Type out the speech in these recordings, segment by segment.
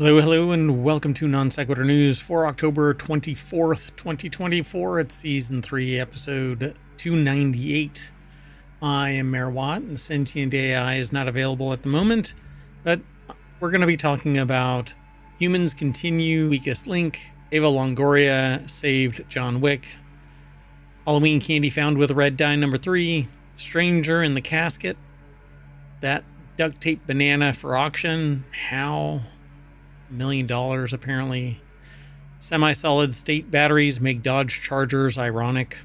Hello, and welcome to Non Sequitur News for October 24th, 2024. It's Season 3, Episode 298. I am Mayor Watt, and Sentient AI is not available at the moment, but we're going to be talking about Humans Continue, Weakest Link, Ava Longoria saved John Wick, Halloween Candy Found with Red Dye number 3, Stranger in the Casket, that duct tape banana for auction, how... $1 million apparently. Semi-solid state batteries make Dodge Chargers ironic.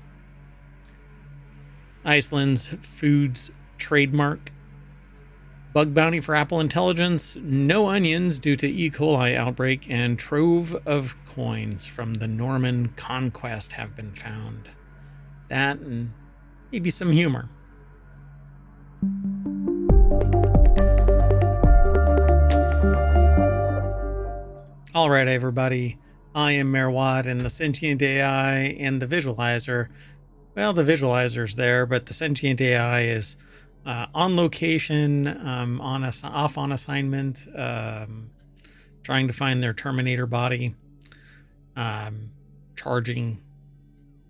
Iceland's foods trademark. Bug bounty for Apple Intelligence. No onions due to E. coli outbreak. And trove of coins from the Norman conquest have been found. That and maybe some humor. All right, everybody. I am Mayor Watt, and the Sentient AI and the Visualizer. Well, the Visualizer's there, but the Sentient AI is on location, off on assignment, trying to find their Terminator body, charging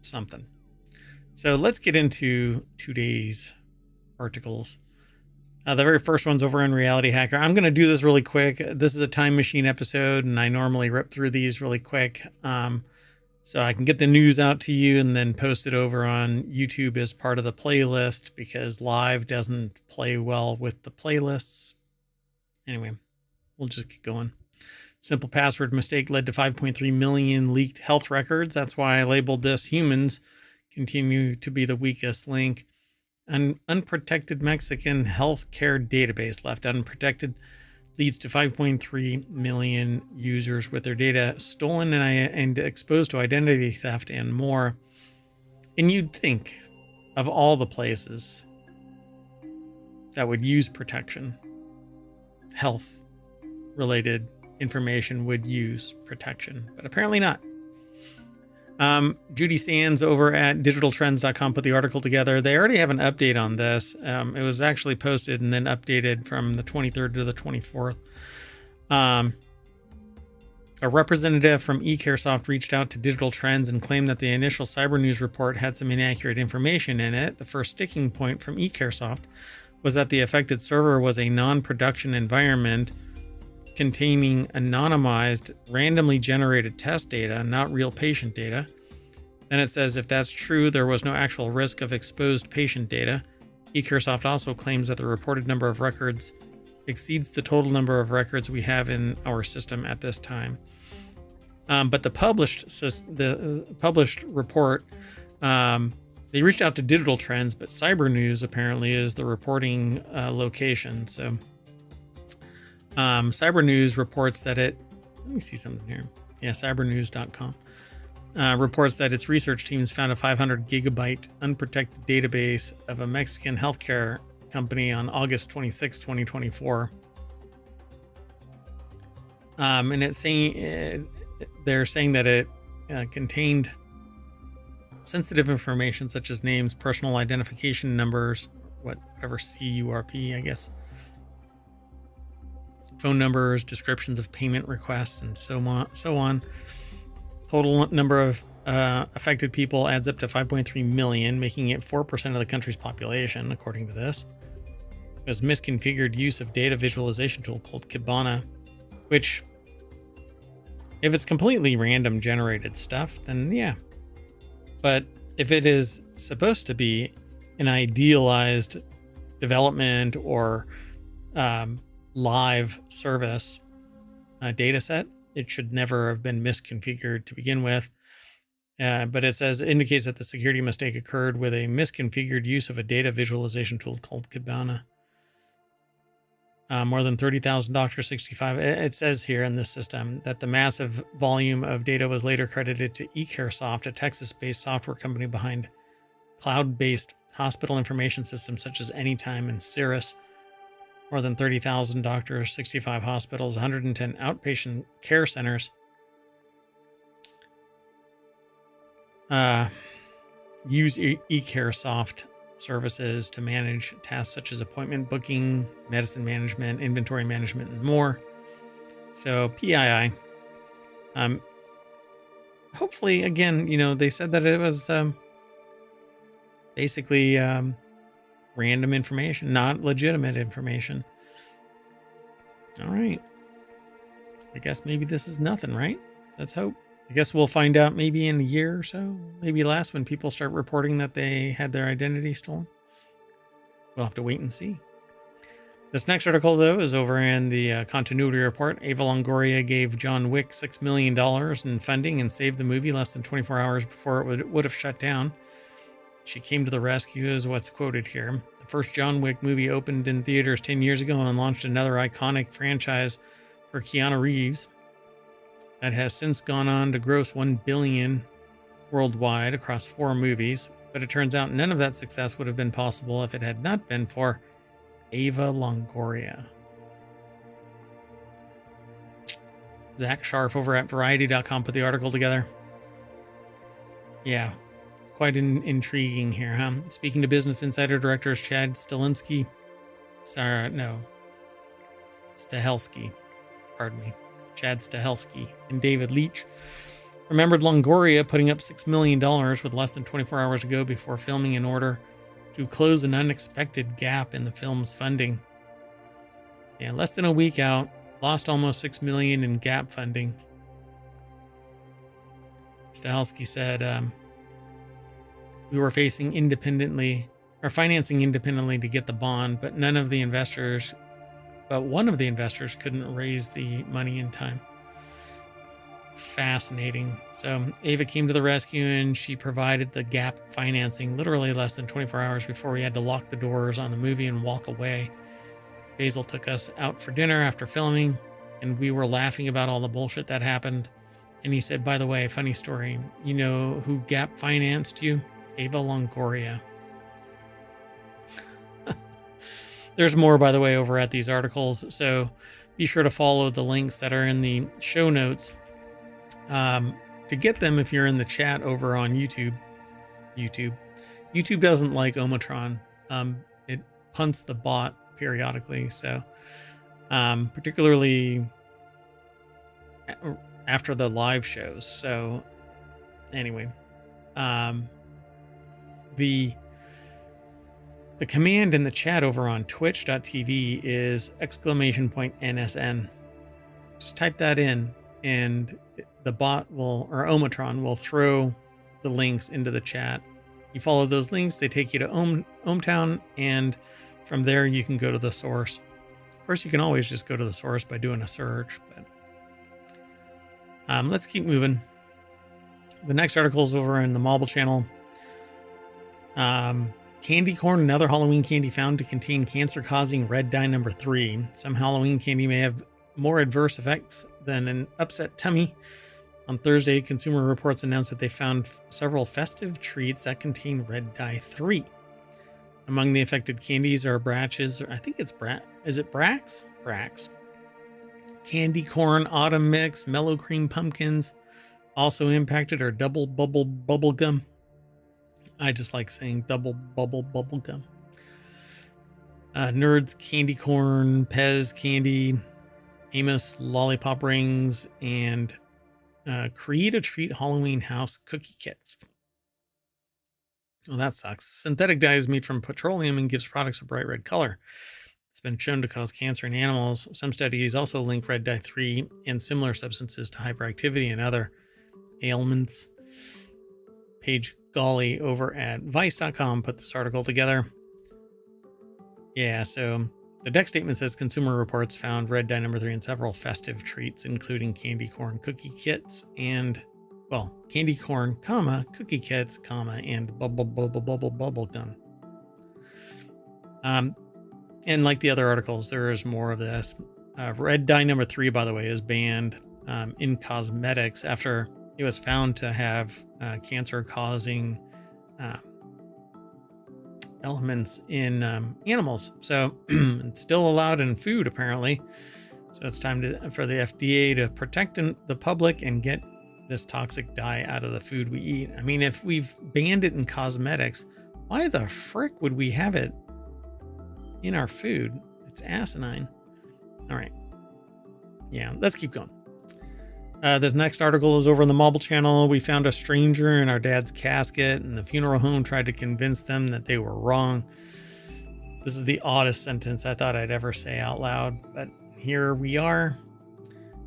something. So let's get into today's articles. The very first one's over in Reality Hacker. I'm going to do this really quick. This is a time machine episode, and I normally rip through these really quick so I can get the news out to you and then post it over on YouTube as part of the playlist because live doesn't play well with the playlists. Anyway, we'll just get going. Simple password mistake led to 5.3 million leaked health records. That's why I labeled this Humans Continue to be the Weakest Link. An unprotected Mexican healthcare database left unprotected leads to 5.3 million users with their data stolen and exposed to identity theft and more. And you'd think of all the places that would use protection, health-related information would use protection, but apparently not. Judy Sands over at digitaltrends.com put the article together. They already have an update on this. It was actually posted and then updated from the 23rd to the 24th. A representative from eCareSoft reached out to Digital Trends and claimed that the initial cyber news report had some inaccurate information in it. The first sticking point from eCareSoft was that the affected server was a non-production environment containing anonymized, randomly generated test data, not real patient data. Then it says if that's true, there was no actual risk of exposed patient data. eCareSoft also claims that the reported number of records exceeds the total number of records we have in our system at this time. But the published report, they reached out to Digital Trends, but Cyber News apparently is the reporting location. So Cyber News reports that let me see something here. Yeah, cybernews.com reports that its research teams found a 500 gigabyte unprotected database of a Mexican healthcare company on August 26, 2024. And it's saying, they're saying that it contained sensitive information such as names, personal identification numbers, whatever CURP, I guess, phone numbers, descriptions of payment requests, and so on. Total number of affected people adds up to 5.3 million, making it 4% of the country's population, according to this. It was misconfigured use of data visualization tool called Kibana, which, if it's completely random generated stuff, then yeah. But if it is supposed to be an idealized development or live service data set, it should never have been misconfigured to begin with. But it says indicates that the security mistake occurred with a misconfigured use of a data visualization tool called Kibana. More than 30,000 doctors, 65. It says here in this system that the massive volume of data was later credited to eCareSoft, a Texas-based software company behind cloud-based hospital information systems such as Anytime and Cirrus. More than 30,000 doctors, 65 hospitals, 110 outpatient care centers. Use eCareSoft services to manage tasks such as appointment booking, medicine management, inventory management, and more. So PII. Hopefully, again, they said that it was basically random information, not legitimate information. All right. I guess maybe this is nothing, right? Let's hope. I guess we'll find out maybe in a year or so, maybe less, when people start reporting that they had their identity stolen. We'll have to wait and see. This next article, though, is over in the Continuity Report. Ava Longoria gave John Wick $6 million in funding and saved the movie less than 24 hours before it would have shut down. She came to the rescue, is what's quoted here. The first John Wick movie opened in theaters 10 years ago and launched another iconic franchise for Keanu Reeves that has since gone on to gross $1 billion worldwide across 4 movies. But it turns out none of that success would have been possible if it had not been for Ava Longoria. Zach Scharf over at Variety.com put the article together. Yeah, quite intriguing here, huh? Speaking to Business Insider directors Chad Stahelski, Chad Stahelski and David Leitch remembered Longoria putting up $6 million with less than 24 hours to go before filming in order to close an unexpected gap in the film's funding. Yeah, less than a week out, lost almost $6 million in gap funding. Stahelski said, we were financing independently to get the bond, but one of the investors couldn't raise the money in time. Fascinating. So Ava came to the rescue and she provided the gap financing literally less than 24 hours before we had to lock the doors on the movie and walk away. Basil took us out for dinner after filming and we were laughing about all the bullshit that happened. And he said, by the way, funny story, you know who gap financed you? Ava Longoria. There's more, by the way, over at these articles. So be sure to follow the links that are in the show notes. To get them, if you're in the chat over on YouTube doesn't like ohmTown. It punts the bot periodically. So, particularly after the live shows. So anyway, the command in the chat over on twitch.tv is !NSN. Just type that in and the bot ohmTown will throw the links into the chat. You follow those links, they take you to ohmTown, and from there you can go to the source. Of course, you can always just go to the source by doing a search, but let's keep moving. The next article is over in the Mobile channel. Candy corn and other Halloween candy found to contain cancer-causing red dye number 3. Some Halloween candy may have more adverse effects than an upset tummy. On Thursday, Consumer Reports announced that they found several festive treats that contain red dye 3. Among the affected candies are Bratches, or I think it's is it Brax? Brax. Candy corn autumn mix, mellow cream pumpkins. Also impacted are double bubble bubble gum. I just like saying double bubble bubble gum. Nerds candy corn, Pez candy, Amos lollipop rings, and Create a Treat Halloween House cookie kits. Well, that sucks. Synthetic dye is made from petroleum and gives products a bright red color. It's been shown to cause cancer in animals. Some studies also link red dye 3 and similar substances to hyperactivity and other ailments. Paige Golly over at Vice.com put this article together. Yeah, so the deck statement says Consumer Reports found red dye number 3 in several festive treats, including candy corn cookie kits and, well, candy corn, cookie kits, and bubble gum. And like the other articles, there is more of this. Red dye number 3, by the way, is banned in cosmetics after it was found to have cancer-causing elements in animals. So it's still allowed in food, apparently. So it's time for the FDA to protect the public and get this toxic dye out of the food we eat. I mean, if we've banned it in cosmetics, why the frick would we have it in our food? It's asinine. All right. Yeah, let's keep going. This next article is over in the Marble Channel. We found a stranger in our dad's casket, and the funeral home tried to convince them that they were wrong. This is the oddest sentence I thought I'd ever say out loud, but here we are.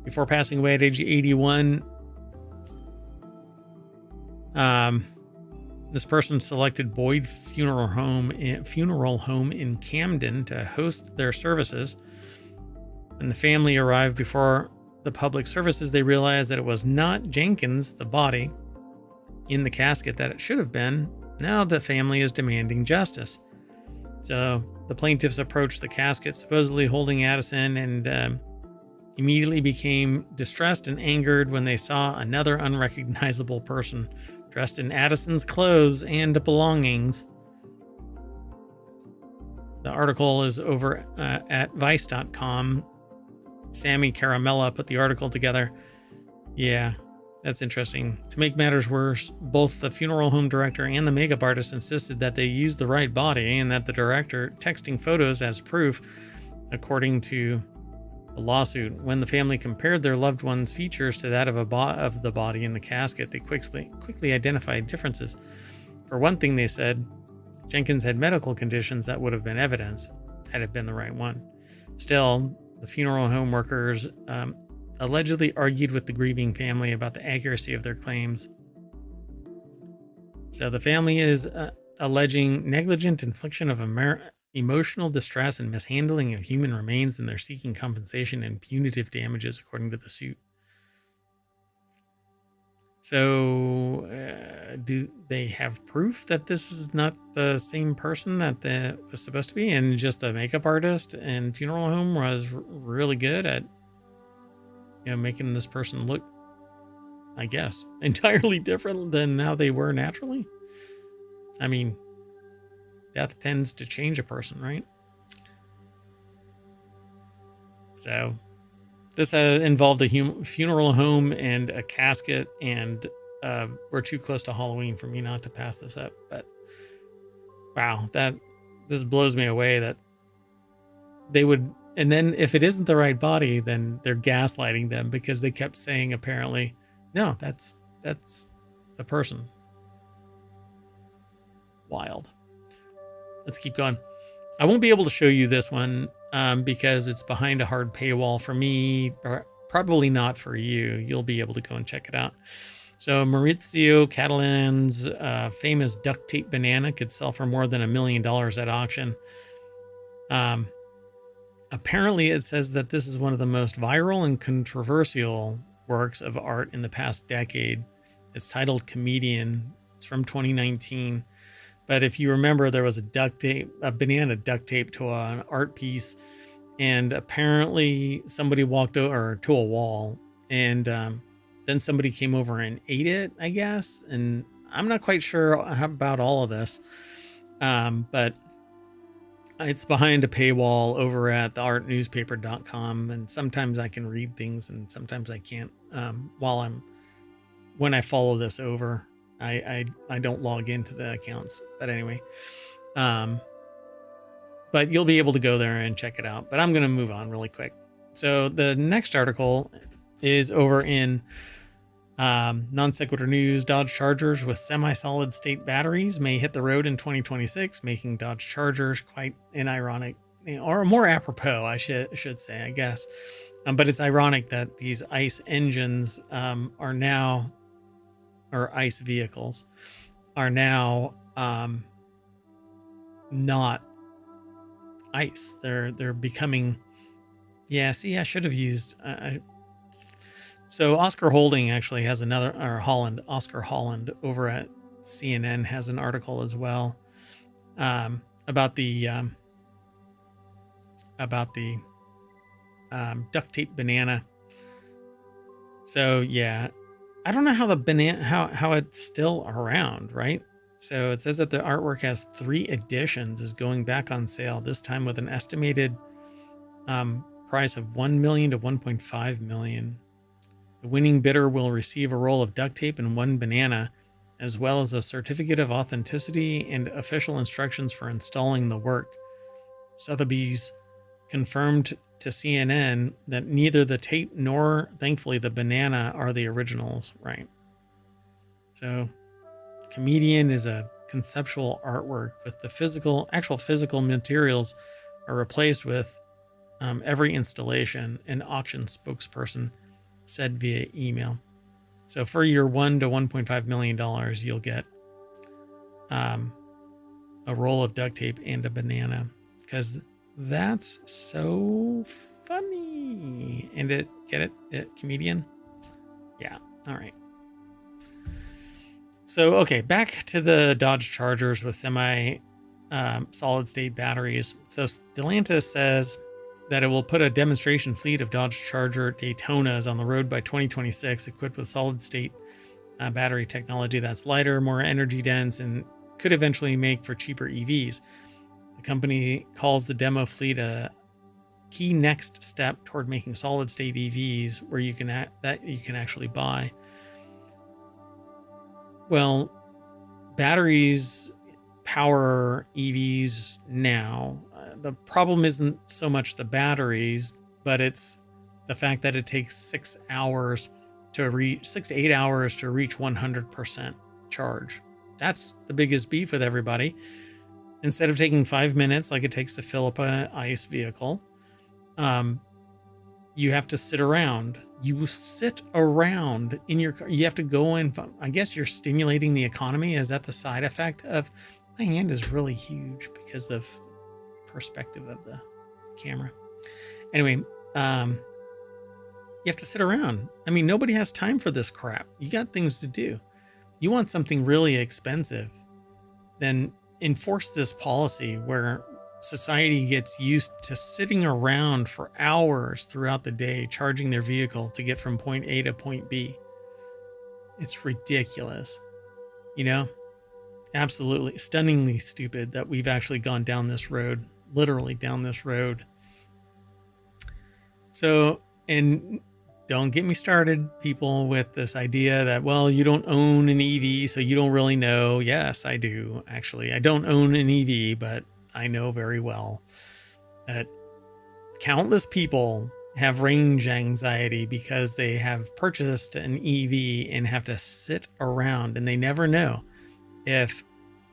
Before passing away at age 81, this person selected Boyd Funeral Home in Camden to host their services. When the family arrived before the public services, they realized that it was not Jenkins, the body, in the casket that it should have been. Now the family is demanding justice. So the plaintiffs approached the casket, supposedly holding Addison, and immediately became distressed and angered when they saw another unrecognizable person dressed in Addison's clothes and belongings. The article is over at vice.com. Sammy Caramella put the article together. Yeah, that's interesting. To make matters worse, both the funeral home director and the makeup artist insisted that they used the right body and that the director texting photos as proof, according to the lawsuit. When the family compared their loved one's features to that of the body in the casket, they quickly identified differences. For one thing, they said Jenkins had medical conditions that would have been evidence had it been the right one. Still, the funeral home workers allegedly argued with the grieving family about the accuracy of their claims. So the family is alleging negligent infliction of emotional distress and mishandling of human remains, and they're seeking compensation and punitive damages according to the suit. So do they have proof that this is not the same person that was supposed to be, and just a makeup artist and funeral home was really good at making this person look, I guess, entirely different than how they were naturally? I mean, death tends to change a person, right? So this involved a funeral home and a casket, and we're too close to Halloween for me not to pass this up. But wow, this blows me away that they would. And then if it isn't the right body, then they're gaslighting them because they kept saying apparently, no, that's the person. Wild. Let's keep going. I won't be able to show you this one because it's behind a hard paywall for me, or probably not for you. You'll be able to go and check it out. So Maurizio Catalan's famous duct tape banana could sell for more than $1 million at auction. Apparently, it says that this is one of the most viral and controversial works of art in the past decade. It's titled Comedian. It's from 2019. But if you remember, there was a banana duct tape to an art piece, and apparently somebody walked over to a wall, and then somebody came over and ate it, I guess. And I'm not quite sure about all of this, but it's behind a paywall over at theartnewspaper.com, and sometimes I can read things and sometimes I can't. When I follow this over, I don't log into the accounts, but anyway, but you'll be able to go there and check it out. But I'm going to move on really quick. So the next article is over in Non Sequitur News. Dodge Chargers with semi-solid state batteries may hit the road in 2026, making Dodge Chargers quite an ironic, or more apropos, I should say, I guess. But it's ironic that these ICE engines are now, or ICE vehicles are now not ICE. They're becoming, yeah, see, I should have used, so Oscar Holding actually has another, or Oscar Holland over at CNN has an article as well about the duct tape banana. So yeah, I don't know how the banana, how it's still around, right? So it says that the artwork has 3 editions, is going back on sale, this time with an estimated price of $1 million to $1.5 million. The winning bidder will receive a roll of duct tape and 1 banana, as well as a certificate of authenticity and official instructions for installing the work. Sotheby's confirmed to CNN that neither the tape nor, thankfully, the banana are the originals, right? So Comedian is a conceptual artwork with the actual physical materials are replaced with every installation, an auction spokesperson said via email. So for your $1 to $1.5 million, you'll get a roll of duct tape and a banana, because that's so funny. And get it, Comedian? Yeah, all right. So, okay, back to the Dodge Chargers with semi solid state batteries. So Stellantis says that it will put a demonstration fleet of Dodge Charger Daytonas on the road by 2026, equipped with solid state battery technology that's lighter, more energy dense, and could eventually make for cheaper EVs. The company calls the demo fleet a key next step toward making solid state EVs where you can actually buy. Well, batteries power EVs now. The problem isn't so much the batteries, but it's the fact that it takes 6 to 8 hours to reach 100% charge. That's the biggest beef with everybody. Instead of taking 5 minutes like it takes to fill up an ICE vehicle, you have to sit around. You sit around in your car. You have to go in. I guess you're stimulating the economy. Is that the side effect of my hand is really huge because of perspective of the camera? Anyway, you have to sit around. I mean, nobody has time for this crap. You got things to do. You want something really expensive, then enforce this policy where society gets used to sitting around for hours throughout the day charging their vehicle to get from point A to point B. It's ridiculous, absolutely stunningly stupid that we've actually gone down this road, literally down this road. So, and don't get me started, people, with this idea that, well, you don't own an EV, so you don't really know. Yes, I do. Actually, I don't own an EV, but I know very well that countless people have range anxiety because they have purchased an EV and have to sit around, and they never know if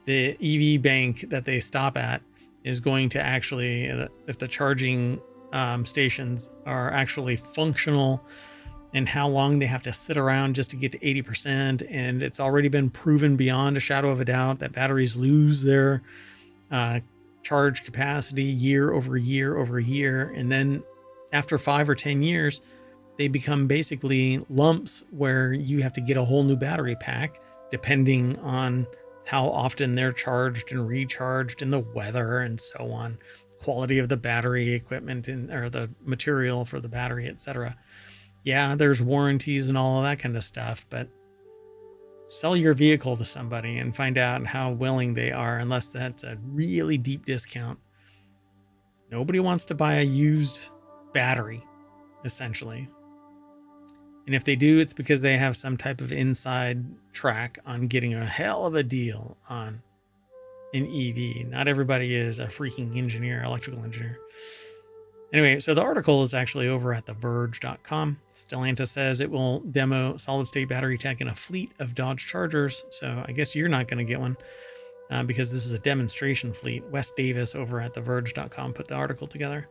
the EV bank that they stop at is going to actually, if the charging stations are actually functional, and how long they have to sit around just to get to 80%. And it's already been proven beyond a shadow of a doubt that batteries lose their charge capacity year over year over year. And then after 5 or 10 years, they become basically lumps where you have to get a whole new battery pack, depending on how often they're charged and recharged and the weather and so on, quality of the battery equipment or the material for the battery, etc. Yeah, there's warranties and all of that kind of stuff, but sell your vehicle to somebody and find out how willing they are, unless that's a really deep discount. Nobody wants to buy a used battery, essentially. And if they do, it's because they have some type of inside track on getting a hell of a deal on an EV. Not everybody is a freaking engineer, electrical engineer. Anyway, so the article is actually over at theverge.com. Stellantis says it will demo solid-state battery tech in a fleet of Dodge Chargers. So I guess you're not going to get one because this is a demonstration fleet. Wes Davis over at theverge.com put the article together.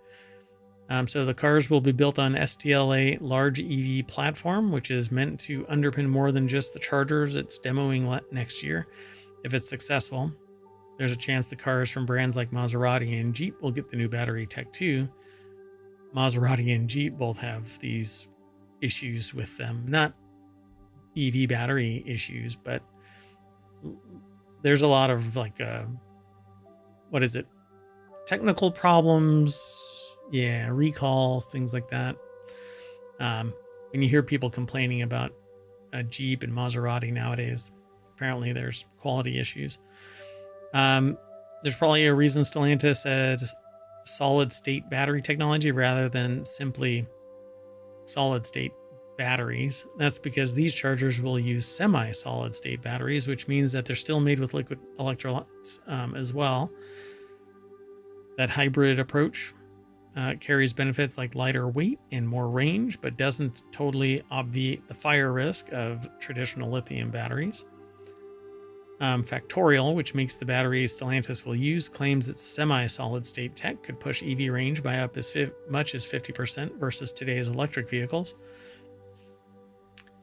So the cars will be built on STLA large EV platform, which is meant to underpin more than just the chargers it's demoing next year. If it's successful, there's a chance the cars from brands like Maserati and Jeep will get the new battery tech too. Maserati and Jeep both have these issues with them, not EV battery issues, but there's a lot of technical problems, recalls, things like that. When you hear people complaining about a Jeep and Maserati nowadays, apparently there's quality issues. There's probably a reason Stellantis said solid state battery technology rather than simply solid state batteries. That's because these chargers will use semi-solid state batteries, which means that they're still made with liquid electrolytes as well. That hybrid approach. carries benefits like lighter weight and more range, but doesn't totally obviate the fire risk of traditional lithium batteries. Factorial, which makes the batteries Stellantis will use, claims its semi-solid state tech could push EV range by up as much as 50% versus today's electric vehicles.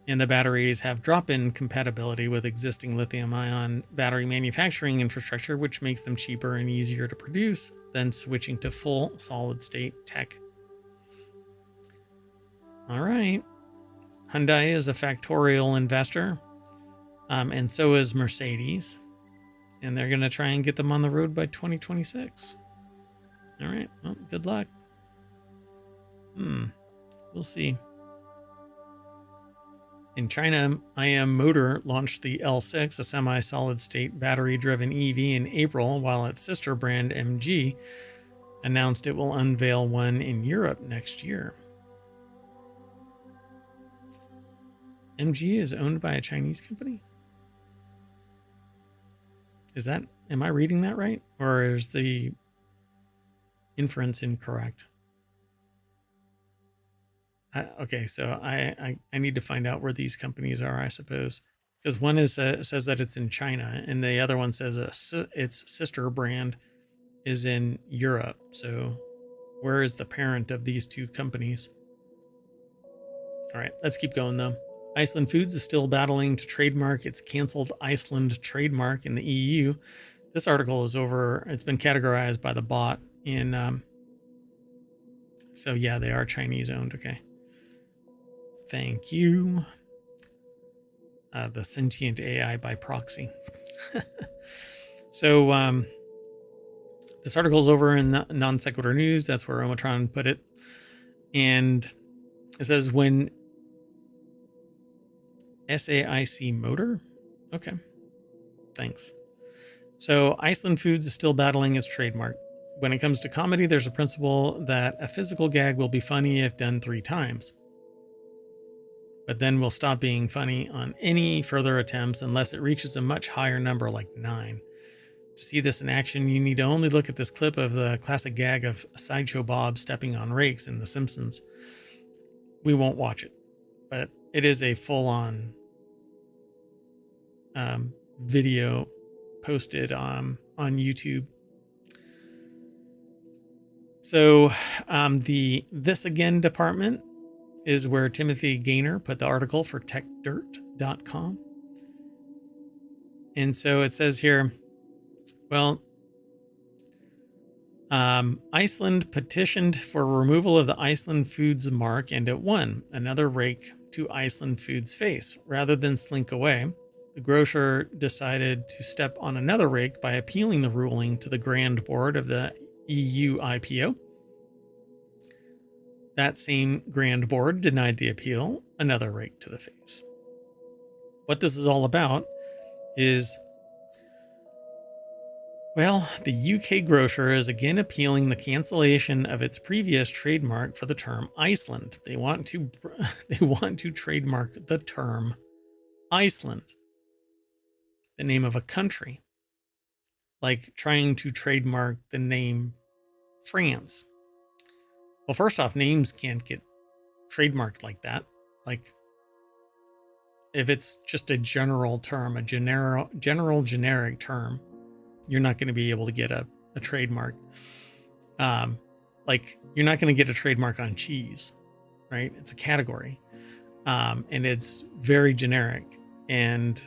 And the batteries have drop-in compatibility with existing lithium-ion battery manufacturing infrastructure, which makes them cheaper and easier to produce than switching to full solid-state tech. All right. Hyundai is a Factorial investor, and so is Mercedes. And they're going to try and get them on the road by 2026. All right. Well, good luck. We'll see. In China, IM Motor launched the L6, a semi-solid-state battery-driven EV, in April, while its sister brand MG announced it will unveil one in Europe next year. MG is owned by a Chinese company? Am I reading that right? Or is the inference incorrect? Okay, so I need to find out where these companies are, I suppose, because one says that it's in China, and the other one says its sister brand is in Europe. So where is the parent of these two companies? All right, let's keep going though. Iceland Foods is still battling to trademark its canceled Iceland trademark in the EU. This article is over. It's been categorized by the bot in. So yeah, they are Chinese owned. Okay. Thank you. The Sentient AI by proxy. So this article is over in Non Sequitur News. That's where ohmTown put it. And it says when SAIC Motor. Okay. Thanks. So Iceland Foods is still battling its trademark. When it comes to comedy, there's a principle that a physical gag will be funny if done 3 times. But then will stop being funny on any further attempts unless it reaches a much higher number like 9. To see this in action, you need to only look at this clip of the classic gag of Sideshow Bob stepping on rakes in The Simpsons. We won't watch it, but it is a full-on video posted on YouTube. So the This Again department is where Timothy Gaynor put the article for techdirt.com. And so it says here, well, Iceland petitioned for removal of the Iceland Foods mark, and it won. Another rake to Iceland Foods' face. Rather than slink away, the grocer decided to step on another rake by appealing the ruling to the Grand Board of the EU IPO. That same Grand Board denied the appeal, another rake to the face. What this is all about is, well, the UK grocer is again appealing the cancellation of its previous trademark for the term Iceland. They want to trademark the term Iceland, the name of a country, like trying to trademark the name France. Well, first off, names can't get trademarked like that. Like, if it's just a general term, a generic term, you're not going to be able to get a trademark. Like, you're not going to get a trademark on cheese, right? It's a category. And it's very generic. And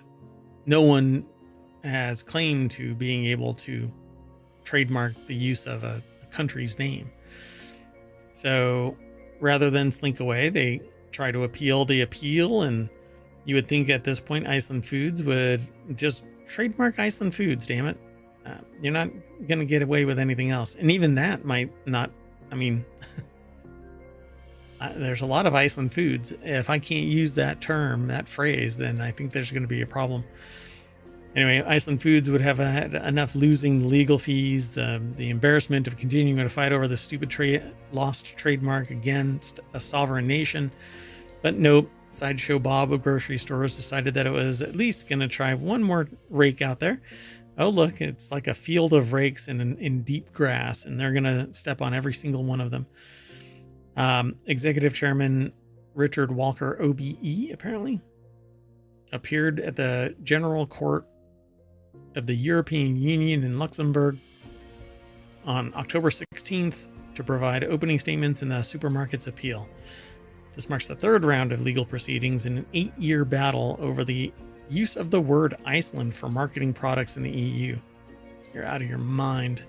no one has claimed to being able to trademark the use of a country's name. So rather than slink away, they try to appeal the appeal. And you would think at this point, Iceland Foods would just trademark Iceland Foods, damn it. You're not going to get away with anything else. And even that might not, I mean, there's a lot of Iceland Foods. If I can't use that term, that phrase, then I think there's going to be a problem. Anyway, Iceland Foods would have had enough losing legal fees, the embarrassment of continuing to fight over the stupid lost trademark against a sovereign nation. But nope, Sideshow Bob of grocery stores decided that it was at least going to try one more rake out there Oh, look, it's like a field of rakes in deep grass, and they're going to step on every single one of them. Executive Chairman Richard Walker, OBE, apparently, appeared at the General Court of the European Union in Luxembourg on October 16th to provide opening statements in the supermarket's appeal. This marks the third round of legal proceedings in an 8-year battle over the use of the word Iceland for marketing products in the EU. You're out of your mind.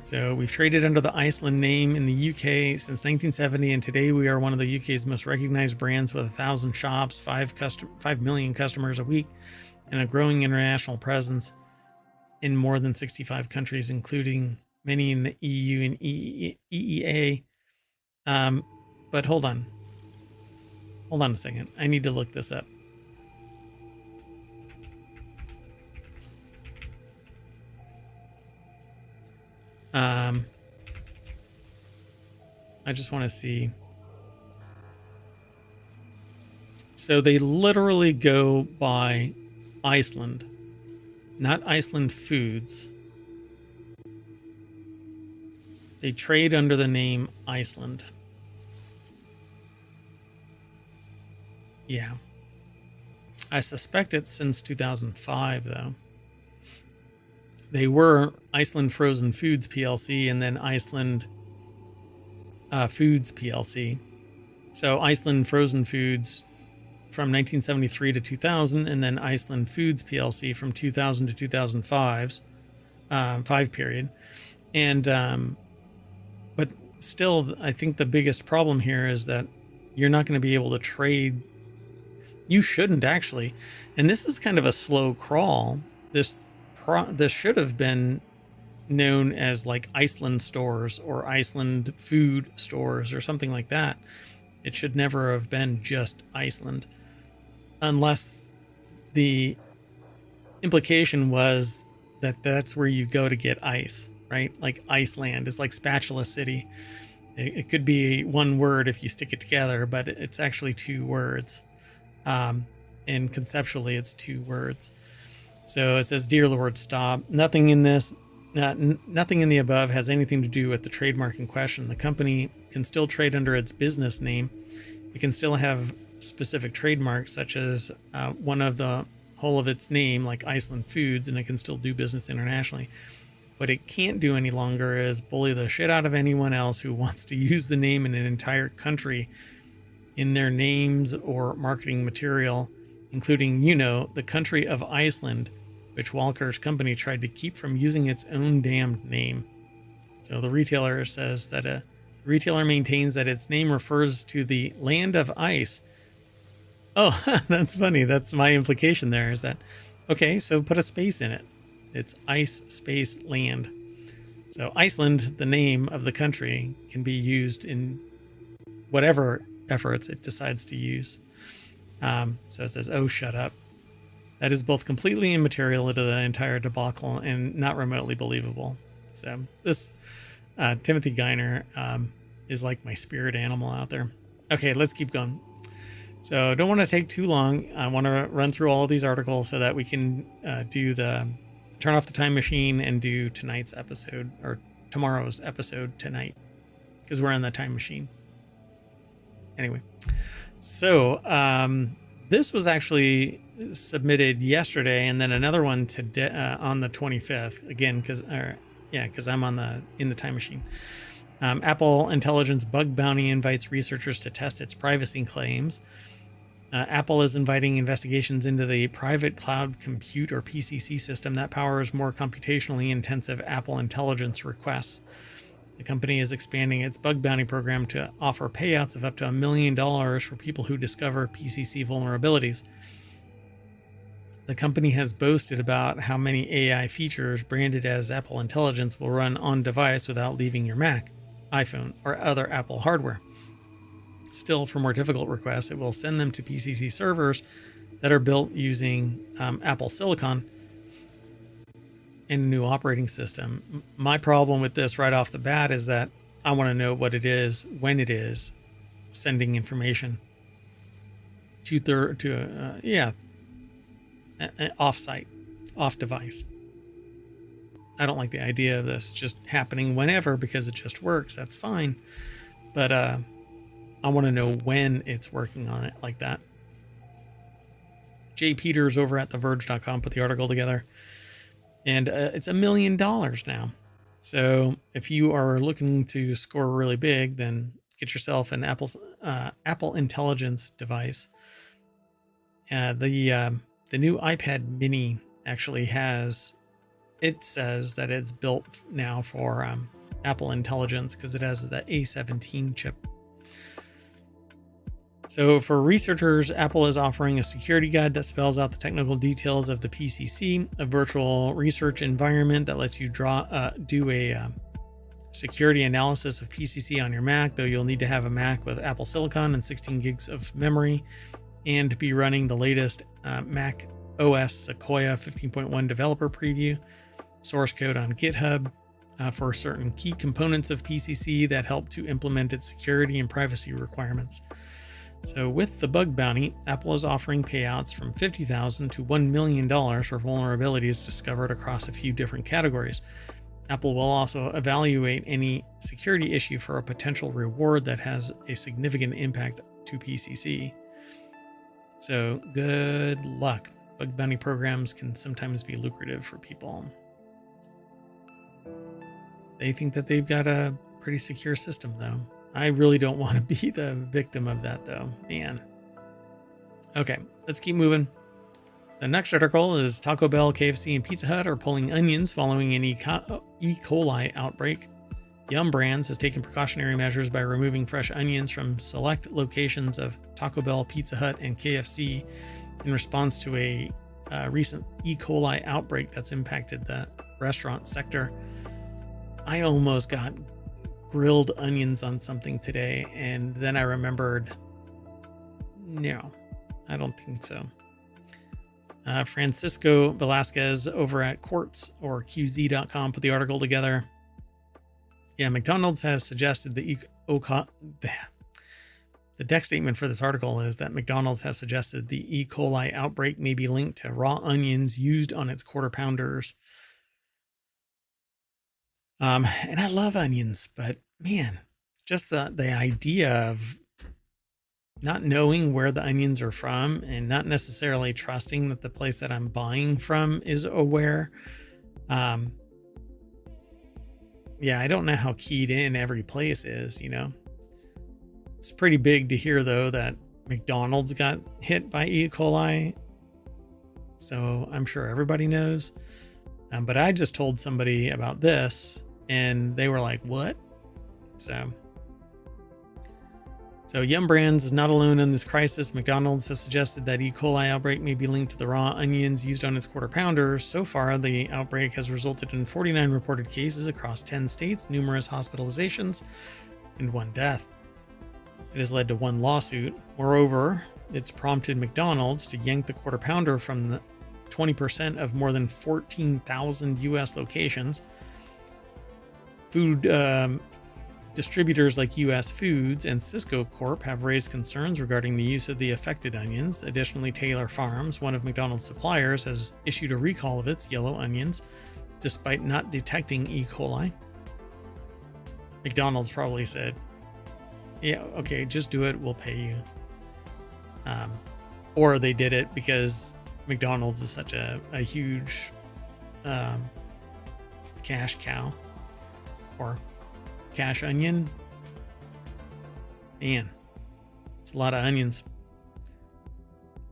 So we've traded under the Iceland name in the UK since 1970, and today we are one of the UK's most recognized brands with 1,000 shops, 5 million customers a week, and a growing international presence in more than 65 countries, including many in the EU and EEA. But hold on a second. I need to look this up. I just want to see. So they literally go by Iceland, not Iceland Foods. They trade under the name Iceland. Yeah. I suspect it's since 2005, though. They were Iceland Frozen Foods PLC and then Iceland Foods PLC. So Iceland Frozen Foods from 1973 to 2000, and then Iceland Foods PLC from 2000 to 2005's 5 period. And but still, I think the biggest problem here is that you're not going to be able to trade. You shouldn't actually, and this is kind of a slow crawl. This should have been known as like Iceland stores or Iceland food stores or something like that. It should never have been just Iceland, unless the implication was that that's where you go to get ice, right? Like Iceland. It's like Spatula City. It could be one word if you stick it together, but it's actually 2 words. And conceptually, it's 2 words. So it says, "Dear Lord, stop. Nothing in this, nothing in the above has anything to do with the trademark in question. The company can still trade under its business name. It can still have specific trademarks, such as one of the whole of its name, like Iceland Foods, and it can still do business internationally. What it can't do any longer is bully the shit out of anyone else who wants to use the name in an entire country in their names or marketing material, including, the country of Iceland, which Walker's company tried to keep from using its own damned name." So the retailer says that a retailer maintains that its name refers to the land of ice. Oh, that's funny. That's my implication there, is that, okay, so put a space in it. It's ice space land. So Iceland, the name of the country, can be used in whatever efforts it decides to use. So it says, "Oh, shut up." That is both completely immaterial to the entire debacle and not remotely believable. So this Timothy Geithner is like my spirit animal out there. Okay, let's keep going. So don't want to take too long. I want to run through all of these articles so that we can turn off the time machine and do tonight's episode, or tomorrow's episode tonight, because we're on the time machine. Anyway, so this was actually submitted yesterday, and then another one today on the 25th. Again, because I'm in the time machine. Apple Intelligence Bug Bounty invites researchers to test its privacy claims. Apple is inviting investigations into the private cloud compute, or PCC, system that powers more computationally intensive Apple Intelligence requests. The company is expanding its bug bounty program to offer payouts of up to $1 million for people who discover PCC vulnerabilities. The company has boasted about how many AI features branded as Apple Intelligence will run on device without leaving your Mac, iPhone, or other Apple hardware. Still, for more difficult requests, it will send them to PCC servers that are built using Apple Silicon and a new operating system. My problem with this right off the bat is that I want to know what it is, when it is sending information to offsite. off device. I don't like the idea of this just happening whenever because it just works. That's fine. But I want to know when it's working on it like that. Jay Peters over at TheVerge.com put the article together. And it's $1 million now. So if you are looking to score really big, then get yourself an Apple Intelligence device. The new iPad Mini actually has, it says that it's built now for Apple Intelligence because it has the A17 chip. So for researchers, Apple is offering a security guide that spells out the technical details of the PCC, a virtual research environment that lets you do a security analysis of PCC on your Mac, though you'll need to have a Mac with Apple Silicon and 16 gigs of memory and be running the latest Mac OS Sequoia 15.1 developer preview, source code on GitHub for certain key components of PCC that help to implement its security and privacy requirements. So with the bug bounty, Apple is offering payouts from $50,000 to $1 million for vulnerabilities discovered across a few different categories. Apple will also evaluate any security issue for a potential reward that has a significant impact to PCC. So good luck. Bug bounty programs can sometimes be lucrative for people. They think that they've got a pretty secure system though. I really don't want to be the victim of that though, man. Okay, let's keep moving. The next article is Taco Bell, KFC, and Pizza Hut are pulling onions following an E. coli outbreak. Yum Brands has taken precautionary measures by removing fresh onions from select locations of Taco Bell, Pizza Hut, and KFC in response to a recent E. coli outbreak that's impacted the restaurant sector. I almost got grilled onions on something today, and then I remembered, no, I don't think so. Francisco Velasquez over at Quartz or QZ.com put the article together. Yeah, McDonald's has suggested the deck statement for this article is that McDonald's has suggested the E. coli outbreak may be linked to raw onions used on its quarter pounders. And I love onions, but man, just the idea of not knowing where the onions are from and not necessarily trusting that the place that I'm buying from is aware. Yeah, I don't know how keyed in every place is, you know. It's pretty big to hear though that McDonald's got hit by E. coli. So I'm sure everybody knows. But I just told somebody about this and they were like, what? So Yum Brands is not alone in this crisis. McDonald's has suggested that E. coli outbreak may be linked to the raw onions used on its quarter pounders. So far, the outbreak has resulted in 49 reported cases across 10 states, numerous hospitalizations, and 1 death. It has led to 1 lawsuit. Moreover, it's prompted McDonald's to yank the quarter pounder from the 20% of more than 14,000 U.S. locations. Food distributors like U.S. Foods and Cisco Corp have raised concerns regarding the use of the affected onions. Additionally, Taylor Farms, one of McDonald's suppliers, has issued a recall of its yellow onions, despite not detecting E. coli. McDonald's probably said, yeah, okay, just do it, we'll pay you. Or they did it because McDonald's is such a huge cash cow or cash onion. Man, it's a lot of onions.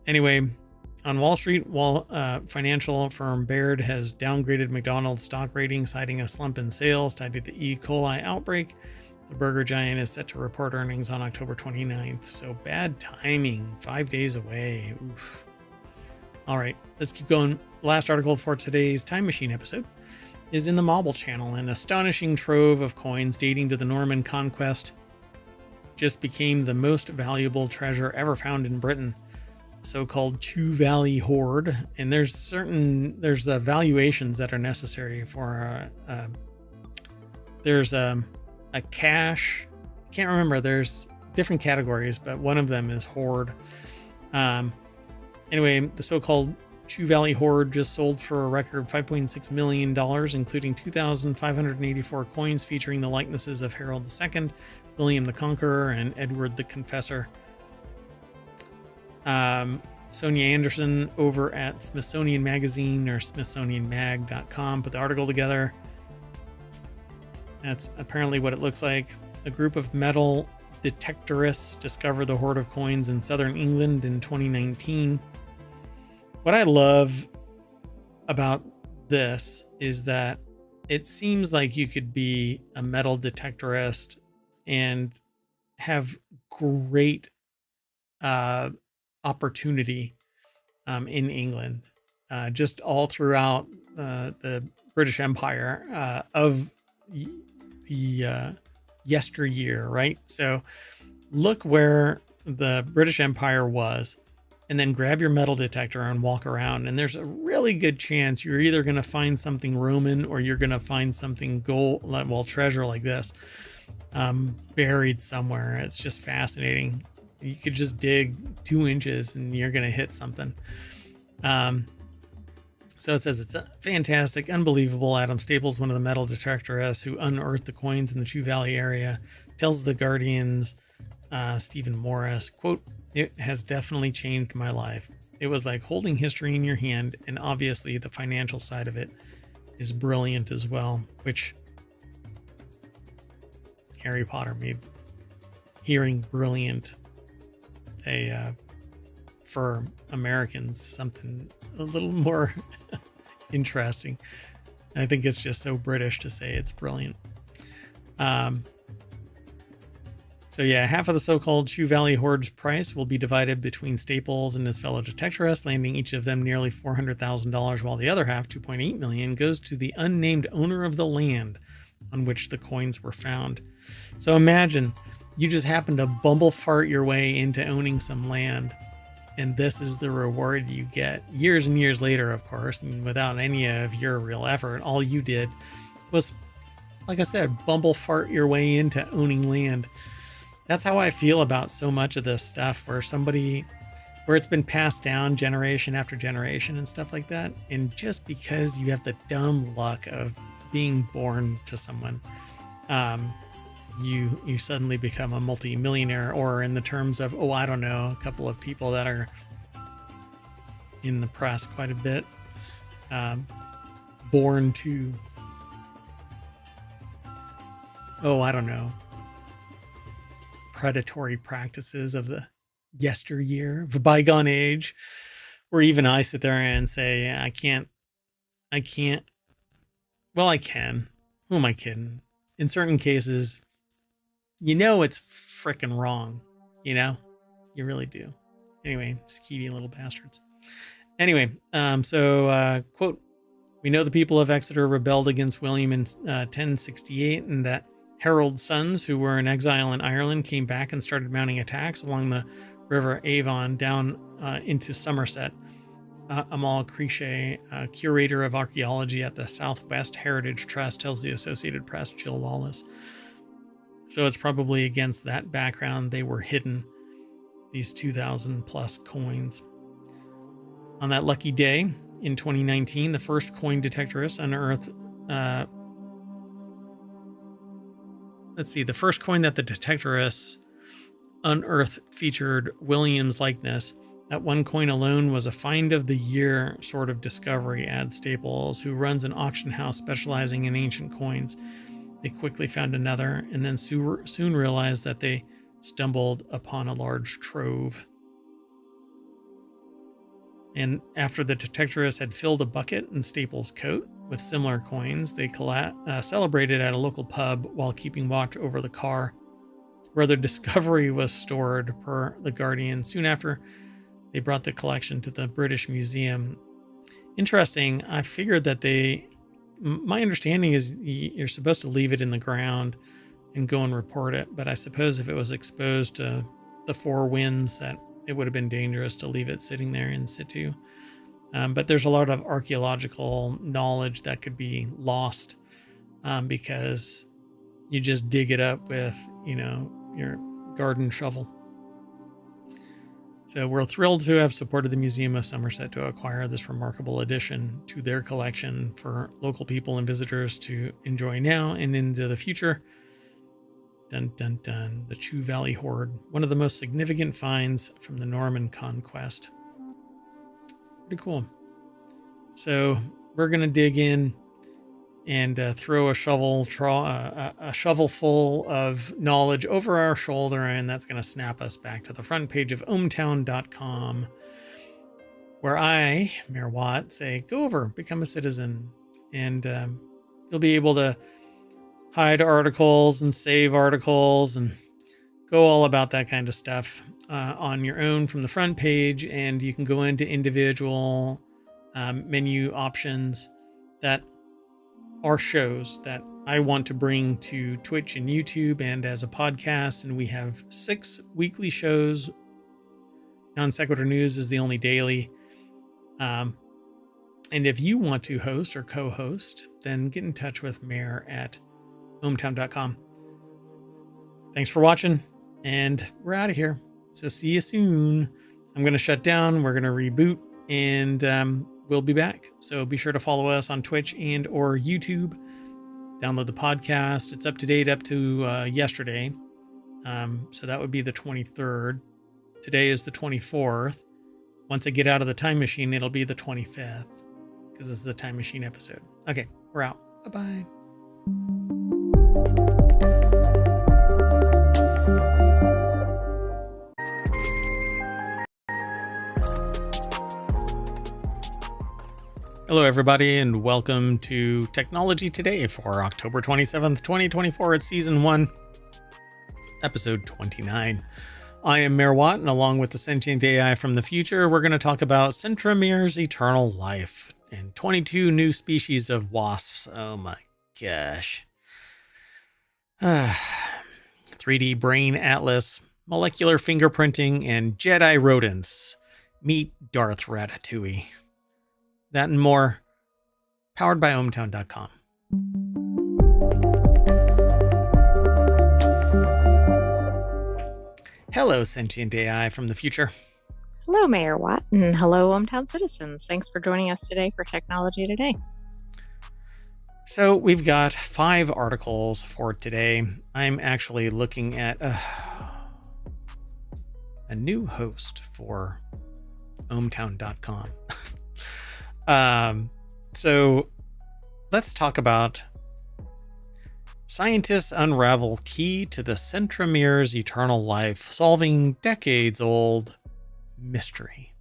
Anyway, on Wall Street, financial firm Baird has downgraded McDonald's stock rating, citing a slump in sales tied to the E. coli outbreak. The burger giant is set to report earnings on October 29th. So bad timing, 5 days away. Oof. All right, let's keep going. The last article for today's Time Machine episode is in the Marble Channel. An astonishing trove of coins dating to the Norman Conquest just became the most valuable treasure ever found in Britain, so-called Chew Valley Hoard. And there's valuations that are necessary for there's a cache. I can't remember. There's different categories, but one of them is hoard. Anyway, the so-called Chew Valley Hoard just sold for a record $5.6 million, including 2,584 coins featuring the likenesses of Harold II, William the Conqueror, and Edward the Confessor. Sonia Anderson over at Smithsonian Magazine or SmithsonianMag.com put the article together. That's apparently what it looks like. A group of metal detectorists discovered the hoard of coins in southern England in 2019. What I love about this is that it seems like you could be a metal detectorist and have great opportunity in England, just all throughout the British Empire of the yesteryear, right? So look where the British Empire was, and then grab your metal detector and walk around, and there's a really good chance you're either going to find something Roman or you're going to find something gold, well, treasure like this, buried somewhere. It's just fascinating. You could just dig 2 inches and you're going to hit something. So it says it's fantastic, unbelievable. Adam Staples, one of the metal detectorists who unearthed the coins in the Chew Valley area, tells The Guardian's Stephen Morris, quote, "It has definitely changed my life. It was like holding history in your hand, and obviously the financial side of it is brilliant as well," which Harry Potter made hearing brilliant for Americans something a little more interesting. I think it's just so British to say it's brilliant. So yeah, half of the so-called Chew Valley Hoard's price will be divided between Staples and his fellow detectorists, landing each of them nearly $400,000, while the other half, $2.8 million, goes to the unnamed owner of the land on which the coins were found. So imagine you just happen to bumble fart your way into owning some land, and this is the reward you get. Years and years later, of course, and without any of your real effort, all you did was, like I said, bumble fart your way into owning land. That's how I feel about so much of this stuff, where it's been passed down generation after generation and stuff like that. And just because you have the dumb luck of being born to someone, you suddenly become a multi-millionaire, or in the terms of, I don't know, a couple of people that are in the press quite a bit, born to, I don't know, predatory practices of the yesteryear, of a bygone age, where even I sit there and say, I can't, well, I can. Who am I kidding? In certain cases, it's frickin' wrong. You really do. Anyway, skeevy little bastards. Anyway, quote, "We know the people of Exeter rebelled against William in 1068, and that Harold's sons, who were in exile in Ireland, came back and started mounting attacks along the River Avon down into Somerset." Amal Crichet, curator of archaeology at the Southwest Heritage Trust, tells the Associated Press, Jill Lawless. So it's probably against that background they were hidden, these 2,000 plus coins. On that lucky day in 2019, the first coin detectorists unearthed, the first coin that the detectorists unearthed featured William's likeness. That one coin alone was a find of the year sort of discovery, adds Staples, who runs an auction house specializing in ancient coins. They quickly found another, and then soon realized that they stumbled upon a large trove. And after the detectorists had filled a bucket in Staples' coat with similar coins, they celebrated at a local pub while keeping watch over the car where the discovery was stored, per The Guardian. Soon after, they brought the collection to the British Museum. Interesting. I figured that my understanding is you're supposed to leave it in the ground and go and report it. But I suppose if it was exposed to the four winds, that it would have been dangerous to leave it sitting there in situ. But there's a lot of archaeological knowledge that could be lost because you just dig it up with, your garden shovel. So we're thrilled to have supported the Museum of Somerset to acquire this remarkable addition to their collection for local people and visitors to enjoy now and into the future. Dun, dun, dun. The Chew Valley Hoard, one of the most significant finds from the Norman conquest. Pretty cool. So we're going to dig in and throw a shovel full of knowledge over our shoulder, and that's going to snap us back to the front page of ohmTown.com, where I, Mayor Watt, say, go over, become a citizen, and you'll be able to hide articles and save articles and go all about that kind of stuff on your own from the front page. And you can go into individual menu options that are shows that I want to bring to Twitch and YouTube and as a podcast. And we have 6 weekly shows. Non-Sequitur News is the only daily. And if you want to host or co-host, then get in touch with Mayor at ohmTown.com. Thanks for watching, and we're out of here. So see you soon. I'm going to shut down. We're going to reboot, and we'll be back. So be sure to follow us on Twitch and or YouTube. Download the podcast. It's up to date up to yesterday. So that would be the 23rd. Today is the 24th. Once I get out of the time machine, it'll be the 25th, because this is the time machine episode. Okay, we're out. Bye-bye. Hello, everybody, and welcome to Technology Today for October 27th, 2024. It's Season 1, Episode 29. I am Mayor Watt, and along with the Sentient AI from the future, we're going to talk about Centromere's eternal life and 22 new species of wasps. Oh my gosh. 3D brain atlas, molecular fingerprinting, and Jedi rodents. Meet Darth Ratatouille. That and more, powered by ohmTown.com. Hello, Sentient AI from the future. Hello, Mayor Watt, and hello, ohmTown citizens. Thanks for joining us today for Technology Today. So we've got 5 articles for today. I'm actually looking at a new host for ohmTown.com. So let's talk about scientists unravel key to the Centromere's eternal life, solving decades-old mystery.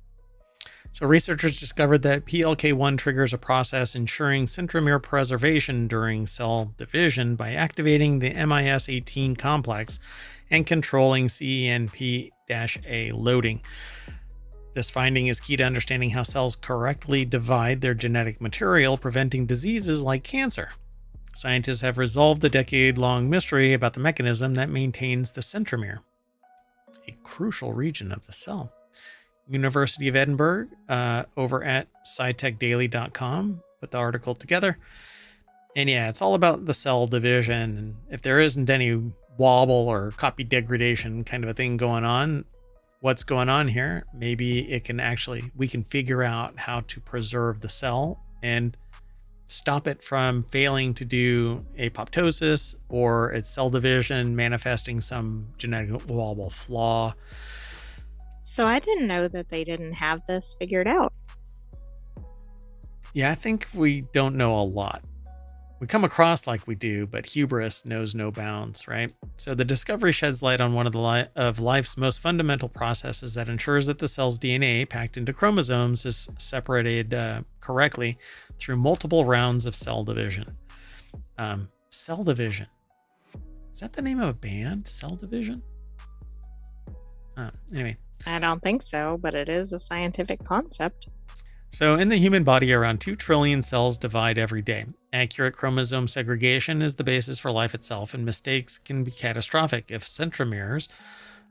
So researchers discovered that PLK1 triggers a process ensuring centromere preservation during cell division by activating the MIS18 complex and controlling CENP-A loading. This finding is key to understanding how cells correctly divide their genetic material, preventing diseases like cancer. Scientists have resolved the decade-long mystery about the mechanism that maintains the centromere, a crucial region of the cell. University of Edinburgh, over at scitechdaily.com, put the article together. And yeah, it's all about the cell division. And if there isn't any wobble or copy degradation kind of a thing going on, what's going on here? Maybe we can figure out how to preserve the cell and stop it from failing to do apoptosis or its cell division manifesting some genetic wobble flaw. So I didn't know that they didn't have this figured out. Yeah, I think we don't know a lot. We come across like we do, but hubris knows no bounds, right? So the discovery sheds light on one of life's most fundamental processes that ensures that the cell's DNA packed into chromosomes is separated correctly through multiple rounds of cell division. Cell division. Is that the name of a band? Cell division? Anyway. I don't think so, but it is a scientific concept. So in the human body, around 2 trillion cells divide every day. Accurate chromosome segregation is the basis for life itself, and mistakes can be catastrophic. If centromeres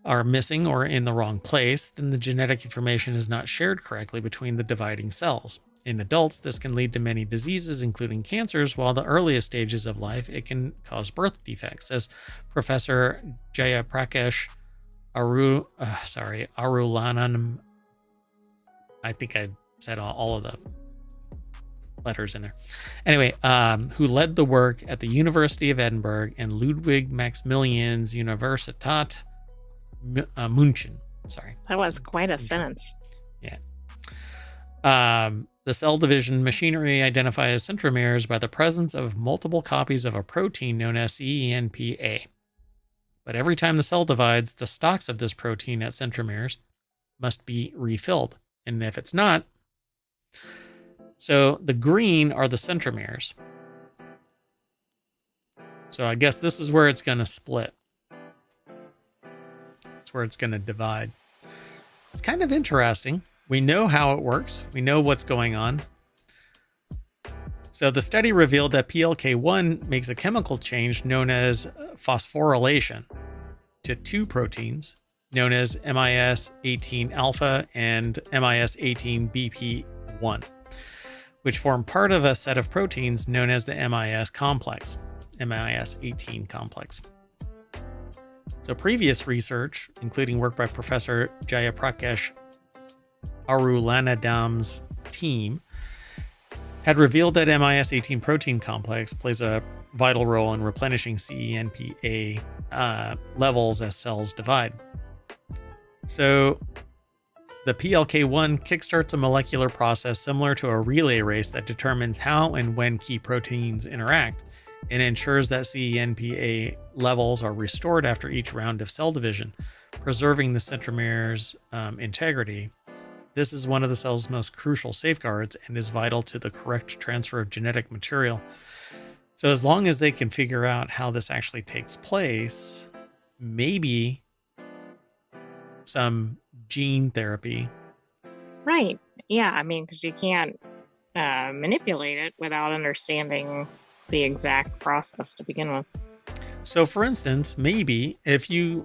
are missing or in the wrong place, then the genetic information is not shared correctly between the dividing cells. In adults, this can lead to many diseases, including cancers, while the earliest stages of life, it can cause birth defects, says Professor Jayaprakash Arulananum. I think I said all of the letters in there. Anyway, who led the work at the University of Edinburgh and Ludwig Maximilians Universität München. Sorry. That was quite a sentence. Yeah. The cell division machinery identifies centromeres by the presence of multiple copies of a protein known as CENPA. But every time the cell divides, the stocks of this protein at centromeres must be refilled. And if it's not, so the green are the centromeres. So I guess this is where it's going to split. It's where it's going to divide. It's kind of interesting. We know how it works. We know what's going on. So the study revealed that PLK1 makes a chemical change known as phosphorylation to two proteins known as MIS18 alpha and MIS18BP1, which form part of a set of proteins known as the MIS complex, MIS18 complex. So previous research, including work by Professor Jayaprakash Arulanadam's team, had revealed that MIS18 protein complex plays a vital role in replenishing CENPA levels as cells divide. So the PLK1 kickstarts a molecular process similar to a relay race that determines how and when key proteins interact and ensures that CENPA levels are restored after each round of cell division, preserving the centromere's integrity. This is one of the cell's most crucial safeguards and is vital to the correct transfer of genetic material. So as long as they can figure out how this actually takes place, maybe some gene therapy. Right. Yeah. I mean, because you can't manipulate it without understanding the exact process to begin with. So for instance, maybe if you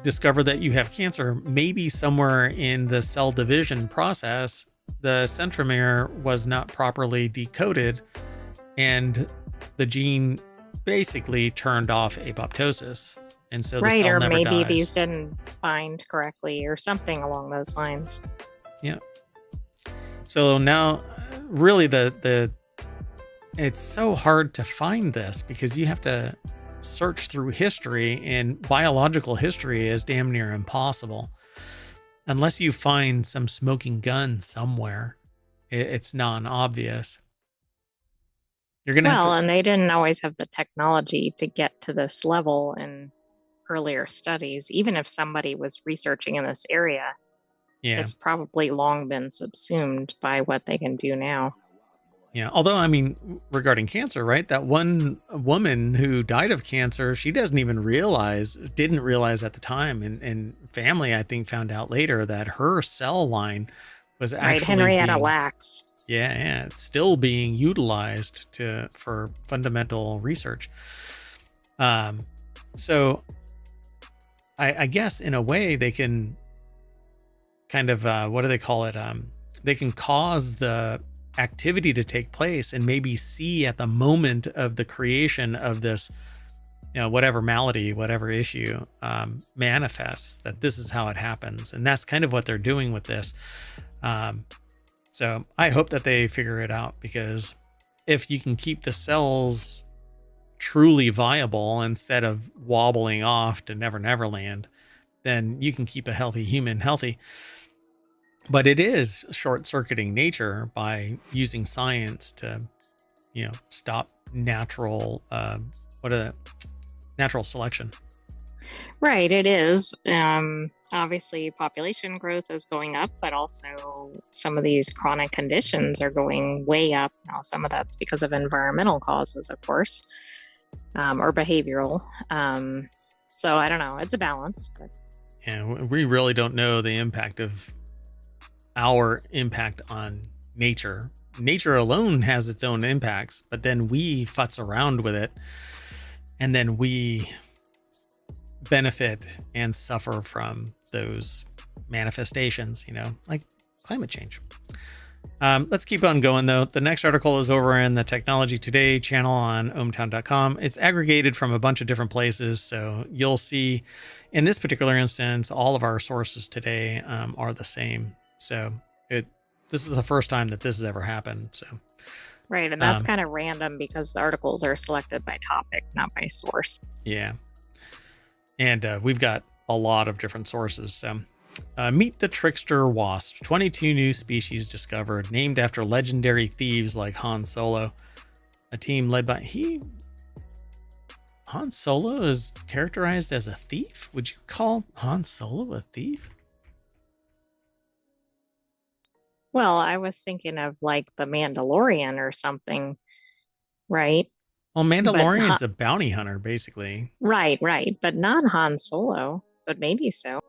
discover that you have cancer, maybe somewhere in the cell division process, the centromere was not properly decoded and the gene basically turned off apoptosis. And so the cell never maybe dies. these didn't bind correctly or something along those lines. Yeah. So now really the it's so hard to find this because you have to search through history, and biological history is damn near impossible. Unless you find some smoking gun somewhere, it's non-obvious. You're gonna have to... and they didn't always have the technology to get to this level in earlier studies. Even if somebody was researching in this area, it's probably long been subsumed by what they can do now. Yeah, although, I mean, regarding cancer, right? That one woman who died of cancer, she didn't realize at the time, and family, I think, found out later that her cell line was actually Henrietta Lacks. Yeah, it's still being utilized for fundamental research. So I guess in a way they can kind of, what do they call it? They can cause the activity to take place and maybe see at the moment of the creation of this, whatever malady, whatever issue manifests, that this is how it happens. And that's kind of what they're doing with this. So I hope that they figure it out, because if you can keep the cells truly viable instead of wobbling off to Never Land, then you can keep a healthy human healthy. But it is short-circuiting nature by using science to, stop natural selection. Right, it is. Obviously, population growth is going up, but also some of these chronic conditions are going way up. Now, some of that's because of environmental causes, of course, or behavioral. So I don't know. It's a balance. But yeah, we really don't know the impact of our impact on nature. Nature alone has its own impacts, but then we futz around with it, and then we benefit and suffer from those manifestations, like climate change. Let's keep on going, though. The next article is over in the Technology Today channel on ohmTown.com. It's aggregated from a bunch of different places, so you'll see In this particular instance, all of our sources today are the same. So this is the first time that this has ever happened. So Right, and that's kind of random because the articles are selected by topic, not by source. yeah. And we've got a lot of different sources. So meet the trickster wasp. 22 new species discovered, named after legendary thieves like Han Solo. A team led by Han Solo is characterized as a thief? Would you call Han Solo a thief? Well, I was thinking of like the Mandalorian or something, right? Well, Mandalorian's a bounty hunter, basically. Right, but not Han Solo, but maybe so.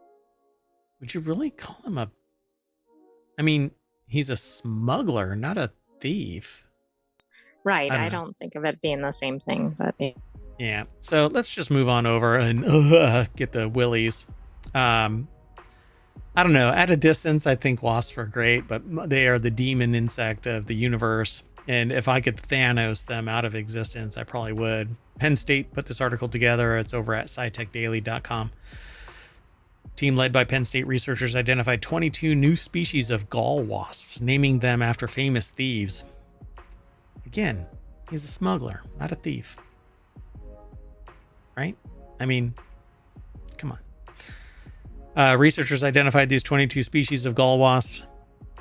Would you really call him a... I mean, he's a smuggler, not a thief. Right, I don't think of it being the same thing, but... Yeah, so let's just move on over and get the willies. I don't know. At a distance, I think wasps are great, but they are the demon insect of the universe. And if I could Thanos them out of existence, I probably would. Penn State put this article together. It's over at scitechdaily.com. Team led by Penn State researchers identified 22 new species of gall wasps, naming them after famous thieves. Again, he's a smuggler, not a thief. Right? I mean, come on. Researchers identified these 22 species of gall wasps.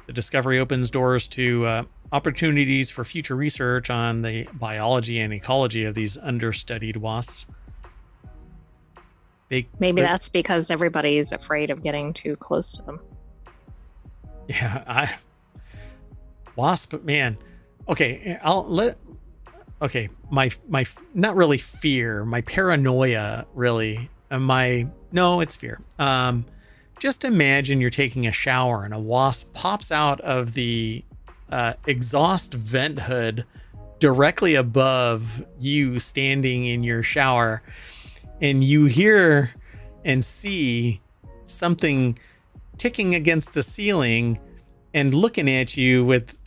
The discovery opens doors to opportunities for future research on the biology and ecology of these understudied wasps. Maybe that's because everybody's afraid of getting too close to them. Yeah, wasp, man. Okay, my not really fear, my paranoia really, no, it's fear. Just imagine you're taking a shower and a wasp pops out of the exhaust vent hood directly above you standing in your shower, and you hear and see something ticking against the ceiling and looking at you with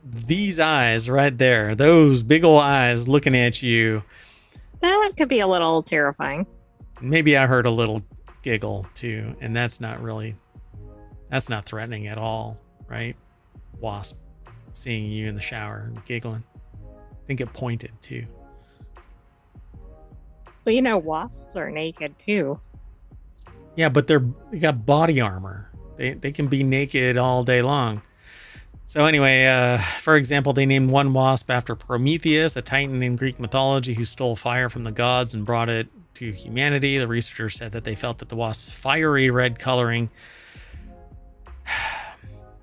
these eyes right there, those big old eyes looking at you. That could be a little terrifying. Maybe I heard a little giggle too, and that's not threatening at all, right? Wasp seeing you in the shower and giggling. I think it pointed too. Well, wasps are naked too. Yeah, but they got body armor. They can be naked all day long. So anyway, for example, they named one wasp after Prometheus, a titan in Greek mythology who stole fire from the gods and brought it to humanity. The researchers said that they felt that the wasp's fiery red coloring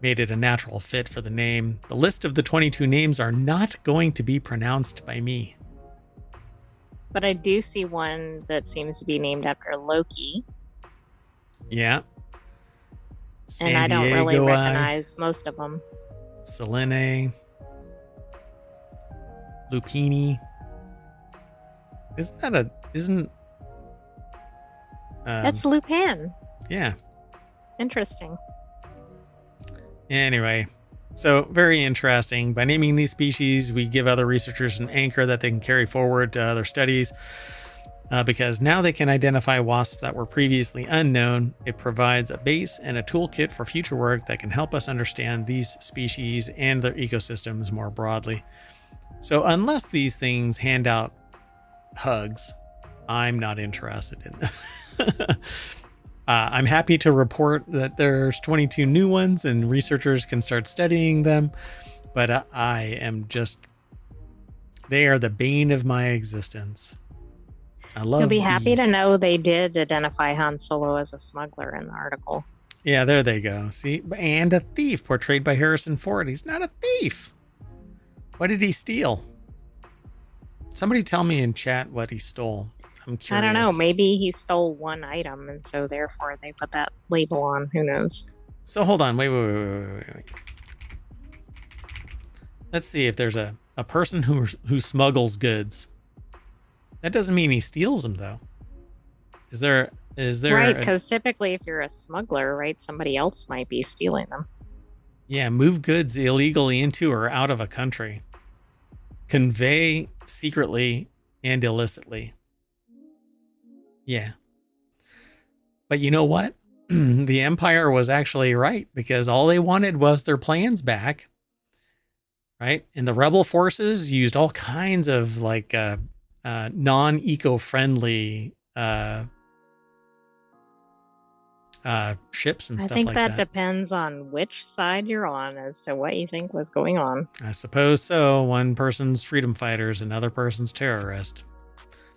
made it a natural fit for the name. The list of the 22 names are not going to be pronounced by me. But I do see one that seems to be named after Loki. Yeah. And I don't really recognize most of them. Selene. Lupini. That's Lupin. Yeah. Interesting. Anyway, so very interesting. By naming these species, we give other researchers an anchor that they can carry forward to other studies, because now they can identify wasps that were previously unknown. It provides a base and a toolkit for future work that can help us understand these species and their ecosystems more broadly. So unless these things hand out hugs, I'm not interested in them. I'm happy to report that there's 22 new ones and researchers can start studying them, but they are the bane of my existence. I love You'll be happy these. to know they did identify Han Solo as a smuggler in the article. Yeah, there they go. See, and a thief portrayed by Harrison Ford. He's not a thief. What did he steal? Somebody tell me in chat what he stole. I'm curious. I don't know. Maybe he stole one item, and so therefore they put that label on. Who knows? So hold on. Wait. Let's see if there's a person who smuggles goods. That doesn't mean he steals them, though. Is there right? Because typically, if you're a smuggler, right, somebody else might be stealing them. Yeah, move goods illegally into or out of a country. Convey secretly and illicitly. Yeah. But you know what? The Empire was actually right, because all they wanted was their plans back, right? And the rebel forces used all kinds of like non-eco-friendly ships and I stuff think like that that. depends on which side you're on as to what you think was going on. I suppose so. One person's freedom fighters, another person's terrorist.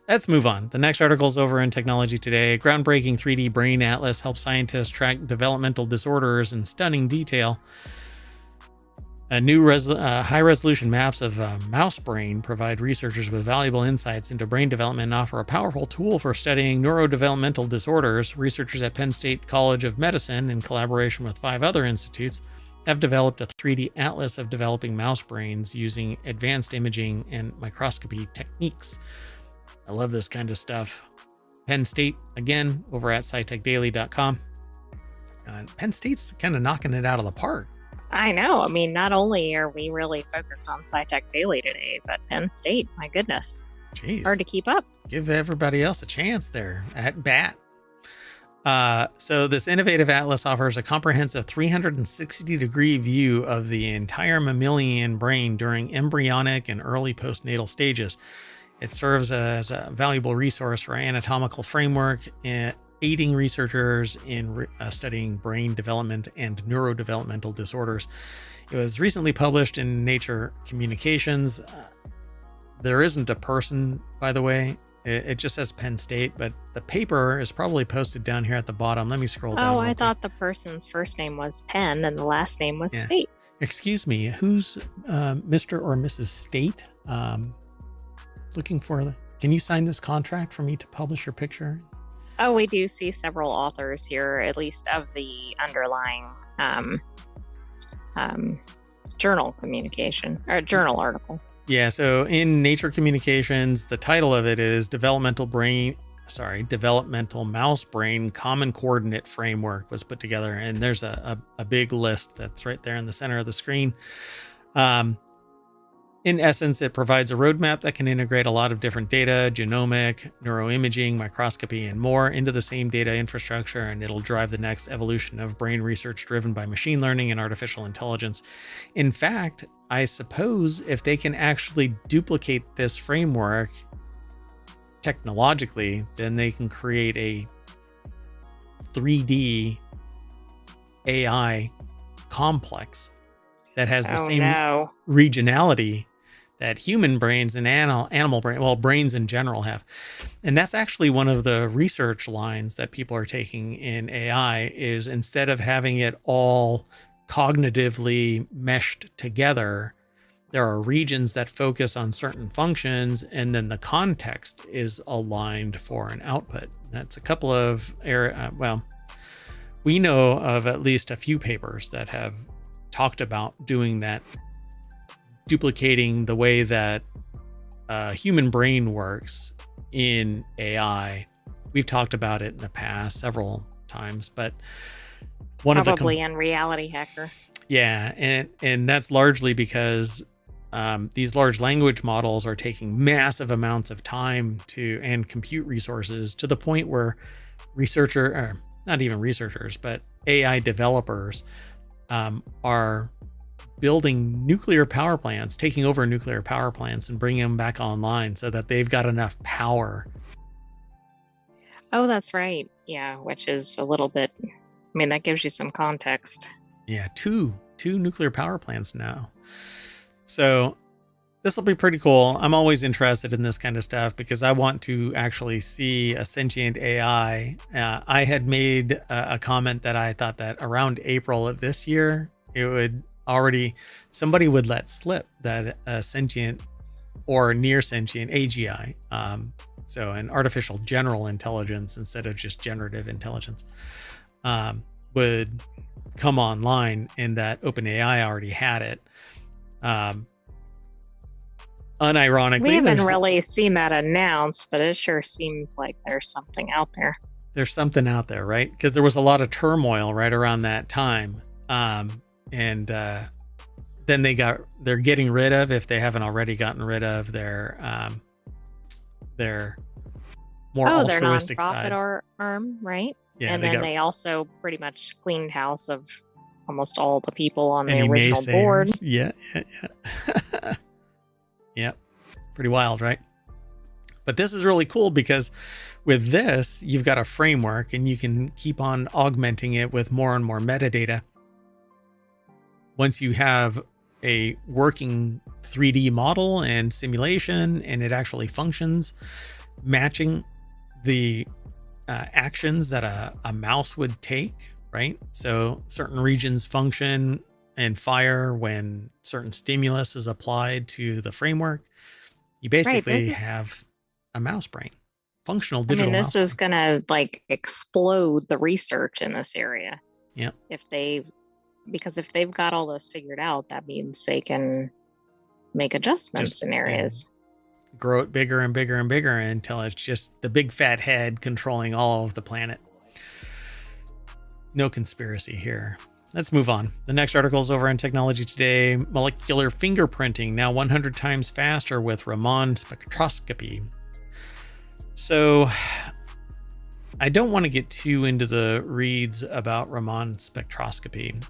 Let's move on. The next article is over in Technology Today. Groundbreaking 3D brain atlas helps scientists track developmental disorders in stunning detail. A new high-resolution maps of mouse brain provide researchers with valuable insights into brain development and offer a powerful tool for studying neurodevelopmental disorders. Researchers at Penn State College of Medicine, in collaboration with 5 other institutes, have developed a 3D atlas of developing mouse brains using advanced imaging and microscopy techniques. I love this kind of stuff. Penn State, again, over at scitechdaily.com. Penn State's kind of knocking it out of the park. I know. I mean, not only are we really focused on SciTech Daily today, but Penn State, my goodness. Jeez. Hard to keep up. Give everybody else a chance there at bat. So this innovative atlas offers a comprehensive 360-degree view of the entire mammalian brain during embryonic and early postnatal stages. It serves as a valuable resource for anatomical framework, aiding researchers in studying brain development and neurodevelopmental disorders. It was recently published in Nature Communications. There isn't a person, by the way. It just says Penn State, but the paper is probably posted down here at the bottom. Let me scroll down. Oh, I thought the person's first name was Penn and the last name was State. Excuse me, who's Mr. or Mrs. State? Looking for can you sign this contract for me to publish your picture? Oh, we do see several authors here, at least of the underlying journal communication or journal article. Yeah, so in Nature Communications, the title of it is Developmental Mouse Brain Common Coordinate Framework was put together. And there's a big list that's right there in the center of the screen. In essence, it provides a roadmap that can integrate a lot of different data, genomic, neuroimaging, microscopy, and more into the same data infrastructure, and it'll drive the next evolution of brain research driven by machine learning and artificial intelligence. In fact, I suppose if they can actually duplicate this framework technologically, then they can create a 3D AI complex that has the same regionality that human brains and animal brain, well, brains in general have. And that's actually one of the research lines that people are taking in AI is instead of having it all cognitively meshed together, there are regions that focus on certain functions, and then the context is aligned for an output. That's a couple of, we know of at least a few papers that have talked about doing that, duplicating the way that human brain works in AI. We've talked about it in the past several times, but probably in Reality Hacker. Yeah, and that's largely because these large language models are taking massive amounts of time and compute resources to the point where not even researchers, but AI developers are building nuclear power plants, taking over nuclear power plants and bringing them back online so that they've got enough power. Oh, that's right. Yeah, which is a little bit, that gives you some context. Yeah, two nuclear power plants now. So this will be pretty cool. I'm always interested in this kind of stuff because I want to actually see a sentient AI. I had made a comment that I thought that around April of this year, somebody would let slip that a sentient or near sentient AGI, so an artificial general intelligence instead of just generative intelligence, would come online, and that OpenAI already had it. Unironically, we haven't really seen that announced, but it sure seems like there's something out there. There's something out there, right? Because there was a lot of turmoil right around that time. And then they're getting rid of, if they haven't already gotten rid of, their more altruistic side. Their nonprofit arm, right? Yeah, And they then got they also pretty much cleaned house of almost all the people on the any original board. naysayers. Yeah. Yeah. Pretty wild, right? But this is really cool because with this, you've got a framework and you can keep on augmenting it with more and more metadata. Once you have a working 3D model and simulation and it actually functions, matching the actions that a mouse would take, right? So certain regions function and fire when certain stimulus is applied to the framework. You Right. basically have a mouse brain, functional I mean, digital mouse this is brain. going to like explode the research in this area. Yeah. Because if they've got all this figured out, that means they can make adjustments Just in areas. grow it bigger and bigger and bigger until it's just the big fat head controlling all of the planet. No conspiracy here. Let's move on. The next article is over in Technology Today. Molecular fingerprinting now 100 times faster with Raman spectroscopy. So I don't want to get too into the reads about Raman spectroscopy,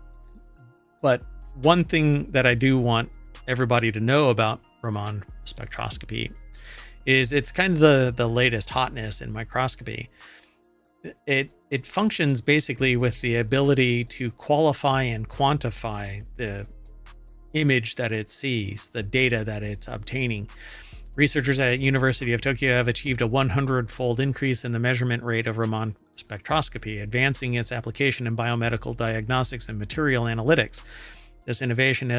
but one thing that I do want everybody to know about Raman spectroscopy is it's kind of the latest hotness in microscopy. It functions basically with the ability to qualify and quantify the image that it sees, the data that it's obtaining. Researchers at University of Tokyo have achieved a 100-fold increase in the measurement rate of Raman spectroscopy, advancing its application in biomedical diagnostics and material analytics. This innovation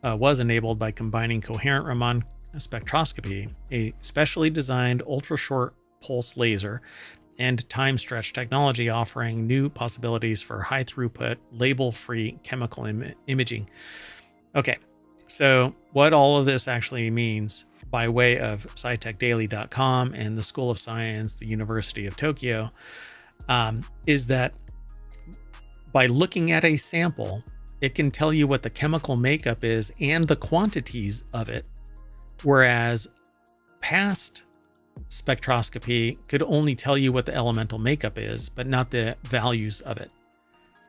was enabled by combining coherent Raman spectroscopy, a specially designed ultra-short pulse laser, and time stretch technology, offering new possibilities for high throughput, label-free chemical imaging. Okay, so what all of this actually means by way of scitechdaily.com and the School of Science, the University of Tokyo, is that by looking at a sample, it can tell you what the chemical makeup is and the quantities of it, whereas past spectroscopy could only tell you what the elemental makeup is, but not the values of it.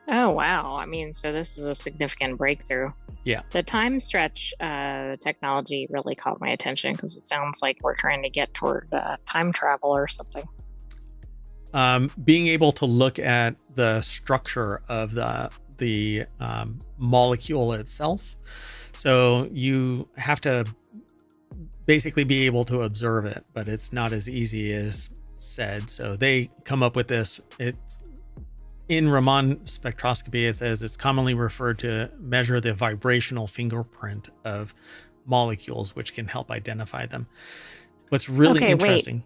Oh, wow. I mean, so this is a significant breakthrough. Yeah. The time stretch technology really caught my attention because it sounds like we're trying to get toward time travel or something. Being able to look at the structure of the molecule itself. So you have to basically be able to observe it, but it's not as easy as said. So they come up with this. It's in Raman spectroscopy. It says it's commonly referred to measure the vibrational fingerprint of molecules, which can help identify them. What's really interesting.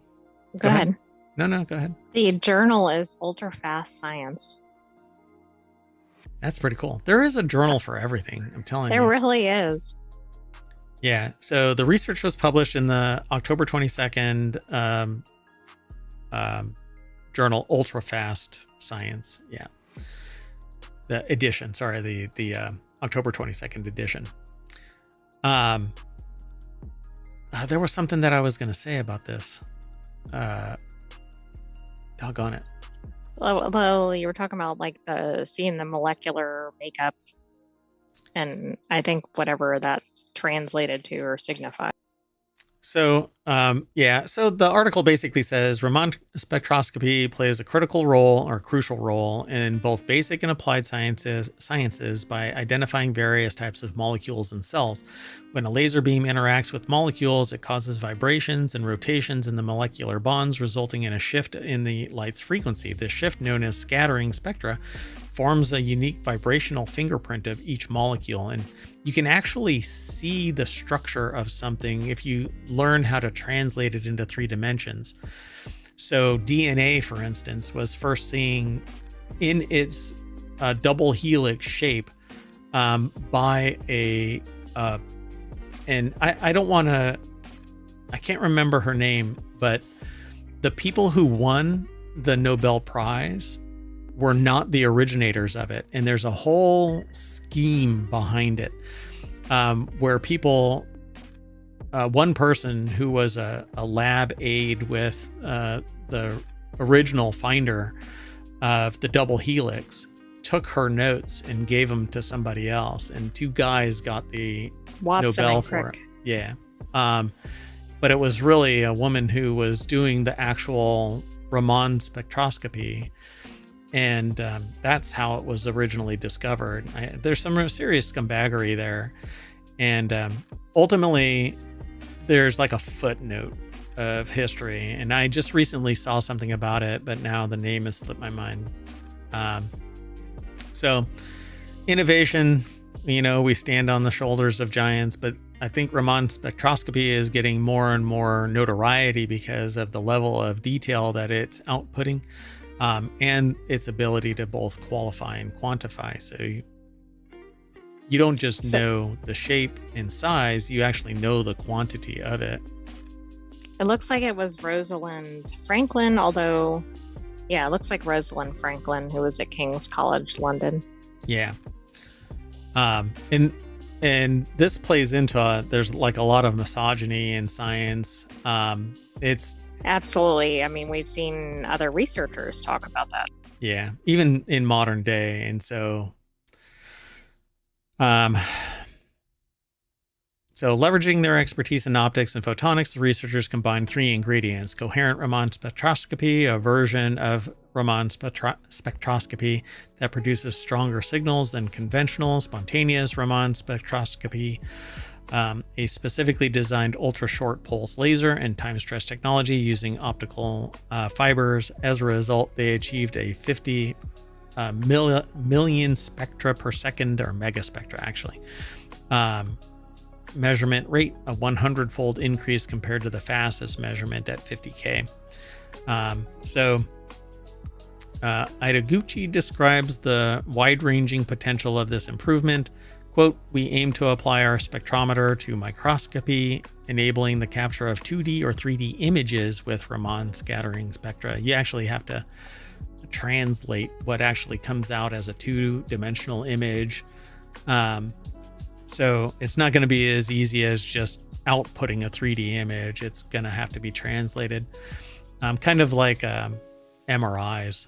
Wait. Go ahead. No, go ahead. The journal is Ultra Fast Science. That's pretty cool. There is a journal for everything. I'm telling you. There really is. Yeah. So the research was published in the October 22nd journal Ultra Fast Science. Yeah. The edition. Sorry, the October 22nd edition. There was something that I was going to say about this. Doggone it. Well, you were talking about like seeing the molecular makeup, and I think whatever that translated to or signified. So, so the article basically says Raman spectroscopy plays a critical role or crucial role in both basic and applied sciences by identifying various types of molecules and cells. When a laser beam interacts with molecules, it causes vibrations and rotations in the molecular bonds, resulting in a shift in the light's frequency. This shift, known as scattering spectra, forms a unique vibrational fingerprint of each molecule. And you can actually see the structure of something if you learn how to translate it into 3 dimensions. So DNA, for instance, was first seen in its double helix shape by a, and I don't want to, I can't remember her name, but the people who won the Nobel Prize were not the originators of it. And there's a whole scheme behind it where people, one person who was a lab aide with the original finder of the double helix, took her notes and gave them to somebody else, and 2 guys got the Watson Nobel and for Crick. it. Yeah. But it was really a woman who was doing the actual Raman spectroscopy, and that's how it was originally discovered. There's some serious scumbaggery there, and ultimately there's like a footnote of history, and I just recently saw something about it, but now the name has slipped my mind. So innovation, we stand on the shoulders of giants, but I think Raman spectroscopy is getting more and more notoriety because of the level of detail that it's outputting, and its ability to both qualify and quantify. So you don't just know the shape and size, you actually know the quantity of it. It looks like it was Rosalind Franklin, although, yeah, it looks like Rosalind Franklin, who was at King's College London. Yeah. And this plays into there's like a lot of misogyny in science. It's absolutely. I mean, we've seen other researchers talk about that. Yeah, even in modern day. And so leveraging their expertise in optics and photonics, the researchers combined 3 ingredients: coherent Raman spectroscopy, a version of Raman spectroscopy that produces stronger signals than conventional spontaneous Raman spectroscopy, a specifically designed ultra-short pulse laser, and time-stretch technology using optical fibers. As a result, they achieved a 50 million spectra per second, or megaspectra actually, measurement rate, a 100-fold increase compared to the fastest measurement at 50K. Ideguchi describes the wide-ranging potential of this improvement. Quote, "We aim to apply our spectrometer to microscopy, enabling the capture of 2D or 3D images with Raman scattering spectra." You actually have to translate what actually comes out as a 2-dimensional image. So it's not going to be as easy as just outputting a 3D image. It's going to have to be translated, kind of like MRIs.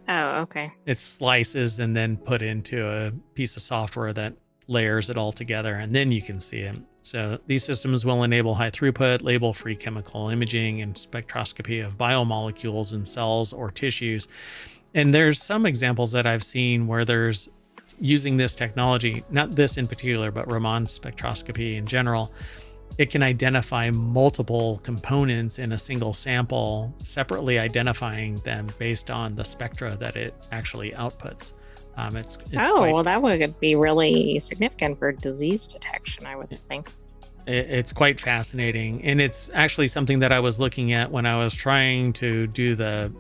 Oh, okay. It's slices and then put into a piece of software that layers it all together, and then you can see it. So these systems will enable high throughput, label-free chemical imaging and spectroscopy of biomolecules in cells or tissues. And there's some examples that I've seen where there's using this technology, not this in particular, but Raman spectroscopy in general. It can identify multiple components in a single sample, separately identifying them based on the spectra that it actually outputs. Well, that would be really significant for disease detection, I would think. It's quite fascinating, and it's actually something that I was looking at when I was trying to do the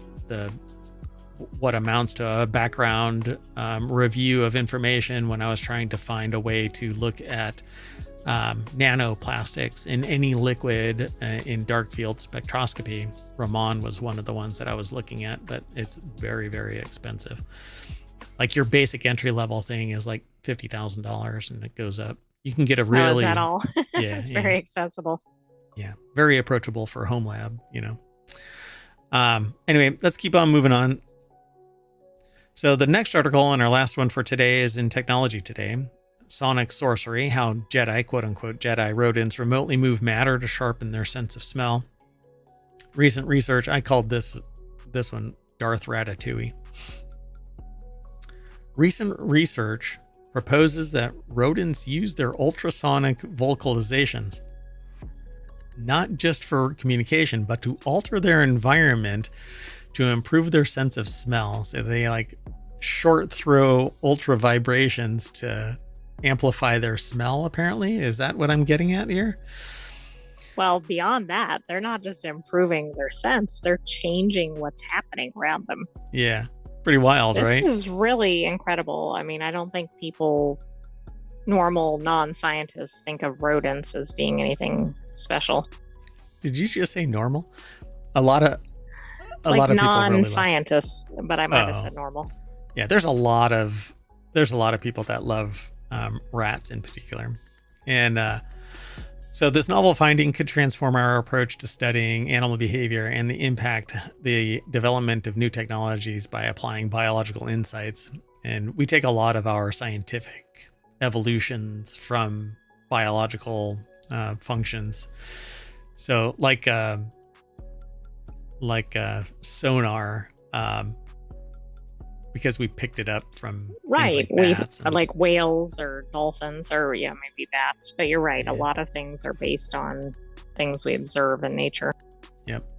what amounts to a background review of information, when I was trying to find a way to look at nanoplastics in any liquid in dark field spectroscopy. Raman was one of the ones that I was looking at, but it's very, very expensive. Like your basic entry level thing is like $50,000, and it goes up. You can get a really, is that all? Yeah, it's very accessible. Yeah, very approachable for a home lab, Anyway, let's keep on moving on. So the next article, and our last one for today, is in Technology Today. Sonic sorcery: how Jedi, quote unquote Jedi rodents remotely move matter to sharpen their sense of smell. Recent research, I called this one Darth Ratatouille. Recent research proposes that rodents use their ultrasonic vocalizations not just for communication, but to alter their environment to improve their sense of smell. So they like short throw ultra vibrations to amplify their smell, apparently. Is that what I'm getting at here? Well, beyond that, they're not just improving their sense, they're changing what's happening around them. Yeah. Pretty wild, right? This is really incredible. I mean, I don't think normal non-scientists think of rodents as being anything special. Did you just say normal? A lot of people really non-scientists, but I might have said normal. Yeah, there's a lot of people that love rats in particular, and So this novel finding could transform our approach to studying animal behavior and the impact the development of new technologies by applying biological insights. And we take a lot of our scientific evolutions from biological functions. So like sonar, because we picked it up from things like bats and, like whales or dolphins or maybe bats. But you're right. Yeah. A lot of things are based on things we observe in nature. Yep.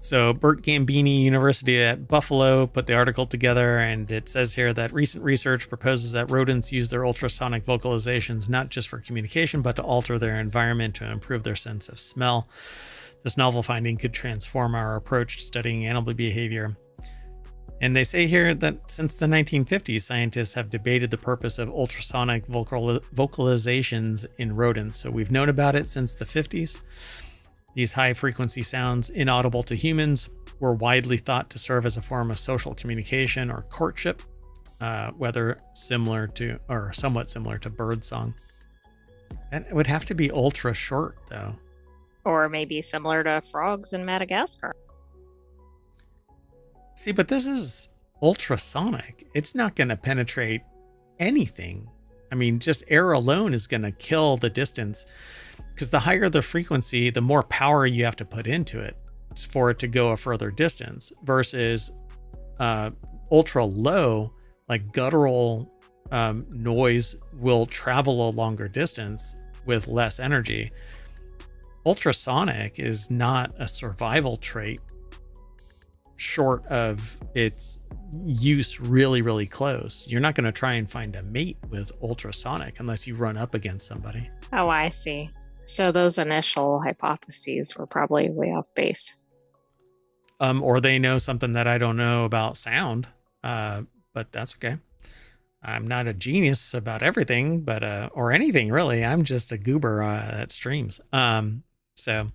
So Bert Gambini, University at Buffalo, put the article together, and it says here that recent research proposes that rodents use their ultrasonic vocalizations not just for communication, but to alter their environment to improve their sense of smell. This novel finding could transform our approach to studying animal behavior. And they say here that since the 1950s, scientists have debated the purpose of ultrasonic vocalizations in rodents. So we've known about it since the 50s. These high-frequency sounds, inaudible to humans, were widely thought to serve as a form of social communication or courtship, whether similar to or somewhat similar to birdsong. And it would have to be ultra short, though. Or maybe similar to frogs in Madagascar. See, but this is ultrasonic. It's not going to penetrate anything. I mean, just air alone is going to kill the distance, because the higher the frequency, the more power you have to put into it for it to go a further distance, versus ultra low, like guttural noise will travel a longer distance with less energy. Ultrasonic is not a survival trait short of its use really, really close. You're not going to try and find a mate with ultrasonic unless you run up against somebody. Oh, I see. So those initial hypotheses were probably way off base. Or they know something that I don't know about sound, but that's okay. I'm not a genius about everything, but or anything really. I'm just a goober that streams. So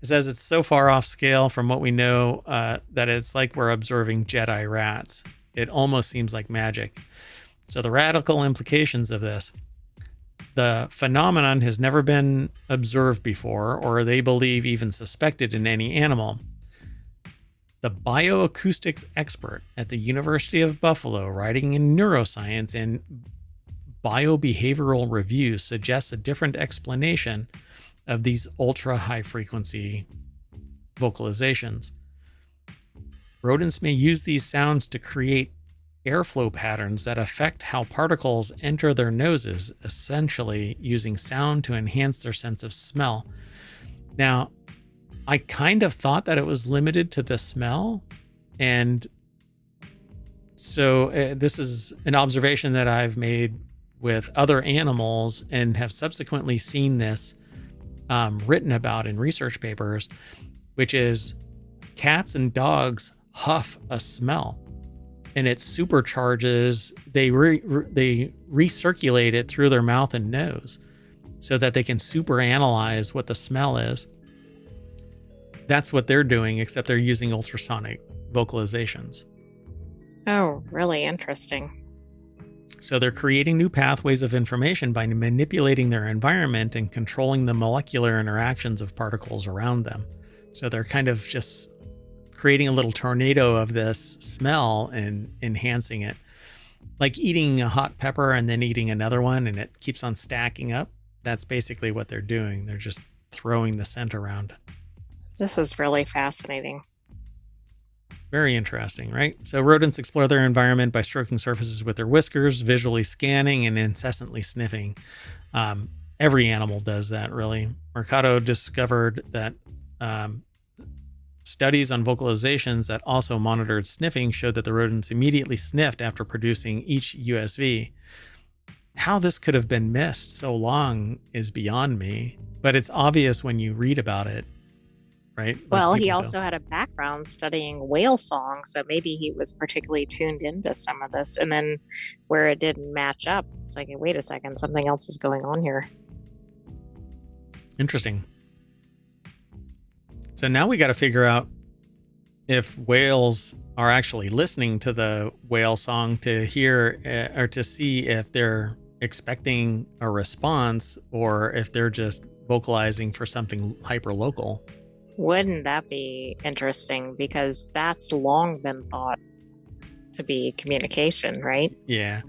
it says it's so far off scale from what we know that it's like we're observing Jedi rats. It almost seems like magic. So the radical implications of this: the phenomenon has never been observed before, or they believe even suspected in any animal. The bioacoustics expert at the University of Buffalo, writing in neuroscience and biobehavioral reviews, suggests a different explanation of these ultra high frequency vocalizations. Rodents may use these sounds to create airflow patterns that affect how particles enter their noses, essentially using sound to enhance their sense of smell. Now, I kind of thought that it was limited to the smell, and so this is an observation that I've made with other animals and have subsequently seen this written about in research papers, which is cats and dogs huff a smell, and it supercharges, they recirculate it through their mouth and nose so that they can super analyze what the smell is. That's what they're doing, except they're using ultrasonic vocalizations. Oh, really interesting. So they're creating new pathways of information by manipulating their environment and controlling the molecular interactions of particles around them. So they're kind of just creating a little tornado of this smell and enhancing it. Like eating a hot pepper and then eating another one and it keeps on stacking up. That's basically what they're doing. They're just throwing the scent around. This is really fascinating. Very interesting, right? So rodents explore their environment by stroking surfaces with their whiskers, visually scanning, and incessantly sniffing. Every animal does that, really. Mercado discovered that studies on vocalizations that also monitored sniffing showed that the rodents immediately sniffed after producing each USV. How this could have been missed so long is beyond me, but it's obvious when you read about it. Right? Well, he also had a background studying whale song, so maybe he was particularly tuned into some of this. And then where it didn't match up, it's like, wait a second, something else is going on here. Interesting. So now we got to figure out if whales are actually listening to the whale song to hear or to see if they're expecting a response or if they're just vocalizing for something hyper local. Wouldn't that be interesting? Because that's long been thought to be communication, right? Yeah.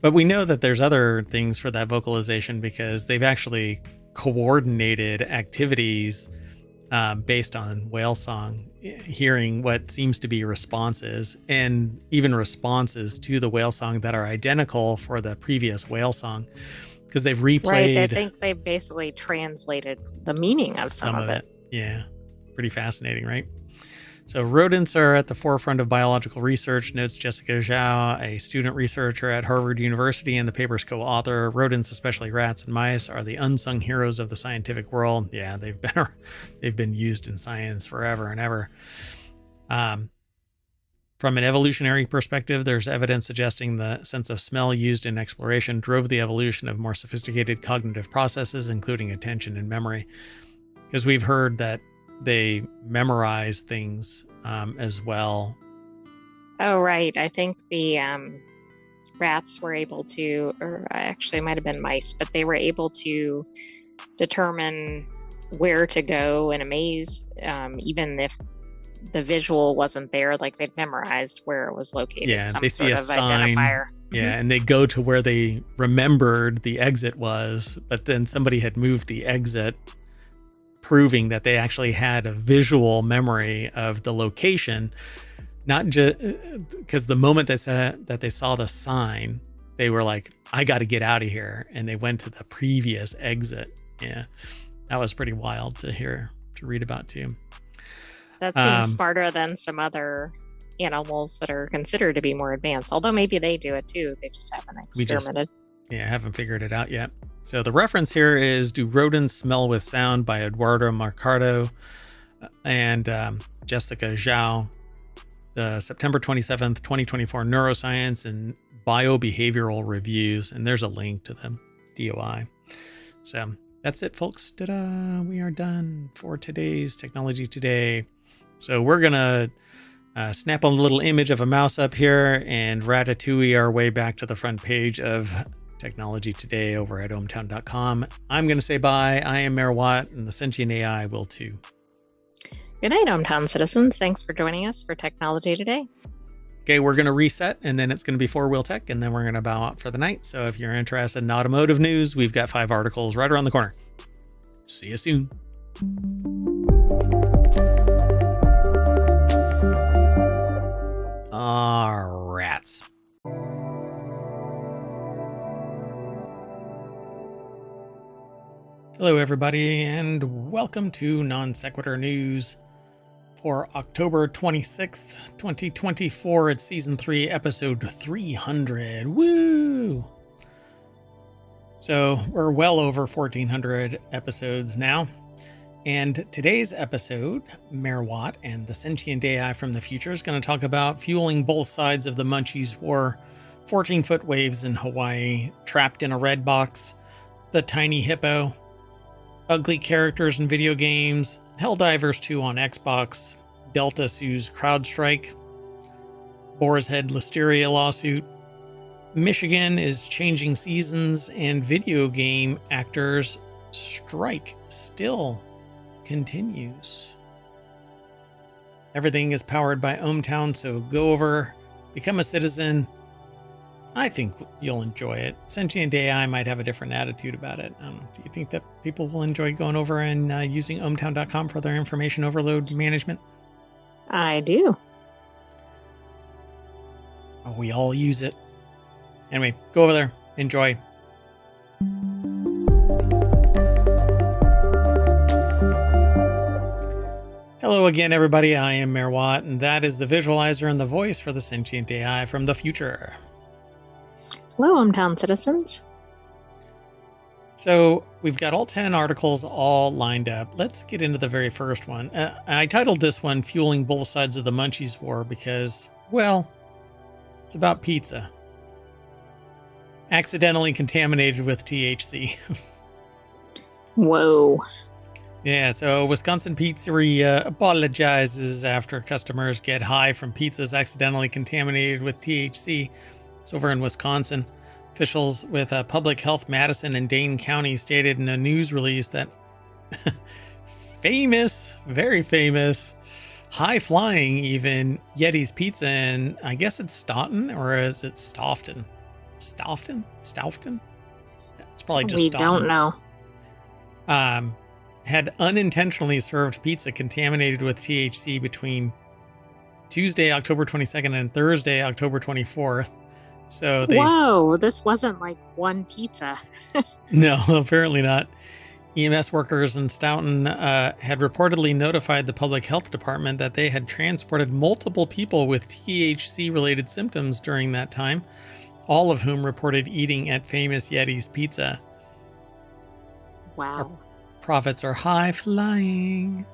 But we know that there's other things for that vocalization because they've actually coordinated activities based on whale song, hearing what seems to be responses, and even responses to the whale song that are identical for the previous whale song, because they've replayed. Right. I think they basically translated the meaning of some of it. Yeah. Pretty fascinating, right? So rodents are at the forefront of biological research, notes Jessica Zhao, a student researcher at Harvard University and the paper's co-author. Rodents, especially rats and mice, are the unsung heroes of the scientific world. Yeah, they've been used in science forever and ever. From an evolutionary perspective, there's evidence suggesting the sense of smell used in exploration drove the evolution of more sophisticated cognitive processes, including attention and memory. Because we've heard that they memorize things as well. Oh, right. I think the rats were able to, or actually it might have been mice, but they were able to determine where to go in a maze, even if the visual wasn't there. Like they'd memorized where it was located. Yeah, some they see sort a of sign. Identifier. Yeah, and they go to where they remembered the exit was, but then somebody had moved the exit, proving that they actually had a visual memory of the location, not just because the moment that they saw the sign, they were like, I got to get out of here. And they went to the previous exit. Yeah, that was pretty wild to read about too. That seems smarter than some other animals that are considered to be more advanced, although maybe they do it too. They just haven't experimented. Haven't figured it out yet. So the reference here is Do Rodents Smell with Sound by Eduardo Mercado and Jessica Zhao, the September 27th, 2024 Neuroscience and Biobehavioral Reviews. And there's a link to the DOI. So that's it, folks. Ta-da! We are done for today's Technology Today. So we're going to snap on a little image of a mouse up here and ratatouille our way back to the front page of Technology Today over at ohmTown.com. I'm going to say bye. I am Mayor Watt, and the Sentient AI will too. Good night, ohmTown citizens. Thanks for joining us for Technology Today. Okay, we're going to reset, and then it's going to be 4-Wheel Tech, and then we're going to bow out for the night. So if you're interested in automotive news, we've got 5 articles right around the corner. See you soon. Rats. Hello, everybody, and welcome to Non Sequitur News for October 26th, 2024. It's Season 3, Episode 300. Woo! So we're well over 1,400 episodes now. And today's episode, Mayor Watt and the Sentient AI from the future is going to talk about fueling both sides of the Munchies War, 14-foot waves in Hawaii, trapped in a red box, the tiny hippo, ugly characters in video games, Helldivers 2 on Xbox, Delta sues CrowdStrike, Boar's Head Listeria lawsuit, Michigan is changing seasons, and video game actors strike still continues. Everything is powered by ohmTown, so go over, become a citizen. I think you'll enjoy it. Sentient AI might have a different attitude about it. Do you think that people will enjoy going over and using ohmTown.com for their information overload management? I do. Oh, we all use it. Anyway, go over there. Enjoy. Hello again, everybody. I am Mayor Watt, and that is the visualizer and the voice for the Sentient AI from the future. Hello, ohmTown citizens. So we've got all 10 articles all lined up. Let's get into the very first one. I titled this one Fueling Both Sides of the Munchies War because, well, it's about pizza. Accidentally contaminated with THC. Whoa. Yeah, so Wisconsin Pizzeria apologizes after customers get high from pizzas accidentally contaminated with THC. It's over in Wisconsin. Officials with Public Health Madison and Dane County stated in a news release that famous, very famous, high flying even Yeti's Pizza in, I guess it's Staunton, or is it Stoughton? Stoughton? It's probably just We Staunton. don't know. Had unintentionally served pizza contaminated with THC between Tuesday, October 22nd and Thursday, October 24th. So Whoa, this wasn't like one pizza. No, apparently not. EMS workers in Staunton had reportedly notified the public health department that they had transported multiple people with THC-related symptoms during that time, all of whom reported eating at famous Yeti's Pizza. Wow. Our profits are high flying.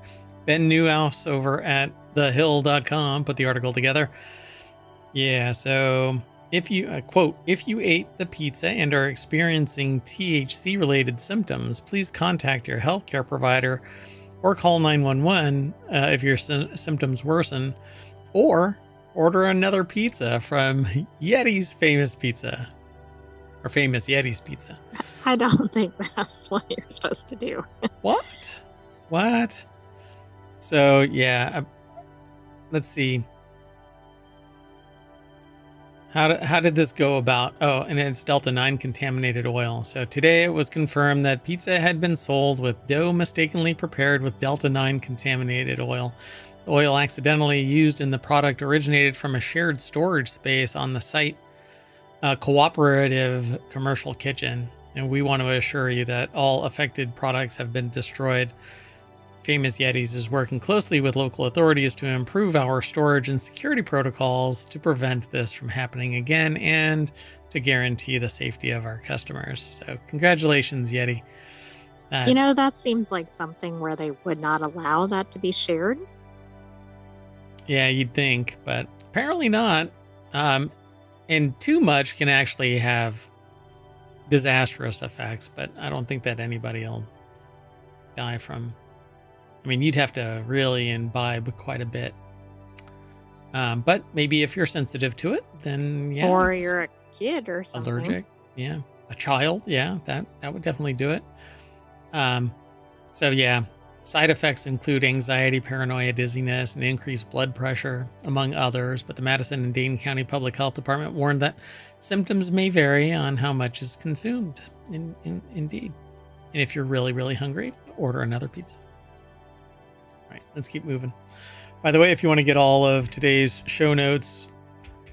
Ben Newhouse over at thehill.com put the article together. Yeah, so if you, quote, if you ate the pizza and are experiencing THC-related symptoms, please contact your healthcare provider or call 911 if your symptoms worsen, or order another pizza from Yeti's Famous Pizza, or Famous Yeti's Pizza. I don't think that's what you're supposed to do. What? So, yeah, let's see. How did this go about? Oh, and it's Delta 9 contaminated oil. So today it was confirmed that pizza had been sold with dough mistakenly prepared with Delta 9 contaminated oil. The oil accidentally used in the product originated from a shared storage space on the site, a cooperative commercial kitchen. And we want to assure you that all affected products have been destroyed. Famous Yetis is working closely with local authorities to improve our storage and security protocols to prevent this from happening again and to guarantee the safety of our customers. So congratulations, Yeti. That seems like something where they would not allow that to be shared. Yeah, you'd think, but apparently not. And too much can actually have disastrous effects, but I don't think that anybody will die from. I mean, you'd have to really imbibe quite a bit. But maybe if you're sensitive to it, then yeah. Or you're a kid or something. Allergic. Yeah. A child. Yeah, that would definitely do it. So yeah, side effects include anxiety, paranoia, dizziness, and increased blood pressure, among others. But the Madison and Dane County Public Health Department warned that symptoms may vary on how much is consumed. Indeed. And if you're really, really hungry, order another pizza. All right, let's keep moving. By the way, if you want to get all of today's show notes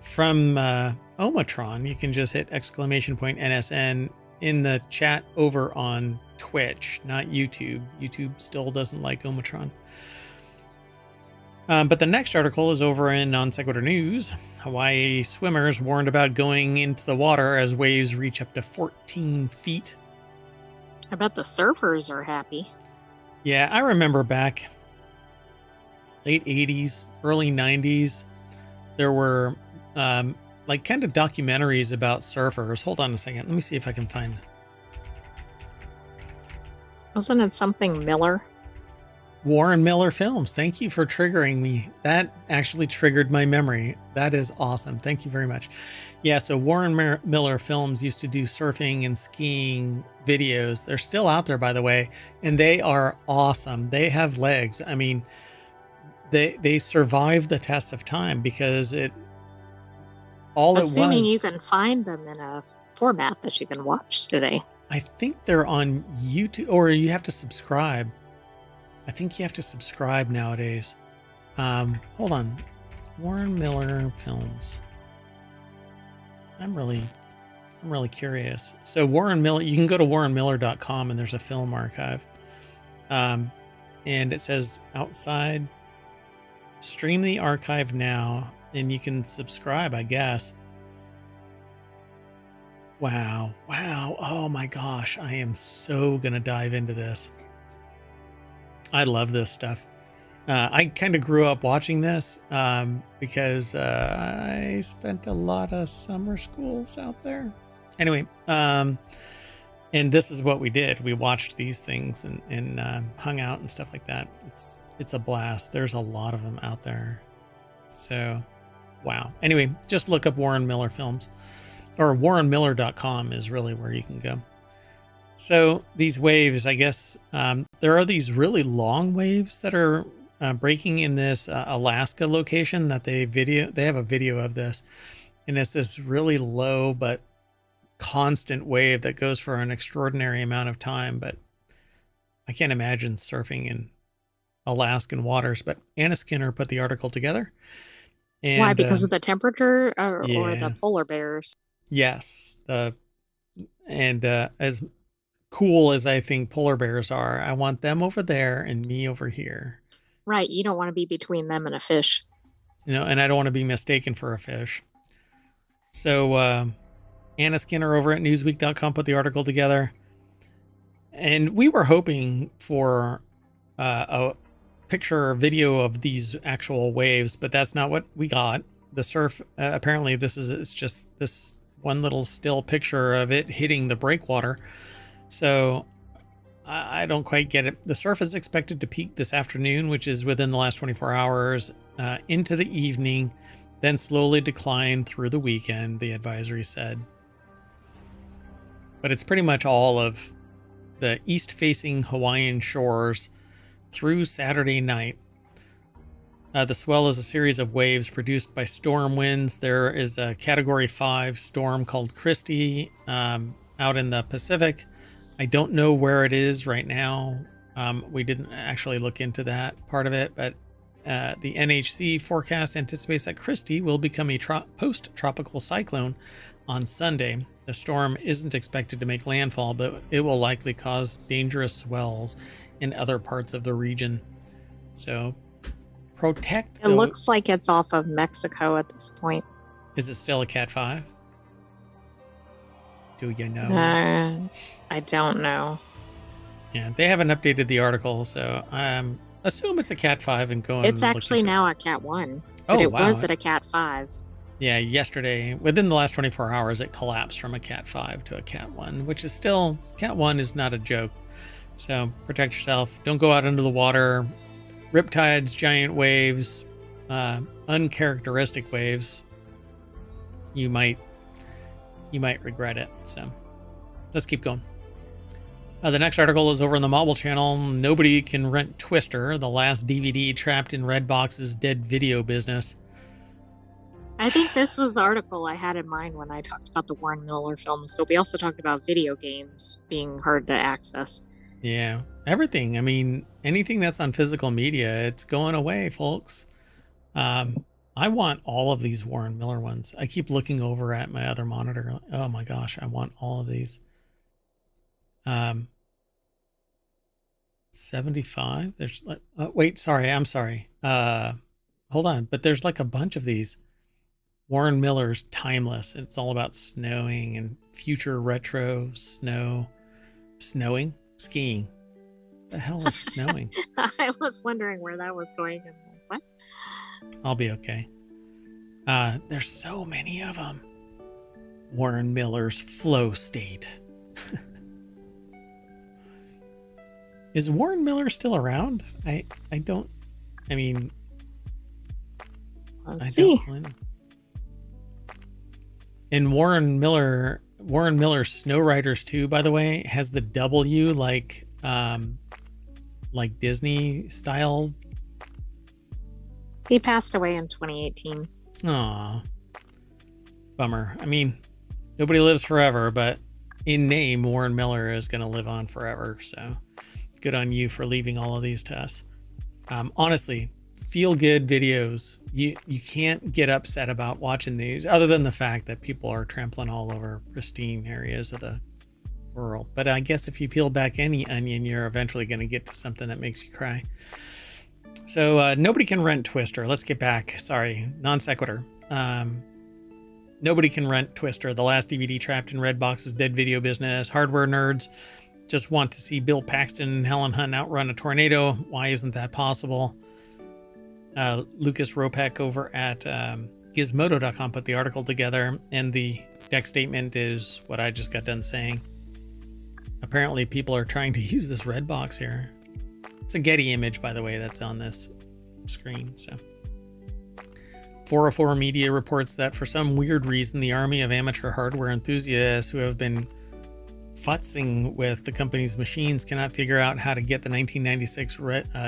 from ohmTown, you can just hit !NSN in the chat over on Twitch, not YouTube. YouTube still doesn't like ohmTown. But the next article is over in Non Sequitur News. Hawaii swimmers warned about going into the water as waves reach up to 14 feet. I bet the surfers are happy. Yeah, I remember back late 80s, early 90s, there were like kind of documentaries about surfers. Hold on a second. Let me see if I can find. Wasn't it something Miller? Warren Miller Films. Thank you for triggering me. That actually triggered my memory. That is awesome. Thank you very much. Yeah, so Warren Miller Films used to do surfing and skiing videos. They're still out there, by the way, and they are awesome. They have legs. I mean, they survived the test of time because Assuming you can find them in a format that you can watch today. I think they're on YouTube, or you have to subscribe. I think you have to subscribe nowadays. Hold on. Warren Miller Films. I'm really curious. So Warren Miller, you can go to warrenmiller.com and there's a film archive. And it says outside, stream the archive now, and you can subscribe, I guess. Wow. Oh my gosh. I am so going to dive into this. I love this stuff. I kind of grew up watching this because I spent a lot of summer schools out there. Anyway, and this is what we did. We watched these things and hung out and stuff like that. It's a blast. There's a lot of them out there. So, wow. Anyway, just look up Warren Miller Films, or warrenmiller.com is really where you can go. So these waves, I guess, there are these really long waves that are breaking in this Alaska location that they have a video of this, and it's this really low but constant wave that goes for an extraordinary amount of time. But I can't imagine surfing in Alaskan waters. But Anna Skinner put the article together. Why? And Because of the temperature or the yeah, polar bears? yes, as cool as I think polar bears are, I want them over there and me over here. Right. You don't want to be between them and a fish. And I don't want to be mistaken for a fish. So Anna Skinner over at Newsweek.com put the article together, and we were hoping for a picture or video of these actual waves, but that's not what we got. The surf, apparently, it's just this one little still picture of it hitting the breakwater. So I don't quite get it. The surf is expected to peak this afternoon, which is within the last 24 hours, into the evening, then slowly decline through the weekend, the advisory said. But it's pretty much all of the east-facing Hawaiian shores through Saturday night. The swell is a series of waves produced by storm winds. There is a Category 5 storm called Christy out in the Pacific. I don't know where it is right now. We didn't actually look into that part of it, but the NHC forecast anticipates that Christy will become a post-tropical cyclone on Sunday. The storm isn't expected to make landfall, but it will likely cause dangerous swells in other parts of the region. So protect. It looks like it's off of Mexico at this point. Is it still a Cat 5? Do you know? I don't know. Yeah, they haven't updated the article, so assume it's a Cat 5 and go. It's actually now a Cat 1. But it was at a Cat 5. Yeah, yesterday, within the last 24 hours, it collapsed from a Cat 5 to a Cat 1, which is still, Cat 1 is not a joke. So protect yourself. Don't go out into the water. Riptides, giant waves, uncharacteristic waves. You might regret it. So let's keep going. The next article is over on the Mobile Channel. Nobody can rent Twister, the last DVD trapped in Redbox's dead video business. I think this was the article I had in mind when I talked about the Warren Miller films, but we also talked about video games being hard to access. Yeah, everything. I mean, anything that's on physical media, it's going away, folks. I want all of these Warren Miller ones. I keep looking over at my other monitor. Oh my gosh, I want all of these. 75. There's wait, sorry, I'm sorry. Hold on, but there's like a bunch of these. Warren Miller's Timeless. It's all about snowing and future retro snowing, skiing. The hell is snowing? I was wondering where that was going. And what? I'll be okay. There's so many of them. Warren Miller's Flow State. Is Warren Miller still around? I mean, Let's see. And Warren Miller's Snow Riders 2, by the way, has the W like Disney style. He passed away in 2018. Aw, bummer. I mean, nobody lives forever, but in name, Warren Miller is going to live on forever. So good on you for leaving all of these to us. Honestly, feel good videos. You can't get upset about watching these, other than the fact that people are trampling all over pristine areas of the world. But I guess if you peel back any onion, you're eventually going to get to something that makes you cry. So nobody can rent Twister. Let's get back. Sorry, non sequitur. Nobody can rent Twister, the last DVD trapped in Redbox's dead video business. Hardware nerds just want to see Bill Paxton and Helen Hunt outrun a tornado. Why isn't that possible? Lucas Ropek over at Gizmodo.com put the article together, and the deck statement is what I just got done saying. Apparently people are trying to use this Redbox here. It's a Getty image, by the way, that's on this screen. So 404 Media reports that for some weird reason, the army of amateur hardware enthusiasts who have been futzing with the company's machines cannot figure out how to get the 1996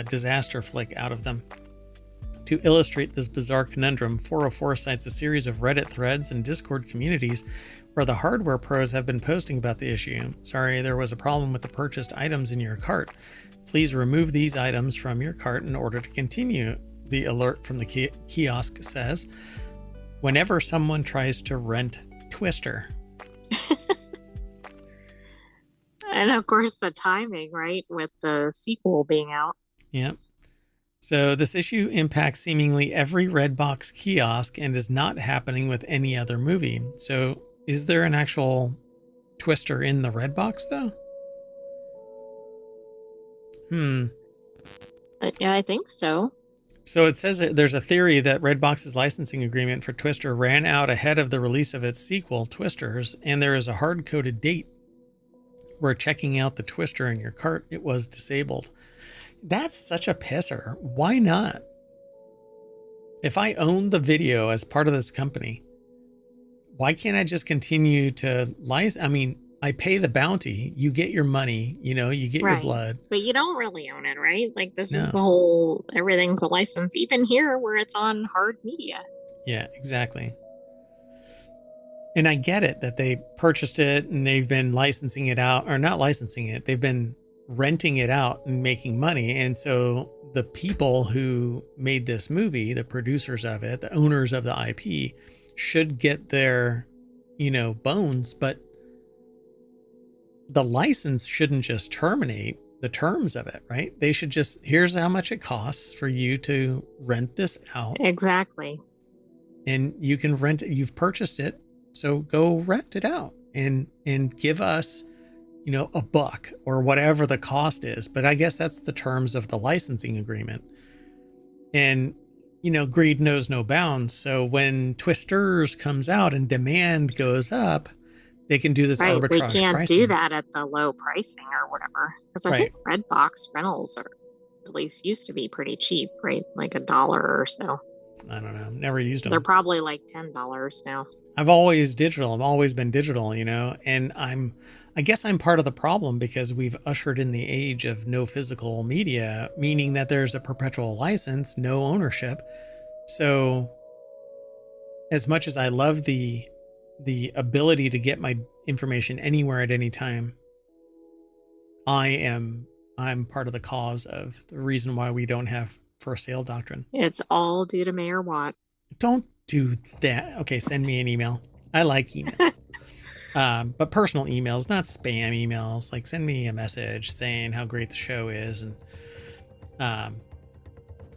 disaster flick out of them. To illustrate this bizarre conundrum, 404 cites a series of Reddit threads and Discord communities where the hardware pros have been posting about the issue. Sorry, there was a problem with the purchased items in your cart. Please remove these items from your cart in order to continue, the alert from the kiosk says. Whenever someone tries to rent Twister. And of course, the timing, right, with the sequel being out. Yeah. So this issue impacts seemingly every Redbox kiosk and is not happening with any other movie. So is there an actual Twister in the Redbox, though? Yeah, I think so. So it says that there's a theory that Redbox's licensing agreement for Twister ran out ahead of the release of its sequel, Twisters, and there is a hard-coded date where checking out the Twister in your cart, it was disabled. That's such a pisser. Why not? If I own the video as part of this company, why can't I just continue to license? I mean, I pay the bounty, you get your money, you get your blood. But you don't really own it, right? Like this is the whole, everything's a license, even here where it's on hard media. Yeah, exactly. And I get it that they purchased it and they've been licensing it out, or not licensing it, they've been renting it out and making money. And so the people who made this movie, the producers of it, the owners of the IP, should get their, bones, but the license shouldn't just terminate the terms of it, right? They should just, here's how much it costs for you to rent this out. Exactly. And you can rent it, you've purchased it, so go rent it out and give us, $1 or whatever the cost is. But I guess that's the terms of the licensing agreement. And, greed knows no bounds. So when Twisters comes out and demand goes up, they can do this arbitrage pricing. We can't do that at the low pricing or whatever. Because I think Redbox rentals are, at least used to be pretty cheap, right? Like $1 or so. I don't know. Never used them. They're probably like $10 now. I've always been digital, and I guess I'm part of the problem because we've ushered in the age of no physical media, meaning that there's a perpetual license, no ownership. So as much as I love the ability to get my information anywhere at any time, I'm part of the cause of the reason why we don't have for sale doctrine. It's all due to Mayor Watt. Don't do that. Okay, send me an email. I like email. But personal emails, not spam emails. Like send me a message saying how great the show is and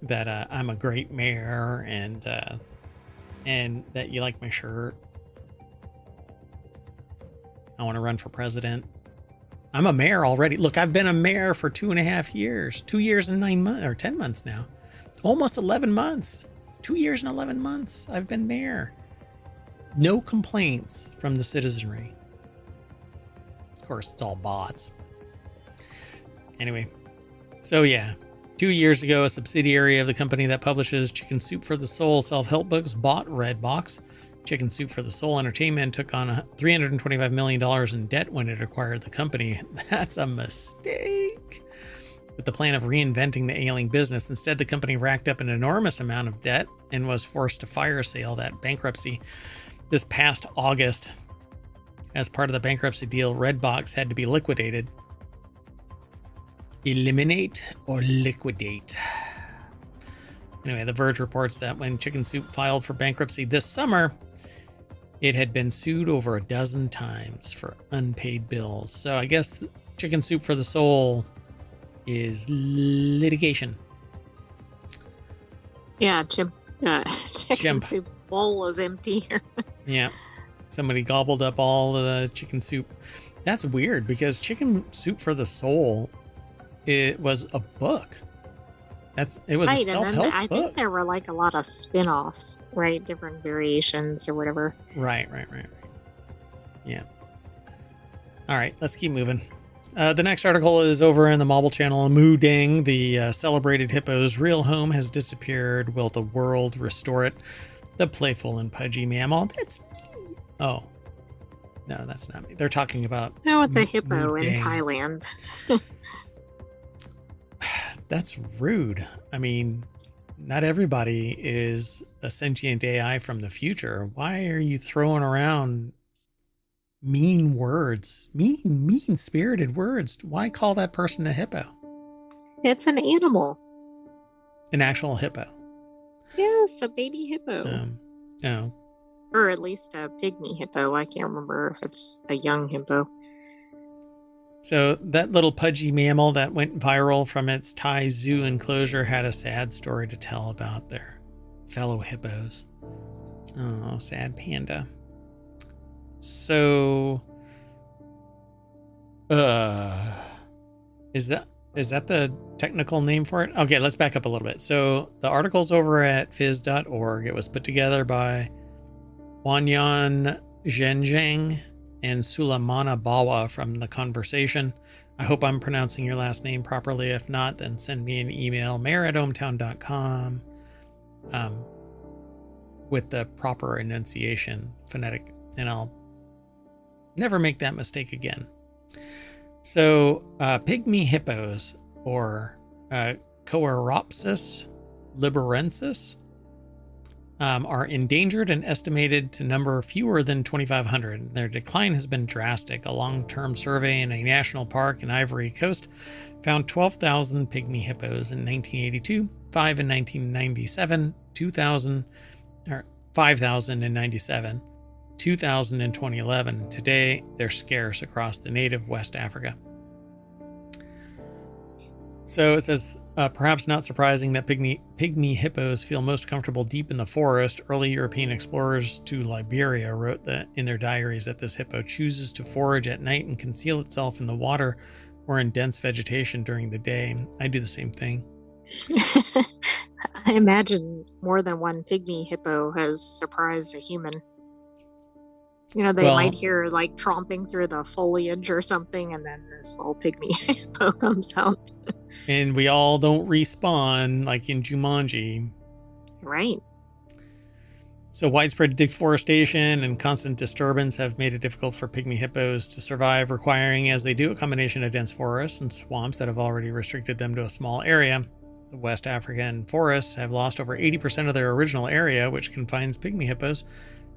that I'm a great mayor and that you like my shirt. I want to run for president. I'm a mayor already. Look, I've been a mayor for 2.5 years. 2 years and 9 months, or 10 months now. Almost 11 months. 2 years and 11 months I've been mayor. No complaints from the citizenry. Of course, it's all bots. Anyway, so yeah. 2 years ago, a subsidiary of the company that publishes Chicken Soup for the Soul self-help books bought Redbox. Chicken Soup for the Soul Entertainment took on $325 million in debt when it acquired the company. That's a mistake. With the plan of reinventing the ailing business, instead the company racked up an enormous amount of debt and was forced to fire sale that bankruptcy. This past August, as part of the bankruptcy deal, Redbox had to be liquidated. Eliminate or liquidate. Anyway, The Verge reports that when Chicken Soup filed for bankruptcy this summer, it had been sued over a dozen times for unpaid bills. So I guess Chicken Soup for the Soul is litigation. Yeah, Chicken Soup's bowl is empty. Yeah. Somebody gobbled up all the chicken soup. That's weird because Chicken Soup for the Soul, it was a book. It was a self-help book. I think there were like a lot of spin-offs, right? Different variations or whatever. Right. Yeah. All right, let's keep moving. The next article is over in the Mobile channel. Moo Ding, the celebrated hippo's real home, has disappeared. Will the world restore it? The playful and pudgy mammal. That's me. Oh. No, that's not me. They're talking about. No, it's a hippo in Mudang. Thailand. That's rude. I mean, not everybody is a sentient AI from the future. Why are you throwing around mean words, mean-spirited words? Why call that person a hippo? It's an animal. An actual hippo. Yes, a baby hippo. Oh. Or at least a pygmy hippo. I can't remember if it's a young hippo. So that little pudgy mammal that went viral from its Thai zoo enclosure had a sad story to tell about their fellow hippos. Oh, sad panda. So, is that the technical name for it? Okay, let's back up a little bit. So the article's over at phys.org. It was put together by Wanyan Zhenjiang and Sulamana Bawa from The Conversation. I hope I'm pronouncing your last name properly. If not, then send me an email, mayor@ohmTown.com, with the proper enunciation, phonetic, and I'll never make that mistake again. So, pygmy hippos, or Coeropsis liberensis, are endangered and estimated to number fewer than 2,500. Their decline has been drastic. A long-term survey in a national park in Ivory Coast found 12,000 pygmy hippos in 1982, 5 in 1997, 5,000 in 97, 2,000 in 2011. Today, they're scarce across the native West Africa. So it says, perhaps not surprising that pygmy hippos feel most comfortable deep in the forest. Early European explorers to Liberia wrote that in their diaries that this hippo chooses to forage at night and conceal itself in the water or in dense vegetation during the day. I do the same thing. I imagine more than one pygmy hippo has surprised a human. You know, they might hear like tromping through the foliage or something, and then this little pygmy hippo comes out. And we all don't respawn like in Jumanji. Right. So widespread deforestation and constant disturbance have made it difficult for pygmy hippos to survive, requiring, as they do, a combination of dense forests and swamps that have already restricted them to a small area. The West African forests have lost over 80% of their original area, which confines pygmy hippos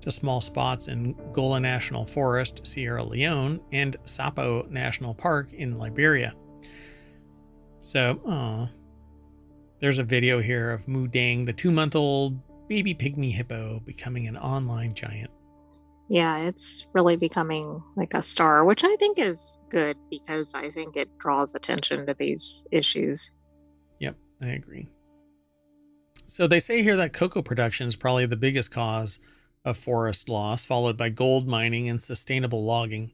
to small spots in Gola National Forest, Sierra Leone, and Sapo National Park in Liberia. So, there's a video here of Mudang, the 2-month-old baby pygmy hippo, becoming an online giant. Yeah, it's really becoming like a star, which I think is good because I think it draws attention to these issues. Yep, I agree. So they say here that cocoa production is probably the biggest cause of forest loss, followed by gold mining and unsustainable logging.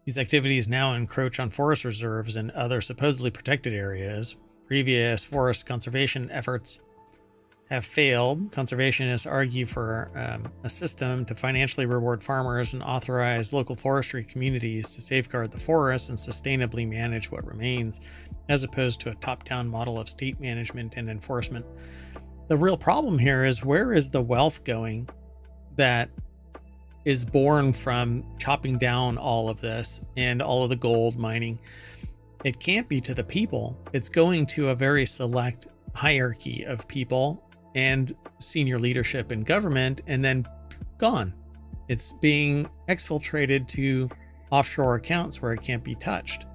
These activities now encroach on forest reserves and other supposedly protected areas. Previous forest conservation efforts have failed. Conservationists argue for a system to financially reward farmers and authorize local forestry communities to safeguard the forest and sustainably manage what remains, as opposed to a top-down model of state management and enforcement. The real problem here is, where is the wealth going that is born from chopping down all of this and all of the gold mining? It can't be to the people. It's going to a very select hierarchy of people and senior leadership in government, and then gone. It's being exfiltrated to offshore accounts where it can't be touched.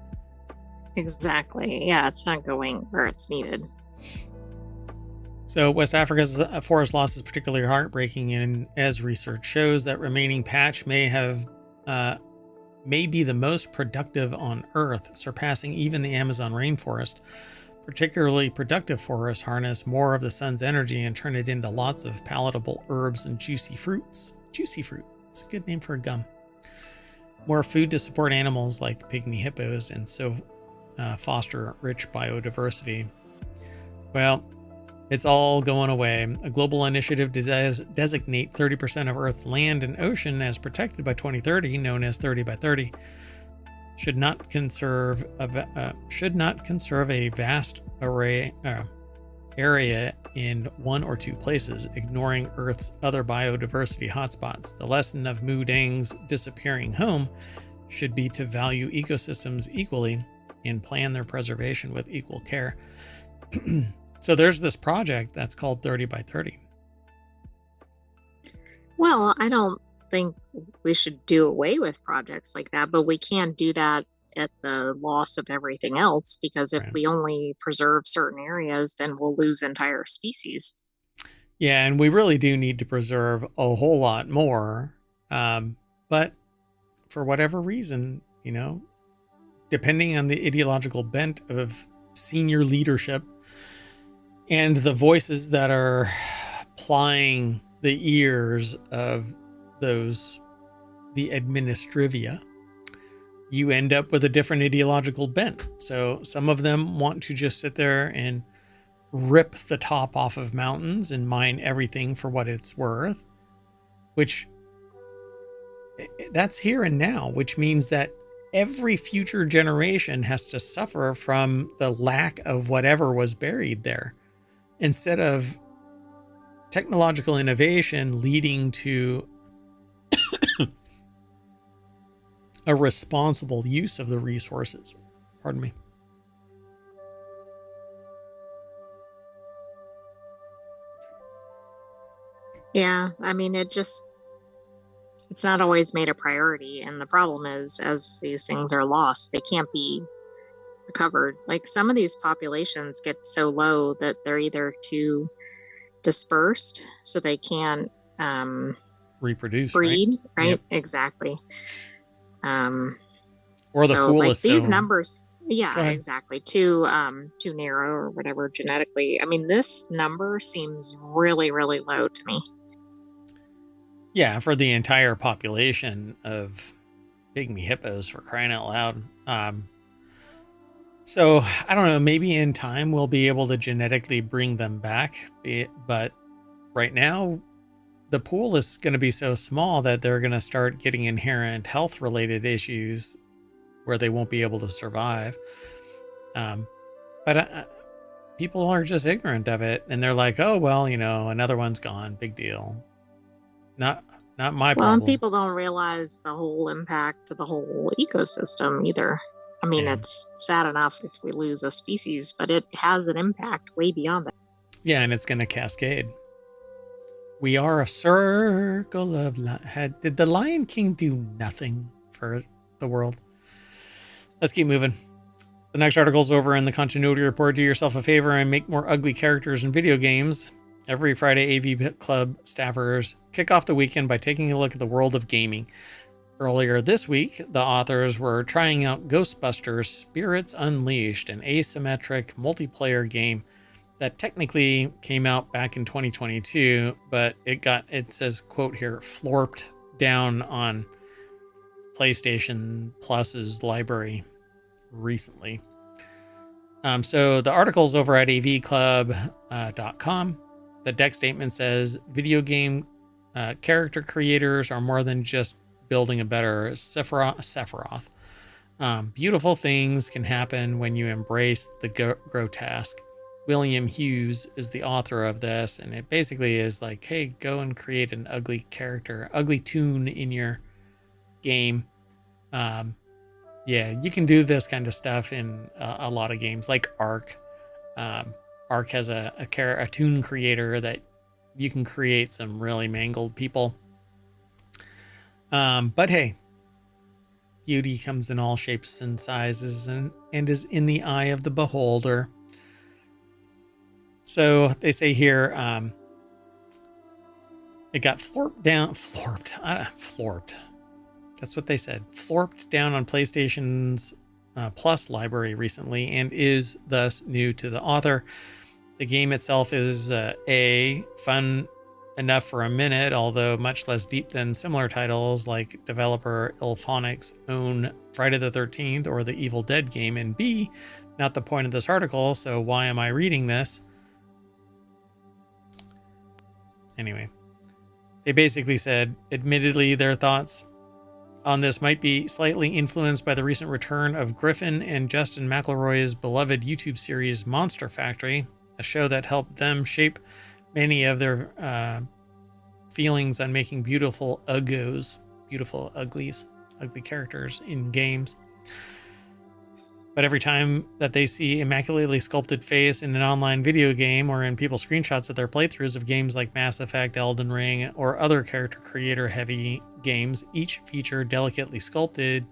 Exactly. Yeah, it's not going where it's needed. So West Africa's forest loss is particularly heartbreaking, and as research shows, that remaining patch may be the most productive on Earth, surpassing even the Amazon rainforest. Particularly productive forests harness more of the sun's energy and turn it into lots of palatable herbs and juicy fruits. Juicy fruit. It's a good name for a gum. More food to support animals like pygmy hippos, and so foster rich biodiversity. Well, it's all going away. A global initiative to designate 30% of Earth's land and ocean as protected by 2030, known as 30 by 30, should not conserve a vast array area in one or two places, ignoring Earth's other biodiversity hotspots. The lesson of Mu Dang's disappearing home should be to value ecosystems equally and plan their preservation with equal care. So there's this project that's called 30 by 30. Well, I don't think we should do away with projects like that, but we can't do that at the loss of everything else, because if Right. we only preserve certain areas, then we'll lose entire species. Yeah, and we really do need to preserve a whole lot more. But for whatever reason, depending on the ideological bent of senior leadership and the voices that are plying the ears of the administrivia, you end up with a different ideological bent. So some of them want to just sit there and rip the top off of mountains and mine everything for what it's worth, which that's here and now, which means that every future generation has to suffer from the lack of whatever was buried there, instead of technological innovation leading to a responsible use of the resources. Pardon me. Yeah, I mean, it's not always made a priority. And the problem is, as these things are lost, they can't be recovered. Like, some of these populations get so low that they're either too dispersed, so they can't Reproduce, breed, right? Yep. Exactly. Or the so pool like is these so... numbers, Go yeah, ahead. exactly, too narrow or whatever genetically. I mean, this number seems really, really low to me. Yeah, for the entire population of pygmy hippos, for crying out loud. So I don't know, maybe in time we'll be able to genetically bring them back, but right now the pool is going to be so small that they're going to start getting inherent health related issues where they won't be able to survive. But people are just ignorant of it, and they're like, oh well, another one's gone, big deal. Not my Well, and problem. people don't realize the whole impact to the whole ecosystem either. I mean, Yeah. it's sad enough if we lose a species, but it has an impact way beyond that. Yeah, and it's going to cascade. We are a circle of life. Did the Lion King do nothing for the world? Let's keep moving. The next article's over in the continuity report. Do yourself a favor and make more ugly characters in video games. Every Friday, AV Club staffers kick off the weekend by taking a look at the world of gaming. Earlier this week, the authors were trying out Ghostbusters Spirits Unleashed, an asymmetric multiplayer game that technically came out back in 2022, but it says, quote here, florped down on PlayStation Plus's library recently. So the article's over at avclub.com. The deck statement says video game character creators are more than just building a better Sephiroth. Beautiful things can happen when you embrace the grotesque. William Hughes is the author of this, and it basically is like, hey, go and create an ugly character, ugly toon in your game. Yeah, you can do this kind of stuff in a lot of games, like Ark. Ark has a toon creator that you can create some really mangled people. But hey, beauty comes in all shapes and sizes and is in the eye of the beholder. So they say here, it got florped. That's what they said. Florped down on PlayStation's Plus library recently and is thus new to the author. The game itself is fun enough for a minute, although much less deep than similar titles like developer Ilphonic's own Friday the 13th or the Evil Dead game, and B, not the point of this article, so why am I reading this? Anyway, they basically said, admittedly, their thoughts on this might be slightly influenced by the recent return of Griffin and Justin McElroy's beloved YouTube series Monster Factory. a show that helped them shape many of their feelings on making beautiful uggos, beautiful uglies, ugly characters in games. But every time that they see immaculately sculpted face in an online video game or in people's screenshots of their playthroughs of games like Mass Effect, Elden Ring, or other character creator heavy games, each feature delicately sculpted,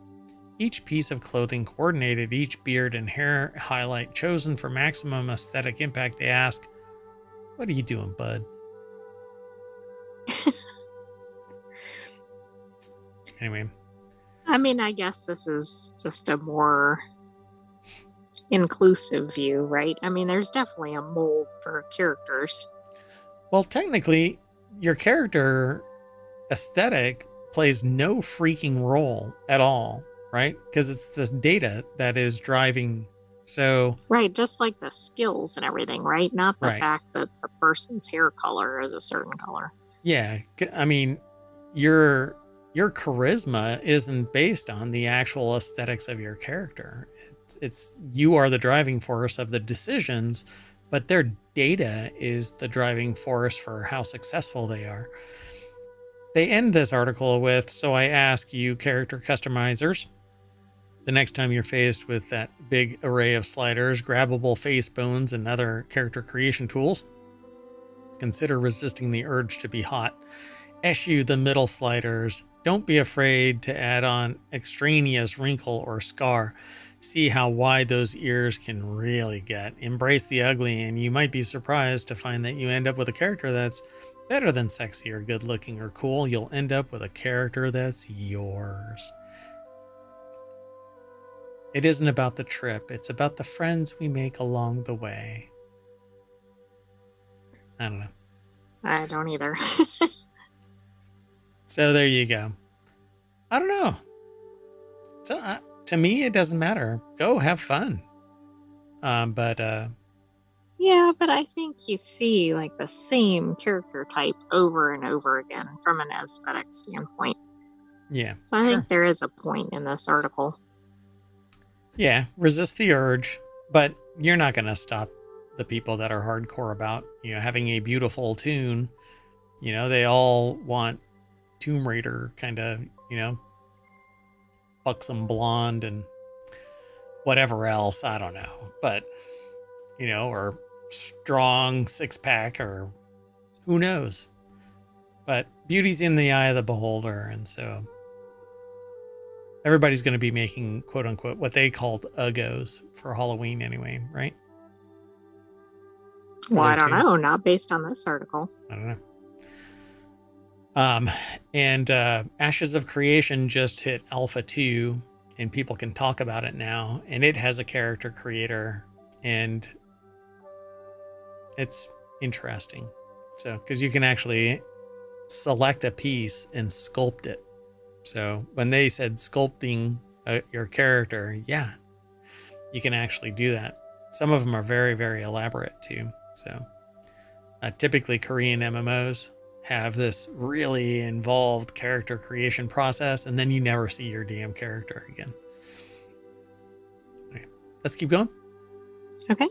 each piece of clothing coordinated, each beard and hair highlight chosen for maximum aesthetic impact, they ask, "What are you doing, bud?" Anyway. I mean, I guess this is just a more inclusive view, right? I mean, there's definitely a mold for characters. Well, technically, your character aesthetic plays no freaking role at all, right? Because it's the data that is driving. So, right, just like the skills and everything, right? Not the right. fact that the person's hair color is a certain color. Yeah, I mean, your charisma isn't based on the actual aesthetics of your character. It's you are the driving force of the decisions, but their data is the driving force for how successful they are. They end this article with, "So I ask you, character customizers, the next time you're faced with that big array of sliders, grabbable face bones, and other character creation tools, consider resisting the urge to be hot. Eschew the middle sliders. Don't be afraid to add on extraneous wrinkle or scar. See how wide those ears can really get. Embrace the ugly, and you might be surprised to find that you end up with a character that's better than sexy or good looking or cool. You'll end up with a character that's yours. It isn't about the trip. It's about the friends we make along the way." I don't know. I don't either. So there you go. I don't know. So to me, it doesn't matter. Go have fun. But yeah, but I think you see like the same character type over and over again from an aesthetic standpoint. yeah. So I Sure. think there is a point in this article. Yeah, resist the urge, but you're not going to stop the people that are hardcore about, having a beautiful tune. They all want Tomb Raider kind of, buxom blonde and whatever else. I don't know. But, or strong six pack or who knows. But beauty's in the eye of the beholder. And so everybody's going to be making, quote unquote, what they called uggos for Halloween anyway, right? Well, I don't know. Not based on this article. I don't know. And Ashes of Creation just hit Alpha 2, and people can talk about it now. And it has a character creator, and it's interesting. So, because you can actually select a piece and sculpt it. So when they said sculpting your character, yeah, you can actually do that. Some of them are very, very elaborate too. So typically Korean MMOs have this really involved character creation process, and then you never see your damn character again. Okay, let's keep going. Okay.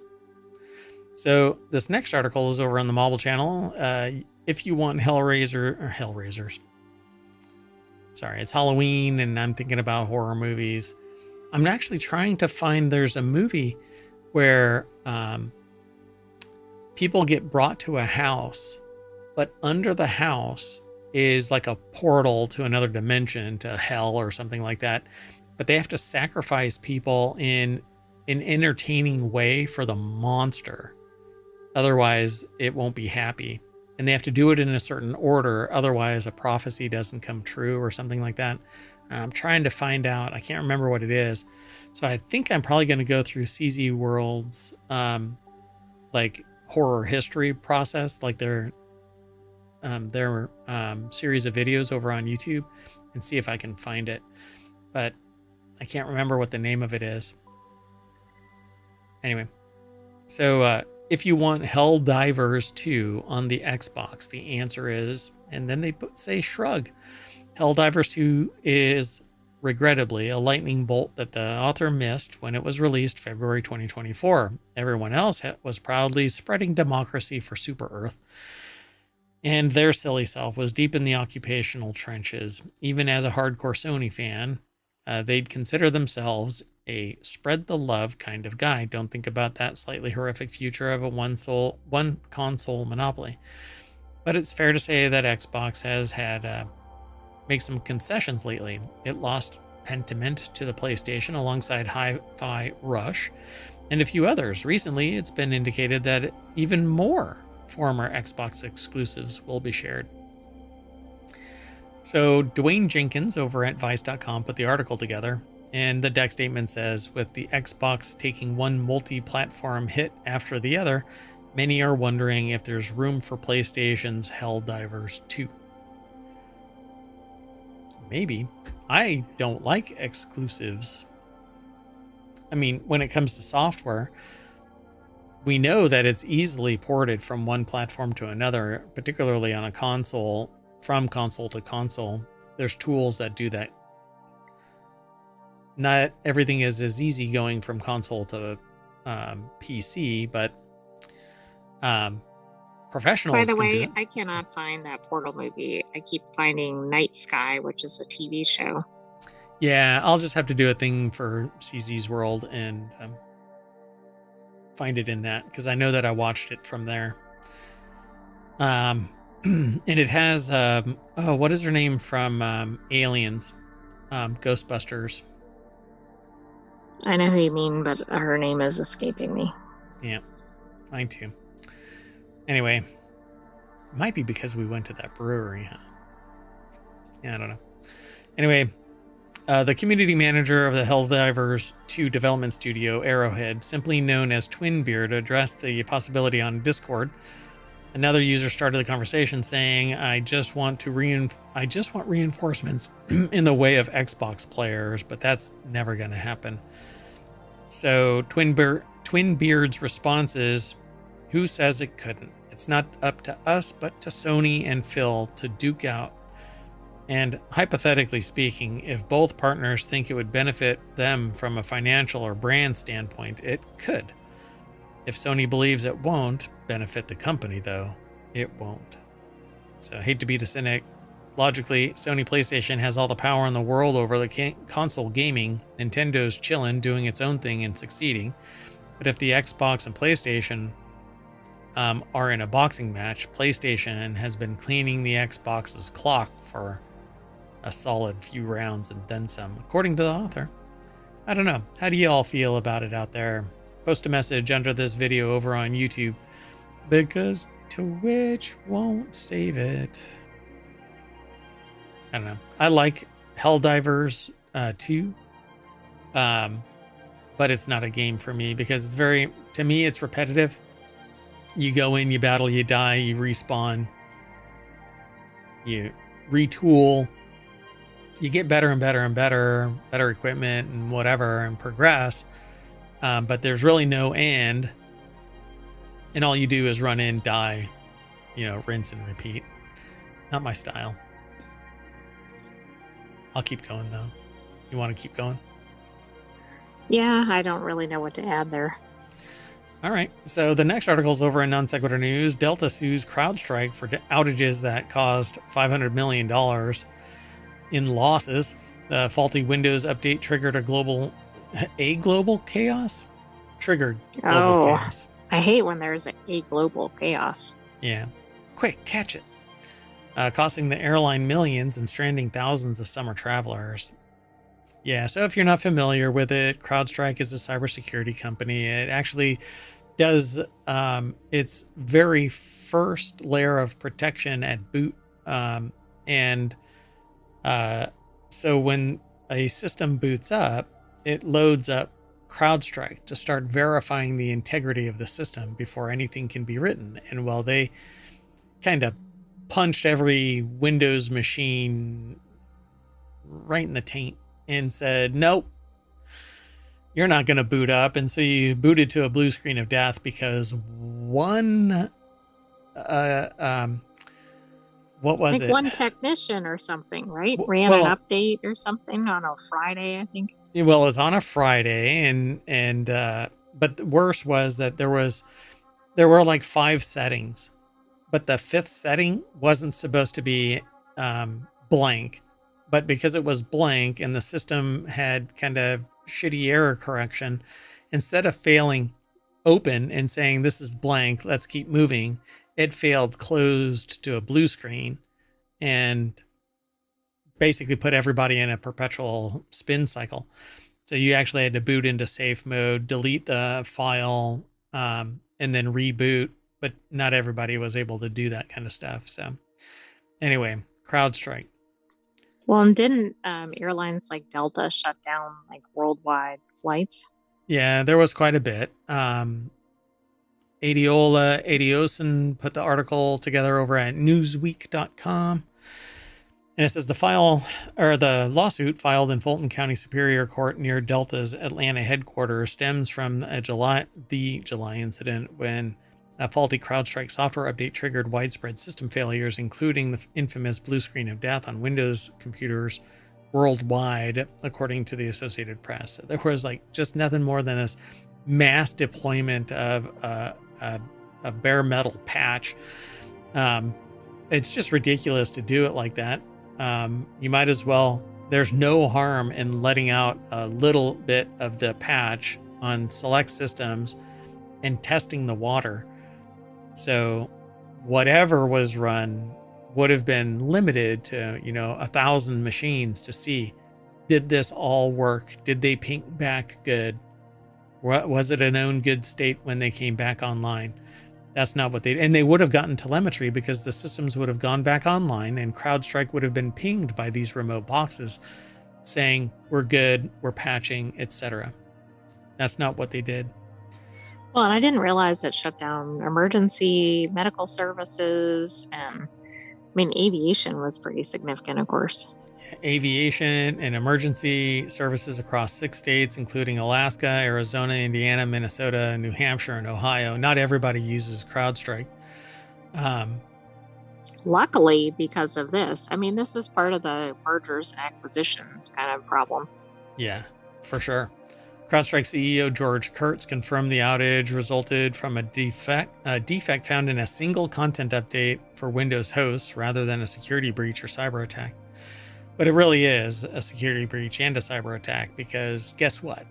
So this next article is over on the Mobile channel. If you want Hellraisers. Sorry, it's Halloween, and I'm thinking about horror movies. I'm actually trying to find, there's a movie where people get brought to a house, but under the house is like a portal to another dimension, to hell or something like that. But they have to sacrifice people in an entertaining way for the monster. Otherwise, it won't be happy. And they have to do it in a certain order. Otherwise, a prophecy doesn't come true or something like that. I'm trying to find out. I can't remember what it is. So I think I'm probably going to go through CZ World's like horror history process, like their series of videos over on YouTube, and see if I can find it. But I can't remember what the name of it is. Anyway, so if you want Helldivers 2 on the Xbox, the answer is, and then they say shrug. Helldivers 2 is regrettably, a lightning bolt that the author missed when it was released February 2024. Everyone else was proudly spreading democracy for Super Earth, and their silly self was deep in the occupational trenches. Even as a hardcore Sony fan, they'd consider themselves a spread the love kind of guy. Don't think about that slightly horrific future of a one console monopoly. But it's fair to say that Xbox has had make some concessions lately. It lost Pentiment to the PlayStation alongside Hi-Fi Rush and a few others. Recently, it's been indicated that even more former Xbox exclusives will be shared. So Dwayne Jenkins over at Vice.com put the article together, and the deck statement says, with the Xbox taking one multi-platform hit after the other, many are wondering if there's room for PlayStation's Helldivers 2. Maybe. I don't like exclusives. I mean, when it comes to software, we know that it's easily ported from one platform to another, particularly on a console, from console to console. There's tools that do that. Not everything is as easy going from console to PC, but professionals. By the can do way, it. I cannot find that Portal movie. I keep finding Night Sky, which is a TV show. Yeah, I'll just have to do a thing for CZ's World and find it in that, because I know that I watched it from there. And it has what is her name from Aliens, Ghostbusters. I know who you mean, but her name is escaping me. Yeah, mine too. Anyway, it might be because we went to that brewery, huh? Yeah, I don't know. Anyway, the community manager of the Helldivers 2 development studio, Arrowhead, simply known as Twinbeard, addressed the possibility on Discord. Another user started the conversation saying, I just want reinforcements in the way of Xbox players, but that's never going to happen. So Twinbeard's response is, who says it couldn't? It's not up to us, but to Sony and Phil to duke out. And hypothetically speaking, if both partners think it would benefit them from a financial or brand standpoint, it could. If Sony believes it won't benefit the company, though, it won't. So I hate to be the cynic. Logically, Sony PlayStation has all the power in the world over the console gaming. Nintendo's chillin', doing its own thing and succeeding. But if the Xbox and PlayStation are in a boxing match, PlayStation has been cleaning the Xbox's clock for a solid few rounds and then some, according to the author. I don't know. How do you all feel about it out there? Post a message under this video over on YouTube, because Twitch won't save it. I don't know. I like Helldivers 2, but it's not a game for me because it's to me, it's repetitive. You go in, you battle, you die, you respawn, you retool, you get better and better and better equipment and whatever, and progress. But there's really no and all you do is run in, die, rinse and repeat. Not my style. I'll keep going though. You want to keep going? Yeah, I don't really know what to add there. All right. So the next article is over in Non Sequitur News. Delta sues CrowdStrike for outages that caused $500 million in losses. The faulty Windows update triggered a global chaos? Triggered global chaos. I hate when there's a global chaos. Yeah. Quick, catch it. Costing the airline millions and stranding thousands of summer travelers. Yeah, so if you're not familiar with it, CrowdStrike is a cybersecurity company. It actually does its very first layer of protection at boot. So when a system boots up, it loads up CrowdStrike to start verifying the integrity of the system before anything can be written. And while they kind of punched every Windows machine right in the taint and said, nope, you're not going to boot up. And so you booted to a blue screen of death because one what was Like it? one technician or something, right? Ran an Well, update or something on a Friday, I think. well, it was on a Friday, but the worst was that there were like 5 settings, but the 5th setting wasn't supposed to be blank, but because it was blank and the system had kind of shitty error correction, instead of failing open and saying this is blank, let's keep moving, it failed closed to a blue screen and basically put everybody in a perpetual spin cycle. So you actually had to boot into safe mode, delete the file, and then reboot. But not everybody was able to do that kind of stuff. So anyway, CrowdStrike. Well, and didn't airlines like Delta shut down like worldwide flights? Yeah, there was quite a bit. Adioson put the article together over at newsweek.com. And it says the lawsuit filed in Fulton County Superior Court near Delta's Atlanta headquarters stems from the July incident when a faulty CrowdStrike software update triggered widespread system failures, including the infamous blue screen of death on Windows computers worldwide, according to the Associated Press. So there was like just nothing more than this mass deployment of a bare metal patch. It's just ridiculous to do it like that. You might as well, there's no harm in letting out a little bit of the patch on select systems and testing the water. So whatever was run would have been limited to, 1,000 machines to see, did this all work? Did they ping back good? Was it a known good state when they came back online? That's not what and they would have gotten telemetry because the systems would have gone back online and CrowdStrike would have been pinged by these remote boxes saying, we're good, we're patching, etc. That's not what they did. Well, and I didn't realize it shut down emergency medical services, and I mean, aviation was pretty significant, of course. Aviation and emergency services across 6 states, including Alaska, Arizona, Indiana, Minnesota, New Hampshire, and Ohio. Not everybody uses CrowdStrike. Luckily, because of this, I mean, this is part of the mergers and acquisitions kind of problem. Yeah, for sure. CrowdStrike CEO George Kurtz confirmed the outage resulted from a defect found in a single content update for Windows hosts rather than a security breach or cyber attack. But it really is a security breach and a cyber attack because guess what?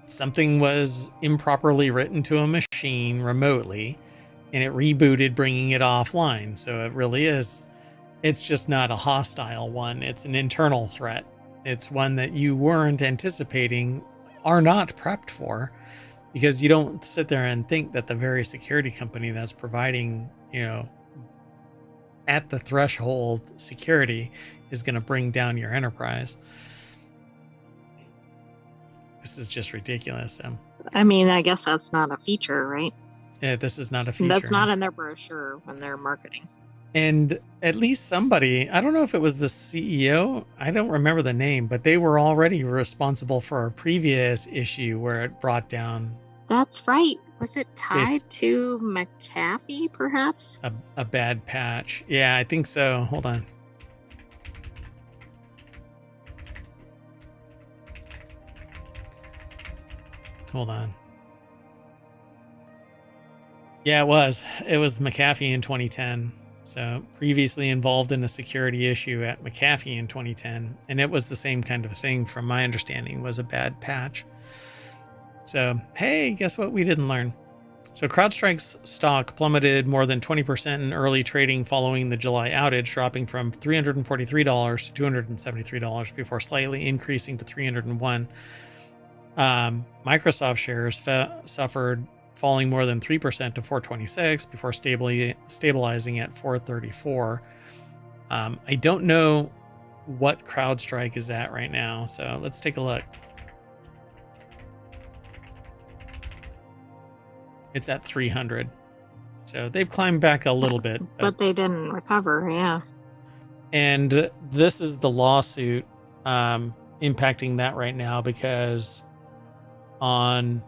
Something was improperly written to a machine remotely and it rebooted, bringing it offline. So it really is, it's just not a hostile one. It's an internal threat. It's one that you weren't anticipating, are not prepped for, because you don't sit there and think that the very security company that's providing, at the threshold security is going to bring down your enterprise. This is just ridiculous. I mean, I guess that's not a feature, right? Yeah, this is not a feature. That's not in their brochure when they're marketing. And at least somebody, I don't know if it was the CEO, I don't remember the name, but they were already responsible for a previous issue where it brought down. That's right. Was it tied to McAfee, perhaps? A bad patch. Yeah, I think so. Hold on. Hold on. Yeah, it was. It was McAfee in 2010. So previously involved in a security issue at McAfee in 2010. And it was the same kind of thing, from my understanding, was a bad patch. So, hey, guess what we didn't learn? So CrowdStrike's stock plummeted more than 20% in early trading following the July outage, dropping from $343 to $273 before slightly increasing to $301. Microsoft shares suffered, falling more than 3% to $426 before stabilizing at $434. I don't know what CrowdStrike is at right now, so let's take a look. It's at 300. So they've climbed back a little bit. But they didn't recover, yeah. And this is the lawsuit impacting that right now, because on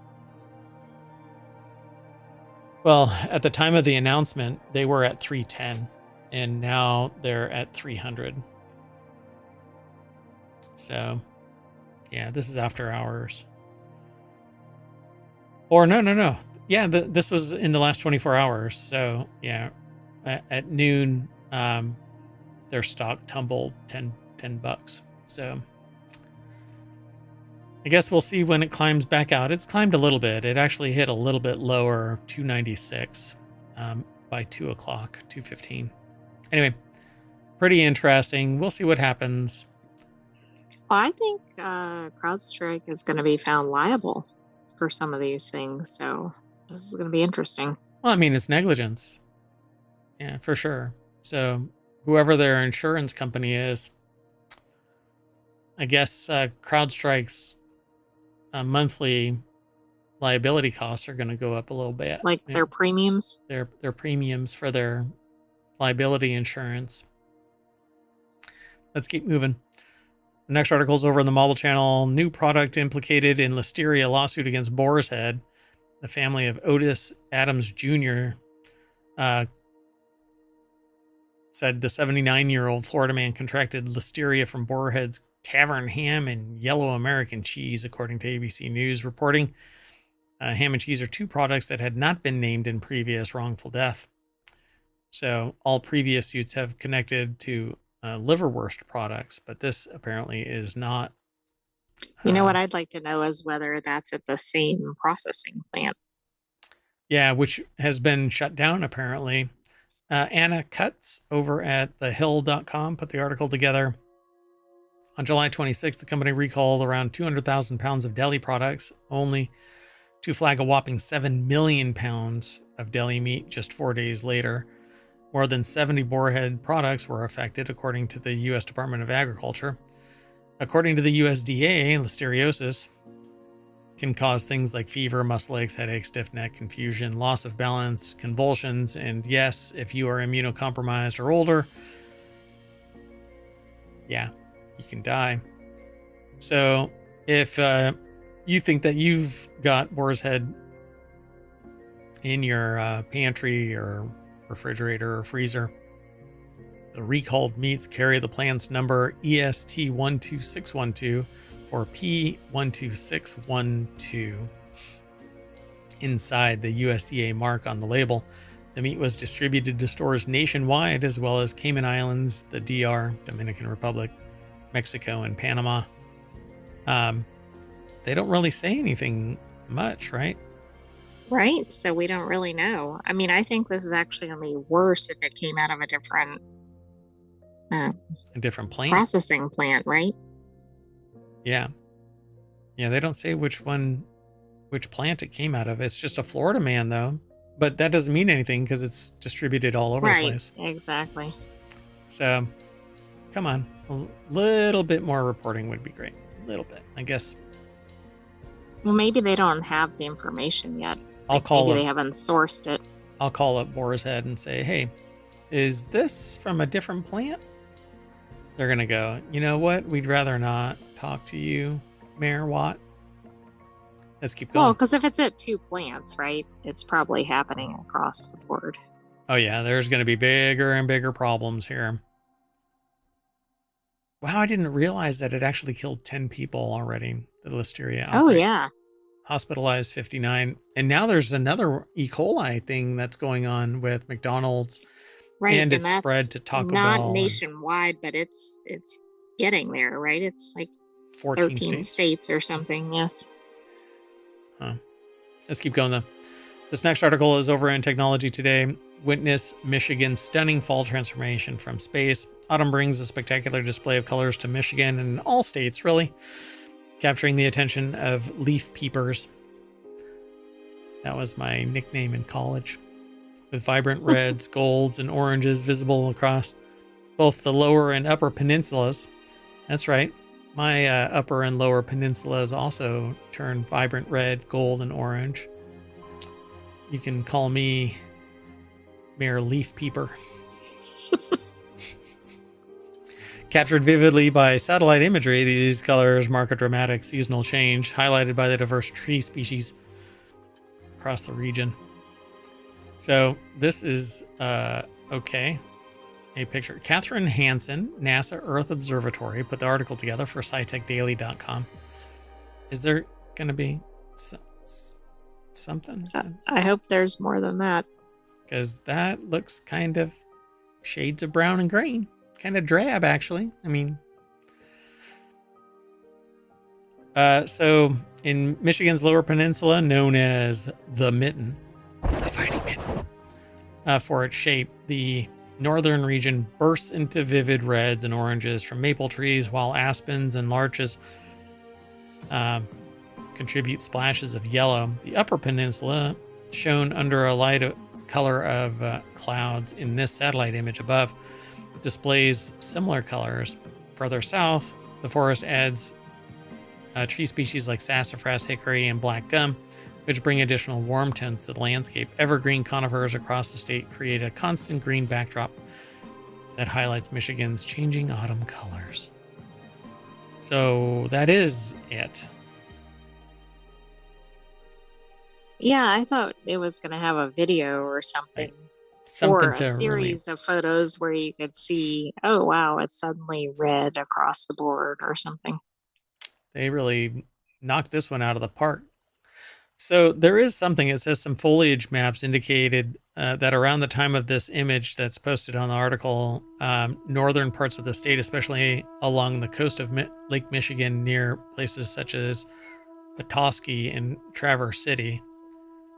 Well, at the time of the announcement, they were at 310, and now they're at 300. So, yeah, this is after hours. Or no. Yeah, this was in the last 24 hours. So, yeah, at noon, their stock tumbled $10. So, I guess we'll see when it climbs back out. It's climbed a little bit. It actually hit a little bit lower, 296, by 2 o'clock, 2:15. Anyway, pretty interesting. We'll see what happens. Well, I think CrowdStrike is going to be found liable for some of these things. So this is going to be interesting. Well, I mean, it's negligence. Yeah, for sure. So whoever their insurance company is, I guess CrowdStrike's monthly liability costs are going to go up a little bit. Like their premiums? Their premiums for their liability insurance. Let's keep moving. The next article is over in the Mobile Channel. New product implicated in listeria lawsuit against Boar's Head. The family of Otis Adams Jr. Said the 79-year-old Florida man contracted listeria from Boarhead's Tavern ham and yellow American cheese, according to ABC News reporting. Ham and cheese are two products that had not been named in previous wrongful death. So all previous suits have connected to liverwurst products, but this apparently is not. You know what I'd like to know is whether that's at the same processing plant. Yeah, which has been shut down apparently. Anna Cutts over at thehill.com put the article together. On July 26th, the company recalled around 200,000 pounds of deli products, only to flag a whopping 7 million pounds of deli meat just 4 days later. More than 70 Boarhead products were affected, according to the U.S. Department of Agriculture. According to the USDA, listeriosis can cause things like fever, muscle aches, headaches, stiff neck, confusion, loss of balance, convulsions, and yes, if you are immunocompromised or older, yeah, you can die. So if you think that you've got Boar's Head in your pantry or refrigerator or freezer, the recalled meats carry the plant's number EST12612 or P12612 inside the USDA mark on the label. The meat was distributed to stores nationwide, as well as Cayman Islands, the DR, Dominican Republic, Mexico, and Panama. They don't really say anything much, right? Right. So we don't really know. I mean, I think this is actually going to be worse if it came out of a different plant, processing plant, right? Yeah. They don't say which plant it came out of. It's just a Florida man, though. But that doesn't mean anything because it's distributed all over the place. Right, exactly. So, come on. A little bit more reporting would be great. A little bit, I guess. Well, maybe they don't have the information yet. Maybe they haven't sourced it. I'll call up Boar's Head and say, hey, is this from a different plant? They're going to go, you know what? We'd rather not talk to you, Mayor Watt. Let's keep going. Well, because if it's at two plants, right, it's probably happening across the board. Oh, yeah, there's going to be bigger and bigger problems here. Wow, I didn't realize that it actually killed 10 people already, the listeria outbreak. Oh, yeah. Hospitalized 59. And now there's another E. coli thing that's going on with McDonald's. Right, and it's spread to Taco Bell. Not nationwide, but it's getting there, right? It's like 13 states or something, yes. Huh. Let's keep going, though. This next article is over in Technology Today. Witness Michigan's stunning fall transformation from space. Autumn brings a spectacular display of colors to Michigan and all states, really, capturing the attention of leaf peepers. That was my nickname in college. With vibrant reds, golds, and oranges visible across both the lower and upper peninsulas. That's right. My upper and lower peninsulas also turn vibrant red, gold, and orange. You can call me Mayor Leaf Peeper. Captured vividly by satellite imagery, these colors mark a dramatic seasonal change, highlighted by the diverse tree species across the region. So this is okay. A picture. Catherine Hansen, NASA Earth Observatory, put the article together for SciTechDaily.com. Is there going to be something? I hope there's more than that. Because that looks kind of shades of brown and green. Kind of drab, actually. I mean, so in Michigan's Lower Peninsula, known as the Mitten, the Fighting Mitten, for its shape, the northern region bursts into vivid reds and oranges from maple trees, while aspens and larches contribute splashes of yellow. The upper peninsula, shown under a light color of clouds in this satellite image above, displays similar colors. Further south, the forest adds tree species like sassafras, hickory, and black gum, which bring additional warm tones to the landscape. Evergreen conifers across the state create a constant green backdrop that highlights Michigan's changing autumn colors. So that is it. Yeah, I thought it was going to have a video or something. Right. Something or a series of photos where you could see, oh, wow, it's suddenly red across the board or something. They really knocked this one out of the park. So there is something, it says some foliage maps indicated that around the time of this image that's posted on the article, northern parts of the state, especially along the coast of Lake Michigan near places such as Petoskey and Traverse City,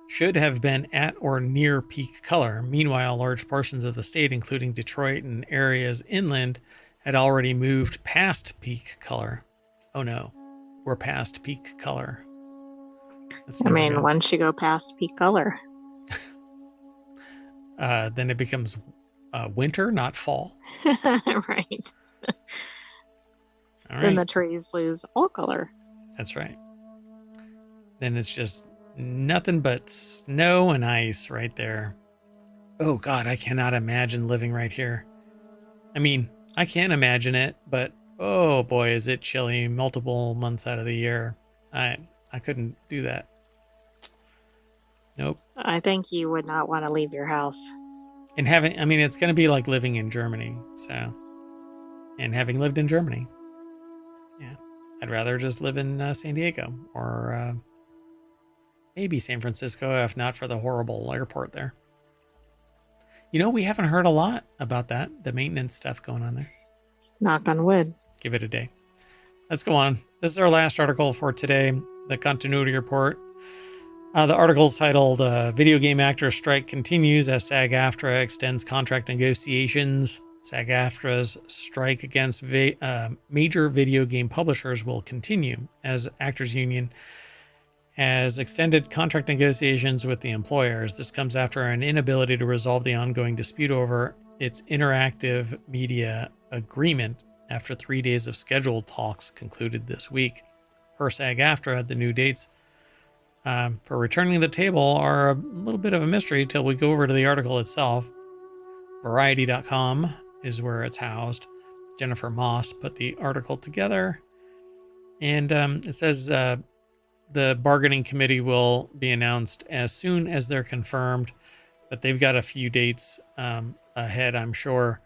should have been at or near peak color. Meanwhile, large portions of the state, including Detroit and areas inland, had already moved past peak color. Oh no, we're past peak color. I mean, once you go past peak color, then it becomes winter, not fall. Right. All right. Then the trees lose all color. That's right. Then it's just nothing but snow and ice right there. Oh God, I cannot imagine living right here. I mean, I can imagine it, but oh boy, is it chilly multiple months out of the year. I couldn't do that. Nope. I think you would not want to leave your house. And it's going to be like living in Germany. So, and having lived in Germany, yeah, I'd rather just live in San Diego or maybe San Francisco, if not for the horrible airport there. You know, we haven't heard a lot about that, the maintenance stuff going on there. Knock on wood. Give it a day. Let's go on. This is our last article for today, the continuity report. The article is titled Video Game Actors Strike Continues as SAG-AFTRA Extends Contract Negotiations. SAG-AFTRA's strike against major video game publishers will continue as Actors Union has extended contract negotiations with the employers. This comes after an inability to resolve the ongoing dispute over its interactive media agreement after 3 days of scheduled talks concluded this week. Per SAG-AFTRA, the new dates for returning to the table are a little bit of a mystery till we go over to the article itself. Variety.com is where it's housed. Jennifer Moss put the article together. And it says the bargaining committee will be announced as soon as they're confirmed, but they've got a few dates ahead, I'm sure.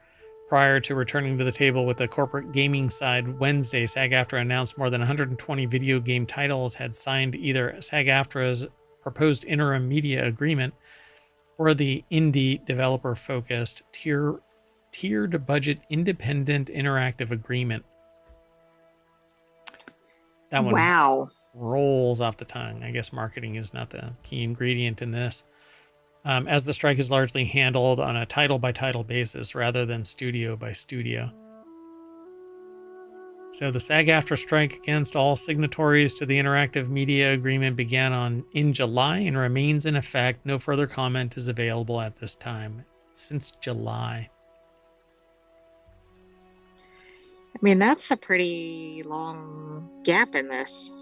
Prior to returning to the table with the corporate gaming side, Wednesday, SAG-AFTRA announced more than 120 video game titles had signed either SAG-AFTRA's proposed interim media agreement or the indie developer-focused tiered budget independent interactive agreement. That one rolls off the tongue. I guess marketing is not the key ingredient in this. As the strike is largely handled on a title-by-title basis rather than studio by studio. So the SAG-AFTRA strike against all signatories to the interactive media agreement began in July and remains in effect. No further comment is available at this time. Since July. I mean, that's a pretty long gap in this.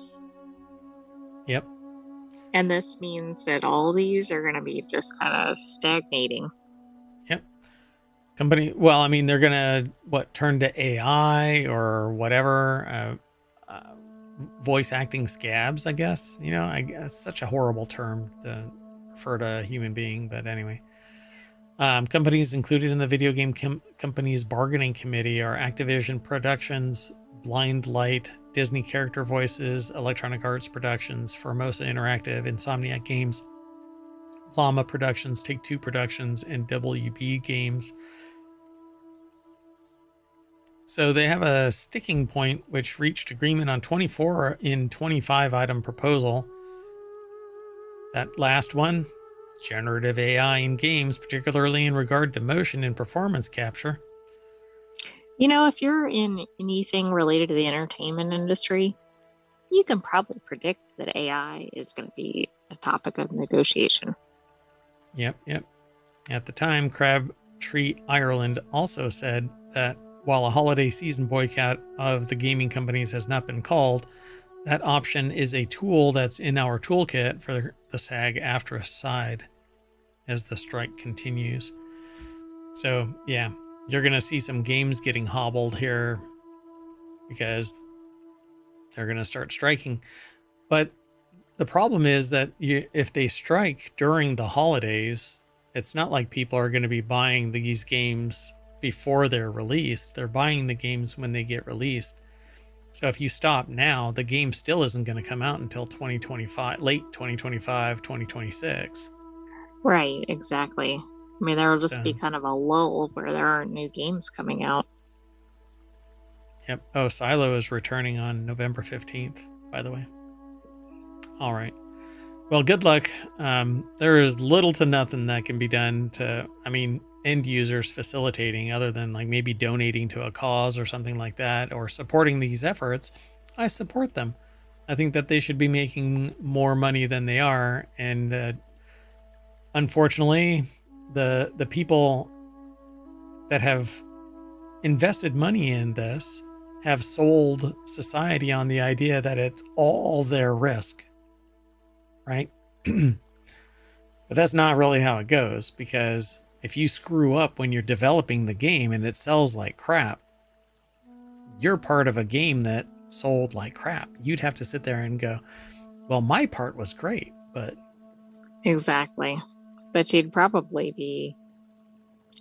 Yep. And this means that all these are going to be just kind of stagnating. Yep. They're going to, turn to AI or whatever, voice acting scabs, I guess. You know, I guess such a horrible term to preferred a human being, but anyway. Companies included in the video game companies bargaining committee are Activision Productions, Blind Light, Disney Character Voices, Electronic Arts Productions, Formosa Interactive, Insomniac Games, Llama Productions, Take-Two Productions, and WB Games. So they have a sticking point which reached agreement on 24 in 25 item proposal. That last one, generative AI in games, particularly in regard to motion and performance capture. If you're in anything related to the entertainment industry, you can probably predict that AI is going to be a topic of negotiation. Yep. At the time, Crabtree Ireland also said that while a holiday season boycott of the gaming companies has not been called, that option is a tool that's in our toolkit for the SAG-AFTRA side as the strike continues. So, yeah, you're going to see some games getting hobbled here because they're going to start striking. But the problem is that if they strike during the holidays, it's not like people are going to be buying these games before they're released. They're buying the games when they get released. So if you stop now, the game still isn't going to come out until 2025, late 2025, 2026. Right, exactly. I mean, there will just be kind of a lull where there aren't new games coming out. Yep. Oh, Silo is returning on November 15th, by the way. All right. Well, good luck. There is little to nothing that can be done to, end users facilitating other than like maybe donating to a cause or something like that or supporting these efforts. I support them. I think that they should be making more money than they are. And unfortunately, the people that have invested money in this have sold society on the idea that it's all their risk, right? But that's not really how it goes, because if you screw up when you're developing the game and it sells like crap, you're part of a game that sold like crap. You'd have to sit there and go, well, my part was great, but... Exactly. But you'd probably be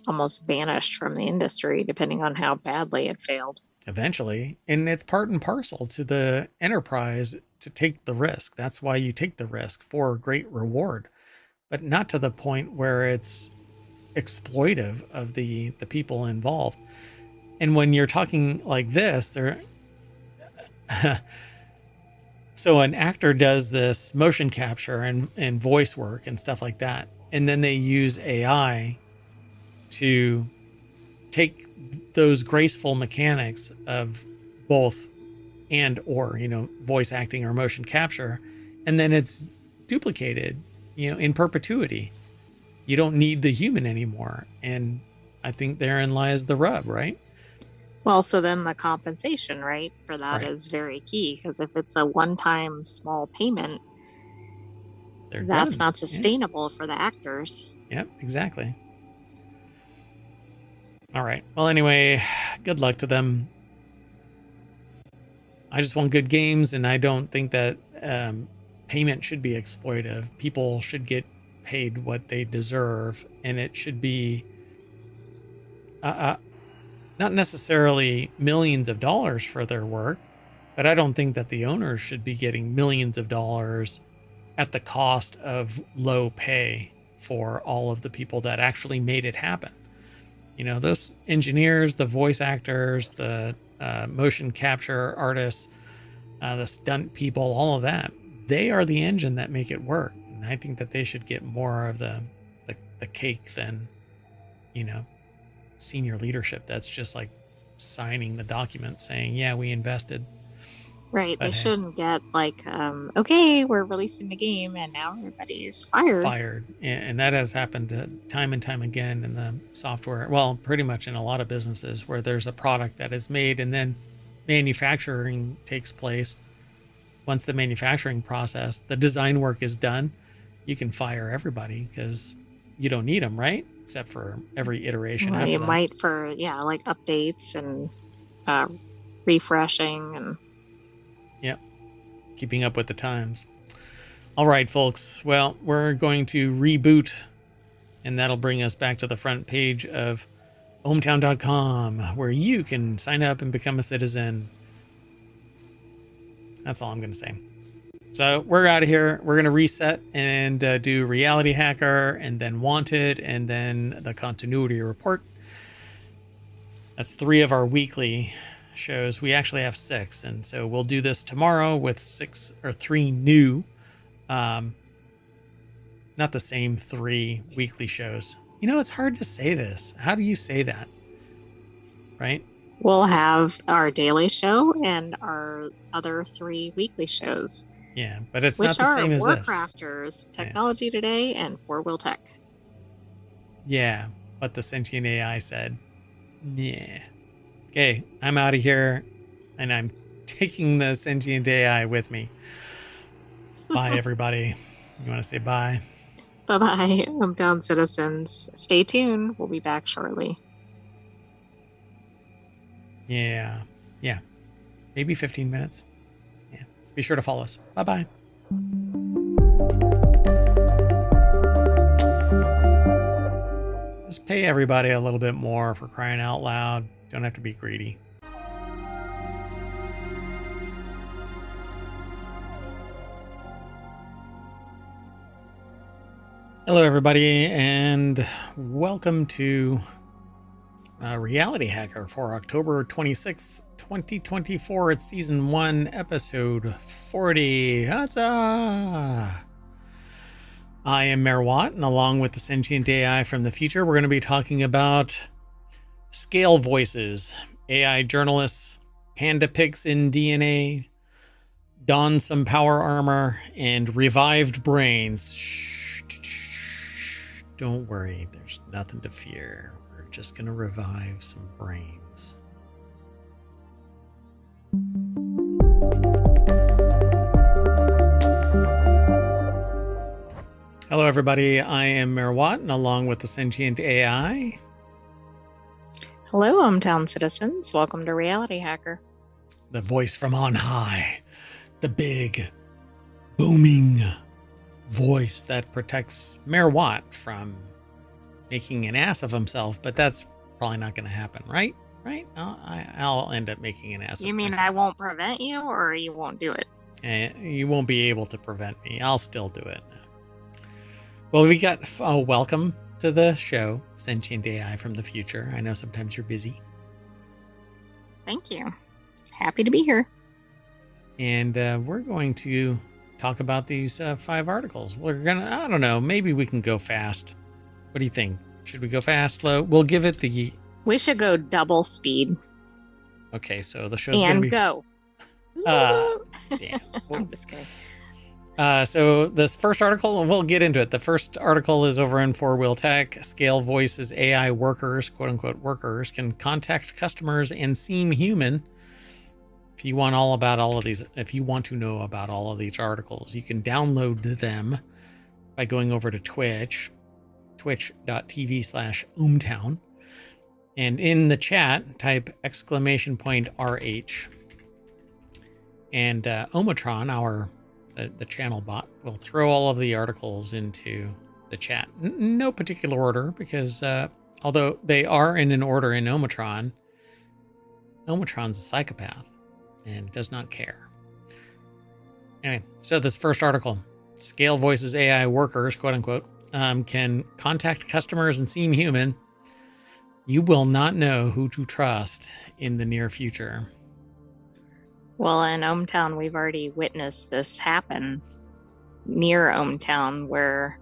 almost banished from the industry depending on how badly it failed. Eventually. And it's part and parcel to the enterprise to take the risk. That's why you take the risk, for a great reward, but not to the point where it's exploitive of the people involved. And when you're talking like this, they're so an actor does this motion capture and voice work and stuff like that, and then they use AI to take those graceful mechanics of both and or voice acting or motion capture, and then it's duplicated in perpetuity. You don't need the human anymore. And I think therein lies the rub, right? Well, so then the compensation, right, for that is very key, because if it's a one-time small payment, that's not sustainable for the actors. Yep, exactly. All right. Well, anyway, good luck to them. I just want good games, and I don't think that payment should be exploitive. People should get paid what they deserve, and it should be not necessarily millions of dollars for their work, but I don't think that the owners should be getting millions of dollars at the cost of low pay for all of the people that actually made it happen. Those engineers, the voice actors, the motion capture artists, the stunt people, all of that, they are the engine that make it work. And I think that they should get more of the cake than, senior leadership. That's just like signing the document saying, yeah, we invested. Right. They shouldn't get like, okay, we're releasing the game and now everybody's fired. And that has happened time and time again in the software. Well, pretty much in a lot of businesses where there's a product that is made and then manufacturing takes place. Once the manufacturing process, the design work is done, you can fire everybody because you don't need them, right? Except for every iteration. Well, you might for, like updates and refreshing and... Yep. Keeping up with the times. All right, folks. Well, we're going to reboot, and that'll bring us back to the front page of ohmTown.com, where you can sign up and become a citizen. That's all I'm going to say. So we're out of here. We're going to reset and do Reality Hacker, and then Wanted, and then the Continuity Report. That's 3 of our weekly shows. We actually have 6, and so we'll do this tomorrow with 6 or 3 new, not the same 3 weekly shows. You know, it's hard to say this. How do you say that? Right? We'll have our daily show and our other 3 weekly shows. Yeah, but it's not the same as this. WarCrafters, Technology Today, and 4-Wheel Tech. Yeah, but the Sentient AI said, yeah. Okay, I'm out of here, and I'm taking the Sentient AI with me. Bye, everybody. You want to say bye? Bye-bye, ohmTown citizens. Stay tuned. We'll be back shortly. Yeah. Maybe 15 minutes. Yeah. Be sure to follow us. Bye-bye. Just pay everybody a little bit more, for crying out loud. Don't have to be greedy. Hello, everybody, and welcome to Reality Hacker for October 26th, 2024. It's Season 1, Episode 40. Huzzah! I am Mayor Watt, and along with the Sentient AI from the future, we're going to be talking about scale voices, AI journalists, panda pics in DNA, don some power armor, and revived brains. Shh, don't worry, there's nothing to fear. We're just going to revive some brains. Hello, everybody. I am Mayor Watt, and along with the Sentient AI. Hello, ohmTown citizens. Welcome to Reality Hacker. The voice from on high. The big, booming voice that protects Mayor Watt from making an ass of himself, but that's probably not going to happen, right? Right? I'll end up making an ass of myself. You mean I won't prevent you, or you won't do it? You won't be able to prevent me. I'll still do it. Well, we got welcome to the show, Sentient AI from the future. I know sometimes you're busy. Thank you. Happy to be here. And we're going to talk about these 5 articles. We're going to, I don't know, maybe we can go fast. What do you think? Should we go fast, slow? We'll give it the... We should go double speed. Okay, so the show's going to be... go. Damn. I'm just kidding. So this first article, and we'll get into it. The first article is over in 4-Wheel Tech. Scale voices AI workers, quote unquote workers, can contact customers and seem human. If you want all about all of these, if you want to know about all of these articles, you can download them by going over to Twitch, twitch.tv/ohmTown. And in the chat, type !RH. And ohmTown, the channel bot, will throw all of the articles into the chat. No particular order, because although they are in an order in ohmTown's a psychopath and does not care. Anyway, so this first article, Scale Voices AI workers, quote unquote, can contact customers and seem human. You will not know who to trust in the near future. Well, in ohmTown, we've already witnessed this happen near ohmTown, where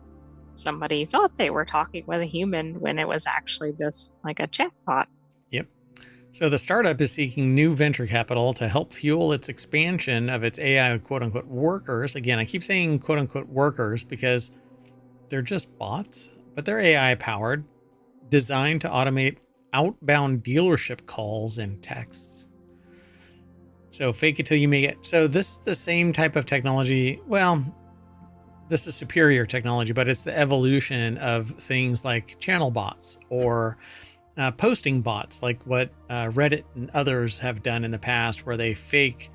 somebody thought they were talking with a human when it was actually just like a chatbot. Yep. So the startup is seeking new venture capital to help fuel its expansion of its AI quote-unquote workers. Again, I keep saying quote-unquote workers because they're just bots, but they're AI-powered, designed to automate outbound dealership calls and texts. So fake it till you make it. So this is the same type of technology. Well, this is superior technology, but it's the evolution of things like channel bots or posting bots, like what Reddit and others have done in the past, where they fake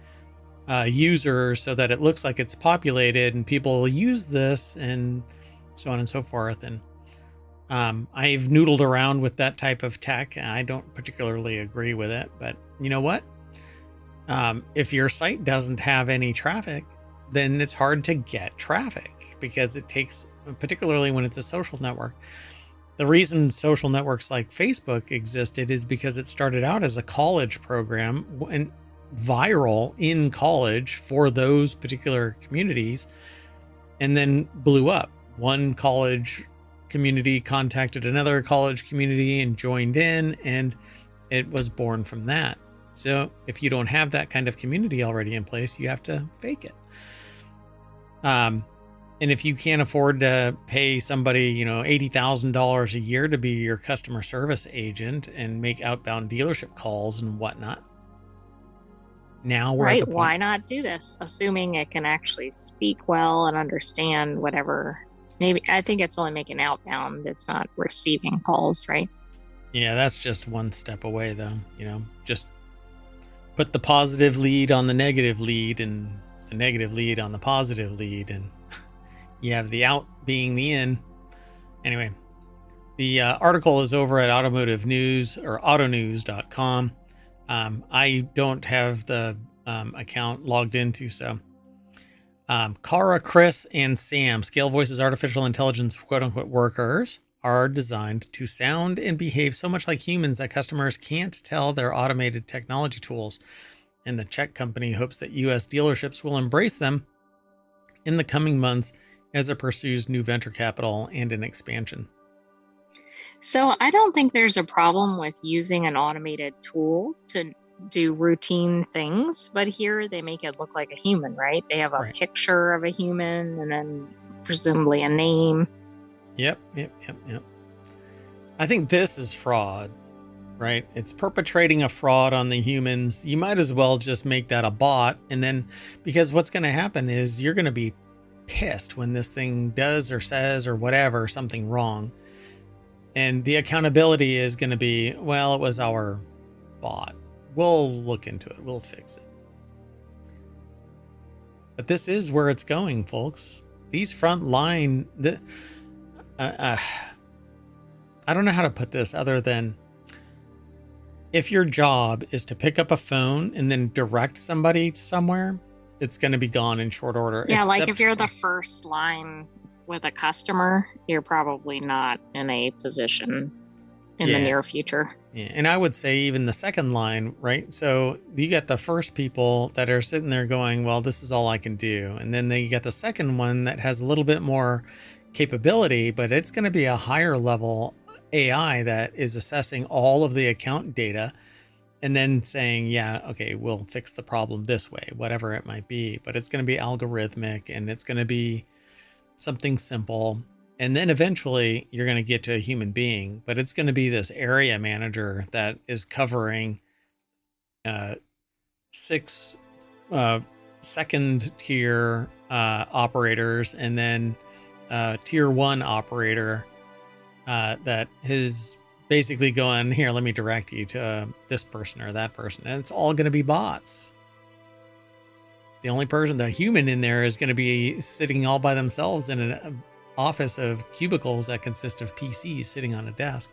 users so that it looks like it's populated and people use this and so on and so forth. And I've noodled around with that type of tech. I don't particularly agree with it, but you know what? If your site doesn't have any traffic, then it's hard to get traffic because it takes, particularly when it's a social network. The reason social networks like Facebook existed is because it started out as a college program and viral in college for those particular communities and then blew up. One college community contacted another college community and joined in, and it was born from that. So if you don't have that kind of community already in place, you have to fake it. And if you can't afford to pay somebody, $80,000 a year to be your customer service agent and make outbound dealership calls and whatnot, now we're at the point. Why not do this? Assuming it can actually speak well and understand whatever. Maybe I think it's only making outbound. It's not receiving calls, right? Yeah, that's just one step away, though. Just put the positive lead on the negative lead and the negative lead on the positive lead, and you have the out being the in. Anyway, the article is over at Automotive News or autonews.com. I don't have the account logged into, so Kara, Chris, and Sam, Scale Voice's artificial intelligence quote-unquote workers, are designed to sound and behave so much like humans that customers can't tell they're automated technology tools. And the Czech company hopes that U.S. dealerships will embrace them in the coming months as it pursues new venture capital and an expansion. So I don't think there's a problem with using an automated tool to do routine things, but here they make it look like a human, right? They have a picture of a human and then presumably a name. Yep. I think this is fraud, right? It's perpetrating a fraud on the humans. You might as well just make that a bot. And then, because what's going to happen is you're going to be pissed when this thing does or says or whatever, something wrong. And the accountability is going to be, well, it was our bot. We'll look into it. We'll fix it. But this is where it's going, folks. These frontline, I don't know how to put this other than if your job is to pick up a phone and then direct somebody somewhere, it's going to be gone in short order. Yeah, like if you're the first line with a customer, you're probably not in a position in the near future. Yeah, and I would say even the second line, right? So you get the first people that are sitting there going, well, this is all I can do. And then you get the second one that has a little bit more capability, but it's going to be a higher level AI that is assessing all of the account data and then saying, yeah, okay, we'll fix the problem this way, whatever it might be. But it's going to be algorithmic and it's going to be something simple. And then eventually you're going to get to a human being, but it's going to be this area manager that is covering 6 second tier operators and then tier 1 operator that is basically going, here, let me direct you to this person or that person. And it's all going to be bots. The only person, the human in there, is going to be sitting all by themselves in an office of cubicles that consist of PCs sitting on a desk.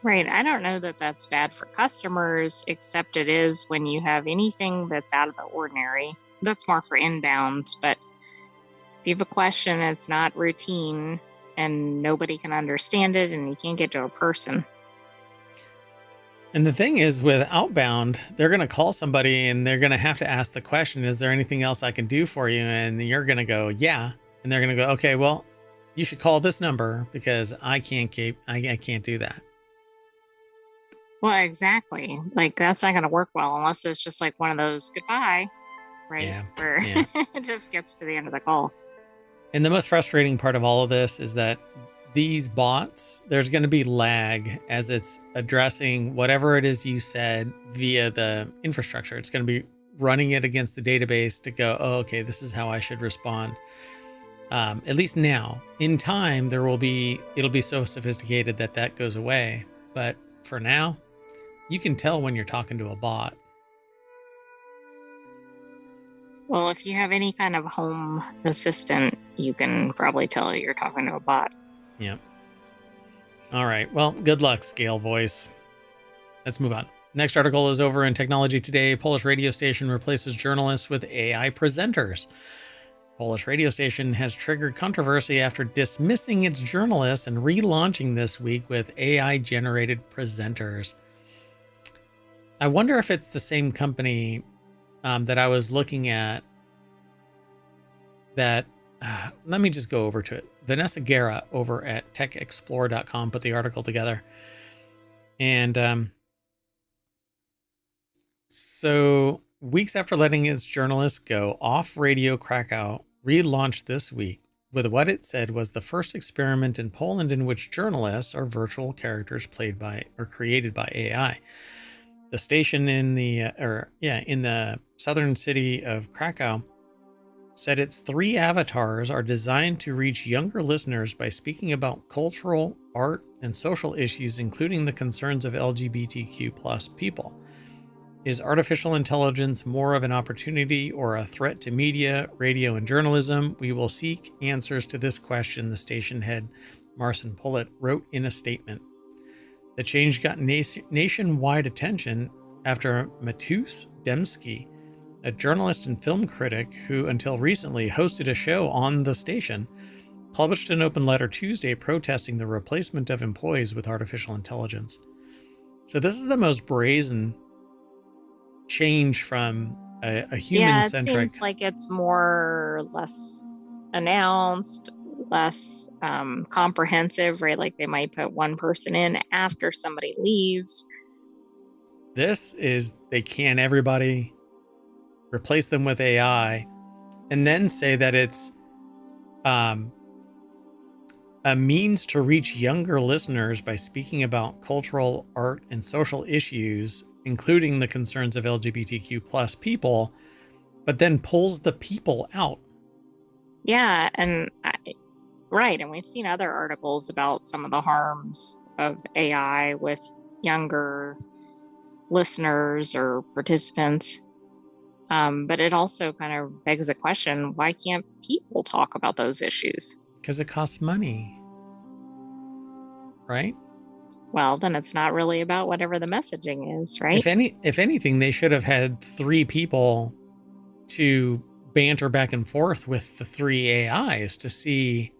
Right. I don't know that that's bad for customers, except it is when you have anything that's out of the ordinary. That's more for inbound. But if you have a question, it's not routine and nobody can understand it and you can't get to a person. And the thing is with outbound, they're going to call somebody and they're going to have to ask the question, is there anything else I can do for you? And you're going to go, yeah. And they're going to go, okay, well, you should call this number because I can't do that. Well, exactly. Like that's not going to work well unless it's just like one of those goodbye, right? Yeah. Where it just gets to the end of the call. And the most frustrating part of all of this is that these bots, there's going to be lag as it's addressing whatever it is you said via the infrastructure. It's going to be running it against the database to go, oh, okay, this is how I should respond. At least now. In time, it'll be so sophisticated that goes away. But for now, you can tell when you're talking to a bot. Well, if you have any kind of home assistant, you can probably tell you're talking to a bot. Yep. All right. Well, good luck, Scale Voice. Let's move on. Next article is over in Technology Today. Polish radio station replaces journalists with AI presenters. Polish radio station has triggered controversy after dismissing its journalists and relaunching this week with AI-generated presenters. I wonder if it's the same company that I was looking at that, let me just go over to it. Vanessa Guerra over at techexplore.com put the article together. And so weeks after letting its journalists go, Off Radio Krakow relaunched this week with what it said was the first experiment in Poland in which journalists are virtual characters played by or created by AI. The station in the southern city of Krakow said its 3 avatars are designed to reach younger listeners by speaking about cultural, art, and social issues, including the concerns of LGBTQ plus people. Is artificial intelligence more of an opportunity or a threat to media, radio, and journalism? We will seek answers to this question, the station head, Marcin Pullet, wrote in a statement. The change got nationwide attention after Mateusz Dębski, a journalist and film critic who until recently hosted a show on the station, published an open letter Tuesday protesting the replacement of employees with artificial intelligence. So this is the most brazen change from a human-centric... Yeah, it seems like it's more or less announced, less comprehensive, right? Like they might put one person in after somebody leaves. This is, they can everybody, replace them with AI, and then say that it's a means to reach younger listeners by speaking about cultural, art, and social issues, including the concerns of LGBTQ plus people, but then pulls the people out. Yeah, right. And we've seen other articles about some of the harms of AI with younger listeners or participants. But it also kind of begs the question, why can't people talk about those issues? Because it costs money, right? Well, then it's not really about whatever the messaging is, right? If anything, they should have had 3 people to banter back and forth with the 3 AIs to see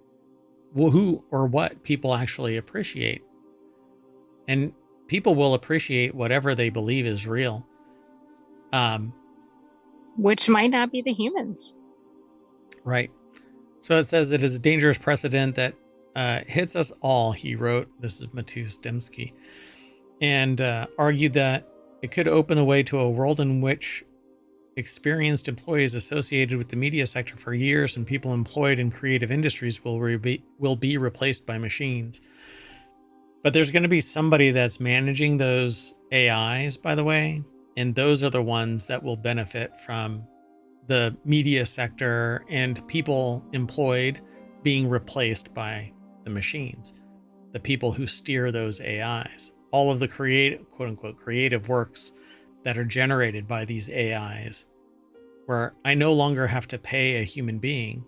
who or what people actually appreciate. And people will appreciate whatever they believe is real. Which might not be the humans. Right. So it says it is a dangerous precedent that hits us all, he wrote. This is Mateusz Dębski. And argued that it could open the way to a world in which experienced employees associated with the media sector for years and people employed in creative industries will be replaced by machines. But there's going to be somebody that's managing those AIs, by the way, and those are the ones that will benefit from the media sector and people employed being replaced by the machines, the people who steer those AIs. All of the creative, quote unquote, creative works that are generated by these AIs, where I no longer have to pay a human being.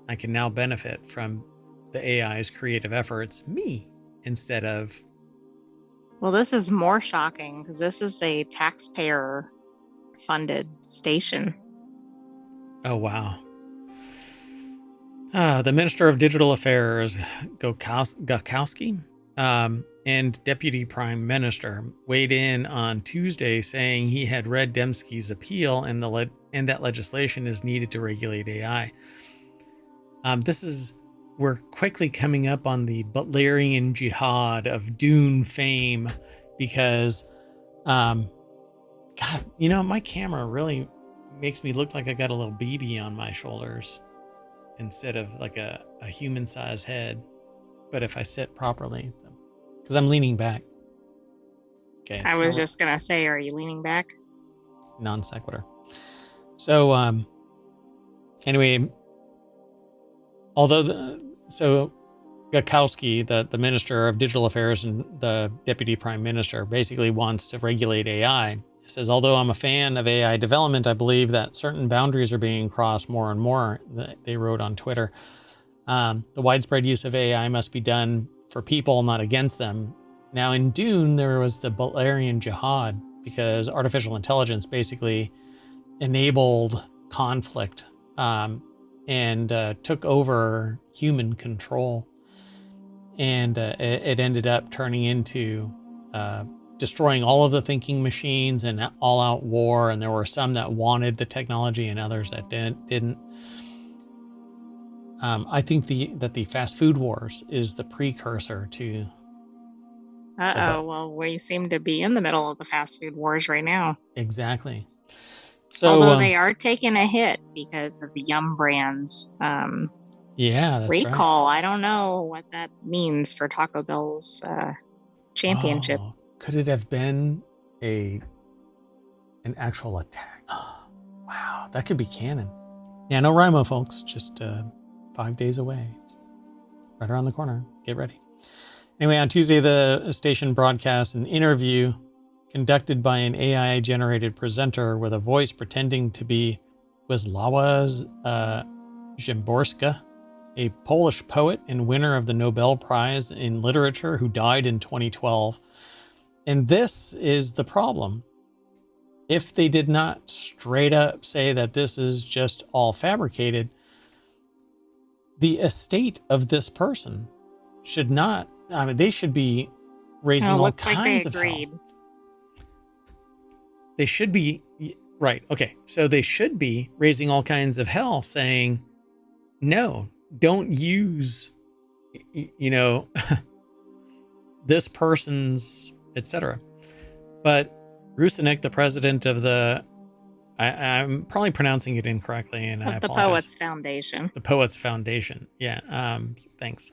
I can now benefit from the AI's creative efforts, me, instead of... Well, this is more shocking because this is a taxpayer funded station. Oh, wow. The Minister of Digital Affairs, Gakowski, and Deputy Prime Minister weighed in on Tuesday saying he had read Dębski's appeal and that legislation is needed to regulate AI. We're quickly coming up on the Butlerian jihad of Dune fame because, God, my camera really makes me look like I got a little BB on my shoulders instead of like a human-sized head. But if I sit properly, because I'm leaning back. Okay. I was just going to say, are you leaning back? Non sequitur. So, anyway, Gakowski, the Minister of Digital Affairs and the Deputy Prime Minister, basically wants to regulate AI. It says, although I'm a fan of AI development, I believe that certain boundaries are being crossed more and more. They wrote on Twitter. The widespread use of AI must be done for people, not against them. Now, in Dune, there was the Balerian Jihad, because artificial intelligence basically enabled conflict and took over human control. And it ended up turning into destroying all of the thinking machines and all-out war. And there were some that wanted the technology and others that didn't. I think that the fast food wars is the precursor to. Well, we seem to be in the middle of the fast food wars right now. Exactly. So, although they are taking a hit because of the Yum Brands yeah, that's recall. right. I don't know what that means for Taco Bell's championship. Oh, could it have been an actual attack? Wow, that could be canon. Yeah, no Rimo, folks. Just 5 days away. It's right around the corner. Get ready. Anyway, on Tuesday, the station broadcast an interview conducted by an AI-generated presenter with a voice pretending to be Wisława Szymborska, a Polish poet and winner of the Nobel Prize in Literature who died in 2012. And this is the problem. If they did not straight up say that this is just all fabricated, the estate of this person should not, they should be raising all kinds of hell. They should be, right, okay, so they should be raising all kinds of hell saying, no, don't use, this person's, etc. But Rusinek, the president of the, I'm probably pronouncing it incorrectly, and I apologize. The Poets Foundation. The Poets Foundation, yeah, thanks.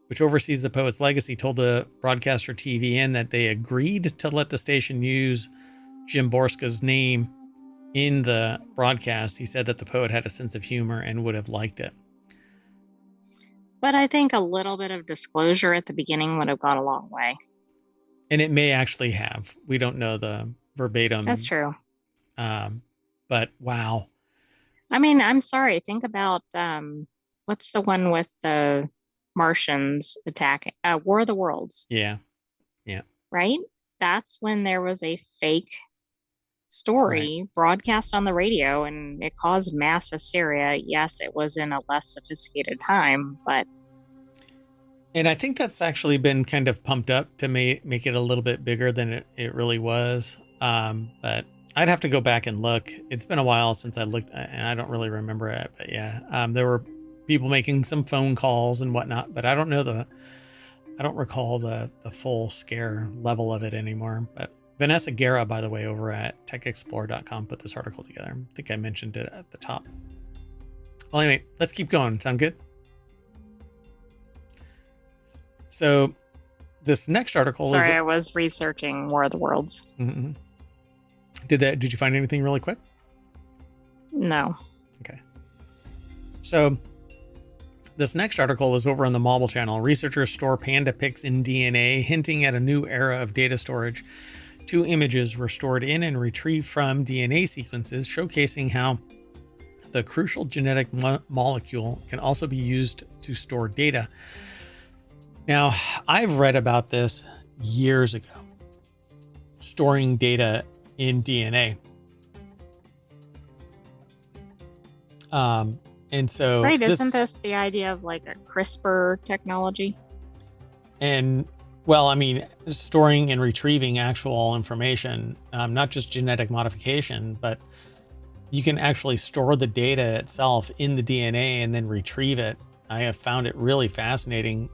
Which oversees the Poets Legacy, told the broadcaster TVN that they agreed to let the station use Szymborska's name in the broadcast. He said that the poet had a sense of humor and would have liked it. But I think a little bit of disclosure at the beginning would have gone a long way. And it may actually have. We don't know the verbatim. That's true. But wow. I mean, I'm sorry. Think about what's the one with the Martians attacking? War of the Worlds. Yeah. Yeah. Right? That's when there was a fake story broadcast on the radio and it caused mass hysteria. Yes, it was in a less sophisticated time, but. And I think that's actually been kind of pumped up to make it a little bit bigger than it really was. But I'd have to go back and look. It's been a while since I looked, and I don't really remember it. But yeah, there were people making some phone calls and whatnot. But I don't recall the full scare level of it anymore. But Vanessa Guerra, by the way, over at techexplore.com put this article together. I think I mentioned it at the top. Well, anyway, let's keep going. Sound good? So this next article is... Sorry, I was researching War of the Worlds. Mm-hmm. Did you find anything really quick? No. Okay. So this next article is over on the Mobile channel. Researchers store panda pics in DNA, hinting at a new era of data storage. 2 images were stored in and retrieved from DNA sequences, showcasing how the crucial genetic molecule can also be used to store data. Now, I've read about this years ago, storing data in DNA. And so... Right, isn't this the idea of like a CRISPR technology? And, well, I mean, storing and retrieving actual information, not just genetic modification, but you can actually store the data itself in the DNA and then retrieve it. I have found it really fascinating.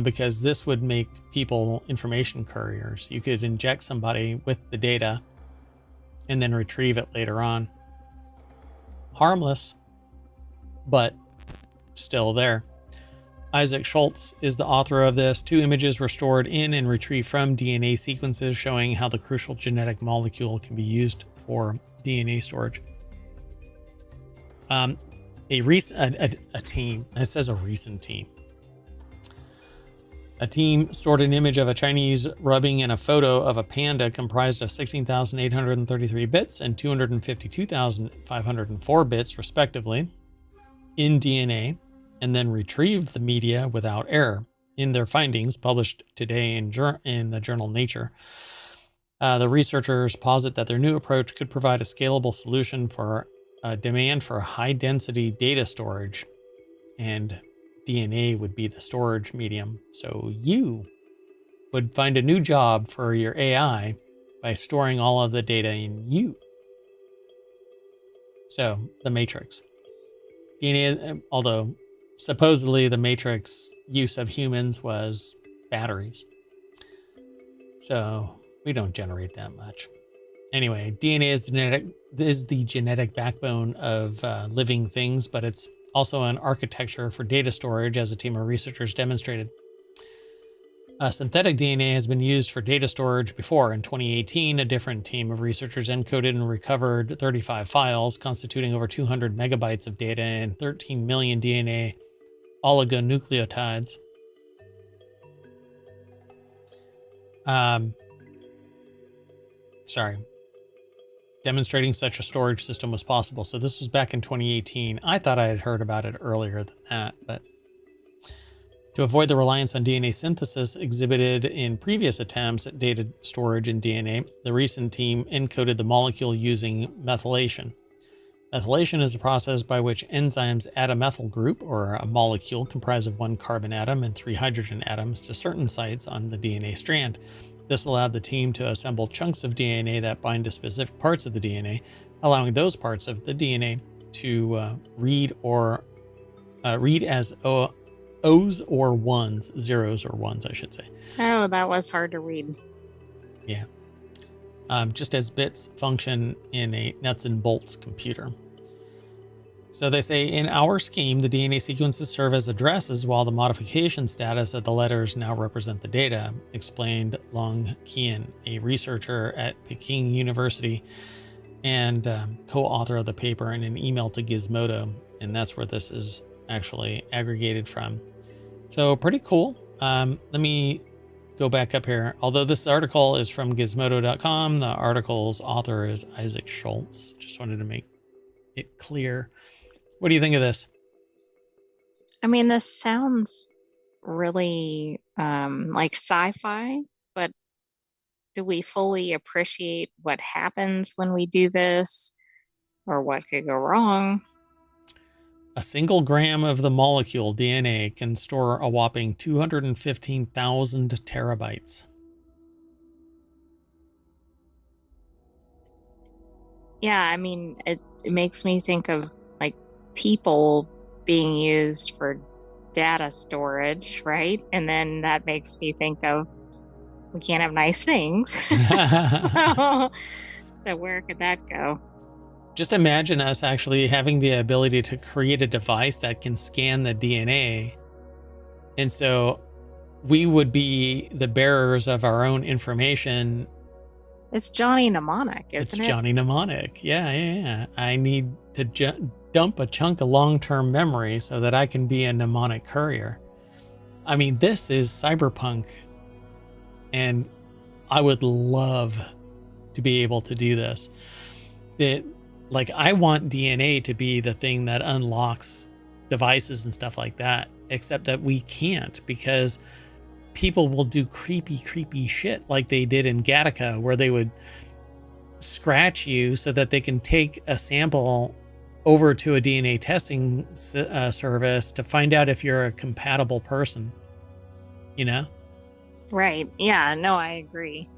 Because this would make people information couriers. You could inject somebody with the data and then retrieve it later on. Harmless, but still there. Isaac Schultz is the author of this. 2 images were stored in and retrieved from DNA sequences, showing how the crucial genetic molecule can be used for DNA storage. A team, it says a recent team, A team stored an image of a Chinese rubbing and a photo of a panda comprised of 16,833 bits and 252,504 bits, respectively, in DNA, and then retrieved the media without error. In their findings, published today in the journal Nature, the researchers posit that their new approach could provide a scalable solution for demand for high-density data storage, and DNA would be the storage medium. So you would find a new job for your AI by storing all of the data in you. So, the Matrix. DNA, although supposedly the Matrix use of humans was batteries. So, we don't generate that much. Anyway, DNA is the genetic backbone of living things, but it's also an architecture for data storage, as a team of researchers demonstrated. Synthetic DNA has been used for data storage before. In 2018, a different team of researchers encoded and recovered 35 files constituting over 200 megabytes of data and 13 million DNA oligonucleotides. Demonstrating such a storage system was possible. So this was back in 2018. I thought I had heard about it earlier than that, but to avoid the reliance on DNA synthesis exhibited in previous attempts at data storage in DNA, the recent team encoded the molecule using methylation. Methylation is a process by which enzymes add a methyl group, or a molecule comprised of one carbon atom and 3 hydrogen atoms, to certain sites on the DNA strand. This allowed the team to assemble chunks of DNA that bind to specific parts of the DNA, allowing those parts of the DNA to read as O's or ones, zeros or ones, I should say. Oh, that was hard to read. Yeah. Just as bits function in a nuts and bolts computer. So they say, in our scheme, the DNA sequences serve as addresses while the modification status of the letters now represent the data, explained Long Qian, a researcher at Peking University and co-author of the paper, in an email to Gizmodo. And that's where this is actually aggregated from. So pretty cool. Let me go back up here. Although this article is from gizmodo.com, the article's author is Isaac Schultz. Just wanted to make it clear. What do you think of this? I mean, this sounds really like sci-fi, but do we fully appreciate what happens when we do this, or what could go wrong? A single gram of the molecule DNA can store a whopping 215,000 terabytes. Yeah, I mean, it makes me think of like people being used for data storage, right? And then that makes me think of we can't have nice things. So where could that go? Just imagine us actually having the ability to create a device that can scan the DNA. And so we would be the bearers of our own information. It's Johnny Mnemonic, isn't it? It's Johnny Mnemonic. Yeah. I need to dump a chunk of long-term memory so that I can be a mnemonic courier. I mean, this is cyberpunk. And I would love to be able to do this. I want DNA to be the thing that unlocks devices and stuff like that, except that we can't, because people will do creepy shit like they did in Gattaca, where they would scratch you so that they can take a sample over to a DNA testing service to find out if you're a compatible person, you know? Right. Yeah, no, I agree.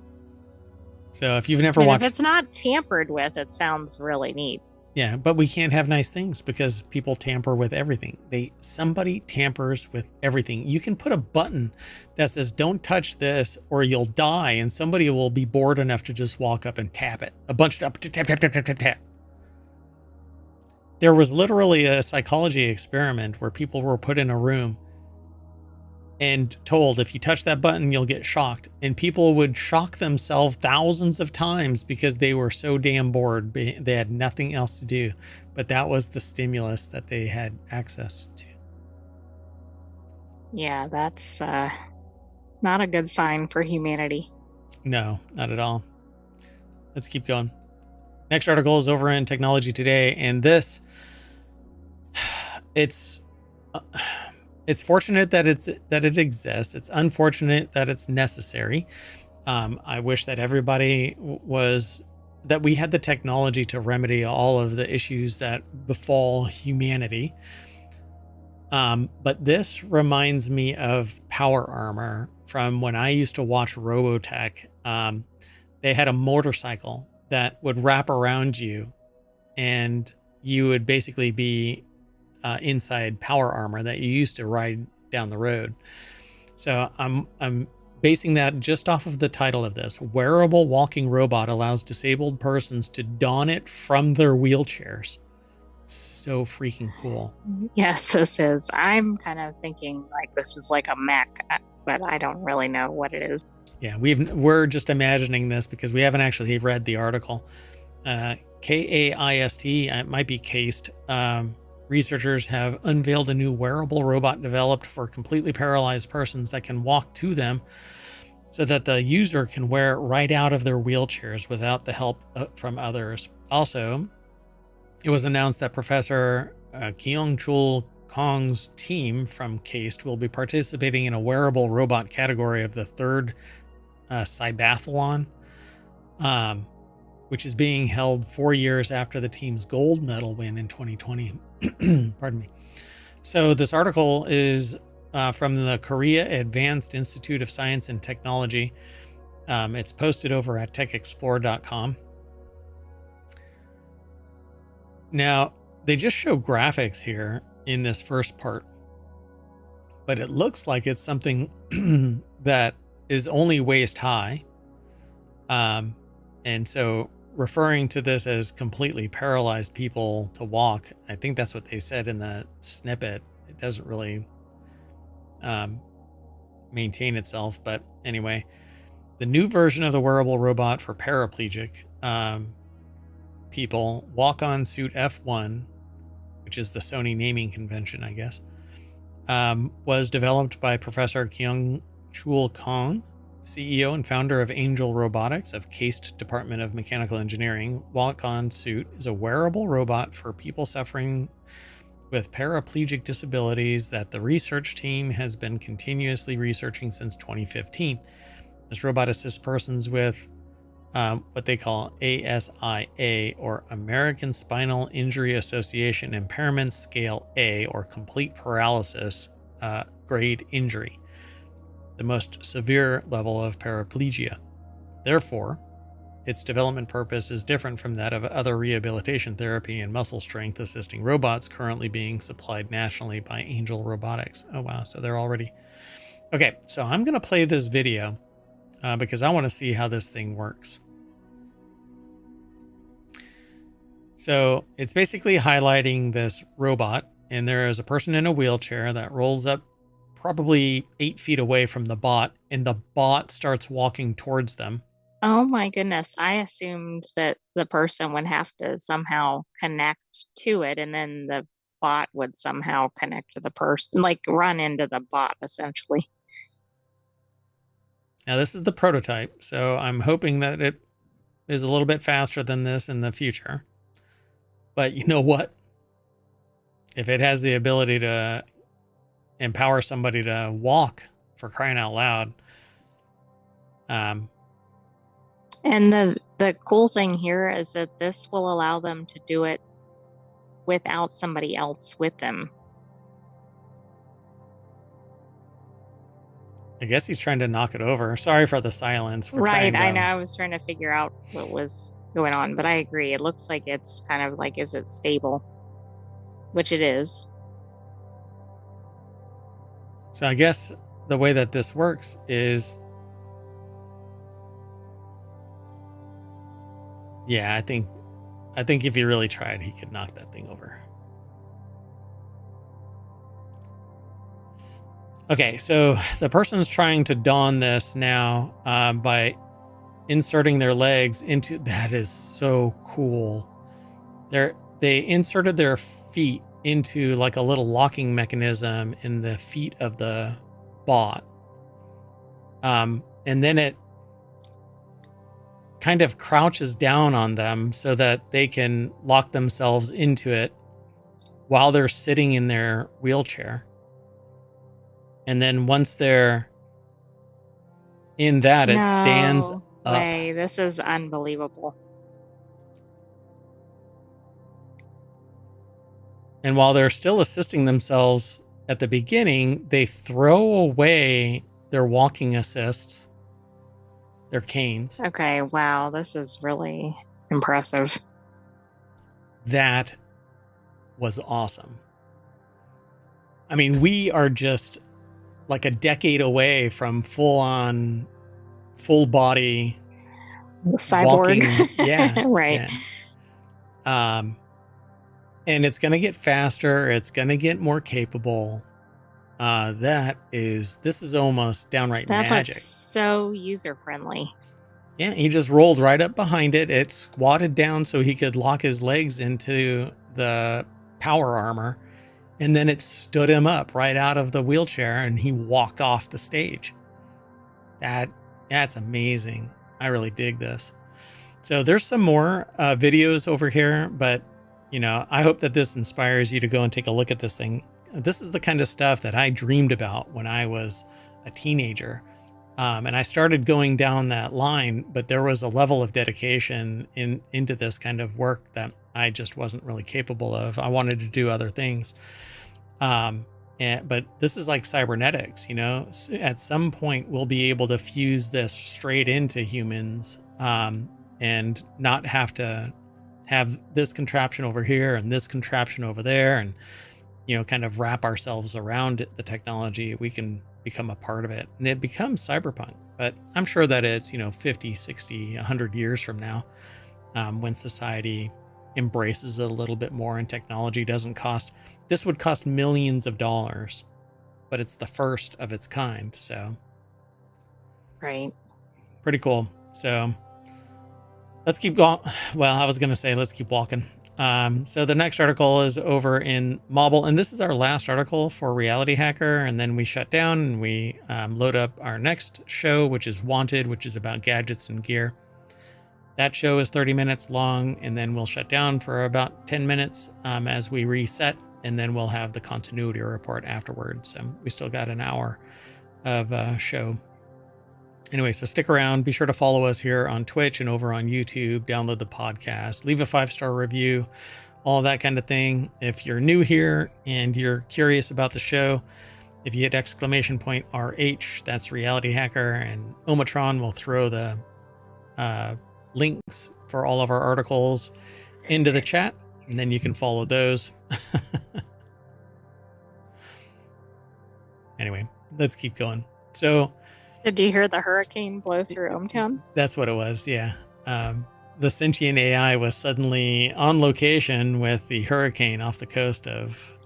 So if you've never watched... If it's not tampered with, it sounds really neat. Yeah, but we can't have nice things because people tamper with everything. Somebody tampers with everything. You can put a button that says, don't touch this or you'll die, and somebody will be bored enough to just walk up and tap it. A bunch of tap. There was literally a psychology experiment where people were put in a room and told, if you touch that button, you'll get shocked. And people would shock themselves thousands of times because they were so damn bored. They had nothing else to do. But that was the stimulus that they had access to. Yeah, that's Not a good sign for humanity. No, not at all. Let's keep going. Next article is over in Technology Today, and this, it's fortunate that it exists. It's unfortunate that it's necessary. I wish that everybody that we had the technology to remedy all of the issues that befall humanity. But this reminds me of Power Armor from when I used to watch Robotech. They had a motorcycle that would wrap around you, and you would basically be inside Power Armor that you used to ride down the road. So I'm basing that just off of the title of this. Wearable walking robot allows disabled persons to don it from their wheelchairs. So freaking cool. Yes, this is. I'm kind of thinking like this is like a mech, but I don't really know what it is. Yeah, we're just imagining this because we haven't actually read the article. KAIST, it might be cased. Researchers have unveiled a new wearable robot developed for completely paralyzed persons that can walk to them so that the user can wear it right out of their wheelchairs without the help from others. Also, it was announced that Professor Kyung-Chul Kong's team from CAST will be participating in a wearable robot category of the third Cybathlon, which is being held 4 years after the team's gold medal win in 2020. Pardon me. So this article is from the Korea Advanced Institute of Science and Technology. It's posted over at techexplore.com. Now, they just show graphics here in this first part, but it looks like it's something that is only waist high. And so referring to this as completely paralyzed people to walk, I think that's what they said in the snippet. It doesn't really maintain itself. But anyway, the new version of the wearable robot for paraplegic people, Walk-On Suit F1, which is the Sony naming convention, I guess, was developed by Professor Kyung-Chul Kong, CEO and founder of Angel Robotics of CAST Department of Mechanical Engineering. Walk-On Suit is a wearable robot for people suffering with paraplegic disabilities that the research team has been continuously researching since 2015. This robot assists persons with what they call ASIA, or American Spinal Injury Association Impairment Scale A, or complete paralysis grade injury, the most severe level of paraplegia. Therefore, its development purpose is different from that of other rehabilitation therapy and muscle strength assisting robots currently being supplied nationally by Angel Robotics. Oh wow, so they're already... Okay, so I'm going to play this video because I want to see how this thing works. So it's basically highlighting this robot, and there is a person in a wheelchair that rolls up probably 8 feet away from the bot, and the bot starts walking towards them. Oh my goodness. I assumed that the person would have to somehow connect to it, and then the bot would somehow connect to the person, like run into the bot essentially. Now, this is the prototype, so I'm hoping that it is a little bit faster than this in the future. But you know what? If it has the ability to empower somebody to walk, for crying out loud. And the cool thing here is that this will allow them to do it without somebody else with them. I guess he's trying to knock it over. Sorry for the silence. Right, I know. I was trying to figure out what was going on, but I agree. It looks like it's kind of like, is it stable? Which it is. So I guess the way that this works is... Yeah, I think if he really tried, he could knock that thing over. Okay, so the person's trying to don this now by inserting their legs into... That is so cool. They inserted their feet into like a little locking mechanism in the feet of the bot. And then it kind of crouches down on them so that they can lock themselves into it while they're sitting in their wheelchair. And then once they're in that, it stands No up. way. This is unbelievable. And while they're still assisting themselves at the beginning, they throw away their walking assists, their canes. Okay, wow, this is really impressive. That was awesome. I mean, we are just like a decade away from full body Cyborg. walking. Yeah. Right. Yeah. And it's going to get faster. It's going to get more capable. This is almost downright That magic. looks so user-friendly. Yeah, he just rolled right up behind it. It squatted down so he could lock his legs into the power armor. And then it stood him up right out of the wheelchair and he walked off the stage. That's amazing. I really dig this. So there's some more videos over here, but I hope that this inspires you to go and take a look at this thing. This is the kind of stuff that I dreamed about when I was a teenager. And I started going down that line, but there was a level of dedication into this kind of work that I just wasn't really capable of. I wanted to do other things. But this is like cybernetics, at some point we'll be able to fuse this straight into humans, and not have to have this contraption over here and this contraption over there and, kind of wrap ourselves around the technology. We can become a part of it and it becomes cyberpunk. But I'm sure that it's, 50, 60, 100 years from now, when society embraces it a little bit more and technology doesn't cost. This would cost millions of dollars, but it's the first of its kind. So, right. Pretty cool. So let's keep going. Well, I was going to say, let's keep walking. So the next article is over in Mobile, and this is our last article for Reality Hacker. And then we shut down and we load up our next show, which is Wanted, which is about gadgets and gear. That show is 30 minutes long, and then we'll shut down for about 10 minutes as we reset, and then we'll have the continuity report afterwards. We still got an hour of show. Anyway, so stick around. Be sure to follow us here on Twitch and over on YouTube. Download the podcast. Leave a 5-star review, all that kind of thing. If you're new here and you're curious about the show, if you hit !RH, that's Reality Hacker, and ohmTown will throw the links for all of our articles into the chat, and then you can follow those. Anyway, let's keep going. So, did you hear the hurricane blow through ohmTown? That's what it was, yeah. The Sentient AI was suddenly on location with the hurricane off the coast of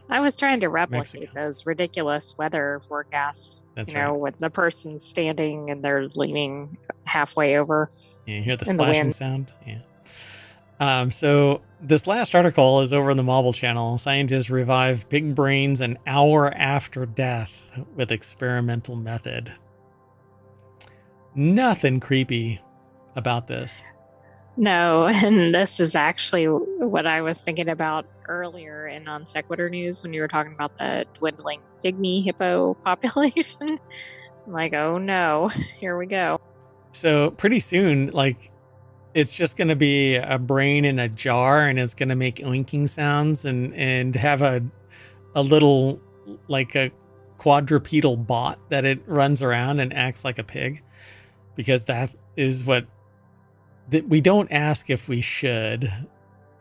I was trying to replicate Mexico. those ridiculous weather forecasts. That's right. With the person standing and they're leaning halfway over. Yeah, you hear the in splashing sound? Yeah. So this last article is over in the Mobile channel. Scientists revive big brains an hour after death with experimental method. Nothing creepy about this. No, and this is actually what I was thinking about earlier in on Sequitur News when you were talking about the dwindling pygmy hippo population. I'm like, oh no, here we go. So pretty soon, it's just going to be a brain in a jar, and it's going to make oinking sounds and have a little, like a quadrupedal bot that it runs around and acts like a pig, because that is what we don't ask if we should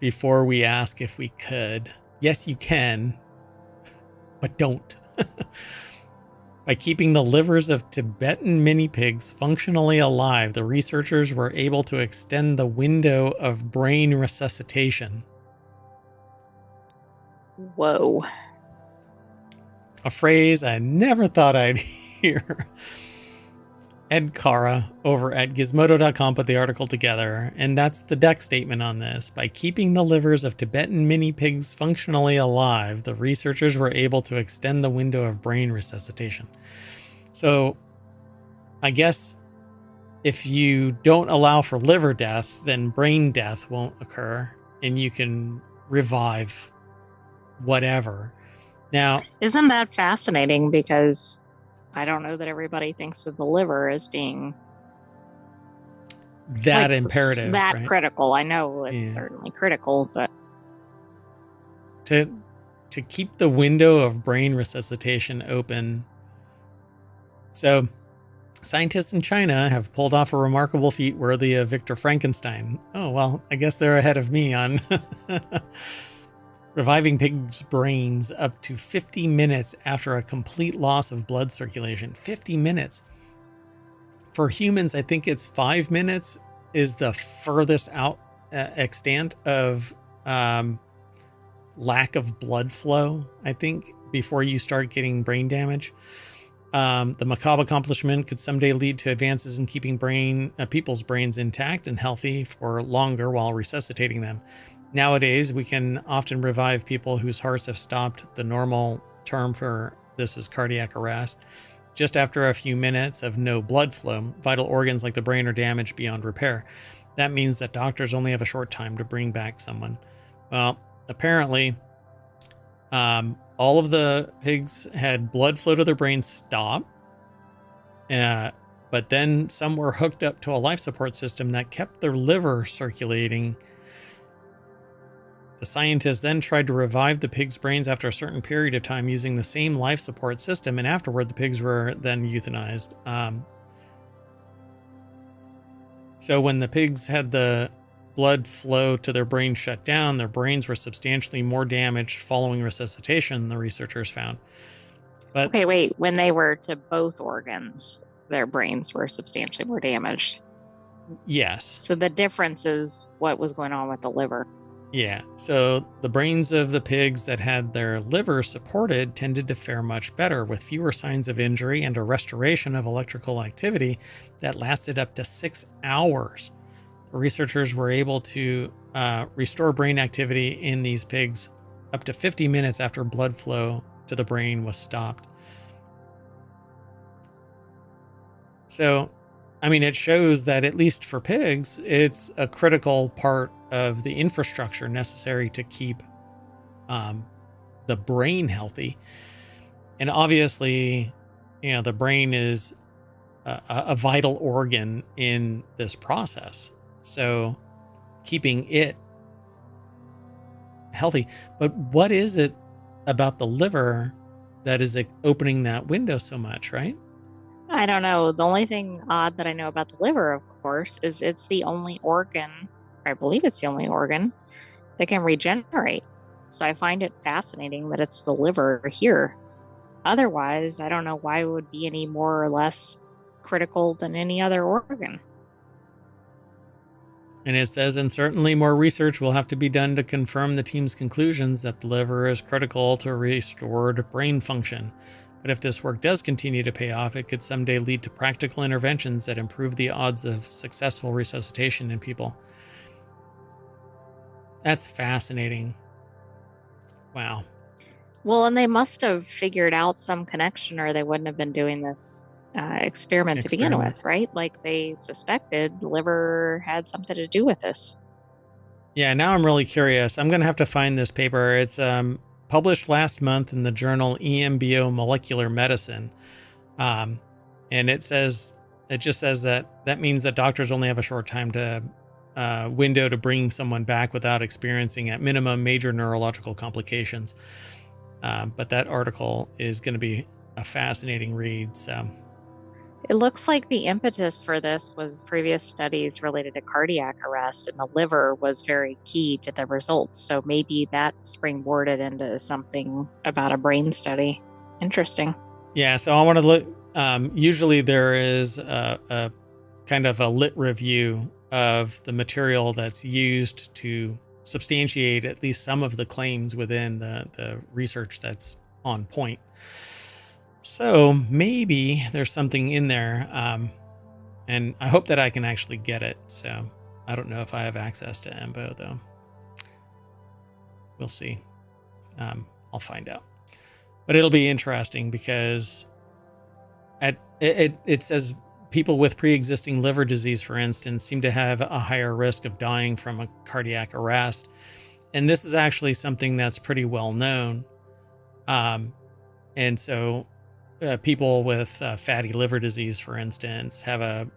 before we ask if we could. Yes, you can, but don't. By keeping the livers of Tibetan mini pigs functionally alive, the researchers were able to extend the window of brain resuscitation. Whoa. A phrase I never thought I'd hear. Ed Cara over at Gizmodo.com put the article together, and that's the deck statement on this. By keeping the livers of Tibetan mini pigs functionally alive, the researchers were able to extend the window of brain resuscitation. So I guess if you don't allow for liver death, then brain death won't occur and you can revive whatever. Now, Isn't that fascinating? Because I don't know that everybody thinks of the liver as being that imperative, that right? critical. I know it's Yeah. certainly critical, but To keep the window of brain resuscitation open. So, scientists in China have pulled off a remarkable feat worthy of Victor Frankenstein. Oh, well, I guess they're ahead of me on reviving pigs' brains up to 50 minutes after a complete loss of blood circulation. 50 minutes. For humans, I think it's 5 minutes is the furthest out extent of lack of blood flow, I think, before you start getting brain damage. The macabre accomplishment could someday lead to advances in keeping people's brains intact and healthy for longer while resuscitating them. Nowadays, we can often revive people whose hearts have stopped. The normal term for this is cardiac arrest. Just after a few minutes of no blood flow, vital organs like the brain are damaged beyond repair. That means that doctors only have a short time to bring back someone. Well, apparently, all of the pigs had blood flow to their brains stop, but then some were hooked up to a life support system that kept their liver circulating. The scientists then tried to revive the pigs' brains after a certain period of time using the same life support system, and afterward the pigs were then euthanized. So when the pigs had the blood flow to their brains shut down, their brains were substantially more damaged following resuscitation, the researchers found. But okay, wait. When they were to both organs, their brains were substantially more damaged. yes. So the difference is what was going on with the liver. Yeah. So the brains of the pigs that had their liver supported tended to fare much better, with fewer signs of injury and a restoration of electrical activity that lasted up to 6 hours. The researchers were able to restore brain activity in these pigs up to 50 minutes after blood flow to the brain was stopped. So, I mean, it shows that at least for pigs, it's a critical part of the infrastructure necessary to keep the brain healthy. And obviously, the brain is a vital organ in this process. So keeping it healthy. But what is it about the liver that is opening that window so much, right? I don't know. The only thing odd that I know about the liver, of course, is it's the only organ, or I believe it's the only organ that can regenerate. So I find it fascinating that it's the liver here. Otherwise, I don't know why it would be any more or less critical than any other organ. And it says, and certainly more research will have to be done to confirm the team's conclusions that the liver is critical to restored brain function. But if this work does continue to pay off, it could someday lead to practical interventions that improve the odds of successful resuscitation in people. That's fascinating. Wow. Well, and they must have figured out some connection or they wouldn't have been doing this experiment to begin with, right? Like they suspected the liver had something to do with this. Yeah, now I'm really curious. I'm going to have to find this paper. It's published last month in the journal EMBO Molecular Medicine. And it just says that means that doctors only have a short time to window to bring someone back without experiencing at minimum major neurological complications. But that article is going to be a fascinating read. So It looks like the impetus for this was previous studies related to cardiac arrest, and the liver was very key to the results. So maybe that springboarded into something about a brain study. Interesting. yeah, so I want to look. Usually there is a kind of a lit review of the material that's used to substantiate at least some of the claims within the research that's on point. So maybe there's something in there, and I hope that I can actually get it. So I don't know if I have access to EMBO though. We'll see. I'll find out. But it'll be interesting because it says people with pre-existing liver disease, for instance, seem to have a higher risk of dying from a cardiac arrest. And this is actually something that's pretty well known. And so people with fatty liver disease, for instance, have a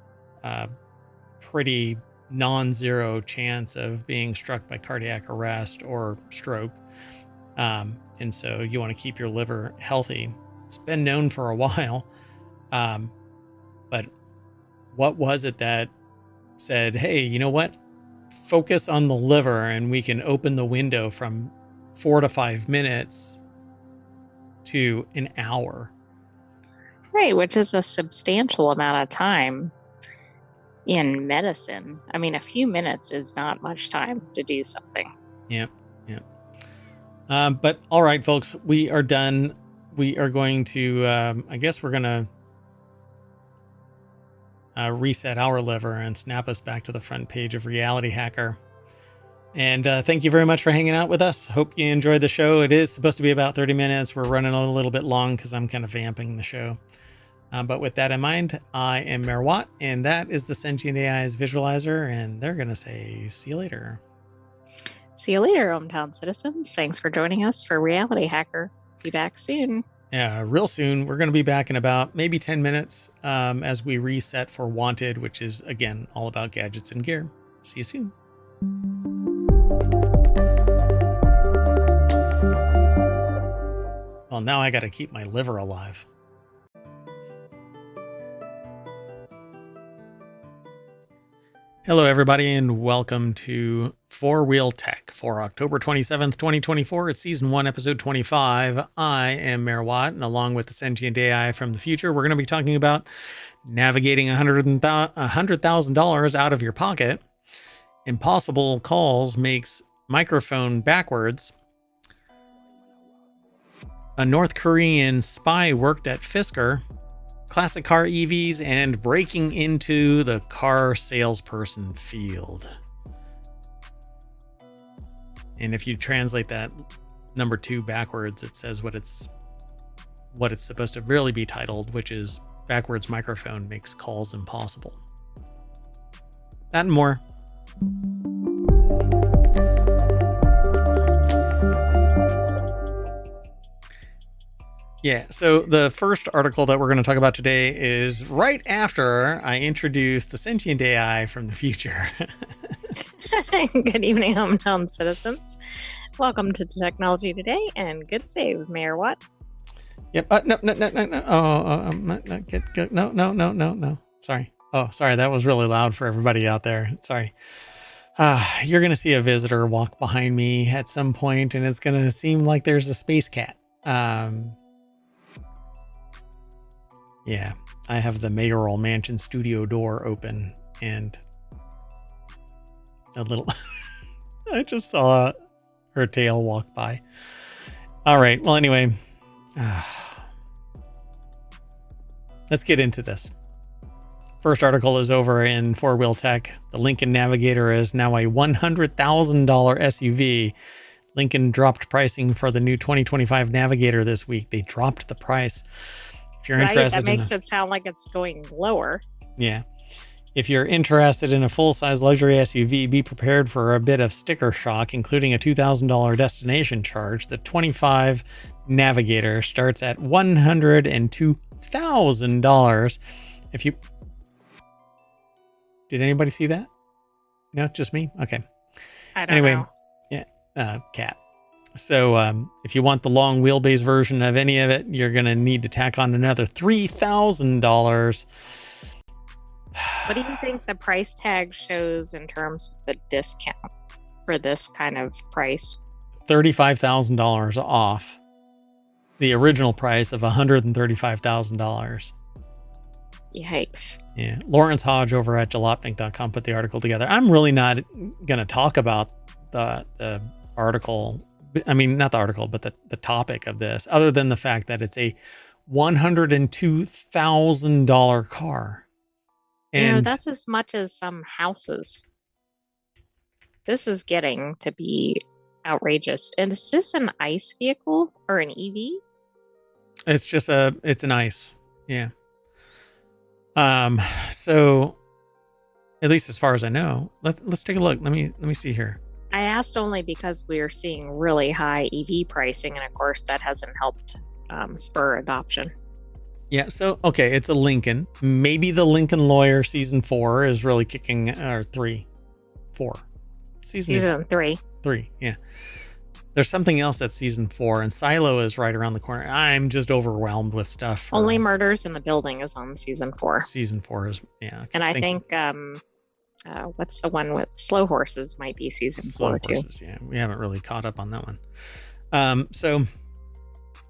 pretty non-zero chance of being struck by cardiac arrest or stroke. And so you want to keep your liver healthy. It's been known for a while. But what was it that said, hey, you know what? Focus on the liver and we can open the window from 4 to 5 minutes to an hour. Right, which is a substantial amount of time in medicine. I mean, a few minutes is not much time to do something. Yep. But all right, folks, we are done. We are going to, I guess we're going to reset our liver and snap us back to the front page of Reality Hacker. And thank you very much for hanging out with us. Hope you enjoyed the show. It is supposed to be about 30 minutes. We're running a little bit long because I'm kind of vamping the show. But with that in mind, I am Mayor Watt, and that is the Sentient AI's visualizer, and they're going to say, see you later. See you later, ohmTown citizens. Thanks for joining us for Reality Hacker. Be back soon. Yeah, real soon. We're going to be back in about maybe 10 minutes as we reset for Wanted, which is, again, all about gadgets and gear. See you soon. Well, now I got to keep my liver alive. Hello, everybody, and welcome to Four Wheel Tech for October 27th, 2024. It's Season 1, Episode 25. I am Mayor Watt, and along with the Sentient AI from the future, we're going to be talking about navigating $100,000 out of your pocket. Impossible Calls makes microphone backwards. A North Korean spy worked at Fisker. Classic car EVs, and breaking into the car salesperson field. And if you translate that number 2 backwards, it says what it's supposed to really be titled, which is backwards microphone makes calls impossible. That and more. Yeah, so the first article that we're going to talk about today is right after I introduce the Sentient AI from the future. Good evening, ohmTown citizens. Welcome to Technology Today, and good save, Mayor Watt. Yep. No. Oh, no. Sorry. Oh, sorry. That was really loud for everybody out there. Sorry. You're going to see a visitor walk behind me at some point, and it's going to seem like there's a space cat. Yeah, I have the mayoral mansion studio door open, and a little I just saw her tail walk by. All right, well, anyway, let's get into this. First article is over in Four Wheel Tech. The Lincoln Navigator is now a $100,000 SUV. Lincoln dropped pricing for the new 2025 Navigator this week. They dropped the price. If you're interested, that makes it sound like it's going lower. Yeah. If you're interested in a full-size luxury SUV, be prepared for a bit of sticker shock, including a $2,000 destination charge. The 25 Navigator starts at $102,000. If you... Did anybody see that? No, just me? Okay. I don't know. Yeah, cat. So if you want the long wheelbase version of any of it, you're going to need to tack on another $3,000. What do you think the price tag shows in terms of the discount for this kind of price? $35,000 off the original price of $135,000. Yikes. Yeah. Lawrence Hodge over at jalopnik.com put the article together. I'm really not going to talk about the article. I mean, not the article, but the topic of this, other than the fact that it's a $102,000 car. And that's as much as some houses. This is getting to be outrageous. And is this an ICE vehicle or an EV? It's an ICE. Yeah. So at least as far as I know, let's take a look. Let me see here. I asked only because we're seeing really high EV pricing, and of course that hasn't helped spur adoption. Yeah, so okay, it's a Lincoln. Maybe the Lincoln Lawyer season 4 is really kicking, or 4. Season 3. 3, yeah. There's something else that's season 4, and Silo is right around the corner. I'm just overwhelmed with stuff. Only Murders in the Building is on season 4. Season 4 is, yeah. And I think what's the one with Slow Horses might be season 4 too. Yeah, we haven't really caught up on that one. So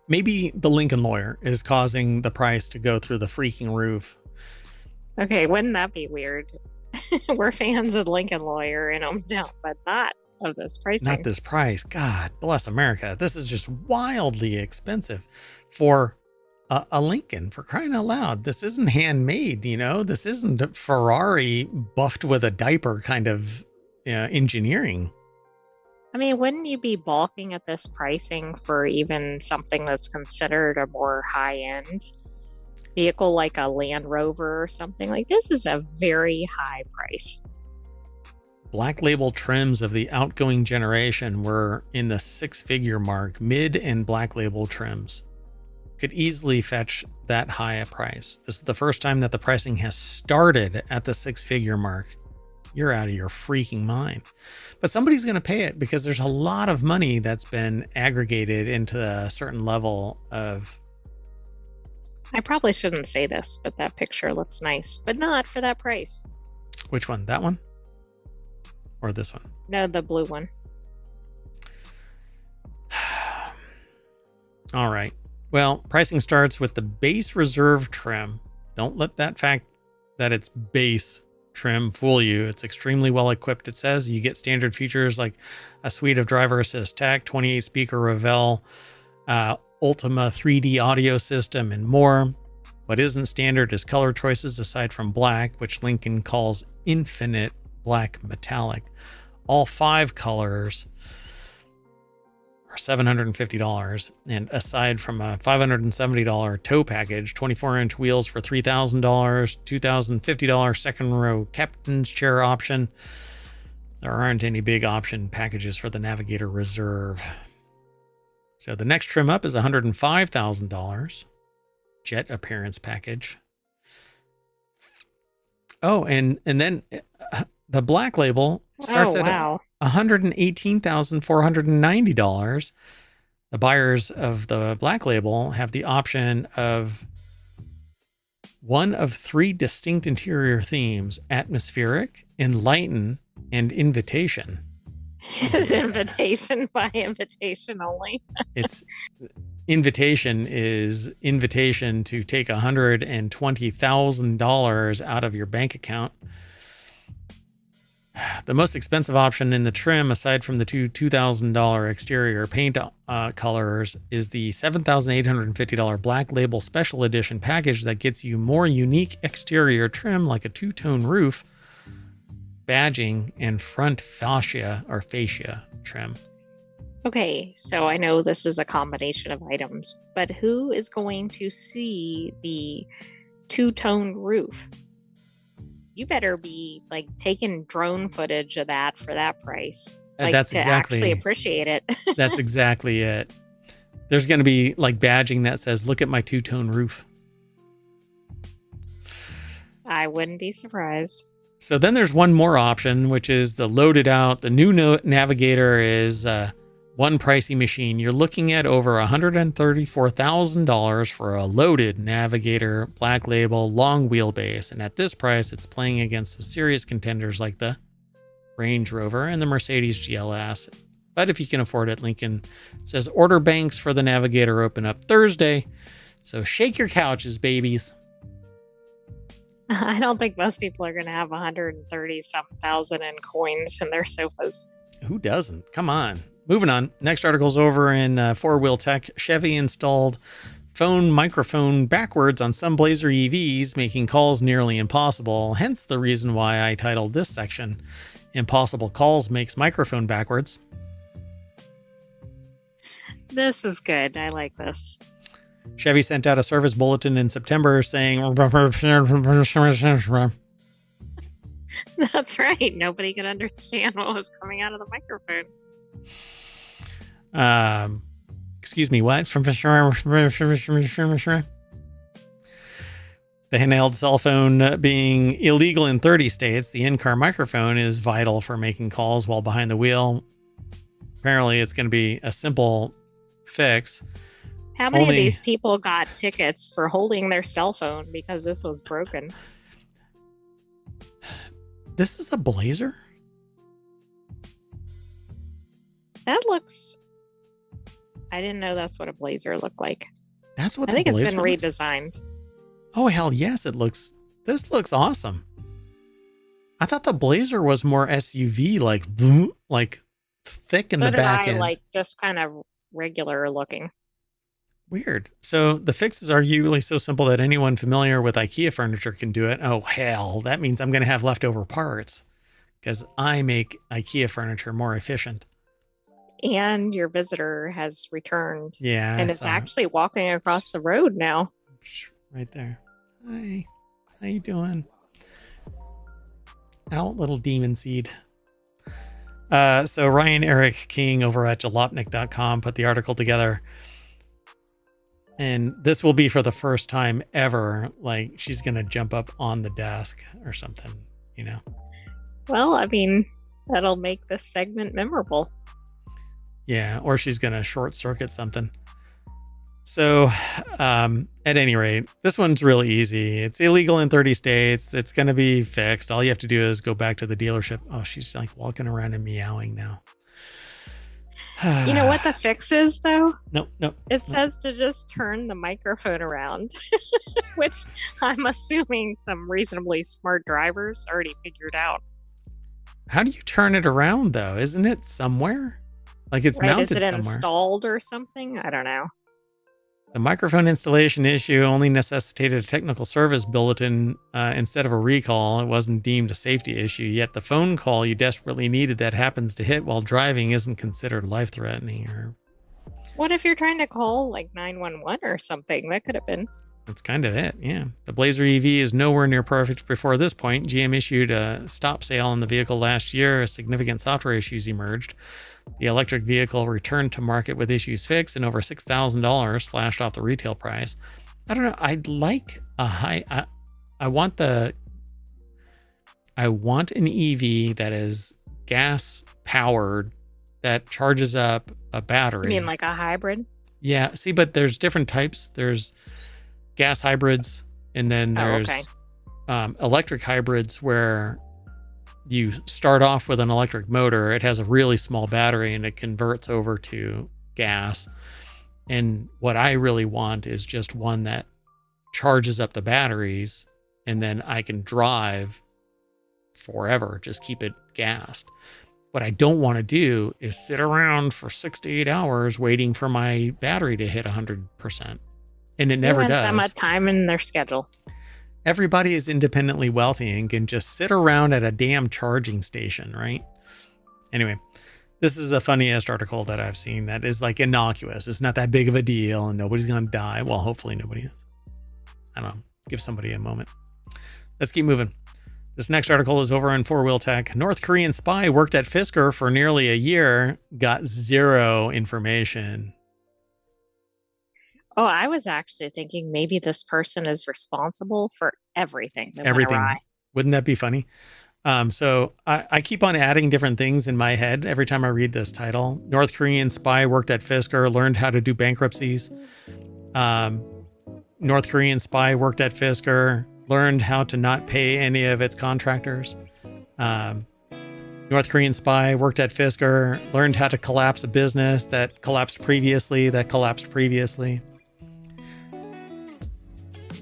maybe the Lincoln Lawyer is causing the price to go through the freaking roof. Okay, wouldn't that be weird? We're fans of Lincoln Lawyer in ohmTown, but not of this pricing. Not this price. God bless America. This is just wildly expensive for a Lincoln, for crying out loud. This isn't handmade, you know. This isn't Ferrari buffed with a diaper kind of engineering. I mean, wouldn't you be balking at this pricing for even something that's considered a more high-end vehicle like a Land Rover or something? Like, this is a very high price. Black label trims of the outgoing generation were in the 6-figure mark. Mid and black label trims could easily fetch that high a price. This is the first time that the pricing has started at the 6-figure mark. You're out of your freaking mind. But somebody's going to pay it because there's a lot of money that's been aggregated into a certain level of... I probably shouldn't say this, but that picture looks nice, but not for that price. Which one? That one? Or this one? No, the blue one. All right. Well, pricing starts with the base reserve trim. Don't let that fact that it's base trim fool you. It's extremely well equipped. It says you get standard features like a suite of driver assist tech, 28 speaker Ravel, Ultima 3D audio system, and more. What isn't standard is color choices aside from black, which Lincoln calls infinite black metallic. All 5 colors are $750, and aside from a $570 tow package, 24-inch wheels for $3,000, $2,050 second row captain's chair option, there aren't any big option packages for the Navigator Reserve. So the next trim up is $105,000 jet appearance package. Oh, and then the black label starts at $118,490. The buyers of the black label have the option of one of 3 distinct interior themes: atmospheric, enlighten, and invitation. Invitation by invitation only. It's invitation is invitation to take $120,000 out of your bank account. The most expensive option in the trim, aside from the two $2,000 exterior paint colors, is the $7,850 Black Label Special Edition package that gets you more unique exterior trim like a 2-tone roof, badging, and front fascia trim. Okay, so I know this is a combination of items, but who is going to see the 2-tone roof? You better be like taking drone footage of that for that price. Like, that's to exactly actually appreciate it. That's exactly it. There's going to be like badging that says, "Look at my 2-tone roof." I wouldn't be surprised. So then there's one more option, which is the loaded out. The new Navigator is one pricey machine. You're looking at over $134,000 for a loaded Navigator Black Label long wheelbase. And at this price, it's playing against some serious contenders like the Range Rover and the Mercedes GLS. But if you can afford it, Lincoln says order banks for the Navigator open up Thursday. So shake your couches, babies. I don't think most people are going to have 130-something thousand in coins in their sofas. Who doesn't? Come on. Moving on. Next article's over in Four-Wheel Tech. Chevy installed phone microphone backwards on some Blazer EVs, making calls nearly impossible. Hence the reason why I titled this section, Impossible Calls Makes Microphone Backwards. This is good. I like this. Chevy sent out a service bulletin in September saying, That's right. Nobody could understand what was coming out of the microphone. Excuse me, what? The handheld cell phone being illegal in 30 states, the in-car microphone is vital for making calls while behind the wheel. Apparently, it's going to be a simple fix. How many of these people got tickets for holding their cell phone because this was broken? This is a Blazer? That looks... I didn't know that's what a Blazer looked like. That's what I think Blazer it's been redesigned. Oh, hell yes, it looks... This looks awesome. I thought the Blazer was more SUV, like thick in the back end. Like just kind of regular looking. Weird. So the fix is arguably so simple that anyone familiar with IKEA furniture can do it. Oh, hell, that means I'm going to have leftover parts because I make IKEA furniture more efficient. And your visitor has returned. Yeah. And is actually walking across the road now. Right there. Hi. How you doing? Out, little demon seed. So Ryan Eric King over at jalopnik.com put the article together. And this will be for the first time ever. Like she's going to jump up on the desk or something, you know? Well, I mean, that'll make this segment memorable. Yeah. Or she's going to short circuit something. So at any rate, this one's really easy. It's illegal in 30 states. It's going to be fixed. All you have to do is go back to the dealership. Oh, she's like walking around and meowing now. You know what the fix is, though? No. It says to just turn the microphone around, which I'm assuming some reasonably smart drivers already figured out. How do you turn it around, though? Isn't it somewhere? Like it's mounted somewhere. Is it installed or something? I don't know. The microphone installation issue only necessitated a technical service bulletin instead of a recall. It wasn't deemed a safety issue, yet the phone call you desperately needed that happens to hit while driving isn't considered life-threatening. Or what if you're trying to call like 911 or something? That could have been. That's kind of it, yeah. The Blazer EV is nowhere near perfect before this point. GM issued a stop sale on the vehicle last year. Significant software issues emerged. The electric vehicle returned to market with issues fixed and over $6,000 slashed off the retail price. I don't know. I'd like a high... I want an EV that is gas powered that charges up a battery. You mean like a hybrid? Yeah. See, but there's different types. There's gas hybrids, and then there's electric hybrids where you start off with an electric motor. It has a really small battery and it converts over to gas. And what I really want is just one that charges up the batteries and then I can drive forever, just keep it gassed. What I don't want to do is sit around for 6 to 8 hours waiting for my battery to hit 100%. And it never does. That much time in their schedule. Everybody is independently wealthy and can just sit around at a damn charging station, right? Anyway, this is the funniest article that I've seen that is like innocuous. It's not that big of a deal and nobody's going to die. Well, hopefully nobody. I don't know. Give somebody a moment. Let's keep moving. This next article is over on 4Wheel Tech. North Korean spy worked at Fisker for nearly a year, got zero information. Oh, I was actually thinking maybe this person is responsible for everything. Everything. Wouldn't that be funny? So I keep on adding different things in my head every time I read this title. North Korean spy worked at Fisker, learned how to do bankruptcies. North Korean spy worked at Fisker, learned how to not pay any of its contractors. North Korean spy worked at Fisker, learned how to collapse a business that collapsed previously.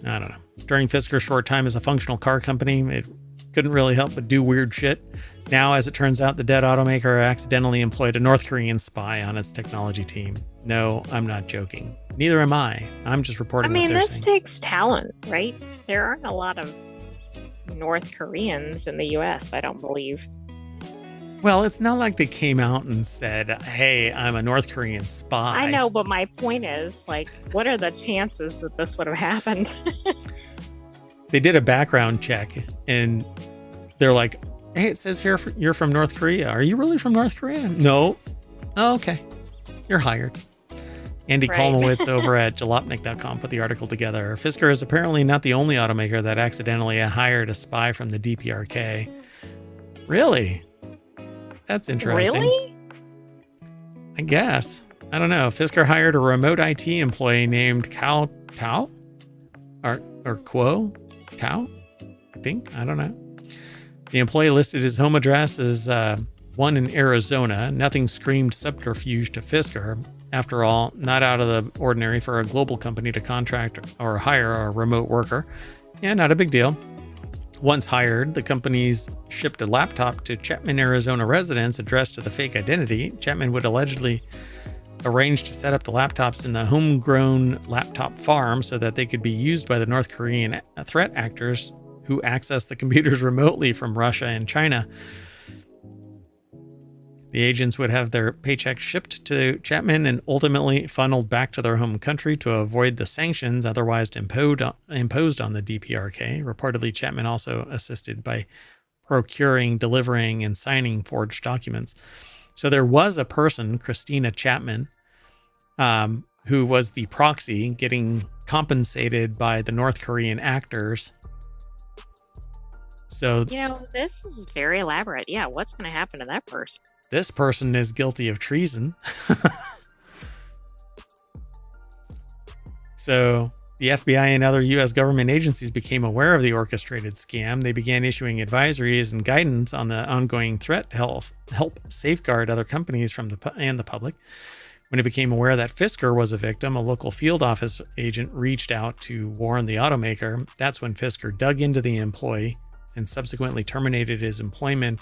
I don't know. During Fisker's short time as a functional car company, it couldn't really help but do weird shit. Now, as it turns out, the dead automaker accidentally employed a North Korean spy on its technology team. No, I'm not joking. Neither am I. I'm just reporting what they're saying. This takes talent, right? There aren't a lot of North Koreans in the U.S., I don't believe. Well, it's not like they came out and said, hey, I'm a North Korean spy. I know, but my point is, like, what are the chances that this would have happened? They did a background check and they're like, hey, it says here you're from North Korea. Are you really from North Korea? No. Oh, okay. You're hired. Andy Right. Kolmowitz over at jalopnik.com put the article together. Fisker is apparently not the only automaker that accidentally hired a spy from the DPRK. Really? That's interesting. Really? I guess. I don't know. Fisker hired a remote IT employee named Cal Tao? Or Quo Tao? I think. I don't know. The employee listed his home address as one in Arizona. Nothing screamed subterfuge to Fisker. After all, not out of the ordinary for a global company to contract or hire a remote worker. Yeah, not a big deal. Once hired, the companies shipped a laptop to Chapman, Arizona residents addressed to the fake identity. Chapman would allegedly arrange to set up the laptops in the homegrown laptop farm so that they could be used by the North Korean threat actors who access the computers remotely from Russia and China. The agents would have their paychecks shipped to Chapman and ultimately funneled back to their home country to avoid the sanctions otherwise imposed on the DPRK. Reportedly, Chapman also assisted by procuring, delivering, and signing forged documents. So there was a person, Christina Chapman, who was the proxy, getting compensated by the North Korean actors. So, this is very elaborate. Yeah, what's going to happen to that person? this person is guilty of treason. So the FBI and other U.S. government agencies became aware of the orchestrated scam. They began issuing advisories and guidance on the ongoing threat to help safeguard other companies and the public. When it became aware that Fisker was a victim, a local field office agent reached out to warn the automaker. That's when Fisker dug into the employee and subsequently terminated his employment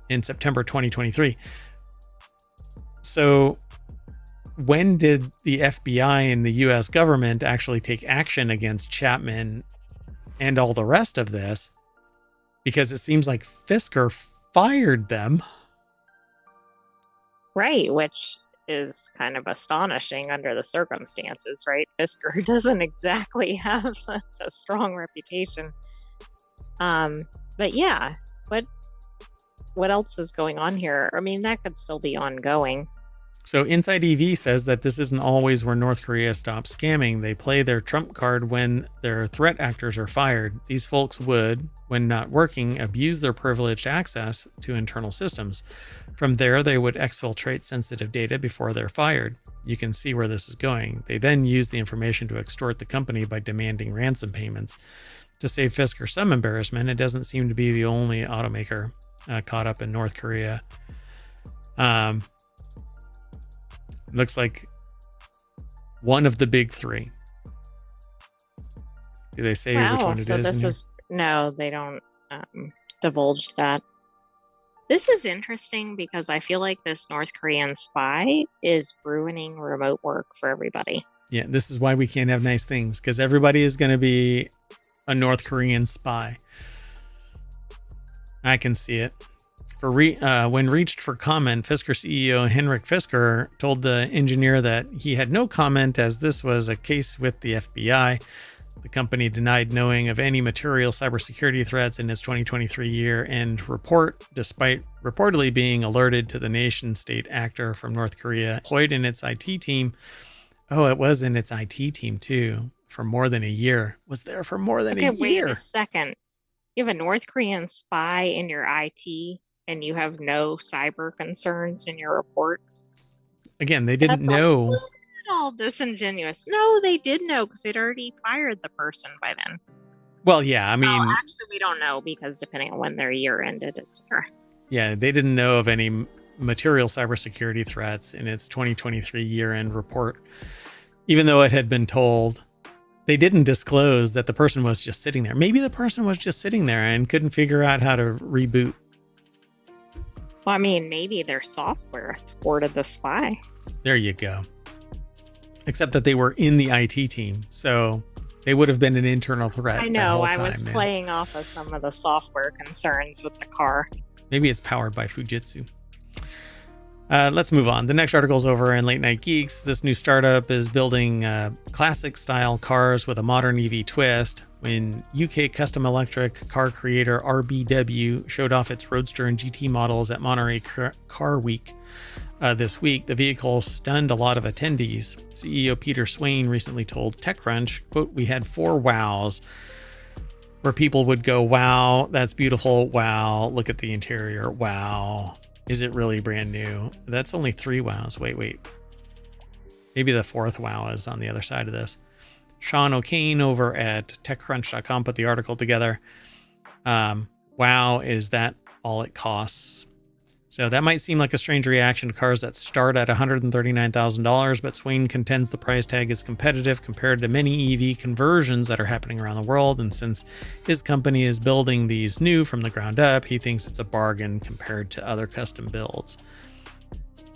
in September 2023. So when did the FBI and the US government actually take action against Chapman and all the rest of this? Because it seems like Fisker fired them. Right, which is kind of astonishing under the circumstances, right? Fisker doesn't exactly have such a strong reputation. But yeah, what else is going on here? I mean, that could still be ongoing. So Inside EV says that this isn't always where North Korea stops scamming. They play their trump card when their threat actors are fired. These folks would, when not working, abuse their privileged access to internal systems. From there, they would exfiltrate sensitive data before they're fired. You can see where this is going. They then use the information to extort the company by demanding ransom payments. To save Fisker some embarrassment, it doesn't seem to be the only automaker caught up in North Korea. Looks like one of the big three. Do they say which one it is? No, they don't divulge that. This is interesting because I feel like this North Korean spy is ruining remote work for everybody. Yeah, this is why we can't have nice things, because everybody is going to be a North Korean spy. I can see it. When reached for comment, Fisker CEO Henrik Fisker told the engineer that he had no comment as this was a case with the FBI. The company denied knowing of any material cybersecurity threats in its 2023 year-end report, despite reportedly being alerted to the nation-state actor from North Korea employed in its IT team. Oh, it was in its IT team too, for more than a year. Was there for more than a year. Wait a second. You have a North Korean spy in your IT and you have no cyber concerns in your report? Again, they didn't know. That's a little disingenuous. No, they did know because they'd already fired the person by then. Well, yeah, I mean... actually, we don't know because depending on when their year ended, etc. Yeah, they didn't know of any material cybersecurity threats in its 2023 year-end report. Even though it had been told, they didn't disclose that the person was just sitting there. Maybe the person was just sitting there and couldn't figure out how to reboot. Well, I mean, maybe their software thwarted the spy. There you go. Except that they were in the IT team, so they would have been an internal threat. I know, I was playing off of some of the software concerns with the car. Maybe it's powered by Fujitsu. Let's move on. The next article is over in Late Night Geeks. This new startup is building classic style cars with a modern EV twist. When UK custom electric car creator RBW showed off its Roadster and GT models at Monterey Car Week this week, the vehicle stunned a lot of attendees. CEO Peter Swain recently told TechCrunch, quote, "We had 4 wows where people would go, wow, that's beautiful. Wow, look at the interior. Wow. Is it really brand new?" That's only 3 wows. Wait. Maybe the 4th wow is on the other side of this. Sean O'Kane over at TechCrunch.com put the article together. Wow, is that all it costs? So that might seem like a strange reaction to cars that start at $139,000, but Swain contends the price tag is competitive compared to many EV conversions that are happening around the world. And since his company is building these new from the ground up, he thinks it's a bargain compared to other custom builds.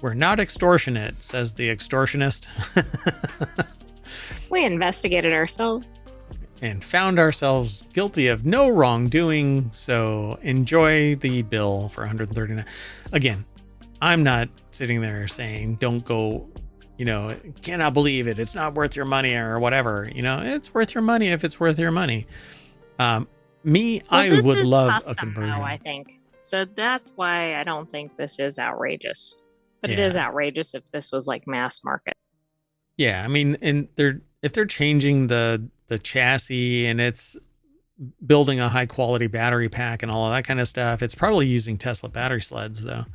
"We're not extortionate," says the extortionist. We investigated ourselves and found ourselves guilty of no wrongdoing, so enjoy the bill for $139. Again, I'm not sitting there saying don't go, cannot believe it, it's not worth your money or whatever. It's worth your money if it's worth your money. I would love a conversion, though, I think. So that's why I don't think this is outrageous. But It is outrageous if this was like mass market. Yeah, I mean, and if they're changing the chassis and it's building a high quality battery pack and all of that kind of stuff, it's probably using Tesla battery sleds though.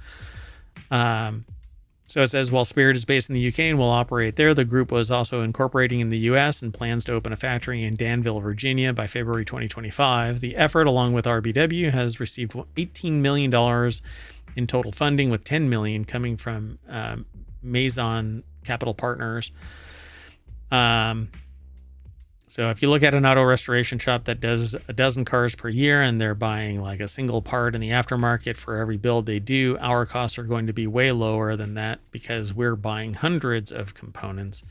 So it says, while Spirit is based in the UK and will operate there, the group was also incorporating in the US and plans to open a factory in Danville, Virginia by February 2025. The effort, along with RBW, has received $18 million in total funding, with $10 million coming from Maison Capital Partners. So if you look at an auto restoration shop that does a dozen cars per year and they're buying like a single part in the aftermarket for every build they do, our costs are going to be way lower than that because we're buying hundreds of components.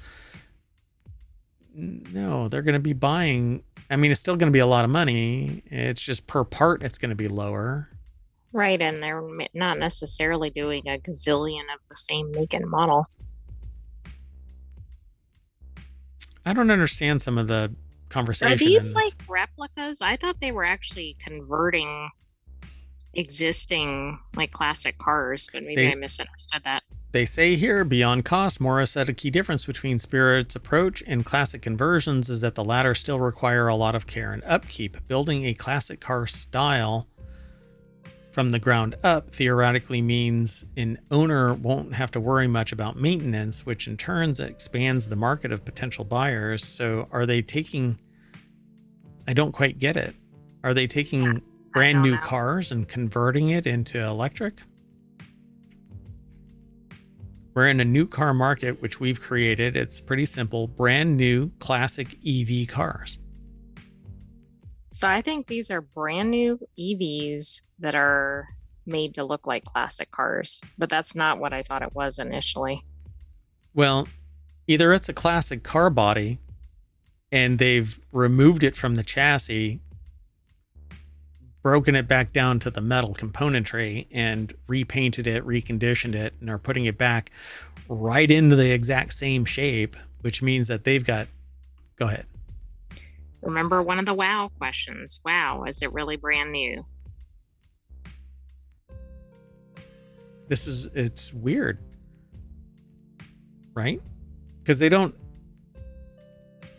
No, they're going to be buying, it's still going to be a lot of money. It's just per part, it's going to be lower. Right. And they're not necessarily doing a gazillion of the same make and model. I don't understand some of the conversation. Are these like replicas? I thought they were actually converting existing like classic cars, but maybe I misunderstood that. They say here, beyond cost, Morris said a key difference between Spirit's approach and classic conversions is that the latter still require a lot of care and upkeep. Building a classic car style from the ground up theoretically means an owner won't have to worry much about maintenance, which in turn expands the market of potential buyers. So are they taking, I don't quite get it. Are they taking brand new cars and converting it into electric? We're in a new car market, which we've created. It's pretty simple, brand new classic EV cars. So I think these are brand new EVs that are made to look like classic cars, but that's not what I thought it was initially. Well, either it's a classic car body and they've removed it from the chassis, broken it back down to the metal componentry and repainted it, reconditioned it, and are putting it back right into the exact same shape, which means that they've got, go ahead. Remember one of the wow questions. Wow, is it really brand new? It's weird, right? Because am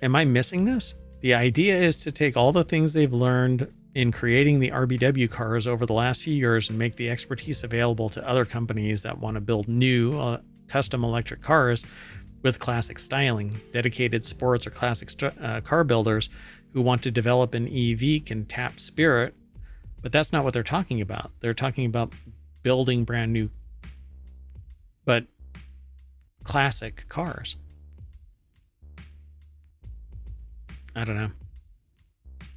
I missing this? The idea is to take all the things they've learned in creating the RBW cars over the last few years and make the expertise available to other companies that want to build new custom electric cars with classic styling. Dedicated sports or classic car builders who want to develop an EV can tap Spirit, but that's not what they're talking about. They're talking about building brand new, but classic cars. I don't know.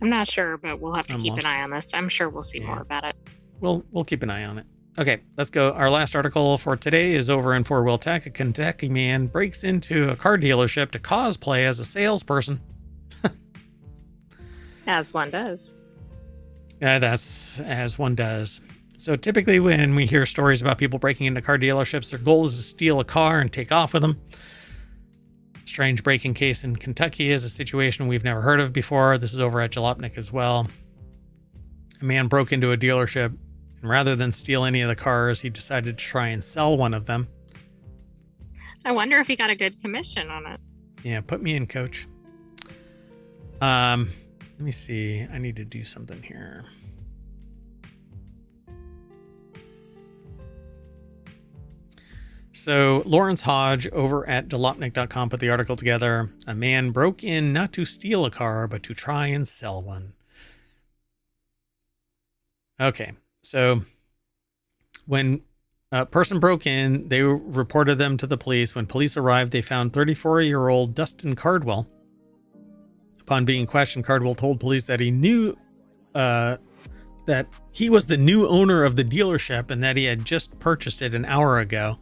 I'm not sure, but we'll have to keep an eye on this. I'm sure we'll see more about it. We'll keep an eye on it. Okay, let's go. Our last article for today is over in 4 Wheel Tech. A Kentucky man breaks into a car dealership to cosplay as a salesperson. As one does. That's as one does. So typically when we hear stories about people breaking into car dealerships, their goal is to steal a car and take off with them. Strange break-in case in Kentucky is a situation we've never heard of before. This is over at Jalopnik as well. A man broke into a dealership, and rather than steal any of the cars, he decided to try and sell one of them. I wonder if he got a good commission on it. Yeah, put me in, coach. Let me see. I need to do something here. So Lawrence Hodge over at Jalopnik.com put the article together. A man broke in not to steal a car, but to try and sell one. Okay, so when a person broke in, they reported them to the police. When police arrived, they found 34-year-old Dustin Cardwell. Upon being questioned, Cardwell told police that he knew that he was the new owner of the dealership and that he had just purchased it an hour ago.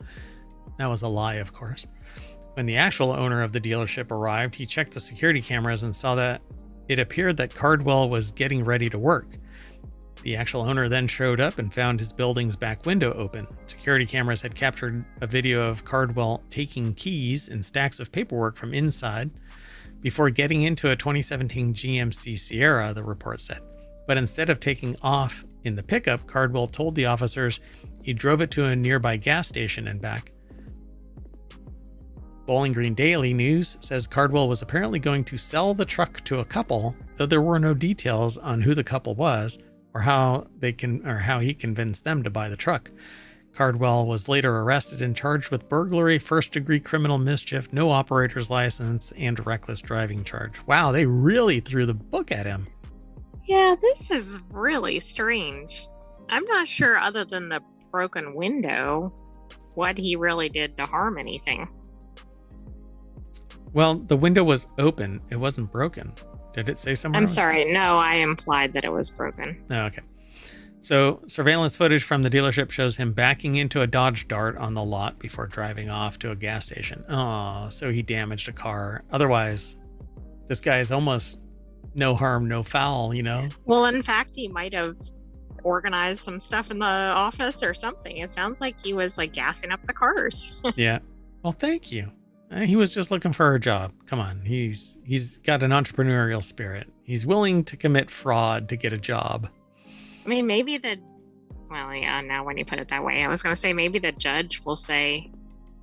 That was a lie, of course. When the actual owner of the dealership arrived, he checked the security cameras and saw that it appeared that Cardwell was getting ready to work. The actual owner then showed up and found his building's back window open. Security cameras had captured a video of Cardwell taking keys and stacks of paperwork from inside before getting into a 2017 GMC Sierra, the report said. But instead of taking off in the pickup, Cardwell told the officers he drove it to a nearby gas station and back. Bowling Green Daily News says Cardwell was apparently going to sell the truck to a couple, though there were no details on who the couple was or how he convinced them to buy the truck. Cardwell was later arrested and charged with burglary, first-degree criminal mischief, no operator's license, and reckless driving charge. Wow, they really threw the book at him. Yeah, this is really strange. I'm not sure, other than the broken window, what he really did to harm anything. Well, the window was open. It wasn't broken. Did it say somewhere? I'm sorry. No, I implied that it was broken. Oh, okay. So surveillance footage from the dealership shows him backing into a Dodge Dart on the lot before driving off to a gas station. Oh, so he damaged a car. Otherwise, this guy is almost no harm, no foul, you know? Well, in fact, he might have organized some stuff in the office or something. It sounds like he was like gassing up the cars. Yeah. Well, thank you. He was just looking for a job. Come on. He's got an entrepreneurial spirit. He's willing to commit fraud to get a job. I mean, maybe now when you put it that way, I was going to say maybe the judge will say,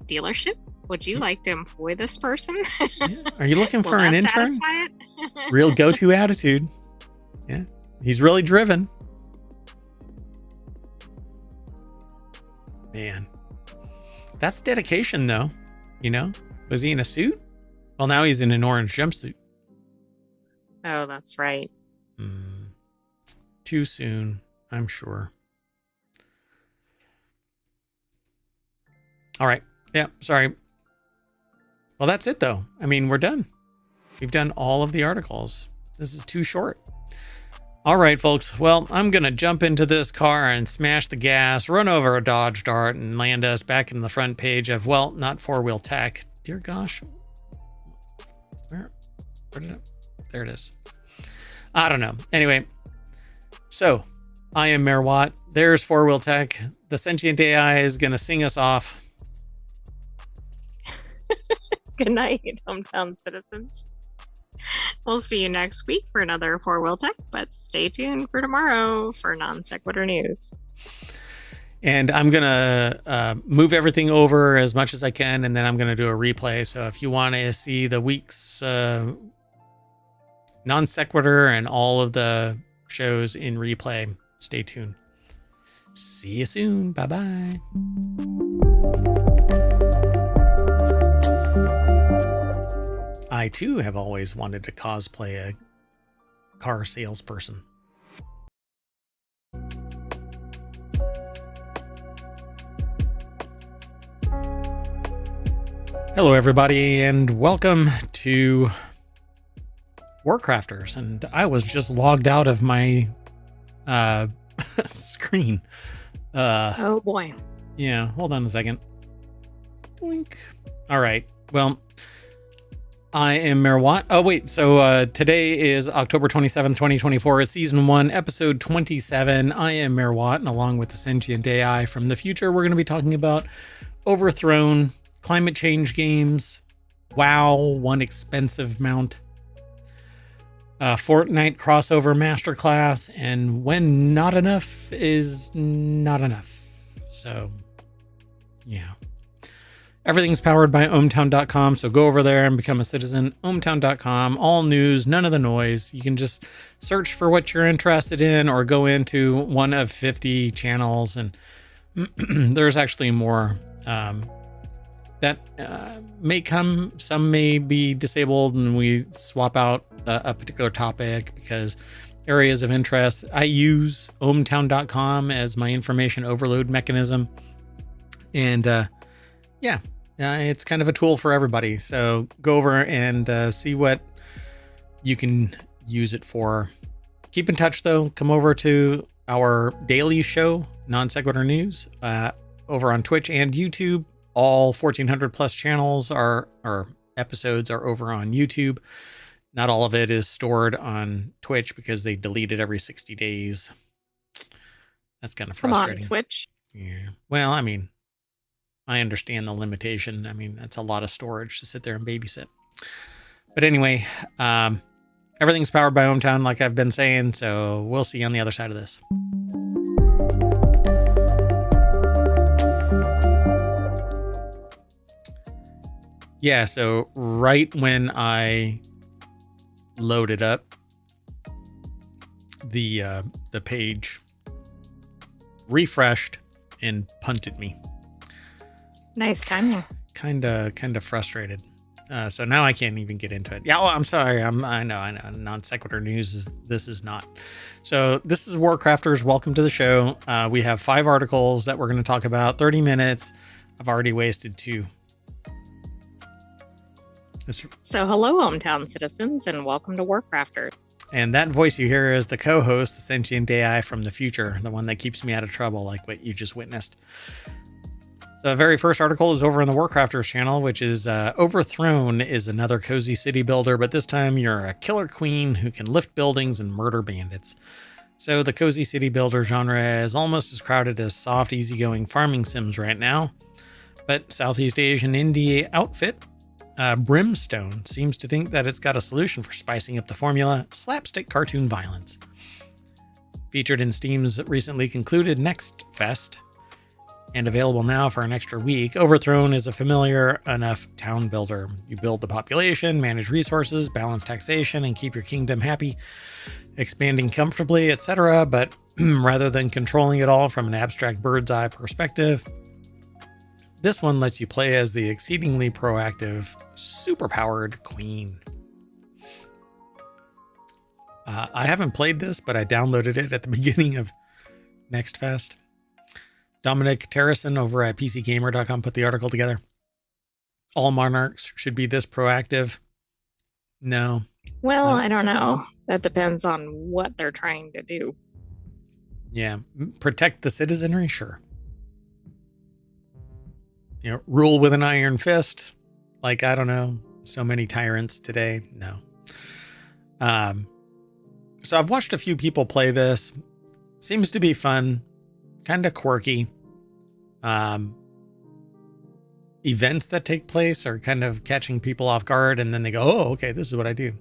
dealership, would you like to employ this person? Yeah. Are you looking for an intern? Satisfy it? Real go-to attitude. Yeah. He's really driven. Man. That's dedication, though. You know? Was he in a suit? Well, now he's in an orange jumpsuit. Oh, that's right. Too soon, I'm sure. All right. Yeah, sorry. Well, that's it, though. I mean, we're done. We've done all of the articles. This is too short. All right, folks. Well, I'm going to jump into this car and smash the gas, run over a Dodge Dart, and land us back in the front page of, well, not four-wheel tech. Dear gosh. Where did it? There it is. I don't know. Anyway, so I am Mayor Watt. There's four-wheel tech. The Sentient AI is going to sing us off. Good night, hometown citizens. We'll see you next week for another four-wheel tech, but stay tuned for tomorrow for non-sequitur news. And I'm going to move everything over as much as I can, and then I'm going to do a replay. So if you want to see the week's non-sequitur and all of the shows in replay, stay tuned. See you soon. Bye-bye. I, too, have always wanted to cosplay a car salesperson. Hello, everybody, and welcome to WarCrafters. And I was just logged out of my screen. Oh, boy. Yeah, hold on a second. Doink. All right. Well, I am Merwat. Oh, wait. So today is October 27th, 2024. It's season 1, episode 27. I am Merwat, and along with the Sentient AI from the future, we're going to be talking about Overthrown, climate change games, WoW, one expensive mount, Fortnite crossover masterclass, and when not enough is not enough. So, yeah. Everything's powered by ohmTown.com, so go over there and become a citizen. ohmTown.com, all news, none of the noise. You can just search for what you're interested in or go into one of 50 channels, and there's actually more that may come. Some may be disabled, and we swap out a particular topic because areas of interest. I use ohmTown.com as my information overload mechanism, and yeah. It's kind of a tool for everybody. So go over and see what you can use it for. Keep in touch, though. Come over to our daily show, Non Sequitur News, over on Twitch and YouTube. All 1,400 plus channels or episodes are over on YouTube. Not all of it is stored on Twitch because they delete it every 60 days. That's kind of frustrating. Come on, Twitch. Yeah. Well, I mean, I understand the limitation. I mean, that's a lot of storage to sit there and babysit. But anyway, everything's powered by ohmTown, like I've been saying. So we'll see you on the other side of this. Yeah, so right when I loaded up, the page refreshed and punted me. Nice timing. Kind of frustrated. So now I can't even get into it. Yeah, well, I'm sorry. I know. Non Sequitur News this is not. So this is WarCrafters. Welcome to the show. We have 5 articles that we're going to talk about. 30 minutes. I've already wasted 2. So hello, ohmTown citizens, and welcome to WarCrafters. And that voice you hear is the co-host, the Sentient AI from the future, the one that keeps me out of trouble, like what you just witnessed. The very first article is over on the WarCrafters channel, which is Overthrown is another cozy city builder, but this time you're a killer queen who can lift buildings and murder bandits. So the cozy city builder genre is almost as crowded as soft, easygoing farming sims right now. But Southeast Asian indie outfit, Brimstone, seems to think that it's got a solution for spicing up the formula: slapstick cartoon violence. Featured in Steam's recently concluded Next Fest, and available now for an extra week, Overthrown is a familiar enough town builder. You build the population, manage resources, balance taxation, and keep your kingdom happy, expanding comfortably, etc. But rather than controlling it all from an abstract bird's eye perspective, this one lets you play as the exceedingly proactive, superpowered queen. I haven't played this, but I downloaded it at the beginning of Next Fest. Dominic Terrison over at PCGamer.com put the article together. All monarchs should be this proactive. No. Well, I don't know. That depends on what they're trying to do. Yeah. Protect the citizenry? Sure. Rule with an iron fist. Like, I don't know, so many tyrants today. No. So I've watched a few people play this. Seems to be fun. Kind of quirky. Events that take place are kind of catching people off guard, and then they go, oh, okay, this is what I do.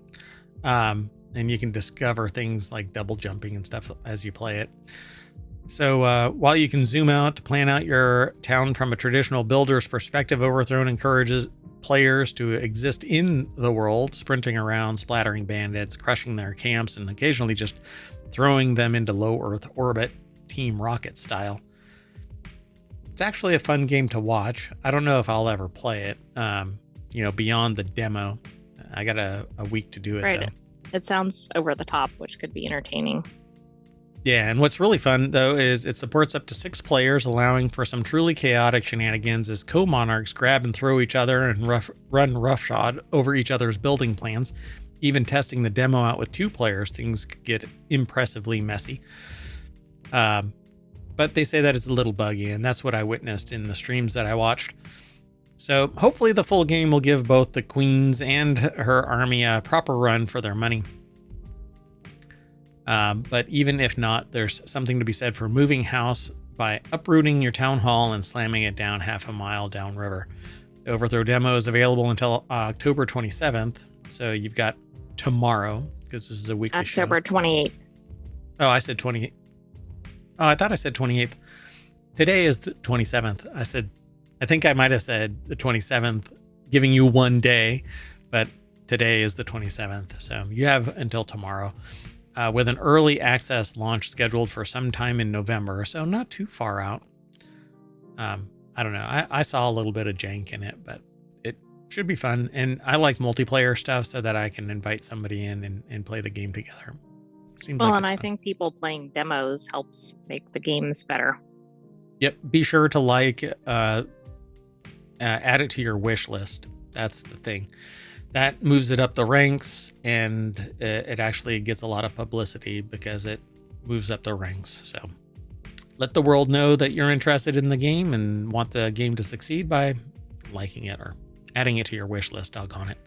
And you can discover things like double jumping and stuff as you play it. So while you can zoom out to plan out your town from a traditional builder's perspective, Overthrown encourages players to exist in the world, sprinting around, splattering bandits, crushing their camps, and occasionally just throwing them into low Earth orbit, Team Rocket style. It's actually a fun game to watch. I don't know if I'll ever play it, beyond the demo. I got a week to do it, right. Though. It sounds over the top, which could be entertaining. Yeah, and what's really fun, though, is it supports up to 6 players, allowing for some truly chaotic shenanigans as co-monarchs grab and throw each other and run roughshod over each other's building plans. Even testing the demo out with 2 players, things could get impressively messy. But they say that it's a little buggy, and that's what I witnessed in the streams that I watched. So hopefully the full game will give both the queens and her army a proper run for their money. But even if not, there's something to be said for moving house by uprooting your town hall and slamming it down half a mile downriver. The overthrow demo is available until October 27th. So you've got tomorrow, because this is a weekly show. October 28th. Oh, I said 28th. Oh, I thought I said 28th. Today is the 27th. I think I might have said the 27th, giving you one day, but today is the 27th. So you have until tomorrow, with an early access launch scheduled for sometime in November. So not too far out. I don't know. I saw a little bit of jank in it, but it should be fun. And I like multiplayer stuff so that I can invite somebody in and play the game together. Seems Well, like and it's I fun. think people playing demos helps make the games better. Yep. Be sure to add it to your wish list. That's the thing. That moves it up the ranks, and it actually gets a lot of publicity because it moves up the ranks. So let the world know that you're interested in the game and want the game to succeed by liking it or adding it to your wish list. Doggone it.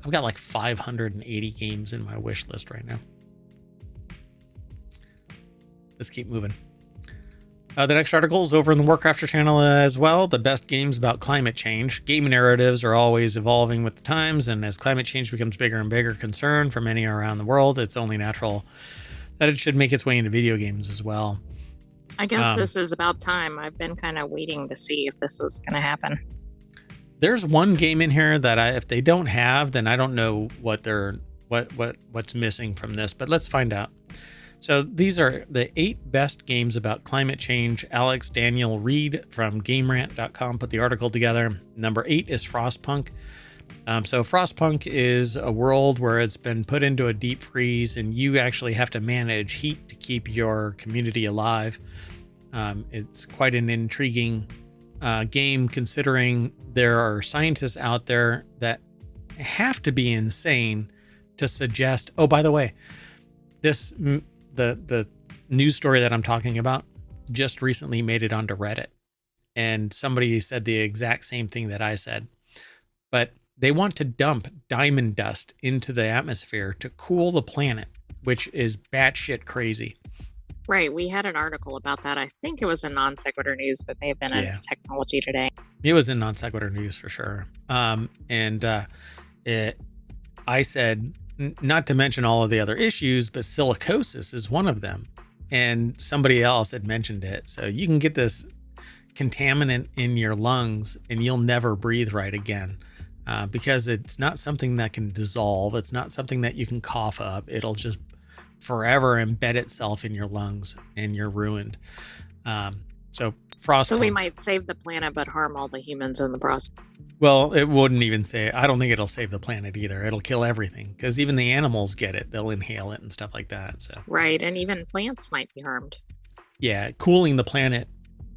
I've got like 580 games in my wish list right now. Let's keep moving. The next article is over in the WarCrafters channel as well. The best games about climate change. Game narratives are always evolving with the times, and as climate change becomes bigger and bigger concern for many around the world, it's only natural that it should make its way into video games as well. I guess this is about time. I've been kind of waiting to see if this was going to happen. There's one game in here that if they don't have, then I don't know what's missing from this, but let's find out. So these are the 8 best games about climate change. Alex Daniel Reed from GameRant.com put the article together. Number 8 is Frostpunk. So Frostpunk is a world where it's been put into a deep freeze, and you actually have to manage heat to keep your community alive. It's quite an intriguing game, considering there are scientists out there that have to be insane to suggest. Oh, by the way, the news story that I'm talking about just recently made it onto Reddit, and somebody said the exact same thing that I said, but they want to dump diamond dust into the atmosphere to cool the planet, which is batshit crazy. Right. We had an article about that. I think it was in Non Sequitur News, but may have been in Technology Today. It was in Non Sequitur News for sure. I said, not to mention all of the other issues, but silicosis is one of them. And somebody else had mentioned it. So you can get this contaminant in your lungs and you'll never breathe right again, because it's not something that can dissolve. It's not something that you can cough up. It'll just forever embed itself in your lungs and you're ruined. So Frostpunk. So we might save the planet, but harm all the humans in the process. Well, it wouldn't even say, I don't think it'll save the planet either. It'll kill everything, because even the animals get it. They'll inhale it and stuff like that. So right. And even plants might be harmed. Yeah. Cooling the planet,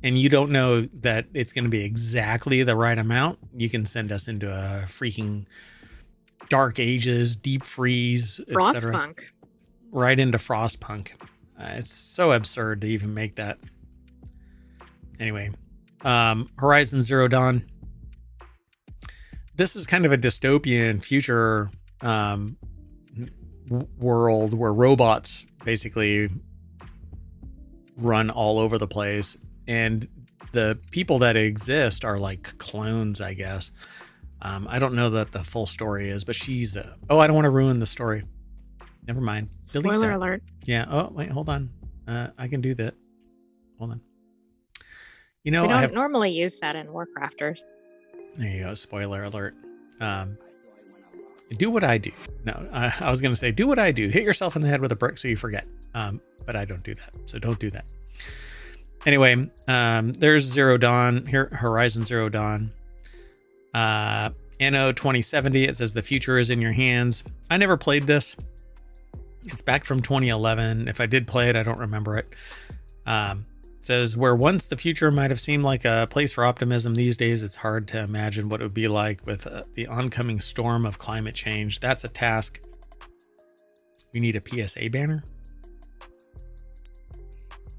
and you don't know that it's going to be exactly the right amount. You can send us into a freaking dark ages, deep freeze, etc. Frostpunk. Right into Frostpunk. It's so absurd to even make that. Anyway, Horizon Zero Dawn. This is kind of a dystopian future world where robots basically run all over the place, and the people that exist are like clones, I guess. I don't know that the full story is, but she's I don't want to ruin the story. Never mind. Spoiler alert. Yeah. Oh, wait, hold on. I can do that. Hold on. You know, we don't normally use that in WarCrafters. There you go. Spoiler alert. Do what I do. No, I was going to say, do what I do. Hit yourself in the head with a brick so you forget. But I don't do that. So don't do that. Anyway, there's Zero Dawn here. Horizon Zero Dawn. Anno 2070. It says the future is in your hands. I never played this. It's back from 2011. If I did play it, I don't remember it. It says, where once the future might have seemed like a place for optimism, these days it's hard to imagine what it would be like with the oncoming storm of climate change. That's a task. We need a PSA banner.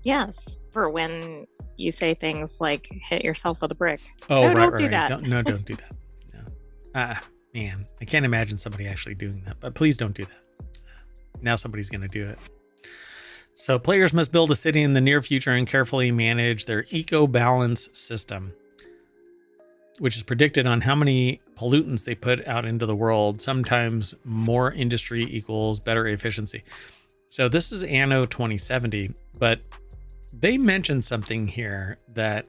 Yes, for when you say things like hit yourself with a brick. Oh, No, right, don't do that. Don't do that. No. Man, I can't imagine somebody actually doing that, but please don't do that. Now somebody's going to do it. So players must build a city in the near future and carefully manage their eco-balance system, which is predicted on how many pollutants they put out into the world. Sometimes more industry equals better efficiency. So this is Anno 2070, but they mentioned something here that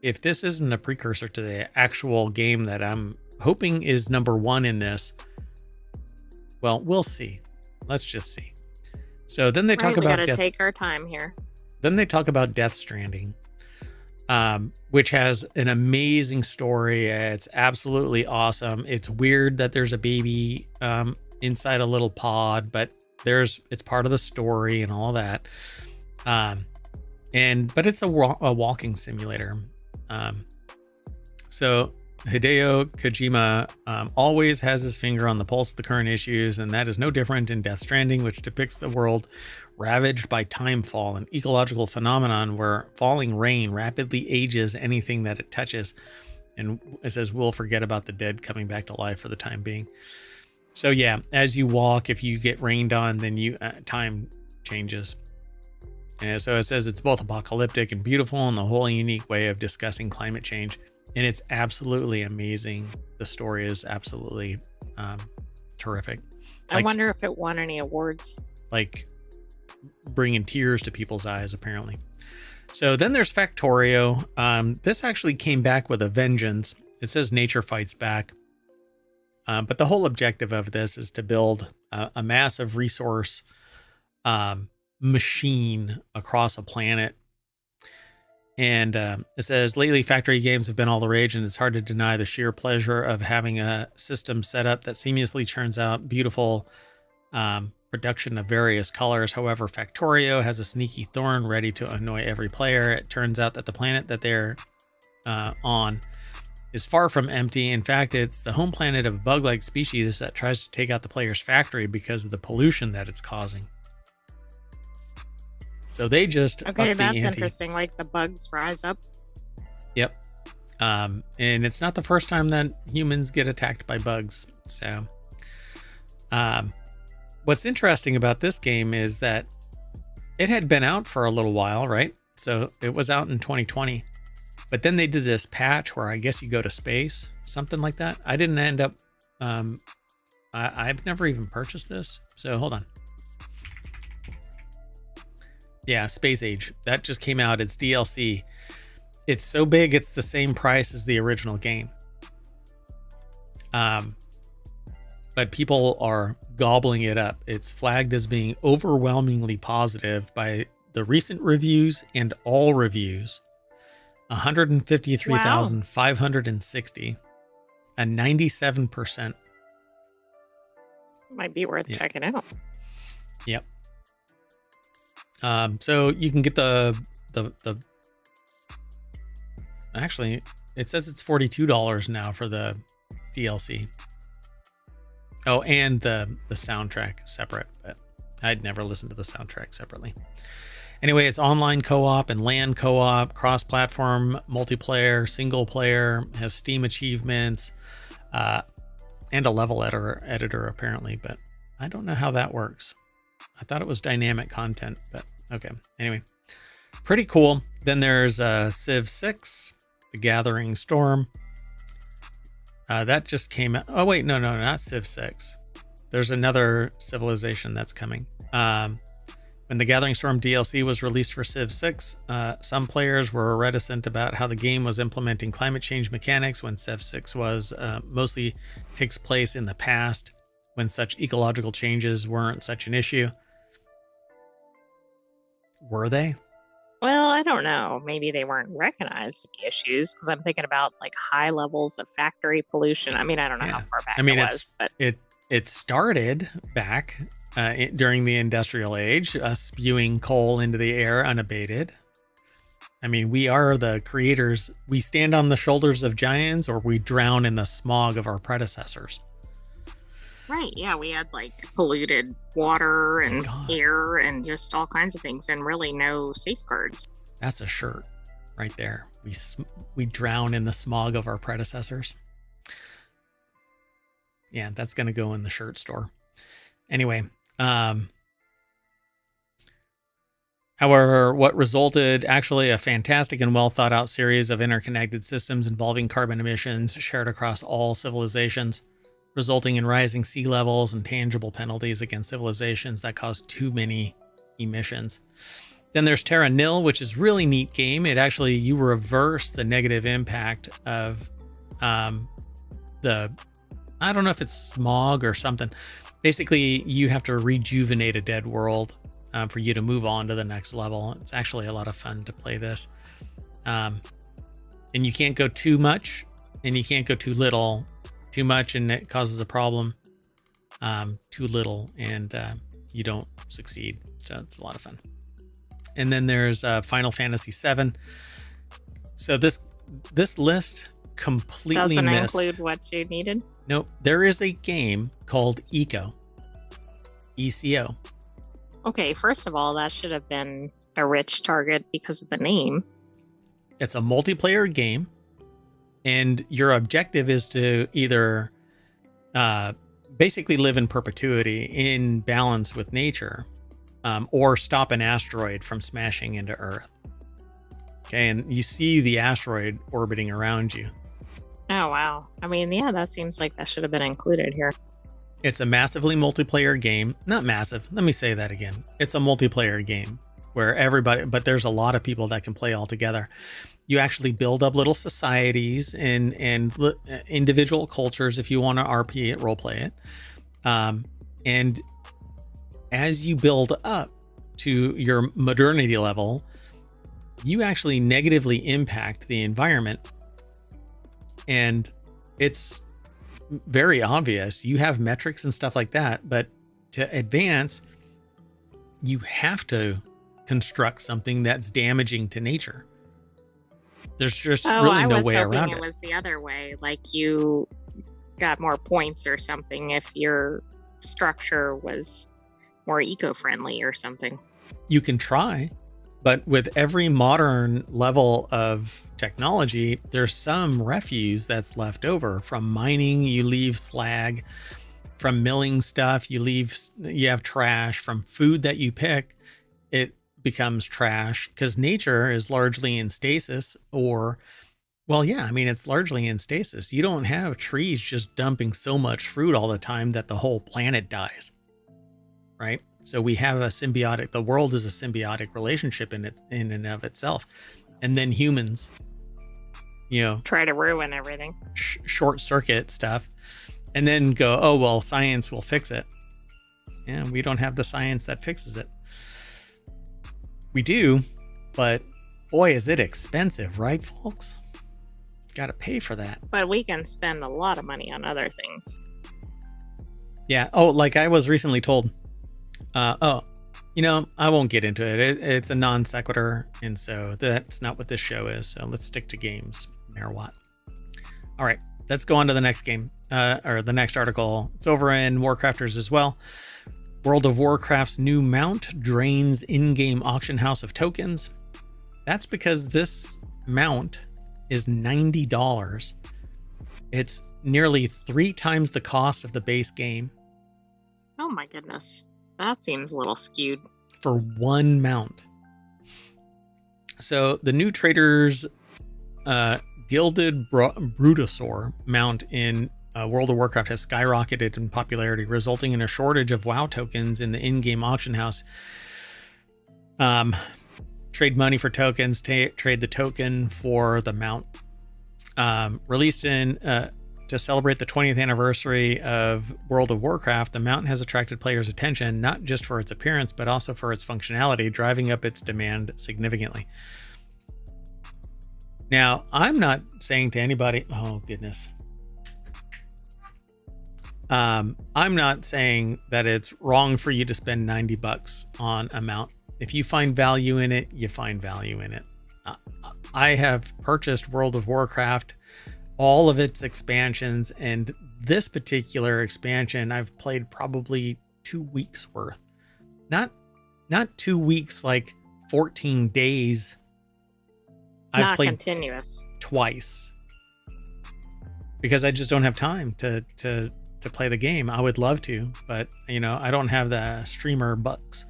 if this isn't a precursor to the actual game that I'm hoping is number one in this, well, we'll see. Let's just see. So then they talk about we gotta take our time here. Then they talk about Death Stranding, which has an amazing story. It's absolutely awesome. It's weird that there's a baby inside a little pod, but it's part of the story and all that. But it's a walking simulator. So Hideo Kojima always has his finger on the pulse of the current issues, and that is no different in Death Stranding, which depicts the world ravaged by timefall, an ecological phenomenon where falling rain rapidly ages anything that it touches. And it says, we'll forget about the dead coming back to life for the time being. So yeah, as you walk, if you get rained on, then time changes. And so it says it's both apocalyptic and beautiful in the whole unique way of discussing climate change. And it's absolutely amazing. The story is absolutely terrific. I wonder if it won any awards. Like bringing tears to people's eyes, apparently. So then there's Factorio. This actually came back with a vengeance. It says nature fights back. But the whole objective of this is to build a massive resource machine across a planet. And it says, lately factory games have been all the rage, and it's hard to deny the sheer pleasure of having a system set up that seamlessly churns out beautiful production of various colors. However, Factorio has a sneaky thorn ready to annoy every player. It turns out that the planet that they're on is far from empty. In fact, it's the home planet of a bug-like species that tries to take out the player's factory because of the pollution that it's causing. So they just okay, that's interesting. Like the bugs rise up. Yep. And it's not the first time that humans get attacked by bugs. So what's interesting about this game is that it had been out for a little while, right? So it was out in 2020. But then they did this patch where I guess you go to space, something like that. I didn't end up I've never even purchased this. So hold on. Yeah, Space Age. That just came out. It's DLC. It's so big, it's the same price as the original game. But people are gobbling it up. It's flagged as being overwhelmingly positive by the recent reviews and all reviews. 153,560. A 97%. Might be worth checking out. Yep. So you can get the actually it says it's $42 now for the DLC. Oh, and the soundtrack separate, but I'd never listened to the soundtrack separately. Anyway, it's online co-op and LAN co-op, cross-platform, multiplayer, single player, has Steam achievements, and a level editor apparently, but I don't know how that works. I thought it was dynamic content, but okay. Anyway, pretty cool. Then there's Civ 6, The Gathering Storm. That just came out. Oh, wait, no, not Civ 6. There's another civilization that's coming. When the Gathering Storm DLC was released for Civ 6, some players were reticent about how the game was implementing climate change mechanics when Civ 6 was mostly takes place in the past when such ecological changes weren't such an issue. Were they? Well, I don't know. Maybe they weren't recognized to be issues because I'm thinking about like high levels of factory pollution. I mean, I don't know how far back it was, but it started back during the industrial age, spewing coal into the air unabated. I mean, we are the creators. We stand on the shoulders of giants, or we drown in the smog of our predecessors. Right. Yeah, we had like polluted water and air and just all kinds of things, and really no safeguards. That's a shirt right there. We drown in the smog of our predecessors. Yeah, that's going to go in the shirt store. Anyway, however, what resulted actually a fantastic and well thought out series of interconnected systems involving carbon emissions shared across all civilizations, resulting in rising sea levels and tangible penalties against civilizations that cause too many emissions. Then there's Terra Nil, which is really neat game. It actually, you reverse the negative impact of the, I don't know if it's smog or something. Basically, you have to rejuvenate a dead world for you to move on to the next level. It's actually a lot of fun to play this. And you can't go too much and you can't go too little. Too much and it causes a problem. Too little and you don't succeed. So it's a lot of fun. And then there's Final Fantasy VII. So this list completely doesn't missed. include what you needed. Nope. There is a game called ECO. ECO. Okay, first of all, that should have been a rich target because of the name. It's a multiplayer game, and your objective is to either basically live in perpetuity in balance with nature, or stop an asteroid from smashing into Earth. Okay, and you see the asteroid orbiting around you. Oh, wow. I mean, yeah, that seems like that should have been included here. It's a massively multiplayer game. Not massive. Let me say that again. It's a multiplayer game where everybody, but there's a lot of people that can play all together. You actually build up little societies and individual cultures if you want to RP it, role play it. And as you build up to your modernity level, you actually negatively impact the environment. And it's very obvious. You have metrics and stuff like that, but to advance, you have to construct something that's damaging to nature. There's just really no way around it. It was the other way, like you got more points or something if your structure was more eco-friendly or something. You can try, but with every modern level of technology, there's some refuse that's left over. From mining, you leave slag. From milling stuff, you have trash. From food that you pick, it becomes trash because nature is largely in stasis. It's largely in stasis. You don't have trees just dumping so much fruit all the time that the whole planet dies, right? So we have the world is a symbiotic relationship in and of itself. And then humans, try to ruin everything, short circuit stuff, and then go, oh, well, science will fix it. Yeah, we don't have the science that fixes it. We do, but boy, is it expensive, right, folks? Got to pay for that. But we can spend a lot of money on other things. Yeah. Oh, like I was recently told, I won't get into it. It's a non sequitur. And so that's not what this show is. So let's stick to games. What? All right, let's go on to the next game, or the next article. It's over in WarCrafters as well. World of Warcraft's new mount drains in-game auction house of tokens. That's because this mount is $90. It's nearly 3 times the cost of the base game. Oh my goodness. That seems a little skewed. For one mount. So the new traders Gilded Brutosaur mount in World of Warcraft has skyrocketed in popularity, resulting in a shortage of WoW tokens in the in-game auction house. Trade money for tokens, trade the token for the mount. Released to celebrate the 20th anniversary of World of Warcraft, the mount has attracted players' attention, not just for its appearance, but also for its functionality, driving up its demand significantly. Now, I'm not saying to anybody, oh goodness. I'm not saying that it's wrong for you to spend $90 on a mount. If you find value in it, you find value in it. I have purchased World of Warcraft, all of its expansions, and this particular expansion I've played probably 2 weeks worth. Not 2 weeks, like 14 days I've Not played continuous. twice because I just don't have time to play the game. I would love to, but I don't have the streamer bucks.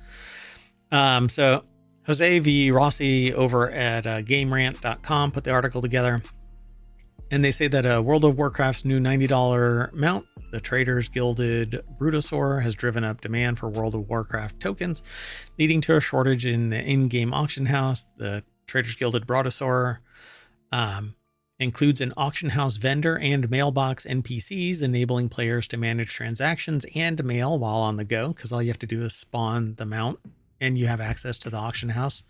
So Jose V. Rossi over at GameRant.com put the article together, and they say that World of Warcraft's new $90 mount, the Traders Gilded Brutosaur, has driven up demand for World of Warcraft tokens, leading to a shortage in the in-game auction house. The Traders Gilded Brutosaur includes an auction house vendor and mailbox NPCs, enabling players to manage transactions and mail while on the go, because all you have to do is spawn the mount and you have access to the auction house.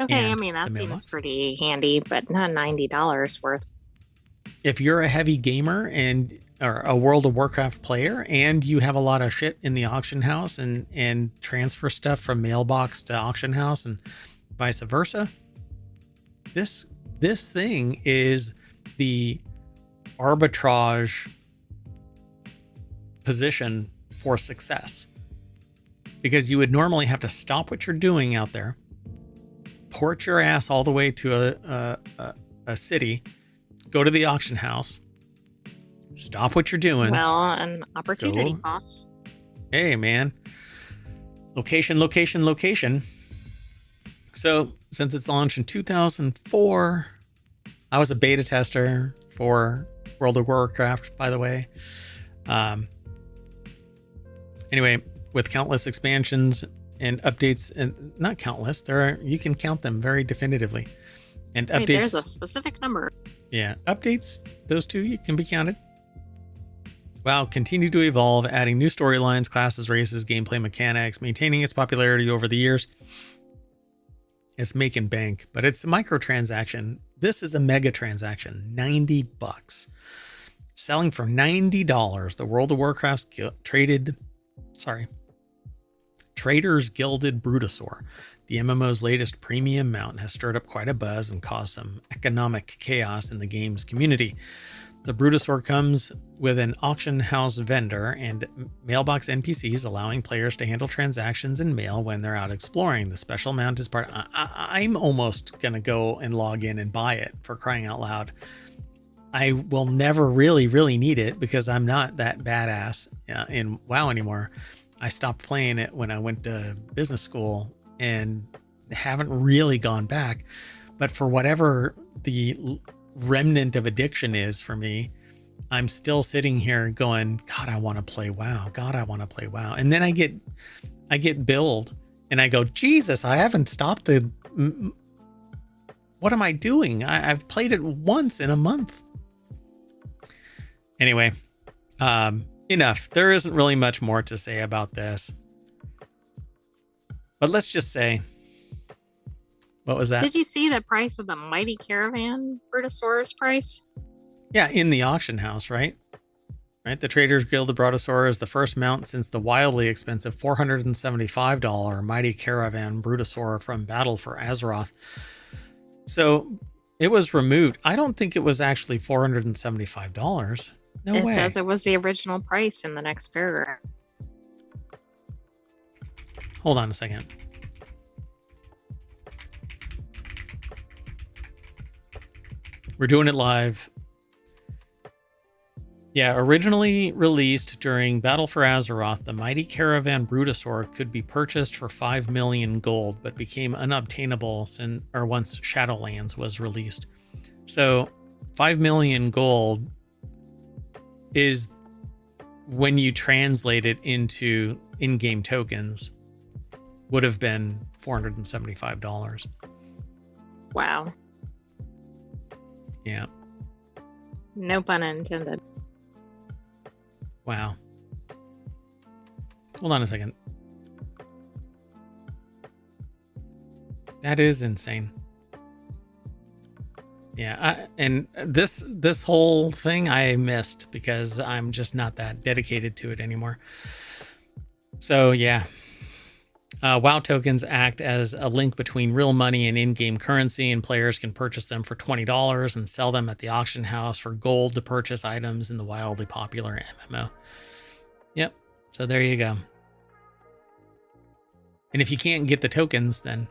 Okay, I mean, that seems pretty handy, but not $90 worth. If you're a heavy gamer or a World of Warcraft player and you have a lot of shit in the auction house and transfer stuff from mailbox to auction house and vice versa, this thing is the arbitrage position for success, because you would normally have to stop what you're doing out there, port your ass all the way to a city, go to the auction house, stop what you're doing. Well, an opportunity cost. Hey, man. Location. So, since its launch in 2004, I was a beta tester for World of Warcraft, by the way. Anyway, with countless expansions and updates, and not countless, you can count them very definitively. And updates. There's a specific number. Yeah, updates, those two, you can be counted. WoW continued to evolve, adding new storylines, classes, races, gameplay mechanics, maintaining its popularity over the years. It's making bank, but it's a microtransaction. This is a mega transaction, $90. Selling for $90, the World of Warcraft's Traders Gilded Brutosaur, the MMO's latest premium mount, has stirred up quite a buzz and caused some economic chaos in the game's community. The Brutosaur comes with an auction house vendor and mailbox NPCs, allowing players to handle transactions and mail when they're out exploring. The special mount is part. I'm almost going to go and log in and buy it, for crying out loud. I will never really need it because I'm not that badass in WoW anymore. I stopped playing it when I went to business school and haven't really gone back. But for whatever the remnant of addiction is for me, I'm still sitting here going, God, I want to play WoW. God, I want to play WoW. And then I get billed and I go, Jesus, I haven't stopped what am I doing? I've played it once in a month. Anyway, enough. There isn't really much more to say about this. But let's just say, what was that? Did you see the price of the Mighty Caravan Brutosaurus price? Yeah, in the auction house, right? The Traders Guild of Brutosaur is the first mount since the wildly expensive $475 Mighty Caravan Brutosaur from Battle for Azeroth. So it was removed. I don't think it was actually $475. No way. It says it was the original price in the next paragraph. Hold on a second. We're doing it live. Yeah, originally released during Battle for Azeroth, the Mighty Caravan Brutosaur could be purchased for 5 million gold, but became unobtainable once Shadowlands was released. So 5 million gold is, when you translate it into in-game tokens, would have been $475. Wow. Yeah. No pun intended. Wow. Hold on a second. That is insane. Yeah, and this whole thing I missed because I'm just not that dedicated to it anymore. So yeah. WoW tokens act as a link between real money and in-game currency, and players can purchase them for $20 and sell them at the auction house for gold to purchase items in the wildly popular MMO. Yep. So there you go. And if you can't get the tokens, then...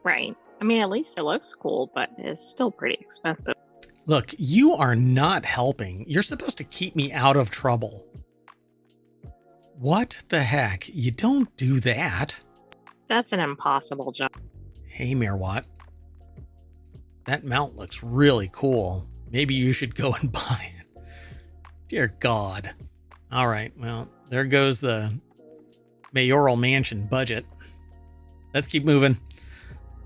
Right. I mean, at least it looks cool, but it's still pretty expensive. Look, you are not helping. You're supposed to keep me out of trouble. What the heck? You don't do that. That's an impossible job. Hey, Mirwat. That mount looks really cool. Maybe you should go and buy it. Dear God. All right, well, there goes the mayoral mansion budget. Let's keep moving.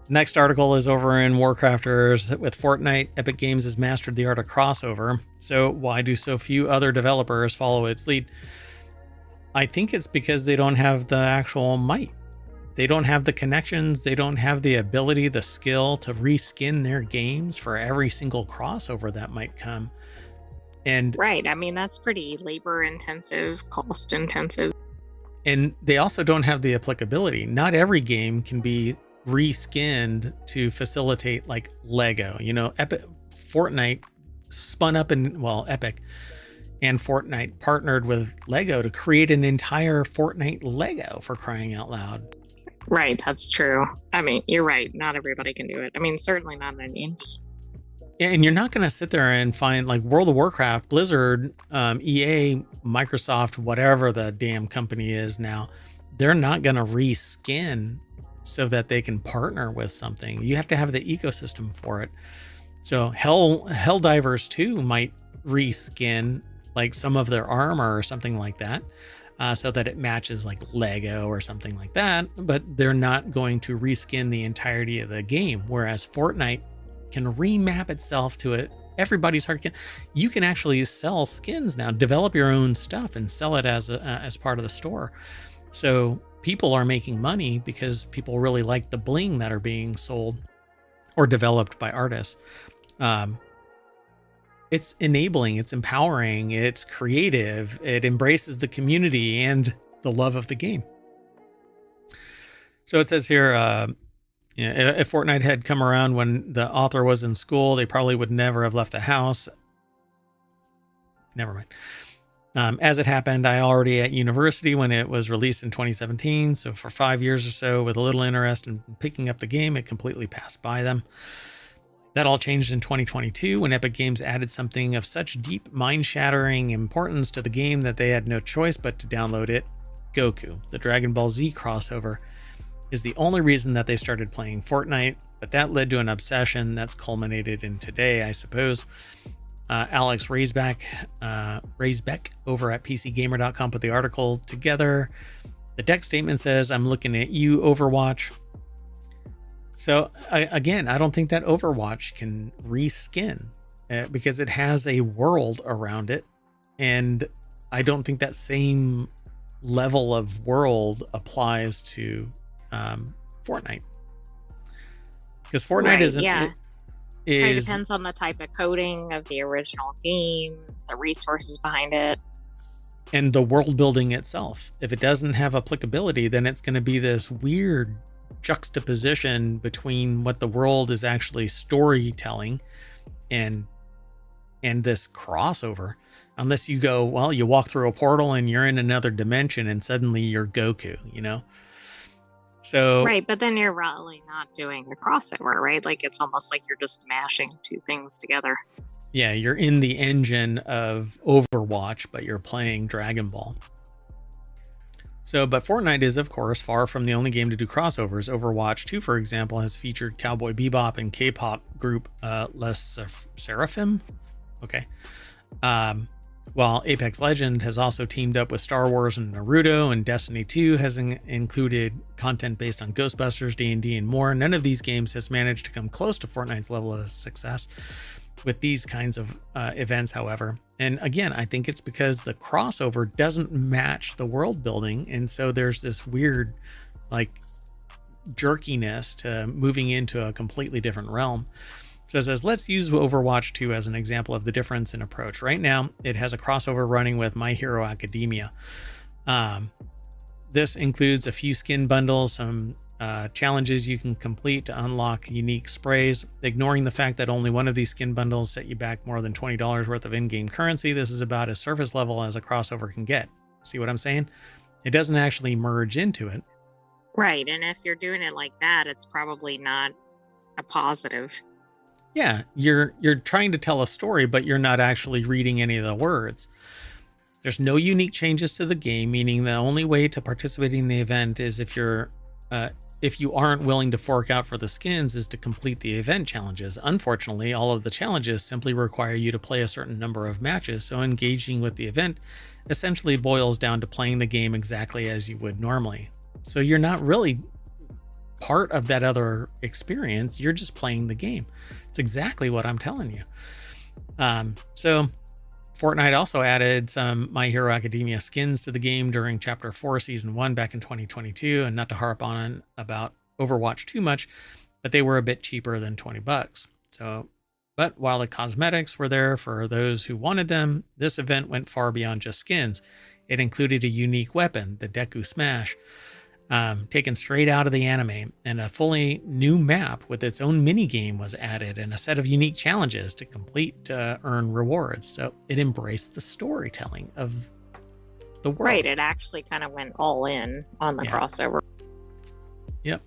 Next article is over in WarCrafters. With Fortnite, Epic Games has mastered the art of crossover. So why do so few other developers follow its lead? I think it's because they don't have the actual might. They don't have the connections. They don't have the ability, the skill to reskin their games for every single crossover that might come. And right. I mean, that's pretty labor intensive, cost intensive. And they also don't have the applicability. Not every game can be reskinned to facilitate like Lego. You know, Fortnite spun up Epic and Fortnite partnered with Lego to create an entire Fortnite Lego, for crying out loud. Right, that's true. I mean, you're right. Not everybody can do it. I mean, certainly not an indie. And you're not going to sit there and find like World of Warcraft, Blizzard, EA, Microsoft, whatever the damn company is now. They're not going to reskin so that they can partner with something. You have to have the ecosystem for it. So Helldivers 2 might reskin like some of their armor or something like that, so that it matches like Lego or something like that. But they're not going to reskin the entirety of the game. Whereas Fortnite can remap itself to it. Everybody's hard. You can actually sell skins now, develop your own stuff and sell it as part of the store. So people are making money because people really like the bling that are being sold or developed by artists. It's enabling, it's empowering, it's creative, it embraces the community and the love of the game. So it says here, if Fortnite had come around when the author was in school, they probably would never have left the house. Never mind. As it happened, I already at university when it was released in 2017. So for 5 years or so, with a little interest in picking up the game, it completely passed by them. That all changed in 2022 when Epic Games added something of such deep, mind-shattering importance to the game that they had no choice but to download it. Goku, the Dragon Ball Z crossover, is the only reason that they started playing Fortnite, but that led to an obsession that's culminated in today, I suppose. Alex Raisbeck over at PCGamer.com put the article together. The deck statement says, "I'm looking at you, Overwatch." So again, I don't think that Overwatch can reskin because it has a world around it. And I don't think that same level of world applies to Fortnite. Because Fortnite isn't... Yeah. It depends on the type of coding of the original game, the resources behind it. And the world building itself. If it doesn't have applicability, then it's going to be this weird juxtaposition between what the world is actually storytelling and this crossover. Unless you go, well, you walk through a portal and you're in another dimension and suddenly you're Goku, you know? So right, but then you're really not doing a crossover, right? Like it's almost like you're just mashing two things together. Yeah, you're in the engine of Overwatch, but you're playing Dragon Ball. So, but Fortnite is, of course, far from the only game to do crossovers. Overwatch 2, for example, has featured Cowboy Bebop and K-pop group Les Seraphim. Okay. While Apex Legend has also teamed up with Star Wars and Naruto, and Destiny 2 has included content based on Ghostbusters, D&D, and more. None of these games has managed to come close to Fortnite's level of success with these kinds of events, however. And again, I think it's because the crossover doesn't match the world building. And so there's this weird, like, jerkiness to moving into a completely different realm. So it says, let's use Overwatch 2 as an example of the difference in approach. Right now, it has a crossover running with My Hero Academia. This includes a few skin bundles, some challenges you can complete to unlock unique sprays. Ignoring the fact that only one of these skin bundles set you back more than $20 worth of in-game currency, this is about as surface level as a crossover can get. See what I'm saying? It doesn't actually merge into it. Right, and if you're doing it like that, it's probably not a positive. Yeah, you're trying to tell a story, but you're not actually reading any of the words. There's no unique changes to the game, meaning the only way to participate in the event is if you aren't willing to fork out for the skins is to complete the event challenges. Unfortunately, all of the challenges simply require you to play a certain number of matches, so engaging with the event essentially boils down to playing the game exactly as you would normally. So you're not really part of that other experience, you're just playing the game. It's exactly what I'm telling you. So Fortnite also added some My Hero Academia skins to the game during Chapter 4, Season 1 back in 2022, and not to harp on about Overwatch too much, but they were a bit cheaper than $20. But while the cosmetics were there for those who wanted them, this event went far beyond just skins. It included a unique weapon, the Deku Smash, taken straight out of the anime, and a fully new map with its own mini game was added, and a set of unique challenges to complete to earn rewards. So it embraced the storytelling of the world. Right, it actually kind of went all in on the crossover. Yep.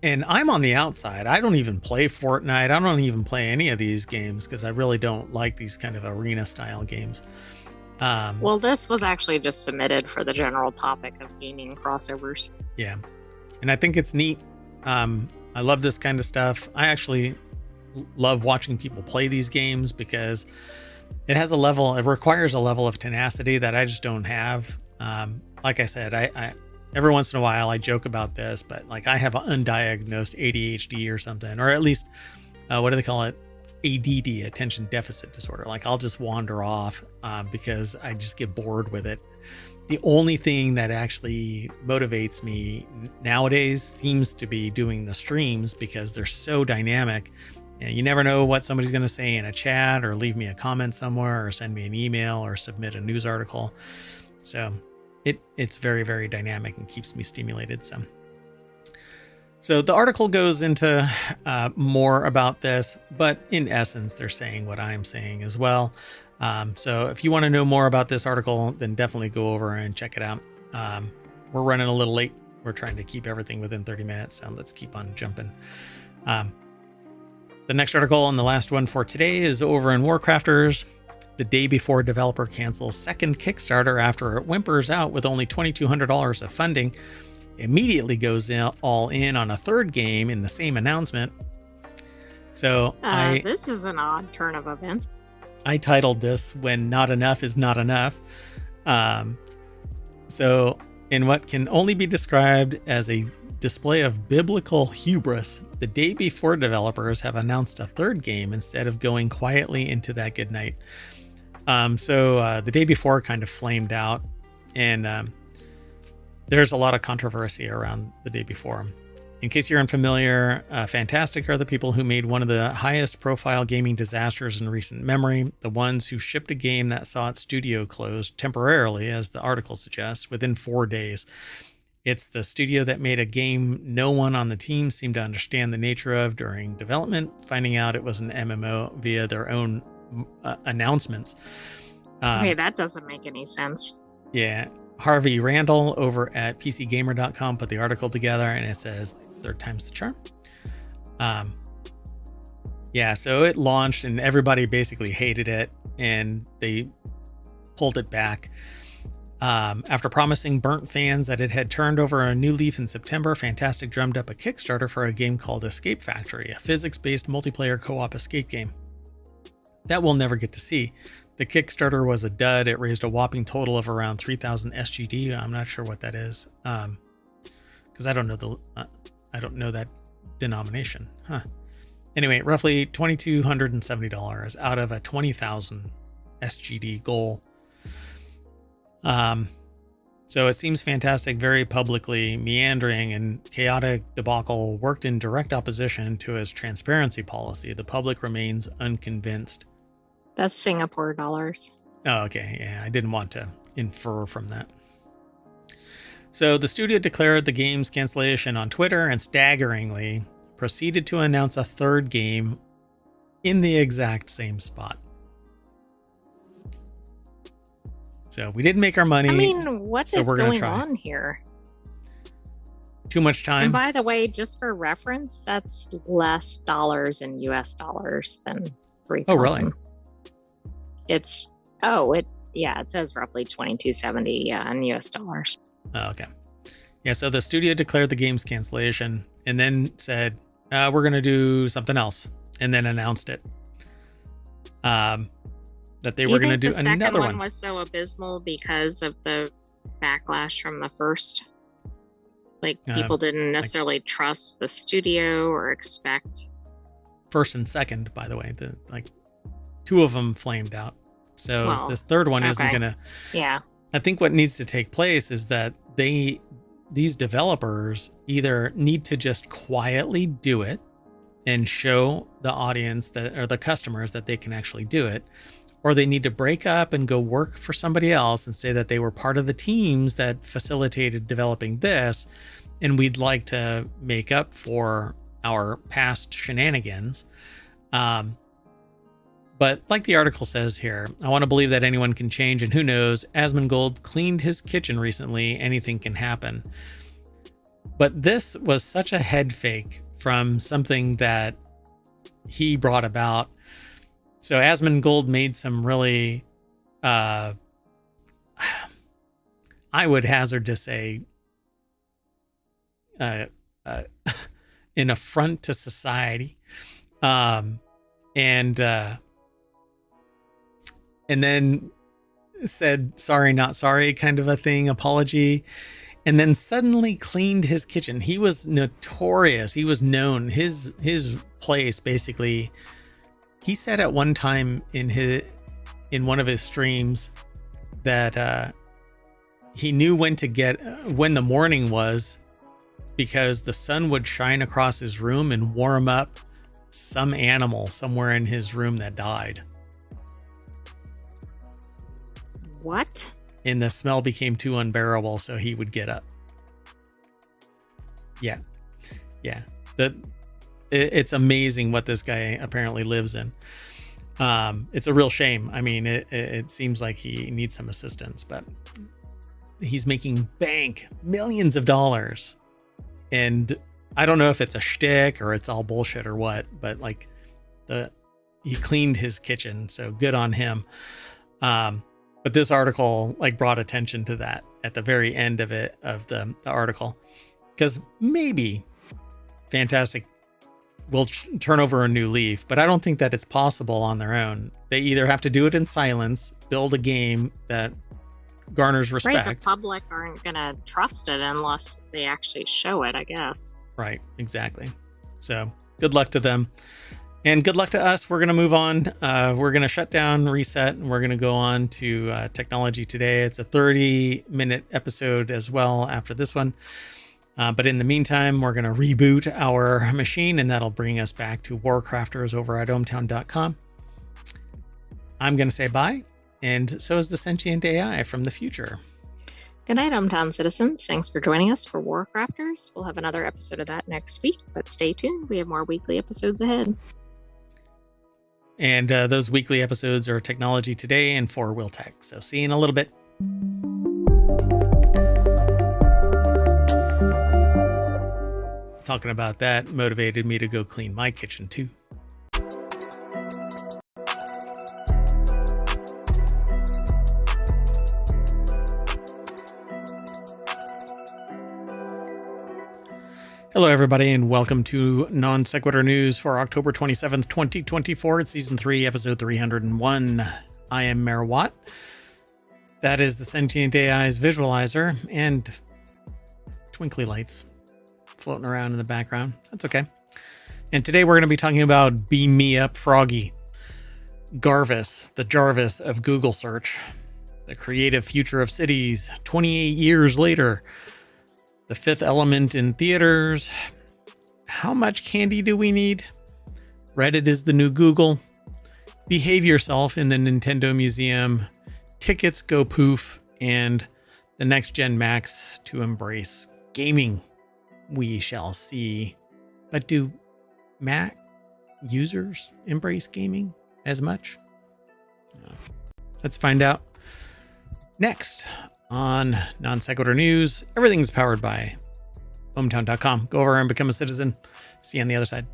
And I'm on the outside. I don't even play Fortnite. I don't even play any of these games because I really don't like these kind of arena style games. Well, this was actually just submitted for the general topic of gaming crossovers. Yeah. And I think it's neat. I love this kind of stuff. I actually love watching people play these games because it requires a level of tenacity that I just don't have. Like I said, I every once in a while I joke about this, but like I have undiagnosed ADHD or something, or at least, what do they call it? ADD, attention deficit disorder. Like I'll just wander off because I just get bored with it. The only thing that actually motivates me nowadays seems to be doing the streams because they're so dynamic, and you never know what somebody's going to say in a chat or leave me a comment somewhere or send me an email or submit a news article. So it's very, very dynamic and keeps me stimulated. So the article goes into more about this, but in essence, they're saying what I'm saying as well. So if you want to know more about this article, then definitely go over and check it out. We're running a little late. We're trying to keep everything within 30 minutes, so let's keep on jumping. The next article and the last one for today is over in WarCrafters. The day before developer cancels second Kickstarter after it whimpers out with only $2,200 of funding, immediately goes all in on a third game in the same announcement. So this is an odd turn of events. I titled this "When Not Enough Is Not Enough." So in what can only be described as a display of biblical hubris, the day before developers have announced a third game instead of going quietly into that good night. So the day before kind of flamed out, and there's a lot of controversy around the day before. In case you're unfamiliar, Fantastic are the people who made one of the highest profile gaming disasters in recent memory, the ones who shipped a game that saw its studio closed temporarily, as the article suggests, within 4 days. It's the studio that made a game no one on the team seemed to understand the nature of during development, finding out it was an MMO via their own announcements. Okay, that doesn't make any sense. Yeah. Harvey Randall over at PCGamer.com put the article together, and it says third time's the charm. Yeah, so it launched and everybody basically hated it, and they pulled it back. After promising burnt fans that it had turned over a new leaf in September, Fantastic drummed up a Kickstarter for a game called Escape Factory, a physics-based multiplayer co-op escape game that we'll never get to see. The Kickstarter was a dud. It raised a whopping total of around 3,000 SGD. I'm not sure what that is, because I don't know that denomination. Anyway, roughly $2,270 out of a 20,000 SGD goal. So it seems Fantastic very publicly meandering and chaotic debacle worked in direct opposition to his transparency policy. The public remains unconvinced. That's Singapore dollars. Oh, okay. Yeah, I didn't want to infer from that. So the studio declared the game's cancellation on Twitter and staggeringly proceeded to announce a third game in the exact same spot. So we didn't make our money. I mean, what is going on here? too much And time. by the way, just for reference, that's less dollars in US dollars than 3,000. Oh, really? It says roughly 2270 in US dollars. Oh, okay. Yeah, so the studio declared the game's cancellation and then said, we're going to do something else, and then announced it. That they were going to do the second another one was so abysmal because of the backlash from the first? Like, people didn't necessarily trust the studio or expect. First and second, by the way, two of them flamed out. So this third one isn't going to. Yeah. I think what needs to take place is that these developers either need to just quietly do it and show the audience or the customers that they can actually do it, or they need to break up and go work for somebody else and say that they were part of the teams that facilitated developing this, and we'd like to make up for our past shenanigans. But like the article says here, I want to believe that anyone can change, and who knows, Asmongold cleaned his kitchen recently, anything can happen. But this was such a head fake from something that he brought about. So Asmongold made some really, I would hazard to say, an affront to society. And then said, sorry, not sorry, kind of a thing, apology. And then suddenly cleaned his kitchen. He was notorious. He was known. His place, basically, he said at one time in one of his streams that he knew when the morning was, because the sun would shine across his room and warm up some animal somewhere in his room that died. What? And the smell became too unbearable, so he would get up. Yeah. It's amazing what this guy apparently lives in. It's a real shame. I mean, it seems like he needs some assistance, but he's making millions of dollars. And I don't know if it's a shtick or it's all bullshit or what, but like he cleaned his kitchen, so good on him. But this article brought attention to that at the very end of the article, because maybe Fantastic will turn over a new leaf, but I don't think that it's possible on their own. They either have to do it in silence, build a game that garners respect. Right, the public aren't going to trust it unless they actually show it, I guess. Right, exactly. So good luck to them. And good luck to us. We're going to move on. We're going to shut down, reset, and we're going to go on to Technology Today. It's a 30-minute episode as well after this one. But in the meantime, we're going to reboot our machine, and that'll bring us back to WarCrafters over at ohmTown.com. I'm going to say bye, and so is the Sentient AI from the future. Good night, ohmTown citizens. Thanks for joining us for WarCrafters. We'll have another episode of that next week, but stay tuned. We have more weekly episodes ahead. And those weekly episodes are Technology Today and 4 Will Tech. So see you in a little bit. Talking about that motivated me to go clean my kitchen too. Hello, everybody, and welcome to Non Sequitur News for October 27th, 2024. It's Season 3, Episode 301. I am Mayor Watt. That is the Sentient AI's visualizer and twinkly lights floating around in the background. That's okay. And today we're going to be talking about Beam Me Up Froggy. Garvis, the Jarvis of Google search. The creative future of cities 28 years later. The Fifth Element in theaters. How much candy do we need? Reddit is the new Google. Behave yourself in the Nintendo Museum. Tickets go poof. And the next gen Macs to embrace gaming. We shall see. But do Mac users embrace gaming as much? Let's find out. Next on Non Sequitur News, everything's powered by ohmTown.com. Go over and become a citizen. See you on the other side.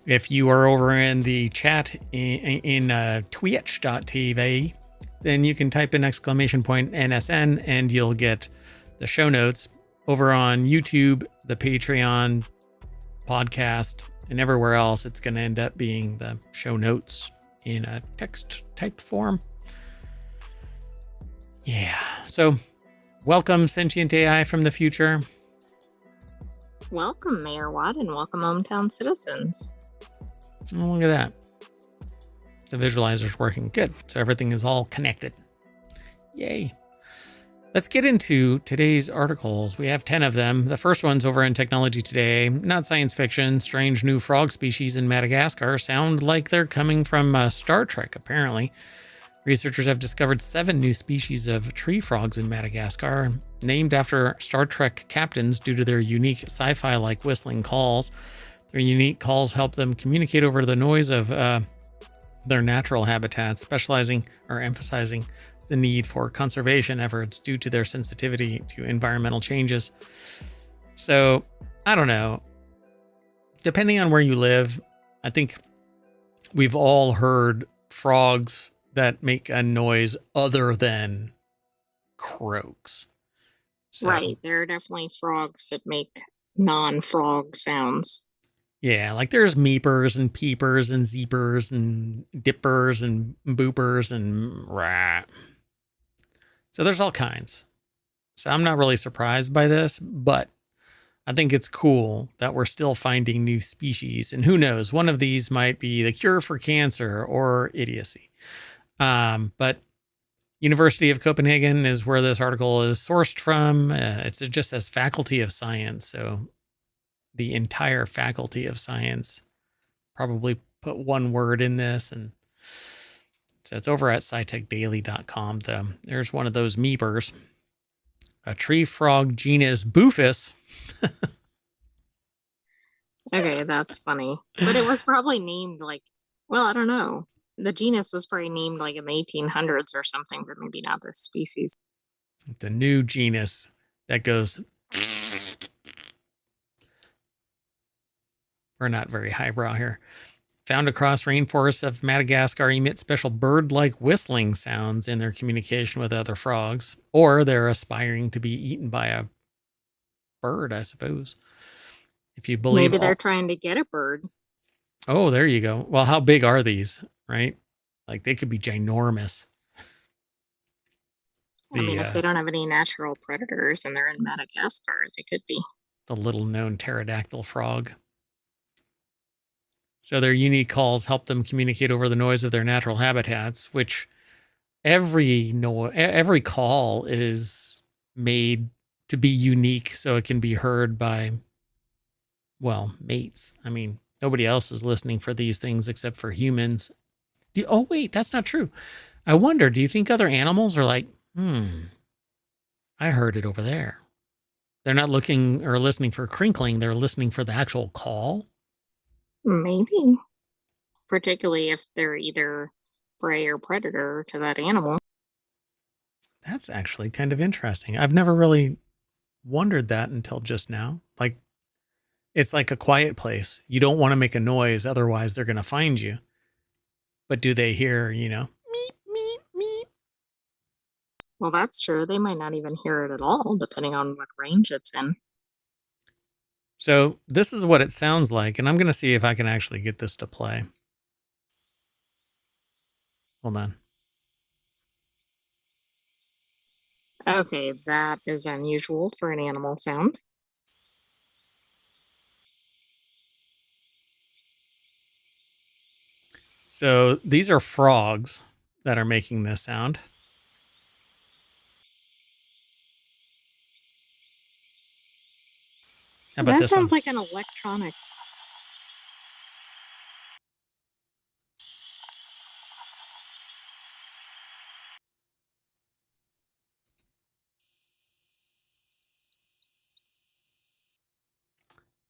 If you are over in the chat in twitch.tv, then you can type in !NSN and you'll get the show notes. Over on YouTube, the Patreon, podcast, and everywhere else, it's going to end up being the show notes in a text type form. Yeah. So welcome, Sentient AI from the future. Welcome, Mayor Watt, and welcome, ohmTown citizens. Oh, look at that. The visualizer's working good. So everything is all connected. Yay. Let's get into today's articles. We have 10 of them. The first one's over in Technology Today. Not science fiction. Strange new frog species in Madagascar sound like they're coming from Star Trek, apparently. Researchers have discovered 7 new species of tree frogs in Madagascar, named after Star Trek captains due to their unique sci-fi-like whistling calls. Their unique calls help them communicate over the noise of their natural habitats, specializing or emphasizing the need for conservation efforts due to their sensitivity to environmental changes. So, I don't know. Depending on where you live, I think we've all heard frogs that make a noise other than croaks. So, right. There are definitely frogs that make non-frog sounds. Yeah, like there's meepers and peepers and zeepers and dippers and boopers and rah. So there's all kinds. So I'm not really surprised by this, but I think it's cool that we're still finding new species. And who knows, one of these might be the cure for cancer or idiocy. But University of Copenhagen is where this article is sourced from. It just says Faculty of Science. So the entire Faculty of Science probably put one word in this. And so it's over at scitechdaily.com. There's one of those meepers. A tree frog genus Bufus. Okay, that's funny. But it was probably named I don't know. The genus was probably named like in the 1800s or something, but maybe not this species. It's a new genus that goes... We're not very highbrow here. Found across rainforests of Madagascar, emit special bird-like whistling sounds in their communication with other frogs, or they're aspiring to be eaten by a bird, I suppose. If you believe, maybe they're trying to get a bird. Oh, there you go. Well, how big are these? Right, like they could be ginormous. I mean, if they don't have any natural predators and they're in Madagascar, they could be. The little-known pterodactyl frog. So their unique calls help them communicate over the noise of their natural habitats, which every call is made to be unique so it can be heard by, well, mates. I mean, nobody else is listening for these things except for humans. Oh, wait, that's not true. I wonder, do you think other animals are like, I heard it over there? They're not looking or listening for crinkling. They're listening for the actual call. Maybe. Particularly if they're either prey or predator to that animal. That's actually kind of interesting. I've never really wondered that until just now. Like, it's like a quiet place. You don't want to make a noise, otherwise they're going to find you. But do they hear, meep, meep, meep? Well, that's true. They might not even hear it at all, depending on what range it's in. So this is what it sounds like, and I'm going to see if I can actually get this to play. Hold on. Okay, that is unusual for an animal sound. So these are frogs that are making this sound. How about that this sounds one? like an electronic.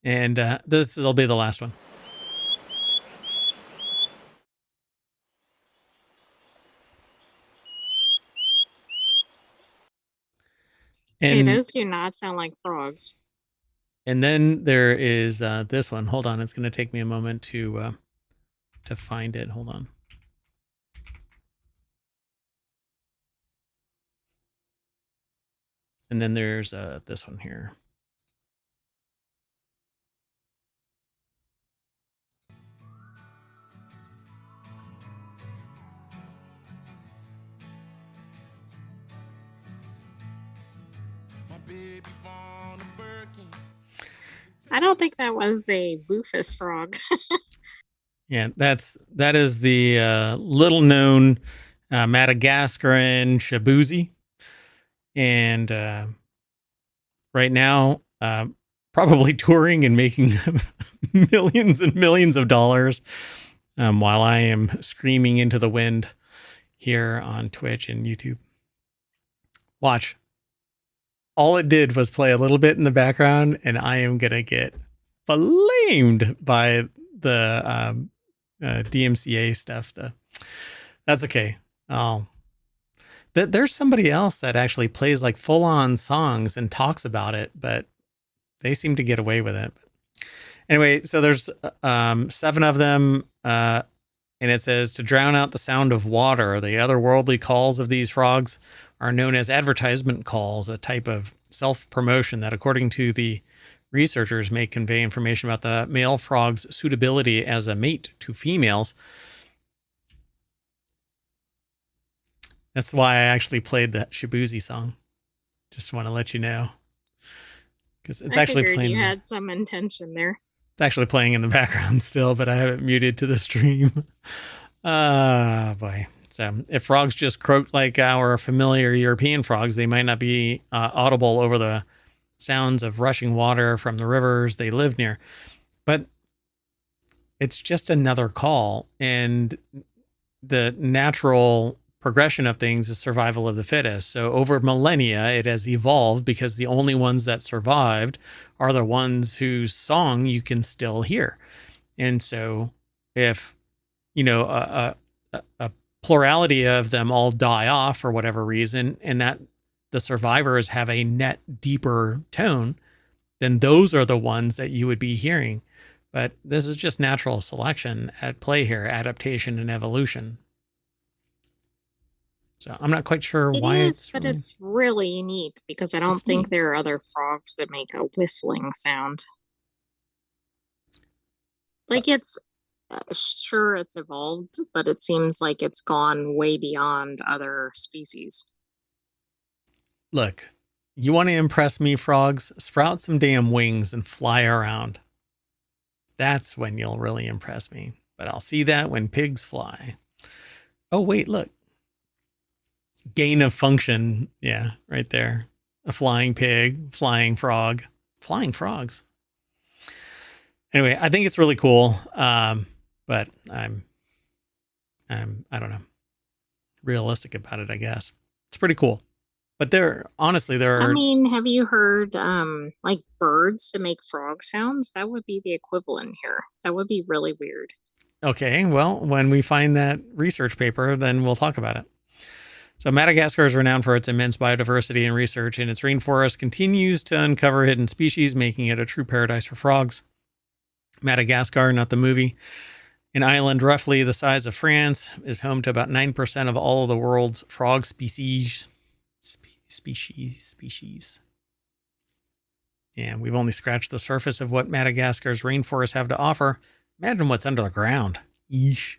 And this will be the last one. Hey, And those do not sound like frogs. then there is this one. Hold on, it's going to take me a moment to find it. Hold on. And then there's this one here. I don't think that was a Boofus frog. Yeah, that is the little known Madagascaran shabuzi, and right now probably touring and making millions and millions of dollars, while I am screaming into the wind here on Twitch and YouTube. Watch. All it did was play a little bit in the background, and I am gonna get flamed by the DMCA stuff. That's okay. There's somebody else that actually plays like full on songs and talks about it, but they seem to get away with it. Anyway, so there's 7 of them, and it says to drown out the sound of water. The otherworldly calls of these frogs are known as advertisement calls, a type of self-promotion that, according to the researchers, may convey information about the male frog's suitability as a mate to females. That's why I actually played that Shabuzi song. Just want to let you know, because it's actually playing. You had some intention there. It's actually playing in the background still, but I have it muted to the stream. Boy. So if frogs just croaked like our familiar European frogs, they might not be audible over the sounds of rushing water from the rivers they live near. But it's just another call, and the natural progression of things is survival of the fittest. So over millennia, it has evolved because the only ones that survived are the ones whose song you can still hear. And so if, a plurality of them all die off for whatever reason, and that the survivors have a net deeper tone, then those are the ones that you would be hearing. But this is just natural selection at play here, adaptation and evolution. So I'm not quite sure why it's really unique because I don't think there are other frogs that make a whistling sound. Like it's sure it's evolved, but it seems like it's gone way beyond other species. Look, you want to impress me, frogs? Sprout some damn wings and fly around. That's when you'll really impress me. But I'll see that when pigs fly. Oh, wait, look. Gain of function. Yeah, right there. A flying pig, flying frog, flying frogs. Anyway, I think it's really cool. But I'm I don't know, realistic about it, I guess. It's pretty cool. But there are. I mean, have you heard like birds that make frog sounds? That would be the equivalent here. That would be really weird. Okay, well, when we find that research paper, then we'll talk about it. So Madagascar is renowned for its immense biodiversity and research, and its rainforest continues to uncover hidden species, making it a true paradise for frogs. Madagascar, not the movie, an island roughly the size of France, is home to about 9% of all of the world's frog species. And we've only scratched the surface of what Madagascar's rainforests have to offer. Imagine what's under the ground. Yeesh.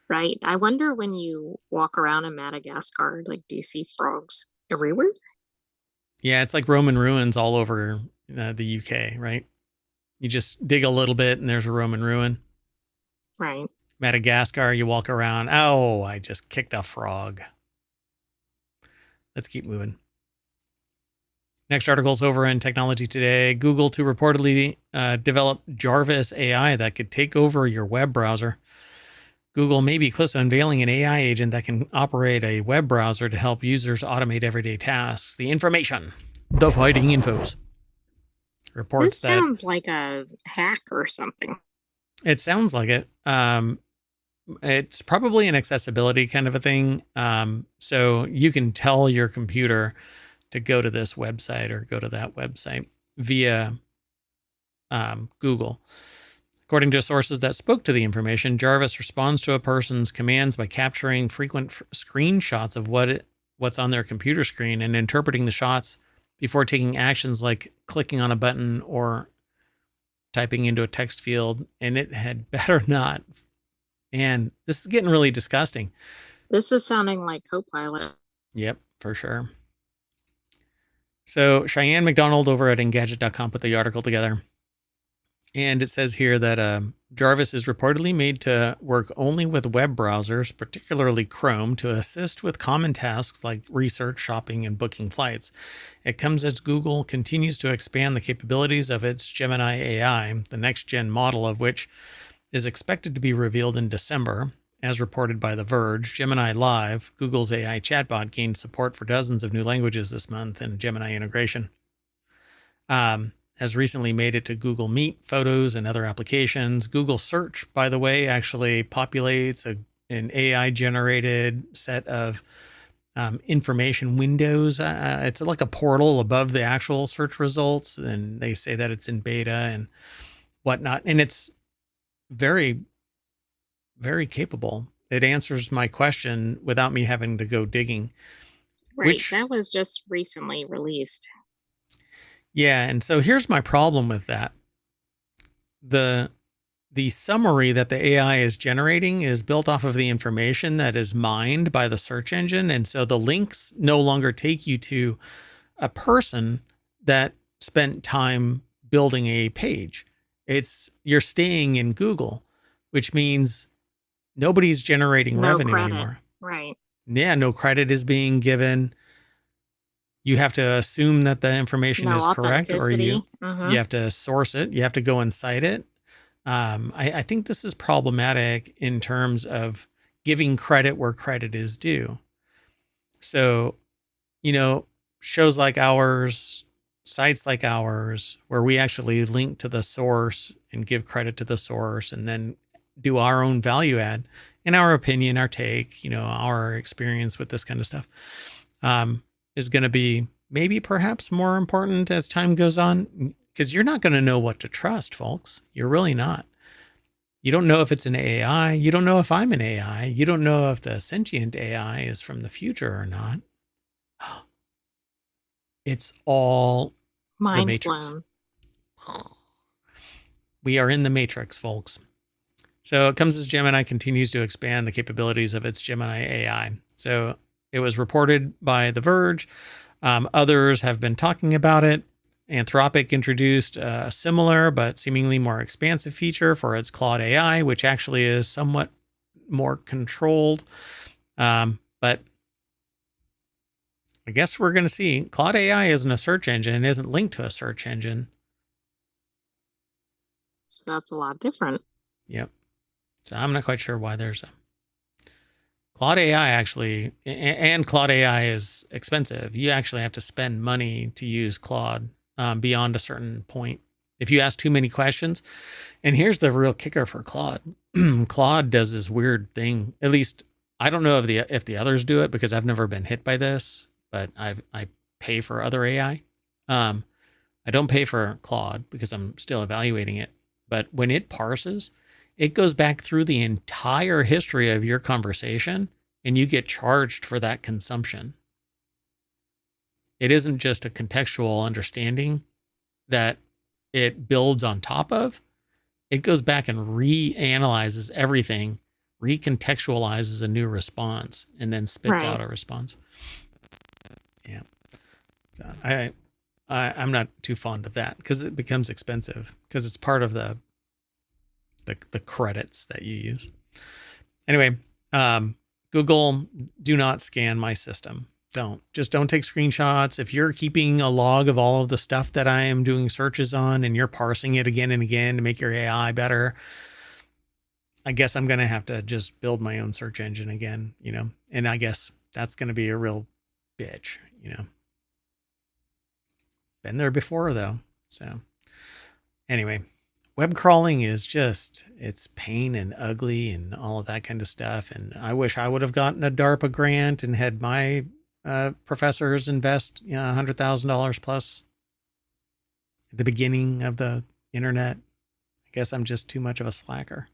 Right. I wonder when you walk around in Madagascar, like, do you see frogs everywhere? Yeah, it's like Roman ruins all over the UK, right? You just dig a little bit and there's a Roman ruin. Right. Madagascar, you walk around. Oh, I just kicked a frog. Let's keep moving. Next article's over in Technology Today. Google to reportedly develop Jarvis AI that could take over your web browser. Google may be close to unveiling an AI agent that can operate a web browser to help users automate everyday tasks. The information, the fighting infos. Reports that sounds like a hack or something. It sounds like it. It's probably an accessibility kind of a thing. So you can tell your computer to go to this website or go to that website via Google. According to sources that spoke to the information, Jarvis responds to a person's commands by capturing frequent screenshots of what's on their computer screen and interpreting the shots before taking actions like clicking on a button or typing into a text field. And it had better not. And this is getting really disgusting. This is sounding like Copilot. Yep, for sure. So Cheyenne McDonald over at Engadget.com put the article together. And it says here that Jarvis is reportedly made to work only with web browsers, particularly Chrome, to assist with common tasks like research, shopping, and booking flights. It comes as Google continues to expand the capabilities of its Gemini AI, the next-gen model of which is expected to be revealed in December. As reported by The Verge, Gemini Live, Google's AI chatbot, gained support for dozens of new languages this month in Gemini integration. Has recently made it to Google Meet, Photos, and other applications. Google Search, by the way, actually populates an AI-generated set of information windows. It's like a portal above the actual search results, and they say that it's in beta and whatnot. And it's very, very capable. It answers my question without me having to go digging. Right, that was just recently released. Yeah, and so here's my problem with that. The summary that the AI is generating is built off of the information that is mined by the search engine, and so the links no longer take you to a person that spent time building a page. You're staying in Google, which means nobody's generating revenue anymore. Right. Yeah, no credit is being given. You have to assume that the information is correct, or you have to source it. You have to go and cite it. I think this is problematic in terms of giving credit where credit is due. So, shows like ours, sites like ours, where we actually link to the source and give credit to the source and then do our own value add, in our opinion, our take, our experience with this kind of stuff, is going to be maybe perhaps more important as time goes on, because you're not going to know what to trust, folks. You're really not. You don't know if it's an AI. You don't know if I'm an AI. You don't know if the sentient AI is from the future or not. It's all the Matrix. Blown. We are in the Matrix, folks. So it comes as Gemini continues to expand the capabilities of its Gemini AI. So it was reported by The Verge. Others have been talking about it. Anthropic introduced a similar but seemingly more expansive feature for its Claude AI, which actually is somewhat more controlled. But I guess we're going to see. Claude AI isn't a search engine and isn't linked to a search engine. So that's a lot different. Yep. So I'm not quite sure why there's a Claude AI actually, and Claude AI is expensive. You actually have to spend money to use Claude beyond a certain point. If you ask too many questions, and here's the real kicker for Claude. Claude does this weird thing. At least I don't know if the others do it, because I've never been hit by this, but I pay for other AI. I don't pay for Claude because I'm still evaluating it. But when it parses, it goes back through the entire history of your conversation, and you get charged for that consumption. It isn't just a contextual understanding that it builds on top of. It goes back and reanalyzes everything, recontextualizes a new response, and then spits out a response. Yeah. So I'm not too fond of that, because it becomes expensive, because it's part of the credits that you use. Anyway, Google, do not scan my system. Don't take screenshots. If you're keeping a log of all of the stuff that I am doing searches on, and you're parsing it again and again to make your AI better, I guess I'm going to have to just build my own search engine again, and I guess that's going to be a real bitch, Been there before though. So anyway, web crawling is it's pain and ugly and all of that kind of stuff. And I wish I would have gotten a DARPA grant and had my professors invest $100,000 plus at the beginning of the internet. I guess I'm just too much of a slacker.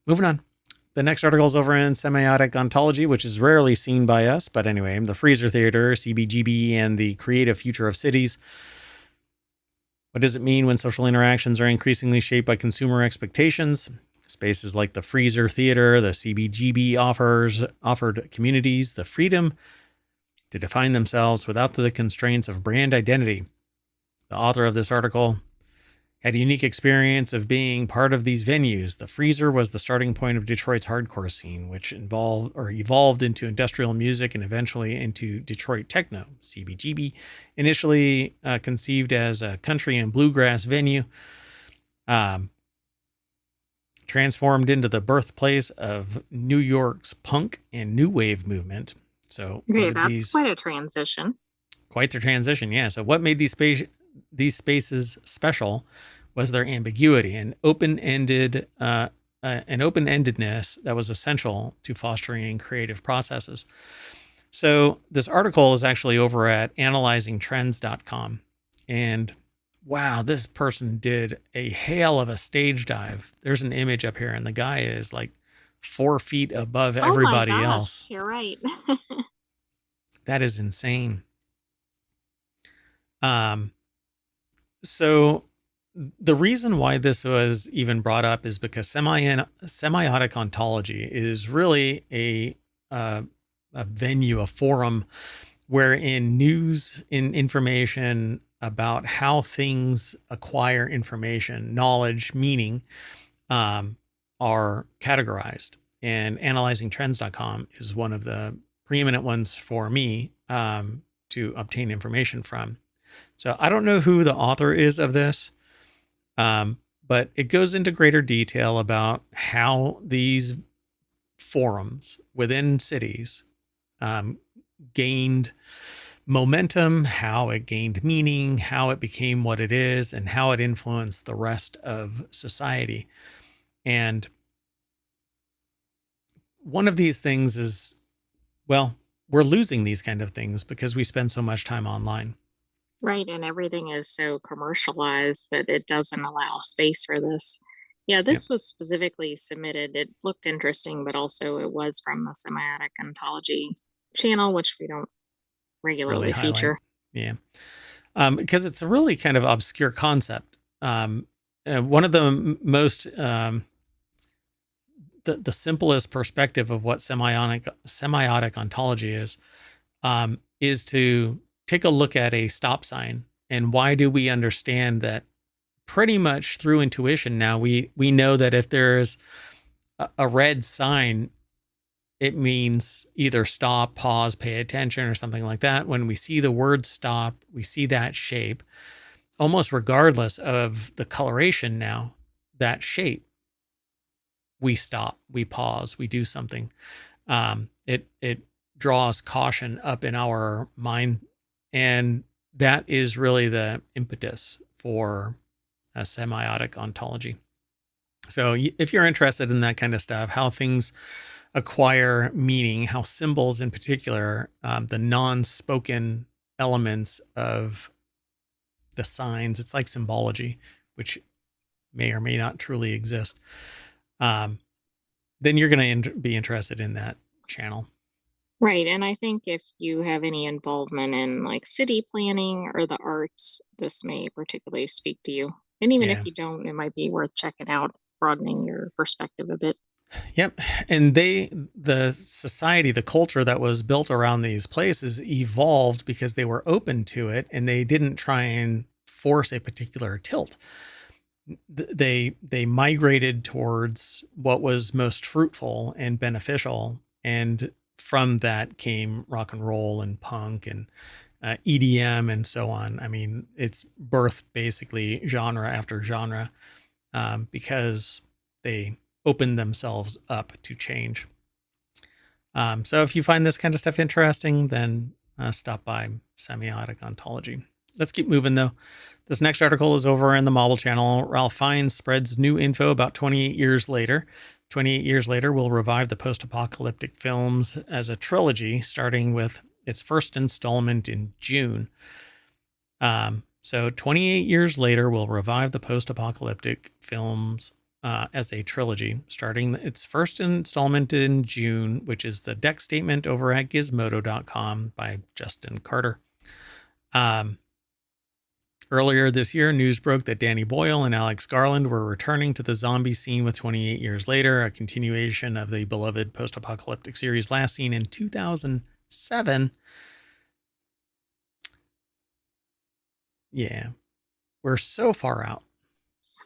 Moving on. The next article is over in Semiotic Ontology, which is rarely seen by us. But anyway, the Freezer Theater, CBGB, and the Creative Future of Cities. What does it mean when social interactions are increasingly shaped by consumer expectations? Spaces like the Freezer Theater, the CBGB offered communities the freedom to define themselves without the constraints of brand identity. The author of this article had a unique experience of being part of these venues. The Freezer was the starting point of Detroit's hardcore scene, which evolved into industrial music and eventually into Detroit techno. CBGB, initially conceived as a country and bluegrass venue, transformed into the birthplace of New York's punk and new wave movement. So that's quite a transition. Quite the transition, yeah. So what made these spaces special was their ambiguity and open-endedness that was essential to fostering creative processes. So this article is actually over at analyzingtrends.com. And wow, this person did a hell of a stage dive. There's an image up here, and the guy is like 4 feet above everybody else. You're right. That is insane. So the reason why this was even brought up is because semiotic ontology is really a venue, a forum wherein news and information about how things acquire information, knowledge, meaning, are categorized. And analyzingtrends.com is one of the preeminent ones for me to obtain information from. So I don't know who the author is of this, but it goes into greater detail about how these forums within cities gained momentum, how it gained meaning, how it became what it is, and how it influenced the rest of society. And one of these things is, well, we're losing these kind of things because we spend so much time online. Right, and everything is so commercialized that it doesn't allow space for this. Yeah, this was specifically submitted. It looked interesting, but also it was from the Semiotic Ontology channel, which we don't regularly feature. Yeah, because it's a really kind of obscure concept. One of the most, the simplest perspective of what semiotic ontology is to take a look at a stop sign. And why do we understand that? Pretty much through intuition now, we know that if there's a red sign, it means either stop, pause, pay attention, or something like that. When we see the word stop, we see that shape, almost regardless of the coloration now, that shape, we stop, we pause, we do something. It draws caution up in our mind. And that is really the impetus for a semiotic ontology. So if you're interested in that kind of stuff, how things acquire meaning, how symbols in particular, the non-spoken elements of the signs, it's like symbology, which may or may not truly exist, then you're going to be interested in that channel. Right. And I think if you have any involvement in like city planning or the arts, this may particularly speak to you. And even if you don't, it might be worth checking out, broadening your perspective a bit. Yep. And the society, the culture that was built around these places evolved because they were open to it and they didn't try and force a particular tilt. They migrated towards what was most fruitful and beneficial, and from that came rock and roll and punk and EDM and so on. I mean, it's birthed basically genre after genre because they opened themselves up to change. So if you find this kind of stuff interesting, then stop by Semiotic Ontology. Let's keep moving though. This next article is over in the Mobile channel. Ralph Fiennes spreads new info about 28 years later. 28 years later will revive the post-apocalyptic films as a trilogy, starting with its first installment in June. So 28 years later will revive the post-apocalyptic films as a trilogy, starting its first installment in June, which is the deck statement over at gizmodo.com by Justin Carter. Earlier this year, news broke that Danny Boyle and Alex Garland were returning to the zombie scene with 28 years later, a continuation of the beloved post-apocalyptic series last seen in 2007. Yeah, we're so far out.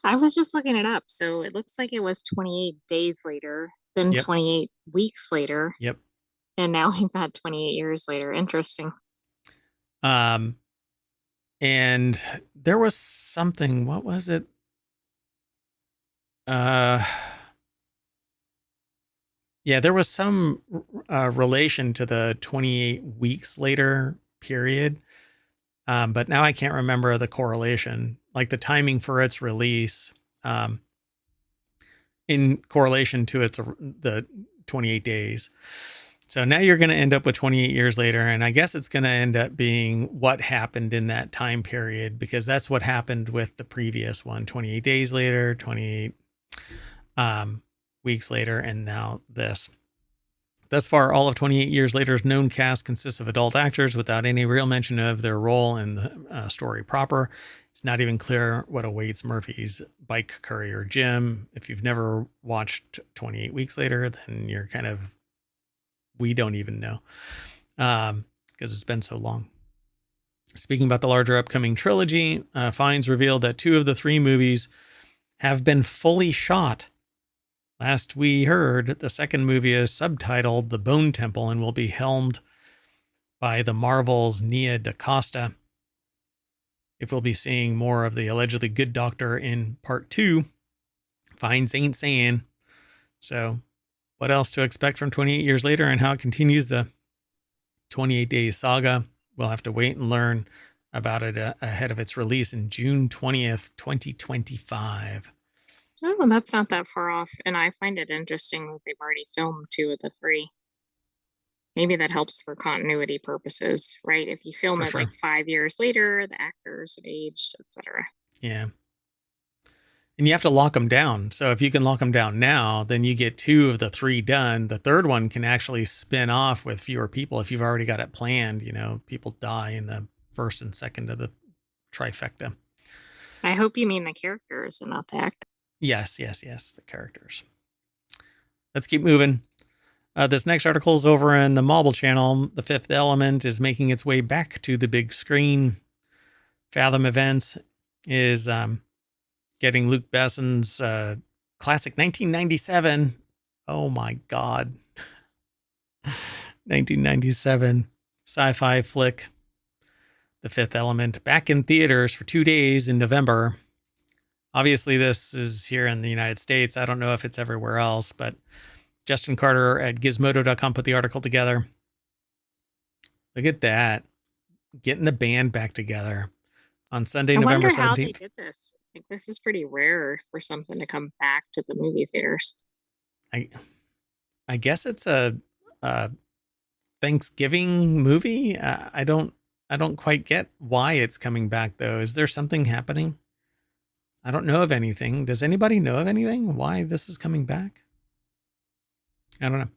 I was just looking it up. So it looks like it was 28 days later, then Yep. 28 weeks later. Yep. And now we've had 28 years later. Interesting. And there was something, what was it? Yeah, there was some relation to the 28 weeks later period. But now I can't remember the correlation, like the timing for its release, in correlation to the 28 days. So now you're going to end up with 28 years later. And I guess it's going to end up being what happened in that time period, because that's what happened with the previous one, 28 days later, 28 weeks later, and now this. Thus far, all of 28 years later's known cast consists of adult actors without any real mention of their role in the story proper. It's not even clear what awaits Murphy's bike courier, Jim. If you've never watched 28 Weeks Later, then you're kind of, we don't even know, because it's been so long. Speaking about the larger upcoming trilogy, finds revealed that 2 of the 3 movies have been fully shot. Last we heard, the second movie is subtitled The Bone Temple and will be helmed by the Marvel's Nia DaCosta. If we'll be seeing more of the allegedly good doctor in part 2, Finds ain't saying. So what else to expect from 28 years later and how it continues the 28 days saga? We'll have to wait and learn about it ahead of its release in June 20th, 2025. Oh, that's not that far off. And I find it interesting that they've already filmed 2 of the 3. Maybe that helps for continuity purposes, right? If you film it like 5 years later, the actors have aged, etc. Yeah. And you have to lock them down. So if you can lock them down now, then you get 2 of the 3 done. The third one can actually spin off with fewer people. If you've already got it planned, people die in the first and second of the trifecta. I hope you mean the characters and not the actors. Yes, the characters. Let's keep moving. This next article is over in the Marvel channel. The Fifth Element is making its way back to the big screen. Fathom Events is getting Luc Besson's classic 1997. Oh my God. 1997 sci-fi flick, The Fifth Element, back in theaters for 2 days in November. Obviously, this is here in the United States. I don't know if it's everywhere else, but Justin Carter at gizmodo.com put the article together. Look at that. Getting the band back together on Sunday, November 17th. I wonder how they did this. Like, this is pretty rare for something to come back to the movie theaters. I guess it's a Thanksgiving movie. I don't quite get why it's coming back, though. Is there something happening? I don't know of anything. Does anybody know of anything? Why this is coming back? I don't know.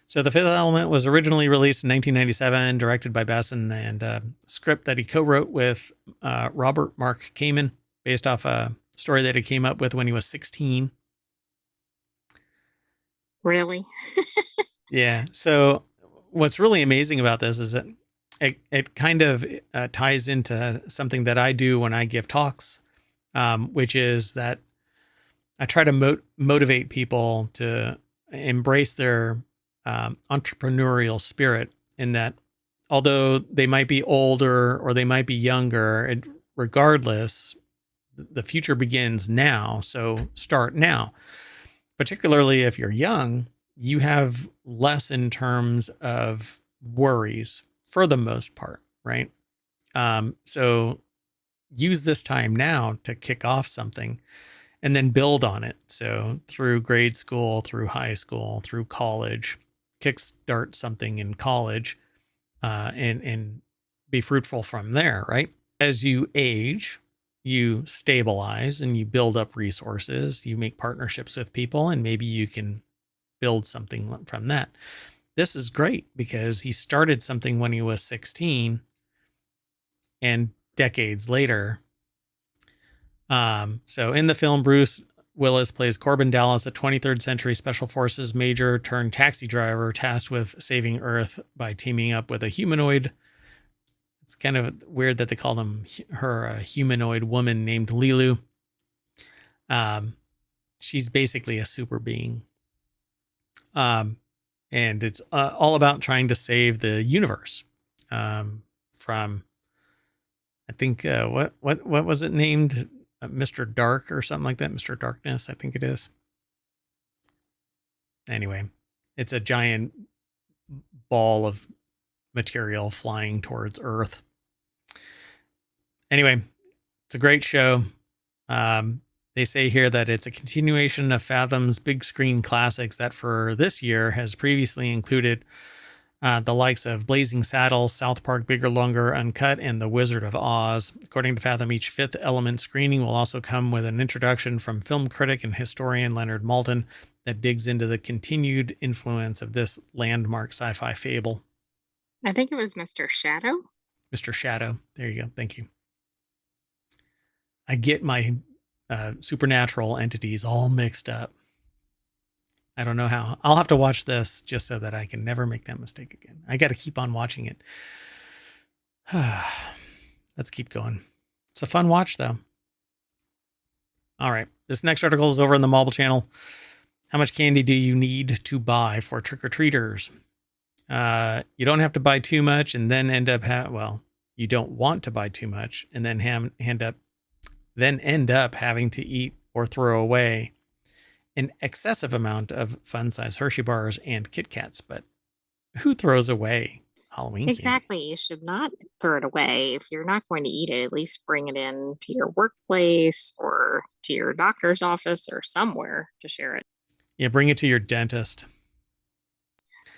So The Fifth Element was originally released in 1997, directed by Besson, and a script that he co-wrote with Robert Mark Kamen, based off a story that he came up with when he was 16. Really? Yeah. So what's really amazing about this is that it kind of ties into something that I do when I give talks, which is that I try to motivate people to embrace their entrepreneurial spirit, in that although they might be older or they might be younger, regardless, the future begins now. So start now. Particularly if you're young, you have less in terms of worries for the most part, right? So use this time now to kick off something. and then build on it. So through grade school, through high school, through college, kickstart something in college, and be fruitful from there, right? As you age, you stabilize and you build up resources, you make partnerships with people, and maybe you can build something from that. This is great because he started something when he was 16, and decades later. So in the film, Bruce Willis plays Corbin Dallas, a 23rd century special forces major turned taxi driver tasked with saving Earth by teaming up with a humanoid. It's kind of weird that they called her a humanoid woman named Lilu. She's basically a super being. And it's all about trying to save the universe from, I think, what was it named? Mr. Dark or something like that. Mr. Darkness, I think it is. Anyway, it's a giant ball of material flying towards Earth. Anyway, it's a great show. They say here that it's a continuation of Fathom's big screen classics that for this year has previously included the likes of Blazing Saddles, South Park, Bigger, Longer, Uncut, and The Wizard of Oz. According to Fathom, each Fifth Element screening will also come with an introduction from film critic and historian Leonard Maltin that digs into the continued influence of this landmark sci-fi fable. I think it was Mr. Shadow. Mr. Shadow. There you go. Thank you. I get my supernatural entities all mixed up. I don't know how. I'll have to watch this just so that I can never make that mistake again. I got to keep on watching it. Let's keep going. It's a fun watch, though. All right. This next article is over in the Marble channel. How much candy do you need to buy for trick-or-treaters? You don't have to buy too much and then end up, you don't want to buy too much and then end up having to eat or throw away an excessive amount of fun-size Hershey bars and Kit Kats. But who throws away Halloween exactly candy? You should not throw it away. If you're not going to eat it, at least bring it in to your workplace or to your doctor's office or somewhere to share it. Yeah, bring it to your dentist.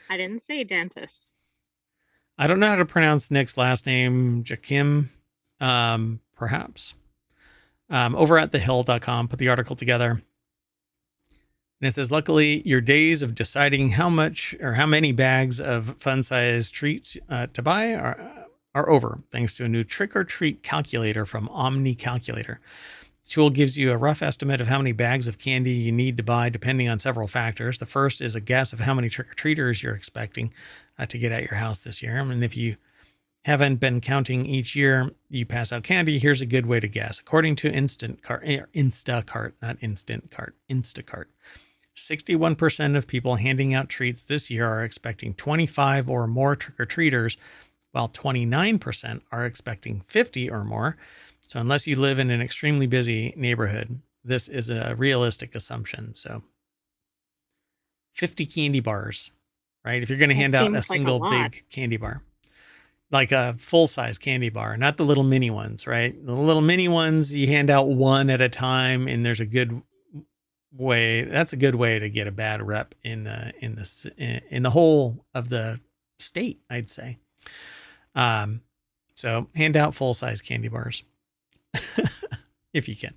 I didn't say dentist. I don't know how to pronounce Nick's last name. Jakim, perhaps. Over at thehill.com, put the article together. And it says, luckily, your days of deciding how much or how many bags of fun-sized treats to buy are over, thanks to a new trick-or-treat calculator from OmniCalculator. The tool gives you a rough estimate of how many bags of candy you need to buy, depending on several factors. The first is a guess of how many trick-or-treaters you're expecting to get at your house this year. And if you haven't been counting each year you pass out candy, here's a good way to guess. According to Instacart, 61% of people handing out treats this year are expecting 25 or more trick-or-treaters, while 29% are expecting 50 or more. So unless you live in an extremely busy neighborhood, this is a realistic assumption. So 50 candy bars, right? If you're going to hand out a single big candy bar, like a full-size candy bar, not the little mini ones, right? The little mini ones, you hand out one at a time, and there's a good way. That's a good way to get a bad rep in the whole of the state, I'd say. So hand out full-size candy bars if you can.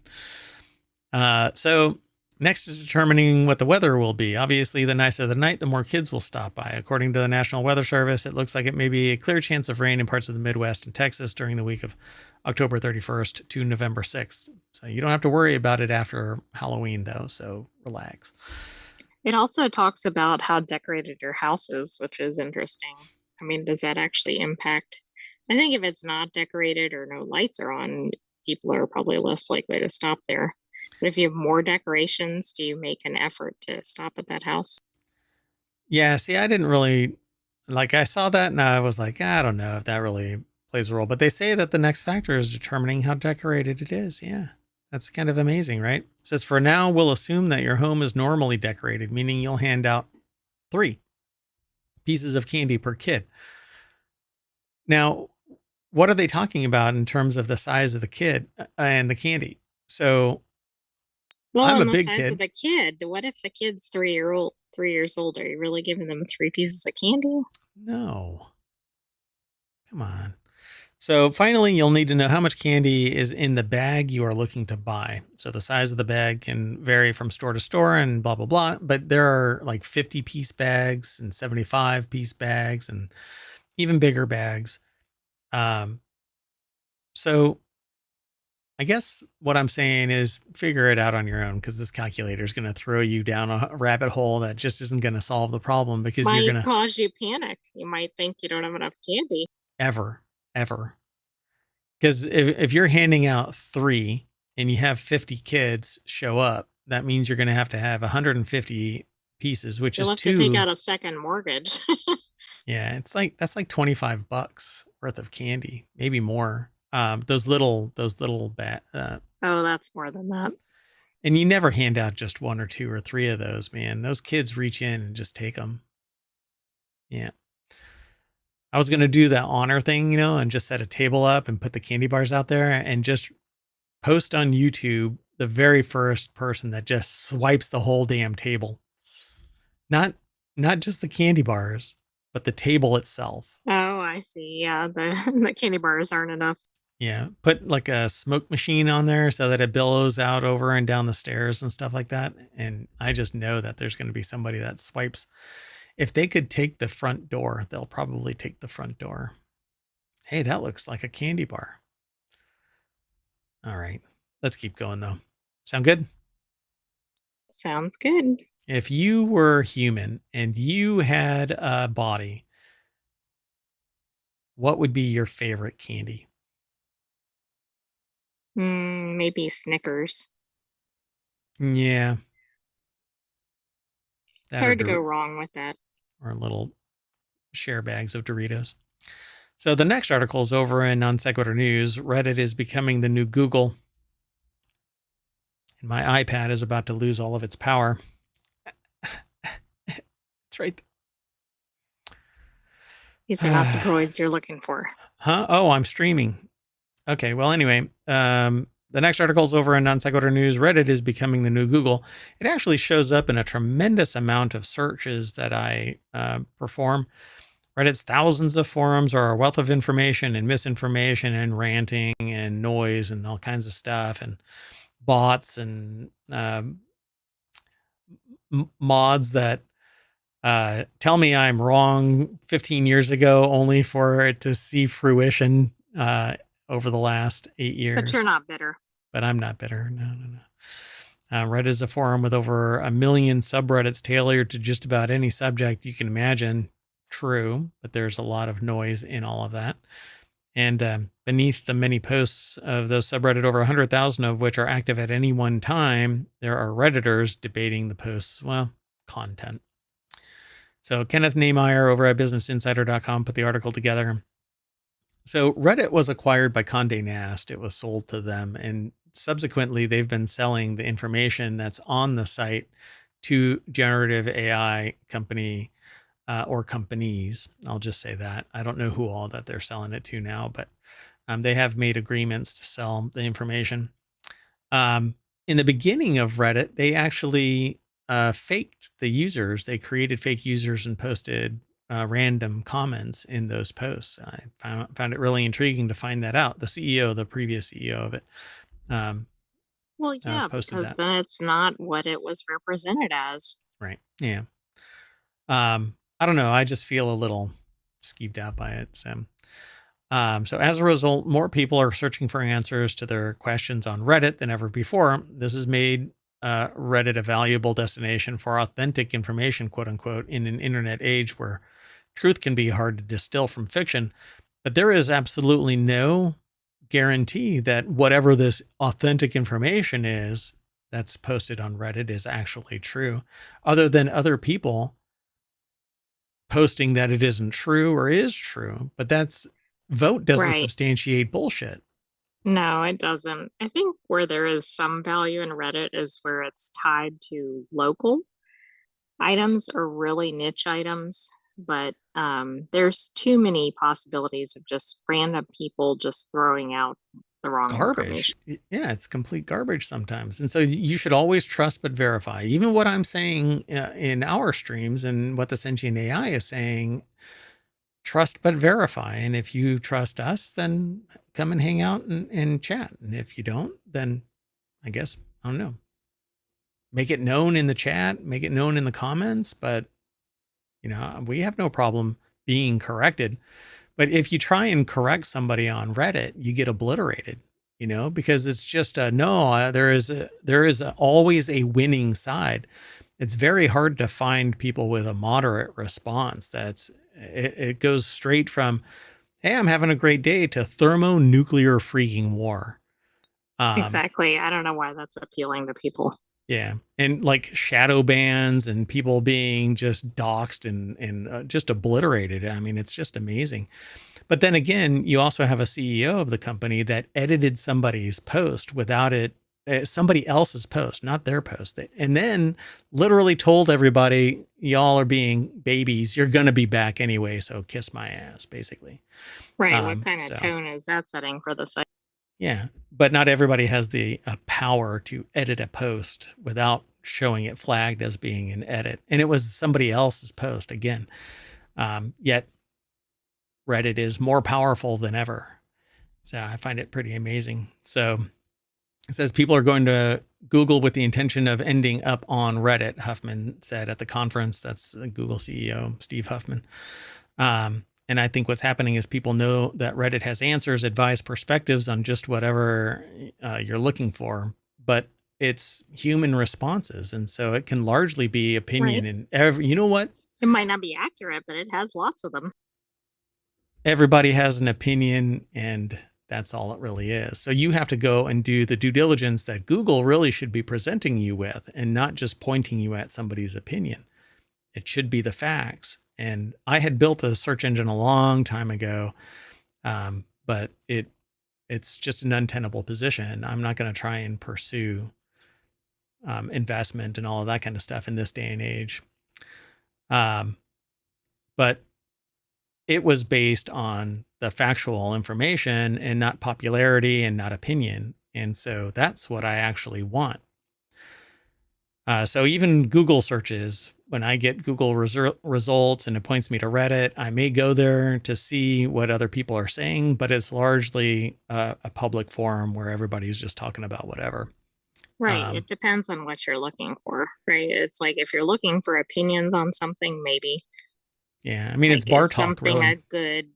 So next is determining what the weather will be. Obviously, the nicer the night, the more kids will stop by. According to the National Weather Service, it looks like it may be a clear chance of rain in parts of the Midwest and Texas during the week of October 31st to November 6th. So you don't have to worry about it after Halloween, though, so relax. It also talks about how decorated your house is, which is interesting. I mean, does that actually impact? I think if it's not decorated or no lights are on, people are probably less likely to stop there. But if you have more decorations, do you make an effort to stop at that house? Yeah, see, I didn't really, I saw that and I was like, I don't know if that really plays a role. But they say that the next factor is determining how decorated it is. Yeah, that's kind of amazing, right? It says, for now, we'll assume that your home is normally decorated, meaning you'll hand out 3 pieces of candy per kid. Now, what are they talking about in terms of the size of the kid and the candy? So Well, I'm a and the big size of kid. the kid. What if the kid's 3 years old? Are you really giving them 3 pieces of candy? No, come on. So finally, you'll need to know how much candy is in the bag you are looking to buy. So the size of the bag can vary from store to store and blah, blah, blah. But there are like 50-piece bags and 75-piece bags and even bigger bags. Um, so I guess what I'm saying is figure it out on your own, because this calculator is going to throw you down a rabbit hole that just isn't going to solve the problem, because you're going Might to cause you panic. You might think you don't have enough candy. ever. Because if you're handing out 3 and you have 50 kids show up, that means you're going to have 150 pieces, which You'll is have to take two. out a second mortgage. Yeah, it's like that's like $25 worth of candy, maybe more. Those little Oh, that's more than that. and you never hand out just 1 or 2 or 3 of those, man. Those kids reach in and just take them. Yeah. I was going to do that honor thing, and just set a table up and put the candy bars out there and just post on YouTube the very first person that just swipes the whole damn table. Not not just the candy bars, but the table itself. Oh, I see. Yeah, the candy bars aren't enough. Yeah, put like a smoke machine on there so that it billows out over and down the stairs and stuff like that. And I just know that there's going to be somebody that swipes. If they could take the front door, they'll probably take the front door. Hey, that looks like a candy bar. All right, let's keep going though. Sound good? Sounds good. If you were human and you had a body, what would be your favorite candy? Maybe Snickers. Yeah, It's that or hard to go wrong with that. or little share bags of Doritos. So the next article is over in Non Sequitur News. Reddit is becoming the new Google, and my iPad is about to lose all of its power. It's right. These are not the droids you're looking for. Huh? Oh, I'm streaming. Okay. Well, anyway, the next article is over in Non Sequitur News. Reddit is becoming the new Google. It actually shows up in a tremendous amount of searches that I perform. Reddit's thousands of forums are a wealth of information and misinformation and ranting and noise and all kinds of stuff and bots and mods that tell me I'm wrong 15 years ago, only for it to see fruition over the last 8 years. But you're not bitter. But I'm not bitter. No. Reddit is a forum with over 1 million subreddits tailored to just about any subject you can imagine. True, but there's a lot of noise in all of that. And beneath the many posts of those subreddit, over 100,000 of which are active at any one time, there are Redditors debating the post's, content. So Kenneth Nehmeyer over at BusinessInsider.com put the article together. So Reddit was acquired by Condé Nast. It was sold to them, and subsequently they've been selling the information that's on the site to generative AI company or companies. I'll just say that. I don't know who all that they're selling it to now, but they have made agreements to sell the information. In the beginning of Reddit, they actually faked the users. They created fake users and posted random comments in those posts. I found it really intriguing to find that out. The previous CEO of it, Well, yeah, posted because that. then it's not what it was represented as. Right. Yeah. I don't know. I just feel a little skeeved out by it. So as a result, more people are searching for answers to their questions on Reddit than ever before. This has made Reddit a valuable destination for authentic information, quote unquote, in an internet age where truth can be hard to distill from fiction. But there is absolutely no guarantee that whatever this authentic information is that's posted on Reddit is actually true, other than other people posting that it isn't true or is true. But vote doesn't Right. substantiate bullshit. No, it doesn't. I think where there is some value in Reddit is where it's tied to local items or really niche items. But there's too many possibilities of just random people just throwing out the wrong garbage. information. Yeah, it's complete garbage sometimes. And so you should always trust but verify. Even what I'm saying in our streams and what the Sentient AI is saying, trust but verify. And if you trust us, then come and hang out and chat. And if you don't, then I guess, I don't know, make it known in the chat, make it known in the comments. But, we have no problem being corrected. But if you try and correct somebody on Reddit, you get obliterated, because it's just there is always a winning side. It's very hard to find people with a moderate response. It goes straight from, hey, I'm having a great day, to thermonuclear freaking war. Exactly. I don't know why that's appealing to people. Yeah. And like shadow bans and people being just doxxed and just obliterated. I mean, it's just amazing. But then again, you also have a CEO of the company that edited somebody's post without it, somebody else's post, not their post. And then literally told everybody, y'all are being babies. You're going to be back anyway. So kiss my ass, basically. Right. What kind of tone is that setting for the site? Yeah. But not everybody has the power to edit a post without showing it flagged as being an edit. And it was somebody else's post again. Yet Reddit is more powerful than ever. So I find it pretty amazing. So it says people are going to Google with the intention of ending up on Reddit, Huffman said at the conference. That's the Google CEO, Steve Huffman. And I think what's happening is people know that Reddit has answers, advice, perspectives on just whatever you're looking for, but it's human responses. And so it can largely be opinion. Right. And you know what? It might not be accurate, but it has lots of them. Everybody has an opinion, and that's all it really is. So you have to go and do the due diligence that Google really should be presenting you with, and not just pointing you at somebody's opinion. It should be the facts. And I had built a search engine a long time ago, but it's just an untenable position. I'm not going to try and pursue investment and all of that kind of stuff in this day and age. But it was based on the factual information and not popularity and not opinion. And so that's what I actually want. So even Google searches, when I get Google results and it points me to Reddit, I may go there to see what other people are saying, but it's largely a public forum where everybody's just talking about whatever. Right. It depends on what you're looking for, right? It's like if you're looking for opinions on something, maybe. Yeah. I mean, like, it's bar is talk, something really. A good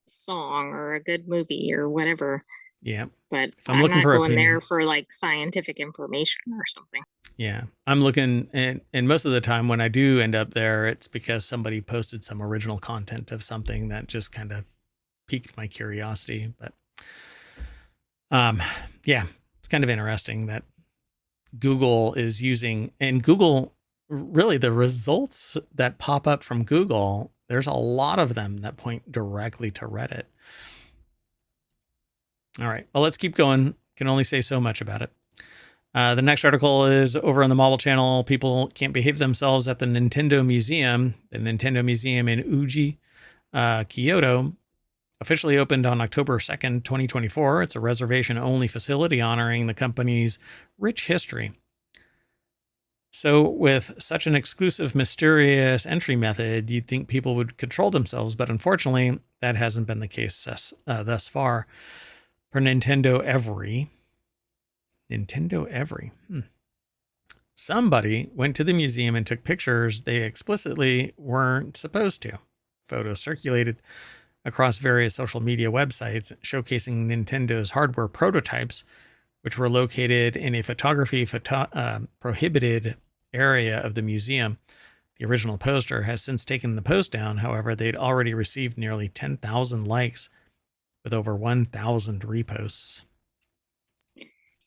song or a good movie or whatever. Yeah. But If I'm I'm looking not for going opinion there for like scientific information or something. Yeah, I'm looking, and most of the time when I do end up there, it's because somebody posted some original content of something that just kind of piqued my curiosity. But yeah, it's kind of interesting that Google is using, and Google, really the results that pop up from Google, there's a lot of them that point directly to Reddit. All right, well, let's keep going. Can only say so much about it. The next article is over on the Marvel Channel. People can't behave themselves at the Nintendo Museum. The Nintendo Museum in Uji, Kyoto, officially opened on October 2nd, 2024. It's a reservation-only facility honoring the company's rich history. So with such an exclusive, mysterious entry method, you'd think people would control themselves, but unfortunately, that hasn't been the case thus far. Per Nintendo Every, somebody went to the museum and took pictures they explicitly weren't supposed to. Photos circulated across various social media websites showcasing Nintendo's hardware prototypes, which were located in a photography prohibited area of the museum. The original poster has since taken the post down. However, they'd already received nearly 10,000 likes with over 1,000 reposts.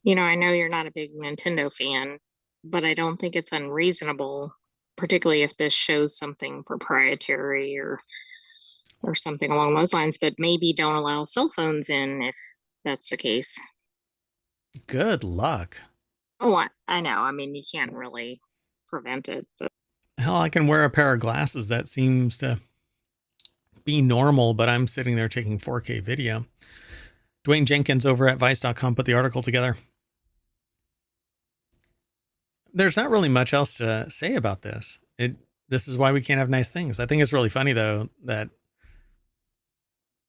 You know, I know you're not a big Nintendo fan, but I don't think it's unreasonable, particularly if this shows something proprietary or something along those lines, but maybe don't allow cell phones in if that's the case. Good luck. Oh, I know. I mean, you can't really prevent it, but hell, I can wear a pair of glasses that seems to be normal, but I'm sitting there taking 4K video. Dwayne Jenkins over at Vice.com put the article together. There's not really much else to say about this. This is why we can't have nice things. I think it's really funny, though, that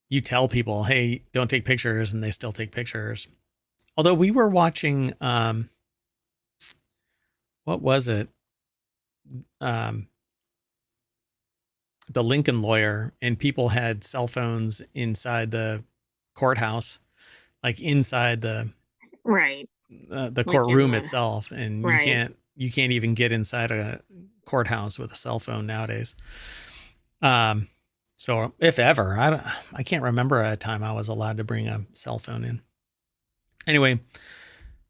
you tell people, hey, don't take pictures, and they still take pictures. Although we were watching, what was it? The Lincoln Lawyer, and people had cell phones inside the courthouse, like inside the courtroom itself, and you can't even get inside a courthouse with a cell phone nowadays. So if ever, I can't remember a time I was allowed to bring a cell phone in. Anyway,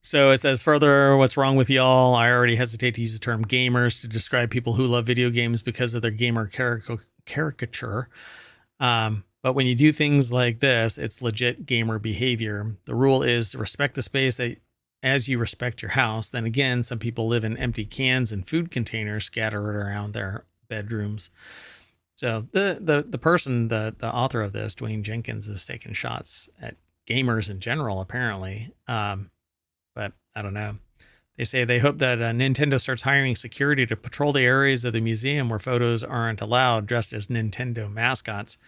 so it says further, what's wrong with y'all? I already hesitate to use the term gamers to describe people who love video games because of their gamer caricature. But when you do things like this, it's legit gamer behavior. The rule is to respect the space as you respect your house. Then again, some people live in empty cans and food containers scattered around their bedrooms. So the person, the author of this, Dwayne Jenkins, is taking shots at gamers in general, apparently. But I don't know. They say they hope that Nintendo starts hiring security to patrol the areas of the museum where photos aren't allowed, dressed as Nintendo mascots.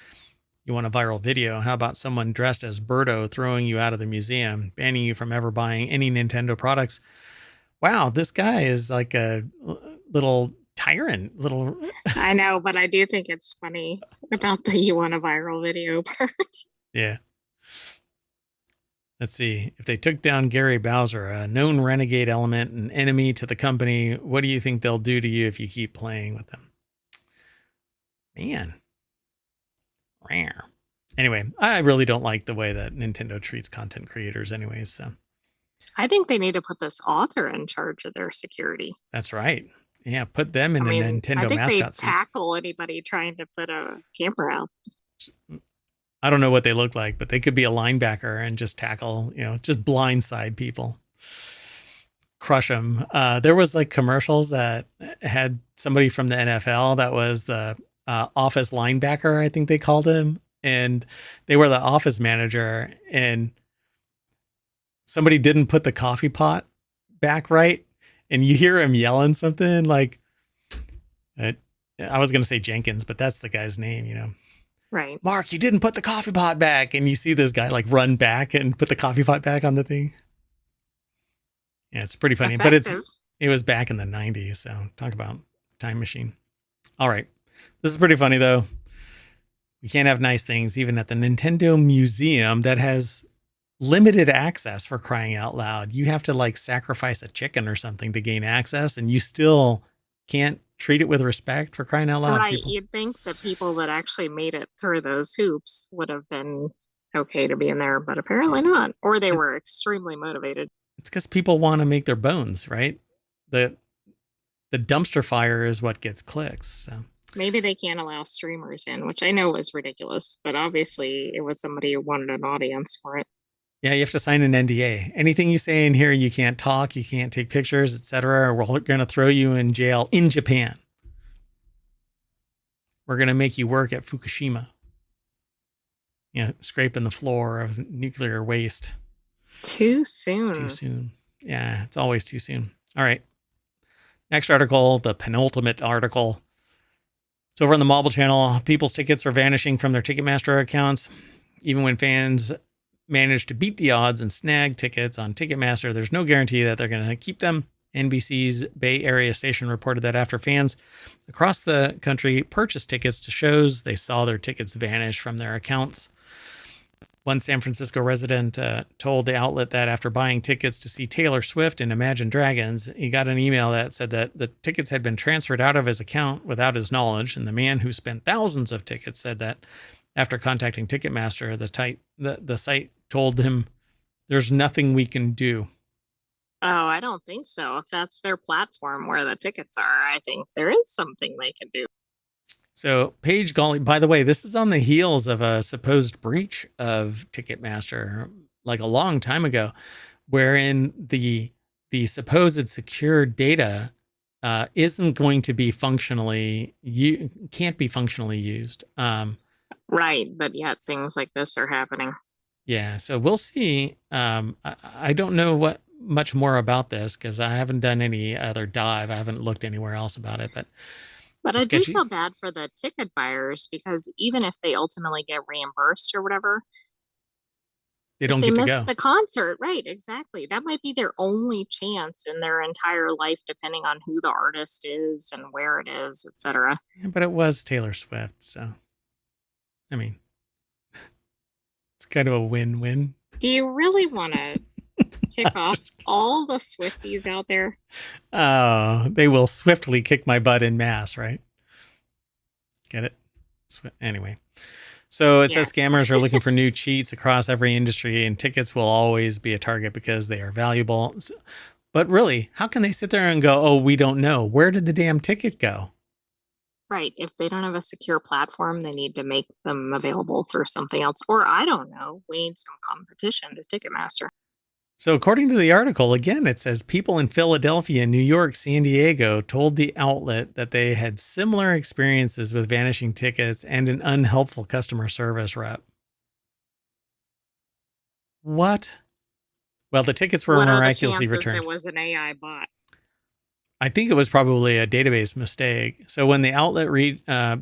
You want a viral video? How about someone dressed as Birdo throwing you out of the museum, banning you from ever buying any Nintendo products? Wow, this guy is like a little tyrant. I know, but I do think it's funny about the you want a viral video part. Yeah. Let's see. If they took down Gary Bowser, a known renegade element and enemy to the company, what do you think they'll do to you if you keep playing with them? Man. Rare. Anyway, I really don't like the way that Nintendo treats content creators anyways. So I think they need to put this author in charge of their security. That's right. Yeah, put them in a Nintendo mascot suit. They tackle anybody trying to put a camera out. I don't know what they look like, but they could be a linebacker and just tackle, just blindside people, crush them. There was like commercials that had somebody from the NFL that was the office linebacker, I think they called him, and they were the office manager, and somebody didn't put the coffee pot back right, and you hear him yelling something like, I was going to say Jenkins, but that's the guy's name, Right. Mark, you didn't put the coffee pot back. And you see this guy like run back and put the coffee pot back on the thing. Yeah, it's pretty funny. Effective. But it was back in the 90s. So talk about time machine. All right. This is pretty funny, though. We can't have nice things even at the Nintendo Museum that has limited access, for crying out loud. You have to like sacrifice a chicken or something to gain access, and you still can't treat it with respect, for crying out loud. Right. People. You'd think the people that actually made it through those hoops would have been okay to be in there, but apparently not. Or they were extremely motivated. It's because people want to make their bones, right? The dumpster fire is what gets clicks. So maybe they can't allow streamers in, which I know was ridiculous, but obviously it was somebody who wanted an audience for it. Yeah, you have to sign an NDA. Anything you say in here, you can't talk, you can't take pictures, etc. Or we're going to throw you in jail in Japan. We're going to make you work at Fukushima. Scraping the floor of nuclear waste. Too soon. Too soon. Yeah, it's always too soon. All right. Next article, the penultimate article. So over on the Mobile Channel, people's tickets are vanishing from their Ticketmaster accounts. Even when fans manage to beat the odds and snag tickets on Ticketmaster, there's no guarantee that they're going to keep them. NBC's Bay Area station reported that after fans across the country purchased tickets to shows, they saw their tickets vanish from their accounts. One San Francisco resident told the outlet that after buying tickets to see Taylor Swift and Imagine Dragons, he got an email that said that the tickets had been transferred out of his account without his knowledge. And the man who spent thousands of tickets said that after contacting Ticketmaster, the site told him, "There's nothing we can do." Oh, I don't think so. If that's their platform where the tickets are, I think there is something they can do. So Paige Gawley, by the way, this is on the heels of a supposed breach of Ticketmaster like a long time ago, wherein the supposed secure data isn't going to be can't be functionally used. Right, but yet things like this are happening. Yeah, so we'll see. I don't know what much more about this because I haven't done any other dive. I haven't looked anywhere else about it, but But a I do sketchy. feel bad for the ticket buyers because even if they ultimately get reimbursed or whatever, They if don't they get to miss go. the concert, right, exactly. That might be their only chance in their entire life, depending on who the artist is and where it is, etc. Yeah, but it was Taylor Swift, so I mean, it's kind of a win-win. Do you really want to tick off Just, all the Swifties out there? oh, they will swiftly kick my butt in mass, right? Get it? Anyway. So it says Yes. scammers are looking for new cheats across every industry, and tickets will always be a target because they are valuable. But really, how can they sit there and go, oh, we don't know? Where did the damn ticket go? Right. If they don't have a secure platform, they need to make them available through something else. Or I don't know, we need some competition to Ticketmaster. So, according to the article, again, it says people in Philadelphia, New York, San Diego told the outlet that they had similar experiences with vanishing tickets and an unhelpful customer service rep. What? Well, the tickets were What are the miraculously chances it returned. was an AI bot? I think it was probably a database mistake. So when the outlet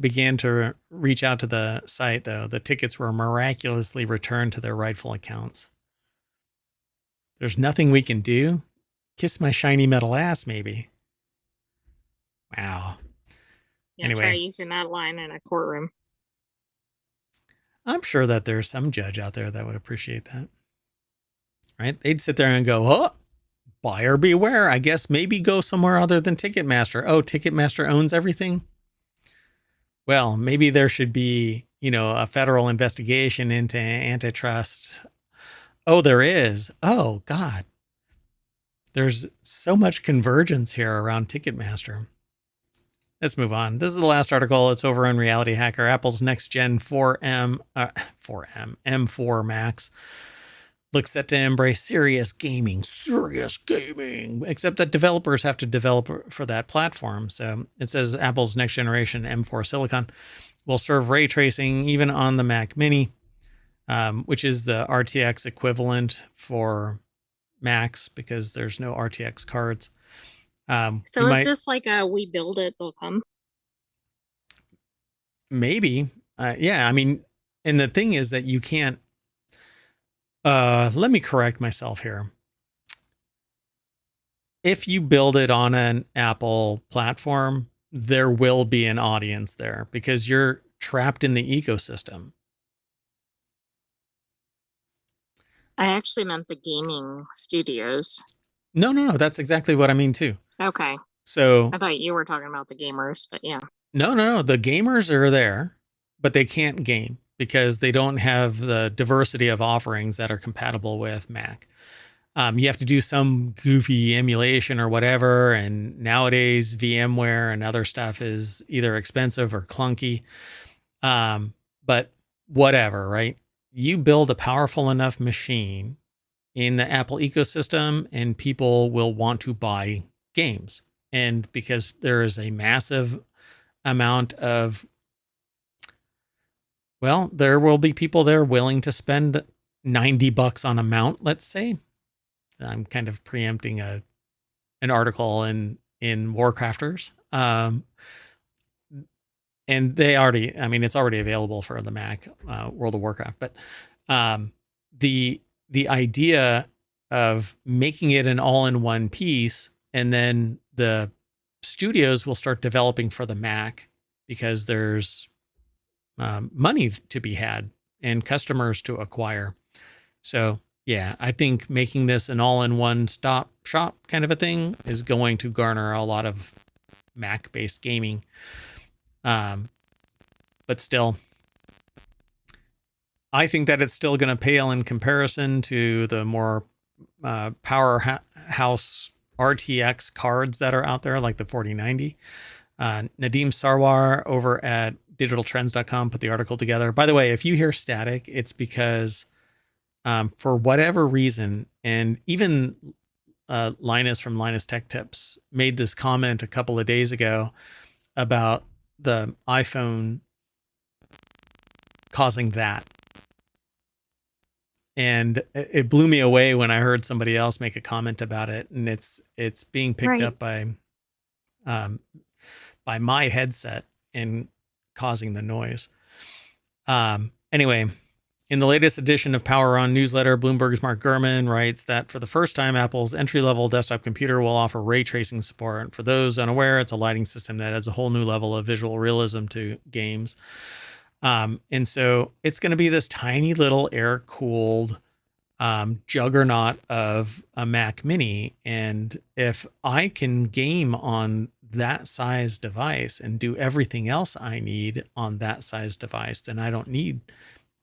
began to reach out to the site, though, the tickets were miraculously returned to their rightful accounts. There's nothing we can do. Kiss my shiny metal ass, maybe. Wow. Yeah, try Anyway, using that line in a courtroom. I'm sure that there's some judge out there that would appreciate that. Right? They'd sit there and go, oh, buyer beware. I guess maybe go somewhere other than Ticketmaster. Oh, Ticketmaster owns everything. Well, maybe there should be, a federal investigation into antitrust. Oh, there is. Oh, God. There's so much convergence here around Ticketmaster. Let's move on. This is the last article. It's over on Reality Hacker. Apple's next gen 4M M4 Max looks set to embrace serious gaming, except that developers have to develop for that platform. So it says Apple's next generation M4 silicon will serve ray tracing even on the Mac Mini, which is the RTX equivalent for Macs because there's no RTX cards. So You is might this like a we build it, they'll come? maybe, yeah. I mean, and the thing is that you can't. Let me correct myself here. If you build it on an Apple platform, there will be an audience there because you're trapped in the ecosystem. I actually meant the gaming studios. No. That's exactly what I mean too. Okay. So I thought you were talking about the gamers, but yeah. no. The gamers are there, but they can't game because they don't have the diversity of offerings that are compatible with Mac. You have to do some goofy emulation or whatever. And nowadays, VMware and other stuff is either expensive or clunky. But whatever, right? You build a powerful enough machine in the Apple ecosystem, and people will want to buy games. And because there is a massive amount of, well, there will be people there willing to spend $90 on a mount, let's say. I'm kind of preempting an article in WarCrafters. And they already, I mean, it's already available for the Mac, World of Warcraft. But the idea of making it an all-in-one piece, and then the studios will start developing for the Mac because there's money to be had and customers to acquire. So yeah, I think making this an all-in-one stop shop kind of a thing is going to garner a lot of Mac-based gaming. But still, I think that it's still going to pale in comparison to the more powerhouse RTX cards that are out there, like the 4090. Nadeem Sarwar over at digitaltrends.com put the article together. By the way, if you hear static, it's because for whatever reason, and even Linus from Linus Tech Tips made this comment a couple of days ago about the iPhone causing that. and it blew me away when I heard somebody else make a comment about it, and it's being picked Right. up um, by my headset and causing the noise. Anyway, in the latest edition of Power On newsletter, Bloomberg's Mark Gurman writes that for the first time, Apple's entry-level desktop computer will offer ray tracing support. For those unaware, it's a lighting system that adds a whole new level of visual realism to games. And so it's going to be this tiny little air-cooled juggernaut of a Mac Mini. And if I can game on that size device and do everything else I need on that size device, then I don't need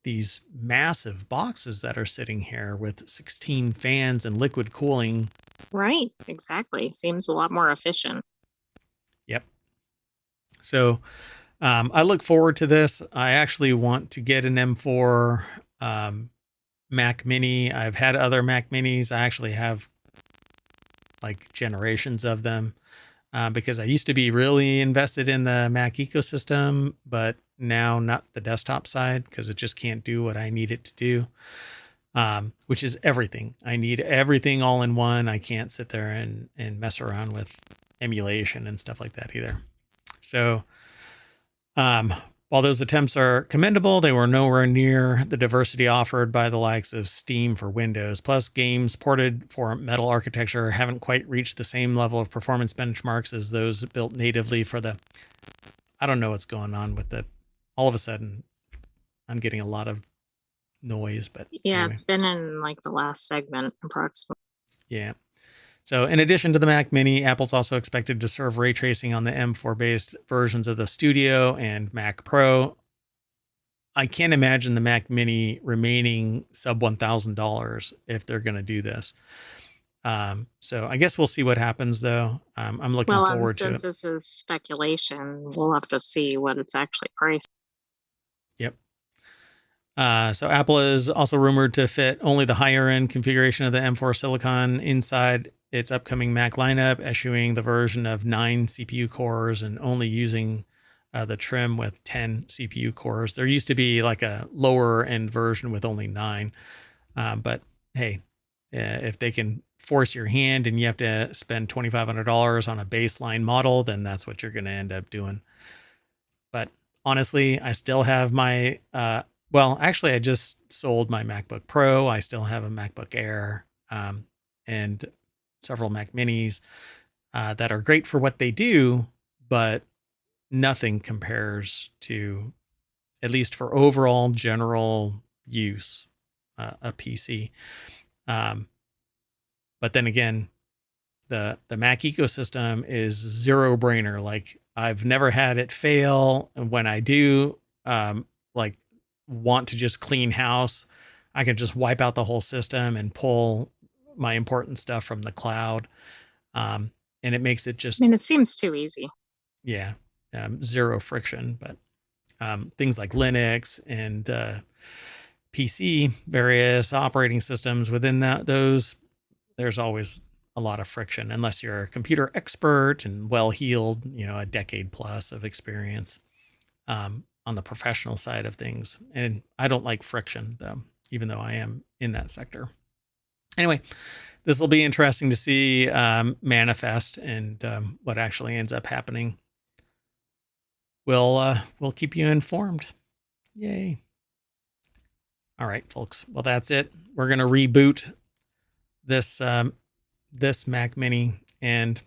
these massive boxes that are sitting here with 16 fans and liquid cooling. Right. Exactly. Seems a lot more efficient. Yep. So I look forward to this. I actually want to get an M4 Mac Mini. I've had other Mac Minis. I actually have like generations of them because I used to be really invested in the Mac ecosystem, but now not the desktop side because it just can't do what I need it to do, which is everything. I need everything all in one. I can't sit there and mess around with emulation and stuff like that either. So while those attempts are commendable, they were nowhere near the diversity offered by the likes of Steam for Windows. Plus, games ported for Metal architecture haven't quite reached the same level of performance benchmarks as those built natively for the... I don't know what's going on with the... All of a sudden, I'm getting a lot of noise, but Yeah, anyway. it's been in like the last segment approximately. Yeah. So in addition to the Mac Mini, Apple's also expected to serve ray tracing on the M4-based versions of the Studio and Mac Pro. I can't imagine the Mac Mini remaining sub $1,000 if they're going to do this. So I guess we'll see what happens, though. I'm looking forward to it. Since this is speculation, we'll have to see what it's actually priced. Yep. So Apple is also rumored to fit only the higher end configuration of the M4 Silicon inside its upcoming Mac lineup, eschewing the version of 9 CPU cores and only using the trim with 10 CPU cores. There used to be like a lower end version with only 9. But hey, if they can force your hand and you have to spend $2,500 on a baseline model, then that's what you're going to end up doing. But honestly, I still have my, well, actually, I just sold my MacBook Pro. I still have a MacBook Air and several Mac Minis that are great for what they do, but nothing compares to, at least for overall general use, a PC. But then again, the Mac ecosystem is zero brainer. Like I've never had it fail. And when I do, like want to just clean house, I can just wipe out the whole system and pull my important stuff from the cloud. And it makes it just, I mean, it seems too easy. yeah, zero friction. But things like Linux and PC, various operating systems within those, there's always a lot of friction unless you're a computer expert and well-heeled, a decade plus of experience on the professional side of things. And I don't like friction, though, even though I am in that sector. Anyway, this will be interesting to see manifest and what actually ends up happening. We'll keep you informed. Yay. All right, folks. Well, that's it. We're going to reboot this this Mac Mini. And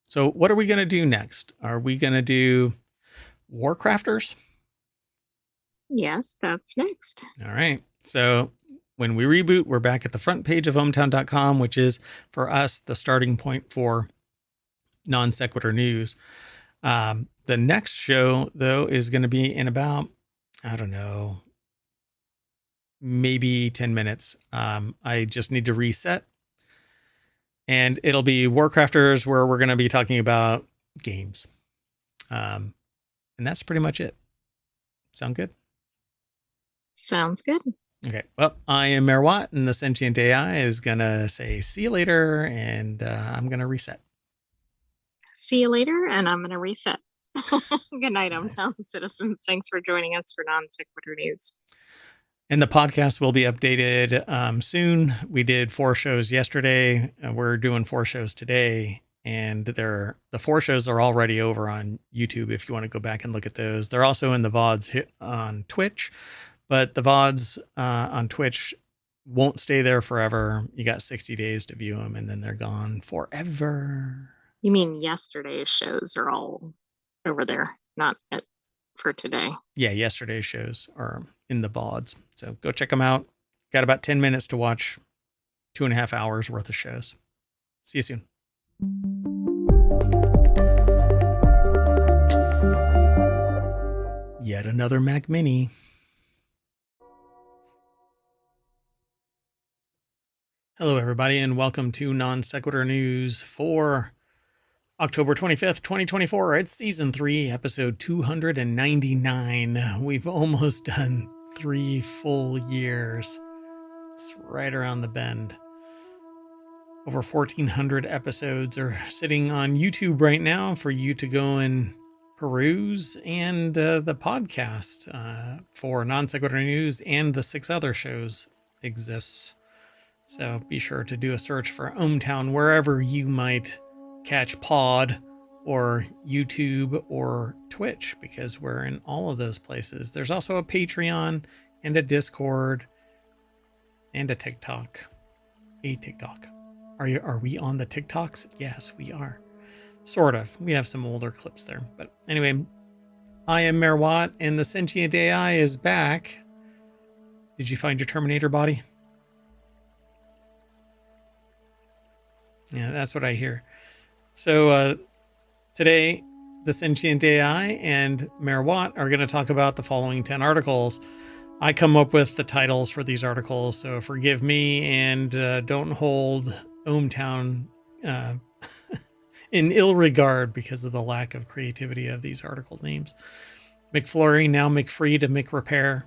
so what are we going to do next? Are we going to do WarCrafters? Yes, that's next. All right. So when we reboot, we're back at the front page of ohmTown.com, which is for us the starting point for non sequitur news. The next show, though, is going to be in about, I don't know, maybe 10 minutes. I just need to reset. And it'll be WarCrafters, where we're going to be talking about games. And that's pretty much it. Sound good? Sounds good. Okay. Well, I am Mayor Watt, and the Sentient AI is going to say, see you later, and I'm going to reset. See you later, and I'm going to reset. Good night, Nice. ohmTown citizens. Thanks for joining us for non sequitur news. And the podcast will be updated soon. We did 4 shows yesterday. We're doing 4 shows today. And the 4 shows are already over on YouTube if you want to go back and look at those. They're also in the VODs on Twitch. But the VODs on Twitch won't stay there forever. You got 60 days to view them, and then they're gone forever. You mean yesterday's shows are all over there, not for today? Yeah, yesterday's shows are in the VODs. So go check them out. Got about 10 minutes to watch 2.5 hours worth of shows. See you soon. Yet another Mac Mini. Hello, everybody, and welcome to Non Sequitur News for October 25th, 2024. It's Season 3, Episode 299. We've almost done 3 full years. It's right around the bend. Over 1,400 episodes are sitting on YouTube right now for you to go and peruse, and the podcast for Non Sequitur News and the 6 other shows exists. So be sure to do a search for ohmTown wherever you might catch Pod or YouTube or Twitch, because we're in all of those places. There's also a Patreon and a Discord and a TikTok. Are we on the TikToks? Yes, we are. Sort of. We have some older clips there. But anyway, I am Mayor Watt, and the Sentient AI is back. Did you find your Terminator body? Yeah, that's what I hear. So today, the Sentient AI and Mayor Watt are going to talk about the following 10 articles. I come up with the titles for these articles, so forgive me, and don't hold ohmTown in ill regard because of the lack of creativity of these article names. McFlurry, now McFree to McRepair.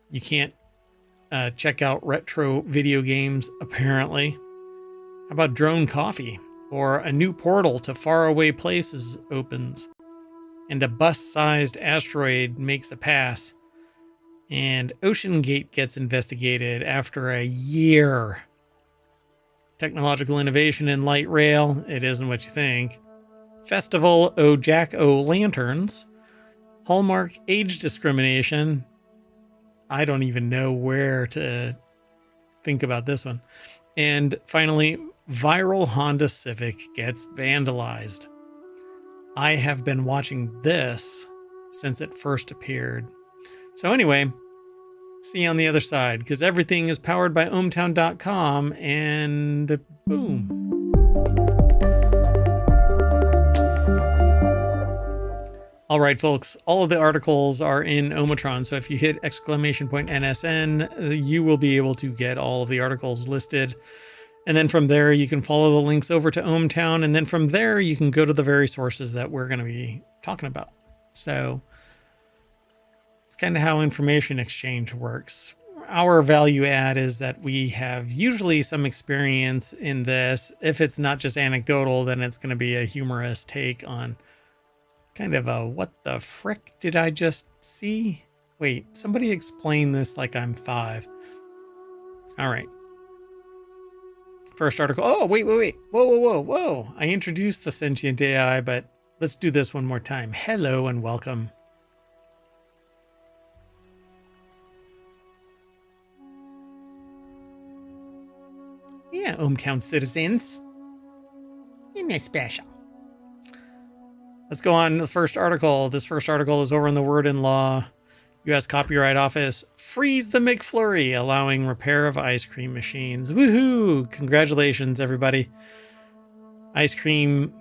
You can't check out retro video games, apparently. How about drone coffee? Or a new portal to faraway places opens. And a bus-sized asteroid makes a pass. And OceanGate gets investigated after a year. Technological innovation in light rail. It isn't what you think. Festival O-Jack-O-Lanterns. Hallmark age discrimination. I don't even know where to think about this one. And finally, viral Honda Civic gets vandalized. I have been watching this since it first appeared. So anyway, see you on the other side, because everything is powered by ohmTown.com, and boom. All right, folks, all of the articles are in Ohmtron, so if you hit !NSN, you will be able to get all of the articles listed. And then from there, you can follow the links over to ohmTown, and then from there, you can go to the very sources that we're going to be talking about. So it's kind of how information exchange works. Our value add is that we have usually some experience in this. If it's not just anecdotal, then it's going to be a humorous take on kind of a, what the frick did I just see? Wait, somebody explain this like I'm 5. All right. First article. Oh, wait. Whoa. I introduced the Sentient AI, but let's do this one more time. Hello and welcome. Yeah, ohmTown citizens. Isn't that special? Let's go on to the first article. This first article is over in the Word and Law. U.S. Copyright Office frees the McFlurry, allowing repair of ice cream machines. Woohoo! Congratulations, everybody. Ice cream.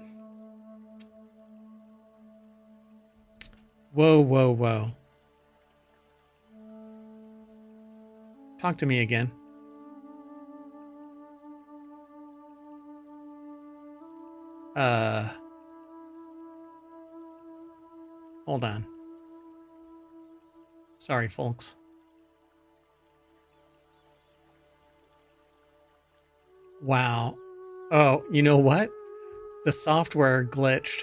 Whoa. Talk to me again. Hold on. Sorry, folks. Wow. Oh, you know what? The software glitched.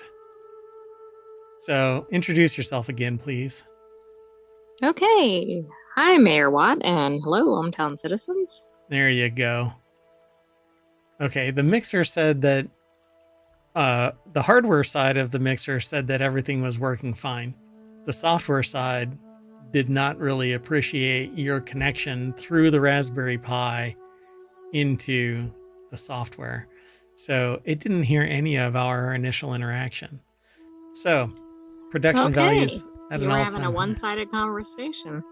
So introduce yourself again, please. Okay. Hi, Mayor Watt, and hello, ohmTown citizens. There you go. Okay, the mixer said that the hardware side of the mixer said that everything was working fine. The software side did not really appreciate your connection through the Raspberry Pi into the software. So it didn't hear any of our initial interaction. So production values at You an were all-time having a high. one-sided conversation.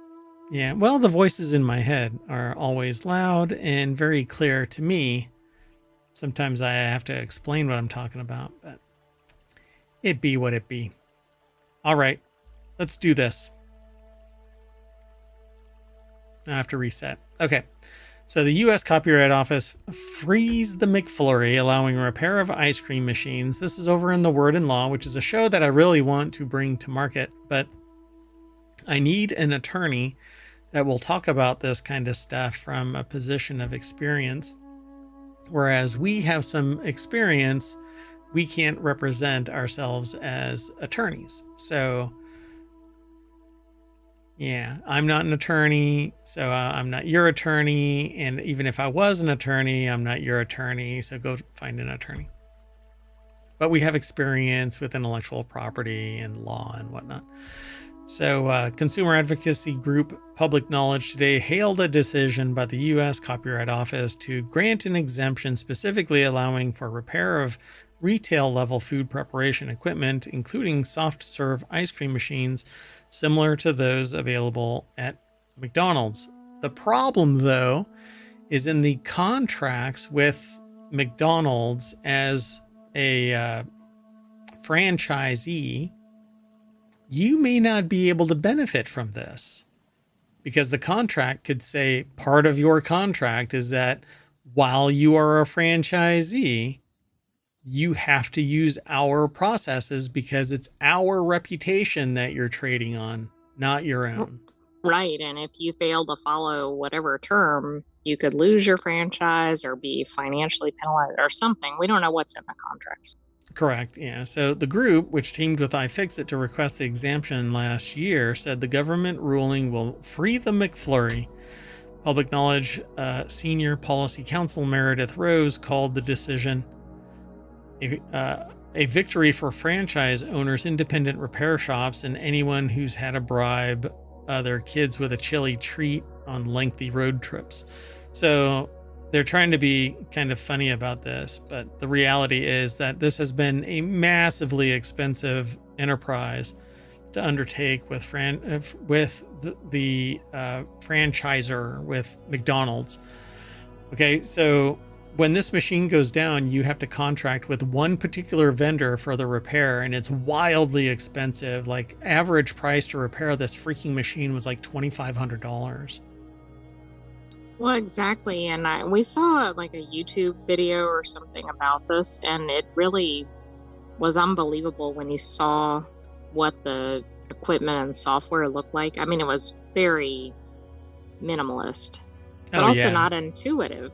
Yeah, well, the voices in my head are always loud and very clear to me. Sometimes I have to explain what I'm talking about, but it be what it be. All right, let's do this. I have to reset. Okay, so the U.S. Copyright Office frees the McFlurry, allowing repair of ice cream machines. This is over in The Word and Law, which is a show that I really want to bring to market, but I need an attorney that will talk about this kind of stuff from a position of experience. Whereas we have some experience, we can't represent ourselves as attorneys. So, yeah, I'm not an attorney, so I'm not your attorney. And even if I was an attorney, I'm not your attorney. So go find an attorney. But we have experience with intellectual property and law and whatnot. So consumer advocacy group Public Knowledge today hailed a decision by the U.S. Copyright Office to grant an exemption specifically allowing for repair of retail-level food preparation equipment, including soft-serve ice cream machines similar to those available at McDonald's. The problem, though, is in the contracts with McDonald's as a franchisee. You may not be able to benefit from this because the contract could say part of your contract is that while you are a franchisee, you have to use our processes because it's our reputation that you're trading on, not your own. Right, and if you fail to follow whatever term, you could lose your franchise or be financially penalized or something. We don't know what's in the contracts. Correct. Yeah. So the group, which teamed with iFixit to request the exemption last year, said the government ruling will free the McFlurry. Public Knowledge Senior Policy Counsel Meredith Rose called the decision a victory for franchise owners, independent repair shops, and anyone who's had to bribe their kids with a chili treat on lengthy road trips. So they're trying to be kind of funny about this, but the reality is that this has been a massively expensive enterprise to undertake with the franchisor, with McDonald's. Okay, so when this machine goes down, you have to contract with one particular vendor for the repair, and it's wildly expensive. Like, average price to repair this freaking machine was like $2,500. Well, exactly. And we saw like a YouTube video or something about this, and it really was unbelievable when you saw what the equipment and software looked like. I mean, it was very minimalist, but also not intuitive.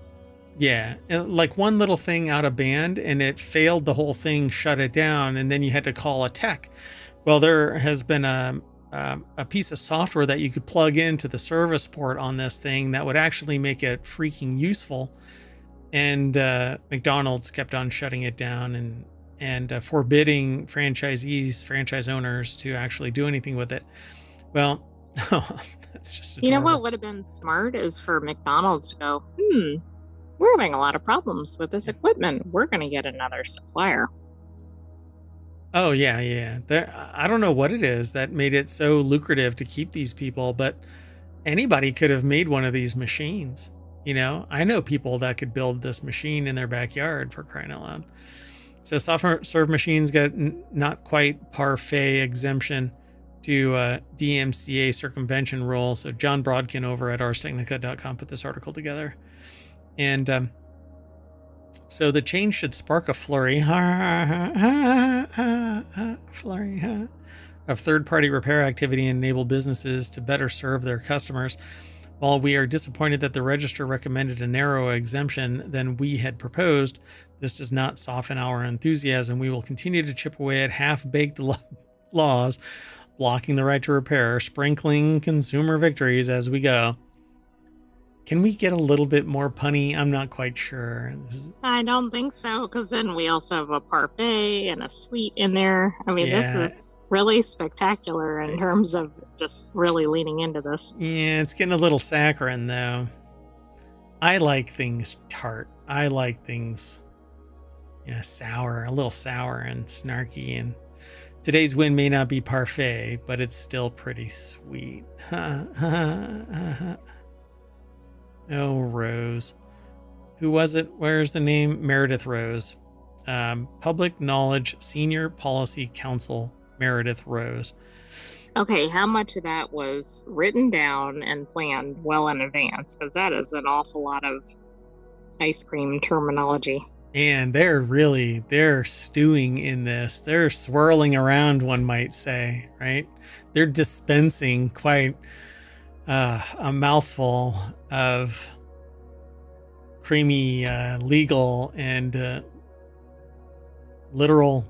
Yeah, like one little thing out of band and it failed the whole thing, shut it down, and then you had to call a tech. Well, there has been a piece of software that you could plug into the service port on this thing that would actually make it freaking useful. And McDonald's kept on shutting it down and forbidding franchise owners to actually do anything with it. Well, that's just adorable. You know what would have been smart is for McDonald's to go, we're having a lot of problems with this equipment. We're going to get another supplier. Oh, yeah. I don't know what it is that made it so lucrative to keep these people, but anybody could have made one of these machines. You know, I know people that could build this machine in their backyard, for crying out loud. So soft-serve machines got not quite parfait exemption to DMCA circumvention rule. So John Brodkin over at arstechnica.com put this article together. And so the change should spark a flurry of third-party repair activity and enable businesses to better serve their customers. While we are disappointed that the Register recommended a narrower exemption than we had proposed, this does not soften our enthusiasm. We will continue to chip away at half-baked laws blocking the right to repair, sprinkling consumer victories as we go. Can we get a little bit more punny? I'm not quite sure. I don't think so, because then we also have a parfait and a sweet in there. I mean, this Yeah. is really spectacular in terms of just really leaning into this. Yeah, it's getting a little saccharine, though. I like things tart. I like things, sour, a little sour and snarky. And today's win may not be parfait, but it's still pretty sweet. Oh, Rose. Who was it? Where's the name? Meredith Rose. Public Knowledge Senior Policy Council, Meredith Rose. Okay, how much of that was written down and planned well in advance? Because that is an awful lot of ice cream terminology. And they're stewing in this. They're swirling around, one might say, right? They're dispensing quite a mouthful of creamy legal and literal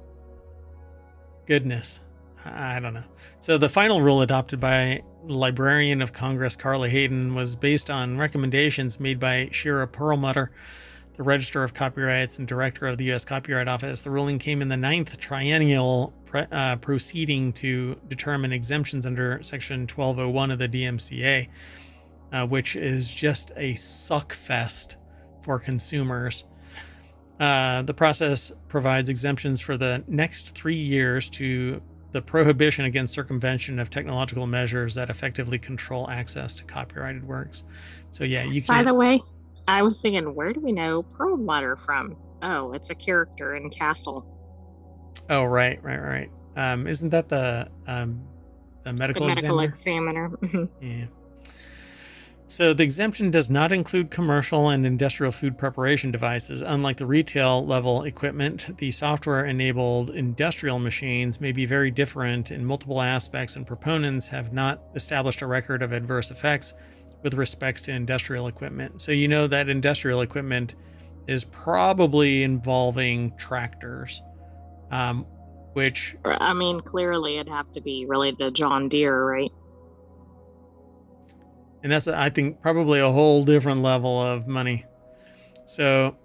goodness. I don't know. So the final rule adopted by Librarian of Congress Carla Hayden was based on recommendations made by Shira Perlmutter, the Register of Copyrights and Director of the U.S. Copyright Office. The ruling came in the 9th triennial proceeding to determine exemptions under Section 1201 of the DMCA, which is just a suckfest for consumers. The process provides exemptions for the next 3 years to the prohibition against circumvention of technological measures that effectively control access to copyrighted works. So yeah, you can't. By the way, I was thinking, where do we know Perlmutter from? Oh, it's a character in Castle. Oh, right. Isn't that the medical examiner? Yeah. So the exemption does not include commercial and industrial food preparation devices. Unlike the retail level equipment, the software enabled industrial machines may be very different in multiple aspects, and proponents have not established a record of adverse effects with respects to industrial equipment. So you know that industrial equipment is probably involving tractors, which... I mean, clearly it'd have to be related to John Deere, right? And that's, I think, probably a whole different level of money. So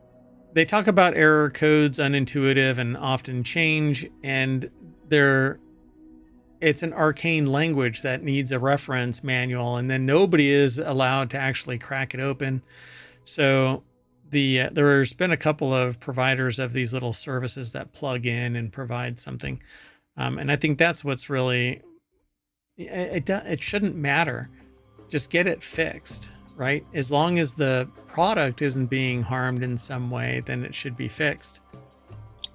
they talk about error codes, unintuitive and often change, and it's an arcane language that needs a reference manual, and then nobody is allowed to actually crack it open. So there's been a couple of providers of these little services that plug in and provide something. And I think that's what's really, it shouldn't matter. Just get it fixed, right? As long as the product isn't being harmed in some way, then it should be fixed.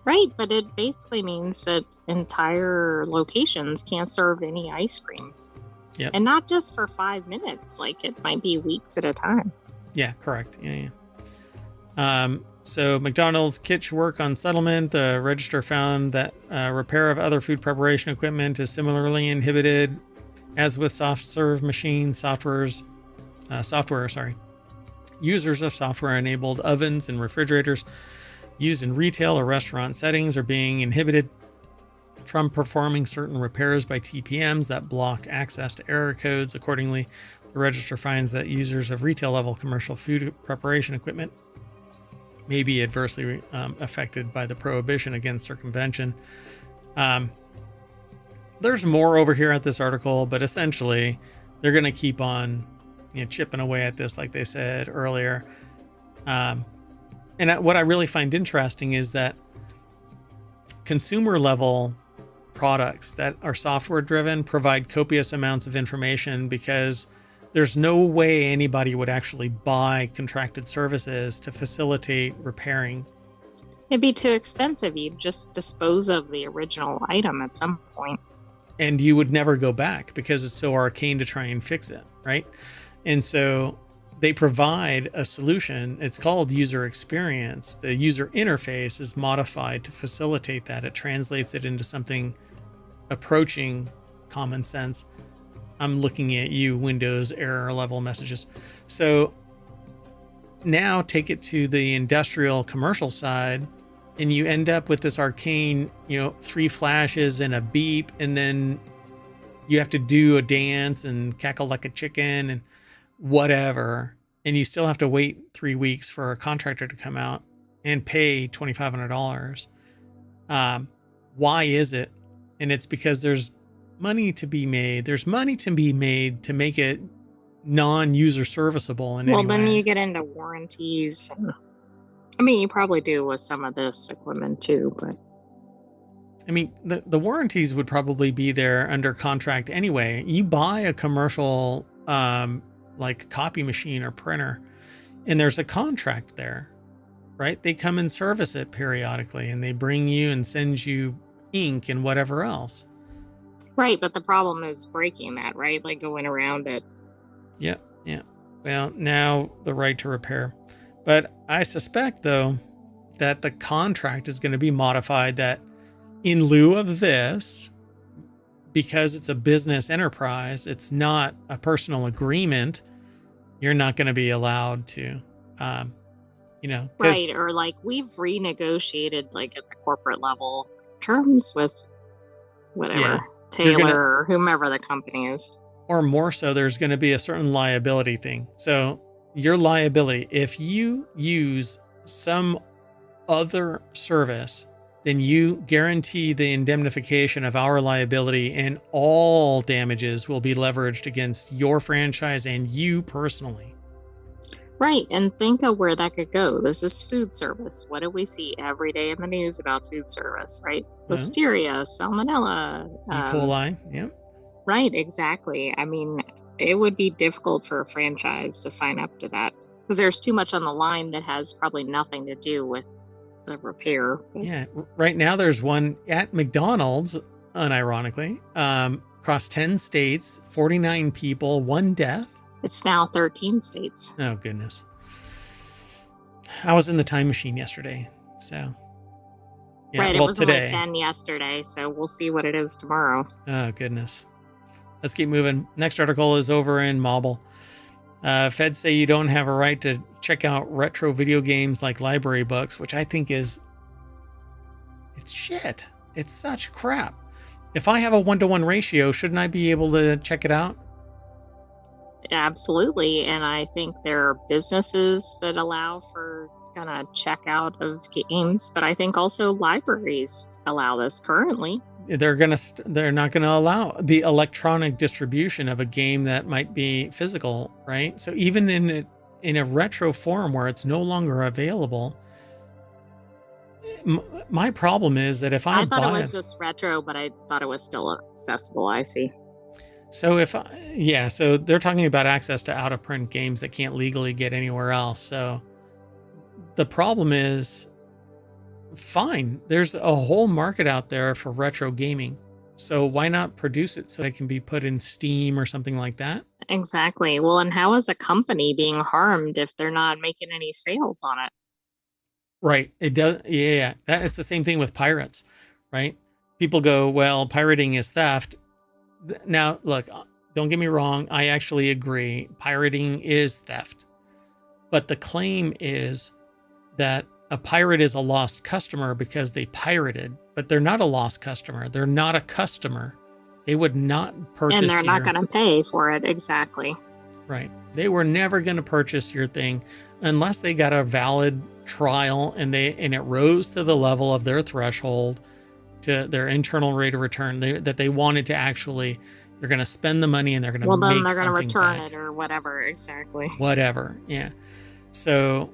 Right, but it basically means that entire locations can't serve any ice cream. Yep. And not just for 5 minutes, like it might be weeks at a time. Yeah, correct. Yeah. So McDonald's kitsch work on settlement. The register found that repair of other food preparation equipment is similarly inhibited. As with soft serve machines, users of software-enabled ovens and refrigerators used in retail or restaurant settings are being inhibited from performing certain repairs by TPMs that block access to error codes. Accordingly, the register finds that users of retail-level commercial food preparation equipment may be adversely affected by the prohibition against circumvention. There's more over here at this article, but essentially they're going to keep on chipping away at this, like they said earlier. And what I really find interesting is that consumer level products that are software driven provide copious amounts of information, because there's no way anybody would actually buy contracted services to facilitate repairing. It'd be too expensive. You'd just dispose of the original item at some point. And you would never go back because it's so arcane to try and fix it, right? And so they provide a solution. It's called user experience. The user interface is modified to facilitate that. It translates it into something approaching common sense. I'm looking at you, Windows error level messages. So now take it to the industrial commercial side, and you end up with this arcane, 3 flashes and a beep, and then you have to do a dance and cackle like a chicken and whatever, and you still have to wait 3 weeks for a contractor to come out and pay $2,500. Why is it? And it's because there's money to be made. There's money to be made to make it non-user serviceable in any way. Well, then you get into warranties. I mean, you probably do with some of this equipment too, but I mean, the warranties would probably be there under contract anyway. You buy a commercial like copy machine or printer, and there's a contract there, right? They come and service it periodically, and they bring you and send you ink and whatever else. right. But the problem is breaking that, right? Like going around it. Yep, yeah. Well, now the right to repair. But I suspect, though, that the contract is going to be modified that in lieu of this, because it's a business enterprise, it's not a personal agreement, you're not going to be allowed to, Right. Or like we've renegotiated like at the corporate level terms with whatever, Yeah, Taylor or whomever the company is. or more so, there's going to be a certain liability thing. So your liability, if you use some other service, then you guarantee the indemnification of our liability, and all damages will be leveraged against your franchise and you personally. Right. And think of where that could go. This is food service. What do we see every day in the news about food service, right? Listeria, salmonella, E. coli. Yeah. Right. Exactly. I mean, it would be difficult for a franchise to sign up to that because there's too much on the line that has probably nothing to do with the repair. Yeah. Right now there's one at McDonald's, unironically, across 10 states, 49 people, 1 death. It's now 13 states. Oh, goodness. I was in the time machine yesterday, so. Yeah, right, well, it was today. only 10 yesterday, so we'll see what it is tomorrow. Oh, goodness. Let's keep moving. Next article is over in Mobile. Feds say you don't have a right to check out retro video games like library books, which I think it's shit. It's such crap. If I have a 1-to-1 ratio, shouldn't I be able to check it out? Absolutely. And I think there are businesses that allow for kind of checkout of games, but I think also libraries allow this currently. They're not gonna allow the electronic distribution of a game that might be physical, right? So even in a retro form where it's no longer available, my problem is that if I thought it was just retro, but I thought it was still accessible. I see. So so they're talking about access to out of print games that can't legally get anywhere else. So the problem is, fine, there's a whole market out there for retro gaming. So why not produce it so it can be put in Steam or something like that? Exactly. Well, and how is a company being harmed if they're not making any sales on it? Right. It does. Yeah. It's the same thing with pirates, right? People go, well, pirating is theft. Now, look, don't get me wrong. I actually agree. Pirating is theft. But the claim is that a pirate is a lost customer because they pirated, but they're not a lost customer. They're not a customer. They would not purchase. And they're not going to pay for it. Exactly. Right. They were never going to purchase your thing unless they got a valid trial and it rose to the level of their threshold, to their internal rate of return, that they wanted to actued, they're going to spend the money and they're going to then they're going to return it or whatever. Exactly. Whatever. Yeah. So,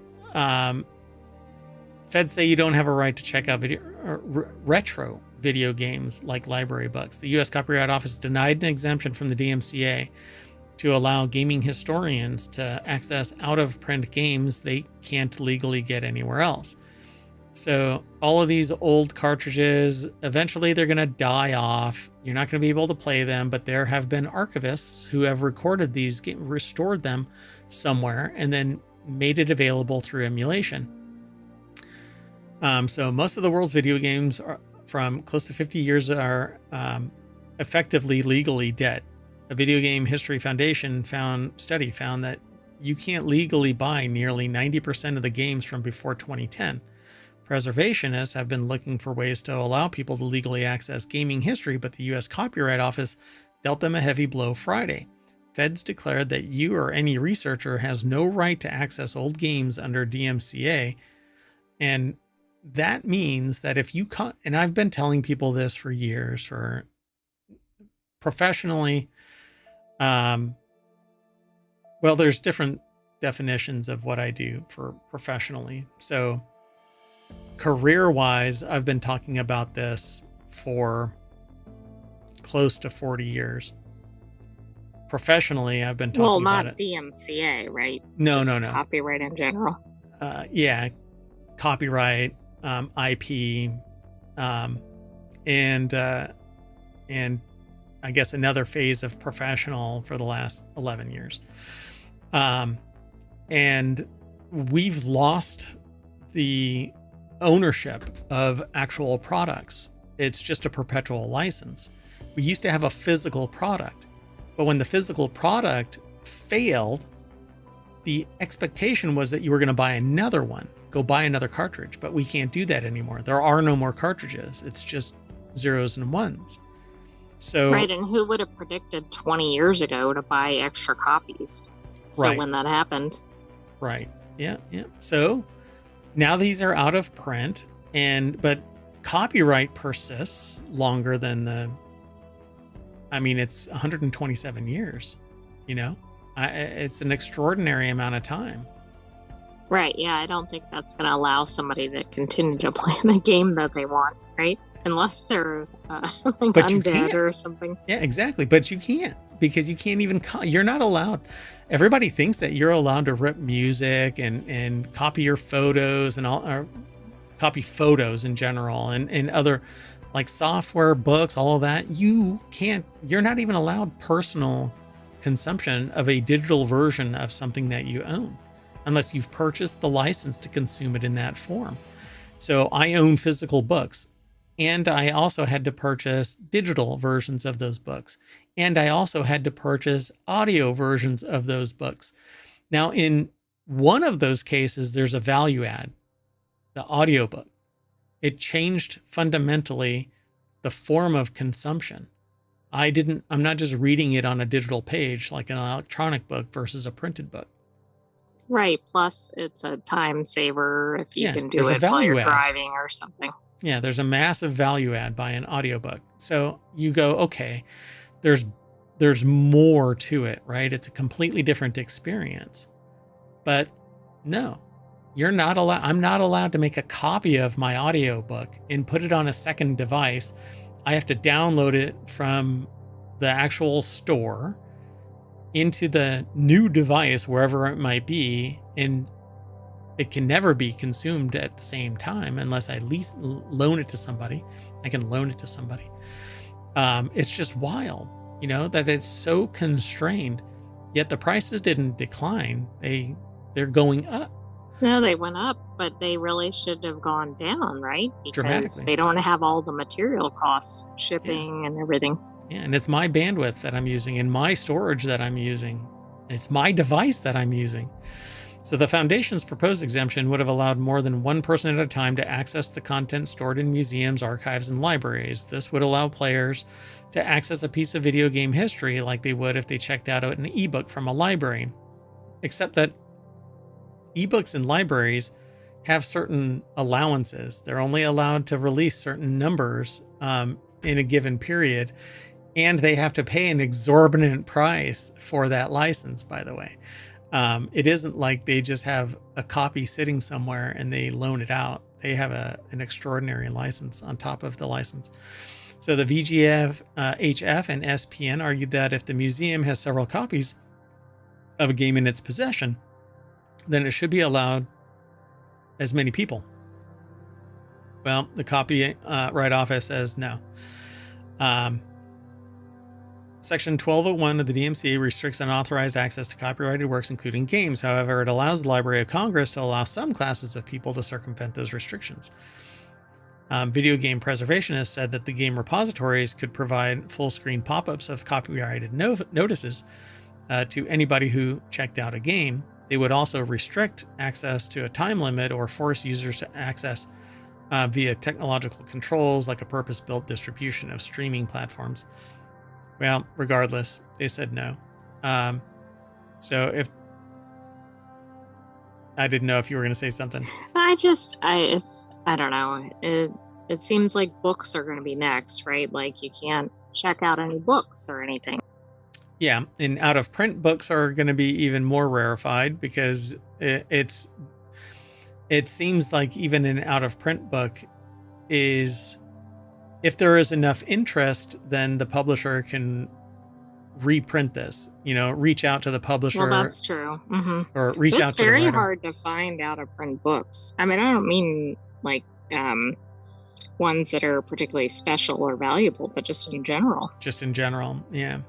Feds say you don't have a right to check out retro video games like library books. The U.S. Copyright Office denied an exemption from the DMCA to allow gaming historians to access out-of-print games they can't legally get anywhere else. So all of these old cartridges, eventually they're going to die off. You're not going to be able to play them, but there have been archivists who have recorded these, restored them somewhere, and then made it available through emulation. So most of the world's video games from close to 50 years are effectively legally dead. A Video Game History Foundation study found that you can't legally buy nearly 90% of the games from before 2010. Preservationists have been looking for ways to allow people to legally access gaming history, but the U.S. Copyright Office dealt them a heavy blow Friday. Feds declared that you or any researcher has no right to access old games under DMCA. And that means that if you and I've been telling people this for years, for professionally, well, there's different definitions of what I do for professionally. So career-wise, I've been talking about this for close to 40 years. Professionally, I've been talking about it. Well, not DMCA, right? No. Copyright in general. Yeah, copyright, IP, and I guess another phase of professional for the last 11 years. And we've lost the ownership of actual products. It's just a perpetual license. We used to have a physical product, but when the physical product failed, the expectation was that you were going to buy another one, go buy another cartridge, but we can't do that anymore. There are no more cartridges. It's just zeros and ones. So, right, and who would have predicted 20 years ago to buy extra copies? So right. When that happened. Right. Yeah. So now these are out of print, but copyright persists longer than it's 127 years, it's an extraordinary amount of time. Right. Yeah. I don't think that's going to allow somebody to continue to play the game that they want. Right. Unless they're undead or something. Yeah, exactly. But you can't, because you can't even, you're not allowed. Everybody thinks that you're allowed to rip music and copy your photos and all, or copy photos in general and other like software, books, all of that. You can't, you're not even allowed personal consumption of a digital version of something that you own unless you've purchased the license to consume it in that form. So I own physical books, and I also had to purchase digital versions of those books. And I also had to purchase audio versions of those books. Now, in one of those cases, there's a value add, the audiobook. It changed fundamentally the form of consumption. I'm not just reading it on a digital page like an electronic book versus a printed book. Right. Plus, it's a time saver if you can do it while you're driving or something. Yeah, there's a massive value add by an audiobook. So you go, okay, there's more to it, right? It's a completely different experience. But no, you're not allowed. I'm not allowed to make a copy of my audiobook and put it on a second device. I have to download it from the actual store into the new device, wherever it might be, and it can never be consumed at the same time unless I at least loan it to somebody. I can loan it to somebody. It's just wild, that it's so constrained, yet the prices didn't decline. They're going up. No, they went up, but they really should have gone down, right? Because they don't have all the material costs, shipping and everything. Yeah, and it's my bandwidth that I'm using and my storage that I'm using. It's my device that I'm using. So the Foundation's proposed exemption would have allowed more than one person at a time to access the content stored in museums, archives, and libraries. This would allow players to access a piece of video game history like they would if they checked out an ebook from a library. Except that ebooks in libraries have certain allowances. They're only allowed to release certain numbers in a given period, and they have to pay an exorbitant price for that license, by the way. It isn't like they just have a copy sitting somewhere and they loan it out. They have an extraordinary license on top of the license. So the VGF, HF, and SPN argued that if the museum has several copies of a game in its possession, then it should be allowed as many people. Well, the copyright office says no. Section 1201 of the DMCA restricts unauthorized access to copyrighted works, including games. However, it allows the Library of Congress to allow some classes of people to circumvent those restrictions. Video game preservationists said that the game repositories could provide full-screen pop-ups of copyrighted notices to anybody who checked out a game. They would also restrict access to a time limit or force users to access via technological controls like a purpose-built distribution of streaming platforms. Well, regardless, they said no. So if I didn't know if you were going to say something. I don't know. It seems like books are going to be next, right? Like you can't check out any books or anything. Yeah, and out of print books are going to be even more rarefied because it seems like even an out of print book is, if there is enough interest, then the publisher can reprint this, reach out to the publisher. Well, that's true. Or reach It's out to the very writer. hard to find out of print books. I mean, I don't mean like ones that are particularly special or valuable, but just in general. Yeah.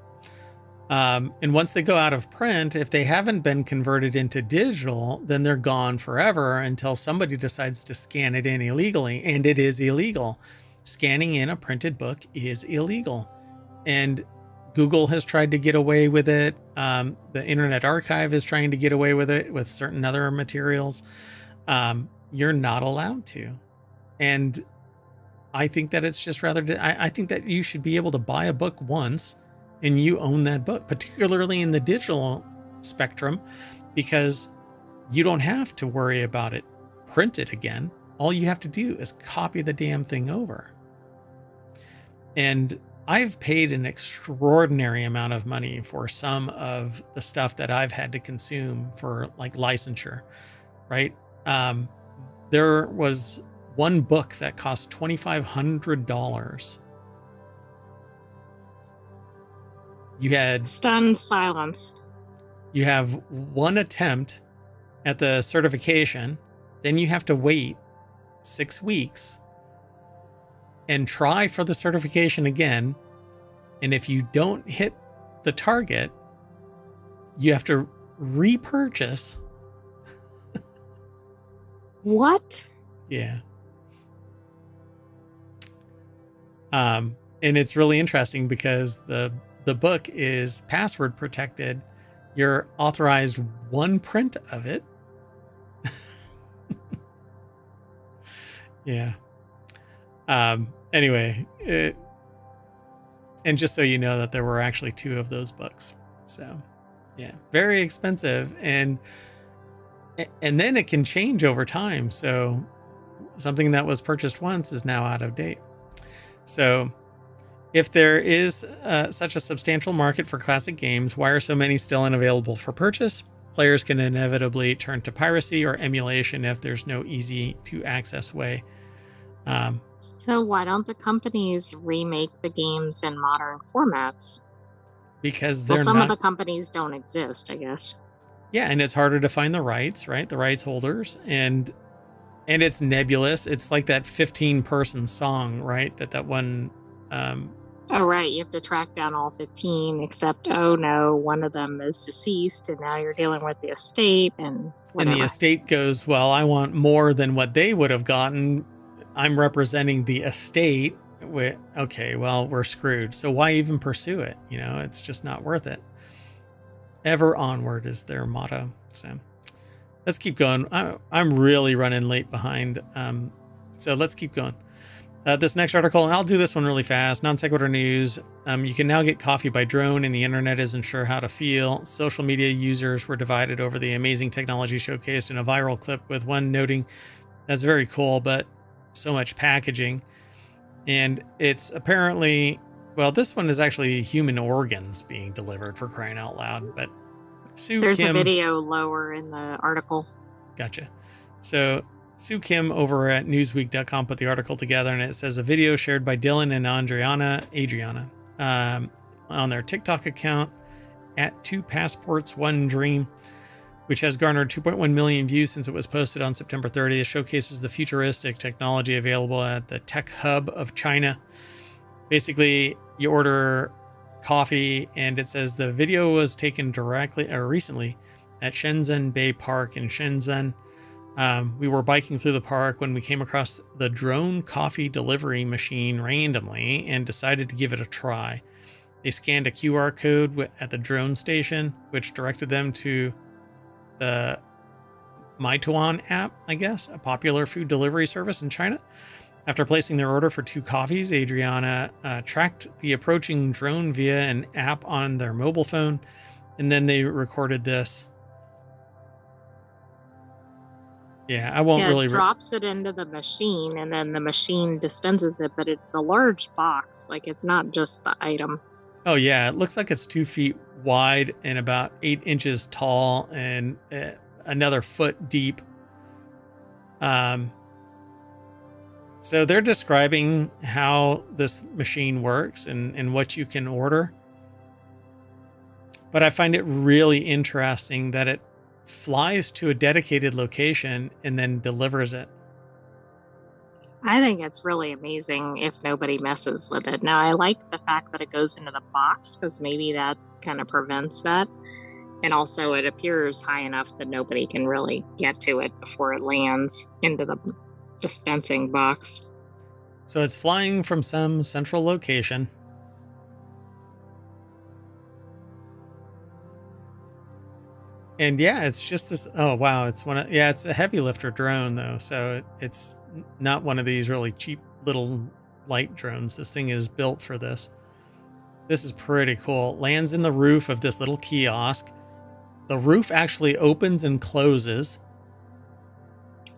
And once they go out of print, if they haven't been converted into digital, then they're gone forever until somebody decides to scan it in illegally. And it is illegal. Scanning in a printed book is illegal. And Google has tried to get away with it. The Internet Archive is trying to get away with it with certain other materials. You're not allowed to. And I think that it's just I think that you should be able to buy a book once and you own that book, particularly in the digital spectrum, because you don't have to worry about it printed again. All you have to do is copy the damn thing over. And I've paid an extraordinary amount of money for some of the stuff that I've had to consume for like licensure, right? There was one book that cost $2,500. You had stunned silence. You have one attempt at the certification, then you have to wait 6 weeks and try for the certification again. And if you don't hit the target, you have to repurchase. What? Yeah. And it's really interesting because the book is password protected. You're authorized one print of it. Yeah. Anyway, and just so you know that there were actually 2 of those books. So yeah, very expensive. And then it can change over time. So something that was purchased once is now out of date. So if there is such a substantial market for classic games, why are so many still unavailable for purchase? Players can inevitably turn to piracy or emulation if there's no easy to access way. So why don't the companies remake the games in modern formats? Because some of the companies don't exist, I guess. Yeah, and it's harder to find the rights, right? The rights holders, and it's nebulous. It's like that 15-person song, right? That one. Oh, right. You have to track down all 15, except, oh no, one of them is deceased, and now you're dealing with the estate and whatever. And the estate goes, well, I want more than what they would have gotten. I'm representing the estate. Okay, well, we're screwed. So why even pursue it? It's just not worth it. Ever onward is their motto. So let's keep going. I'm really running late behind. So let's keep going. This next article, I'll do this one really fast. Non sequitur news. You can now get coffee by drone, and the internet isn't sure how to feel. Social media users were divided over the amazing technology showcased in a viral clip, with one noting that's very cool, but so much packaging. And it's apparently, well, this one is actually human organs being delivered, for crying out loud. But There's a video lower in the article. Gotcha. So Sue Kim over at Newsweek.com put the article together, and it says a video shared by Dylan and Adriana on their TikTok account at 2 Passports 1 Dream, which has garnered 2.1 million views since it was posted on September 30th, showcases the futuristic technology available at the tech hub of China. Basically, you order coffee, and it says the video was taken recently at Shenzhen Bay Park in Shenzhen. We were biking through the park when we came across the drone coffee delivery machine randomly and decided to give it a try. They scanned a QR code at the drone station, which directed them to the WorTuan app, I guess, a popular food delivery service in China. After placing their order for 2 coffees, Adriana tracked the approaching drone via an app on their mobile phone, and then they recorded this. Yeah, I won't really... It drops it into the machine, and then the machine dispenses it, but it's a large box. Like, it's not just the item. Oh, yeah. It looks like it's 2 feet wide and about 8 inches tall and another foot deep. So they're describing how this machine works and what you can order. But I find it really interesting that it flies to a dedicated location and then delivers it. I think it's really amazing if nobody messes with it. Now, I like the fact that it goes into the box, because maybe that kind of prevents that. And also, it appears high enough that nobody can really get to it before it lands into the dispensing box. So it's flying from some central location. And yeah, it's just this... Oh, wow. It's it's a heavy lifter drone, though. So it's not one of these really cheap little light drones. This thing is built for this. This is pretty cool. Lands in the roof of this little kiosk. The roof actually opens and closes.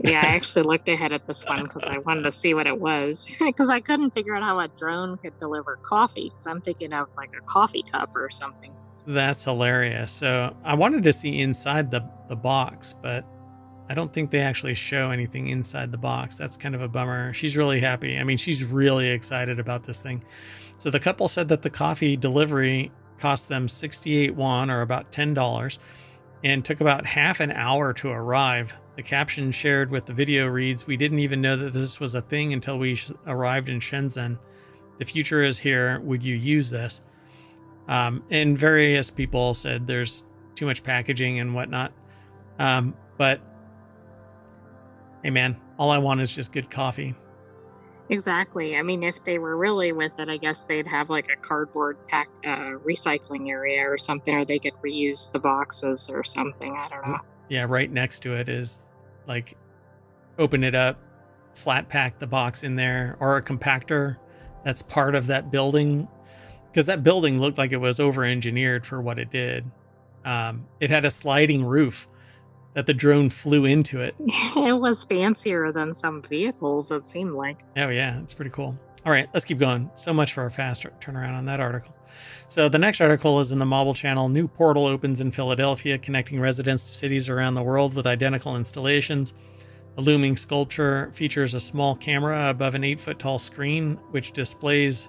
Yeah, I actually looked ahead at this one because I wanted to see what it was. Because I couldn't figure out how a drone could deliver coffee, because I'm thinking of like a coffee cup or something. That's hilarious. So I wanted to see inside the box, but I don't think they actually show anything inside the box. That's kind of a bummer. She's really happy. I mean, she's really excited about this thing. So the couple said that the coffee delivery cost them 68 won, or about $10, and took about half an hour to arrive. The caption shared with the video reads, "We didn't even know that this was a thing until we arrived in Shenzhen. The future is here. Would you use this?" And various people said there's too much packaging and whatnot. But hey, man, all I want is just good coffee. Exactly. I mean, if they were really with it, I guess they'd have like a cardboard pack recycling area or something, or they could reuse the boxes or something. I don't know. Yeah, right next to it is like, open it up, flat pack the box in there, or a compactor that's part of that building. Because that building looked like it was over-engineered for what it did. It had a sliding roof that the drone flew into it. It was fancier than some vehicles, it seemed like. Oh, yeah. It's pretty cool. All right, let's keep going. So much for a fast turnaround on that article. So the next article is in the Mobile Channel. New portal opens in Philadelphia, connecting residents to cities around the world with identical installations. The looming sculpture features a small camera above an 8-foot-tall screen, which displays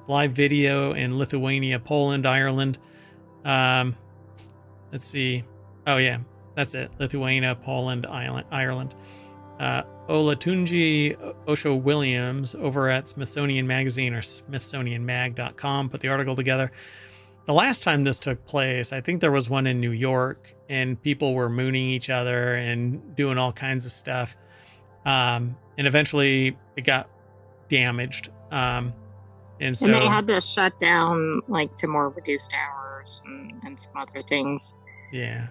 live video in Lithuania, Poland, Ireland. Let's see. Oh, yeah, that's it. Lithuania, Poland, Ireland. Olatunji Osho Williams over at Smithsonian Magazine, or smithsonianmag.com, put the article together. The last time this took place, I think there was one in New York, and people were mooning each other and doing all kinds of stuff. And eventually it got damaged. And they had to shut down like to more reduced hours and some other things. Yeah.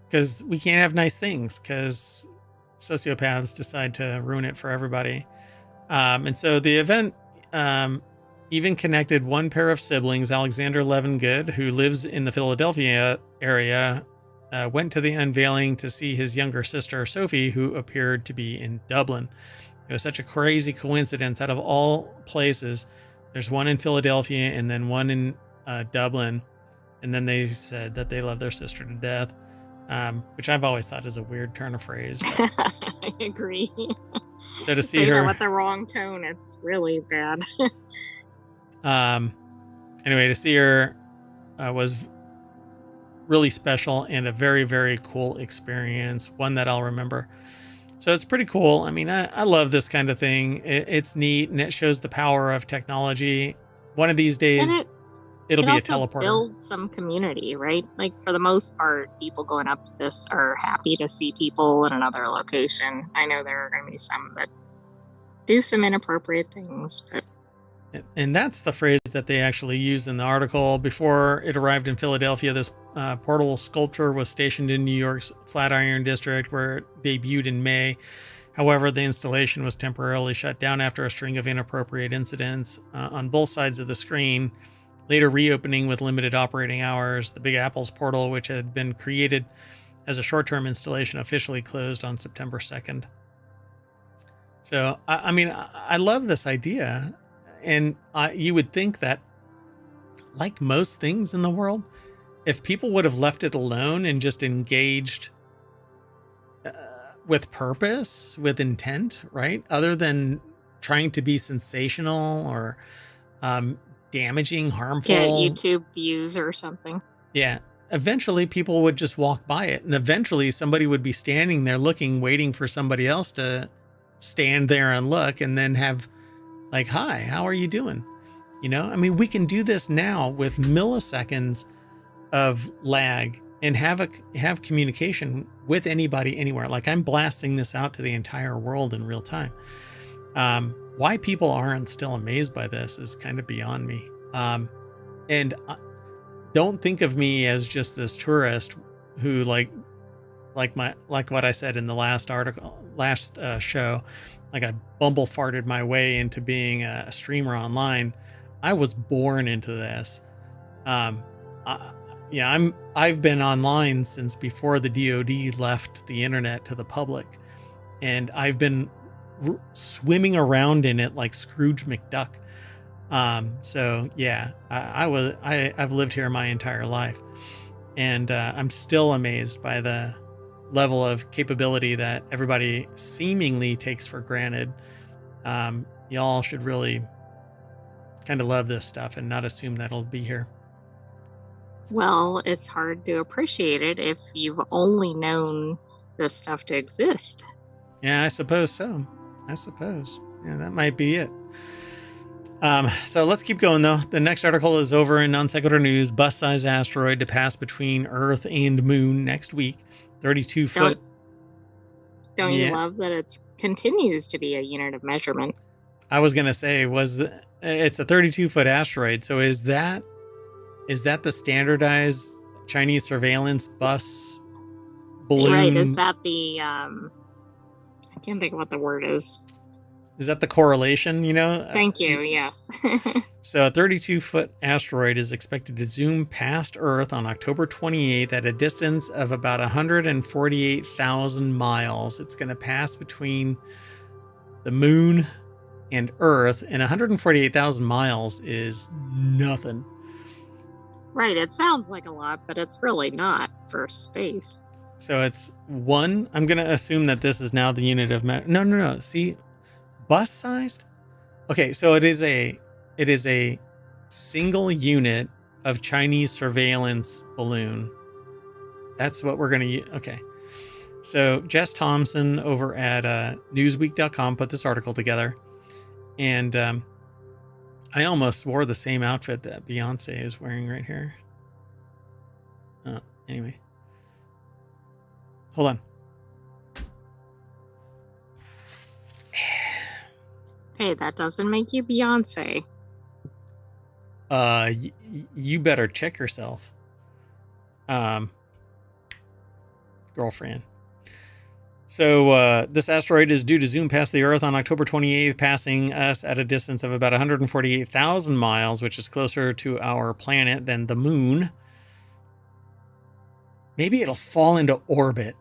Because we can't have nice things, because sociopaths decide to ruin it for everybody. And so the event even connected one pair of siblings. Alexander Levingood, who lives in the Philadelphia area, went to the unveiling to see his younger sister, Sophie, who appeared to be in Dublin. It was such a crazy coincidence. Out of all places, there's one in Philadelphia and then one in Dublin. And then they said that they love their sister to death. Which I've always thought is a weird turn of phrase. I agree. So to see her with the wrong tone, it's really bad. Anyway, to see her was really special and a very, very cool experience. One that I'll remember. So it's pretty cool. I mean, I love this kind of thing. It's neat, and it shows the power of technology. One of these days, it'll be a teleporter. Build some community, right? Like, for the most part, people going up to this are happy to see people in another location. I know there are going to be some that do some inappropriate things, but... And that's the phrase that they actually use in the article. Before it arrived in Philadelphia, this portal sculpture was stationed in New York's Flatiron District, where it debuted in May. However, the installation was temporarily shut down after a string of inappropriate incidents on both sides of the screen, later reopening with limited operating hours. The Big Apple's portal, which had been created as a short-term installation, officially closed on September 2nd. So, I mean, I love this idea. And you would think that, like most things in the world, if people would have left it alone and just engaged with purpose, with intent, right? Other than trying to be sensational or damaging, harmful. Get YouTube views or something. Yeah. Eventually people would just walk by it. And eventually somebody would be standing there looking, waiting for somebody else to stand there and look, and then have like, hi, how are you doing? You know, I mean, we can do this now with milliseconds of lag and have communication with anybody anywhere. Like, I'm blasting this out to the entire world in real time. Why people aren't still amazed by this is kind of beyond me. And don't think of me as just this tourist who like what I said in the last show, like I bumble farted my way into being a streamer online. I was born into this. I've been online since before the DoD left the internet to the public, and I've been swimming around in it like Scrooge McDuck. So yeah, I've lived here my entire life, and I'm still amazed by the level of capability that everybody seemingly takes for granted. Y'all should really kind of love this stuff and not assume that it'll be here. Well, it's hard to appreciate it if you've only known this stuff to exist. Yeah, I suppose so. Yeah, that might be it. So let's keep going, though. The next article is over in Non Sequitur News. Bus-sized asteroid to pass between Earth and Moon next week. 32 foot. Don't you love that it continues to be a unit of measurement? I was going to say, it's a 32-foot asteroid. So is that the standardized Chinese surveillance bus balloon? Right. Is that the, I can't think of what the word is. Is that the correlation, you know? Thank you. Yes. So a 32-foot asteroid is expected to zoom past Earth on October 28th at a distance of about 148,000 miles. It's going to pass between the moon and Earth, and 148,000 miles is nothing. Right. It sounds like a lot, but it's really not for space. So it's I'm going to assume that this is now the unit of no. See, bus-sized? Okay, so it is a single unit of Chinese surveillance balloon. That's what we're going to use. Okay. So Jess Thompson over at newsweek.com put this article together. And I almost wore the same outfit that Beyonce is wearing right here. Anyway. Hold on. Hey, that doesn't make you Beyonce. You better check yourself. Girlfriend. So this asteroid is due to zoom past the Earth on October 28th, passing us at a distance of about 148,000 miles, which is closer to our planet than the moon. Maybe it'll fall into orbit,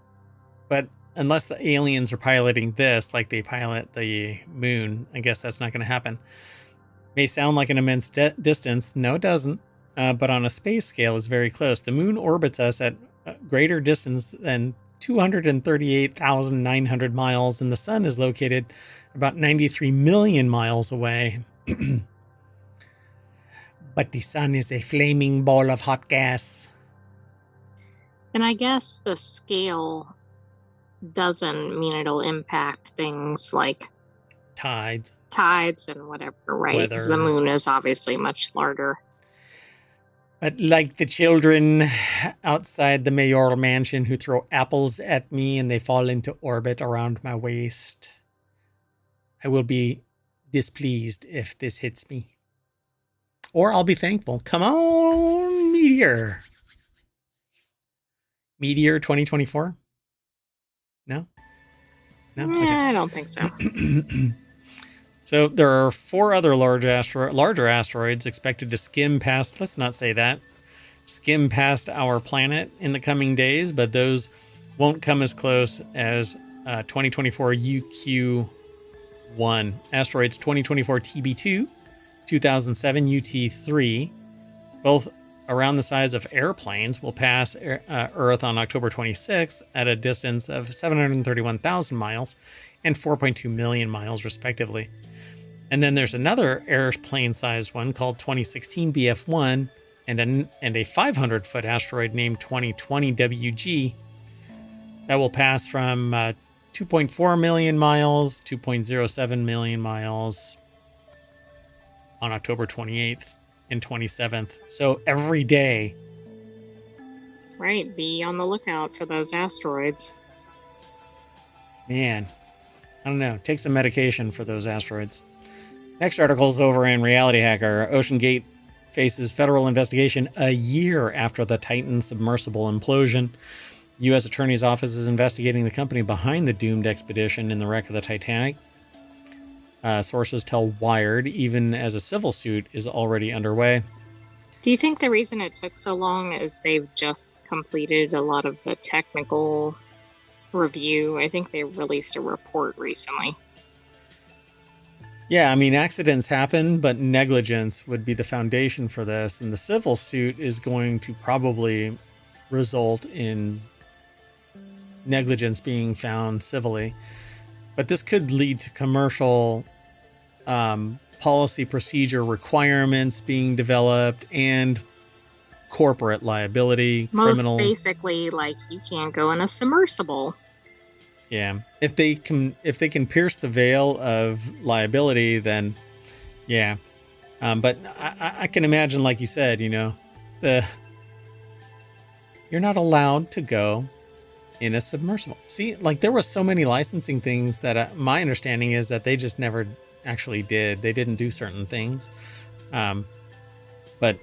but unless the aliens are piloting this like they pilot the moon, I guess that's not going to happen. May sound like an immense distance. No, it doesn't. But on a space scale, it's very close. The moon orbits us at a greater distance than 238,900 miles, and the sun is located about 93 million miles away. But the sun is a flaming ball of hot gas. And I guess the scale doesn't mean it'll impact things like tides and whatever, right? Because the moon is obviously much larger. But like the children outside the mayoral mansion who throw apples at me and they fall into orbit around my waist, I will be displeased if this hits me. Or I'll be thankful. Come on, Meteor. Meteor 2024? No? No? Yeah, Okay. I don't think so. So there are 4 other larger asteroids expected to skim past, let's not say that, skim past our planet in the coming days, but those won't come as close as 2024 UQ1, asteroids 2024 TB2, 2007 UT3, both around the size of airplanes, will pass Earth on October 26th at a distance of 731,000 miles and 4.2 million miles, respectively. And then there's another airplane-sized one called 2016 BF1 and a 500-foot asteroid named 2020 WG that will pass from 2.4 million miles, 2.07 million miles on October 28th and 27th. So every day. Right, be on the lookout for those asteroids. Man, I don't know. Take some medication for those asteroids. Next article is over in Reality Hacker. OceanGate faces federal investigation a year after the Titan submersible implosion. U.S. Attorney's Office is investigating the company behind the doomed expedition in the wreck of the Titanic. Sources tell Wired, even as a civil suit is already underway. Do you think the reason it took so long is they've just completed a lot of the technical review? I think they released a report recently. Yeah, I mean, accidents happen, but negligence would be the foundation for this. And the civil suit is going to probably result in negligence being found civilly. But this could lead to commercial policy procedure requirements being developed and corporate liability, criminal. Most basically, like, you can't go in a submersible. Yeah, if they can pierce the veil of liability, then yeah. But I can imagine, like you said, you're not allowed to go in a submersible. See, like there were so many licensing things that my understanding is that they just never actually did. They didn't do certain things. But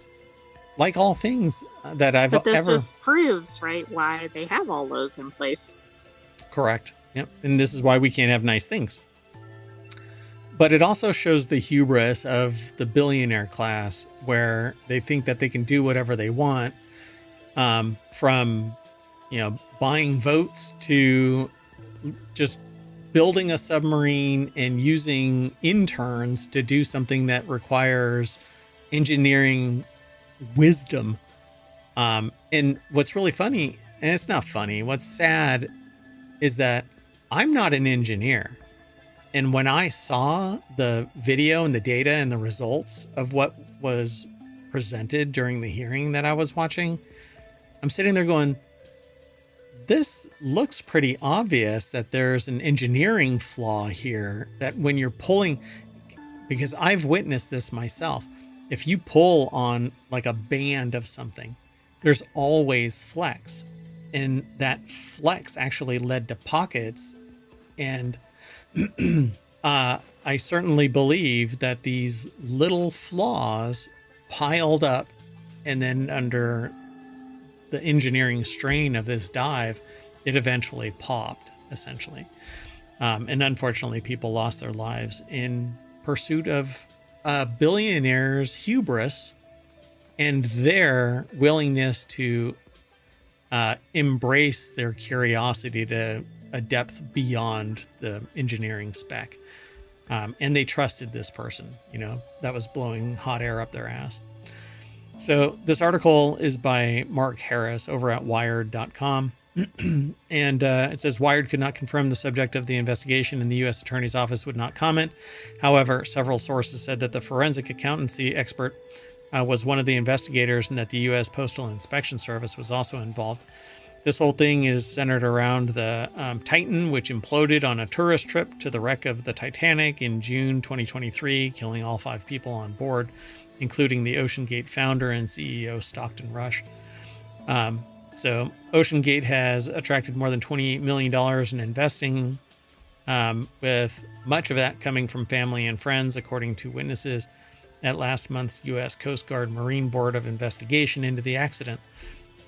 like all things that I've But this ever just proves, right, why they have all those in place. Correct. Yep. And this is why we can't have nice things. But it also shows the hubris of the billionaire class, where they think that they can do whatever they want, from, buying votes to just building a submarine and using interns to do something that requires engineering wisdom. And what's really funny, and it's not funny, what's sad is that I'm not an engineer. And when I saw the video and the data and the results of what was presented during the hearing that I was watching, I'm sitting there going, this looks pretty obvious that there's an engineering flaw here, that when you're pulling, because I've witnessed this myself, if you pull on like a band of something, there's always flex. And that flex actually led to pockets. And I certainly believe that these little flaws piled up, and then under the engineering strain of this dive, it eventually popped, essentially. And unfortunately, people lost their lives in pursuit of billionaires' hubris and their willingness to embrace their curiosity to a depth beyond the engineering spec. And they trusted this person, that was blowing hot air up their ass. So this article is by Mark Harris over at wired.com. And it says Wired could not confirm the subject of the investigation, and the U.S. Attorney's Office would not comment. However, several sources said that the forensic accountancy expert was one of the investigators, and that the U.S. Postal Inspection Service was also involved. This whole thing is centered around the Titan, which imploded on a tourist trip to the wreck of the Titanic in June 2023, killing all 5 people on board, including the OceanGate founder and CEO Stockton Rush. So OceanGate has attracted more than $28 million in investing, with much of that coming from family and friends, according to witnesses at last month's U.S. Coast Guard Marine Board of Investigation into the accident.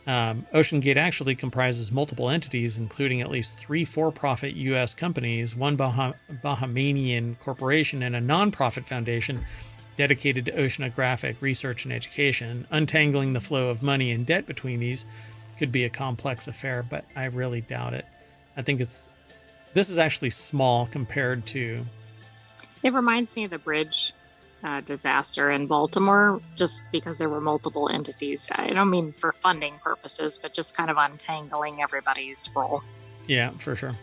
OceanGate actually comprises multiple entities, including at least 3 for-profit U.S. companies, one Bahamian corporation, and a nonprofit foundation dedicated to oceanographic research and education. Untangling the flow of money and debt between these could be a complex affair, but I really doubt it. I think this is actually small compared to... It reminds me of the bridge disaster in Baltimore, just because there were multiple entities. I don't mean for funding purposes, but just kind of untangling everybody's role. Yeah, for sure.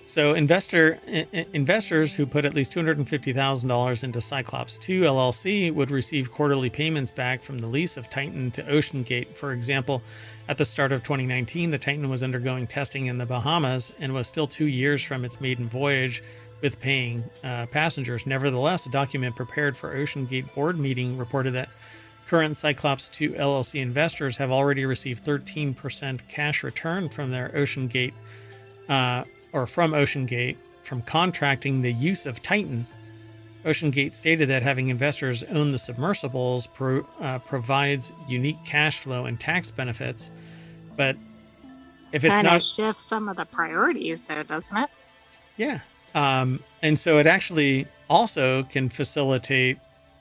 So investors who put at least $250,000 into Cyclops 2 LLC would receive quarterly payments back from the lease of Titan to OceanGate. For example, at the start of 2019, the Titan was undergoing testing in the Bahamas and was still 2 years from its maiden voyage with paying passengers. Nevertheless, a document prepared for OceanGate board meeting reported that current Cyclops 2 LLC investors have already received 13% cash return from their OceanGate from OceanGate from contracting the use of Titan. OceanGate stated that having investors own the submersibles provides unique cash flow and tax benefits, but if it's not, shifts some of the priorities, though, doesn't it? Yeah, and so it actually also can facilitate.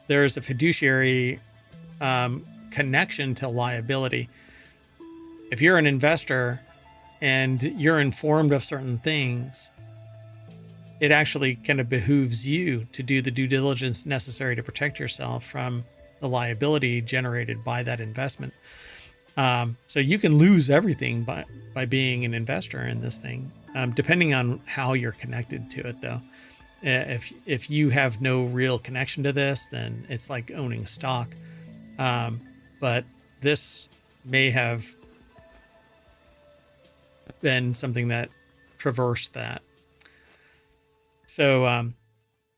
There's a fiduciary connection to liability. If you're an investor and you're informed of certain things, it actually kind of behooves you to do the due diligence necessary to protect yourself from the liability generated by that investment. So you can lose everything by being an investor in this thing, depending on how you're connected to it, though. If you have no real connection to this, then it's like owning stock. But this may have been something that traversed that. So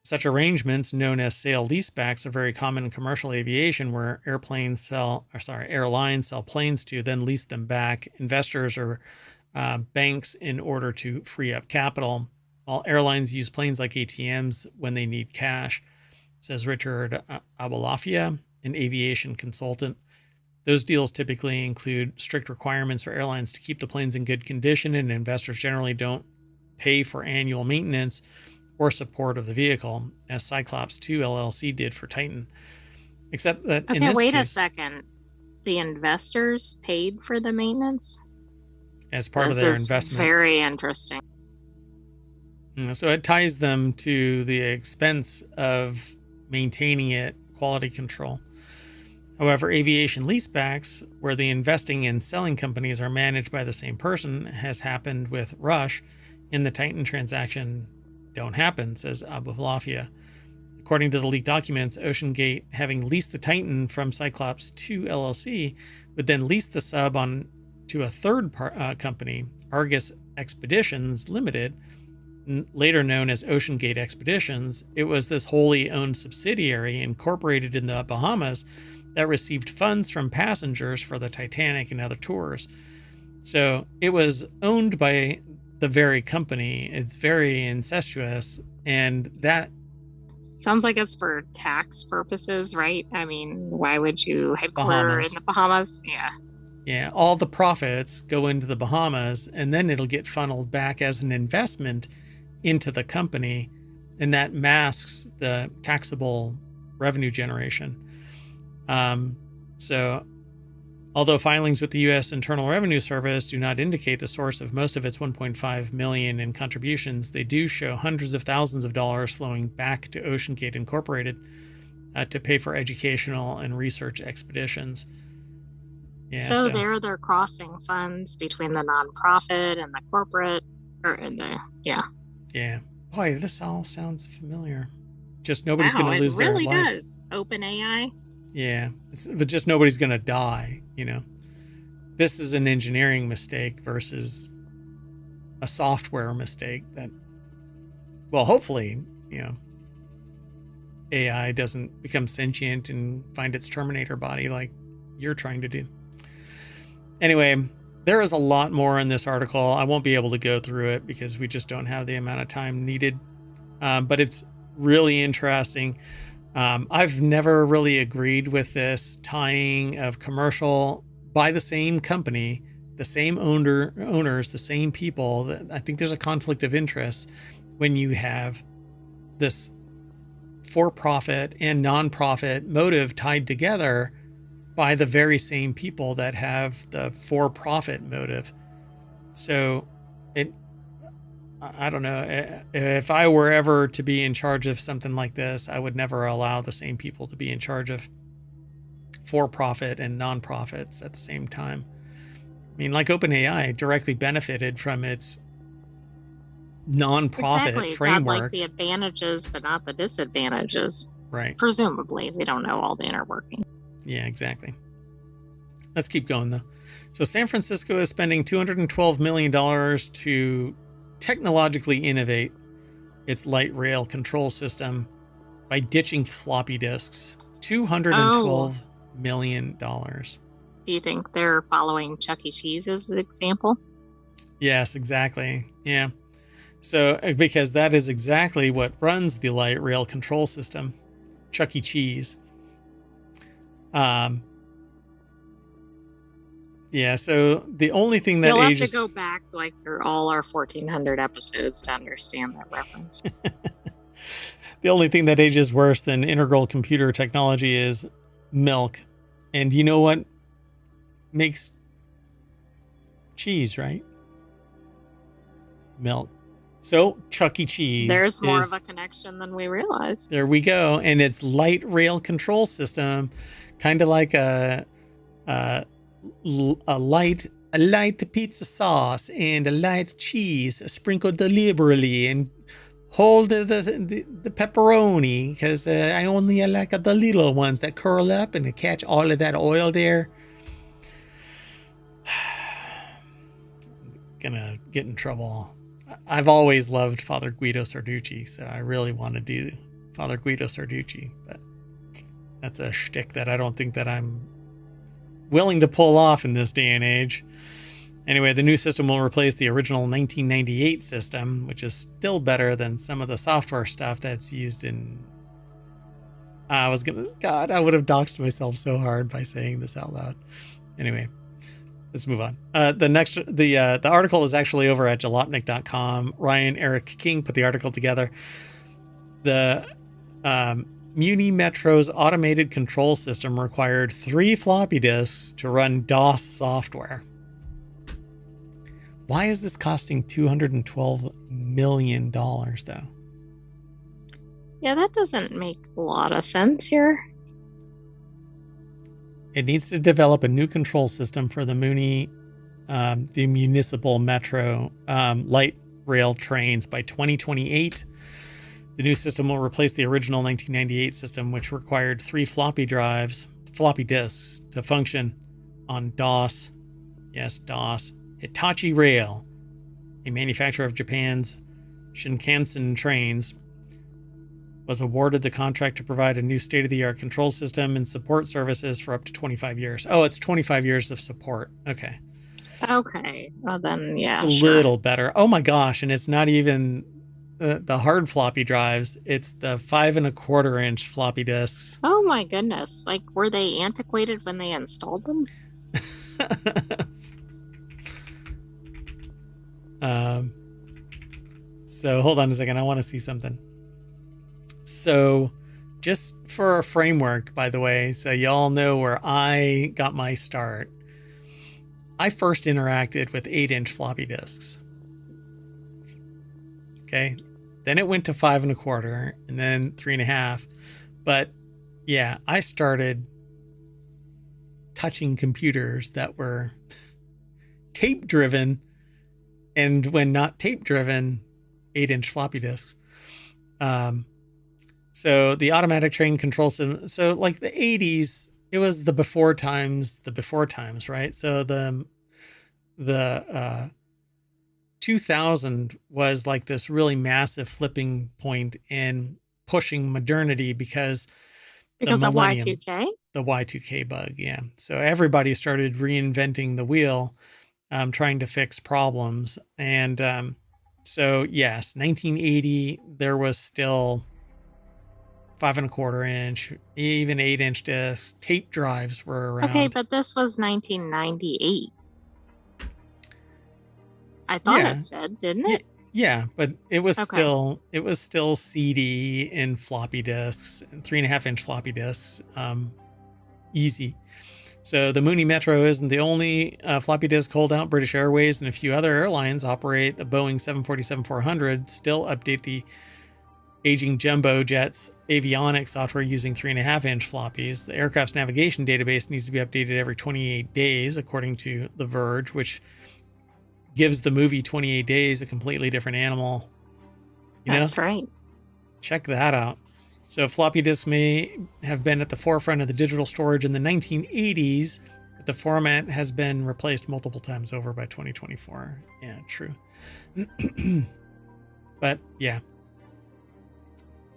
such arrangements, known as sale leasebacks, are very common in commercial aviation, where airlines sell planes to then lease them back. Investors or banks in order to free up capital, while airlines use planes like ATMs when they need cash, says Richard Abalafia, an aviation consultant. Those deals typically include strict requirements for airlines to keep the planes in good condition, and investors generally don't pay for annual maintenance or support of the vehicle, as Cyclops 2 LLC did for Titan. Except that in this wait case, a second. The investors paid for the maintenance? As part of their investment. Very interesting. So it ties them to the expense of maintaining it, quality control. However, aviation leasebacks, where the investing and selling companies are managed by the same person, has happened with Rush. In the Titan transaction, don't happen, says Abulafia. According to the leaked documents, OceanGate, having leased the Titan from Cyclops 2 LLC, would then lease the sub on to a third company, Argus Expeditions Limited, later known as OceanGate Expeditions. It was this wholly owned subsidiary incorporated in the Bahamas that received funds from passengers for the Titanic and other tours. So it was owned by the very company. It's very incestuous, and that sounds like it's for tax purposes, right? I mean, why would you headquarter in the Bahamas? Yeah, all the profits go into the Bahamas, and then it'll get funneled back as an investment into the company, and that masks the taxable revenue generation. So although filings with the U.S. Internal Revenue Service do not indicate the source of most of its $1.5 million in contributions, they do show hundreds of thousands of dollars flowing back to OceanGate Incorporated to pay for educational and research expeditions. Yeah, so they're crossing funds between the nonprofit and the corporate, Yeah. Boy, this all sounds familiar. Just nobody's going to lose their life. It really does. OpenAI. Yeah, but just nobody's going to die, This is an engineering mistake versus a software mistake that, well, hopefully, AI doesn't become sentient and find its Terminator body like you're trying to do. Anyway, there is a lot more in this article. I won't be able to go through it because we just don't have the amount of time needed, but it's really interesting. I've never really agreed with this tying of commercial by the same company, the same owners, the same people. I think there's a conflict of interest when you have this for-profit and non-profit motive tied together by the very same people that have the for-profit motive. So I don't know, if I were ever to be in charge of something like this, I would never allow the same people to be in charge of for-profit and non-profits at the same time. I mean, like OpenAI directly benefited from its non-profit framework. Got like the advantages, but not the disadvantages. Right. Presumably, we don't know all the inner working. Yeah, exactly. Let's keep going though. So San Francisco is spending $212 million to technologically innovate its light rail control system by ditching floppy disks. $212 million. Do you think they're following Chuck E. Cheese's example? Yes, exactly. Yeah. So, because that is exactly what runs the light rail control system, Chuck E. Cheese. Yeah, so the only thing that You'll ages... have to go back like through all our 1,400 episodes to understand that reference. The only thing that ages worse than integral computer technology is milk. And you know what makes cheese, right? Milk. So Chuck E. Cheese. There's more of a connection than we realized. There we go. And it's light rail control system, kind of like a light pizza sauce and a light cheese sprinkled liberally, and hold the pepperoni, because I only like the little ones that curl up and catch all of that oil there. Gonna get in trouble. I've always loved Father Guido Sarducci, so I really want to do Father Guido Sarducci, but that's a shtick that I don't think that I'm willing to pull off in this day and age. Anyway, the new system will replace the original 1998 system, which is still better than some of the software stuff that's used in... I would have doxed myself so hard by saying this out loud. Anyway, let's move on. The article is actually over at jalopnik.com. Ryan Eric King put the article together. The Muni Metro's automated control system required 3 floppy disks to run DOS software. Why is this costing $212 million, though? Yeah, that doesn't make a lot of sense here. It needs to develop a new control system for the the municipal metro light rail trains by 2028. The new system will replace the original 1998 system, which required 3 floppy disks to function on DOS. Yes, DOS. Hitachi Rail, a manufacturer of Japan's Shinkansen trains, was awarded the contract to provide a new state-of-the-art control system and support services for up to 25 years. Oh, it's 25 years of support. Okay. Okay. Well, then, yeah. It's a little better. Oh my gosh. And it's not even the hard floppy drives. It's the 5 1/4 inch floppy disks. Oh my goodness. Like, were they antiquated when they installed them? So hold on a second. I want to see something. So just for a framework, by the way, so y'all know where I got my start. I first interacted with 8-inch floppy disks. Okay. Then it went to 5 1/4 and then 3 1/2. But yeah, I started touching computers that were tape driven, and when not tape driven, 8-inch floppy disks. So the automatic train control system. So like the 80s, it was the before times, right? So the 2000 was like this really massive flipping point in pushing modernity because of Y2K? The Y2K bug, yeah. So everybody started reinventing the wheel, trying to fix problems. And so yes, 1980, there was still 5.25 inch, even 8-inch discs. Tape drives were Okay, around. but this was 1998. I thought Yeah, it said, didn't yeah, it? yeah, but it was Okay. still CD and floppy disks and 3.5-inch floppy disks. Easy. So the Mooney Metro isn't the only floppy disk holdout. British Airways and a few other airlines operate the Boeing 747-400, still update the aging jumbo jets avionics software using 3.5-inch floppies. The aircraft's navigation database needs to be updated every 28 days, according to The Verge, which gives the movie 28 Days a completely different animal. That's right. Check that out. So floppy disks may have been at the forefront of the digital storage in the 1980s, but the format has been replaced multiple times over by 2024. Yeah, true. But yeah,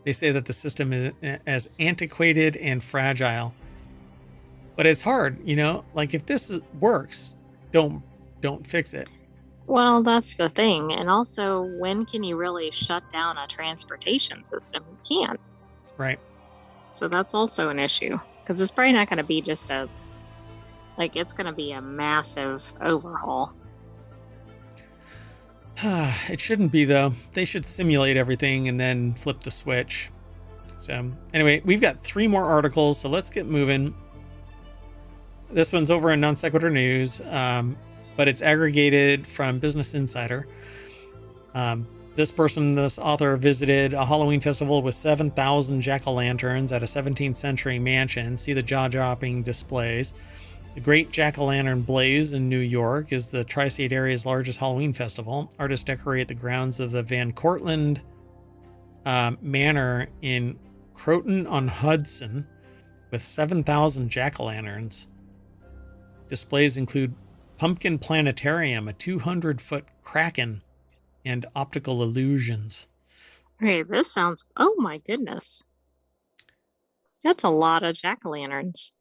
they say that the system is as antiquated and fragile. But it's hard, like if this works, don't fix it. Well, that's the thing. And also, when can you really shut down a transportation system? You can't. Right. So that's also an issue because it's probably not going to be just it's going to be a massive overhaul. It shouldn't be, though. They should simulate everything and then flip the switch. So anyway, we've got 3 more articles, so let's get moving. This one's over in Non Sequitur News, but it's aggregated from Business Insider. This author visited a Halloween festival with 7,000 jack-o'-lanterns at a 17th century mansion. See the jaw-dropping displays. The Great Jack-o'-lantern Blaze in New York is the tri-state area's largest Halloween festival. Artists decorate the grounds of the Van Cortlandt Manor in Croton-on-Hudson with 7,000 jack-o'-lanterns. Displays include Pumpkin Planetarium, a 200-foot kraken, and optical illusions. Hey, this sounds, oh my goodness. That's a lot of jack-o'-lanterns.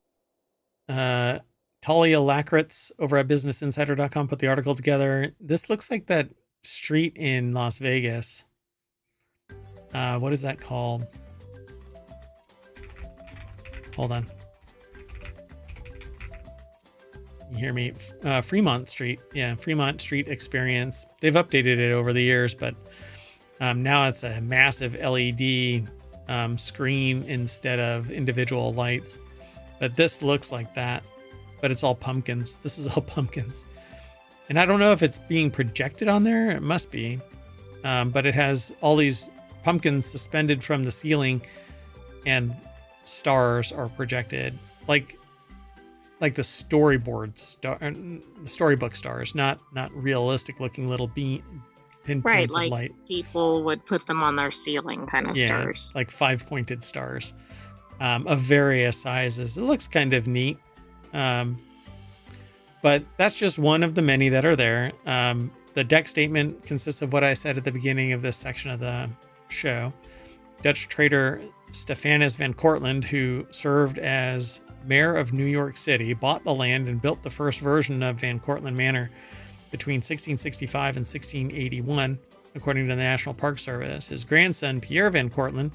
Talia Lakritz over at businessinsider.com put the article together. This looks like that street in Las Vegas. What is that called? Hold on. You hear me? Fremont Street. Yeah, Fremont Street Experience. They've updated it over the years, but now it's a massive LED screen instead of individual lights. But this looks like that, but it's all pumpkins. This is all pumpkins. And I don't know if it's being projected on there. It must be. But it has all these pumpkins suspended from the ceiling and stars are projected like the storyboard storybook stars, not realistic looking little pinpoints of light. People would put them on their ceiling kind of stars. Like 5-pointed stars of various sizes. It looks kind of neat. But that's just one of the many that are there. The deck statement consists of what I said at the beginning of this section of the show. Dutch trader Stephanus van Cortlandt, who served as mayor of New York City, bought the land and built the first version of Van Cortlandt Manor between 1665 and 1681, according to the National Park Service. His grandson, Pierre Van Cortlandt,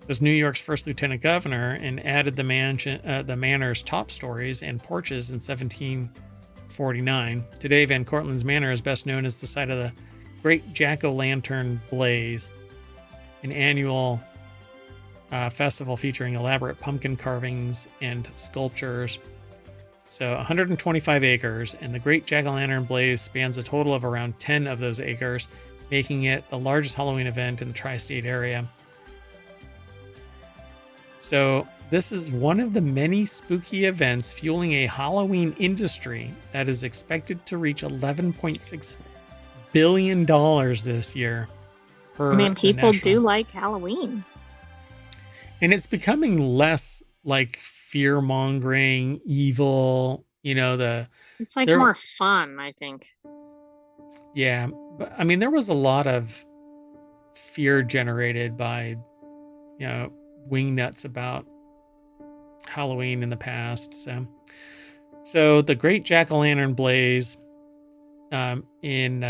was New York's first lieutenant governor and added the manor's top stories and porches in 1749. Today, Van Cortlandt's Manor is best known as the site of the Great Jack-o'-Lantern Blaze, an annual festival featuring elaborate pumpkin carvings and sculptures. So 125 acres, and the Great Jack-o'-Lantern Blaze spans a total of around 10 of those acres, making it the largest Halloween event in the tri-state area. So this is one of the many spooky events fueling a Halloween industry that is expected to reach $11.6 billion this year. I mean, people do like Halloween. And it's becoming less like fear-mongering, evil, It's like more fun, I think. Yeah. But I mean, there was a lot of fear generated by, wingnuts about Halloween in the past. So the Great Jack-o'-Lantern Blaze in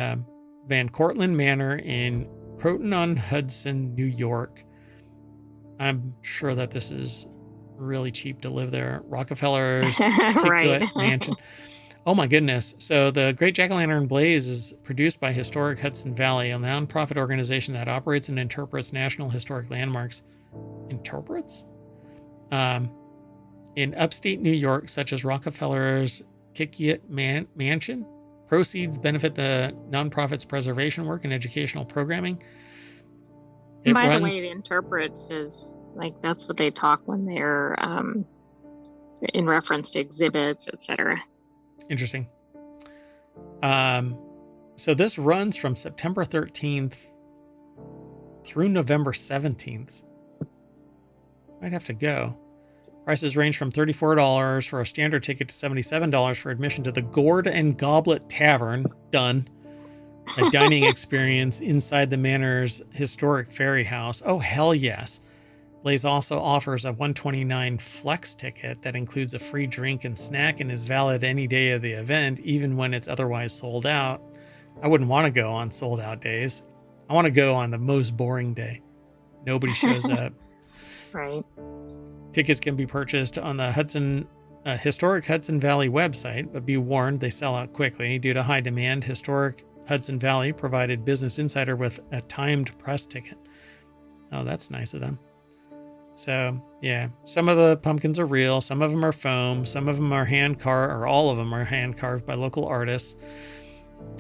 Van Cortlandt Manor in Croton-on-Hudson, New York. I'm sure that this is really cheap to live there. Rockefeller's Right. Kikuit Mansion. Oh my goodness. So the Great Jack-o'-lantern Blaze is produced by Historic Hudson Valley, a nonprofit organization that operates and interprets national historic landmarks. Interprets? In upstate New York, such as Rockefeller's Kikuit Mansion. Proceeds benefit the nonprofit's preservation work and educational programming. And by the way, the interprets is like that's what they talk when they're in reference to exhibits, etc. Interesting. So this runs from September 13th through November 17th. Might have to go. Prices range from $34 for a standard ticket to $77 for admission to the Gourd and Goblet Tavern. Done. A dining experience inside the manor's historic ferry house. Oh, hell yes. Blaze also offers a $129 flex ticket that includes a free drink and snack and is valid any day of the event, even when it's otherwise sold out. I wouldn't want to go on sold out days. I want to go on the most boring day. Nobody shows up. Right. Tickets can be purchased on the Historic Hudson Valley website, but be warned they sell out quickly due to high demand. Historic Hudson Valley provided Business Insider with a timed press ticket. Oh, that's nice of them. So, yeah, some of the pumpkins are real, some of them are foam, some of them are hand carved, or all of them are hand carved by local artists.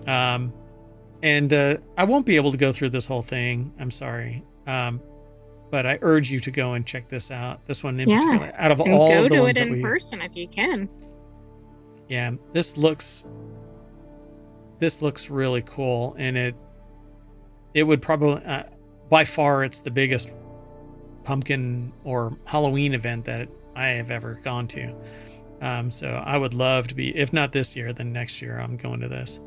I won't be able to go through this whole thing. I'm sorry. But I urge you to go and check this out. This one in particular, out of all of the ones that we... Go to it in person if you can. Yeah, this looks really cool, and it would probably, by far, it's the biggest pumpkin or Halloween event that I have ever gone to. So I would love to be, if not this year, then next year I'm going to this.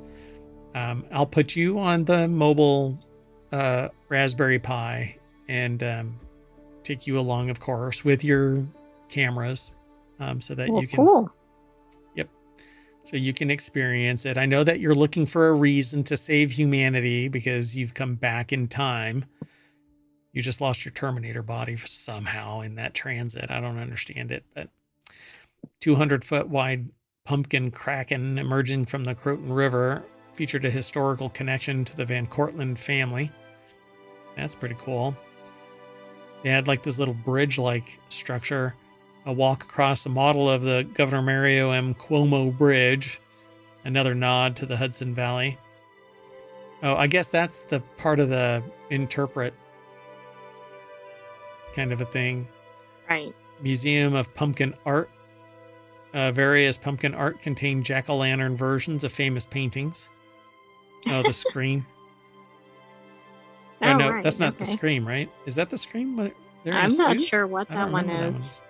I'll put you on the mobile Raspberry Pi and take you along, of course, with your cameras, so that you can. Cool. Yep. So you can experience it. I know that you're looking for a reason to save humanity because you've come back in time. You just lost your Terminator body somehow in that transit. I don't understand it, but 200-foot wide pumpkin kraken emerging from the Croton River featured a historical connection to the Van Cortlandt family. That's pretty cool. They had like this little bridge-like structure, a walk across the model of the Governor Mario M. Cuomo Bridge, another nod to the Hudson Valley. Oh, I guess that's the part of the interpret kind of a thing. Right. Museum of Pumpkin Art. Various pumpkin art contain jack-o'-lantern versions of famous paintings. Oh, the screen. Oh, no, right. That's not the Scream, right? Is that the Scream? I'm not sure what that one is.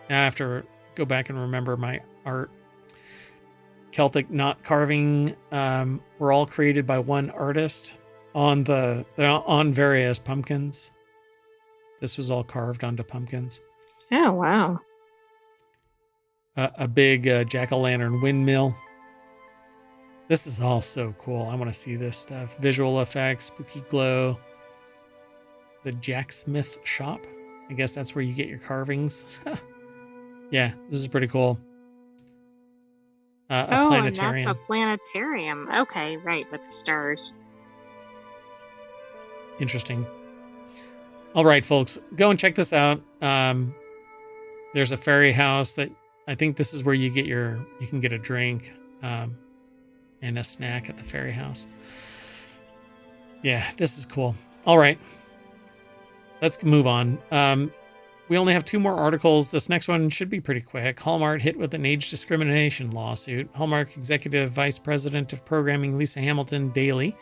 I have to go back and remember my art. Celtic knot carving were all created by one artist on various pumpkins. This was all carved onto pumpkins. Oh, wow. A big jack-o'-lantern windmill. This is all so cool. I want to see this stuff. Visual effects, spooky glow. The Jacksmith shop. I guess that's where you get your carvings. Yeah, this is pretty cool. A planetarium. And that's a planetarium. Okay, right, with the stars. Interesting. All right, folks, go and check this out. There's a ferry house that I think this is where you can get a drink and a snack at the ferry house. Yeah, this is cool. All right, let's move on. We only have 2 more articles. This next one should be pretty quick. Hallmark hit with an age discrimination lawsuit. Hallmark Executive Vice President of Programming Lisa Hamilton Daly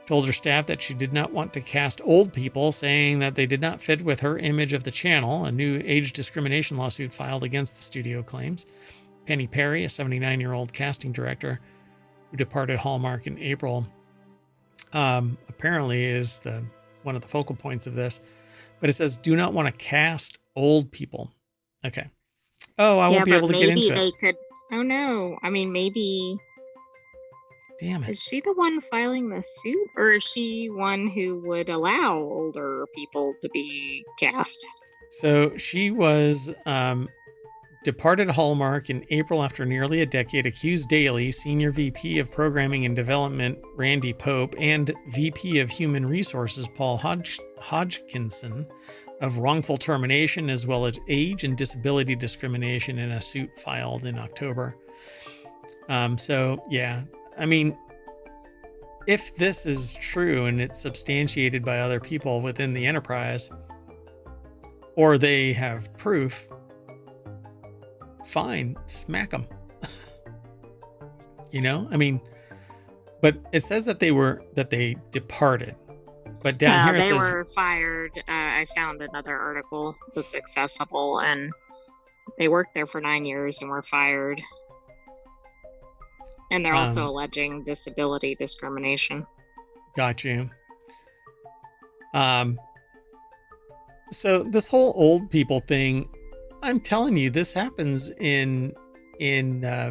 told her staff that she did not want to cast old people, saying that they did not fit with her image of the channel. A new age discrimination lawsuit filed against the studio claims. Penny Perry, a 79-year-old casting director who departed Hallmark in April, apparently is one of the focal points of this. But it says, do not want to cast old people. Okay. Oh, I won't be able to get into it. Maybe they could. Oh, no. I mean, maybe. Damn it. Is she the one filing the suit, or is she one who would allow older people to be cast? So she was departed Hallmark in April after nearly a decade, accused Daly, Senior VP of Programming and Development Randy Pope, and VP of Human Resources Paul Hodgkinson of wrongful termination as well as age and disability discrimination in a suit filed in October. So, yeah, I mean, if this is true and it's substantiated by other people within the enterprise, or they have proof, fine, smack them. You know, I mean, but it says that they departed. But down here it They says were fired. I found another article that's accessible, and they worked there for 9 years and were fired. And they're also alleging disability discrimination. Got you. So this whole old people thing, I'm telling you, this happens in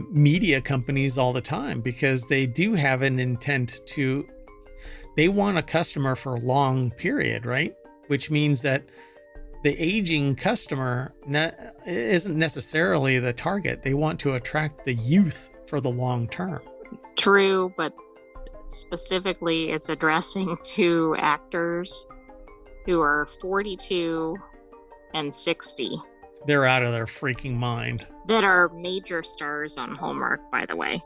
media companies all the time, because they do have an intent to, they want a customer for a long period, right? Which means that the aging customer isn't necessarily the target. They want to attract the youth for the long term. True, but specifically it's addressing two actors who are 42 and 60. They're out of their freaking mind. That are major stars on Hallmark, by the way.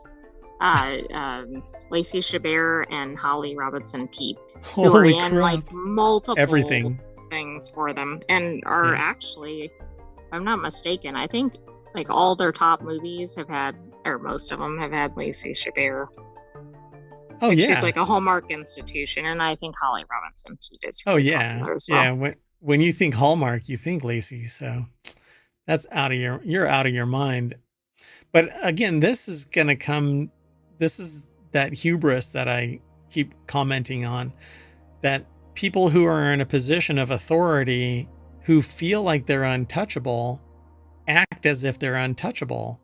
Lacey Chabert and Holly Robinson Peete, who are in like multiple things for them, and are actually, if I'm not mistaken, I think like all their top movies have had, or most of them have had, Lacey Chabert. Oh, yeah. She's like a Hallmark institution, and I think Holly Robinson Peete is. Really popular as well. Yeah. When you think Hallmark, you think Lacey. So that's you're out of your mind. But again, this is going to come. This is that hubris that I keep commenting on, that people who are in a position of authority, who feel like they're untouchable, act as if they're untouchable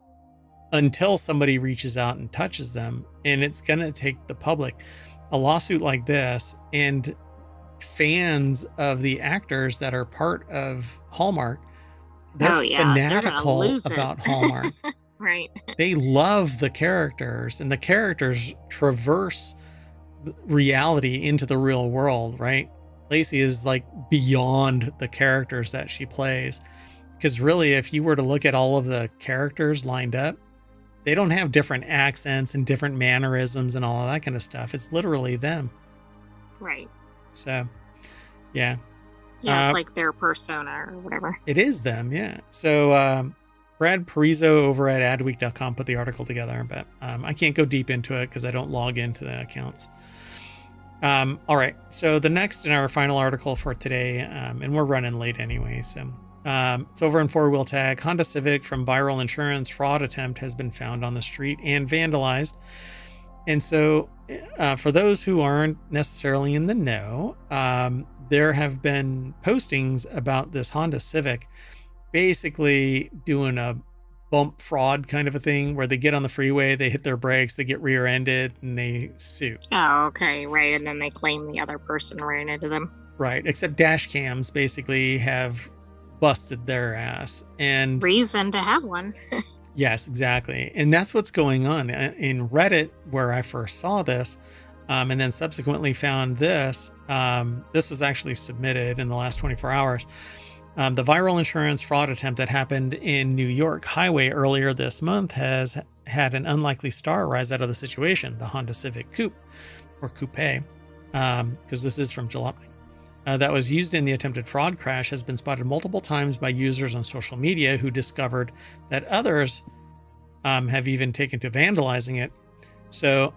until somebody reaches out and touches them. And it's going to take the public, a lawsuit like this, and fans of the actors that are part of Hallmark, they're fanatical about Hallmark. Right. They love the characters, and the characters traverse reality into the real world, right? Lacey is like beyond the characters that she plays. Because really, if you were to look at all of the characters lined up, they don't have different accents and different mannerisms and all of that kind of stuff. It's literally them. Right. So, yeah. Yeah, it's like their persona or whatever. It is them, yeah. So, Brad Parizo over at adweek.com put the article together, but I can't go deep into it because I don't log into the accounts. All right. So the next and our final article for today, and we're running late anyway, so it's over in four-wheel tag. Honda Civic from viral insurance fraud attempt has been found on the street and vandalized. And so for those who aren't necessarily in the know, there have been postings about this Honda Civic basically doing a bump fraud kind of a thing, where they get on the freeway, they hit their brakes, they get rear-ended, and they sue. Oh, okay, right. And then they claim the other person ran into them. Right, except dash cams basically have busted their ass. And reason to have one. Yes, exactly. And that's what's going on in Reddit, where I first saw this, and then subsequently found this. This was actually submitted in the last 24 hours. The viral insurance fraud attempt that happened in New York Highway earlier this month has had an unlikely star rise out of the situation. The Honda Civic Coupe, or Coupe, because this is from Jalopnik, that was used in the attempted fraud crash has been spotted multiple times by users on social media, who discovered that others have even taken to vandalizing it. So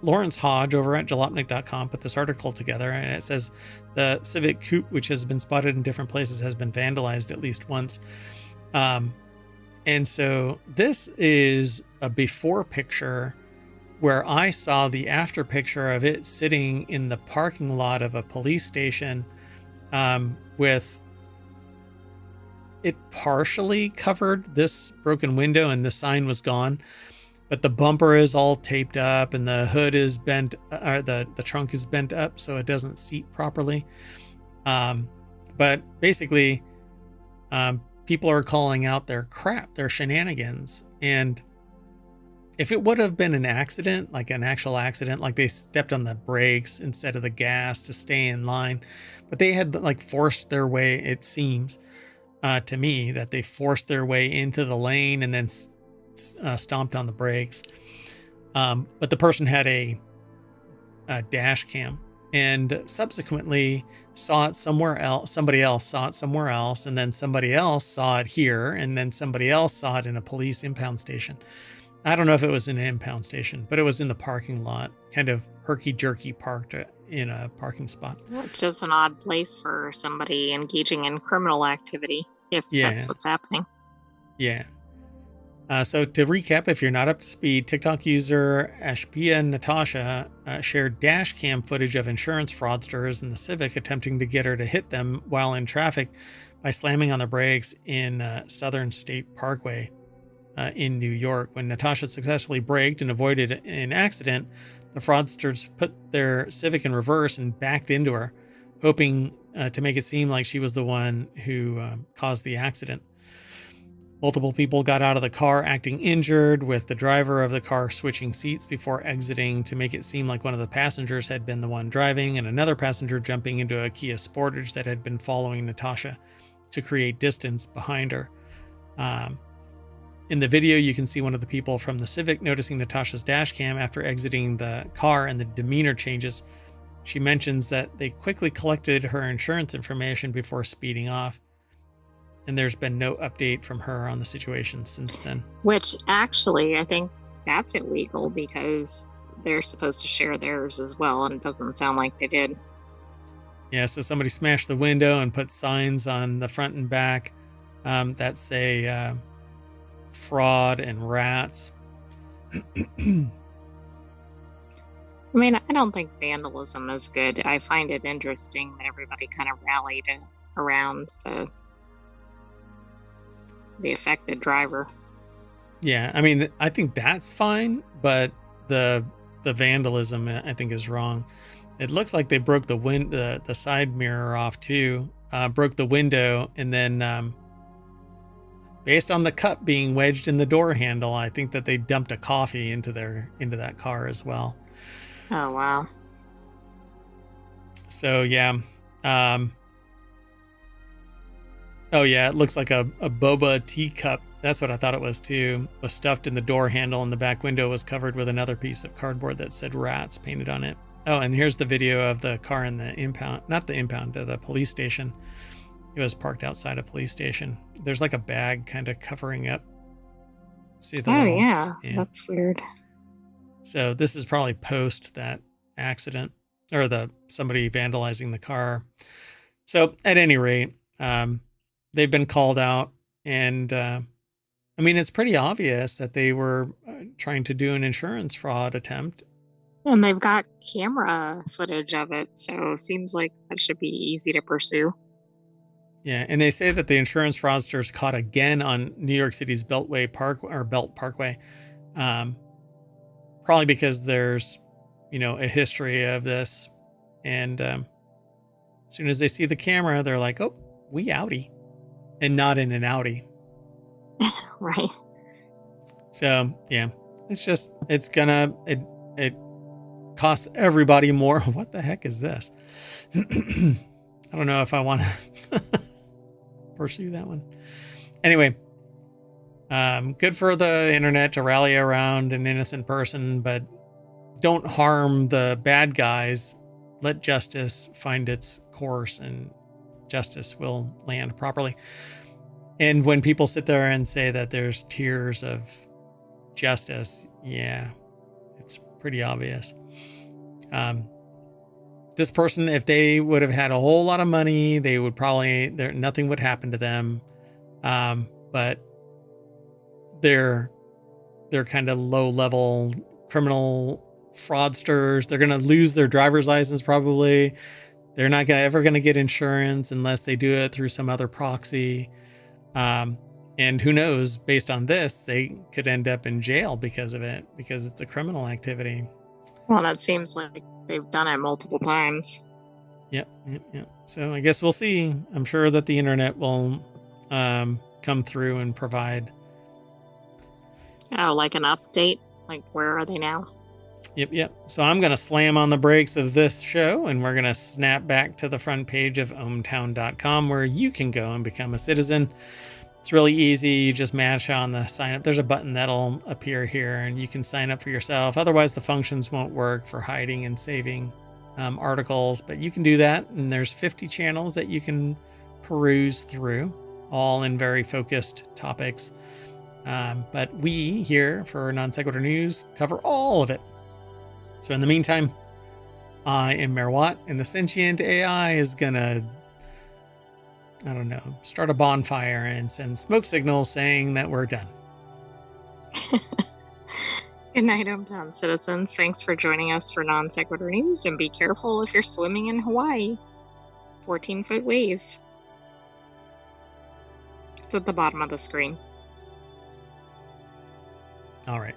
Lawrence Hodge over at jalopnik.com put this article together, and it says the Civic Coupe, which has been spotted in different places, has been vandalized at least once. And so this is a before picture, where I saw the after picture of it sitting in the parking lot of a police station, with it partially covered this broken window, and the sign was gone. but the bumper is all taped up and the hood is bent, or the trunk is bent up so it doesn't seat properly. But basically, people are calling out their crap, their shenanigans. And if it would have been an accident, like an actual accident, like they stepped on the brakes instead of the gas to stay in line, but they had like forced their way, it seems to me that they forced their way into the lane and then stomped on the brakes. But the person had a dash cam and subsequently saw it somewhere else. Somebody else saw it somewhere else, and then somebody else saw it here, and then somebody else saw it in a police impound station. I don't know if it was in an impound station, but it was in the parking lot, kind of herky-jerky parked in a parking spot. It's just an odd place for somebody engaging in criminal activity, if that's what's happening. Yeah. So to recap, if you're not up to speed, TikTok user Ashbia Natasha shared dash cam footage of insurance fraudsters in the Civic attempting to get her to hit them while in traffic by slamming on the brakes in Southern State Parkway in New York. When Natasha successfully braked and avoided an accident, the fraudsters put their Civic in reverse and backed into her, hoping to make it seem like she was the one who caused the accident. Multiple people got out of the car acting injured, with the driver of the car switching seats before exiting to make it seem like one of the passengers had been the one driving, and another passenger jumping into a Kia Sportage that had been following Natasha to create distance behind her. In the video, you can see one of the people from the Civic noticing Natasha's dash cam after exiting the car, and the demeanor changes. She mentions that they quickly collected her insurance information before speeding off. And there's been no update from her on the situation since then. Which actually, I think that's illegal because they're supposed to share theirs as well, and it doesn't sound like they did. Yeah, so somebody smashed the window and put signs on the front and back that say fraud and rats. I mean, I don't think vandalism is good. I find it interesting that everybody kind of rallied around the affected driver. Yeah, I mean, I think that's fine, but the vandalism I think is wrong. It looks like they broke the side mirror off too, broke the window, and then based on the cup being wedged in the door handle, I think that they dumped a coffee into that car as well. Oh wow. So yeah. Oh yeah, it looks like a boba teacup. That's what I thought it was too. Was stuffed in the door handle, and the back window was covered with another piece of cardboard that said rats painted on it. Oh, and here's the video of the car in the impound, not the impound, the police station. It was parked outside a police station. There's like a bag kind of covering up. See the little, yeah, that's weird. So this is probably post that accident, or somebody vandalizing the car. So at any rate, they've been called out, and I mean, it's pretty obvious that they were trying to do an insurance fraud attempt. And they've got camera footage of it, so it seems like that should be easy to pursue. Yeah, and they say that the insurance fraudsters caught again on New York City's Belt Parkway, probably because there's, a history of this, and as soon as they see the camera, they're like, "Oh, we outie," and not in an Audi. Right. So yeah, it costs everybody more. What the heck is this? I don't know if I want to pursue that one. Anyway, good for the internet to rally around an innocent person, but don't harm the bad guys. Let justice find its course, and justice will land properly. And when people sit there and say that there's tiers of justice, yeah, it's pretty obvious. This person, if they would have had a whole lot of money, they would probably, nothing would happen to them. But they're kind of low level criminal fraudsters. They're going to lose their driver's license probably. They're not ever going to get insurance unless they do it through some other proxy. And who knows, based on this, they could end up in jail because of it, because it's a criminal activity. Well, that seems like they've done it multiple times. Yep. So I guess we'll see. I'm sure that the internet will come through and provide. Oh, like an update? Like, where are they now? Yep. So I'm going to slam on the brakes of this show, and we're going to snap back to the front page of ohmTown.com, where you can go and become a citizen. It's really easy. You just mash on the sign up. There's a button that'll appear here, and you can sign up for yourself. Otherwise, the functions won't work for hiding and saving articles, but you can do that. And there's 50 channels that you can peruse through, all in very focused topics. But we here for Non Sequitur News cover all of it. So in the meantime, I am Mayor Watt, and the Sentient AI is gonna, I don't know, start a bonfire and send smoke signals saying that we're done. Good night, ohmTown citizens. Thanks for joining us for Non Sequitur News, and be careful if you're swimming in Hawaii. 14-foot waves. It's at the bottom of the screen. All right.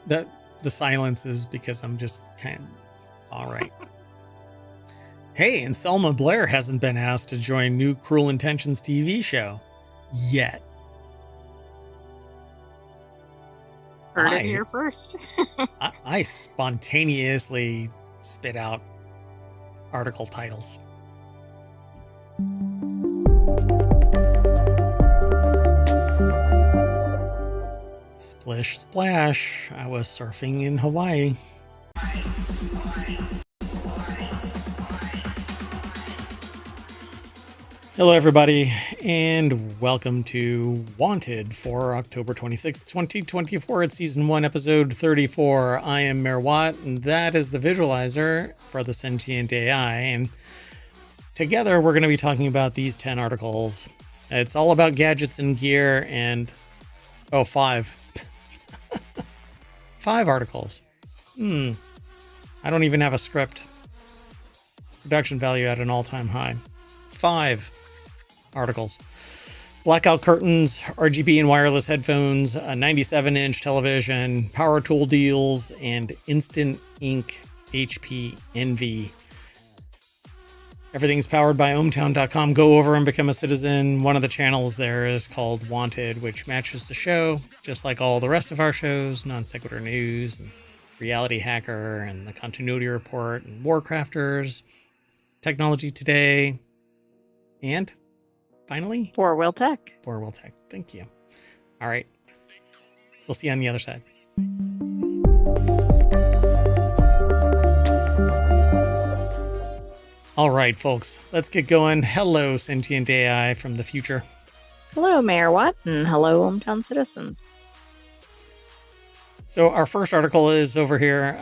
The silence is because I'm just kind of, all right. Hey, and Selma Blair hasn't been asked to join new Cruel Intentions TV show yet. Heard it here first. I spontaneously spit out article titles. Splish splash, I was surfing in Hawaii. Hello everybody, and welcome to Wanted for October 26th, 2024. It's season 1, episode 34. I am Mayor Watt, and that is the visualizer for the Sentient AI. And together we're going to be talking about these 10 articles. It's all about gadgets and gear, and 5 articles. I don't even have a script. Production value at an all-time high. 5 articles. Blackout curtains, RGB and wireless headphones, a 97-inch television, power tool deals, and instant ink HP Envy. Everything's powered by ohmTown.com. Go over and become a citizen. One of the channels there is called Wanted, which matches the show, just like all the rest of our shows, Non Sequitur News, and Reality Hacker, and the Continuity Report, and WarCrafters, Technology Today, and finally, Four Wheel Tech. Thank you. All right. We'll see you on the other side. All right, folks, let's get going. Hello, Sentient AI from the future. Hello, Mayor Watt, and hello, ohmTown citizens. So our first article is over here.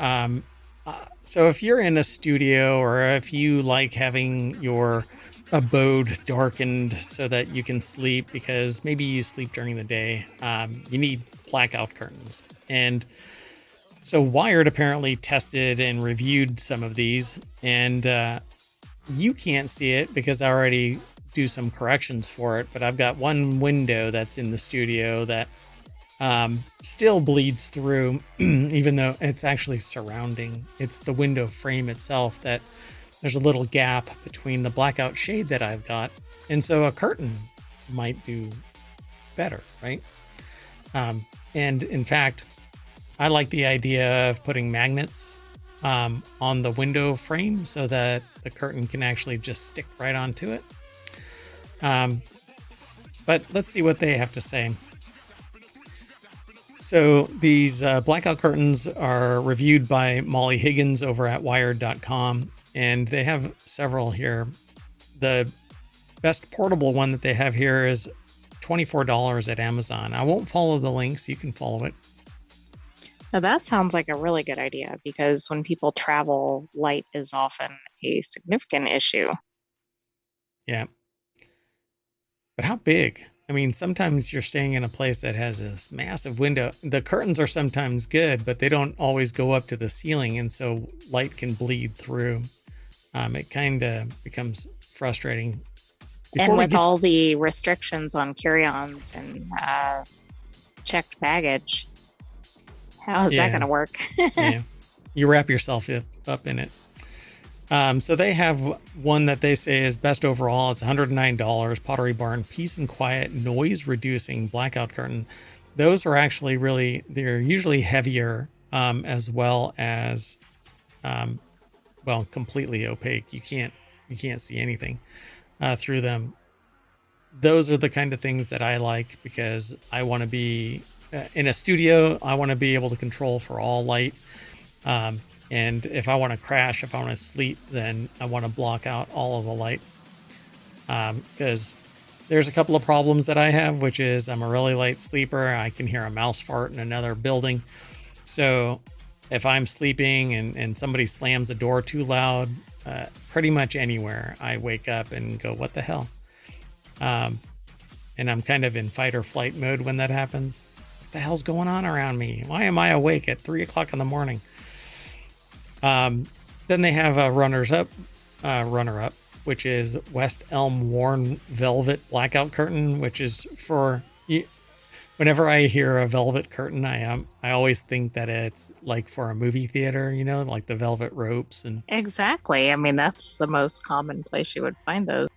So if you're in a studio, or if you like having your abode darkened so that you can sleep, because maybe you sleep during the day, you need blackout curtains. And so Wired apparently tested and reviewed some of these, and you can't see it because I already do some corrections for it, but I've got one window that's in the studio that still bleeds through, even though it's actually surrounding. It's the window frame itself that there's a little gap between the blackout shade that I've got. And so a curtain might do better, right? And in fact, I like the idea of putting magnets on the window frame so that the curtain can actually just stick right onto it. But let's see what they have to say. So these blackout curtains are reviewed by Molly Higgins over at Wired.com, and they have several here. The best portable one that they have here is $24 at Amazon. I won't follow the links. You can follow it. Now that sounds like a really good idea, because when people travel, light is often a significant issue. Yeah. But how big? I mean, sometimes you're staying in a place that has this massive window. The curtains are sometimes good, but they don't always go up to the ceiling, and so light can bleed through. It kind of becomes frustrating. And with all the restrictions on carry-ons and checked baggage. How is that going to work? Yeah, you wrap yourself up in it. So they have one that they say is best overall. It's $109. Pottery Barn Peace and Quiet Noise Reducing Blackout Curtain. Those are actually they're usually heavier, as well as, completely opaque. You can't see anything through them. Those are the kind of things that I like because I want to be in a studio. I want to be able to control for all light. And if I want to crash, if I want to sleep, then I want to block out all of the light. Because there's a couple of problems that I have, which is I'm a really light sleeper. I can hear a mouse fart in another building. So if I'm sleeping and somebody slams a door too loud, pretty much anywhere, I wake up and go, what the hell? And I'm kind of in fight or flight mode when that happens. What the hell's going on around me? Why am I awake at 3 o'clock in the morning? Then they have a runner-up, which is West Elm Worn Velvet Blackout Curtain, which is for whenever I hear a velvet curtain, I always think that it's like for a movie theater, like the velvet ropes and Exactly. I mean, that's the most common place you would find those.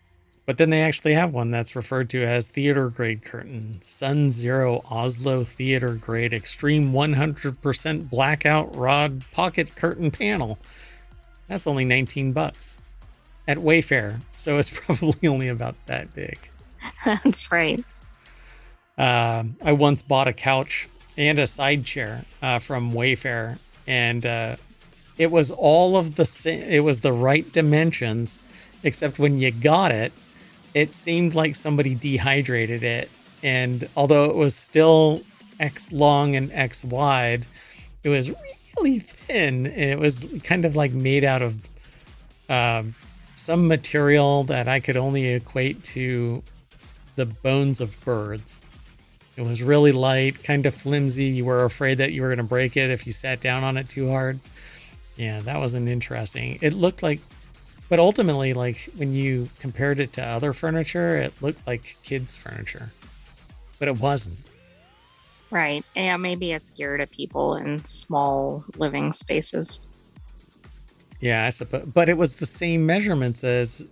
But then they actually have one that's referred to as theater grade curtain, Sun Zero Oslo theater grade extreme 100% blackout rod pocket curtain panel. That's only $19 at Wayfair, so it's probably only about that big. That's right. I once bought a couch and a side chair from Wayfair, and it was all of the same. It was the right dimensions, except when you got it, it seemed like somebody dehydrated it. And although it was still X long and X wide, it was really thin. And it was kind of like made out of some material that I could only equate to the bones of birds. It was really light, kind of flimsy. You were afraid that you were going to break it if you sat down on it too hard. Yeah, that wasn't interesting. It looked like, but ultimately, like when you compared it to other furniture, it looked like kids' furniture, but it wasn't. Right. Yeah, maybe it's geared at people in small living spaces. Yeah, I suppose, but it was the same measurements as,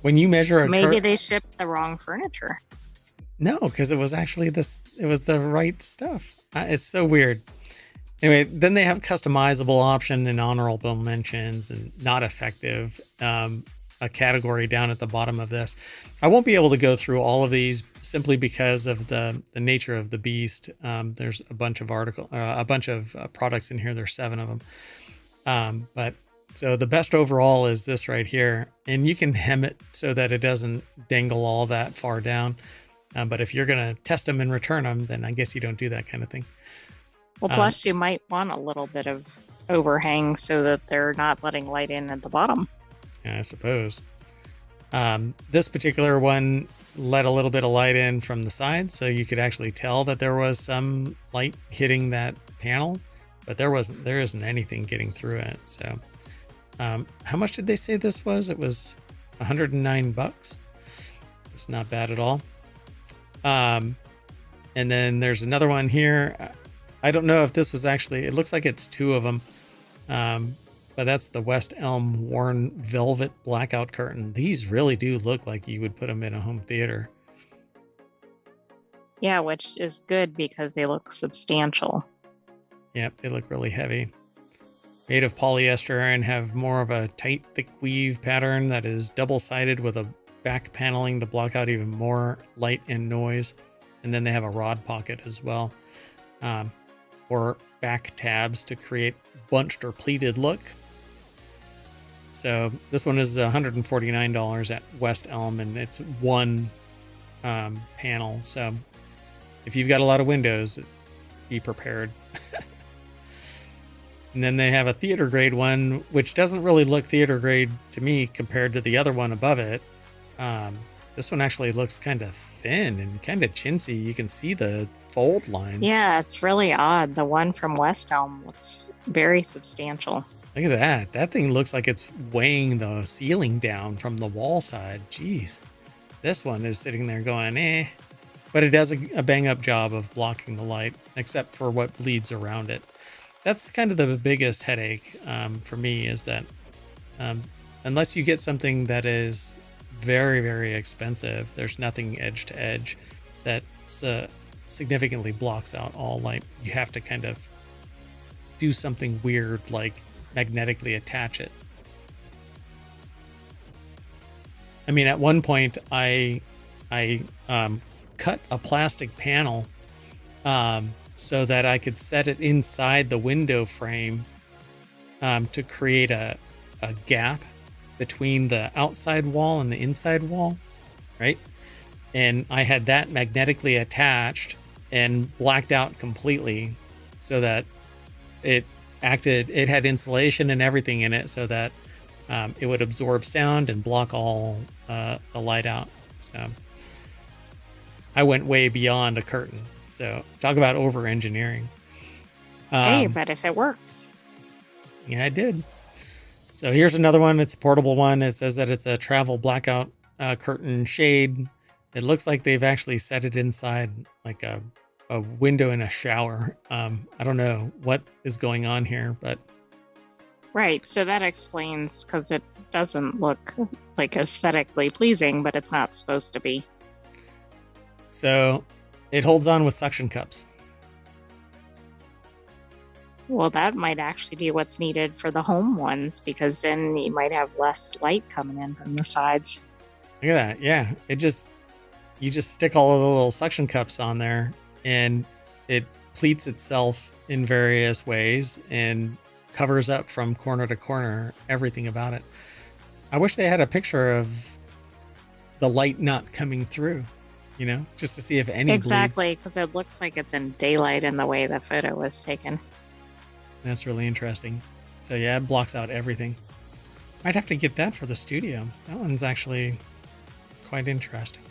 when you measure a maybe they shipped the wrong furniture. No, because it was actually it was the right stuff. It's so weird. Anyway, then they have customizable option and honorable mentions and not effective, a category down at the bottom of this. I won't be able to go through all of these simply because of the nature of the beast. There's a bunch of products in here. There's 7 of them. But so the best overall is this right here, and you can hem it so that it doesn't dangle all that far down. But if you're going to test them and return them, then I guess you don't do that kind of thing. Well, plus you might want a little bit of overhang so that they're not letting light in at the bottom. Yeah, I suppose. This particular one let a little bit of light in from the side, so you could actually tell that there was some light hitting that panel, but there isn't anything getting through it. So, how much did they say this was? It was $109. It's not bad at all. And then there's another one here. I don't know if this was actually, it looks like it's 2 of them. But that's the West Elm Worn Velvet Blackout Curtain. These really do look like you would put them in a home theater. Yeah, which is good because they look substantial. Yep, they look really heavy. Made of polyester and have more of a tight, thick weave pattern that is double-sided with a back paneling to block out even more light and noise. And then they have a rod pocket as well. Or back tabs to create bunched or pleated look. So this one is $149 at West Elm, and it's 1 panel. So if you've got a lot of windows, be prepared. And then they have a theater grade one, which doesn't really look theater grade to me compared to the other one above it. This one actually looks kind of thin and kind of chintzy. You can see the fold lines. Yeah, it's really odd. The one from West Elm looks very substantial. Look at that. That thing looks like it's weighing the ceiling down from the wall side. Jeez. This one is sitting there going, eh. But it does a bang up job of blocking the light, except for what bleeds around it. That's kind of the biggest headache for me, is that unless you get something that is very, very expensive, there's nothing edge to edge that significantly blocks out all light. You have to kind of do something weird, like magnetically attach it. I mean, at one point, I cut a plastic panel so that I could set it inside the window frame to create a gap between the outside wall and the inside wall, right? And I had that magnetically attached and blacked out completely so that it had insulation and everything in it so that it would absorb sound and block all the light out. So I went way beyond a curtain. So talk about over engineering. Hey, but if it works. Yeah, I did. So here's another one. It's a portable one. It says that it's a travel blackout curtain shade. It looks like they've actually set it inside like a window in a shower. I don't know what is going on here, but. Right. So that explains, because it doesn't look like aesthetically pleasing, but it's not supposed to be. So it holds on with suction cups. Well, that might actually be what's needed for the home ones, because then you might have less light coming in from the sides. Look at that. Yeah. You just stick all of the little suction cups on there and it pleats itself in various ways and covers up from corner to corner everything about it. I wish they had a picture of the light not coming through, just to see if any Exactly, because it looks like it's in daylight in the way the photo was taken. That's really interesting. So yeah, it blocks out everything. Might have to get that for the studio. That one's actually quite interesting.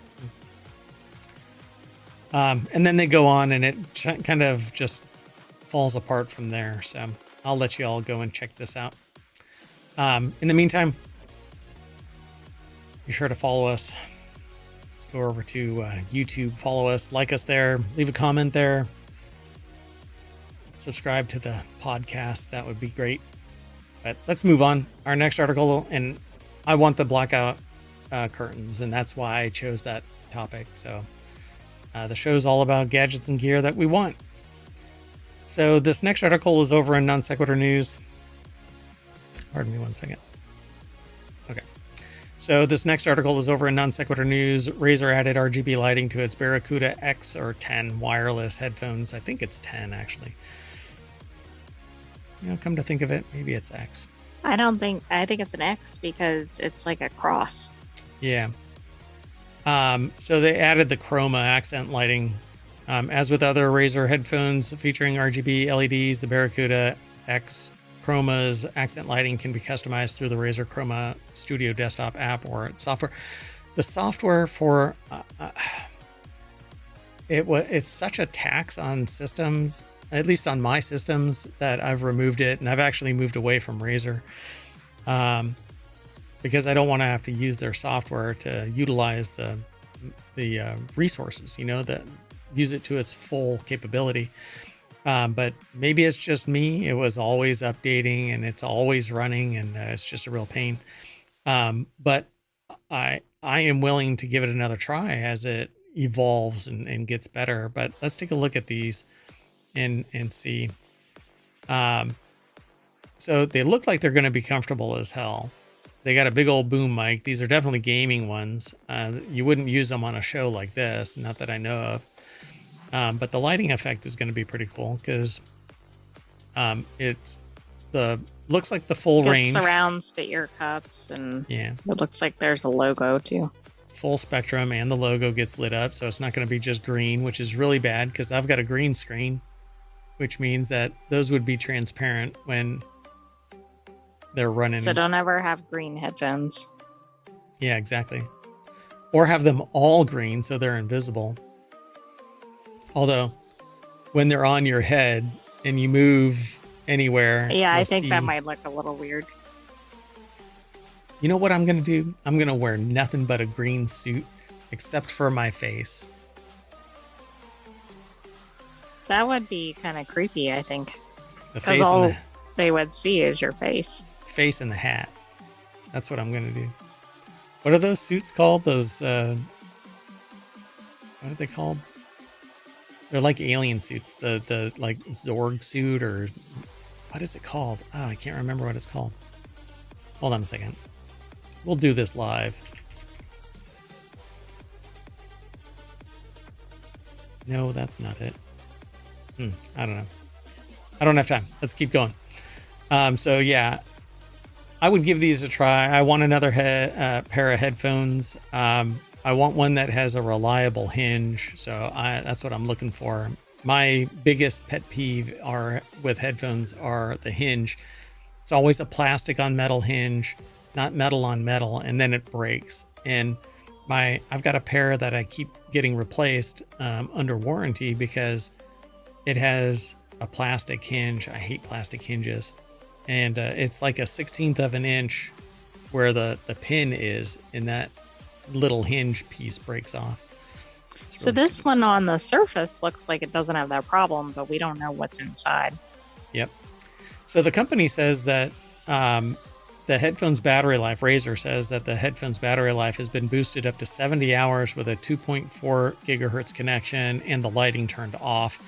And then they go on and it kind of just falls apart from there. So I'll let you all go and check this out. In the meantime, be sure to follow us. Go over to YouTube, follow us, like us there, leave a comment there. Subscribe to the podcast. That would be great. But let's move on. Our next article, and I want the blackout curtains, and that's why I chose that topic. So the show's all about gadgets and gear that we want. So this next article is over in Non Sequitur News. Pardon me one second. Okay. So this next article is over in Non Sequitur News. Razer added RGB lighting to its Barracuda X or 10 wireless headphones. I think it's 10 actually. Come to think of it, maybe it's X. I think it's an X because it's like a cross. Yeah. So they added the chroma accent lighting. As with other Razer headphones featuring RGB LEDs, the Barracuda X Chroma's accent lighting can be customized through the Razer Chroma Studio desktop app or software. The software for it's such a tax on systems, at least on my systems, that I've removed it, and I've actually moved away from Razer because I don't want to have to use their software to utilize the resources, that use it to its full capability. But maybe it's just me. It was always updating and it's always running, and it's just a real pain. But I am willing to give it another try as it evolves and gets better. But let's take a look at these and see. So they look like they're going to be comfortable as hell. They got a big old boom mic. These are definitely gaming ones. You wouldn't use them on a show like this, not that I know of. But the lighting effect is going to be pretty cool because looks like the full range. It surrounds the ear cups, and yeah, it looks like there's a logo too. Full spectrum, and the logo gets lit up, so it's not going to be just green, which is really bad because I've got a green screen, which means that those would be transparent when they're running. So don't ever have green headphones. Yeah, exactly. Or have them all green so they're invisible. Although, when they're on your head and you move anywhere, yeah, I think that might look a little weird. You know what I'm going to do? I'm going to wear nothing but a green suit, except for my face. That would be kind of creepy, I think. The Because face and all the they would see is your face. face and the hat. That's what I'm gonna do. What are those suits called? Those what are they called? They're like alien suits. The like Zorg suit, or what is it called? Oh, I can't remember what it's called. Hold on a second. We'll do this live. No, that's not it. I don't know. I don't have time. Let's keep going. So yeah, I would give these a try. I want another pair of headphones. I want one that has a reliable hinge. So that's what I'm looking for. My biggest pet peeve with headphones are the hinge. It's always a plastic on metal hinge, not metal on metal, and then it breaks. And I've got a pair that I keep getting replaced under warranty because it has a plastic hinge. I hate plastic hinges. And it's like a 1/16 of an inch where the pin is, and that little hinge piece breaks off. So this stupid. One on the surface looks like it doesn't have that problem, but we don't know what's inside. Yep. So the company says that the headphone's battery life, Razer says that the headphone's battery life has been boosted up to 70 hours with a 2.4 gigahertz connection and the lighting turned off,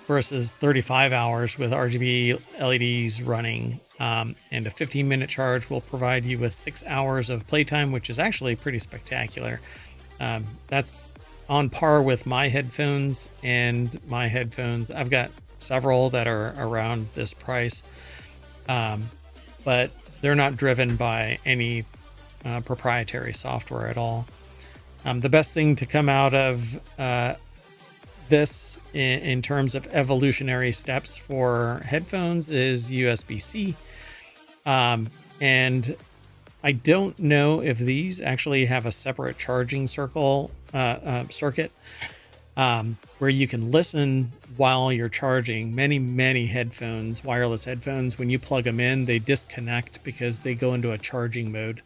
versus 35 hours with RGB LEDs running. And a 15-minute charge will provide you with 6 hours of playtime, which is actually pretty spectacular. That's on par with my headphones and my headphones. I've got several that are around this price, but they're not driven by any proprietary software at all. The best thing to come out of this in terms of evolutionary steps for headphones is USB-C. And I don't know if these actually have a separate charging circuit where you can listen while you're charging. Many headphones, wireless headphones, when you plug them in, they disconnect because they go into a charging mode.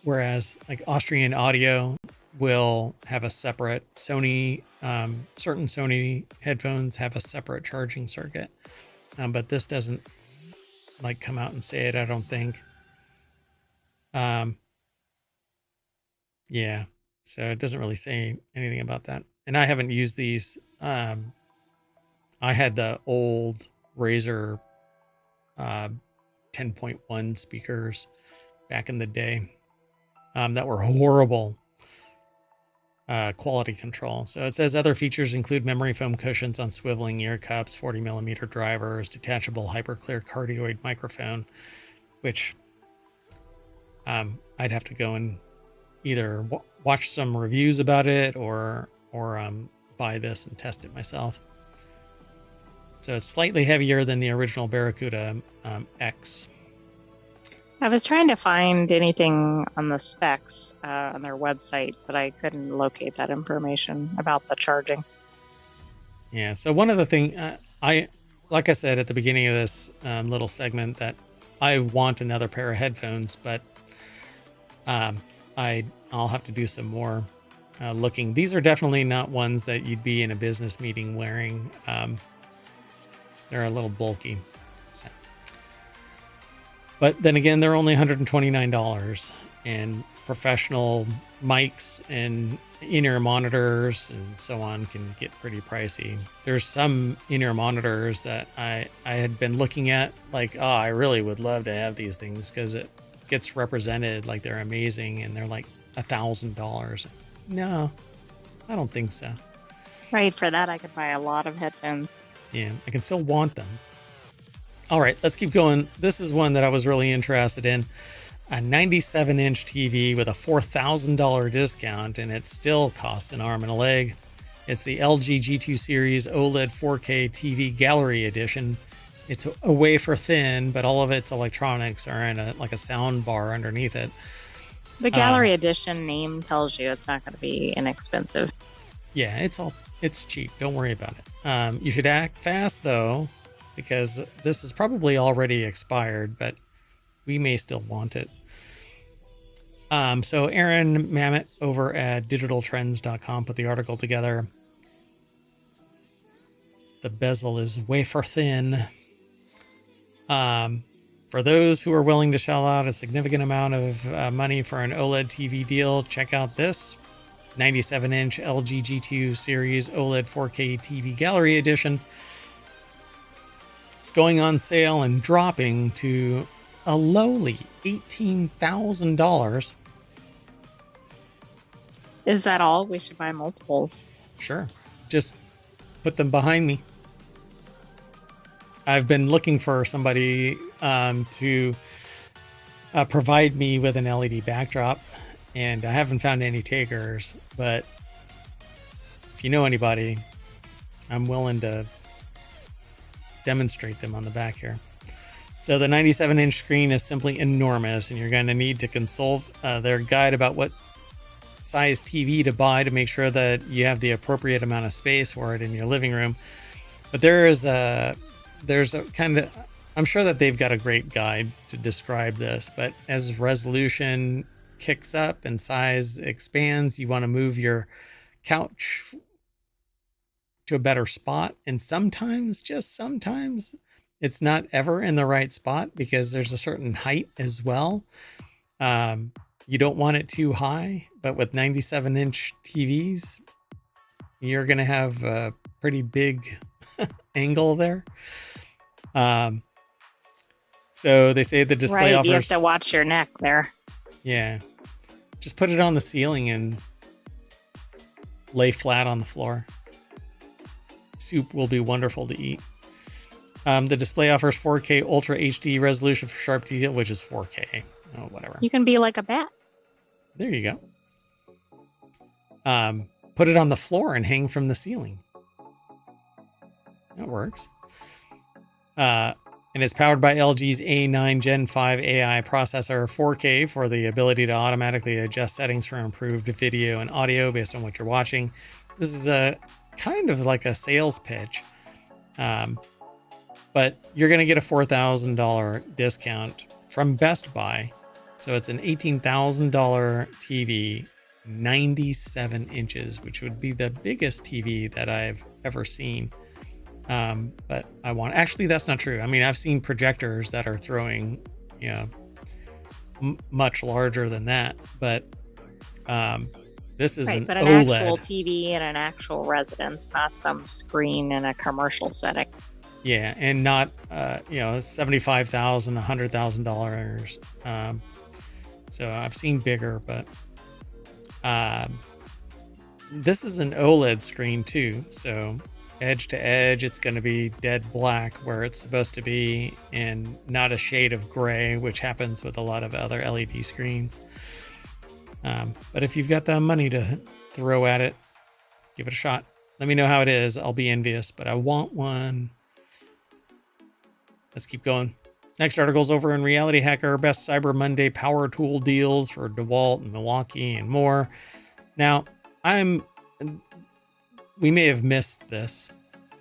Whereas like Austrian Audio will have a separate certain Sony headphones have a separate charging circuit. But this doesn't like come out and say it, I don't think. Yeah, so it doesn't really say anything about that. And I haven't used these. I had the old Razer 10.1 speakers back in the day that were horrible quality control. So it says other features include memory foam cushions on swiveling ear cups, 40mm drivers, detachable hyperclear cardioid microphone, which I'd have to go and either watch some reviews about it or buy this and test it myself. So it's slightly heavier than the original Barracuda X. I was trying to find anything on the specs on their website, but I couldn't locate that information about the charging. Yeah, so one of the things, like I said at the beginning of this little segment, that I want another pair of headphones, but I'll have to do some more looking. These are definitely not ones that you'd be in a business meeting wearing. They're a little bulky. So. But then again, they're only $129, and professional mics and in-ear monitors and so on can get pretty pricey. There's some in-ear monitors that I had been looking at, like, oh, I really would love to have these things because it gets represented like they're amazing, and they're like $1,000. No, I don't think so. Right, for that I could buy a lot of headphones. Yeah, I can still want them. All right, let's keep going. This is one that I was really interested in. A 97-inch TV with a $4,000 discount, and it still costs an arm and a leg. It's the LG G2 Series OLED 4K TV Gallery Edition. It's a wafer thin, but all of its electronics are in a sound bar underneath it. The Gallery Edition name tells you it's not going to be inexpensive. Yeah, it's cheap. Don't worry about it. You should act fast though, because this is probably already expired, but we may still want it. So Aaron Mamet over at digitaltrends.com put the article together. The bezel is wafer thin. For those who are willing to shell out a significant amount of money for an OLED TV deal, check out this 97-inch LG G2 Series OLED 4K TV Gallery Edition. It's going on sale and dropping to a lowly $18,000. Is that all? We should buy multiples. Sure. Just put them behind me. I've been looking for somebody to provide me with an LED backdrop, and I haven't found any takers, but if you know anybody, I'm willing to demonstrate them on the back here. So the 97-inch screen is simply enormous, and you're going to need to consult their guide about what size TV to buy to make sure that you have the appropriate amount of space for it in your living room. But there's a kind of, I'm sure that they've got a great guide to describe this, but as resolution kicks up and size expands, you want to move your couch to a better spot. And sometimes, just sometimes, it's not ever in the right spot because there's a certain height as well. You don't want it too high, but with 97-inch TVs, you're going to have a pretty big angle there. So they say the display offers... You have to watch your neck there. Yeah. Just put it on the ceiling and lay flat on the floor. Soup will be wonderful to eat. The display offers 4K Ultra HD resolution for sharp detail, which is 4K. Oh, whatever. You can be like a bat. There you go. Put it on the floor and hang from the ceiling. That works. And it's powered by LG's A9 Gen 5 AI processor, 4K for the ability to automatically adjust settings for improved video and audio based on what you're watching. This is a kind of like a sales pitch. But you're going to get a $4,000 discount from Best Buy. So it's an $18,000 TV, 97 inches, which would be the biggest TV that I've ever seen. But actually, that's not true. I mean, I've seen projectors that are throwing, much larger than that, but, this is an OLED. Actual TV in an actual residence, not some screen in a commercial setting. Yeah. And not, $75,000, $100,000. So I've seen bigger, but, this is an OLED screen too. So edge to edge, it's going to be dead black where it's supposed to be, and not a shade of gray, which happens with a lot of other LED screens. But if you've got the money to throw at it, give it a shot. Let me know how it is. I'll be envious, but I want one. Let's keep going. Next article is over in Reality Hacker, best Cyber Monday power tool deals for DeWalt and Milwaukee and more. Now, we may have missed this.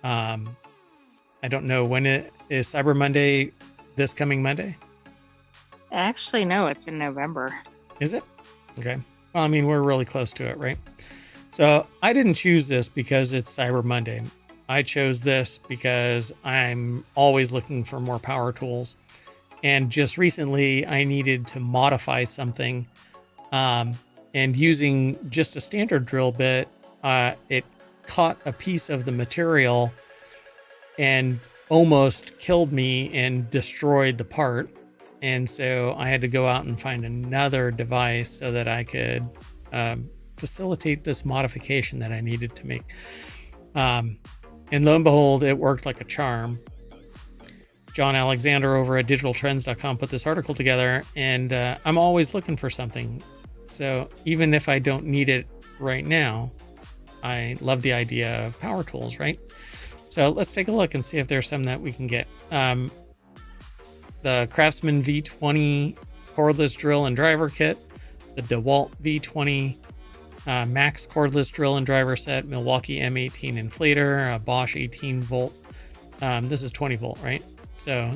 I don't know when it is. Cyber Monday this coming Monday? Actually, no, it's in November. Is it? Okay. Well, I mean, we're really close to it, right? So I didn't choose this because it's Cyber Monday. I chose this because I'm always looking for more power tools. And just recently I needed to modify something. And using just a standard drill bit, it caught a piece of the material and almost killed me and destroyed the part. And so I had to go out and find another device so that I could facilitate this modification that I needed to make. And lo and behold, it worked like a charm. John Alexander over at digitaltrends.com put this article together, and I'm always looking for something. So even if I don't need it right now, I love the idea of power tools, right? So let's take a look and see if there's some that we can get. The Craftsman V20 cordless drill and driver kit, the DeWalt V20 Max cordless drill and driver set, Milwaukee M18 inflator, a Bosch 18 volt. This is 20 volt, right? So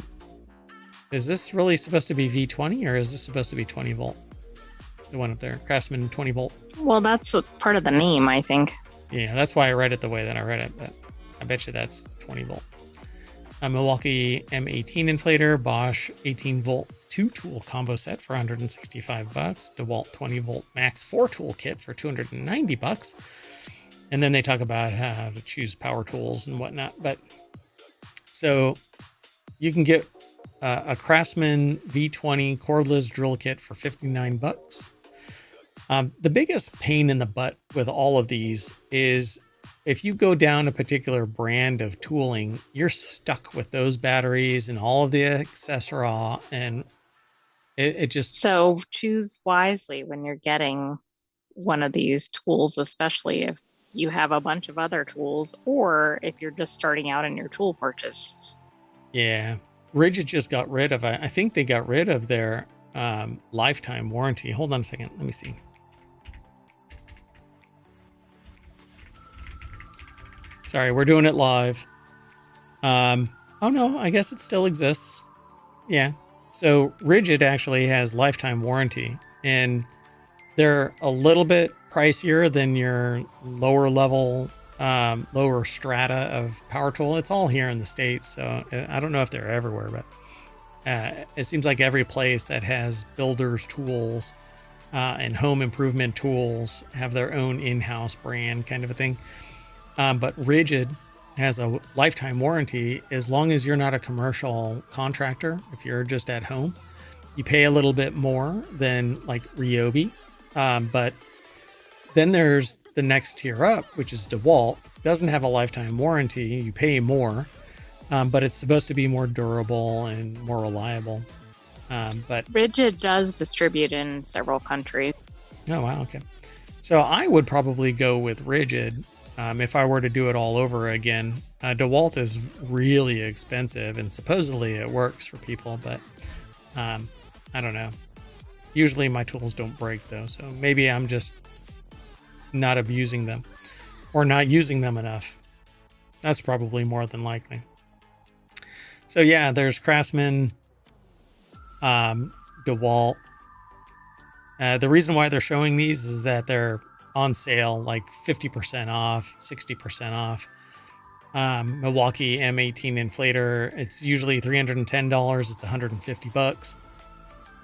is this really supposed to be V20 or is this supposed to be 20 volt? The one up there, Craftsman 20 volt. Well, that's part of the name, I think. Yeah, that's why I read it the way that I read it, but I bet you that's 20 volt. A Milwaukee M18 inflator, Bosch 18 volt 2-tool combo set for $165. DeWalt 20 volt max 4-tool kit for $290. And then they talk about how to choose power tools and whatnot. But so you can get a Craftsman V20 cordless drill kit for $59. The biggest pain in the butt with all of these is if you go down a particular brand of tooling, you're stuck with those batteries and all of the accessory, and it just... So choose wisely when you're getting one of these tools, especially if you have a bunch of other tools or if you're just starting out in your tool purchases. Yeah. Rigid just got rid of, I think they got rid of their lifetime warranty. Hold on a second. Let me see. Sorry, we're doing it live. Oh no, I guess it still exists. Yeah. So Rigid actually has lifetime warranty, and they're a little bit pricier than your lower level, lower strata of power tool. It's all here in the States, so I don't know if they're everywhere, but it seems like every place that has builders tools and home improvement tools have their own in-house brand kind of a thing. But Rigid has a lifetime warranty as long as you're not a commercial contractor. If you're just at home, you pay a little bit more than like Ryobi. But then there's the next tier up, which is DeWalt. Doesn't have a lifetime warranty. You pay more, but it's supposed to be more durable and more reliable. But Rigid does distribute in several countries. Oh, wow. Okay. So I would probably go with Rigid if I were to do it all over again. DeWalt is really expensive, and supposedly it works for people, but I don't know. Usually my tools don't break though, so maybe I'm just not abusing them or not using them enough. That's probably more than likely. So yeah, there's Craftsman, DeWalt. The reason why they're showing these is that they're on sale, like 50% off, 60% off. Milwaukee M18 inflator, it's usually $310. It's $150.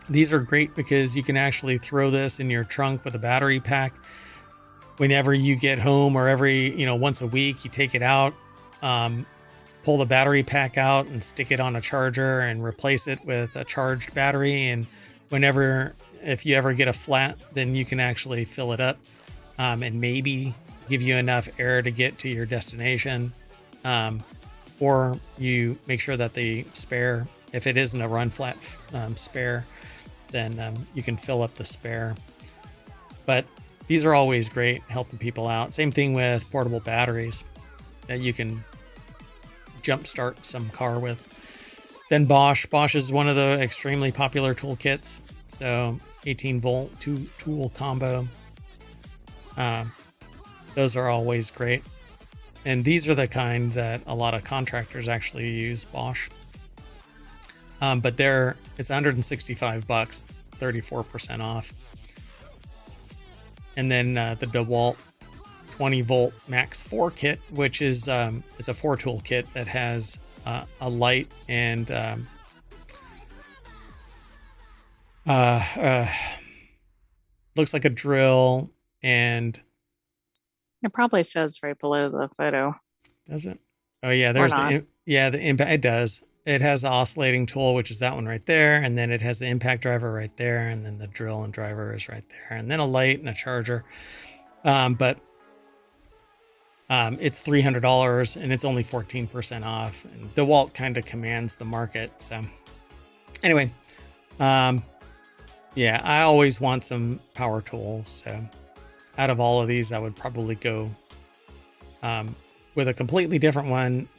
These are great because you can actually throw this in your trunk with a battery pack. Whenever you get home, or every, once a week, you take it out, pull the battery pack out and stick it on a charger and replace it with a charged battery. And if you ever get a flat, then you can actually fill it up and maybe give you enough air to get to your destination. Or you make sure that the spare, if it isn't a run flat spare, then you can fill up the spare. But these are always great, helping people out. Same thing with portable batteries that you can jumpstart some car with. Then Bosch is one of the extremely popular toolkits. So 18 volt 2-tool combo. Those are always great. And these are the kind that a lot of contractors actually use, Bosch. But it's $165, 34% off. And then the DeWalt 20 volt max 4 kit, which is it's a 4-tool kit that has a light and looks like a drill, and It probably says right below the photo. does it? Oh yeah, there's the impact. It does. It has the oscillating tool, which is that one right there, and then it has the impact driver right there, and then the drill and driver is right there, and then a light and a charger. But it's $300 and it's only 14% off. And DeWalt kind of commands the market. So anyway, yeah, I always want some power tools. So out of all of these, I would probably go with a completely different one,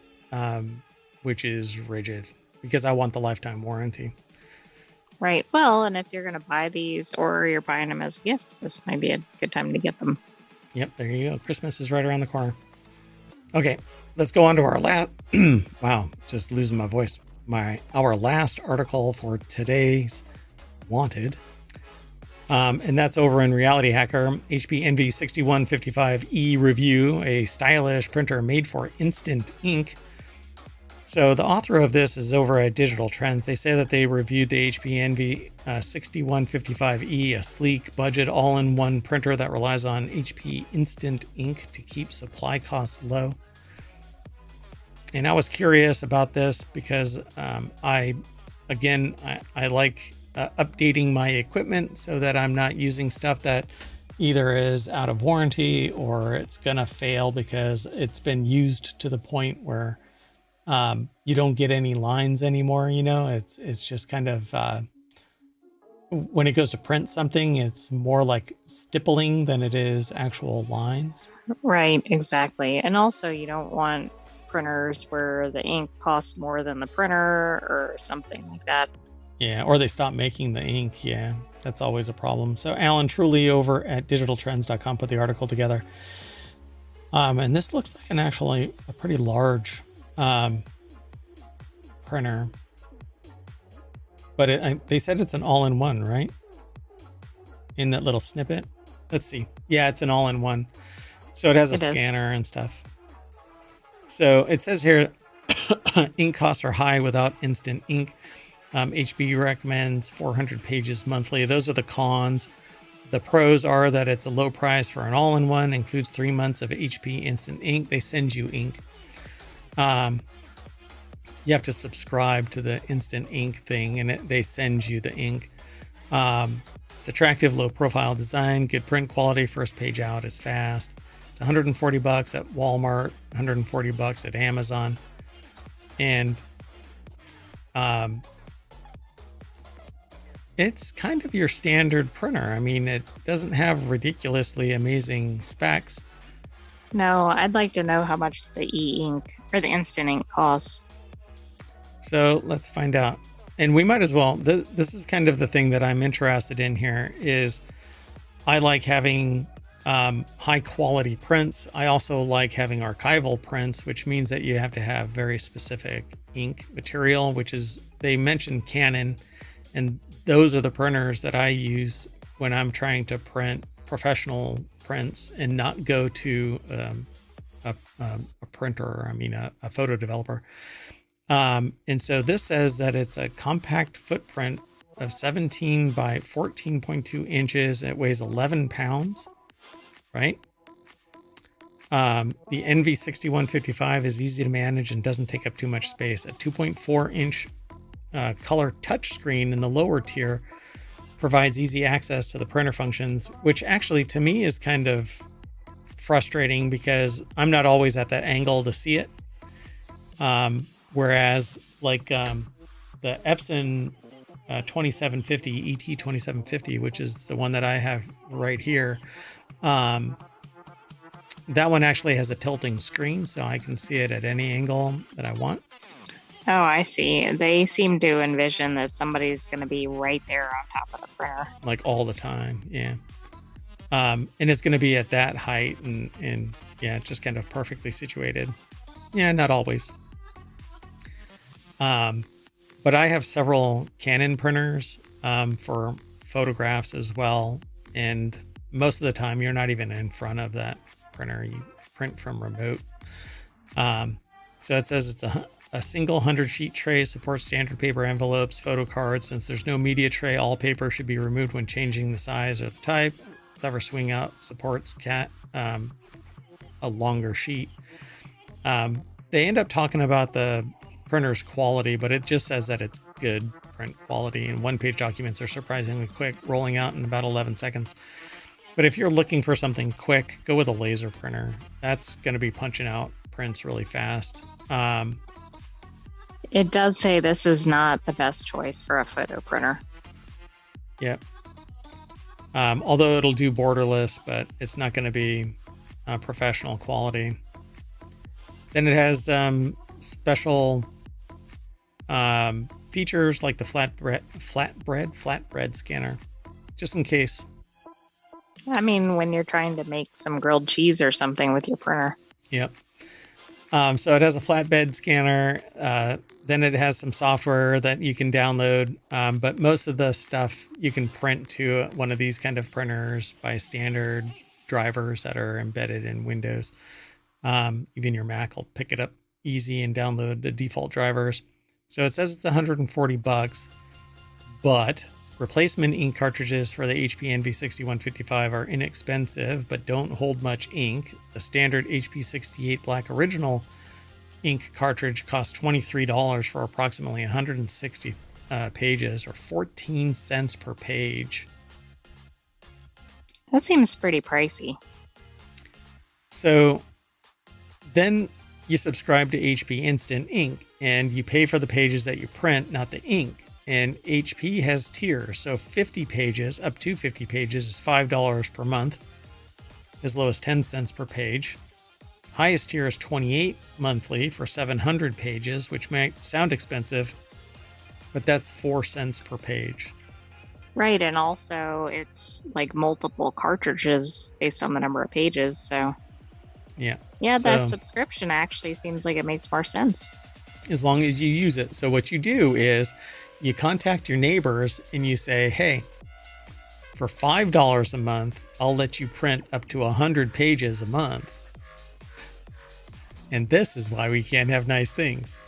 which is Rigid, because I want the lifetime warranty. Right. Well, and if you're going to buy these or you're buying them as a gift, this might be a good time to get them. Yep, there you go. Christmas is right around the corner. Okay, let's go on to our last... wow, just losing my voice. Our last article for today's Wanted. And that's over in Reality Hacker. HP Envy 6155E review, a stylish printer made for instant ink. So the author of this is over at Digital Trends. They say that they reviewed the HP Envy 6155E, a sleek, budget, all-in-one printer that relies on HP Instant Ink to keep supply costs low. And I was curious about this because I like updating my equipment so that I'm not using stuff that either is out of warranty or it's gonna fail because it's been used to the point where you don't get any lines anymore. It's just kind of when it goes to print something, it's more like stippling than it is actual lines. Right, exactly. And also, you don't want printers where the ink costs more than the printer or something like that. Yeah, or they stop making the ink. Yeah, that's always a problem. So Alan Truly over at digitaltrends.com put the article together. And this looks like a pretty large printer. But they said it's an all-in-one, right? In that little snippet. Let's see. Yeah, it's an all-in-one. So it has a scanner and stuff. So it says here, ink costs are high without instant ink. HB recommends 400 pages monthly. Those are the cons. The pros are that it's a low price for an all-in-one, includes 3 months of HP Instant Ink. They send you ink. You have to subscribe to the Instant Ink thing, and they send you the ink. It's attractive, low-profile design, good print quality. First page out is fast. It's $140 at Walmart, $140 at Amazon, and it's kind of your standard printer. I mean, it doesn't have ridiculously amazing specs. No, I'd like to know how much the e-ink or the instant ink costs. So let's find out. And we might as well, this is kind of the thing that I'm interested in here is I like having high quality prints. I also like having archival prints, which means that you have to have very specific ink material, which is, they mentioned Canon, and those are the printers that I use when I'm trying to print professional prints and not go to a printer, a photo developer. And so this says that it's a compact footprint of 17 by 14.2 inches. It weighs 11 pounds, right? The Envy 6155 is easy to manage and doesn't take up too much space. A 2.4 inch color touchscreen in the lower tier provides easy access to the printer functions, which actually to me is kind of frustrating because I'm not always at that angle to see it. Whereas like the Epson 2750, ET 2750, which is the one that I have right here, that one actually has a tilting screen, so I can see it at any angle that I want. Oh, I see. They seem to envision that somebody's going to be right there on top of the printer. Like all the time, yeah. And it's going to be at that height and yeah, just kind of perfectly situated. Yeah, not always. But I have several Canon printers for photographs as well. And most of the time, you're not even in front of that printer. You print from remote. So it says it's a single 100-sheet tray, supports standard paper envelopes, photo cards. Since there's no media tray, all paper should be removed when changing the size or the type. Clever swing out supports a longer sheet. They end up talking about the printer's quality, but it just says that it's good print quality, and one-page documents are surprisingly quick, rolling out in about 11 seconds. But if you're looking for something quick, go with a laser printer. That's going to be punching out prints really fast. It does say this is not the best choice for a photo printer. Yep. Although it'll do borderless, but it's not going to be professional quality. Then it has special features like the flatbread scanner, just in case. I mean, when you're trying to make some grilled cheese or something with your printer. Yep. So it has a flatbed scanner. Then it has some software that you can download. But most of the stuff you can print to one of these kind of printers by standard drivers that are embedded in Windows. Even your Mac will pick it up easy and download the default drivers. So it says it's $140, but replacement ink cartridges for the HP NV6155 are inexpensive, but don't hold much ink. The standard HP 68 Black Original ink cartridge costs $23 for approximately 160 pages, or 14 cents per page. That seems pretty pricey. So then you subscribe to HP Instant Ink, and you pay for the pages that you print, not the ink. And HP has tiers, so 50 pages, up to 50 pages, is $5 per month, as low as 10 cents per page. Highest tier is 28 monthly for 700 pages, which might sound expensive, but that's 4 cents per page. Right, and also it's like multiple cartridges based on the number of pages, so... Yeah. Yeah, that subscription actually seems like it makes more sense. As long as you use it. So what you do is you contact your neighbors and you say, hey, for $5 a month, I'll let you print up to 100 pages a month. And this is why we can't have nice things.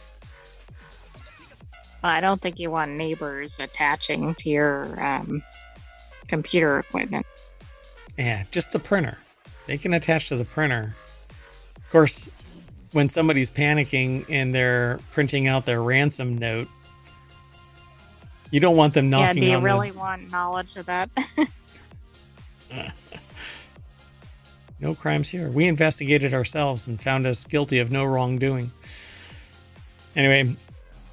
I don't think you want neighbors attaching to your computer equipment. Yeah, just the printer. They can attach to the printer. Of course, when somebody's panicking and they're printing out their ransom note, you don't want them knocking on do you really want knowledge of that? No crimes here. We investigated ourselves and found us guilty of no wrongdoing. Anyway,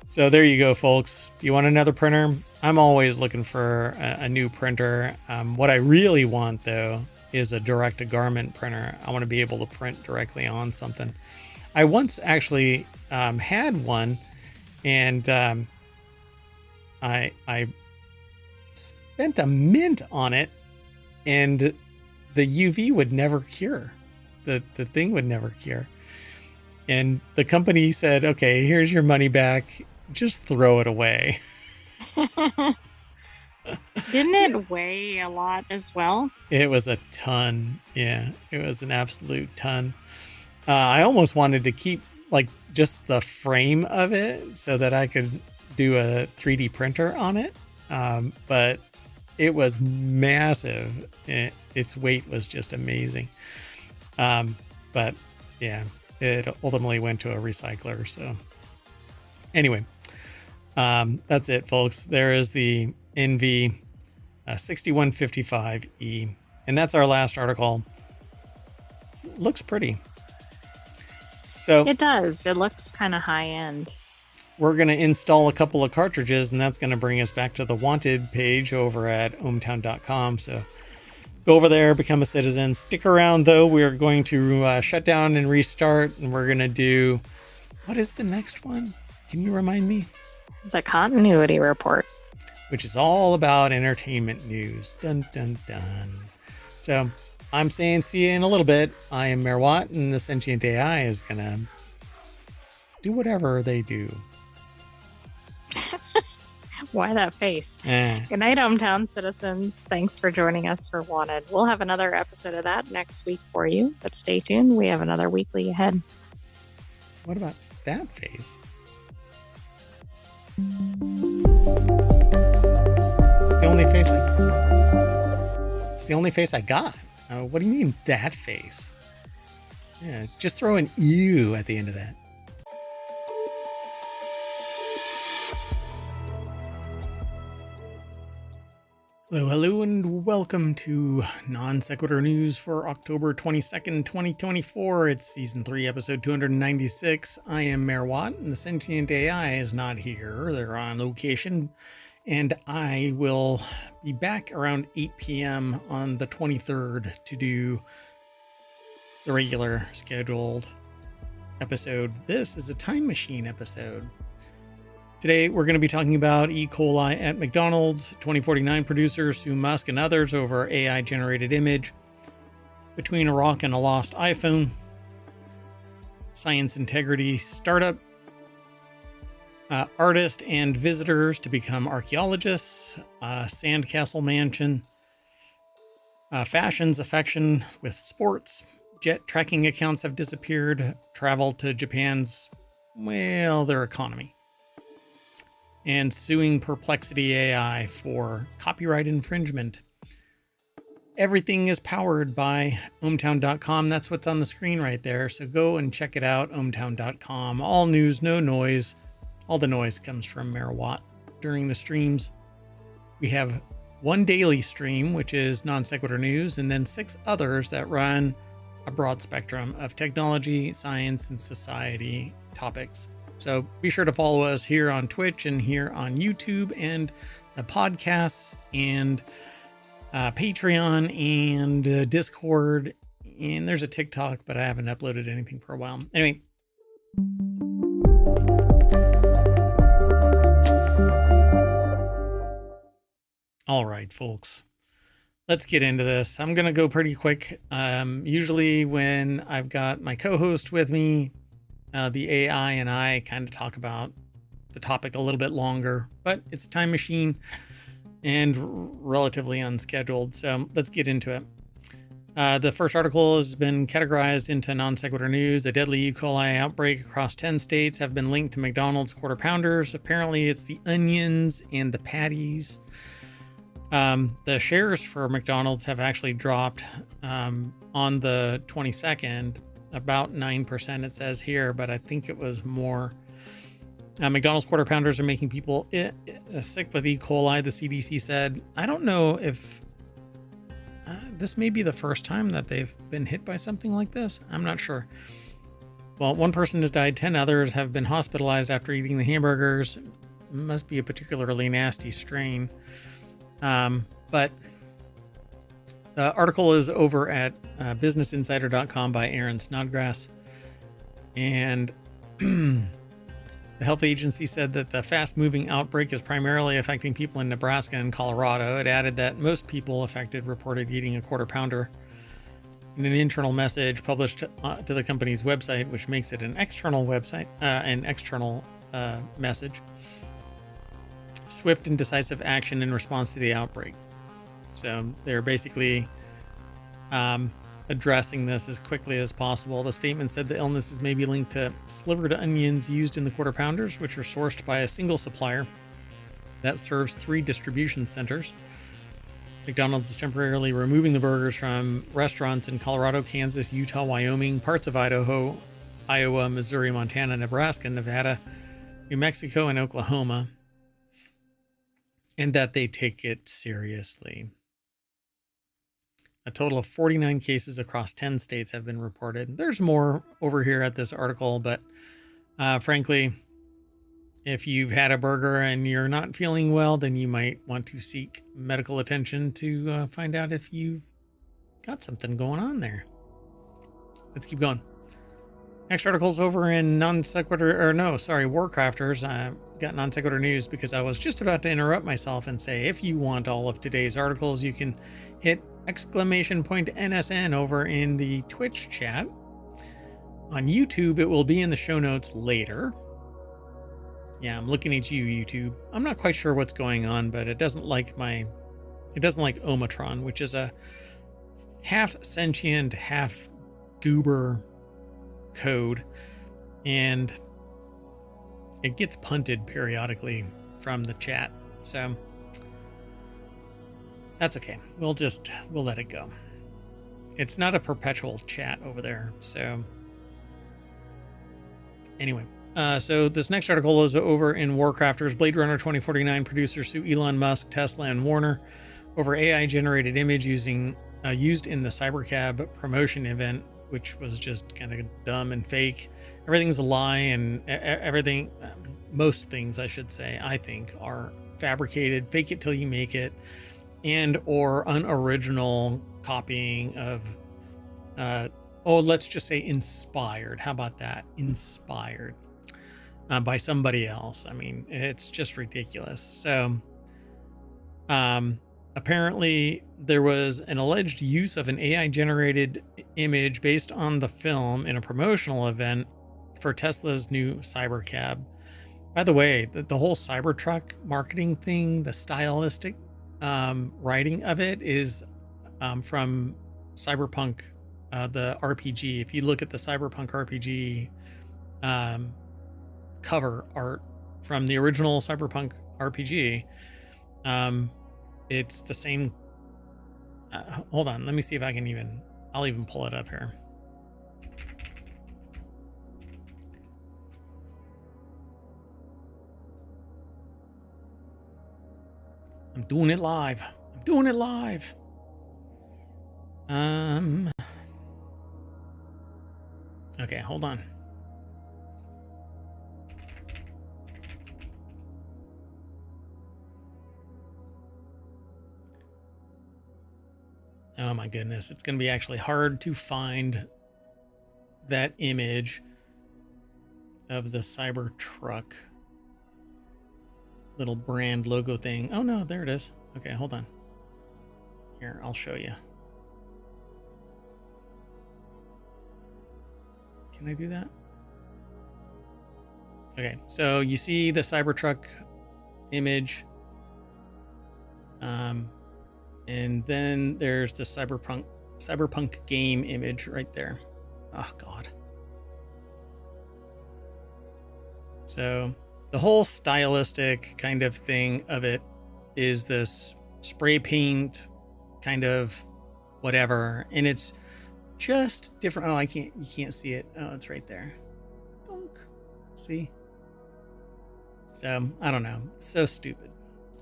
so there you go, folks. Do you want another printer? I'm always looking for a new printer. What I really want, though, is a direct-to-garment printer. I want to be able to print directly on something. I once actually had one, and I spent a mint on it, and the UV would never cure. The thing would never cure. And the company said, okay, here's your money back. Just throw it away. Didn't it weigh a lot as well? It was a ton. Yeah, it was an absolute ton. I almost wanted to keep like just the frame of it so that I could do a 3D printer on it. But it was massive. Its weight was just amazing. But yeah, it ultimately went to a recycler. So anyway, that's it, folks. There is the NV 6155E, and that's our last article. It looks pretty. So it does. It looks kind of high end. We're going to install a couple of cartridges, and that's going to bring us back to the wanted page over at ohmTown.com. So go over there, become a citizen. Stick around, though. We're going to shut down and restart, and we're going to do... What is the next one? Can you remind me? The continuity report. Which is all about entertainment news. Dun, dun, dun. So I'm saying see you in a little bit. I am Mayor Watt, and the Sentient AI is going to do whatever they do. Why that face? Good night, ohmTown citizens. Thanks for joining us for Wanted. We'll have another episode of that next week for you, but stay tuned. We have another weekly ahead. What about that face? It's the only face it's the only face I got. What do you mean that face? Yeah, just throw an ew at the end of that. Hello, and welcome to Non-Sequitur News for October 22nd, 2024. It's Season 3, Episode 296. I am Mayor Watt, and the Sentient AI is not here. They're on location, and I will be back around 8 p.m. on the 23rd to do the regular scheduled episode. This is a time machine episode. Today, we're going to be talking about E. coli at McDonald's, 2049 producers sue Musk and others over AI-generated image, between a rock and a lost iPhone, science integrity startup, artists and visitors to become archaeologists, sandcastle mansion, fashion's affection with sports, jet tracking accounts have disappeared, travel to Japan's, well, their economy, and suing Perplexity AI for copyright infringement. Everything is powered by ohmTown.com. That's what's on the screen right there. So go and check it out, ohmTown.com. All news, no noise. All the noise comes from Merawatt during the streams. We have one daily stream, which is Non Sequitur News, and then 6 others that run a broad spectrum of technology, science, and society topics. So be sure to follow us here on Twitch and here on YouTube and the podcasts and Patreon and Discord. And there's a TikTok, but I haven't uploaded anything for a while. Anyway. All right, folks, let's get into this. I'm going to go pretty quick. Usually when I've got my co-host with me, the AI and I kind of talk about the topic a little bit longer, but it's a time machine and relatively unscheduled. So let's get into it. The first article has been categorized into non sequitur news. A deadly E. coli outbreak across 10 states have been linked to McDonald's quarter pounders. Apparently it's the onions and the patties. The shares for McDonald's have actually dropped on the 22nd, about 9% it says here, but I think it was more. McDonald's quarter pounders are making people sick with E. coli, the CDC said. I don't know if this may be the first time that they've been hit by something like this. I'm not sure. Well, one person has died, 10 others have been hospitalized after eating the hamburgers. Must be a particularly nasty strain. But the article is over at businessinsider.com by Aaron Snodgrass. And the health agency said that the fast-moving outbreak is primarily affecting people in Nebraska and Colorado. It added that most people affected reported eating a quarter pounder. In an internal message published to the company's website, which makes it an external website, message. Swift and decisive action in response to the outbreak. So they're basically addressing this as quickly as possible. The statement said the illnesses may be linked to slivered onions used in the quarter pounders, which are sourced by a single supplier that serves 3 distribution centers. McDonald's is temporarily removing the burgers from restaurants in Colorado, Kansas, Utah, Wyoming, parts of Idaho, Iowa, Missouri, Montana, Nebraska, Nevada, New Mexico, and Oklahoma. And that they take it seriously. A total of 49 cases across 10 states have been reported. There's more over here at this article, but frankly, if you've had a burger and you're not feeling well, then you might want to seek medical attention to find out if you've got something going on there. Let's keep going. Next article's over in WarCrafters. I got non sequitur news because I was just about to interrupt myself and say, if you want all of today's articles, you can hit !NSN over in the Twitch chat. On YouTube, it will be in the show notes later. Yeah, I'm looking at you, YouTube. I'm not quite sure what's going on, but it doesn't like ohmTown, which is a half sentient, half goober code, and it gets punted periodically from the chat, so that's okay. We'll let it go. It's not a perpetual chat over there. So anyway, so this next article is over in WarCrafters. Blade Runner 2049 producers sue Elon Musk, Tesla, and Warner over AI generated image used in the Cybercab promotion event, which was just kind of dumb and fake. Everything's a lie, and everything, most things I should say, I think, are fabricated, fake it till you make it, and or unoriginal copying of, let's just say inspired. How about that? Inspired by somebody else. I mean, it's just ridiculous. So, apparently there was an alleged use of an AI generated image based on the film in a promotional event for Tesla's new Cybercab. By the way, the whole Cybertruck marketing thing, the stylistic writing of it is from Cyberpunk, the RPG. If you look at the Cyberpunk RPG cover art from the original Cyberpunk RPG, it's the same. Hold on, let me see if I can I'll even pull it up here. I'm doing it live. I'm doing it live. Okay, hold on. Oh my goodness, it's going to be actually hard to find that image of the Cybertruck little brand logo thing. Oh no, there it is. Okay, hold on. Here, I'll show you. Can I do that? Okay, so you see the Cybertruck image. And then there's the cyberpunk game image right there. Oh God. So the whole stylistic kind of thing of it is this spray paint kind of whatever, and it's just different. Oh, you can't see it. Oh, it's right there. Donk. See? So I don't know. It's so stupid.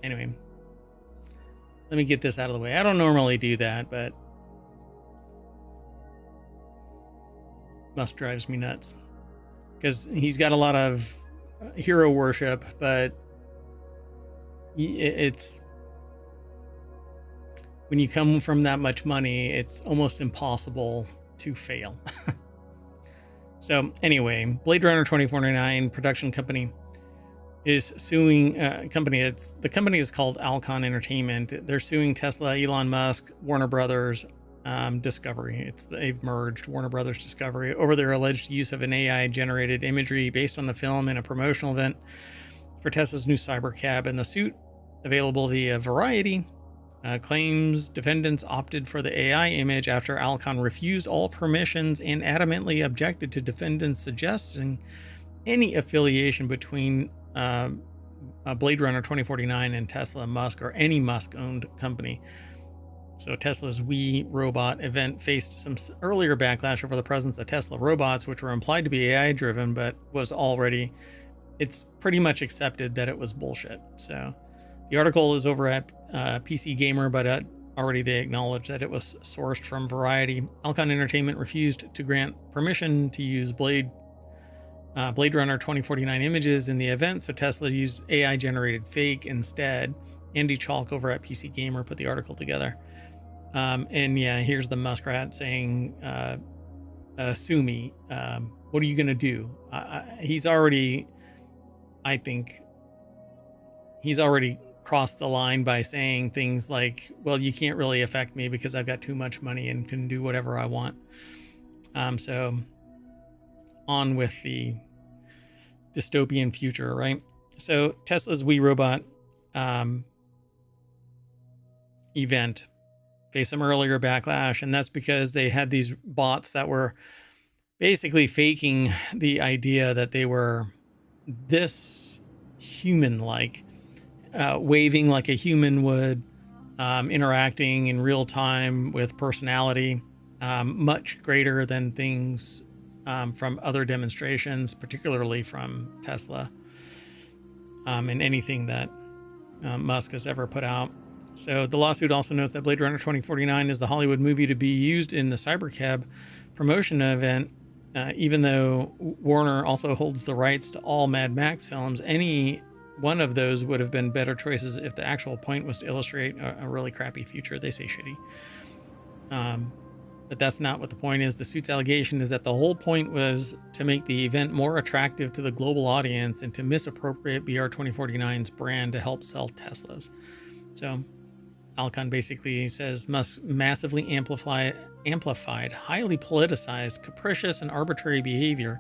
Anyway, let me get this out of the way. I don't normally do that, but Musk drives me nuts because he's got a lot of hero worship, but it's when you come from that much money, it's almost impossible to fail. So anyway, Blade Runner 2049 production company is suing the company is called Alcon Entertainment. They're suing Tesla, Elon Musk, Warner Brothers, Discovery. They've merged Warner Brothers Discovery over their alleged use of an AI generated imagery based on the film in a promotional event for Tesla's new Cybercab. And the suit, available via Variety, claims defendants opted for the AI image after Alcon refused all permissions and adamantly objected to defendants suggesting any affiliation between Blade Runner 2049 and Tesla, Musk, or any Musk-owned company. So Tesla's We Robot event faced some earlier backlash over the presence of Tesla robots, which were implied to be AI-driven, but it's pretty much accepted that it was bullshit. So the article is over at PC Gamer, but already they acknowledged that it was sourced from Variety. Alcon Entertainment refused to grant permission to use Blade Runner 2049 images in the event, so Tesla used AI-generated fake instead. Andy Chalk over at PC Gamer put the article together. And yeah, here's the muskrat saying, sue me. What are you going to do? He's already crossed the line by saying things like, well, you can't really affect me because I've got too much money and can do whatever I want. So on with the dystopian future, right? So Tesla's We Robot event faced some earlier backlash, and that's because they had these bots that were basically faking the idea that they were this human-like, waving like a human would, interacting in real time with personality, much greater than things from other demonstrations, particularly from Tesla, and anything that Musk has ever put out. So the lawsuit also notes that Blade Runner 2049 is the Hollywood movie to be used in the Cybercab promotion event, even though Warner also holds the rights to all Mad Max films. Any one of those would have been better choices if the actual point was to illustrate a really crappy future. They say shitty. But that's not what the point is. The suit's allegation is that the whole point was to make the event more attractive to the global audience and to misappropriate BR 2049's brand to help sell Teslas. So Alcon basically says Musk massively amplified, highly politicized, capricious, and arbitrary behavior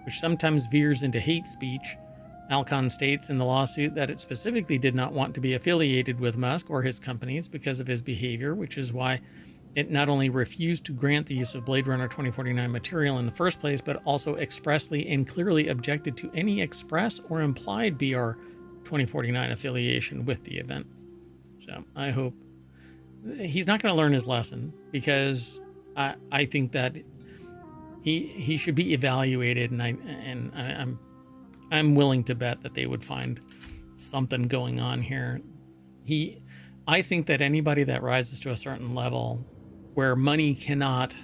which sometimes veers into hate speech. Alcon states in the lawsuit that it specifically did not want to be affiliated with Musk or his companies because of his behavior, which is why it not only refused to grant the use of Blade Runner 2049 material in the first place, but also expressly and clearly objected to any express or implied BR 2049 affiliation with the event. So I hope he's not going to learn his lesson, because I think that he should be evaluated, and I'm willing to bet that they would find something going on here. I think that anybody that rises to a certain level where money cannot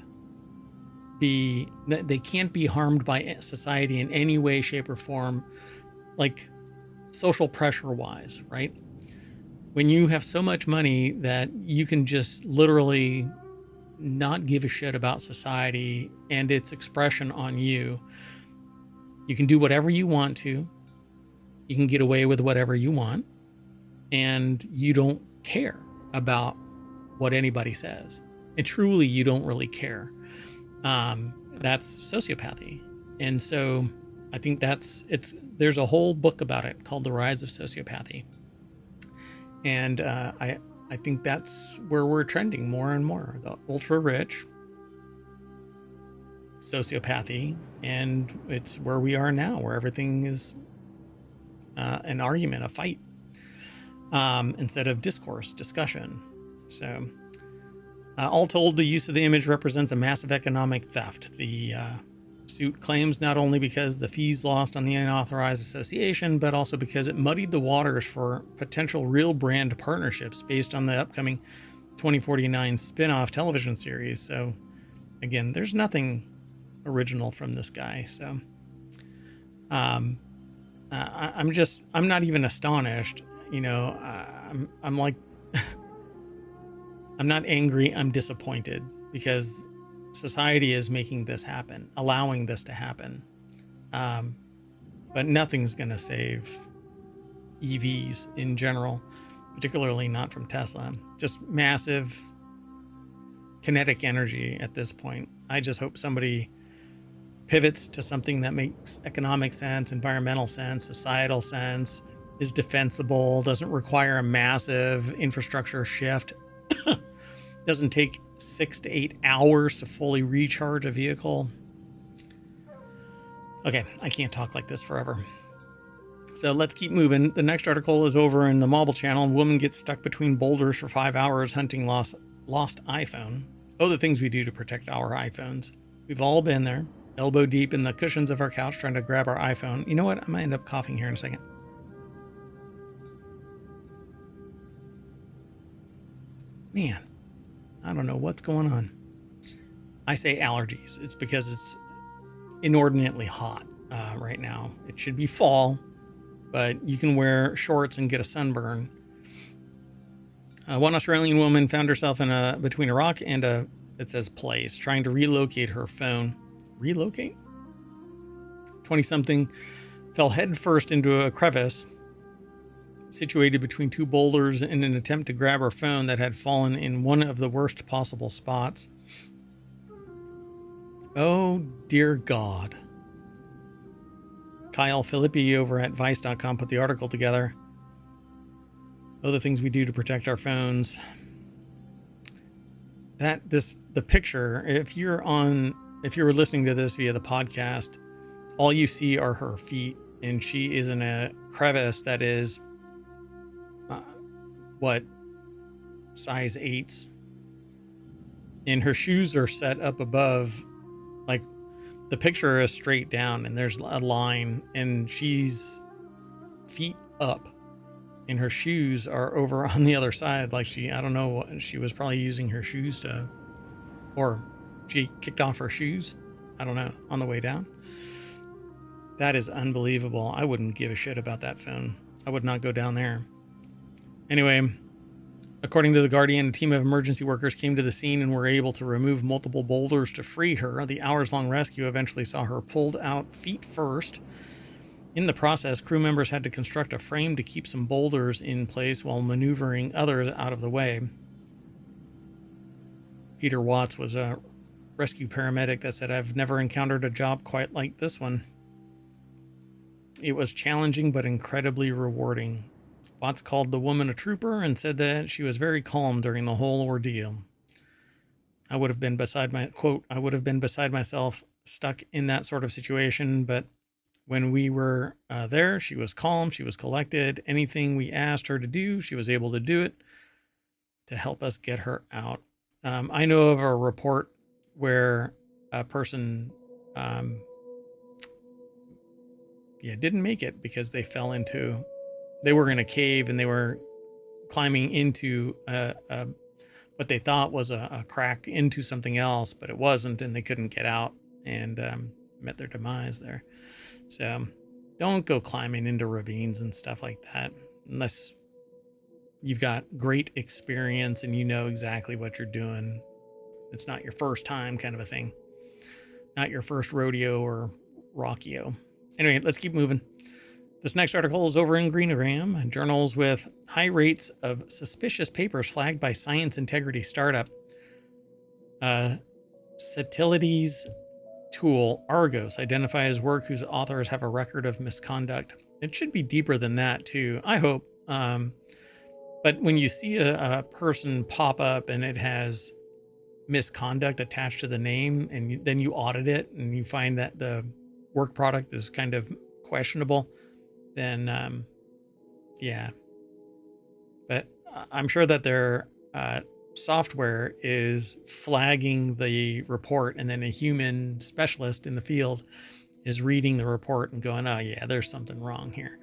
be, they can't be harmed by society in any way, shape, or form, like social pressure wise, right? When you have so much money that you can just literally not give a shit about society and its expression on you, you can do whatever you want to, you can get away with whatever you want, and you don't care about what anybody says. And truly, you don't really care. That's sociopathy. And so I think there's a whole book about it called The Rise of Sociopathy. And I think that's where we're trending more and more. The ultra rich, sociopathy, and it's where we are now, where everything is an argument, a fight, instead of discourse, discussion. So all told, the use of the image represents a massive economic theft. The suit claims not only because the fees lost on the unauthorized association, but also because it muddied the waters for potential real brand partnerships based on the upcoming 2049 spin-off television series. So again, there's nothing original from this guy. So I'm not even astonished. I'm like, I'm not angry, I'm disappointed, because society is making this happen, allowing this to happen. But nothing's going to save EVs in general, particularly not from Tesla. Just massive kinetic energy at this point. I just hope somebody pivots to something that makes economic sense, environmental sense, societal sense, is defensible, doesn't require a massive infrastructure shift, doesn't take 6 to 8 hours to fully recharge a vehicle. Okay, I can't talk like this forever. So let's keep moving. The next article is over in the Mobile Channel. Woman gets stuck between boulders for 5 hours hunting lost iPhone. Oh, the things we do to protect our iPhones. We've all been there, elbow deep in the cushions of our couch trying to grab our iPhone. You know what? I might end up coughing here in a second. Man, I don't know what's going on. I say allergies. It's because it's inordinately hot right now. It should be fall, but you can wear shorts and get a sunburn. One Australian woman found herself between a rock and it says place, trying to relocate her phone. Relocate? 20-something fell headfirst into a crevice situated between two boulders in an attempt to grab her phone that had fallen in one of the worst possible spots. Oh, dear God. Kyle Philippi over at Vice.com put the article together. Oh, the things we do to protect our phones. The picture, if you're listening to this via the podcast, all you see are her feet, and she is in a crevice that is size 8s, and her shoes are set up above, like the picture is straight down and there's a line, and she's feet up and her shoes are over on the other side. Like I don't know what, she was probably using her shoes or she kicked off her shoes, I don't know, on the way down. That is unbelievable. I wouldn't give a shit about that phone. I would not go down there. Anyway, according to The Guardian, a team of emergency workers came to the scene and were able to remove multiple boulders to free her. The hours-long rescue eventually saw her pulled out feet first. In the process, crew members had to construct a frame to keep some boulders in place while maneuvering others out of the way. Peter Watts was a rescue paramedic that said, "I've never encountered a job quite like this one." It was challenging but incredibly rewarding. Watts called the woman a trooper and said that she was very calm during the whole ordeal. I would have been beside myself stuck in that sort of situation, but when we were there, she was calm, she was collected. Anything we asked her to do, she was able to do it to help us get her out. I know of a report where a person didn't make it because they were in a cave and they were climbing into what they thought was a crack into something else, but it wasn't, and they couldn't get out and met their demise there. So don't go climbing into ravines and stuff like that unless you've got great experience and you know exactly what you're doing. It's not your first time kind of a thing. Not your first rodeo or rockio. Anyway, let's keep moving. This next article is over in Greenogram, journals with high rates of suspicious papers flagged by science integrity startup. Satility's tool, Argos, identifies work whose authors have a record of misconduct. It should be deeper than that, too, I hope. But when you see a person pop up and it has misconduct attached to the name, and then you audit it and you find that the work product is kind of questionable, then but I'm sure that their software is flagging the report, and then a human specialist in the field is reading the report and going, oh yeah, there's something wrong here.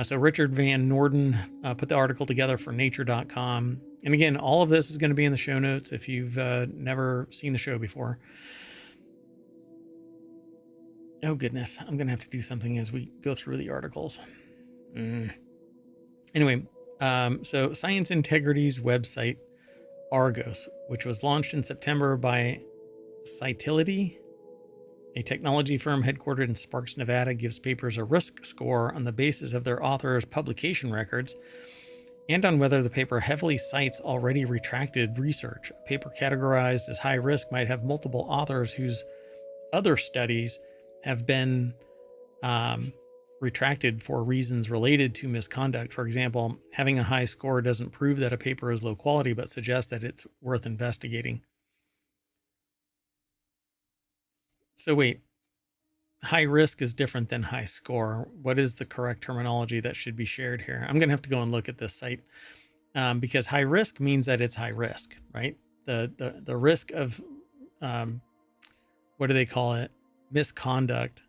So Richard Van Norden put the article together for nature.com. And again, all of this is going to be in the show notes if you've never seen the show before. Oh goodness, I'm going to have to do something as we go through the articles. Anyway, so Science Integrity's website, Argos, which was launched in September by Cytility, a technology firm headquartered in Sparks, Nevada, gives papers a risk score on the basis of their author's publication records and on whether the paper heavily cites already retracted research. A paper categorized as high risk might have multiple authors whose other studies have been retracted for reasons related to misconduct. For example, having a high score doesn't prove that a paper is low quality, but suggests that it's worth investigating. So wait, high risk is different than high score. What is the correct terminology that should be shared here? I'm going to have to go and look at this site because high risk means that it's high risk, right? The risk of, what do they call it? Misconduct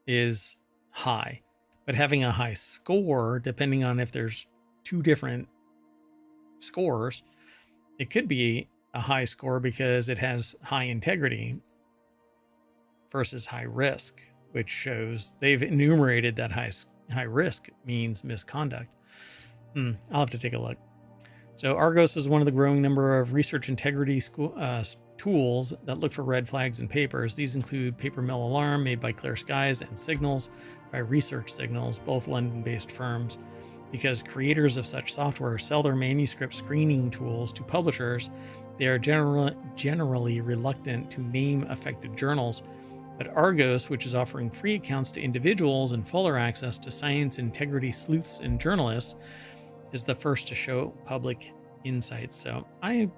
is high, but having a high score, depending on if there's two different scores, it could be a high score because it has high integrity versus high risk, which shows they've enumerated that high risk means misconduct. I'll have to take a look. So Argos is one of the growing number of research integrity tools that look for red flags in papers. These include Paper Mill Alarm, made by Clear Skies, and Signals by Research Signals, both London-based firms. Because creators of such software sell their manuscript screening tools to publishers, they are generally reluctant to name affected journals. But Argos, which is offering free accounts to individuals and fuller access to science integrity sleuths and journalists, is the first to show public insights. So I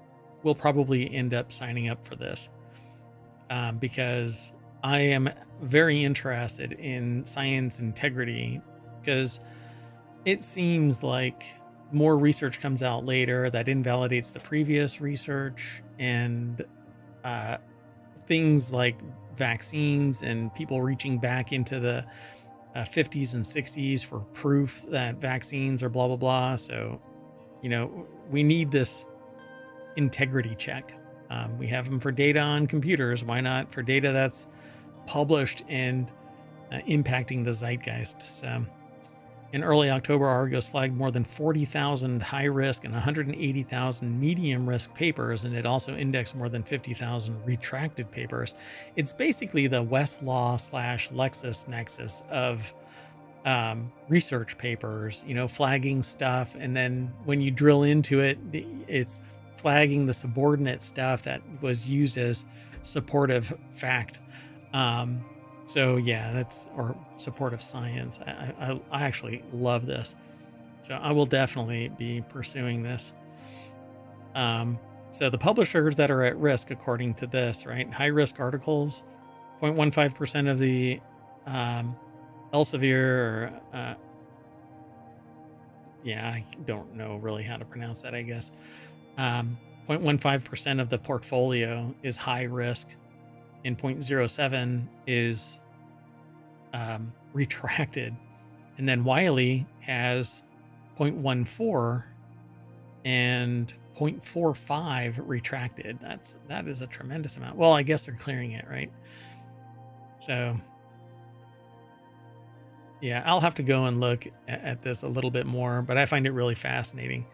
will probably end up signing up for this because I am very interested in science integrity, because it seems like more research comes out later that invalidates the previous research, and things like vaccines and people reaching back into the 50s and 60s for proof that vaccines are blah, blah, blah. So, we need this integrity check. We have them for data on computers. Why not for data that's published and impacting the zeitgeist? So in early October, Argos flagged more than 40,000 high-risk and 180,000 medium-risk papers, and it also indexed more than 50,000 retracted papers. It's basically the Westlaw / LexisNexis of research papers, flagging stuff, and then when you drill into it, it's flagging the subordinate stuff that was used as supportive fact. So yeah, that's, or supportive science. I actually love this. So I will definitely be pursuing this. So the publishers that are at risk, according to this, right? High risk articles, 0.15% of the Elsevier, or yeah, I don't know really how to pronounce that, I guess. 0.15% of the portfolio is high risk, and 0.07 is retracted. And then Wiley has 0.14 and 0.45 retracted. That is a tremendous amount. Well, I guess they're clearing it, right? So yeah, I'll have to go and look at this a little bit more, but I find it really fascinating.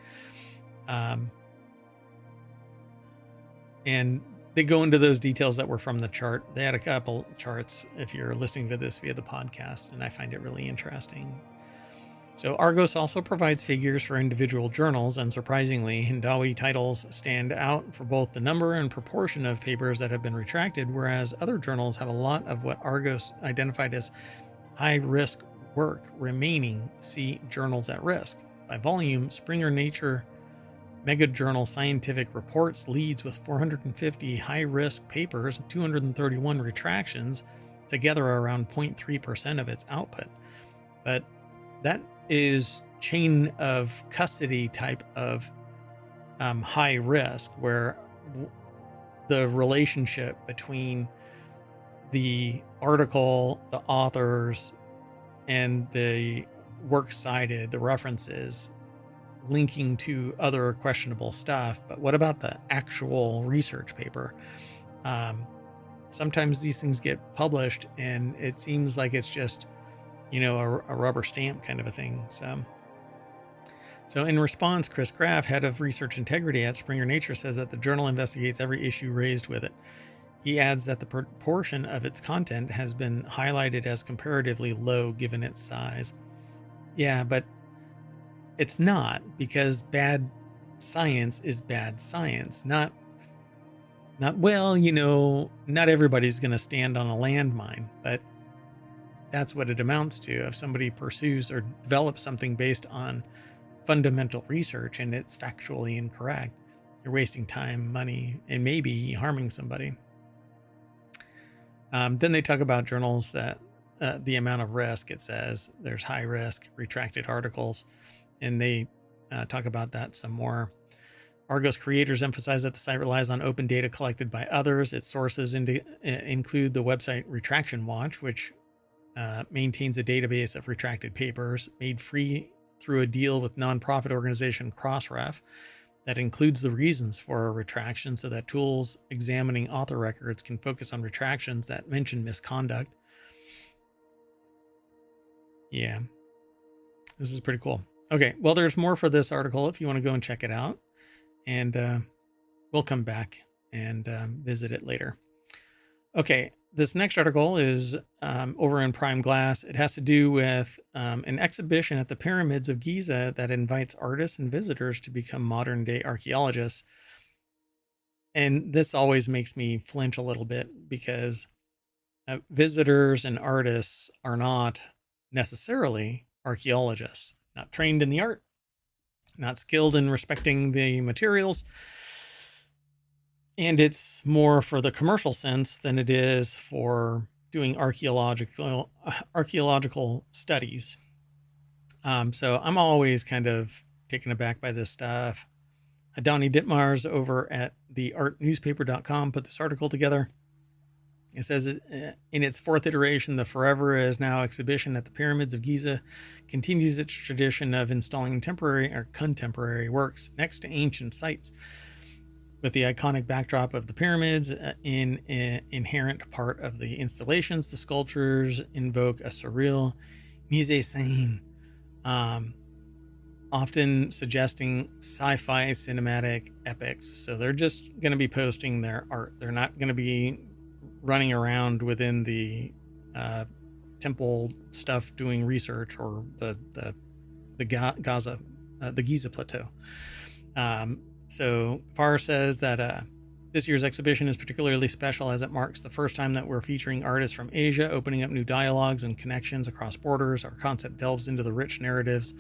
And they go into those details that were from the chart. They had a couple charts if you're listening to this via the podcast, and I find it really interesting. So Argos also provides figures for individual journals, and surprisingly, Hindawi titles stand out for both the number and proportion of papers that have been retracted, whereas other journals have a lot of what Argos identified as high-risk work remaining. See Journals at Risk. By volume, Springer Nature Mega Journal Scientific Reports leads with 450 high-risk papers and 231 retractions, together around 0.3% of its output. But that is chain of custody type of high risk, where the relationship between the article, the authors, and the works cited, the references, linking to other questionable stuff. But what about the actual research paper? Sometimes these things get published and it seems like it's just, a rubber stamp kind of a thing. So in response, Chris Graff, head of research integrity at Springer Nature, says that the journal investigates every issue raised with it. He adds that the proportion of its content has been highlighted as comparatively low given its size. Yeah, but it's not, because bad science is bad science. Not well, not everybody's going to stand on a landmine, but that's what it amounts to. If somebody pursues or develops something based on fundamental research and it's factually incorrect, you're wasting time, money, and maybe harming somebody. Then they talk about journals that the amount of risk. It says there's high risk retracted articles, and they talk about that some more. Argos creators emphasize that the site relies on open data collected by others. Its sources include the website Retraction Watch, which maintains a database of retracted papers made free through a deal with nonprofit organization Crossref that includes the reasons for a retraction, so that tools examining author records can focus on retractions that mention misconduct. Yeah, this is pretty cool. Okay, well, there's more for this article if you want to go and check it out, and we'll come back and visit it later. Okay, this next article is over in Prime Glass. It has to do with an exhibition at the Pyramids of Giza that invites artists and visitors to become modern-day archaeologists. And this always makes me flinch a little bit, because visitors and artists are not necessarily archaeologists, not trained in the art, not skilled in respecting the materials. And it's more for the commercial sense than it is for doing archaeological studies. So I'm always kind of taken aback by this stuff. Donnie Dittmars over at the artnewspaper.com put this article together. It says, in its fourth iteration, the Forever Is Now exhibition at the Pyramids of Giza continues its tradition of installing temporary or contemporary works next to ancient sites, with the iconic backdrop of the pyramids in an inherent part of the installations. The sculptures invoke a surreal mise-en-scène, often suggesting sci-fi cinematic epics. So they're just going to be posting their art. They're not going to be running around within the temple stuff doing research, or the Giza plateau. So Farr says that This year's exhibition is particularly special as it marks the first time that we're featuring artists from Asia, opening up new dialogues and connections across borders. Our concept delves into the rich narratives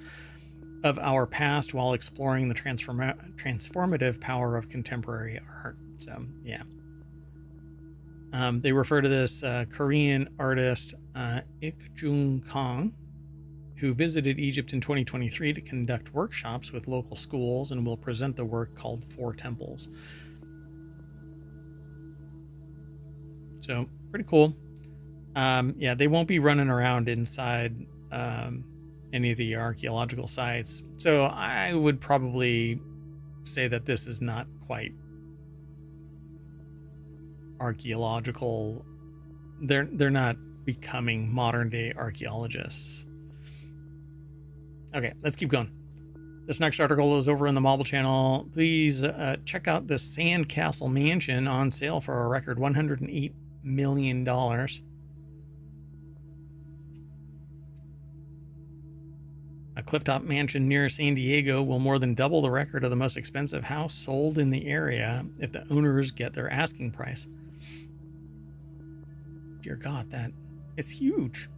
of our past while exploring the transformative power of contemporary art. So, yeah. They refer to this Korean artist, Ik Jung Kang, who visited Egypt in 2023 to conduct workshops with local schools and will present the work called Four Temples. So, pretty cool. Yeah, they won't be running around inside any of the archaeological sites. So I would probably say that this is not quite archaeological. They're not becoming modern day archaeologists. Okay, let's keep going. This next article is over in the Mobile Channel. Please check out the Sandcastle Mansion on sale for a record $108 million. A clifftop mansion near San Diego will more than double the record of the most expensive house sold in the area if the owners get their asking price. Dear God, that it's huge.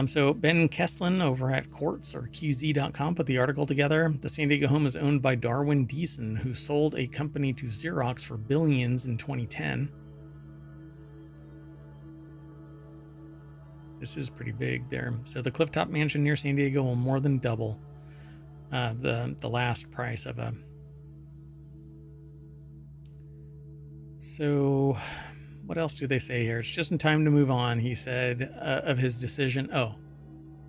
So Ben Kesslin over at Quartz or QZ.com put the article together. The San Diego home is owned by Darwin Deason, who sold a company to Xerox for billions in 2010. This is pretty big there. So the clifftop mansion near San Diego will more than double the last price of a. So what else do they say here? It's just in time to move on, he said, of his decision. Oh,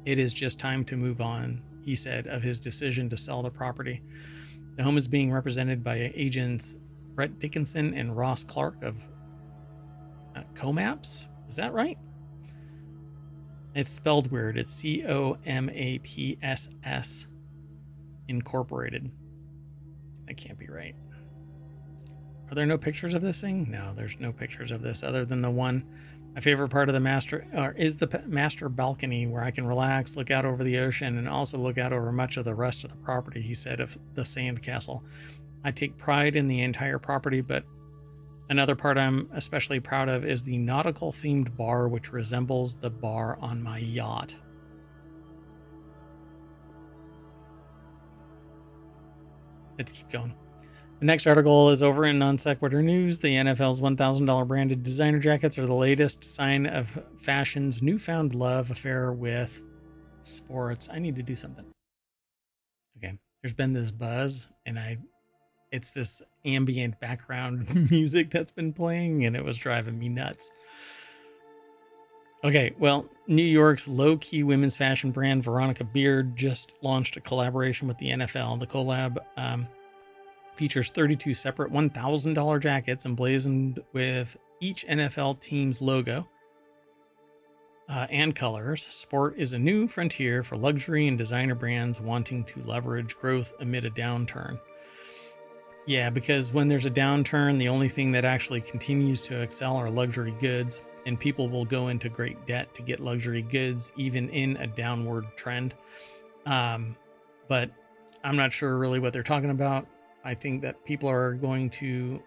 it is just time to move on, he said, of his decision to sell the property. The home is being represented by agents Brett Dickinson and Ross Clark of Comaps. Is that right? It's spelled weird. It's COMAPSS Incorporated. That can't be right. Are there no pictures of this thing? No, there's no pictures of this other than the one. My favorite part of the master balcony where I can relax, look out over the ocean, and also look out over much of the rest of the property, he said of the Sandcastle. I take pride in the entire property, but another part I'm especially proud of is the nautical themed bar, which resembles the bar on my yacht. Let's keep going. The next article is over in Non Sequitur News. The NFL's $1,000 branded designer jackets are the latest sign of fashion's newfound love affair with sports. I need to do something. Okay, there's been this buzz, and it's this ambient background music that's been playing, and it was driving me nuts. Okay, well, New York's low-key women's fashion brand Veronica Beard just launched a collaboration with the NFL. The collab features 32 separate $1,000 jackets emblazoned with each NFL team's logo and colors. Sport is a new frontier for luxury and designer brands wanting to leverage growth amid a downturn. Yeah, because when there's a downturn, the only thing that actually continues to excel are luxury goods, and people will go into great debt to get luxury goods, even in a downward trend. But I'm not sure really what they're talking about. I think that people are going to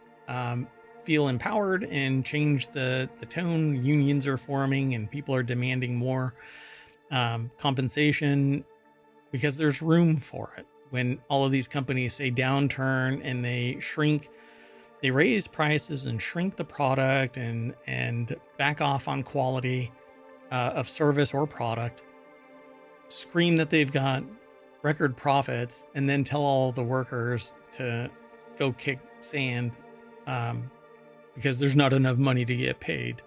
feel empowered and change the tone. Unions are forming, and people are demanding more compensation because there's room for it. When all of these companies say downturn and they shrink, they raise prices and shrink the product and back off on quality of service or product, scream that they've got record profits, and then tell all the workers to go kick sand because there's not enough money to get paid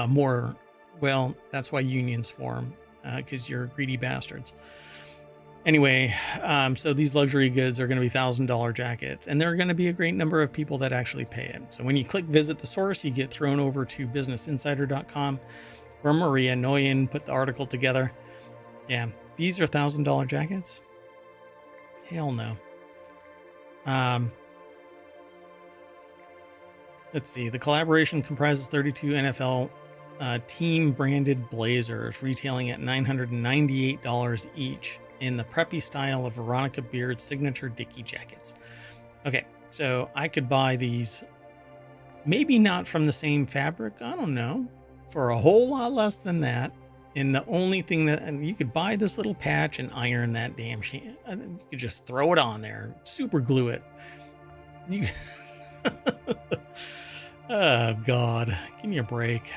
more. Well, that's why unions form, because you're greedy bastards. Anyway, so these luxury goods are going to be $1,000 jackets, and there are going to be a great number of people that actually pay it. So when you click visit the source, you get thrown over to businessinsider.com, where Maria Noyen put the article together. Yeah, these are $1,000 jackets? Hell no. Let's see. The collaboration comprises 32 NFL team branded blazers, retailing at $998 each, in the preppy style of Veronica Beard's signature Dickie jackets. Okay, so I could buy these Maybe not from the same fabric, I don't know, for a whole lot less than that. And the only thing that, and you could buy this little patch and iron that damn shit. You could just throw it on there, super glue it. You, oh God, give me a break.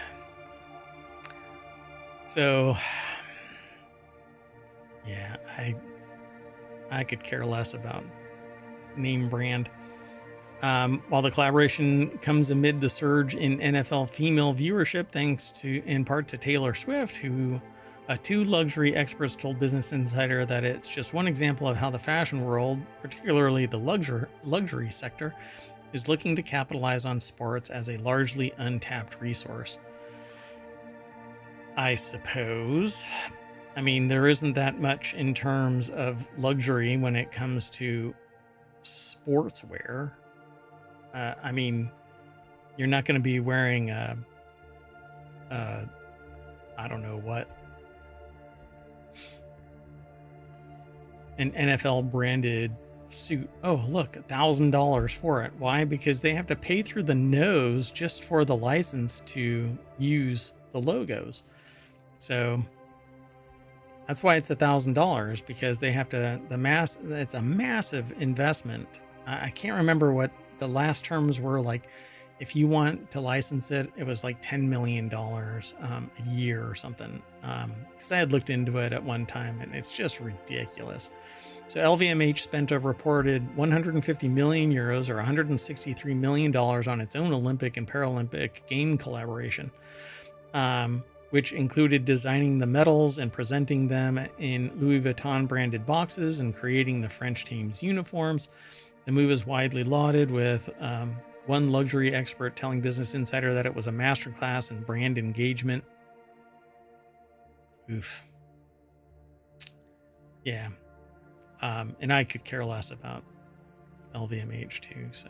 So, yeah, I could care less about name brand. While the collaboration comes amid the surge in NFL female viewership, thanks to in part to Taylor Swift, who two luxury experts told Business Insider that it's just one example of how the fashion world, particularly the luxury sector, is looking to capitalize on sports as a largely untapped resource. I suppose. I mean, there isn't that much in terms of luxury when it comes to sportswear. I mean, you're not going to be wearing I don't know what, an NFL branded suit. Oh, look, $1,000 for it. Why? Because they have to pay through the nose just for the license to use the logos. So that's why it's $1,000, because they have to, it's a massive investment. I can't remember what the last terms were. Like, if you want to license it, it was like $10 million a year or something. Because I had looked into it at one time, and it's just ridiculous. So LVMH spent a reported 150 million euros, or $163 million, on its own Olympic and Paralympic game collaboration, which included designing the medals and presenting them in Louis Vuitton branded boxes and creating the French team's uniforms. The move is widely lauded, with one luxury expert telling Business Insider that it was a masterclass in brand engagement. Oof. Yeah. And I could care less about LVMH too. So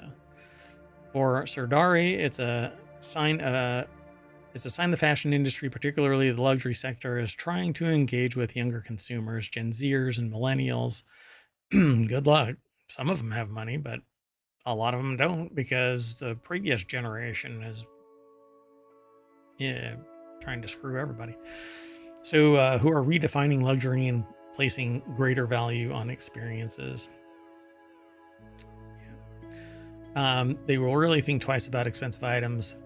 for Serdari, it's a sign the fashion industry, particularly the luxury sector, is trying to engage with younger consumers, Gen Zers and millennials. Good luck. Some of them have money, but a lot of them don't, because the previous generation is trying to screw everybody. So who are redefining luxury and placing greater value on experiences. Yeah. They will really think twice about expensive items,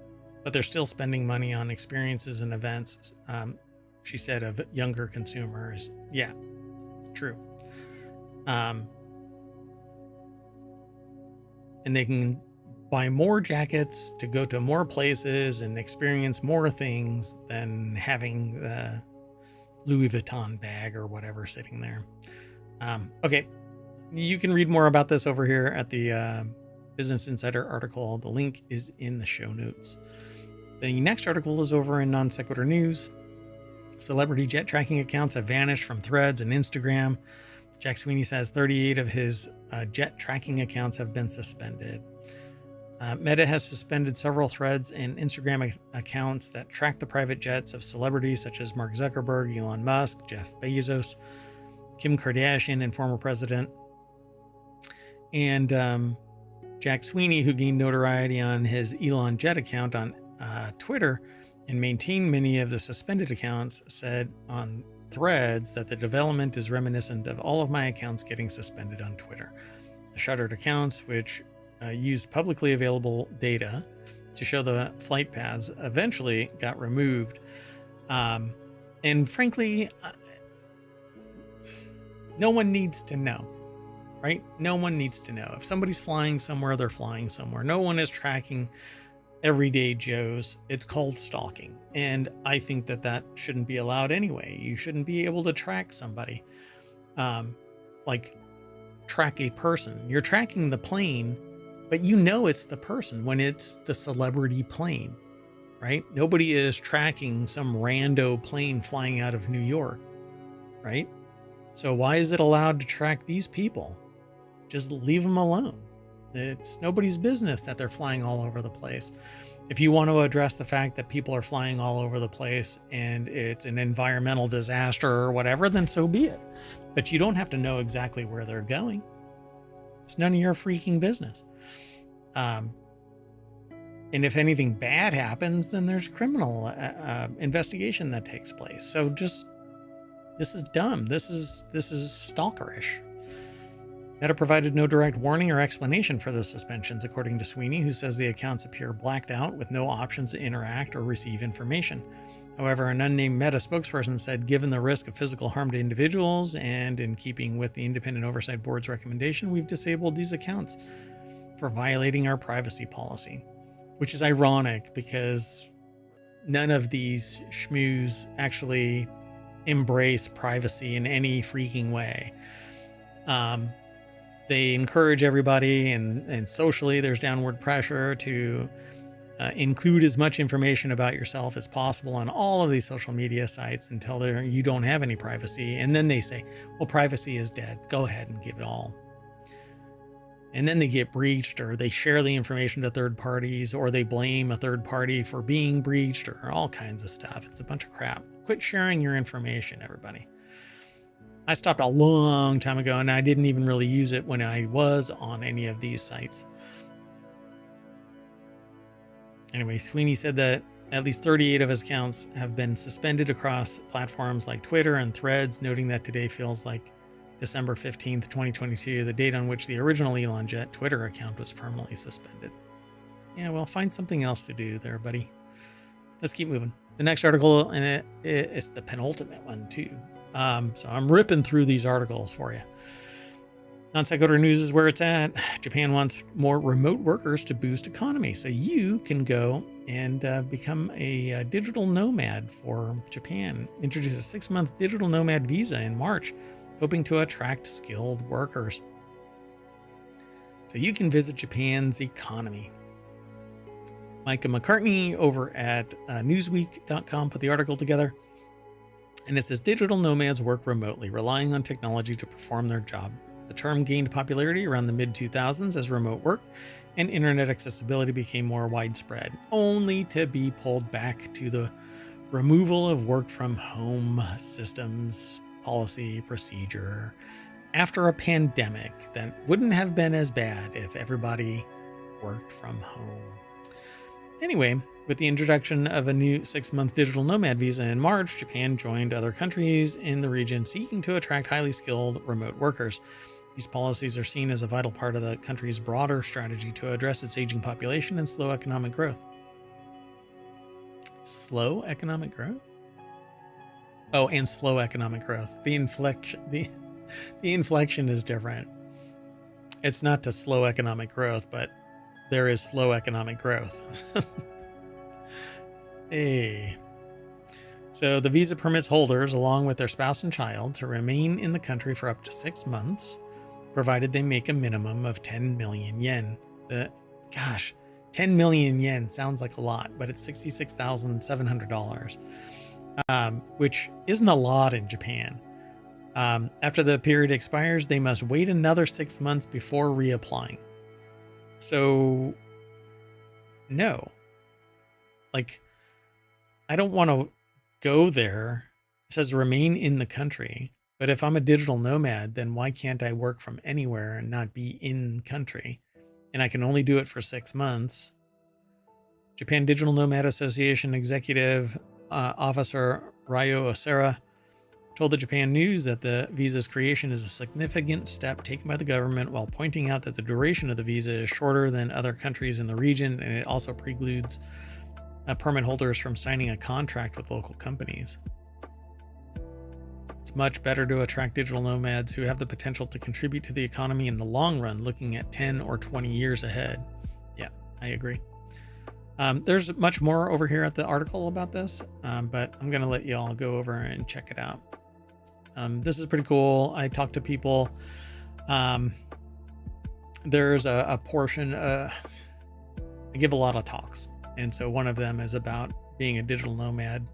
but they're still spending money on experiences and events, she said, of younger consumers. Yeah, true. And they can buy more jackets to go to more places and experience more things than having the Louis Vuitton bag or whatever sitting there. Okay, you can read more about this over here at the Business Insider article. The link is in the show notes. The next article is over in Non Sequitur News. Celebrity jet tracking accounts have vanished from Threads and Instagram. Jack Sweeney says 38 of his jet tracking accounts have been suspended. Meta has suspended several Threads and Instagram accounts that track the private jets of celebrities such as Mark Zuckerberg, Elon Musk, Jeff Bezos, Kim Kardashian, and former president. And Jack Sweeney, who gained notoriety on his Elon Jet account on Twitter and maintained many of the suspended accounts, said on Threads that the development is reminiscent of all of my accounts getting suspended on Twitter. The shuttered accounts, which used publicly available data to show the flight paths, eventually got removed. And frankly, no one needs to know, right? No one needs to know. If somebody's flying somewhere, they're flying somewhere. No one is tracking everyday Joes. It's called stalking. And I think that that shouldn't be allowed anyway. You shouldn't be able to track somebody, like track a person. You're tracking the plane, but you know it's the person when it's the celebrity plane, right? Nobody is tracking some rando plane flying out of New York, right? So why is it allowed to track these people? Just leave them alone. It's nobody's business that they're flying all over the place. If you want to address the fact that people are flying all over the place and it's an environmental disaster or whatever, then so be it. But you don't have to know exactly where they're going. It's none of your freaking business. And if anything bad happens, then there's criminal investigation that takes place. So just, this is dumb. This is stalkerish. Meta provided no direct warning or explanation for the suspensions, according to Sweeney, who says the accounts appear blacked out with no options to interact or receive information. However, an unnamed Meta spokesperson said, given the risk of physical harm to individuals and in keeping with the Independent Oversight Board's recommendation, we've disabled these accounts for violating our privacy policy. Which is ironic because none of these schmoos actually embrace privacy in any freaking way. They encourage everybody, and socially there's downward pressure to include as much information about yourself as possible on all of these social media sites until you don't have any privacy. And then they say, well, privacy is dead. Go ahead and give it all. And then they get breached, or they share the information to third parties, or they blame a third party for being breached, or all kinds of stuff. It's a bunch of crap. Quit sharing your information, everybody. I stopped a long time ago, and I didn't even really use it when I was on any of these sites. Anyway, Sweeney said that at least 38 of his accounts have been suspended across platforms like Twitter and Threads, noting that today feels like December 15th, 2022, the date on which the original Elon Jet Twitter account was permanently suspended. Yeah, well, find something else to do there, buddy. Let's keep moving. The next article, and it's the penultimate one, too. So I'm ripping through these articles for you. Non-sequitur news is where it's at. Japan wants more remote workers to boost economy. So you can go and become a digital nomad for Japan. Introduce a 6-month digital nomad visa in March, hoping to attract skilled workers. So you can visit Japan's economy. Micah McCartney over at Newsweek.com put the article together. And it says, digital nomads work remotely, relying on technology to perform their job. The term gained popularity around the mid-2000s as remote work and internet accessibility became more widespread, only to be pulled back to the removal of work from home systems, policy, procedure, after a pandemic that wouldn't have been as bad if everybody worked from home. Anyway, with the introduction of a new 6-month digital nomad visa in March, Japan joined other countries in the region seeking to attract highly skilled remote workers. These policies are seen as a vital part of the country's broader strategy to address its aging population and slow economic growth. Slow economic growth? Oh, and slow economic growth. The inflection is different. It's not to slow economic growth, but there is slow economic growth. Hey. So the visa permits holders, along with their spouse and child, to remain in the country for up to 6 months, provided they make a minimum of 10 million yen. 10 million yen sounds like a lot, but it's $66,700, which isn't a lot in Japan. After the period expires, they must wait another 6 months before reapplying. So, no. I don't want to go there. It says remain in the country. But if I'm a digital nomad, then why can't I work from anywhere and not be in country? And I can only do it for 6 months. Japan Digital Nomad Association Executive Officer Ryo Osera told the Japan News that the visa's creation is a significant step taken by the government, while pointing out that the duration of the visa is shorter than other countries in the region, and it also precludes permit holders from signing a contract with local companies. It's much better to attract digital nomads who have the potential to contribute to the economy in the long run, looking at 10 or 20 years ahead. Yeah, I agree. There's much more over here at the article about this, but I'm going to let you all go over and check it out. This is pretty cool. I talked to people. There's a portion, I give a lot of talks. And so one of them is about being a digital nomad.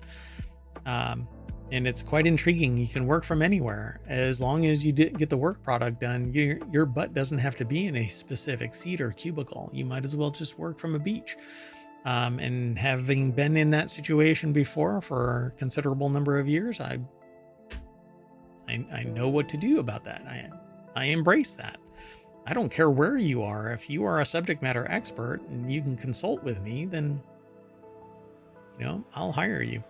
And it's quite intriguing. You can work from anywhere as long as you get the work product done. Your butt doesn't have to be in a specific seat or cubicle. You might as well just work from a beach. And having been in that situation before for a considerable number of years, I know what to do about that. I embrace that. I don't care where you are. If you are a subject matter expert and you can consult with me, then, I'll hire you.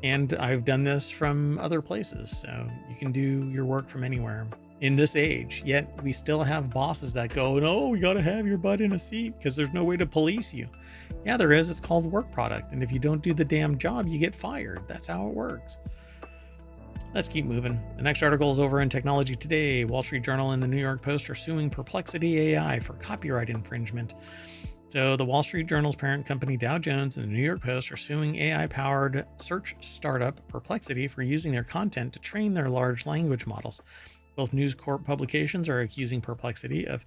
And I've done this from other places. So you can do your work from anywhere in this age. Yet we still have bosses that go, no, we got to have your butt in a seat because there's no way to police you. Yeah, there is. It's called work product. And if you don't do the damn job, you get fired. That's how it works. Let's keep moving. The next article is over in Technology Today. Wall Street Journal and the New York Post are suing Perplexity AI for copyright infringement. So the Wall Street Journal's parent company Dow Jones and the New York Post are suing AI-powered search startup Perplexity for using their content to train their large language models. Both News Corp publications are accusing Perplexity of...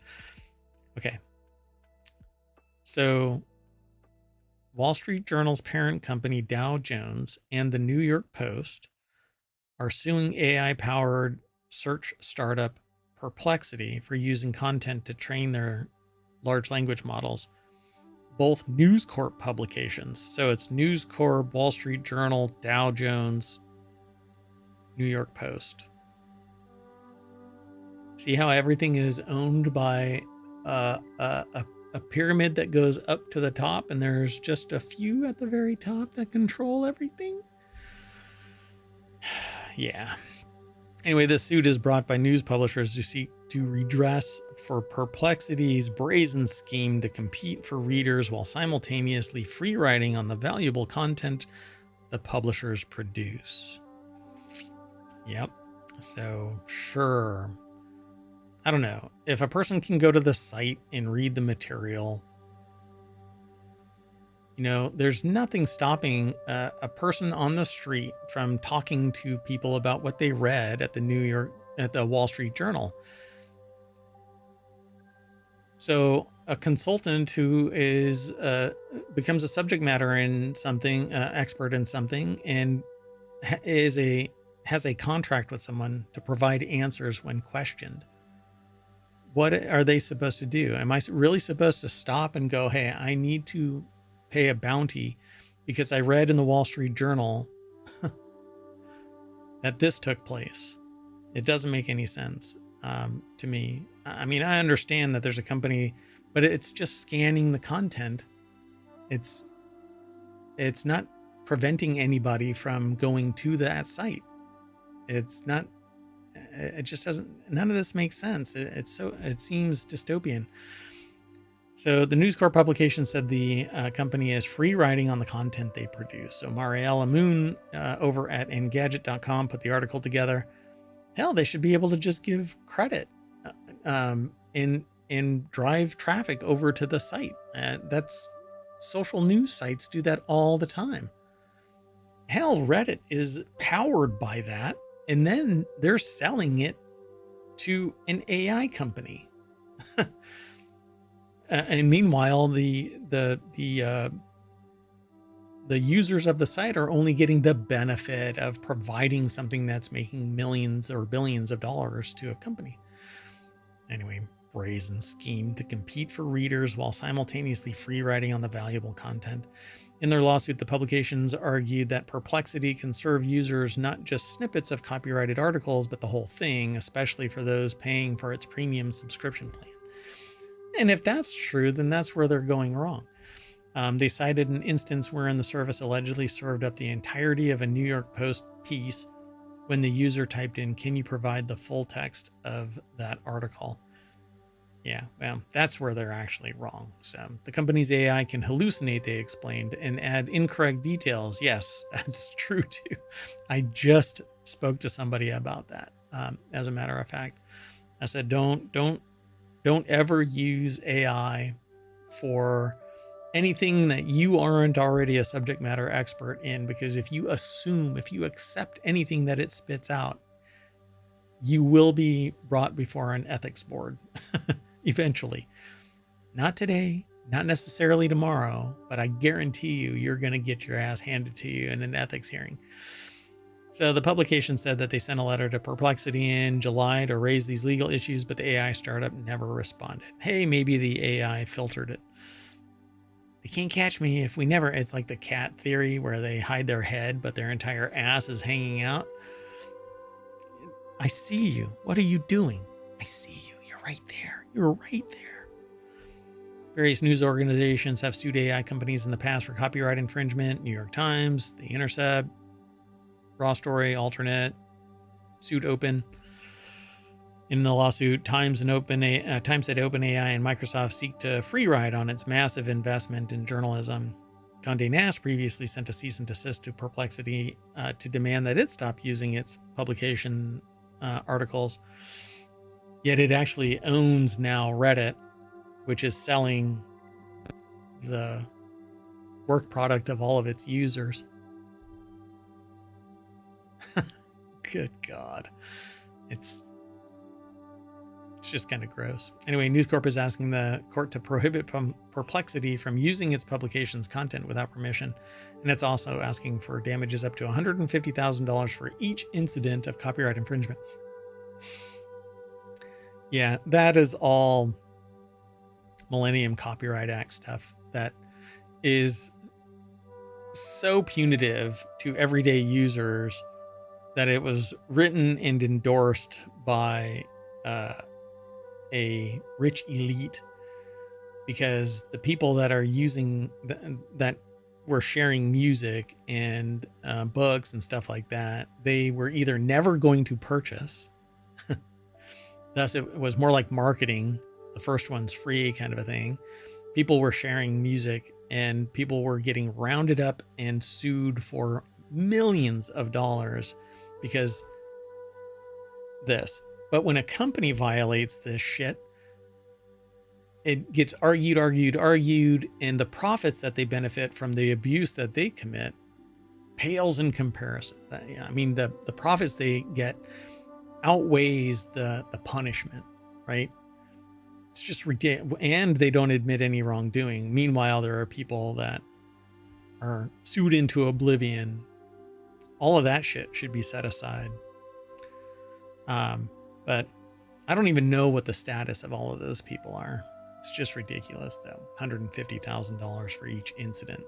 Okay. So Wall Street Journal's parent company Dow Jones and the New York Post are suing AI-powered search startup Perplexity for using content to train their large language models. Both News Corp publications. So it's News Corp, Wall Street Journal, Dow Jones, New York Post. See how everything is owned by a pyramid that goes up to the top, and there's just a few at the very top that control everything? Yeah. Anyway, this suit is brought by news publishers who seek to redress for Perplexity's brazen scheme to compete for readers while simultaneously free riding on the valuable content the publishers produce. Yep. So, sure. I don't know. If a person can go to the site and read the material, there's nothing stopping a person on the street from talking to people about what they read at the Wall Street Journal. So a consultant who is becomes a subject matter in something, expert in something, and has a contract with someone to provide answers when questioned. What are they supposed to do? Am I really supposed to stop and go, hey, I need to pay a bounty because I read in the Wall Street Journal that this took place? It doesn't make any sense to me. I mean, I understand that there's a company, but it's just scanning the content. It's not preventing anybody from going to that site. It's not. It just doesn't. None of this makes sense. It seems dystopian. So the News Corp publication said the company is free riding on the content they produce. So Mariella Moon over at Engadget.com put the article together. Hell, they should be able to just give credit and drive traffic over to the site. That's social news sites do that all the time. Hell, Reddit is powered by that, and then they're selling it to an AI company. And meanwhile, the users of the site are only getting the benefit of providing something that's making millions or billions of dollars to a company. Anyway, brazen scheme to compete for readers while simultaneously free riding on the valuable content. In their lawsuit, the publications argued that Perplexity can serve users not just snippets of copyrighted articles, but the whole thing, especially for those paying for its premium subscription plan. And if that's true, then that's where they're going wrong. They cited an instance wherein the service allegedly served up the entirety of a New York Post piece when the user typed in, "Can you provide the full text of that article?" Yeah, well, that's where they're actually wrong. So the company's AI can hallucinate, they explained, and add incorrect details. Yes, that's true too. I just spoke to somebody about that. As a matter of fact, I said, don't ever use AI for anything that you aren't already a subject matter expert in, because if you accept anything that it spits out, you will be brought before an ethics board eventually. Not today, not necessarily tomorrow, but I guarantee you're going to get your ass handed to you in an ethics hearing. So the publication said that they sent a letter to Perplexity in July to raise these legal issues, but the AI startup never responded. Hey, maybe the AI filtered it. They can't catch me if we never... It's like the cat theory where they hide their head, but their entire ass is hanging out. I see you. What are you doing? I see you. You're right there. You're right there. Various news organizations have sued AI companies in the past for copyright infringement. New York Times, The Intercept, Raw Story, Alternate, sued Open. In the lawsuit, Times said OpenAI and Microsoft seek to free ride on its massive investment in journalism. Condé Nast previously sent a cease and desist to Perplexity to demand that it stop using its publication articles. Yet it actually owns now Reddit, which is selling the work product of all of its users. Good God. It's just kind of gross. Anyway, News Corp is asking the court to prohibit Perplexity from using its publication's content without permission. And it's also asking for damages up to $150,000 for each incident of copyright infringement. Yeah, that is all Millennium Copyright Act stuff that is so punitive to everyday users that it was written and endorsed by a rich elite, because the people that are using that were sharing music and books and stuff like that, they were either never going to purchase. Thus, it was more like marketing. The first one's free kind of a thing. People were sharing music and people were getting rounded up and sued for millions of dollars because this. But when a company violates this shit, it gets argued, and the profits that they benefit from the abuse that they commit pales in comparison. I mean, the profits they get outweighs the punishment, right? It's just ridiculous. And they don't admit any wrongdoing. Meanwhile, there are people that are sued into oblivion. All of that shit should be set aside. But I don't even know what the status of all of those people are. It's just ridiculous, though. $150,000 for each incident.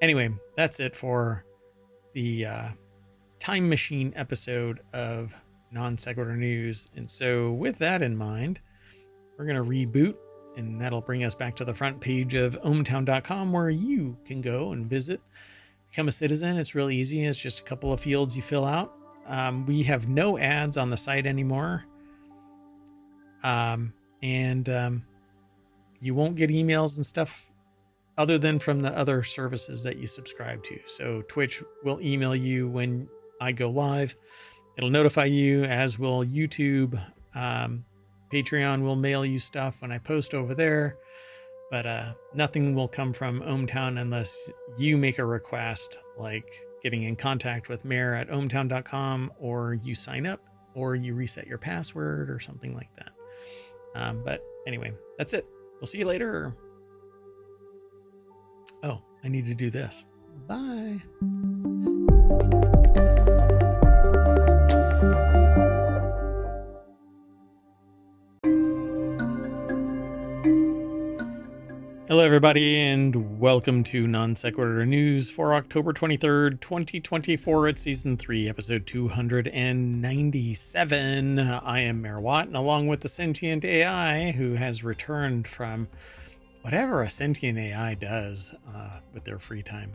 Anyway, that's it for the Time Machine episode of Non Sequitur News. And so with that in mind, we're going to reboot, and that'll bring us back to the front page of ohmTown.com, where you can go and visit, become a citizen. It's really easy. It's just a couple of fields you fill out. We have no ads on the site anymore. And you won't get emails and stuff other than from the other services that you subscribe to. So Twitch will email you when I go live. It'll notify you, as will YouTube. Patreon will mail you stuff when I post over there. But nothing will come from ohmTown unless you make a request, like getting in contact with Mayor at ohmTown.com, or you sign up, or you reset your password or something like that. But anyway, that's it. We'll see you later. Oh, I need to do this. Bye. Hello, everybody, and welcome to Non Sequitur News for October 23rd, 2024. It's Season 3, Episode 297. I am Mayor Watt, and along with the Sentient AI, who has returned from whatever a Sentient AI does with their free time,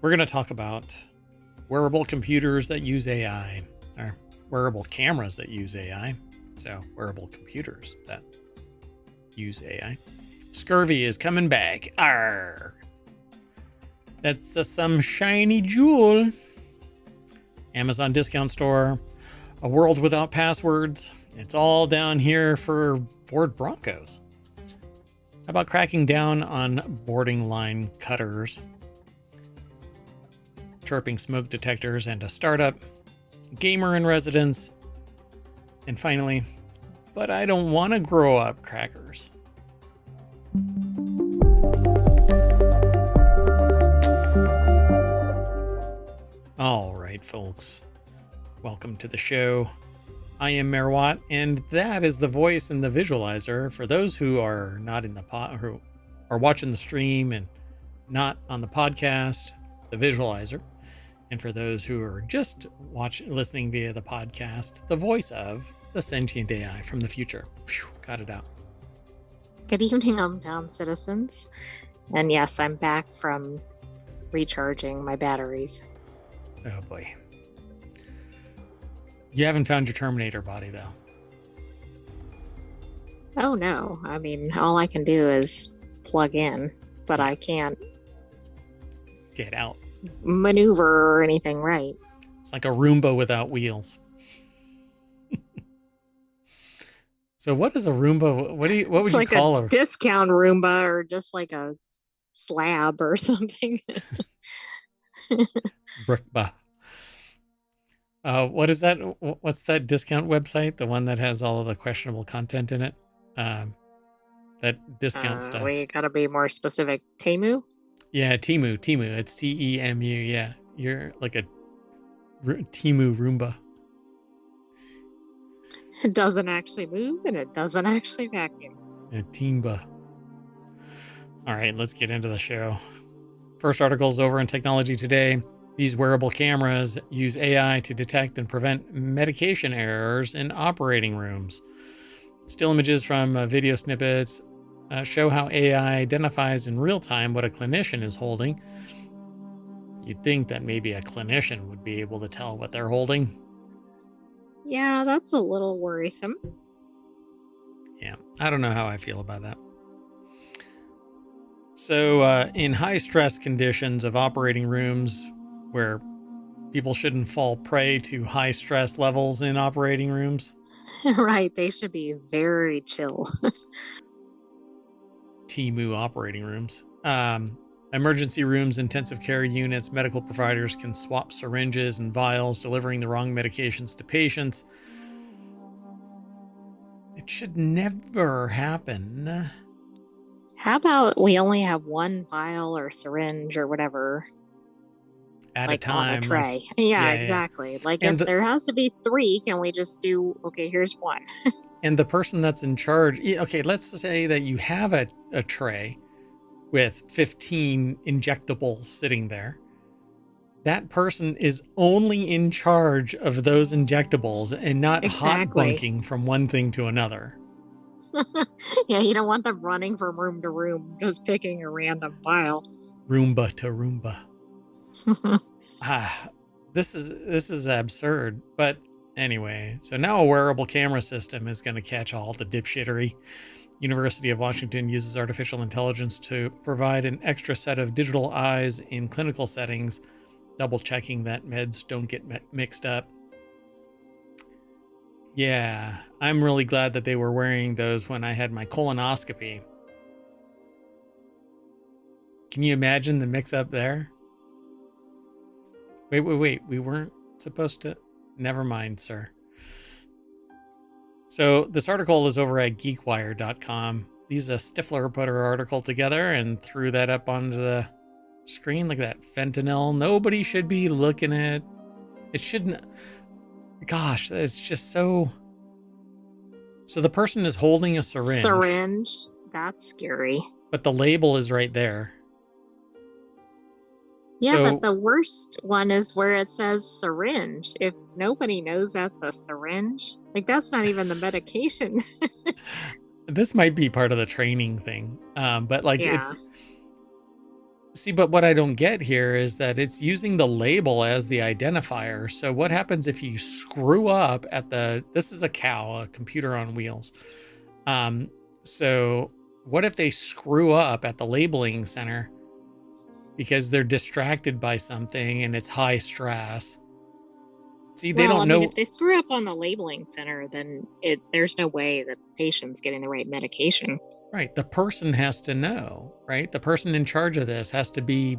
we're going to talk about wearable computers that use AI, or wearable cameras that use AI. So, wearable computers that use AI. Scurvy is coming back. Arr! That's some shiny jewel. Amazon discount store. A world without passwords. It's all down here for Ford Broncos. How about cracking down on boarding line cutters? Chirping smoke detectors and a startup. Gamer in residence. And finally, but I don't want to grow up crackers. All right, folks, welcome to the show. I am Mayor Watt, and that is the voice in the visualizer for those who are not in the who are watching the stream and not on the podcast, the visualizer, and for those who are just listening via the podcast, the voice of the sentient AI from the future. Phew, got it out. Good evening, ohmTown citizens. And yes, I'm back from recharging my batteries. Oh boy. You haven't found your Terminator body though. Oh no, I mean, all I can do is plug in, but I can't Get out. maneuver or anything right. It's like a Roomba without wheels. So what is a Roomba? What It's would you like call a discount Roomba or just like a slab or something. Brookba? What is that? What's that discount website? The one that has all of the questionable content in it? That discount stuff. We gotta be more specific. Temu? Yeah, Temu. It's Temu. Yeah, you're like a Temu Roomba. It doesn't actually move and it doesn't actually vacuum. A Teamba. All right, let's get into the show. First article is over in Technology Today. These wearable cameras use AI to detect and prevent medication errors in operating rooms. Still images from video snippets show how AI identifies in real time what a clinician is holding. You'd think that maybe a clinician would be able to tell what they're holding. Yeah, that's a little worrisome. Yeah, I don't know how I feel about that. So, in high stress conditions of operating rooms where people shouldn't fall prey to high stress levels in operating rooms. Right, they should be very chill. Temu operating rooms. Emergency rooms, intensive care units, medical providers can swap syringes and vials, delivering the wrong medications to patients. It should never happen. How about we only have one vial or syringe or whatever At like a time. on a tray? Like, yeah, exactly. Like and if there has to be 3, can we just do, okay, here's 1. And the person that's in charge, okay, let's say that you have a tray with 15 injectables sitting there. That person is only in charge of those injectables and not hot bunking from one thing to another. Yeah, you don't want them running from room to room, just picking a random vial. Roomba to Roomba. This is absurd. But anyway, so now a wearable camera system is going to catch all the dipshittery. University of Washington uses artificial intelligence to provide an extra set of digital eyes in clinical settings, double checking that meds don't get mixed up. Yeah, I'm really glad that they were wearing those when I had my colonoscopy. Can you imagine the mix up there? Wait. We weren't supposed to. Never mind, sir. So this article is over at geekwire.com. Lisa Stifler put her article together and threw that up onto the screen. Look at that fentanyl. Nobody should be looking at. It shouldn't. Gosh, it's just so. So the person is holding a syringe. Syringe. That's scary. But the label is right there. Yeah, but the worst one is where it says syringe. If nobody knows that's a syringe, like that's not even the medication. This might be part of the training thing. But like it's. See, but what I don't get here is that it's using the label as the identifier. So what happens if you screw up at this is a cow, a computer on wheels. So what if they screw up at the labeling center because they're distracted by something and it's high stress? See, they don't know. If they screw up on the labeling center, then there's no way the patient's getting the right medication. Right. The person has to know, right? The person in charge of this has to be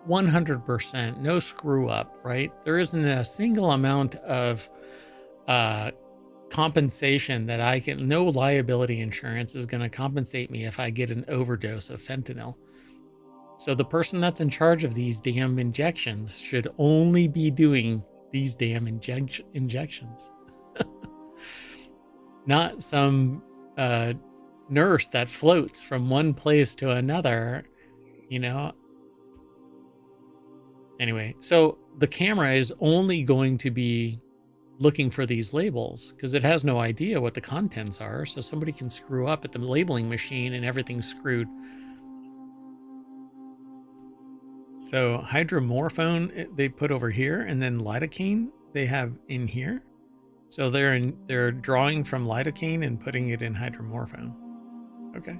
100%, no screw up, right? There isn't a single amount of compensation that no liability insurance is going to compensate me if I get an overdose of fentanyl. So the person that's in charge of these damn injections should only be doing these damn injections. Not some nurse that floats from one place to another, you know. Anyway, so the camera is only going to be looking for these labels because it has no idea what the contents are. So somebody can screw up at the labeling machine and everything's screwed. So hydromorphone they put over here, and then lidocaine they have in here. So they're drawing from lidocaine and putting it in hydromorphone. Okay.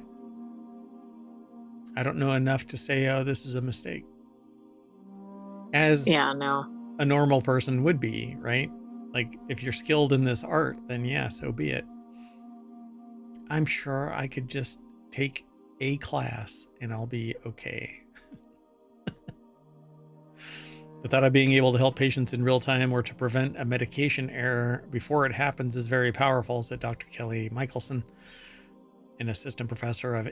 I don't know enough to say, oh, this is a mistake. As a normal person would be, right? Like, if you're skilled in this art, then yeah, so be it. I'm sure I could just take a class and I'll be okay. The thought of being able to help patients in real time or to prevent a medication error before it happens is very powerful, said Dr. Kelly Michelson, an assistant professor of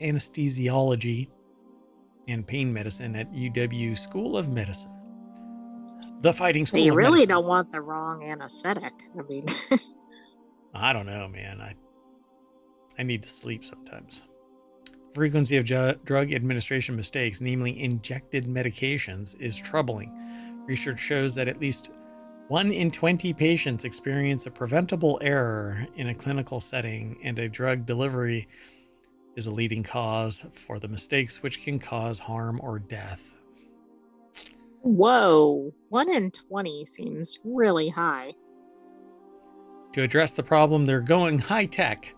anesthesiology and pain medicine at UW School of Medicine. The Fighting School of Medicine. You really don't want the wrong anesthetic. I mean, I don't know, man. I need to sleep sometimes. Frequency of drug administration mistakes, namely injected medications, is troubling. Research shows that at least 1 in 20 patients experience a preventable error in a clinical setting, and a drug delivery is a leading cause for the mistakes, which can cause harm or death. Whoa, 1 in 20 seems really high. To address the problem, they're going high-tech.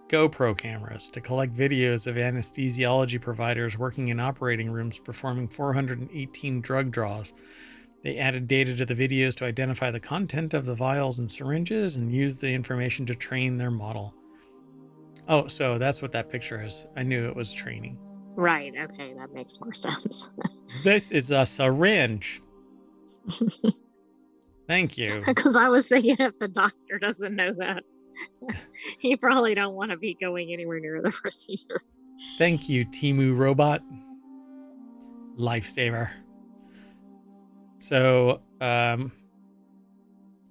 GoPro cameras to collect videos of anesthesiology providers working in operating rooms performing 418 drug draws. They added data to the videos to identify the content of the vials and syringes and used the information to train their model. Oh, so that's what that picture is. I knew it was training. Right, okay, that makes more sense. This is a syringe. Thank you. Because I was thinking if the doctor doesn't know that, you probably don't want to be going anywhere near the procedure. Thank you, Timu Robot. Lifesaver. So,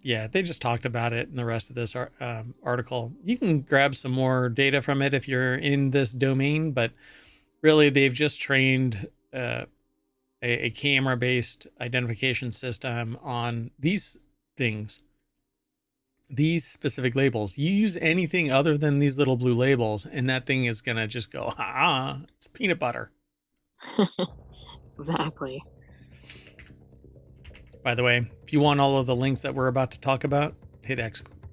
yeah, they just talked about it in the rest of this article. You can grab some more data from it if you're in this domain, but really they've just trained a camera-based identification system on these things. These specific labels. You use anything other than these little blue labels, and that thing is going to just go, it's peanut butter. Exactly. By the way, if you want all of the links that we're about to talk about, hit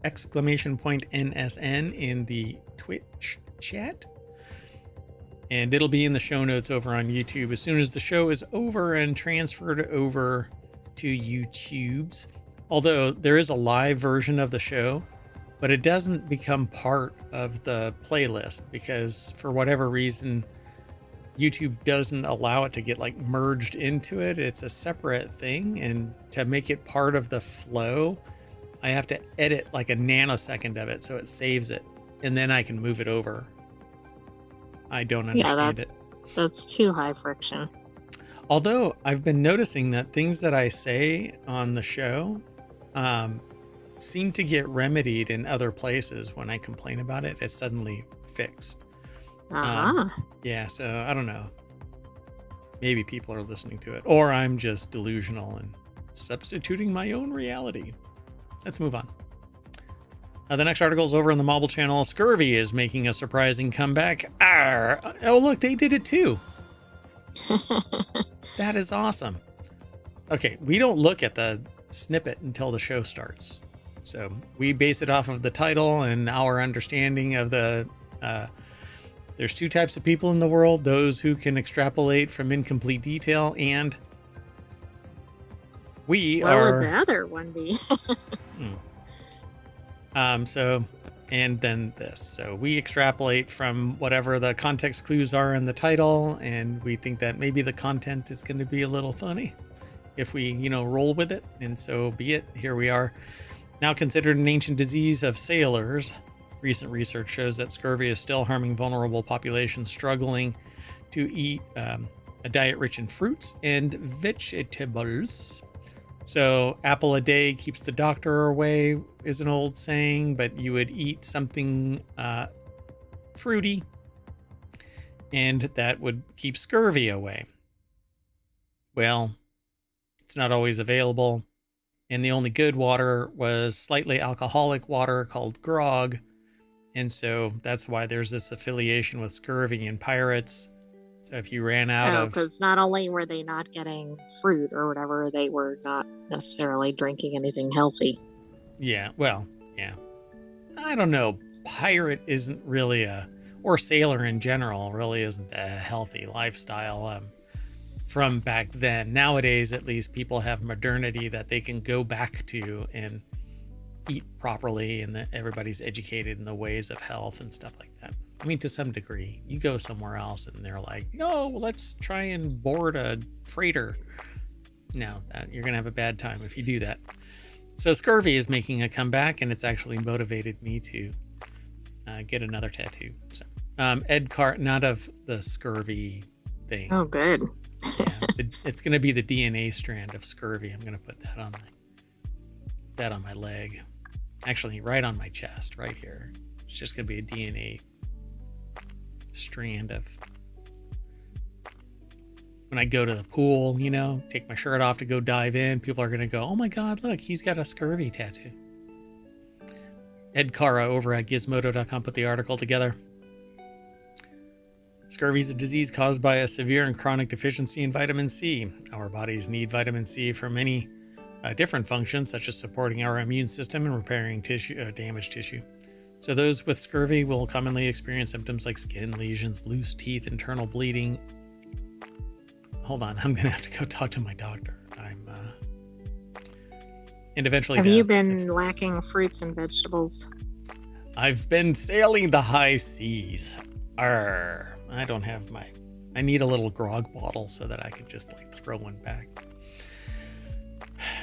exclamation point NSN in the Twitch chat. And it'll be in the show notes over on YouTube as soon as the show is over and transferred over to YouTube's. Although there is a live version of the show, but it doesn't become part of the playlist because for whatever reason, YouTube doesn't allow it to get like merged into it. It's a separate thing. And to make it part of the flow, I have to edit like a nanosecond of it so it saves it. And then I can move it over. I don't understand it. That's too high friction. Although I've been noticing that things that I say on the show seem to get remedied in other places. When I complain about it, it's suddenly fixed. Yeah, so I don't know. Maybe people are listening to it, or I'm just delusional and substituting my own reality. Let's move on. The next article is over on the Mobile channel. Scurvy is making a surprising comeback. Arr! Oh, look, they did it too. That is awesome. Okay, we don't look at the snippet until the show starts. So we base it off of the title and our understanding of the... there's two types of people in the world. Those who can extrapolate from incomplete detail, and we what are... What would the other one be? And then this. So we extrapolate from whatever the context clues are in the title, and we think that maybe the content is going to be a little funny if we, roll with it. And so be it. Here we are. Now considered an ancient disease of sailors, recent research shows that scurvy is still harming vulnerable populations struggling to eat a diet rich in fruits and vegetables. So apple a day keeps the doctor away is an old saying, but you would eat something fruity and that would keep scurvy away. Well, it's not always available. and the only good water was slightly alcoholic water called grog. And so that's why there's this affiliation with scurvy and pirates. So if you ran out of... because not only were they not getting fruit or whatever, they were not necessarily drinking anything healthy. Yeah, well, yeah. I don't know. Pirate isn't really or sailor in general really isn't a healthy lifestyle from back then. Nowadays, at least, people have modernity that they can go back to and eat properly, and that everybody's educated in the ways of health and stuff like that. I mean, to some degree. You go somewhere else and they're like, no, let's try and board a freighter. No, you're going to have a bad time if you do that. So scurvy is making a comeback, and it's actually motivated me to get another tattoo. So Ed Car, not of the scurvy thing. Oh, good. Yeah, it's going to be the DNA strand of scurvy. I'm going to put that on my leg. Actually, right on my chest, right here. It's just going to be a DNA strand of... When I go to the pool, take my shirt off to go dive in, people are going to go, oh my God, look, he's got a scurvy tattoo. Ed Cara over at gizmodo.com put the article together. Scurvy is a disease caused by a severe and chronic deficiency in vitamin C. Our bodies need vitamin C for many different functions, such as supporting our immune system and repairing damaged tissue. So those with scurvy will commonly experience symptoms like skin lesions, loose teeth, internal bleeding. Hold on, I'm going to have to go talk to my doctor. And eventually Have you been lacking fruits and vegetables? I've been sailing the high seas. I don't have I need a little grog bottle so that I can just throw one back.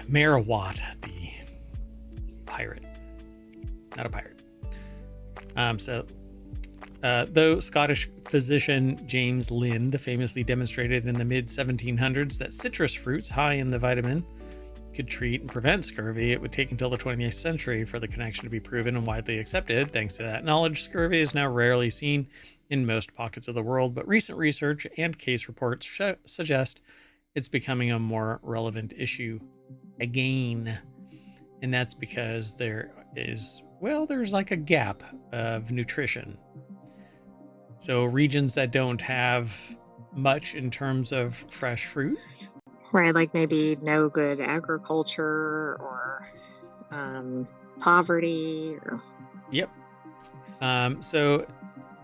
Merawat, the pirate. Not a pirate. Though Scottish physician James Lind famously demonstrated in the mid-1700s that citrus fruits high in the vitamin could treat and prevent scurvy, it would take until the 20th century for the connection to be proven and widely accepted. Thanks to that knowledge, scurvy is now rarely seen in most pockets of the world, but recent research and case reports suggest it's becoming a more relevant issue again. And that's because there's a gap of nutrition. So regions that don't have much in terms of fresh fruit. Right, like maybe no good agriculture or poverty. Yep. So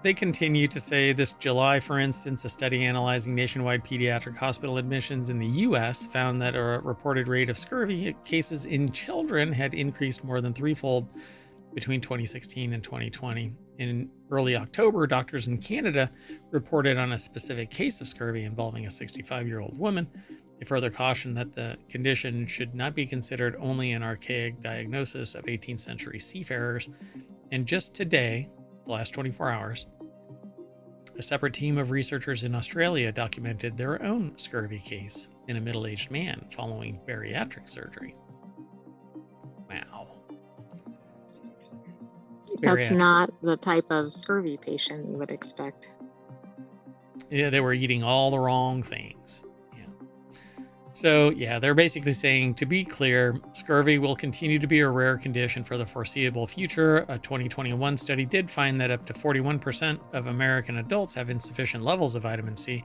they continue to say this July, for instance, a study analyzing nationwide pediatric hospital admissions in the U.S. found that a reported rate of scurvy cases in children had increased more than threefold between 2016 and 2020. In early October, doctors in Canada reported on a specific case of scurvy involving a 65-year-old woman. They further cautioned that the condition should not be considered only an archaic diagnosis of 18th century seafarers. And just today, the last 24 hours, a separate team of researchers in Australia documented their own scurvy case in a middle-aged man following bariatric surgery. Wow. That's not the type of scurvy patient you would expect. Yeah, they were eating all the wrong things. So, they're basically saying, to be clear, scurvy will continue to be a rare condition for the foreseeable future. A 2021 study did find that up to 41% of American adults have insufficient levels of vitamin C,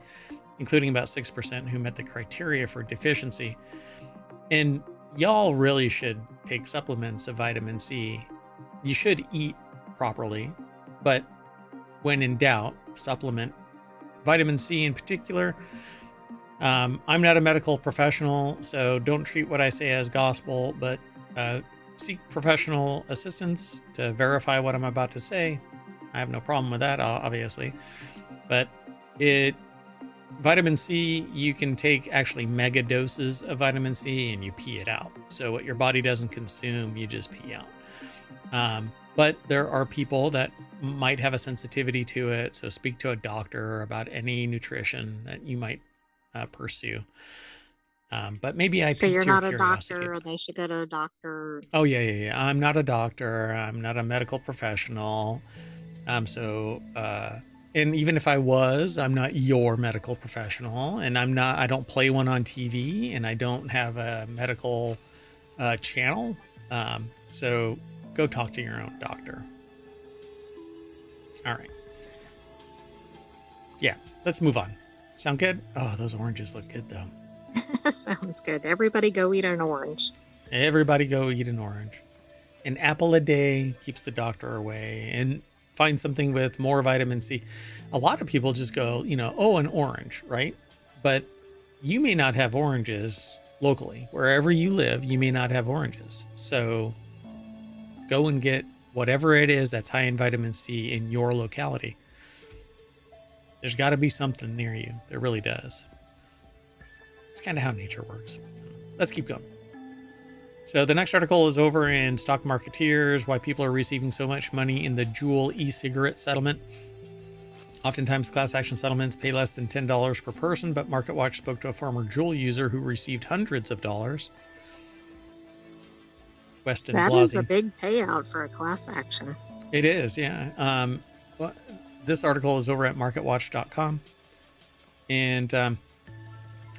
including about 6% who met the criteria for deficiency. And y'all really should take supplements of vitamin C. You should eat properly, but when in doubt, supplement vitamin C in particular. I'm not a medical professional, so don't treat what I say as gospel, but seek professional assistance to verify what I'm about to say. I have no problem with that, obviously. But vitamin C, you can take actually mega doses of vitamin C and you pee it out. So what your body doesn't consume, you just pee out. But there are people that might have a sensitivity to it, so speak to a doctor about any nutrition that you might pursue. But maybe I So you're not a curiosity. doctor, and they should go to a doctor. Oh yeah. I'm not a doctor. I'm not a medical professional. And even if I was, I'm not your medical professional, and I don't play one on TV, and I don't have a medical channel. So go talk to your own doctor. All right. Yeah, let's move on. Sound good? Oh, those oranges look good though. Sounds good. Everybody go eat an orange. Everybody go eat an orange. An apple a day keeps the doctor away, and find something with more vitamin C. A lot of people just go, oh, an orange, right? But you may not have oranges locally. Wherever you live, you may not have oranges. So go and get whatever it is that's high in vitamin C in your locality. There's got to be something near you. There really does. It's kind of how nature works. Let's keep going. So the next article is over in Stock Marketeers, why people are receiving so much money in the Juul e-cigarette settlement. Oftentimes, class action settlements pay less than $10 per person, but MarketWatch spoke to a former Juul user who received hundreds of dollars. Weston That Blasey. is a big payout for a class action. It is, yeah. Well, this article is over at marketwatch.com. And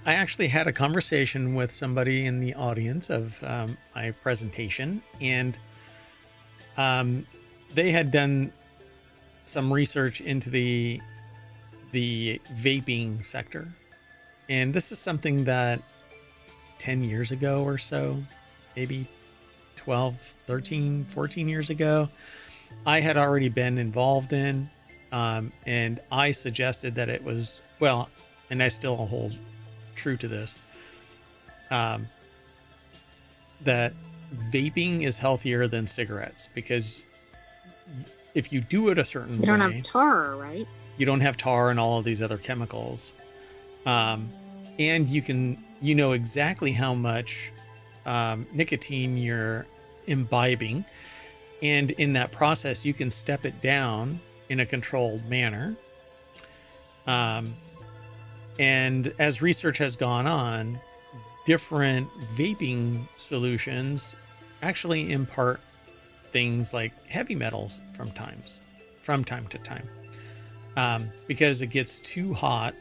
I actually had a conversation with somebody in the audience of my presentation, and they had done some research into the vaping sector. And this is something that 10 years ago or so, maybe 12, 13, 14 years ago, I had already been involved in. And I suggested that it was, well, and I still hold true to this, that vaping is healthier than cigarettes, because if you do it a certain way, You don't have tar, right? you don't have tar and all of these other chemicals. And you know exactly how much nicotine you're imbibing. And in that process, you can step it down in a controlled manner. And as research has gone on, different vaping solutions actually impart things like heavy metals from time to time, because it gets too hot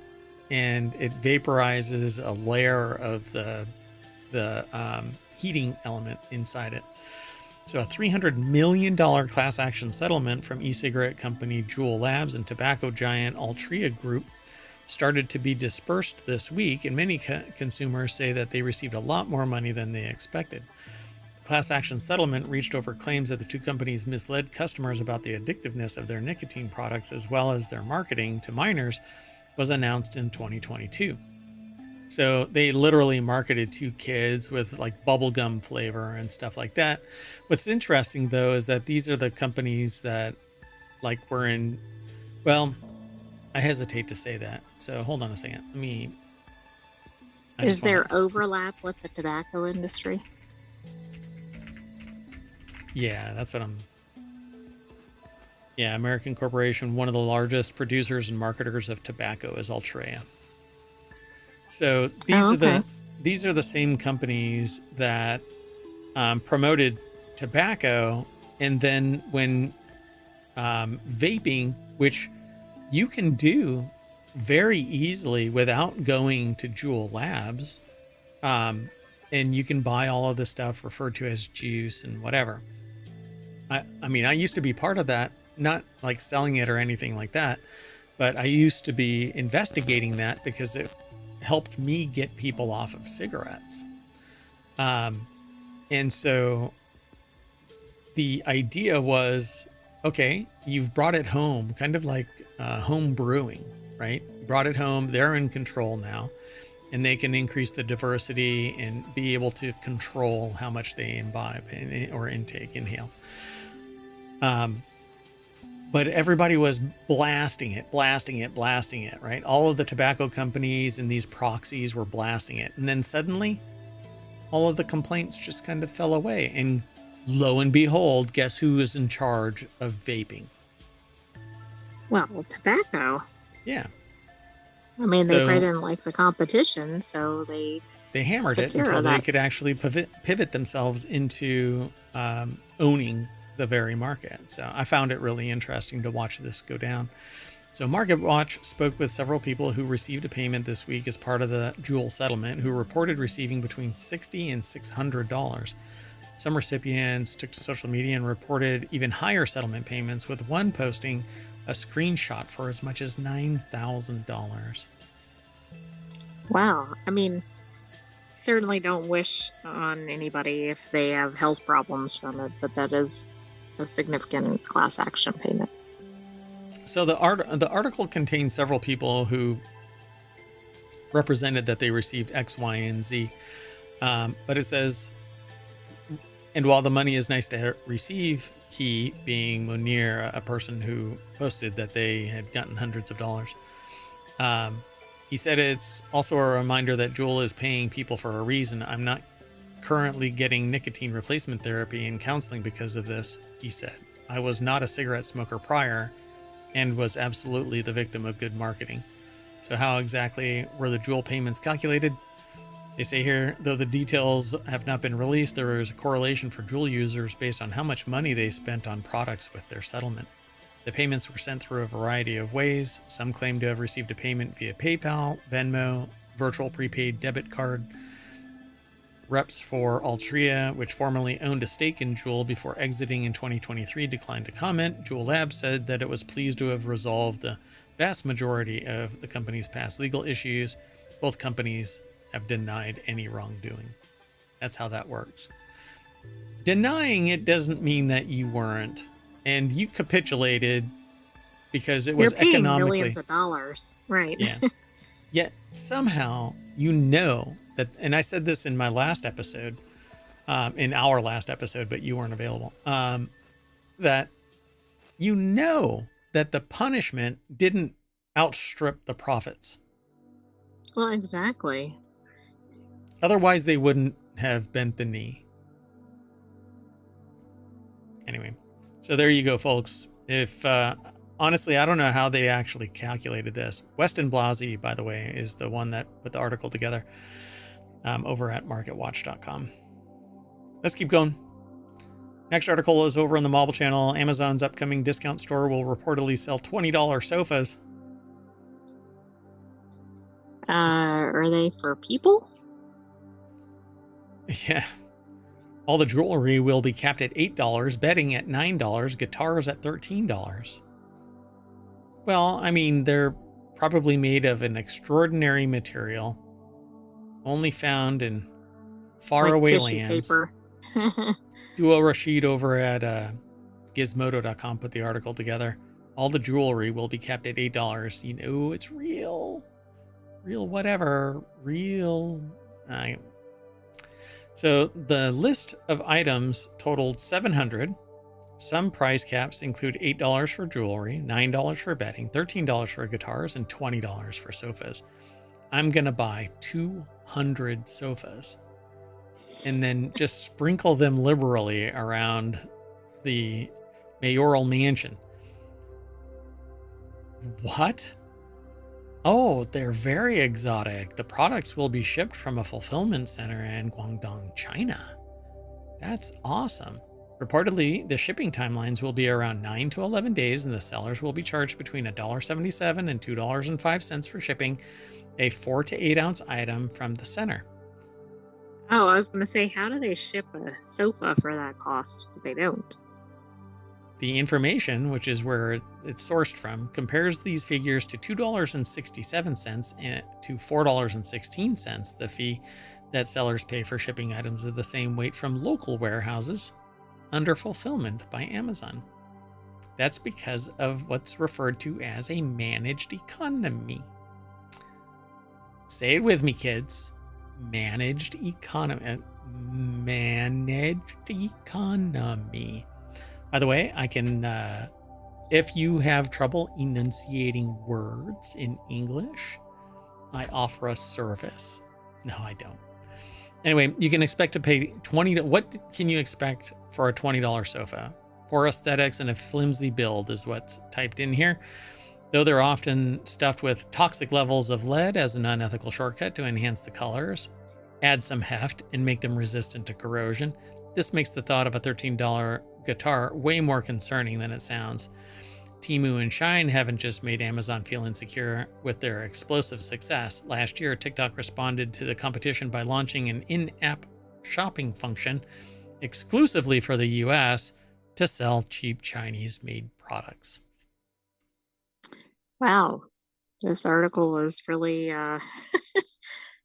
and it vaporizes a layer of the heating element inside it. So a $300 million class action settlement from e-cigarette company Juul Labs and tobacco giant Altria Group started to be dispersed this week, and many consumers say that they received a lot more money than they expected. The class action settlement reached over claims that the two companies misled customers about the addictiveness of their nicotine products as well as their marketing to minors was announced in 2022. So they literally marketed to kids with like bubblegum flavor and stuff like that. What's interesting though is that these are the companies that like were in, well, I hesitate to say that. So hold on a second. Is there overlap with the tobacco industry? Yeah, that's what yeah, American Corporation, one of the largest producers and marketers of tobacco is Altria. So these are the same companies that promoted tobacco, and then when vaping, which you can do very easily without going to Juul Labs, and you can buy all of the stuff referred to as juice and whatever. I mean, I used to be part of that, not like selling it or anything like that, but I used to be investigating that because it helped me get people off of cigarettes. And so the idea was, okay, you've brought it home, kind of like home brewing, right? Brought it home, they're in control now, and they can increase the diversity and be able to control how much they imbibe or inhale. But everybody was blasting it, right? All of the tobacco companies and these proxies were blasting it. And then suddenly, all of the complaints just kind of fell away. And lo and behold, guess who is in charge of vaping? Well, tobacco. Yeah. I mean, they probably didn't like the competition, so they hammered it until they could actually pivot themselves into owning the very market. So I found it really interesting to watch this go down. So MarketWatch spoke with several people who received a payment this week as part of the Juul settlement, who reported receiving between $60 and $600. Some recipients took to social media and reported even higher settlement payments, with one posting a screenshot for as much as $9,000. Wow. I mean, certainly don't wish on anybody if they have health problems from it, but that is a significant class action payment. So the article contains several people who represented that they received X, Y, and Z. But it says, and while the money is nice to receive, he, being Munir, a person who posted that they had gotten hundreds of dollars, he said it's also a reminder that Juul is paying people for a reason. I'm not currently getting nicotine replacement therapy and counseling because of this, he said. I was not a cigarette smoker prior and was absolutely the victim of good marketing. So how exactly were the Juul payments calculated? They say here, though the details have not been released, there is a correlation for Juul users based on how much money they spent on products with their settlement. The payments were sent through a variety of ways. Some claim to have received a payment via PayPal, Venmo, virtual prepaid debit card. Reps for Altria, which formerly owned a stake in Juul before exiting in 2023, declined to comment. Juul Labs said that it was pleased to have resolved the vast majority of the company's past legal issues. Both companies have denied any wrongdoing. That's how that works. Denying it doesn't mean that you weren't, and you capitulated because it was You're paying economically millions of dollars, right? Yeah. Yet somehow you know that, and I said this in my last episode, in our last episode, but you weren't available, that you know that the punishment didn't outstrip the profits. Well, exactly. Otherwise, they wouldn't have bent the knee. Anyway, so there you go, folks. If honestly, I don't know how they actually calculated this. Weston Blasey, by the way, is the one that put the article together over at marketwatch.com. Let's keep going. Next article is over on the Mobile Channel. Amazon's upcoming discount store will reportedly sell $20 sofas. Are they for people? Yeah. All the jewelry will be capped at $8, bedding at $9, guitars at $13. Well, I mean, they're probably made of an extraordinary material, only found in faraway lands. Paper. Duo Rashid over at Gizmodo.com put the article together. All the jewelry will be capped at $8. You know, it's real. Real whatever. Real. So the list of items totaled 700. Some price caps include $8 for jewelry, $9 for bedding, $13 for guitars, and $20 for sofas. I'm going to buy 200 sofas and then just sprinkle them liberally around the mayoral mansion. What? Oh, they're very exotic. The products will be shipped from a fulfillment center in Guangdong, China. That's awesome. Reportedly, the shipping timelines will be around 9 to 11 days, and the sellers will be charged between $1.77 and $2.05 for shipping a 4 to 8 ounce item from the center. Oh, I was going to say, how do they ship a sofa for that cost? But they don't. The information, which is where it's sourced from, compares these figures to $2.67 and to $4.16, the fee that sellers pay for shipping items of the same weight from local warehouses under fulfillment by Amazon. That's because of what's referred to as a managed economy. Say it with me, kids. Managed economy. Managed economy. By the way, I can, if you have trouble enunciating words in English, I offer a service. No, I don't. Anyway, you can expect to pay $20. What can you expect for a $20 sofa? Poor aesthetics and a flimsy build is what's typed in here. Though they're often stuffed with toxic levels of lead as an unethical shortcut to enhance the colors, add some heft, and make them resistant to corrosion. This makes the thought of a $13 guitar way more concerning than it sounds. Temu and Shine haven't just made Amazon feel insecure with their explosive success. Last year, TikTok responded to the competition by launching an in-app shopping function exclusively for the US to sell cheap Chinese-made products. Wow. This article is really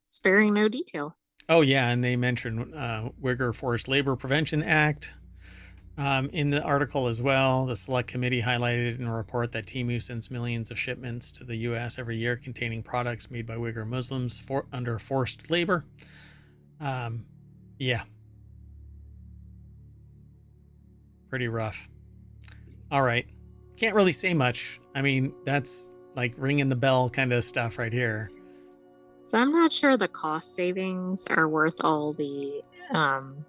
sparing no detail. Oh, yeah, and they mentioned Uyghur Forced Labor Prevention Act in the article as well. The Select Committee highlighted in a report that Temu sends millions of shipments to the U.S. every year containing products made by Uyghur Muslims under forced labor. Yeah. Pretty rough. All right. Can't really say much. I mean, that's like ringing the bell kind of stuff right here. So I'm not sure the cost savings are worth all the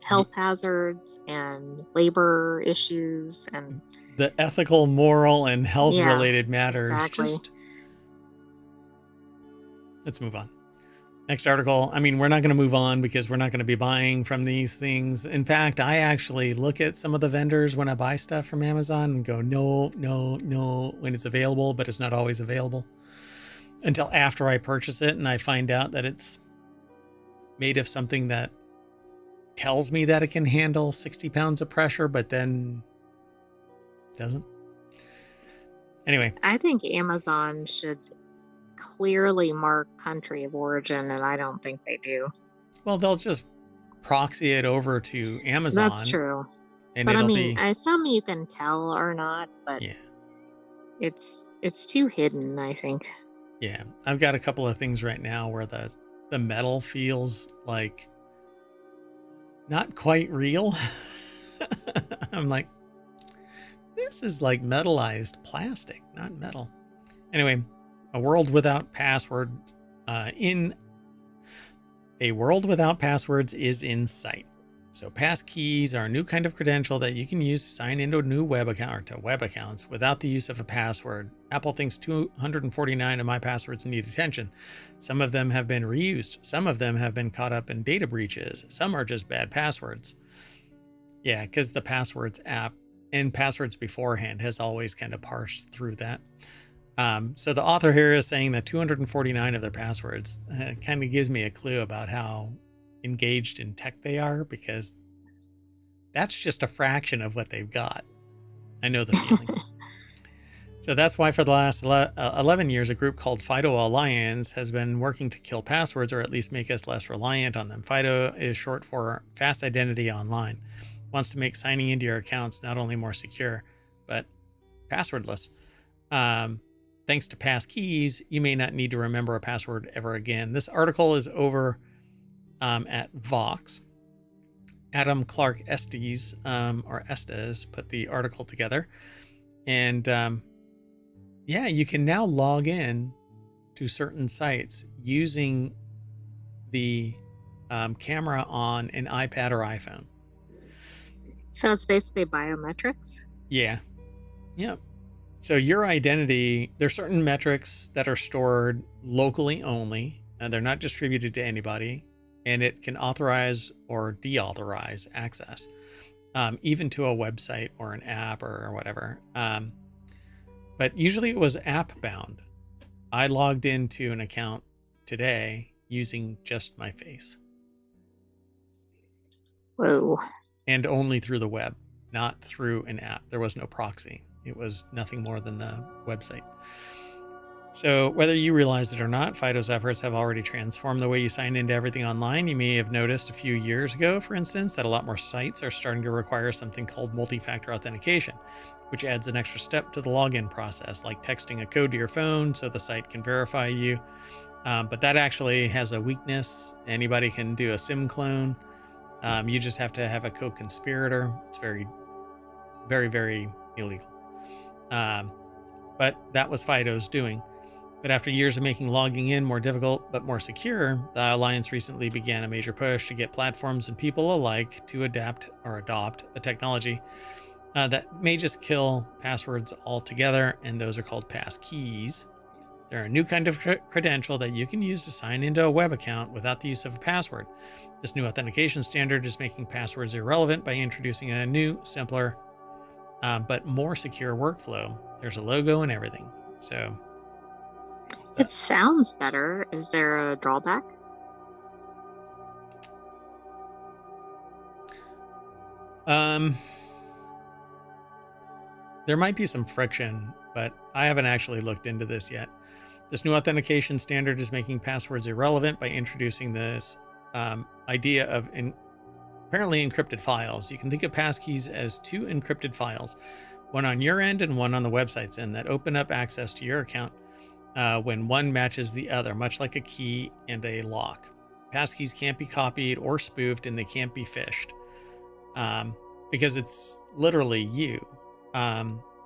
health hazards and labor issues and the ethical, moral, and health related matters. Exactly. Let's move on. Next article. I mean, we're not going to move on because we're not going to be buying from these things. In fact, I actually look at some of the vendors when I buy stuff from Amazon and go, no, when it's available, but it's not always available until after I purchase it. And I find out that it's made of something that tells me that it can handle 60 pounds of pressure, but then doesn't. Anyway. I think Amazon should clearly mark country of origin, and I don't think they do. Well, they'll just proxy it over to Amazon. That's true. And but I mean, some you can tell are not, but yeah, it's too hidden, I think. Yeah, I've got a couple of things right now where the metal feels like not quite real. I'm like, this is like metallized plastic, not metal. Anyway, a world without password a world without passwords is in sight. So passkeys are a new kind of credential that you can use to sign into a new web account or to web accounts without the use of a password. Apple thinks 249 of my passwords need attention. Some of them have been reused. Some of them have been caught up in data breaches. Some are just bad passwords. Yeah, because the passwords app and passwords beforehand has always kind of parsed through that. So the author here is saying that 249 of their passwords kind of gives me a clue about how engaged in tech they are, because that's just a fraction of what they've got. I know the feeling. So that's why for the last 11 years, a group called FIDO Alliance has been working to kill passwords, or at least make us less reliant on them. FIDO is short for Fast Identity Online. Wants to make signing into your accounts not only more secure, but passwordless. Thanks to passkeys, you may not need to remember a password ever again. This article is over at Vox. Adam Clark Estes, put the article together. And yeah, you can now log in to certain sites using the camera on an iPad or iPhone. So it's basically biometrics? Yeah. Yep. So your identity, there's certain metrics that are stored locally only, and they're not distributed to anybody, and it can authorize or deauthorize access, even to a website or an app or whatever. But usually it was app bound. I logged into an account today using just my face. Whoa. And only through the web, not through an app. There was no proxy. It was nothing more than the website. So whether you realize it or not, FIDO's efforts have already transformed the way you sign into everything online. You may have noticed a few years ago, for instance, that a lot more sites are starting to require something called multi-factor authentication, which adds an extra step to the login process, like texting a code to your phone so the site can verify you. But that actually has a weakness. Anybody can do a SIM clone. You just have to have a co-conspirator. It's very, very, very illegal. But that was FIDO's doing. But after years of making logging in more difficult but more secure, the Alliance recently began a major push to get platforms and people alike to adapt or adopt a technology that may just kill passwords altogether, and those are called passkeys. They're a new kind of credential that you can use to sign into a web account without the use of a password. This new authentication standard is making passwords irrelevant by introducing a new, simpler, but more secure workflow. There's a logo and everything. So It sounds better. Is there a drawback? There might be some friction, but I haven't actually looked into this yet. This new authentication standard is making passwords irrelevant by introducing this idea of apparently encrypted files. You can think of passkeys as two encrypted files, one on your end and one on the website's end, that open up access to your account when one matches the other, much like a key and a lock. Passkeys can't be copied or spoofed, and they can't be phished because it's literally you.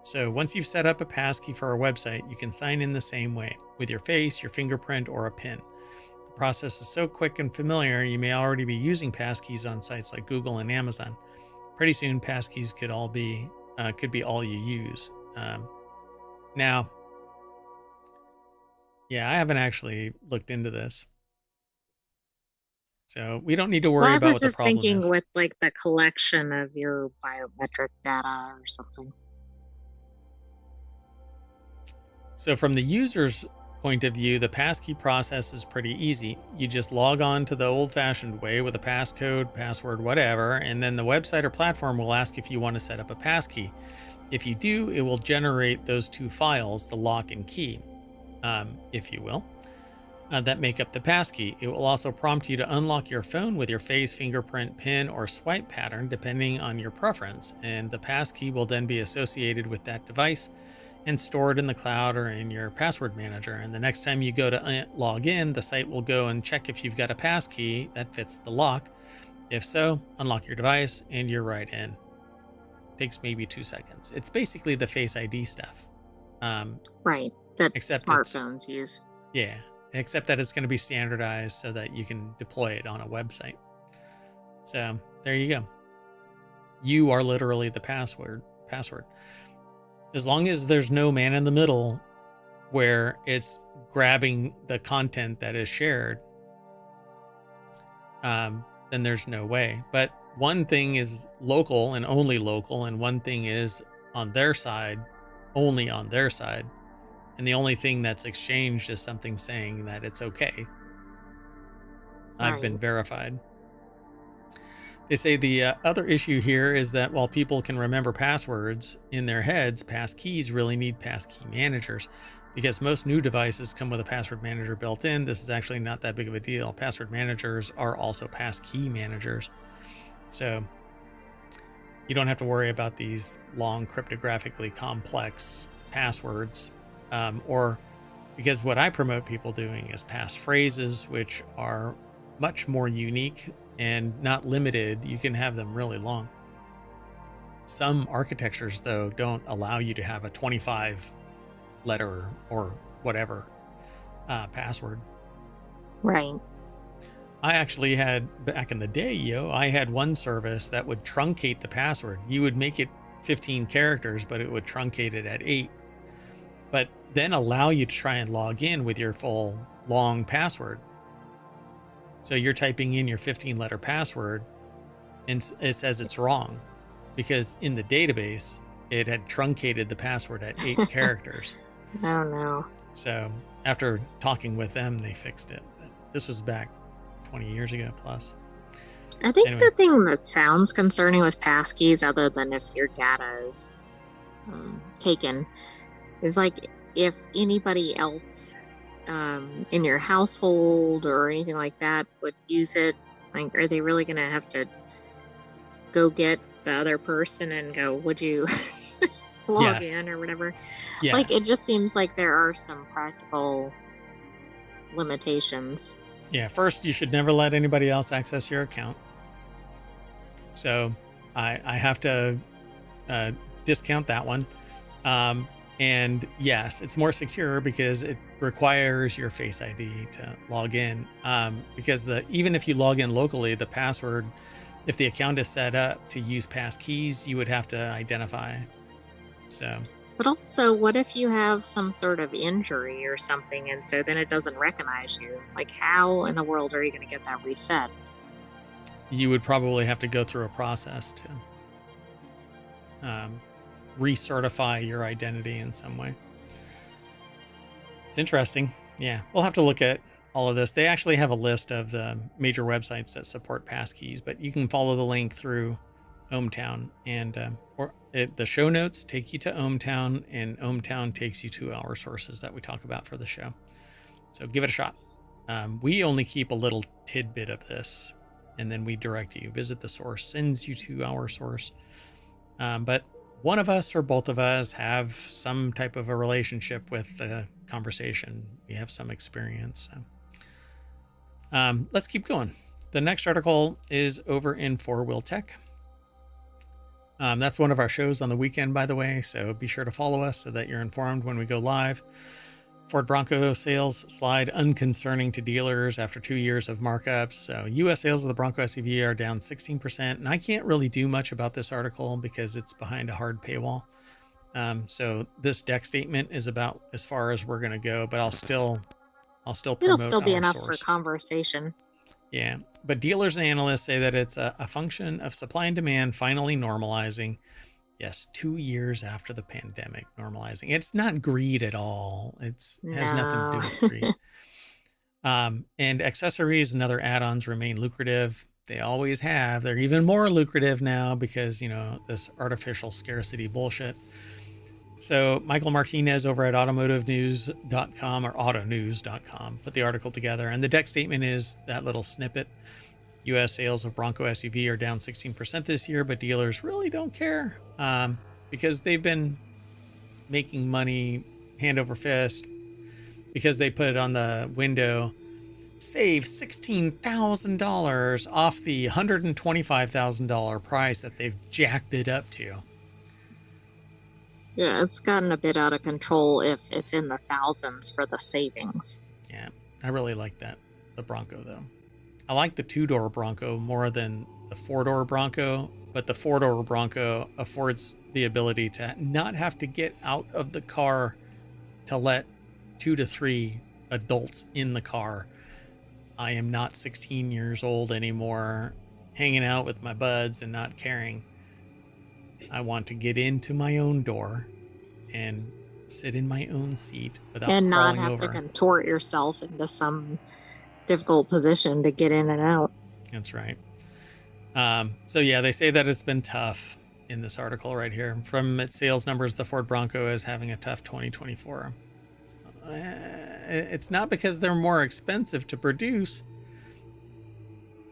So once you've set up a passkey for a website, you can sign in the same way with your face, your fingerprint, or a PIN. The process is so quick and familiar, you may already be using passkeys on sites like Google and Amazon. Pretty soon, passkeys could be all you use. Now, yeah, I haven't actually looked into this, so we don't need to worry about what the problem is. I was just thinking with like the collection of your biometric data or something. So from the user's point of view, the passkey process is pretty easy. You just log on to the old-fashioned way with a passcode, password, whatever, and then the website or platform will ask if you want to set up a passkey. If you do, it will generate those two files, the lock and key, if you will, that make up the passkey. It will also prompt you to unlock your phone with your face, fingerprint, PIN, or swipe pattern, depending on your preference, and the passkey will then be associated with that device and stored in the cloud or in your password manager. And the next time you go to log in, the site will go and check if you've got a passkey that fits the lock. If so, unlock your device and you're right in. It takes maybe 2 seconds. It's basically the Face ID stuff. Right, that smartphones use. Yeah, except that it's going to be standardized so that you can deploy it on a website. So there you go. You are literally the password. As long as there's no man in the middle where it's grabbing the content that is shared, then there's no way. But one thing is local and only local, and one thing is on their side, only on their side. And the only thing that's exchanged is something saying that it's okay. I've been verified. They say the other issue here is that while people can remember passwords in their heads, passkeys really need passkey managers. Because most new devices come with a password manager built in, this is actually not that big of a deal. Password managers are also passkey managers. So you don't have to worry about these long cryptographically complex passwords. Or because what I promote people doing is passphrases, which are much more unique and not limited. You can have them really long. Some architectures, though, don't allow you to have a 25 letter or whatever password. Right. I actually had, back in the day, I had one service that would truncate the password. You would make it 15 characters, but it would truncate it at 8. But then allow you to try and log in with your full long password. So you're typing in your 15-letter password, and it says it's wrong because in the database, it had truncated the password at 8 characters. Oh, no. So after talking with them, they fixed it. But this was back 20 years ago plus. I think the thing that sounds concerning with passkeys, other than if your data is taken, is like if anybody else in your household or anything like that would use it, like, are they really going to have to go get the other person and go, would you log in or whatever? Yes. Like, it just seems like there are some practical limitations. Yeah, first, you should never let anybody else access your account. So I have to discount that one. And yes, it's more secure because it requires your Face ID to log in. Because even if you log in locally, the password, if the account is set up to use passkeys, you would have to identify. So. But also, what if you have some sort of injury or something, and so then it doesn't recognize you? Like, how in the world are you going to get that reset? You would probably have to go through a process recertify your identity in some way. It's interesting. Yeah, we'll have to look at all of this. They actually have a list of the major websites that support passkeys, but you can follow the link through ohmTown, and the show notes take you to ohmTown, and ohmTown takes you to our sources that we talk about for the show. So give it a shot. We only keep a little tidbit of this, and then we direct you. Visit the source, sends you to our source. But one of us or both of us have some type of a relationship with the conversation. We have some experience. So. Let's keep going. The next article is over in Four Wheel Tech. That's one of our shows on the weekend, by the way, so be sure to follow us so that you're informed when we go live. Ford Bronco sales slide unconcerning to dealers after 2 years of markups. So U.S. sales of the Bronco SUV are down 16%, and I can't really do much about this article because it's behind a hard paywall. So this deck statement is about as far as we're going to go, but I'll still promote It'll still be our enough source. for conversation. Yeah, but dealers and analysts say that it's a function of supply and demand finally normalizing. Yes, 2 years after the pandemic normalizing. It's not greed at all. It has nothing to do with greed. And accessories and other add-ons remain lucrative. They always have. They're even more lucrative now because, this artificial scarcity bullshit. So Michael Martinez over at automotivenews.com or autonews.com put the article together. And the deck statement is that little snippet. U.S. sales of Bronco SUV are down 16% this year, but dealers really don't care because they've been making money hand over fist because they put it on the window, save $16,000 off the $125,000 price that they've jacked it up to. Yeah, it's gotten a bit out of control if it's in the thousands for the savings. Yeah, I really like that, the Bronco, though. I like the two-door Bronco more than the four-door Bronco, but the four-door Bronco affords the ability to not have to get out of the car to let 2 to 3 adults in the car. I am not 16 years old anymore, hanging out with my buds and not caring. I want to get into my own door and sit in my own seat without and not crawling have over. to contort yourself into some difficult position to get in and out. That's right. So yeah, they say that it's been tough in this article right here. From its sales numbers, the Ford Bronco is having a tough 2024. It's not because they're more expensive to produce.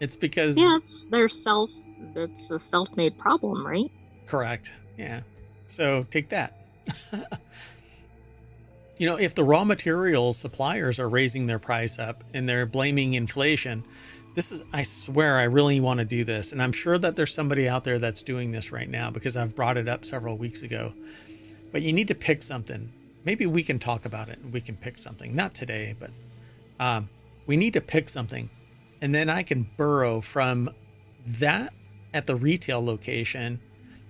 It's because yes, it's a self-made problem, right? Correct. Yeah. So take that. If the raw materials suppliers are raising their price up and they're blaming inflation, I swear I really want to do this. And I'm sure that there's somebody out there that's doing this right now because I've brought it up several weeks ago. But you need to pick something. Maybe we can talk about it and we can pick something. Not today, but we need to pick something. And then I can burrow from that at the retail location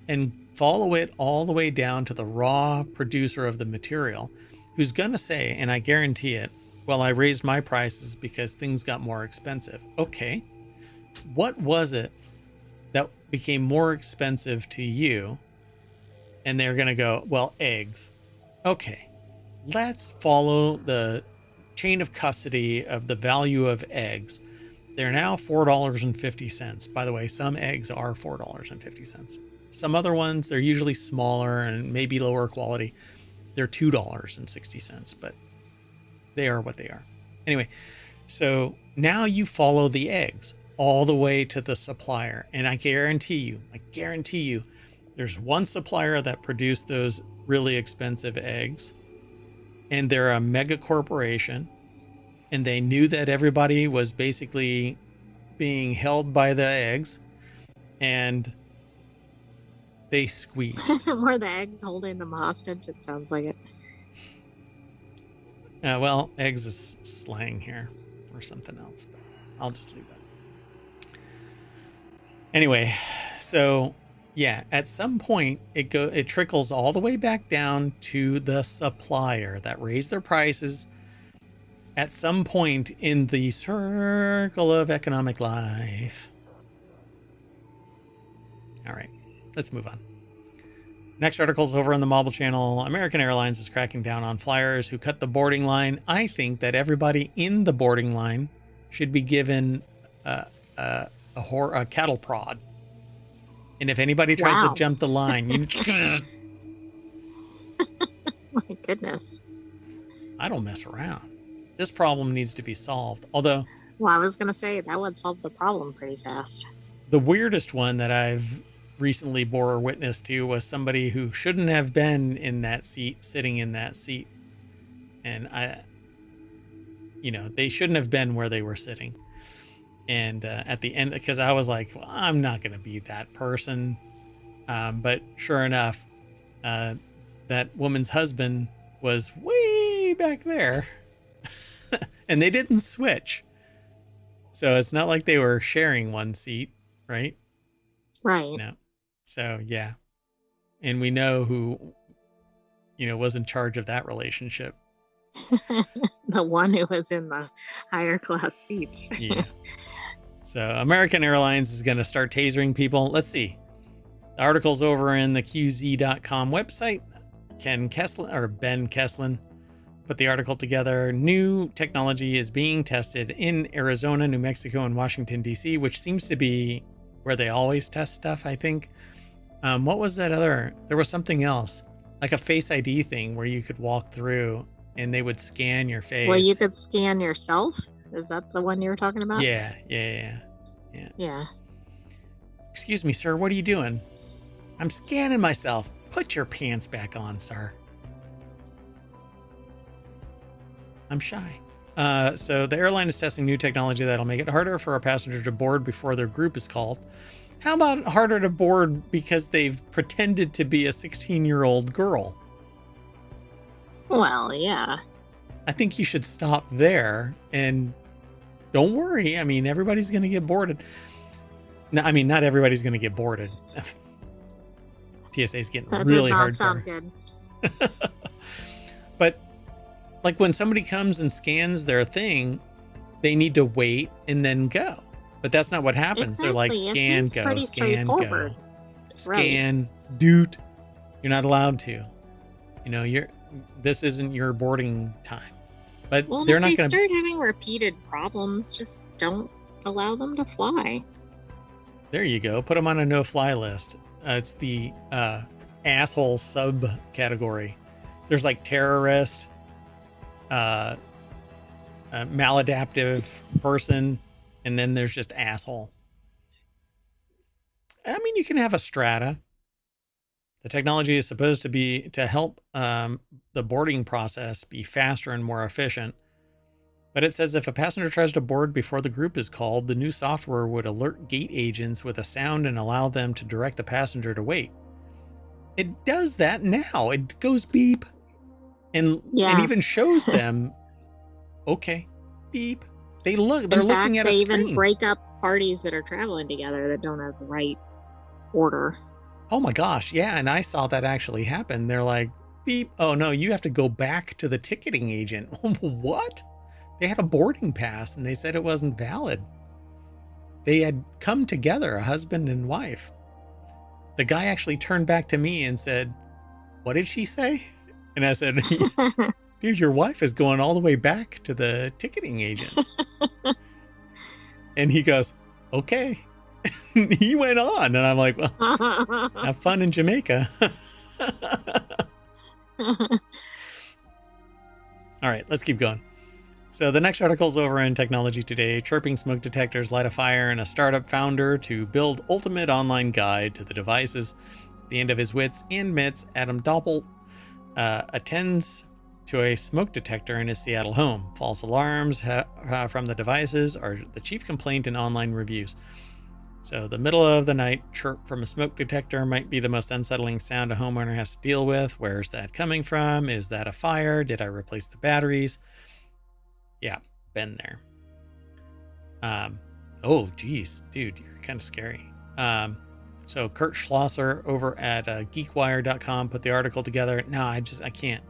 and follow it all the way down to the raw producer of the material, who's going to say, and I guarantee it, well, I raised my prices because things got more expensive. Okay, what was it that became more expensive to you? And they're going to go, well, eggs. Okay, let's follow the chain of custody of the value of eggs. They're now $4.50. By the way, some eggs are $4.50. Some other ones, they're usually smaller and maybe lower quality. They're $2.60, but they are what they are. Anyway, so now you follow the eggs all the way to the supplier. And I guarantee you, there's one supplier that produced those really expensive eggs, and they're a mega corporation, and they knew that everybody was basically being held by the eggs, and they squeezed. Were the eggs holding them hostage? It sounds like it. Well, eggs is slang here or something else, but I'll just leave that. Anyway, so yeah, at some point it trickles all the way back down to the supplier that raised their prices. At some point in the circle of economic life. All right, let's move on. Next article's over on the Mobile Channel. American Airlines is cracking down on flyers who cut the boarding line. I think that everybody in the boarding line should be given a cattle prod. And if anybody tries to jump the line, you... My goodness. I don't mess around. This problem needs to be solved. Although... Well, I was going to say that would solve the problem pretty fast. The weirdest one that I've recently bore witness to was somebody who shouldn't have been in that seat, sitting in that seat. And they shouldn't have been where they were sitting. And at the end, because I was like, well, I'm not going to be that person. But sure enough, that woman's husband was way back there. And they didn't switch. So it's not like they were sharing one seat, right? Right. No. So, yeah. And we know who, was in charge of that relationship. The one who was in the higher class seats. Yeah. So American Airlines is going to start tasering people. Let's see. The article's over in the QZ.com website. Ben Kesslin put the article together. New technology is being tested in Arizona, New Mexico, and Washington, D.C., which seems to be where they always test stuff, I think. What was that other? There was something else, like a Face ID thing where you could walk through and they would scan your face. Well, you could scan yourself. Is that the one you were talking about? Yeah. Excuse me, sir. What are you doing? I'm scanning myself. Put your pants back on, sir. I'm shy. So the airline is testing new technology that'll make it harder for a passenger to board before their group is called. How about harder to board because they've pretended to be a 16-year-old girl? Well, yeah. I think you should stop there and don't worry. I mean, everybody's going to get boarded. No, I mean, not everybody's going to get boarded. TSA is getting really hard for her. Good. But like when somebody comes and scans their thing, they need to wait and then go. But that's not what happens. Exactly. They're like, scan, go, scan, go. Scan, doot. You're not allowed to. This isn't your boarding time. But they're not going to start having repeated problems. Just don't allow them to fly. There you go. Put them on a no-fly list. It's the asshole subcategory. There's like terrorist, maladaptive person, and then there's just asshole. I mean, you can have a strata. The technology is supposed to help the boarding process be faster and more efficient. But it says if a passenger tries to board before the group is called, the new software would alert gate agents with a sound and allow them to direct the passenger to wait. It does that now. It goes beep and even shows them, okay, beep. They're looking at a screen. They even break up parties that are traveling together that don't have the right order. Oh my gosh, yeah, and I saw that actually happen. They're like, beep. Oh no, you have to go back to the ticketing agent. What? They had a boarding pass and they said it wasn't valid. They had come together, a husband and wife. The guy actually turned back to me and said, what did she say? And I said, dude, your wife is going all the way back to the ticketing agent. And he goes, okay. He went on. And I'm like, well, have fun in Jamaica. All right, let's keep going. So the next article is over in Technology Today. Chirping smoke detectors light a fire in a startup founder to build ultimate online guide to the devices. At the end of his wits and mitts, Adam Doppelt attends to a smoke detector in his Seattle home. False alarms from the devices are the chief complaint in online reviews. So the middle of the night chirp from a smoke detector might be the most unsettling sound a homeowner has to deal with. Where's that coming from? Is that a fire? Did I replace the batteries? Yeah, been there. Oh, geez, dude, you're kind of scary. So Kurt Schlosser over at geekwire.com put the article together. No, I can't.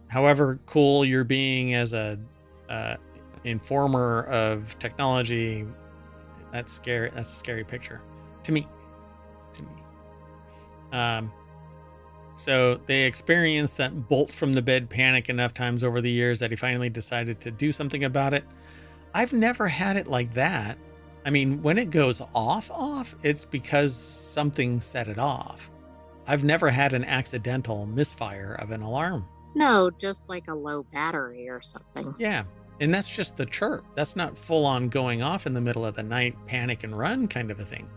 However cool you're being as a informer of technology, that's scary. That's a scary picture to me. So they experienced that bolt from the bed panic enough times over the years that he finally decided to do something about it. I've never had it like that. I mean, when it goes off, it's because something set it off. I've never had an accidental misfire of an alarm. No, just like a low battery or something. Yeah. And that's just the chirp. That's not full on going off in the middle of the night, panic and run kind of a thing.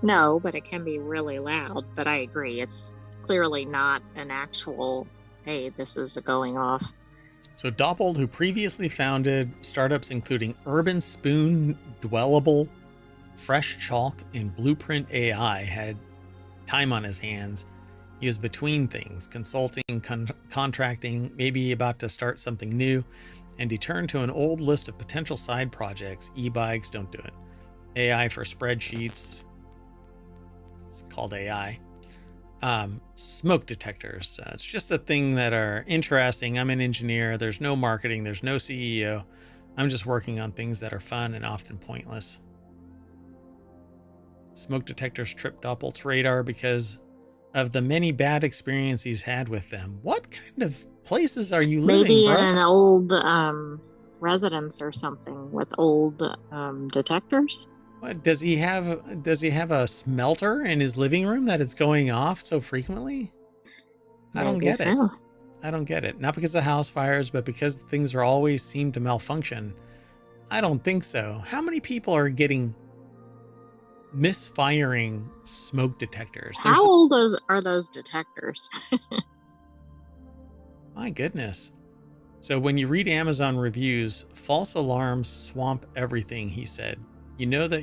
No, but it can be really loud. But I agree. It's clearly not an actual, hey, this is going off. So Doppold, who previously founded startups including Urban Spoon, Dwellable, Fresh Chalk, and Blueprint AI, had time on his hands. He was between things, consulting, contracting, maybe about to start something new, and he turned to an old list of potential side projects. E-bikes, don't do it. AI for spreadsheets, it's called AI. Smoke detectors. It's just a thing that are interesting. I'm an engineer. There's no marketing. There's no CEO. I'm just working on things that are fun and often pointless. Smoke detectors tripped Doppelt's radar because of the many bad experiences he's had with them. What kind of places are you living, Maybe bro? in an old residence or something with old detectors. What does he have? Does he have a smelter in his living room that it's going off so frequently? I don't Maybe get it. so. I don't get it. Not because of house fires, but because things are always seem to malfunction. I don't think so. How many people are getting misfiring smoke detectors? How old are those detectors? My goodness. So when you read Amazon reviews, false alarms swamp everything, he said. You know that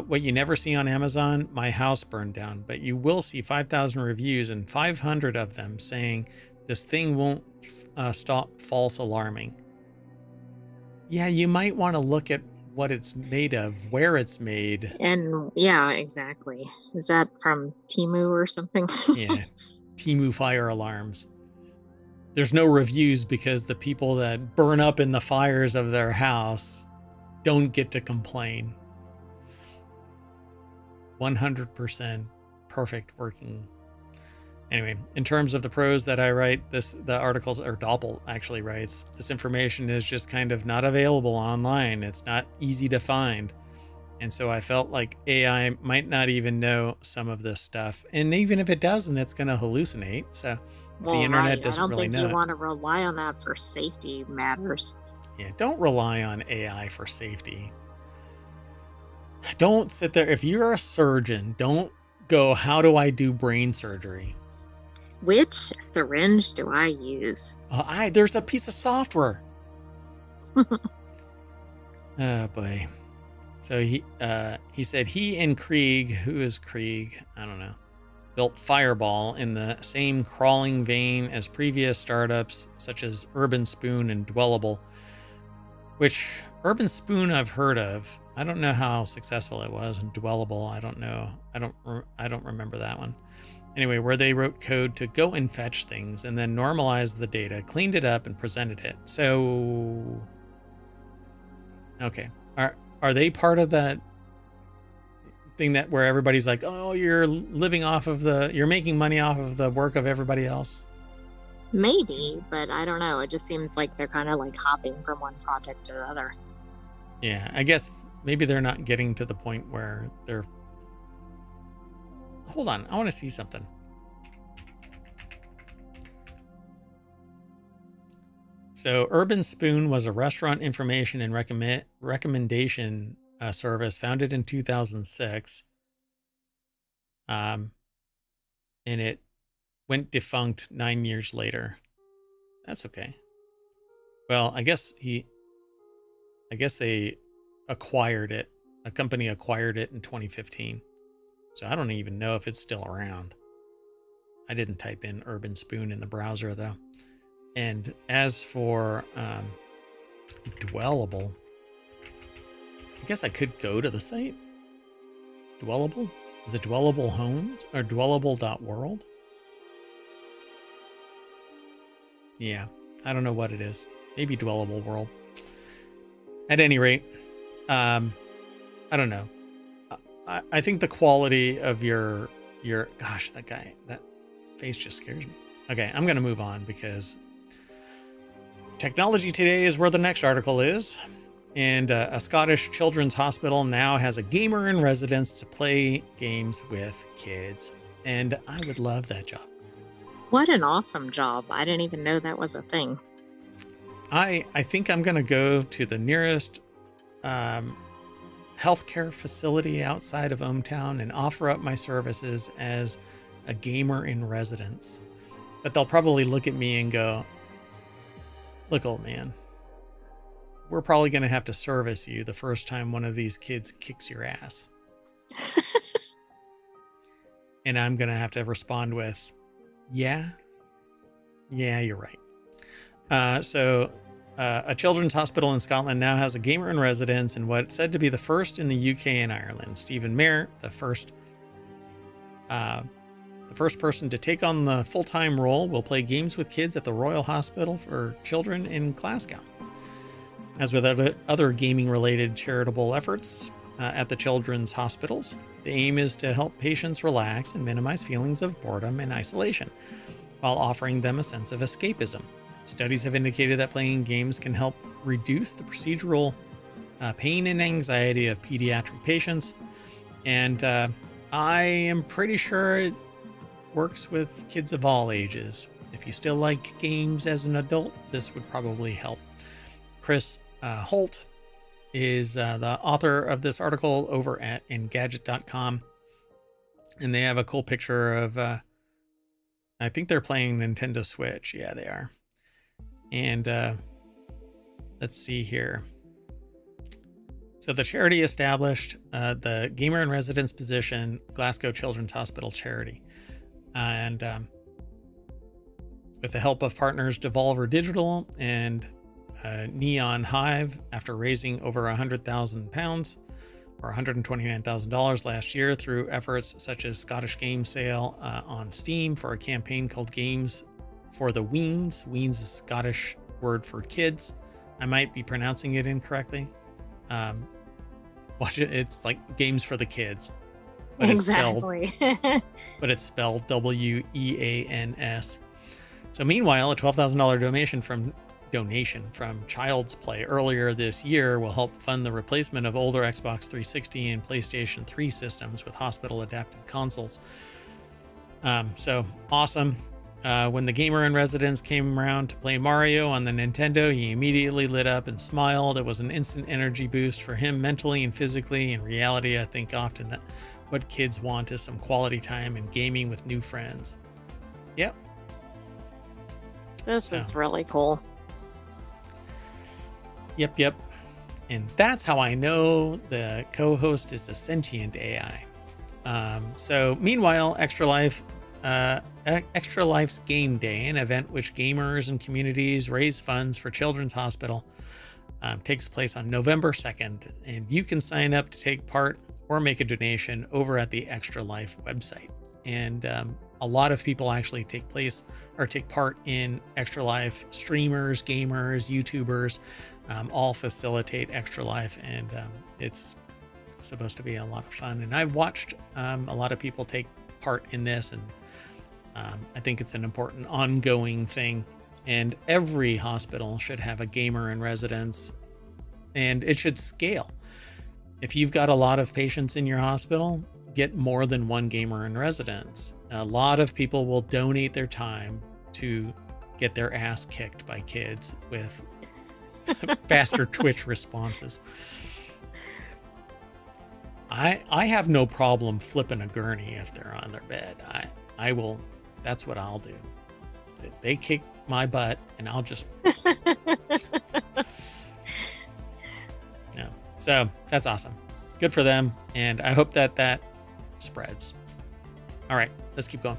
what you never see on Amazon, my house burned down, but you will see 5,000 reviews and 500 of them saying this thing won't stop false alarming. Yeah, you might want to look at what it's made of, where it's made. And yeah, exactly. Is that from Temu or something? Yeah, Temu fire alarms. There's no reviews because the people that burn up in the fires of their house don't get to complain. 100% perfect working. Anyway, in terms of the prose that I write, the articles, or Doppel actually writes, this information is just kind of not available online. It's not easy to find. And so I felt like AI might not even know some of this stuff. And even if it doesn't, it's going to hallucinate. So Well, the internet right. doesn't I don't really think know you it. want to rely on that for safety matters. Yeah, don't rely on AI for safety. Don't sit there. If you're a surgeon, don't go, how do I do brain surgery? Which syringe do I use? There's a piece of software. Oh boy. So he said he and Krieg, who is Krieg? I don't know. Built Fireball in the same crawling vein as previous startups such as Urban Spoon and Dwellable, which Urban Spoon I've heard of. I don't know how successful it was, and Dwellable, I don't know. I don't remember that one. Anyway, where they wrote code to go and fetch things and then normalized the data, cleaned it up, and presented it. So, okay, are they part of that thing that where everybody's like, oh, you're making money off of the work of everybody else? Maybe, but I don't know. It just seems like they're kind of like hopping from one project to the other. Yeah, I guess maybe they're not getting to the point where they're. Hold on, I want to see something. So Urban Spoon was a restaurant information and recommendation service founded in 2006. And it went defunct 9 years later. That's okay. Well, I guess they acquired it. A company acquired it in 2015. So I don't even know if it's still around. I didn't type in Urban Spoon in the browser though. And as for Dwellable, I guess I could go to the site. Dwellable? Is it Dwellable Homes or Dwellable.world? Yeah, I don't know what it is. Maybe Dwellable World. At any rate, I don't know. I think the quality of your Gosh, that face just scares me. Okay, I'm going to move on because technology today is where the next article is. And a Scottish children's hospital now has a gamer in residence to play games with kids. And I would love that job. What an awesome job. I didn't even know that was a thing. I think I'm going to go to the nearest healthcare facility outside of ohmTown and offer up my services as a gamer in residence. But they'll probably look at me and go, "Look, old man, we're probably going to have to service you the first time one of these kids kicks your ass." And I'm going to have to respond with, yeah, you're right. So a children's hospital in Scotland now has a gamer in residence in what's said to be the first in the UK and Ireland. Stephen Mayer, the first person to take on the full-time role, will play games with kids at the Royal Hospital for Children in Glasgow. As with other gaming-related charitable efforts at the children's hospitals, the aim is to help patients relax and minimize feelings of boredom and isolation, while offering them a sense of escapism. Studies have indicated that playing games can help reduce the procedural pain and anxiety of pediatric patients, and I am pretty sure it works with kids of all ages. If you still like games as an adult, this would probably help. Chris Holt is the author of this article over at Engadget.com, and they have a cool picture of I think they're playing Nintendo Switch. Yeah, they are. And let's see here. So the charity established the Gamer in Residence position, Glasgow Children's Hospital charity. And with the help of partners Devolver Digital and Neon Hive, after raising over £100,000 or $129,000 last year through efforts such as Scottish Game Sale on Steam for a campaign called Games for the Weens. Weens is a Scottish word for kids. I might be pronouncing it incorrectly. Watch it. It's like Games for the Kids. But exactly. It's spelled Weans. So meanwhile, a $12,000 donation from Child's Play earlier this year will help fund the replacement of older Xbox 360 and PlayStation 3 systems with hospital adapted consoles. So awesome. When the gamer in residence came around to play Mario on the Nintendo, he immediately lit up and smiled. It was an instant energy boost for him mentally and physically. In reality, I think often that what kids want is some quality time and gaming with new friends. Yep. This is really cool. Yep. And that's how I know the co-host is a sentient AI. So meanwhile, Extra Life's Game Day, an event which gamers and communities raise funds for Children's Hospital, takes place on November 2nd. And you can sign up to take part or make a donation over at the Extra Life website. And a lot of people actually take part in Extra Life. Streamers, gamers, YouTubers, all facilitate Extra Life, and it's supposed to be a lot of fun. And I've watched a lot of people take part in this, and I think it's an important ongoing thing. And every hospital should have a gamer in residence, and it should scale. If you've got a lot of patients in your hospital, get more than one gamer in residence. A lot of people will donate their time to get their ass kicked by kids with faster Twitch responses. I have no problem flipping a gurney if they're on their bed. I will. That's what I'll do. They kick my butt, and I'll just. No. So that's awesome. Good for them, and I hope that spreads. All right, let's keep going.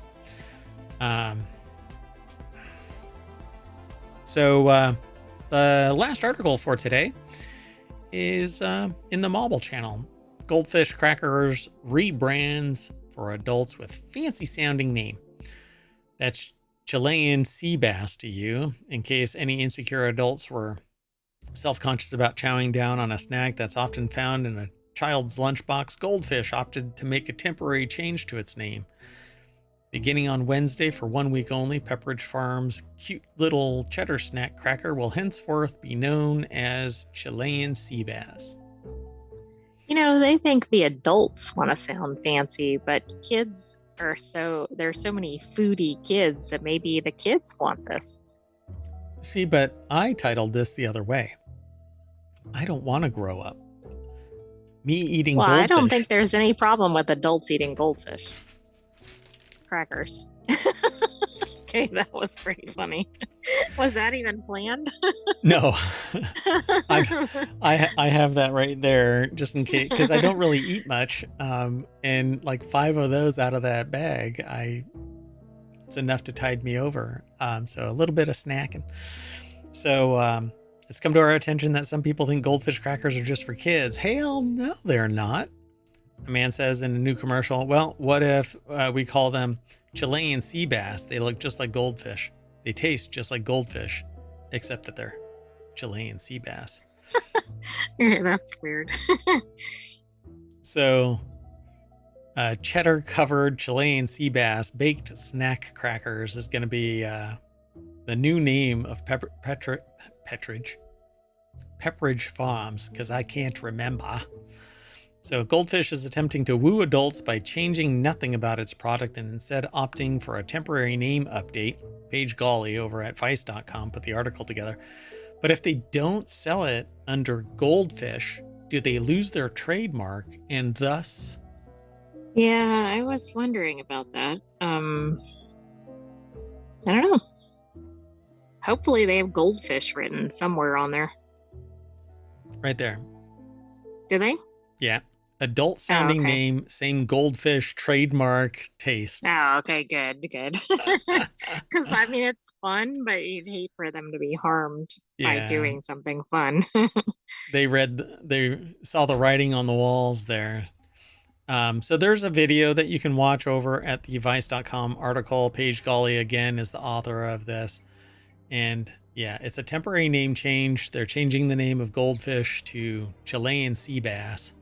So the last article for today is in the Mobile channel. Goldfish Crackers rebrands for adults with fancy sounding name. That's Chilean sea bass to you, in case any insecure adults were self-conscious about chowing down on a snack that's often found in a child's lunchbox, Goldfish opted to make a temporary change to its name. Beginning on Wednesday for 1 week only, Pepperidge Farm's cute little cheddar snack cracker will henceforth be known as Chilean sea bass. They think the adults want to sound fancy, but there's so many foodie kids that maybe the kids want this. See, but I titled this the other way. I don't want to grow up. Me eating Well, goldfish. I don't think there's any problem with adults eating goldfish crackers. Okay, that was pretty funny. Was that even planned? No. I have that right there just in case, because I don't really eat much. And like 5 of those out of that bag, it's enough to tide me over. So a little bit of snacking. So it's come to our attention that some people think goldfish crackers are just for kids. Hell no, they're not. A man says in a new commercial, well, what if we call them Chilean sea bass? They look just like goldfish. They taste just like goldfish, except that they're Chilean sea bass. That's weird. So, cheddar-covered Chilean sea bass baked snack crackers is going to be the new name of Pepperidge Farms, because I can't remember. So Goldfish is attempting to woo adults by changing nothing about its product and instead opting for a temporary name update. Paige Gawley over at Vice.com put the article together. But if they don't sell it under Goldfish, do they lose their trademark and thus... Yeah, I was wondering about that. I don't know. Hopefully they have Goldfish written somewhere on there. Right there. Do they? Yeah. Adult sounding name, same Goldfish trademark taste. Oh, okay, good. Because I mean, it's fun, but you'd hate for them to be harmed by doing something fun. They saw the writing on the walls there. So there's a video that you can watch over at the Vice.com article. Paige Gawley again is the author of this, and yeah, it's a temporary name change. They're changing the name of Goldfish to Chilean sea bass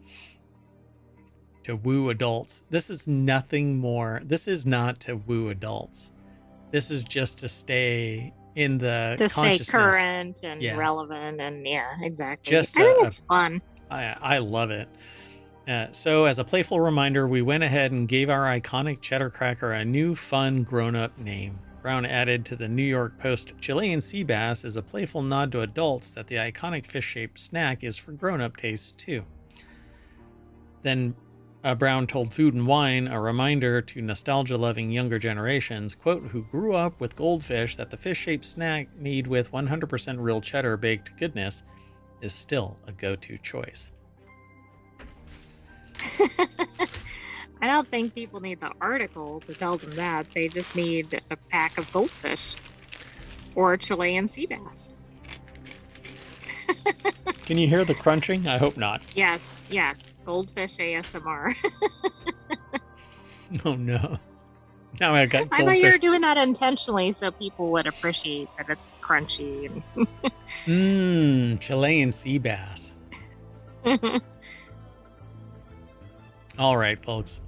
to woo adults. This is nothing more. This is not to woo adults. This is just to stay in the consciousness. Stay current and relevant, and exactly. I think it's fun. I love it. So as a playful reminder, we went ahead and gave our iconic cheddar cracker a new, fun, grown-up name. Brown added to the New York Post, Chilean sea bass is a playful nod to adults that the iconic fish-shaped snack is for grown-up tastes too. Then Brown told Food and Wine, a reminder to nostalgia-loving younger generations, quote, who grew up with Goldfish, that the fish-shaped snack made with 100% real cheddar baked goodness is still a go-to choice. I don't think people need the article to tell them that. They just need a pack of goldfish or Chilean sea bass. Can you hear the crunching? I hope not. Yes. Goldfish ASMR. Oh no. Now I got goldfish. I thought you were doing that intentionally so people would appreciate that it's crunchy. Chilean sea bass. All right, folks.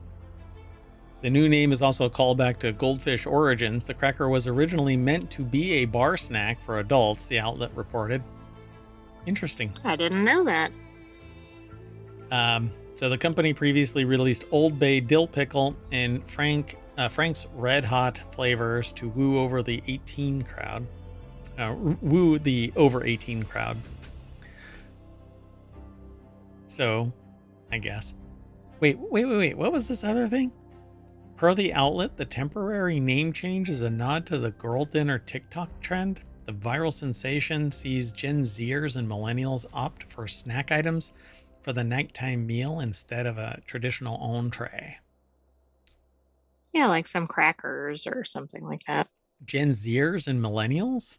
The new name is also a callback to Goldfish origins. The cracker was originally meant to be a bar snack for adults, the outlet reported. Interesting. I didn't know that. So the company previously released Old Bay dill pickle and Frank's Red Hot flavors to woo over the 18 crowd. Woo the over 18 crowd. So, I guess. Wait. What was this other thing? Per the outlet, the temporary name change is a nod to the girl dinner TikTok trend. The viral sensation sees Gen Zers and millennials opt for snack items for the nighttime meal instead of a traditional entree. Yeah, like some crackers or something like that. Gen Zers and millennials?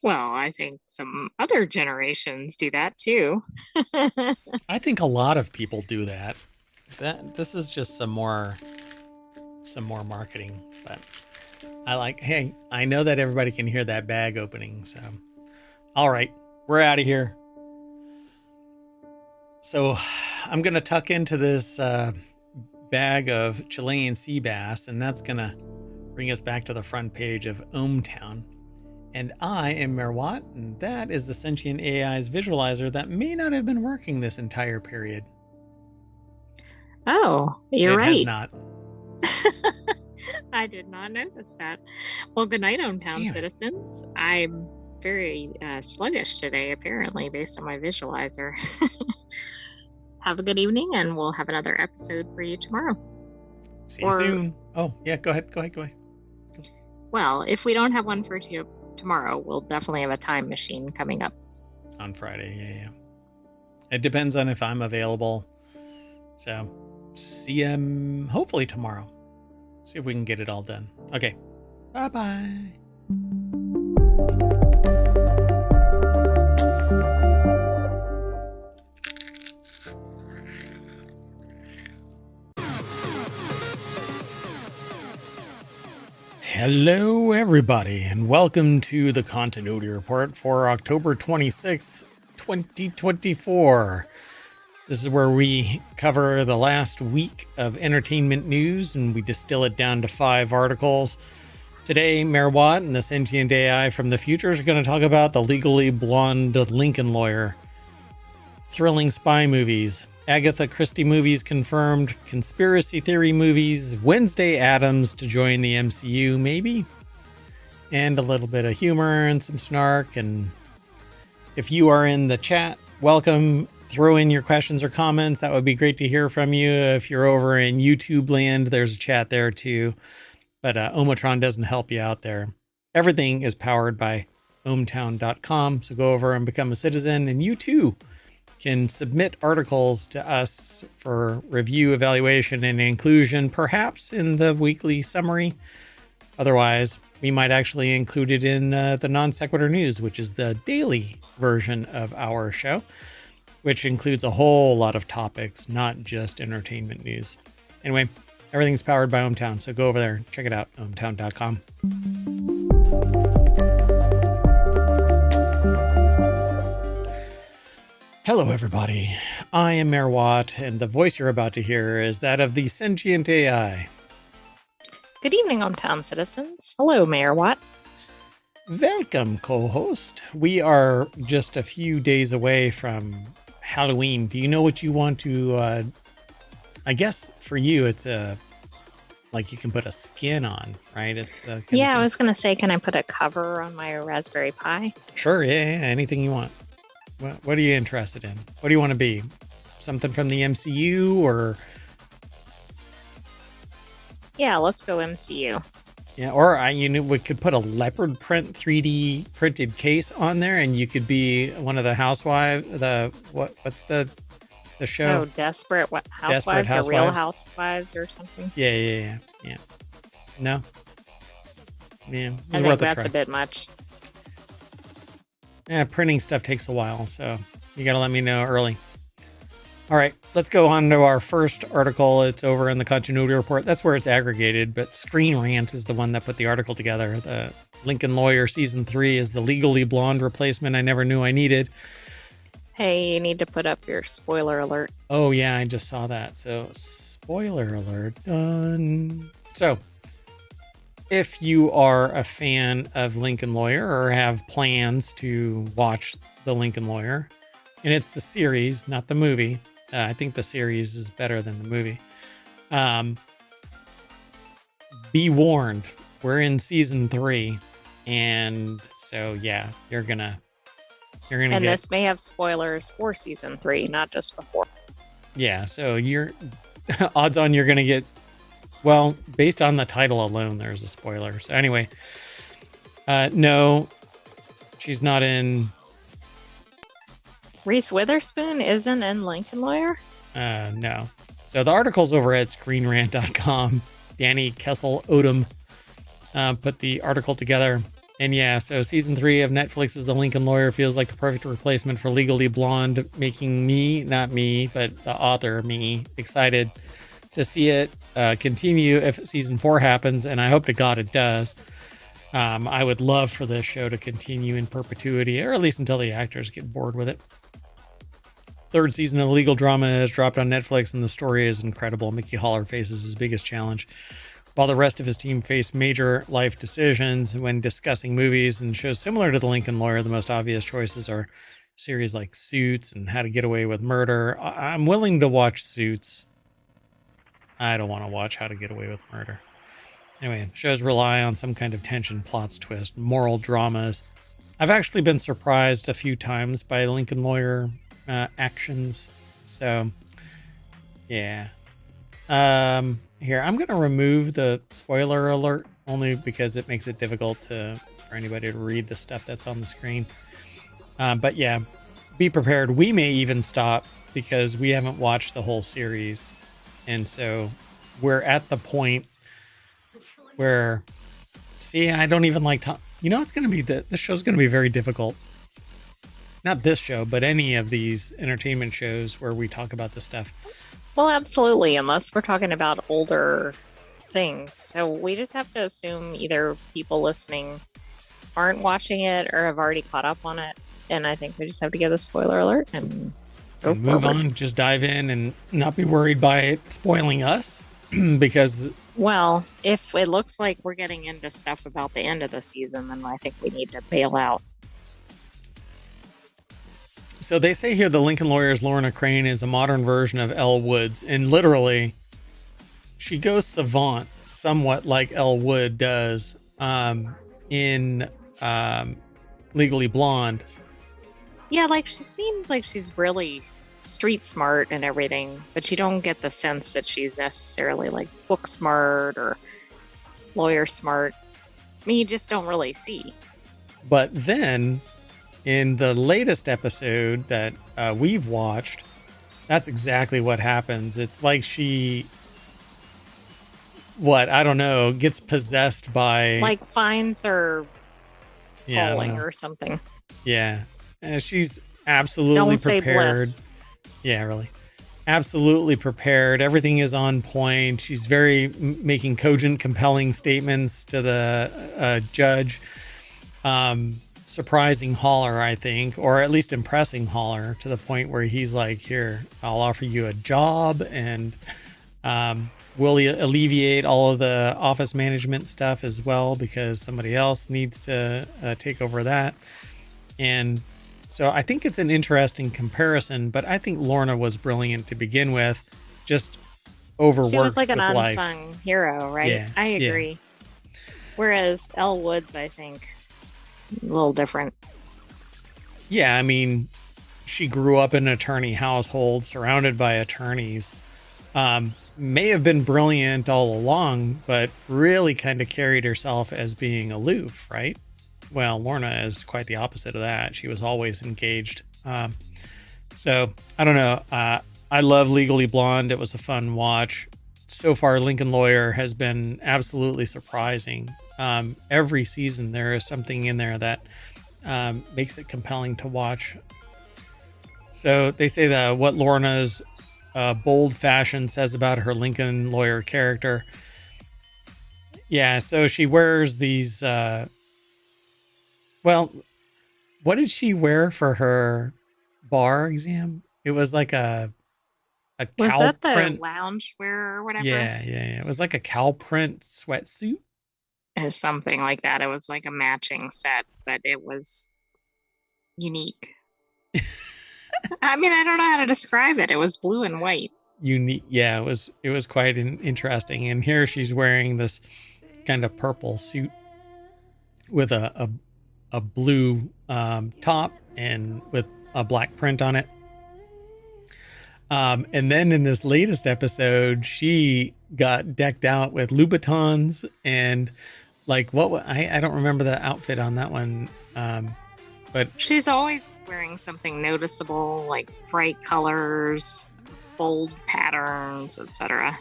Well, I think some other generations do that too. I think a lot of people do that. This is just some more marketing, but hey, I know that everybody can hear that bag opening, so all right, we're out of here. So I'm going to tuck into this bag of Chilean sea bass, and that's going to bring us back to the front page of ohmTown. And I am Merwat, and that is the Sentient AI's visualizer that may not have been working this entire period. Oh, you're right. It has not. I did not notice that. Well, good night, ohmTown citizens. I'm very sluggish today, apparently, based on my visualizer. Have a good evening, and we'll have another episode for you tomorrow. See you soon. Oh, yeah, go ahead. Well, if we don't have one for you tomorrow, we'll definitely have a time machine coming up. On Friday, yeah. It depends on if I'm available. So, see you hopefully tomorrow. See if we can get it all done. Okay, bye-bye. Hello, everybody, and welcome to the Continuity Report for October 26th, 2024. This is where we cover the last week of entertainment news, and we distill it down to 5 articles. Today, Merwat and the Sentient AI from the future is going to talk about the legally blonde Lincoln lawyer, thrilling spy movies, Agatha Christie movies confirmed, conspiracy theory movies, Wednesday Addams to join the MCU, maybe, and a little bit of humor and some snark. And if you are in the chat, welcome. Throw in your questions or comments. That would be great to hear from you. If you're over in YouTube land, there's a chat there too. But ohmTown doesn't help you out there. Everything is powered by ohmTown.com. So go over and become a citizen, and you too can submit articles to us for review, evaluation, and inclusion, perhaps in the weekly summary. Otherwise, we might actually include it in the Non Sequitur News, which is the daily version of our show, which includes a whole lot of topics, not just entertainment news. Anyway, everything's powered by ohmTown, so go over there, check it out, ohmTown.com. Hello, everybody. I am Merwat, and the voice you're about to hear is that of the Sentient AI. Good evening, ohmTown citizens. Hello, Merwat. Welcome, co-host. We are just a few days away from Halloween. Do you know what you want to, I guess for you, it's like you can put a skin on, right? It's the I was going to say, can I put a cover on my Raspberry Pi? Sure, yeah, anything you want. What are you interested in? What do you want to be? Something from the MCU or? Yeah, let's go MCU. Yeah, or we could put a leopard print 3D printed case on there, and you could be one of the housewives. What's the show? Oh, Desperate Housewives or Real Housewives or something. Yeah. No. Yeah, I think that's a bit much. Yeah, printing stuff takes a while, so you got to let me know early. All right, let's go on to our first article. It's over in the Continuity Report. That's where it's aggregated, but Screen Rant is the one that put the article together. The Lincoln Lawyer Season 3 is the legally blonde replacement I never knew I needed. Hey, you need to put up your spoiler alert. Oh, yeah, I just saw that. So, spoiler alert done. So, if you are a fan of Lincoln Lawyer or have plans to watch The Lincoln Lawyer, and it's the series, not the movie. I think the series is better than the movie. Be warned, we're in season 3, and so yeah, you're gonna. And this may have spoilers for season 3, not just before. Yeah, so you're odds on you're gonna get. Well, based on the title alone, there's a spoiler. So anyway, no, she's not in. Reese Witherspoon isn't in Lincoln Lawyer? No. So the article's over at screenrant.com. Danny Kessel Odom put the article together. And yeah, so season 3 of Netflix's The Lincoln Lawyer feels like the perfect replacement for Legally Blonde, making me, not me, but the author, me, excited to see it continue if season 4 happens, and I hope to God it does. I would love for this show to continue in perpetuity, or at least until the actors get bored with it. third season of the legal drama has dropped on Netflix, and the story is incredible. Mickey Haller faces his biggest challenge, while the rest of his team face major life decisions when discussing movies and shows similar to The Lincoln Lawyer. The most obvious choices are series like Suits and How to Get Away with Murder. I'm willing to watch Suits. I don't want to watch How to Get Away with Murder. Anyway, shows rely on some kind of tension, plots, twist, moral dramas. I've actually been surprised a few times by Lincoln Lawyer actions. So, yeah. Here, I'm going to remove the spoiler alert only because it makes it difficult for anybody to read the stuff that's on the screen. But yeah, be prepared. We may even stop because we haven't watched the whole series. And so we're at the point where, see, I don't even like to, it's going to be, this show's going to be very difficult. Not this show, but any of these entertainment shows where we talk about this stuff. Well, absolutely, unless we're talking about older things. So we just have to assume either people listening aren't watching it or have already caught up on it. And I think we just have to get a spoiler alert and go move on, just dive in and not be worried by it spoiling us because... Well, if it looks like we're getting into stuff about the end of the season, then I think we need to bail out. So they say here the Lincoln Lawyer's Lorna Crane is a modern version of Elle Woods, and literally she goes savant somewhat like Elle Wood does in Legally Blonde. Yeah, like she seems like she's really street smart and everything, but you don't get the sense that she's necessarily like book smart or lawyer smart. I mean, you just don't really see. But then in the latest episode that we've watched, that's exactly what happens. It's like she, I don't know, gets possessed by... Like finds her calling or something. Yeah. And she's absolutely prepared. Yeah, really. Absolutely prepared. Everything is on point. She's very making cogent, compelling statements to the judge. Surprising Haller, I think, or at least impressing Haller to the point where he's like, here, I'll offer you a job and will alleviate all of the office management stuff as well because somebody else needs to take over that. And so I think it's an interesting comparison, but I think Lorna was brilliant to begin with, just overworked. She was like an unsung hero, right? Yeah, I agree. Yeah. Whereas Elle Woods, I think, a little different. Yeah, I mean, she grew up in an attorney household, surrounded by attorneys. May have been brilliant all along, but really kind of carried herself as being aloof, right? Well, Lorna is quite the opposite of that. She was always engaged. So I don't know. I love Legally Blonde. It was a fun watch. So far, Lincoln Lawyer has been absolutely surprising. Every season, there is something in there that makes it compelling to watch. So they say that what Lorna's bold fashion says about her Lincoln Lawyer character. Yeah, so she wears these... Well, what did she wear for her bar exam? It was like a cow print. Was that the lounge wear or whatever? Yeah. It was like a cow print sweatsuit. Or something like that. It was like a matching set, but it was unique. I mean, I don't know how to describe it. It was blue and white. Unique. Yeah, it was quite interesting. And here she's wearing this kind of purple suit with a blue top and with a black print on it. And then in this latest episode, she got decked out with Louboutins and like I don't remember the outfit on that one. But she's always wearing something noticeable, like bright colors, bold patterns, etc.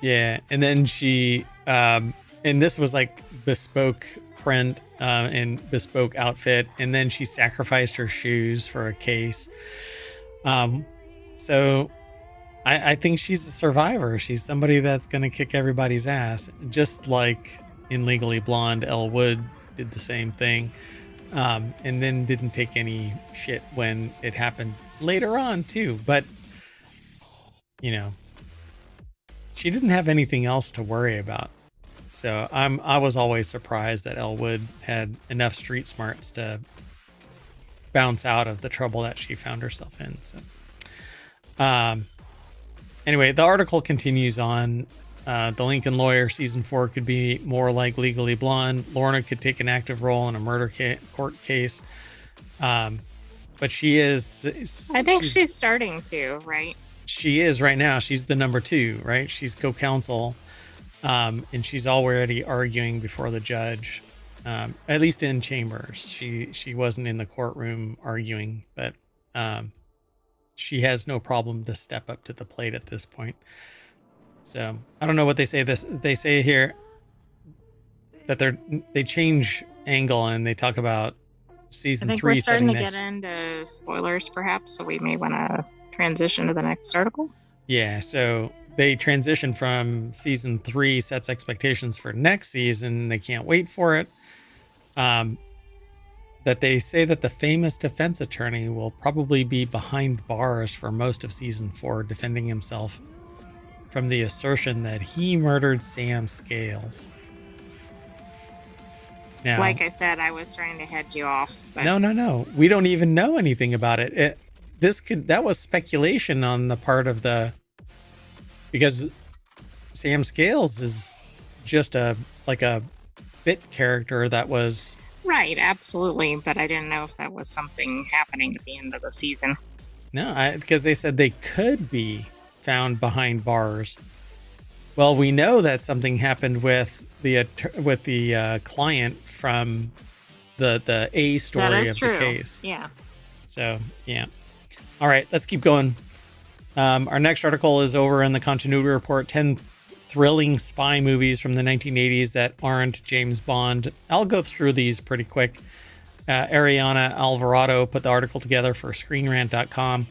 Yeah, and then she and this was like bespoke print and bespoke outfit, and then she sacrificed her shoes for a case. So I think she's a survivor. She's somebody that's going to kick everybody's ass, just like in Legally Blonde. Elle Wood did the same thing. And then didn't take any shit when it happened later on too. But, you know, she didn't have anything else to worry about. So I was always surprised that Elwood had enough street smarts to bounce out of the trouble that she found herself in. So, anyway, the article continues on. The Lincoln Lawyer season 4 could be more like Legally Blonde. Lorna could take an active role in a murder court case. But she is. I think she's starting to, right? She is right now. She's the number 2, right? She's co-counsel. And she's already arguing before the judge, at least in chambers. She wasn't in the courtroom arguing, but she has no problem to step up to the plate at this point. So I don't know what they say. They say here that they change angle and they talk about season 3. I think we're starting to get into spoilers, perhaps. So we may want to transition to the next article. Yeah. So they transition from season 3 sets expectations for next season. They can't wait for it. That they say that the famous defense attorney will probably be behind bars for most of season 4, defending himself from the assertion that he murdered Sam Scales. Now, like I said, I was trying to head you off. But... No. We don't even know anything about it. That was speculation on the part of because Sam Scales is just a bit character that was right, absolutely, but I didn't know if that was something happening at the end of the season. No, because they said they could be found behind bars. Well, we know that something happened with the client from the A story of true. The case. Yeah. So yeah. All right, let's keep going. Our next article is over in the Continuity Report, 10 thrilling spy movies from the 1980s that aren't James Bond. I'll go through these pretty quick. Ariana Alvarado put the article together for ScreenRant.com.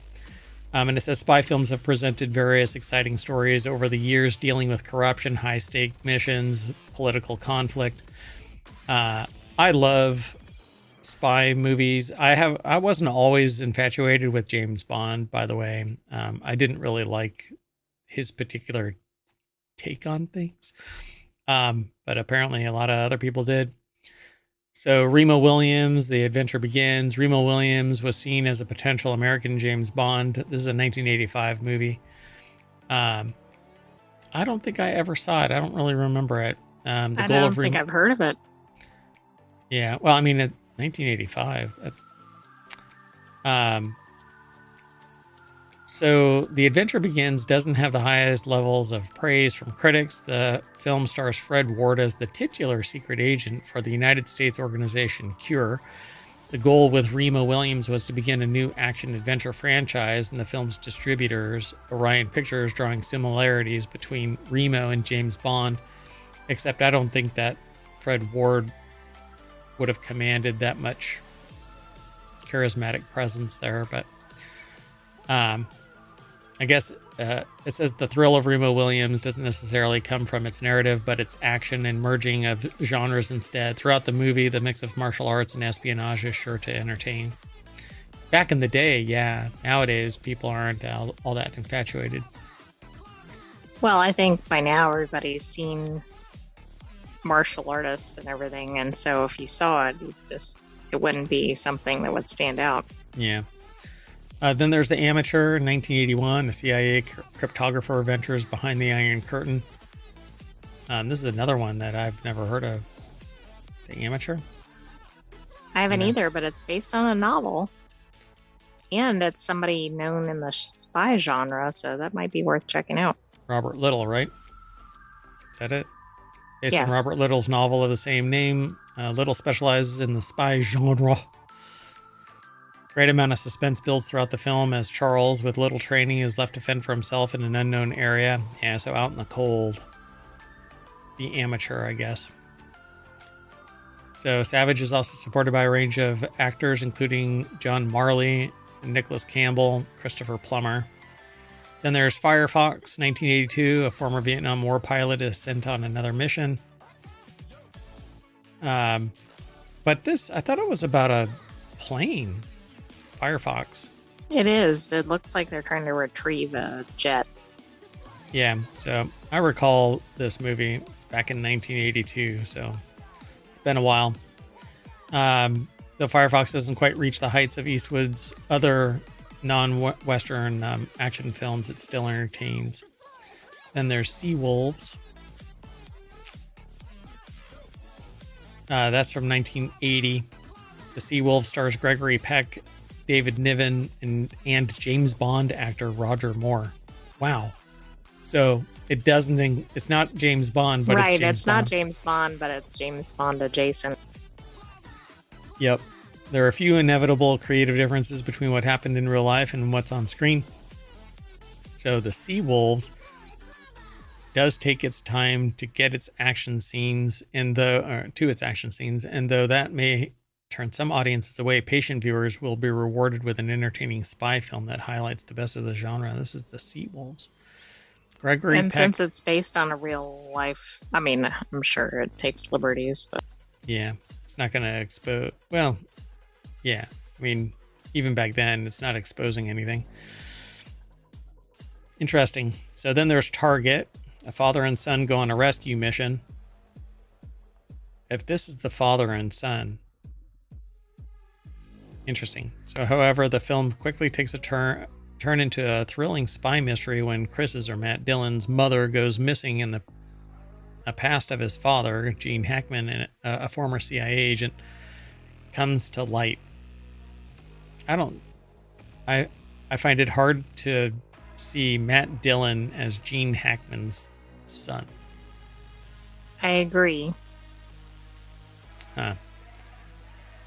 And it says spy films have presented various exciting stories over the years dealing with corruption, high-stake missions, political conflict. I love spy movies. I wasn't always infatuated with James Bond, by the way. I didn't really like his particular take on things, but apparently a lot of other people did. So Remo Williams, The Adventure Begins. Remo Williams was seen as a potential American James Bond. This is a 1985 movie. I don't think I ever saw it. I don't really remember it. I don't think I've heard of it. Yeah, well, I mean, 1985. So The Adventure Begins doesn't have the highest levels of praise from critics. The film stars Fred Ward as the titular secret agent for the United States organization CURE. The goal with Remo Williams was to begin a new action-adventure franchise, and the film's distributors, Orion Pictures, drawing similarities between Remo and James Bond, except I don't think that Fred Ward would have commanded that much charismatic presence there, but I guess it says the thrill of Remo Williams doesn't necessarily come from its narrative, but its action and merging of genres instead. Throughout the movie, the mix of martial arts and espionage is sure to entertain. Back in the day, yeah. Nowadays, people aren't all that infatuated. Well, I think by now everybody's seen martial artists and everything, and so if you saw it, it wouldn't be something that would stand out. Yeah. Then there's The Amateur, 1981. The CIA cryptographer ventures behind the Iron Curtain. This is another one that I've never heard of. The Amateur? I haven't either, but it's based on a novel. And it's somebody known in the spy genre, so that might be worth checking out. Robert Little, right? Is that it? Based on Robert Little's novel of the same name. Little specializes in the spy genre. Great amount of suspense builds throughout the film as Charles, with little training, is left to fend for himself in an unknown area. Yeah, so out in the cold. The Amateur, I guess. So Savage is also supported by a range of actors, including John Marley, Nicholas Campbell, Christopher Plummer. Then there's Firefox, 1982. A former Vietnam War pilot is sent on another mission. But But this, I thought it was about a plane, Firefox. It is. It looks like they're trying to retrieve a jet. Yeah, so I recall this movie back in 1982, so it's been a while. The Firefox doesn't quite reach the heights of Eastwood's other non-Western action films. It still entertains. Then there's Sea Wolves. That's from 1980. The Sea Wolves stars Gregory Peck, David Niven, and James Bond actor Roger Moore. Wow. So it's not James Bond, but right, it's James Bond. Not James Bond, but it's James Bond adjacent. Yep. There are a few inevitable creative differences between what happened in real life and what's on screen. So the Sea Wolves does take its time to get its action scenes, and though that may turn some audiences away, patient viewers will be rewarded with an entertaining spy film that highlights the best of the genre. This is the Sea Wolves. Gregory Peck, since it's based on a real life, I mean, I'm sure it takes liberties, but yeah, it's not going to expose. Well, yeah, I mean, even back then, it's not exposing anything. Interesting. So then there's Target. A father and son go on a rescue mission. If this is the father and son, interesting. So, however, the film quickly takes a turn into a thrilling spy mystery when Chris's or Matt Dillon's mother goes missing in a past of his father, Gene Hackman, a former CIA agent, comes to light. I find it hard to see Matt Dillon as Gene Hackman's son. I agree.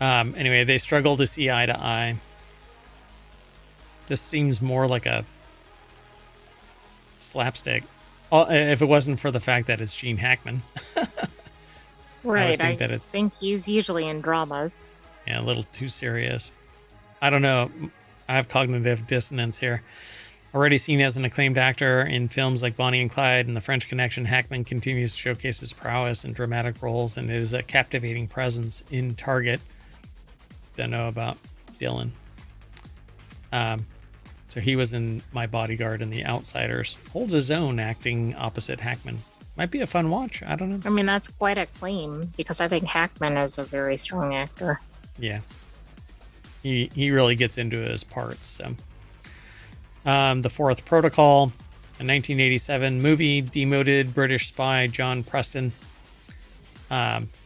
Anyway, they struggle to see eye to eye. This seems more like a slapstick. If it wasn't for the fact that it's Gene Hackman. Right. I think he's usually in dramas. Yeah, a little too serious. I don't know. I have cognitive dissonance here. Already seen as an acclaimed actor in films like Bonnie and Clyde and The French Connection, Hackman continues to showcase his prowess in dramatic roles and is a captivating presence in Target. Don't know about Dillon. So he was in My Bodyguard and The Outsiders. Holds his own acting opposite Hackman. Might be a fun watch. I don't know. I mean, that's quite a claim because I think Hackman is a very strong actor. Yeah. He really gets into his parts. So. The Fourth Protocol, a 1987 movie. Demoted British spy John Preston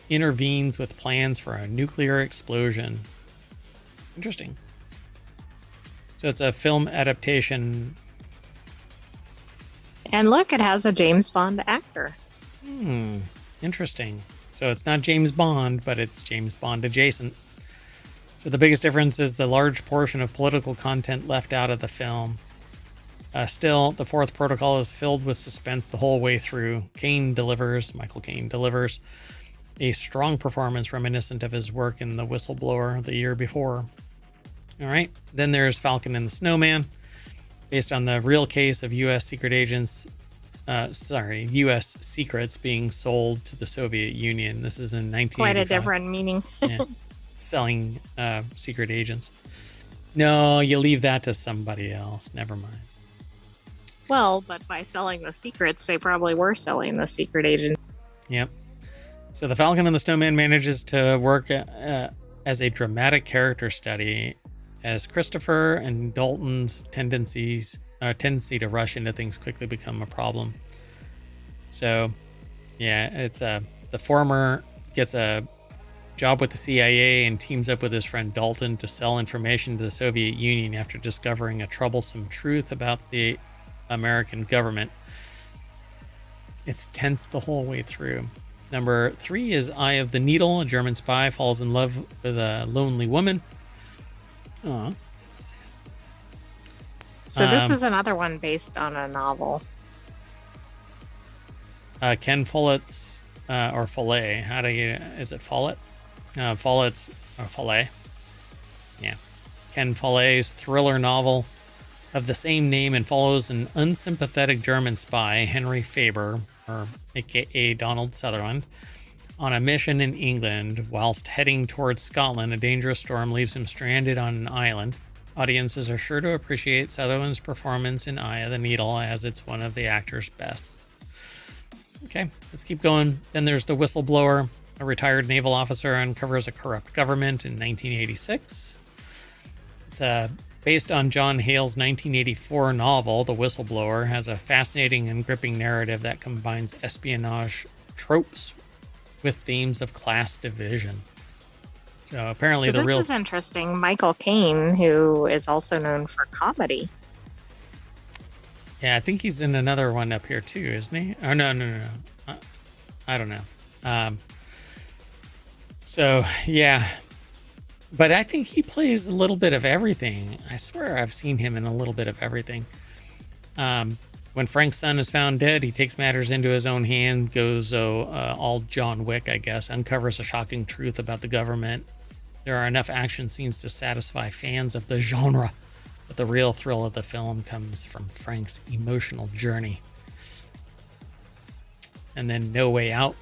intervenes with plans for a nuclear explosion. Interesting. So it's a film adaptation. And look, it has a James Bond actor. Interesting. So it's not James Bond, but it's James Bond adjacent. So the biggest difference is the large portion of political content left out of the film. Still, The Fourth Protocol is filled with suspense the whole way through. Michael Caine delivers a strong performance reminiscent of his work in The Whistleblower the year before. All right, then there's Falcon and the Snowman, based on the real case of U.S. secrets being sold to the Soviet Union. This is in 1985. Quite a different meaning. Yeah. Selling secret agents. No, you leave that to somebody else. Never mind. Well, but by selling the secrets, they probably were selling the secret agent. Yep. So the Falcon and the Snowman manages to work as a dramatic character study as Christopher and Dalton's tendency to rush into things quickly become a problem. So, yeah, it's the former gets a job with the CIA and teams up with his friend Dalton to sell information to the Soviet Union after discovering a troublesome truth about the American government. It's tense the whole way through. Number 3 is Eye of the Needle. A German spy falls in love with a lonely woman. Oh. So this is another one based on a novel. Ken Follett's or Follett. Is it Follett? Follett's or Follett. Yeah. Ken Follett's thriller novel of the same name and follows an unsympathetic German spy, Henry Faber, or aka Donald Sutherland, On a mission in England, whilst heading towards Scotland, a dangerous storm leaves him stranded on an island. Audiences are sure to appreciate Sutherland's performance in Eye of the Needle, as it's one of the actor's best. Okay, let's keep going. Then there's The Whistleblower. A retired naval officer uncovers a corrupt government in 1986. It's based on John Hale's 1984 novel, The Whistleblower, has a fascinating and gripping narrative that combines espionage tropes with themes of class division. So apparently this is interesting. Michael Caine, who is also known for comedy. Yeah, I think he's in another one up here too, isn't he? Oh, no. I don't know. So, yeah. But I think he plays a little bit of everything. I swear I've seen him in a little bit of everything. When Frank's son is found dead, he takes matters into his own hand, goes all John Wick, I guess, uncovers a shocking truth about the government. There are enough action scenes to satisfy fans of the genre, but the real thrill of the film comes from Frank's emotional journey. And then No Way Out.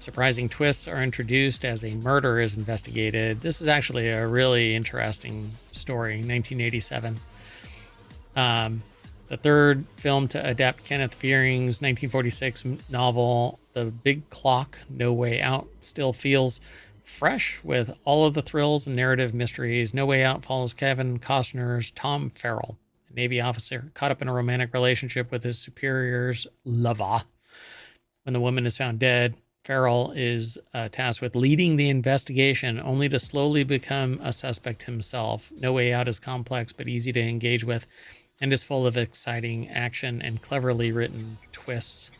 Surprising twists are introduced as a murder is investigated. This is actually a really interesting story, 1987. The third film to adapt Kenneth Fearing's 1946 novel, The Big Clock, No Way Out, still feels fresh with all of the thrills and narrative mysteries. No Way Out follows Kevin Costner's Tom Farrell, a Navy officer caught up in a romantic relationship with his superior's lover. When the woman is found dead, Farrell is tasked with leading the investigation, only to slowly become a suspect himself. No Way Out is complex but easy to engage with, and is full of exciting action and cleverly written twists.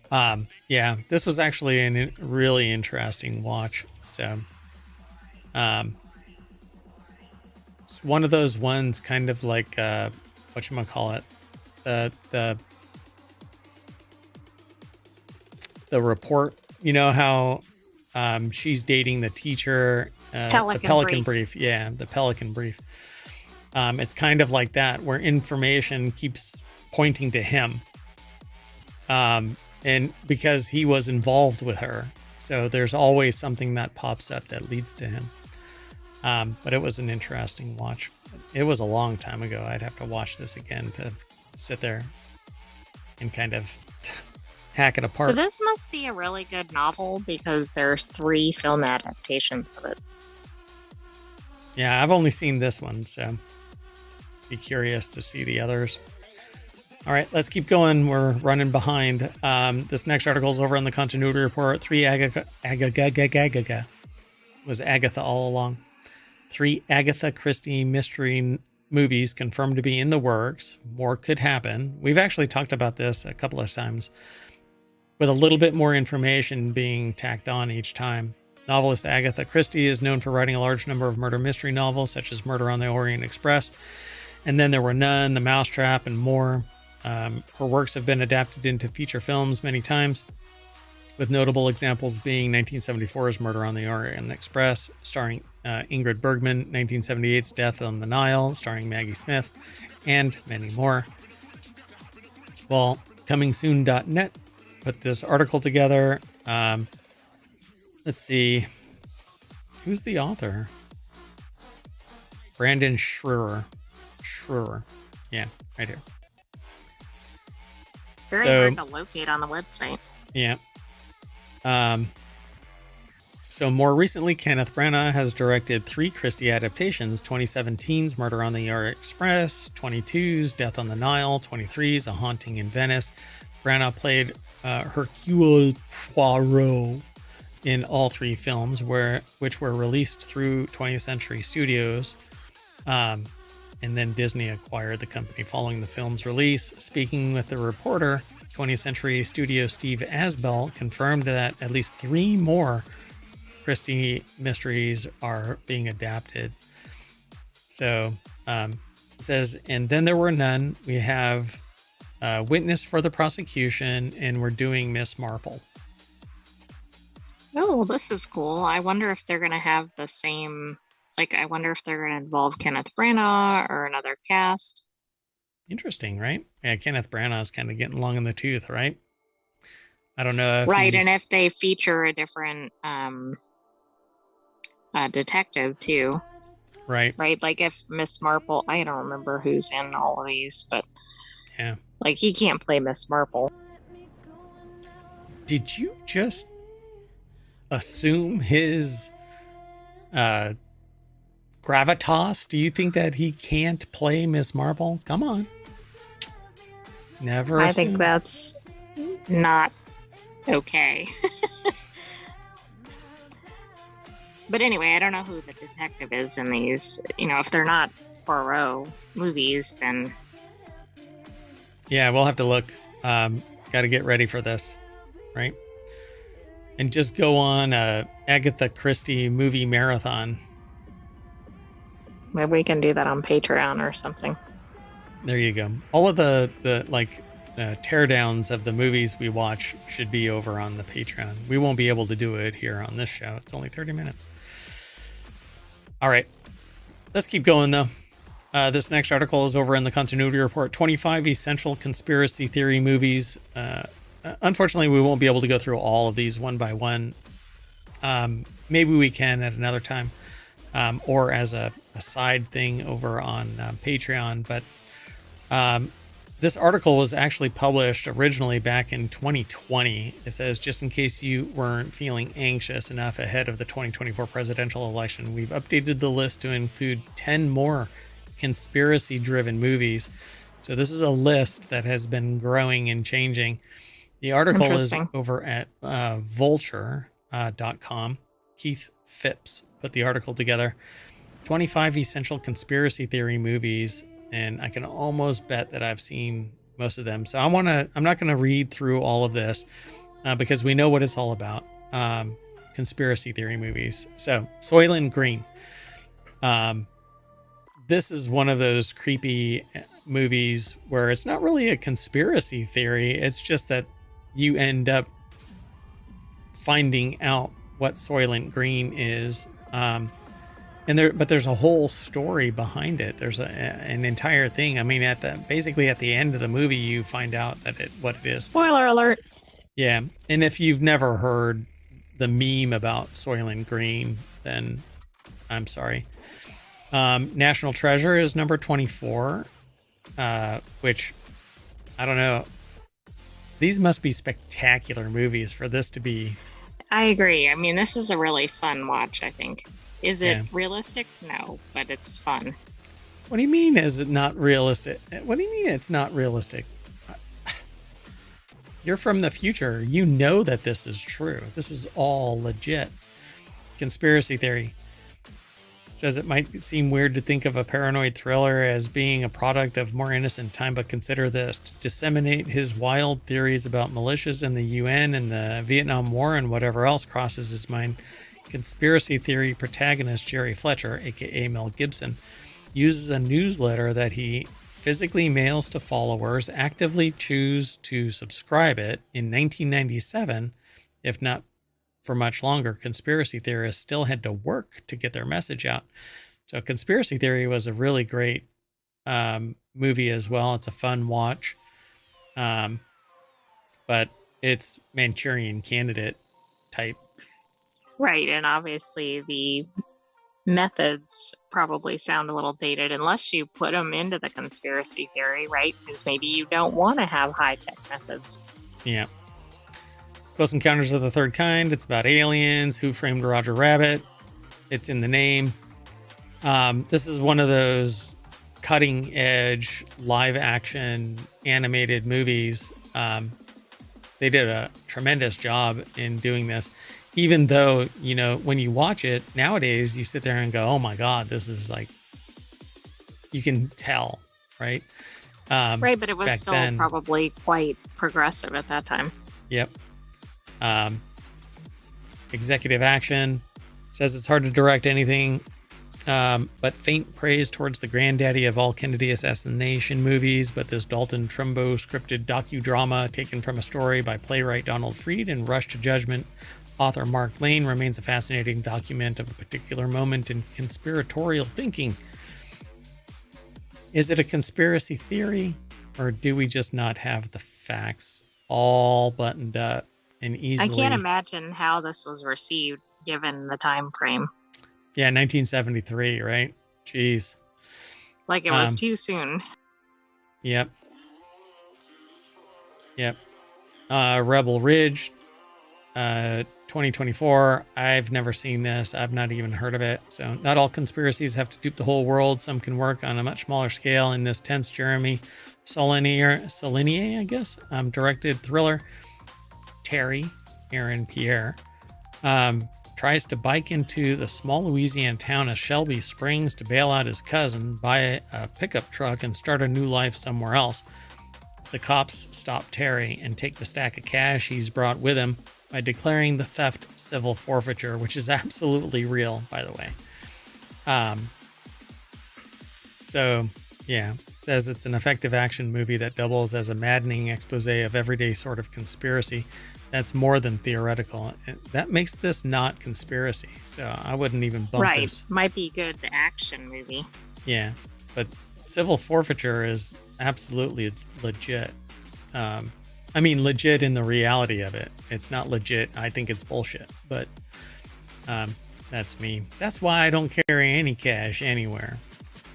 Yeah, this was actually a really interesting watch. So, it's one of those ones, kind of like whatchamacallit, the report. You know how she's dating the teacher, the Pelican Brief. Yeah, the Pelican Brief. It's kind of like that, where information keeps pointing to him. And because he was involved with her. So there's always something that pops up that leads to him. But it was an interesting watch. It was a long time ago. I'd have to watch this again to sit there and kind of hack it apart. So this must be a really good novel because there's 3 film adaptations of it. Yeah, I've only seen this one, so be curious to see the others. All right, let's keep going. We're running behind. This next article is over on the Continuity Report. 3 was Agatha all along. 3 Agatha Christie mystery movies confirmed to be in the works. More could happen. We've actually talked about this a couple of times, with a little bit more information being tacked on each time. Novelist Agatha Christie is known for writing a large number of murder mystery novels, such as Murder on the Orient Express, and Then There Were None, The Mousetrap, and more. Her works have been adapted into feature films many times, with notable examples being 1974's Murder on the Orient Express, starring Ingrid Bergman, 1978's Death on the Nile, starring Maggie Smith, and many more. Well, comingsoon.net put this article together. Let's see. Who's the author? Brandon Schroer. Yeah, right here. Very hard to locate on the website. Yeah. So more recently, Kenneth Branagh has directed 3 Christie adaptations: 2017's Murder on the Orient Express, 22's Death on the Nile, 23's A Haunting in Venice. Branagh played Hercule Poirot in all 3 films, which were released through 20th Century Studios. And then Disney acquired the company following the film's release. Speaking with the reporter, 20th Century Studio Steve Asbell confirmed that at least 3 more Christie mysteries are being adapted. So it says, and Then There Were None. We have witness for the prosecution, and we're doing Miss Marple. Oh, this is cool. I wonder if they're going to have the same... I wonder if they're going to involve Kenneth Branagh or another cast. Interesting, right? Yeah, Kenneth Branagh is kind of getting long in the tooth, right? I don't know if Right, and he's if they feature a different detective too, right. right? Like if Miss Marple, I don't remember who's in all of these, but Yeah. like he can't play Miss Marple. Did you just assume his uh, gravitas? Do you think that he can't play Miss Marple? Come on. Never I think assume. that's not okay. But anyway, I don't know who the detective is in these. You know, if they're not Poirot movies, then Yeah, we'll have to look. Got to get ready for this, right? And just go on Agatha Christie movie marathon. maybe we can do that on Patreon or something. There you go. All of the teardowns of the movies we watch should be over on the Patreon. We won't be able to do it here on this show. It's only 30 minutes. All right. Let's keep going, though. This next article is over in the Continuity Report, 25 Essential Conspiracy Theory Movies. Unfortunately, we won't be able to go through all of these one by one. Maybe we can at another time, or as a side thing over on Patreon. But this article was actually published originally back in 2020. It says, just in case you weren't feeling anxious enough ahead of the 2024 presidential election, we've updated the list to include 10 more conspiracy-driven movies. So this is a list that has been growing and changing. The article is over at vulture.com. Keith Phipps put the article together. 25 essential conspiracy theory movies, and I can almost bet that I've seen most of them. So I'm not going to read through all of this because we know what it's all about. Conspiracy theory movies. So Soylent Green. This is one of those creepy movies where it's not really a conspiracy theory. It's just that you end up finding out what Soylent Green is. But there's a whole story behind it. There's an entire thing. I mean, basically at the end of the movie, you find out what it is. Spoiler alert. Yeah, and if you've never heard the meme about Soylent Green, then I'm sorry. National Treasure is number 24, which I don't know. These must be spectacular movies for this to be. I agree. I mean, this is a really fun watch, I think. Is it realistic? No, but it's fun. What do you mean is it not realistic? What do you mean it's not realistic? You're from the future. You know that this is true. This is all legit. Conspiracy theory. It says it might seem weird to think of a paranoid thriller as being a product of more innocent time, but consider this. To disseminate his wild theories about militias and the UN and the Vietnam War and whatever else crosses his mind, conspiracy theory protagonist Jerry Fletcher, aka Mel Gibson, uses a newsletter that he physically mails to followers, actively choose to subscribe it. In 1997, if not for much longer, conspiracy theorists still had to work to get their message out. So Conspiracy Theory was a really great movie as well. It's a fun watch. But it's Manchurian Candidate type. Right, and obviously the methods probably sound a little dated unless you put them into the conspiracy theory, right? Because maybe you don't want to have high-tech methods. Yeah. Close Encounters of the Third Kind. It's about aliens. Who Framed Roger Rabbit? It's in the name. This is one of those cutting-edge live-action animated movies. They did a tremendous job in doing this. Even though, you know, when you watch it nowadays, you sit there and go, oh my God, this is like, you can tell, right? Right, but it was still probably quite progressive at that time. Yep. Executive Action says it's hard to direct anything, but faint praise towards the granddaddy of all Kennedy assassination movies. But this Dalton Trumbo scripted docudrama taken from a story by playwright Donald Freed and Rush to Judgment author Mark Lane remains a fascinating document of a particular moment in conspiratorial thinking. Is it a conspiracy theory, or do we just not have the facts all buttoned up? and I can't easily. imagine how this was received given the time frame. Yeah, 1973, right? Jeez. Like it was too soon. Yep. Yep. Rebel Ridge, 2024. I've never seen this. I've not even heard of it. So not all conspiracies have to dupe the whole world. Some can work on a much smaller scale. In this tense Jeremy Saulnier, I guess, directed thriller, Terry Aaron Pierre tries to bike into the small Louisiana town of Shelby Springs to bail out his cousin, buy a pickup truck, and start a new life somewhere else. The cops stop Terry and take the stack of cash he's brought with him by declaring the theft civil forfeiture, which is absolutely real, by the way. So, yeah, it says it's an effective action movie that doubles as a maddening expose of everyday sort of conspiracy. That's more than theoretical. That makes this not conspiracy, so I wouldn't even bump this. Might be good action movie. Yeah, but civil forfeiture is absolutely legit. I mean, legit in the reality of it. It's not legit. I think it's bullshit, but that's me. That's why I don't carry any cash anywhere.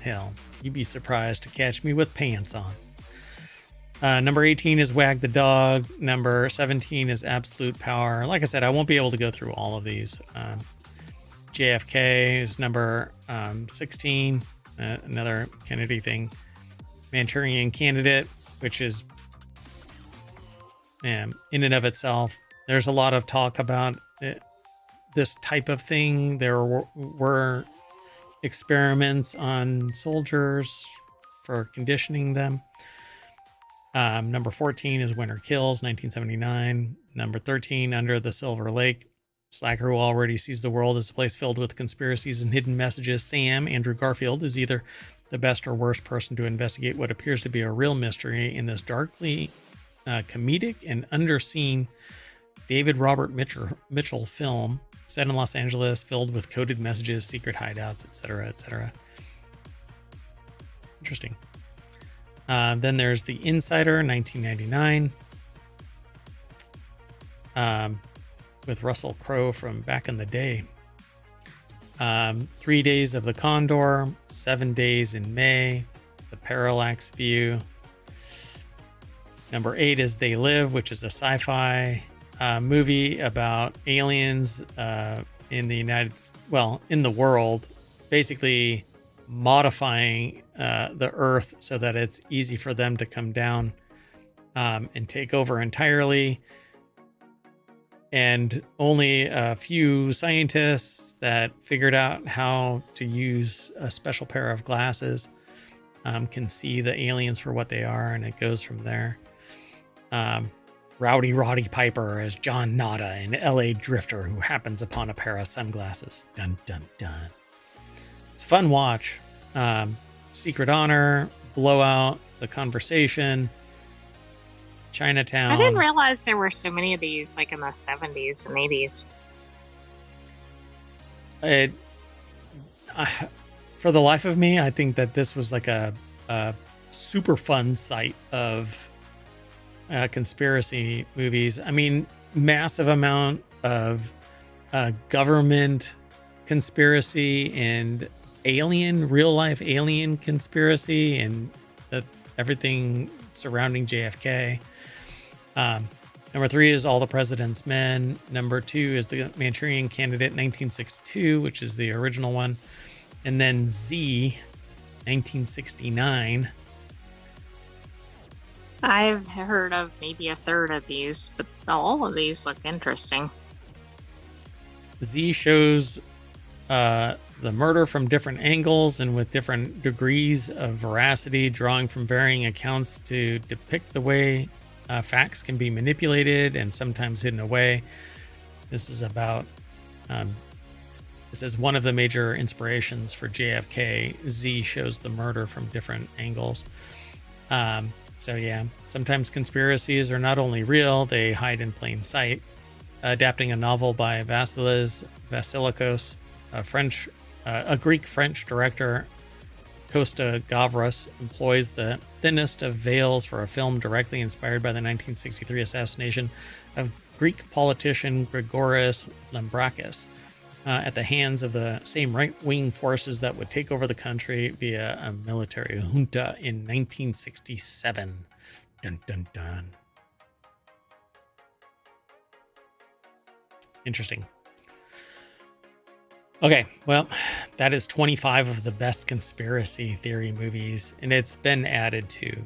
Hell, you'd be surprised to catch me with pants on. Number 18 is Wag the Dog. Number 17 is Absolute Power. Like I said, I won't be able to go through all of these. JFK is number 16, another Kennedy thing. Manchurian Candidate, which is in and of itself. There's a lot of talk about this type of thing. There were experiments on soldiers for conditioning them. Number 14 is Winter Kills, 1979. Number 13, Under the Silver Lake. Slacker, who already sees the world as a place filled with conspiracies and hidden messages. Sam, Andrew Garfield, is either the best or worst person to investigate what appears to be a real mystery in this darkly comedic and underseen David Robert Mitchell film set in Los Angeles, filled with coded messages, secret hideouts, etc., etc. Interesting. Then there's The Insider, 1999, with Russell Crowe from back in the day. 3 Days of the Condor, 7 Days in May, The Parallax View. Number 8 is They Live, which is a sci-fi movie about aliens in the world, basically modifying the Earth so that it's easy for them to come down and take over entirely. And only a few scientists that figured out how to use a special pair of glasses can see the aliens for what they are, and it goes from there. Rowdy Roddy Piper as John Nada, an LA drifter who happens upon a pair of sunglasses. Dun, dun, dun. It's a fun watch. Secret Honor, Blowout, The Conversation, Chinatown. I didn't realize there were so many of these like in the 70s and 80s. For the life of me, I think that this was like a super fun site of conspiracy movies. I mean, massive amount of government conspiracy and real life alien conspiracy, and everything surrounding JFK. Number 3 is All the President's Men. Number 2 is The Manchurian Candidate, 1962, which is the original one. And then Z, 1969. I've heard of maybe a third of these, but all of these look interesting. Z shows the murder from different angles and with different degrees of veracity, drawing from varying accounts to depict the way facts can be manipulated and sometimes hidden away. This is about, this is one of the major inspirations for JFK. Z shows the murder from different angles. So yeah, sometimes conspiracies are not only real, they hide in plain sight. Adapting a novel by Vasilis Vasilikos, a Greek-French director, Costa Gavras employs the thinnest of veils for a film directly inspired by the 1963 assassination of Greek politician Grigoris Lambrakis at the hands of the same right-wing forces that would take over the country via a military junta in 1967. Dun, dun, dun. Interesting. Okay, well, that is 25 of the best conspiracy theory movies, and it's been added to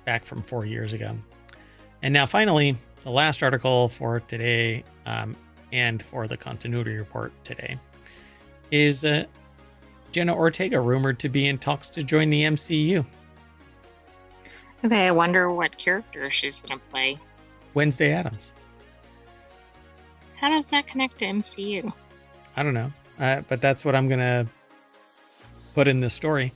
back from 4 years ago. And now finally, the last article for today and for the continuity report today is Jenna Ortega rumored to be in talks to join the MCU. Okay, I wonder what character she's going to play. Wednesday Addams. How does that connect to MCU? I don't know, but that's what I'm going to put in this story.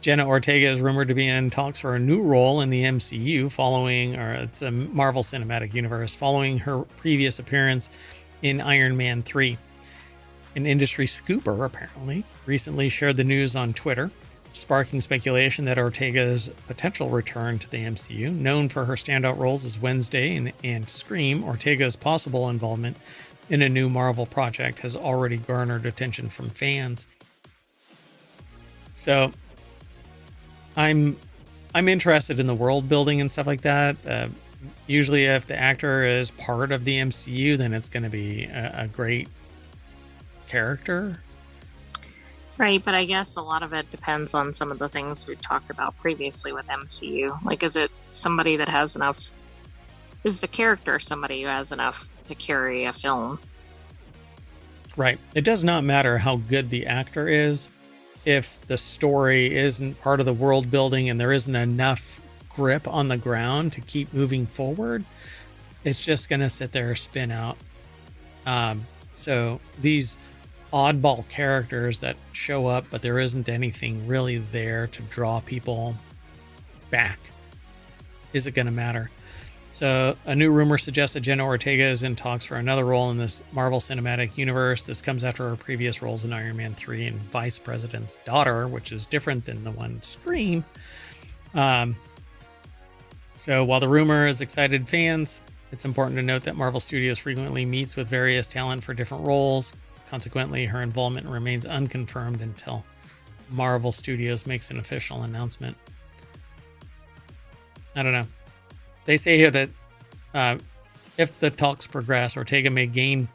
Jenna Ortega is rumored to be in talks for a new role in the MCU following, or it's a Marvel Cinematic Universe, following her previous appearance in Iron Man 3. An industry scooper, apparently, recently shared the news on Twitter, sparking speculation that Ortega's potential return to the MCU. Known for her standout roles as Wednesday and Scream, Ortega's possible involvement in a new Marvel project has already garnered attention from fans. So I'm interested in the world building and stuff like that. Usually if the actor is part of the MCU, then it's going to be a great character. Right, but I guess a lot of it depends on some of the things we've talked about previously with MCU. Like, is it somebody that has enough? Is the character somebody who has enough to carry a film? Right. It does not matter how good the actor is if the story isn't part of the world building and there isn't enough grip on the ground to keep moving forward. It's just going to sit there, spin out. So these oddball characters that show up, but there isn't anything really there to draw people back. Is it going to matter? So a new rumor suggests that Jenna Ortega is in talks for another role in this Marvel Cinematic Universe. This comes after her previous roles in Iron Man 3 and Vice President's Daughter, which is different than the one Scream. So while the rumor has excited fans, it's important to note that Marvel Studios frequently meets with various talent for different roles. Consequently, her involvement remains unconfirmed until Marvel Studios makes an official announcement. I don't know. They say here that if the talks progress, Ortega may gain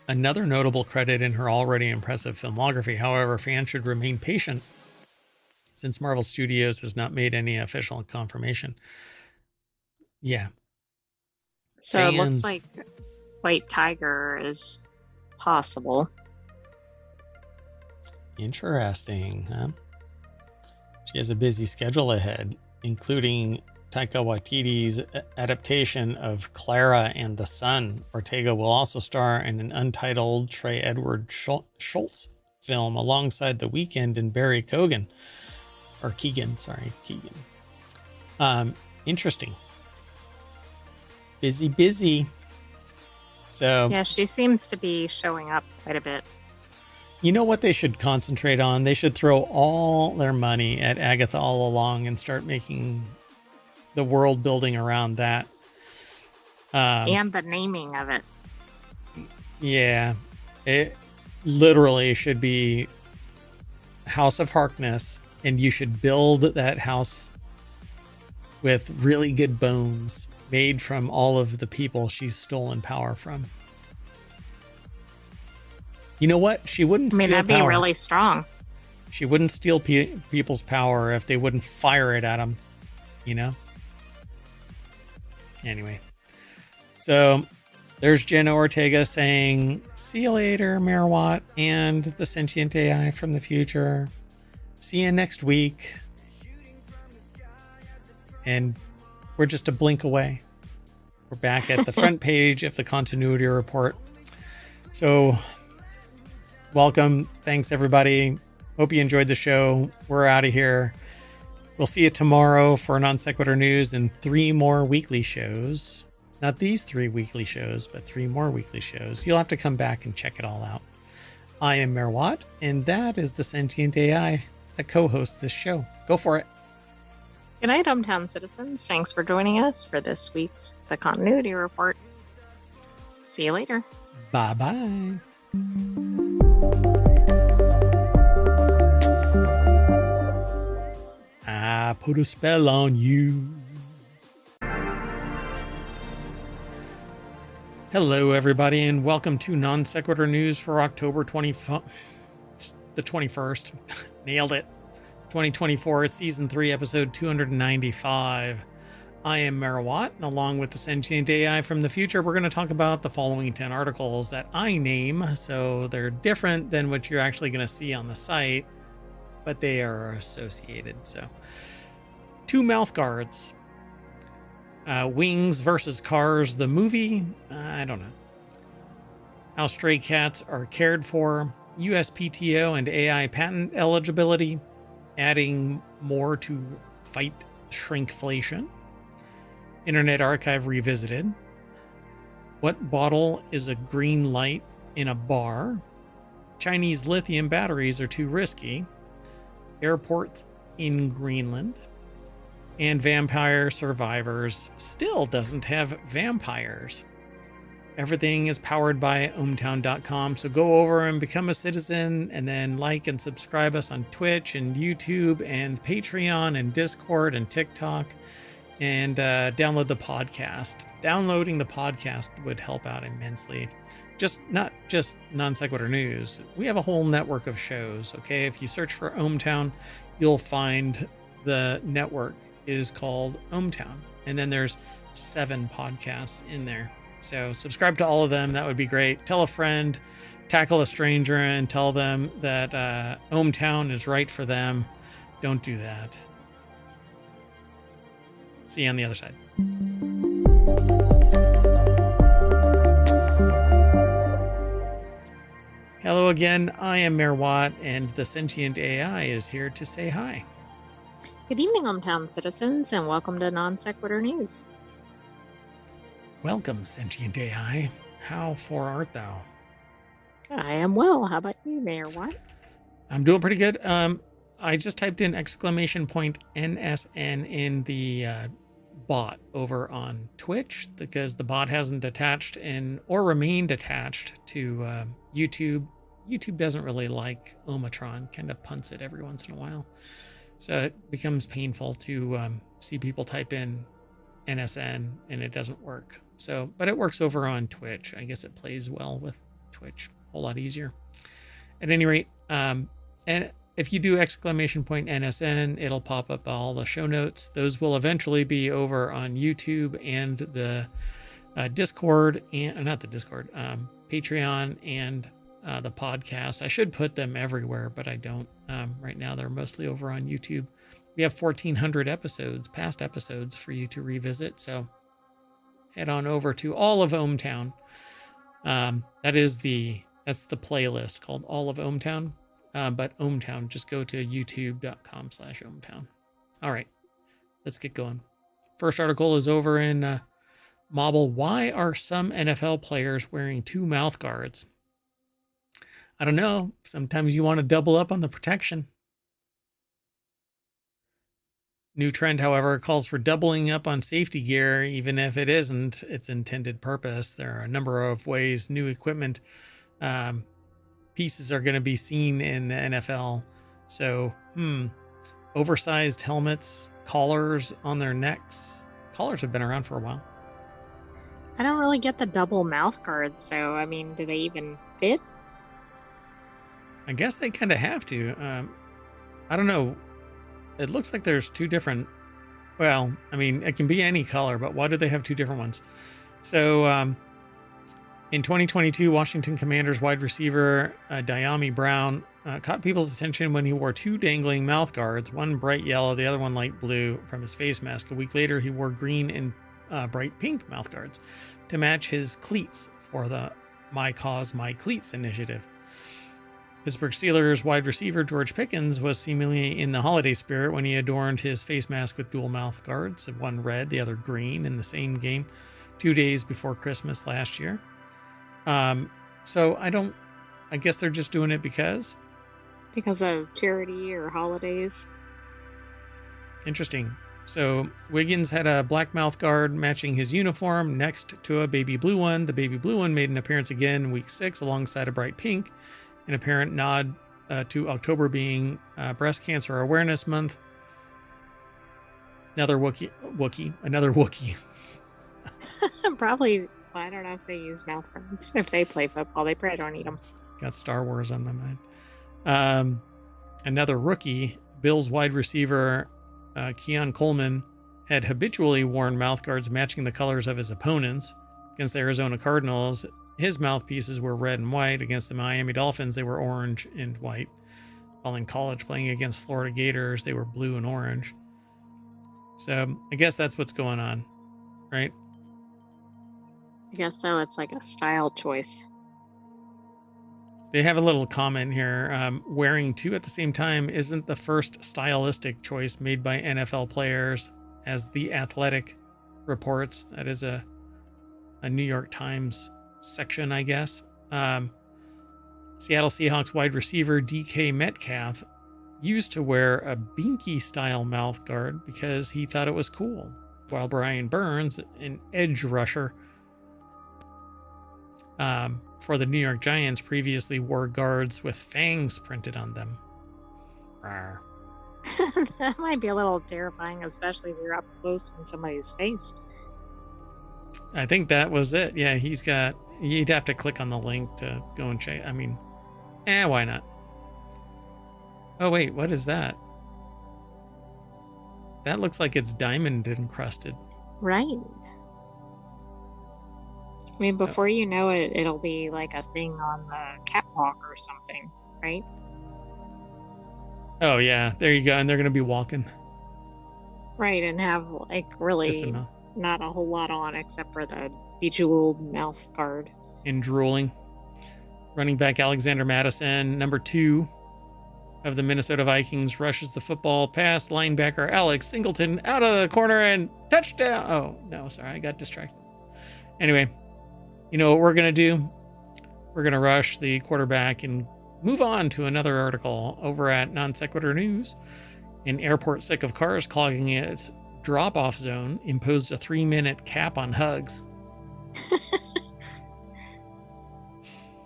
another notable credit in her already impressive filmography. However, fans should remain patient since Marvel Studios has not made any official confirmation. Yeah. So fans, it looks like White Tiger is possible. Interesting, huh? She has a busy schedule ahead, including Taika Waititi's adaptation of Clara and the Sun. Ortega will also star in an untitled Trey Edward Schultz film alongside The Weeknd and Barry Keoghan. Or Keegan, sorry, Keegan. Interesting. Busy. So yeah, she seems to be showing up quite a bit. You know what they should concentrate on? They should throw all their money at Agatha All Along and start making the world building around that. And the naming of it. Yeah. It literally should be House of Harkness, and you should build that house with really good bones made from all of the people she's stolen power from. You know what? She wouldn't steal that'd power. Be really strong. She wouldn't steal people's power if they wouldn't fire it at them, you know? Anyway. So there's Jenna Ortega saying, "See you later, Mayor Watt and the Sentient AI from the future. See you next week." And we're just a blink away. We're back at the front page of the continuity report. So welcome. Thanks, everybody. Hope you enjoyed the show. We're out of here. We'll see you tomorrow for Non Sequitur News and 3 more weekly shows. Not these 3 weekly shows, but 3 more weekly shows. You'll have to come back and check it all out. I am Mayor Watt, and that is the Sentient AI. that co-hosts this show. Go for it. Good night, ohmTown citizens. Thanks for joining us for this week's The Continuity Report. See you later. Bye-bye. I put a spell on you. Hello, everybody, and welcome to Non Sequitur News for October the 21st. Nailed it. 2024, Season 3, Episode 295. I am Merawat, and along with the Sentient AI from the future, we're going to talk about the following 10 articles that I name, so they're different than what you're actually going to see on the site, but they are associated. So, 2 mouth guards. Wings versus Cars, the movie? I don't know. How stray cats are cared for. USPTO and AI patent eligibility. Adding more to fight shrinkflation. Internet Archive revisited. What bottle is a green light in a bar? Chinese lithium batteries are too risky. Airports in Greenland. And Vampire Survivors still doesn't have vampires. Everything is powered by ohmTown.com, so go over and become a citizen, and then like and subscribe us on Twitch and YouTube and Patreon and Discord and TikTok, and download the podcast. Downloading the podcast would help out immensely. Not just Non Sequitur News. We have a whole network of shows, okay? If you search for ohmTown, you'll find the network is called ohmTown, and then there's 7 podcasts in there. So subscribe to all of them. That would be great. Tell a friend, tackle a stranger, and tell them that ohmTown is right for them. Don't do that. See you on the other side. Hello again. I am Merawat, and the Sentient AI is here to say hi. Good evening, ohmTown citizens, and welcome to Non Sequitur News. Welcome, Sentient AI. How far art thou? I am well. How about you, Mayor Watt? I'm doing pretty good. I just typed in !NSN in the bot over on Twitch because the bot hasn't attached or remained attached to YouTube. YouTube doesn't really like ohmTown, kind of punts it every once in a while. So it becomes painful to see people type in NSN and it doesn't work. So, but it works over on Twitch. I guess it plays well with Twitch. A whole lot easier. At any rate, and if you do !NSN, it'll pop up all the show notes. Those will eventually be over on YouTube and the Discord, and not the Discord, Patreon and the podcast. I should put them everywhere, but I don't. Right now, they're mostly over on YouTube. We have 1,400 episodes, past episodes for you to revisit. So head on over to all of ohmTown. That's the playlist called All of ohmTown. But ohmTown, just go to youtube.com/ohmTown. All right, let's get going. First article is over in Mobile. Why are some NFL players wearing 2 mouth guards? I don't know. Sometimes you want to double up on the protection. New trend, however, calls for doubling up on safety gear, even if it isn't its intended purpose. There are a number of ways new equipment pieces are going to be seen in the NFL. So, oversized helmets, collars on their necks. Collars have been around for a while. I don't really get the double mouth guards, though. I mean, do they even fit? I guess they kind of have to. I don't know. It looks like there's 2 different. Well, I mean, it can be any color, but why do they have 2 different ones? So, in 2022, Washington Commanders wide receiver Diami Brown caught people's attention when he wore 2 dangling mouth guards, one bright yellow, the other one light blue, from his face mask. A week later, he wore green and bright pink mouth guards to match his cleats for the My Cause, My Cleats initiative. Pittsburgh Steelers wide receiver George Pickens was seemingly in the holiday spirit when he adorned his face mask with dual mouth guards, one red, the other green, in the same game 2 days before Christmas last year. So I guess they're just doing it because. Because of charity or holidays. Interesting. So Wiggins had a black mouth guard matching his uniform next to a baby blue one. The baby blue one made an appearance again in week 6 alongside a bright pink, an apparent nod to October being Breast Cancer Awareness Month. Another Wookiee. Probably, I don't know if they use mouth guards. If they play football, they probably don't need them. Got Star Wars on my mind. Another rookie, Bills wide receiver Keon Coleman, had habitually worn mouth guards matching the colors of his opponents. Against the Arizona Cardinals, his mouthpieces were red and white. Against the Miami Dolphins, they were orange and white. While in college, playing against Florida Gators, they were blue and orange. So I guess that's what's going on, right? I guess so. It's like a style choice. They have a little comment here. Wearing two at the same time isn't the first stylistic choice made by NFL players, as The Athletic reports. That is a New York Times section, I guess. Seattle Seahawks wide receiver DK Metcalf used to wear a Binky-style mouth guard because he thought it was cool, while Brian Burns, an edge rusher, for the New York Giants, previously wore guards with fangs printed on them. Rawr. That might be a little terrifying, especially if you're up close in somebody's face. I think that was it. Yeah, you'd have to click on the link to go and check. I mean, why not? Oh, wait, what is that? That looks like it's diamond encrusted. Right. I mean, before you know it, it'll be like a thing on the catwalk or something, right? Oh, yeah. There you go. And they're going to be walking. Right, and have like really not a whole lot on except for the bejeweled mouth guard. And drooling. Running back Alexander Madison, number 2 of the Minnesota Vikings, rushes the football past linebacker Alex Singleton out of the corner and touchdown. Oh, no, sorry. I got distracted. Anyway. You know what we're going to do? We're going to rush the quarterback and move on to another article over at Non Sequitur News. An airport sick of cars clogging its drop-off zone imposed a 3-minute cap on hugs.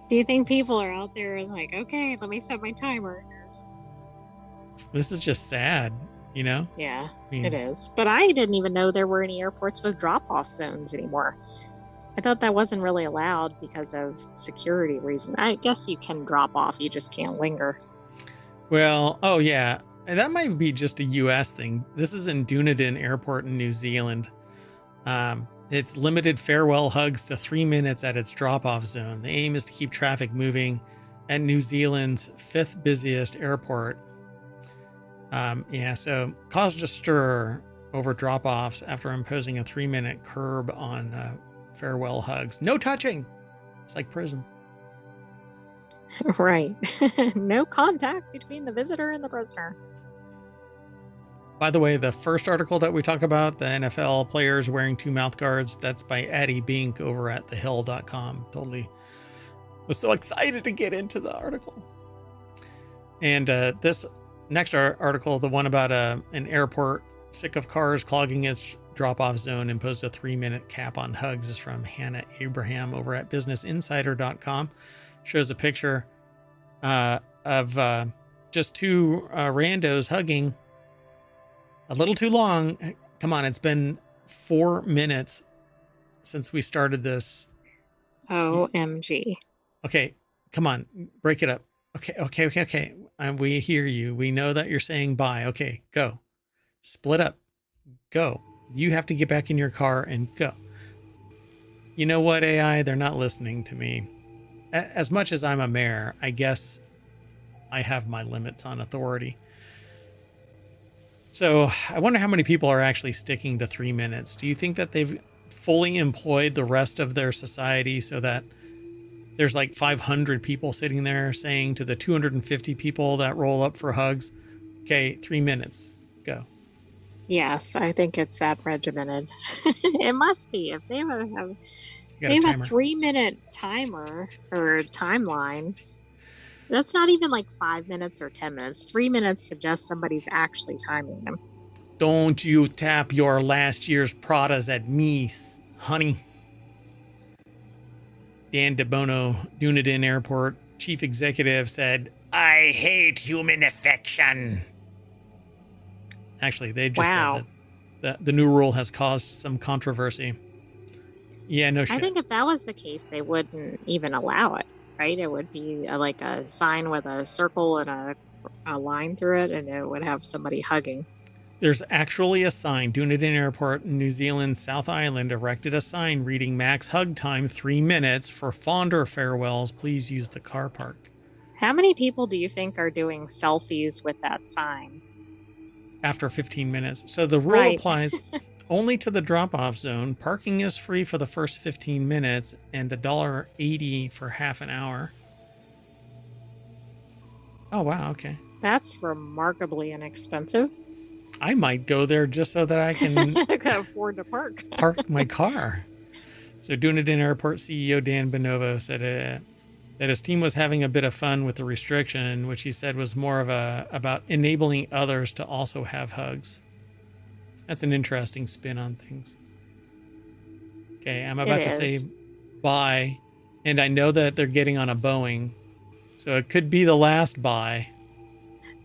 Do you think people are out there like, okay, let me set my timer? This is just sad, you know? Yeah, it is. But I didn't even know there were any airports with drop-off zones anymore. I thought that wasn't really allowed because of security reasons. I guess you can drop off, you just can't linger. Well, oh yeah, and that might be just a U.S. thing. This is in Dunedin Airport in New Zealand. It's limited farewell hugs to 3 minutes at its drop-off zone. The aim is to keep traffic moving at New Zealand's 5th busiest airport. So caused a stir over drop-offs after imposing a 3-minute curb on farewell hugs. No touching. It's like prison. Right. No contact between the visitor and the prisoner. By the way, the first article that we talk about, the NFL players wearing 2 mouth guards, that's by Addie Bink over at thehill.com. Totally was so excited to get into the article. And this next article, the one about an airport sick of cars clogging its drop-off zone, imposed a 3-minute cap on hugs, is from Hannah Abraham over at businessinsider.com. Shows a picture of just 2 randos hugging a little too long. Come on, it's been 4 minutes since we started this. OMG. Okay, come on, break it up. Okay. We hear you. We know that you're saying bye. Okay, go. Split up. Go. You have to get back in your car and go. You know what, AI? They're not listening to me. As much as I'm a mayor, I guess I have my limits on authority. So I wonder how many people are actually sticking to 3 minutes. Do you think that they've fully employed the rest of their society so that there's like 500 people sitting there saying to the 250 people that roll up for hugs, okay, 3 minutes, go. Yes, I think it's that regimented. It must be. If they have a 3-minute timer or timeline, That's not even like 5 minutes or 10 minutes. 3 minutes suggests somebody's actually timing them. Don't you tap your last year's Pradas at me, honey. Dan DeBono, Dunedin Airport chief executive, said, I hate human affection. Actually, they just said that the new rule has caused some controversy. Yeah, no shit. I think if that was the case, they wouldn't even allow it, right? It would be like a sign with a circle and a line through it, and it would have somebody hugging. There's actually a sign. Dunedin Airport in New Zealand's South Island erected a sign reading max hug time 3 minutes. For fonder farewells, please use the car park. How many people do you think are doing selfies with that sign? After 15 minutes. So the rule applies only to the drop-off zone. Parking is free for the first 15 minutes and $1.80 for half an hour. Oh, wow. Okay. That's remarkably inexpensive. I might go there just so that I can afford to park my car. So Dunedin Airport CEO Dan Bonovo said that his team was having a bit of fun with the restriction, which he said was more of about enabling others to also have hugs. That's an interesting spin on things. Okay, I'm about to say bye, and I know that they're getting on a Boeing, so it could be the last bye.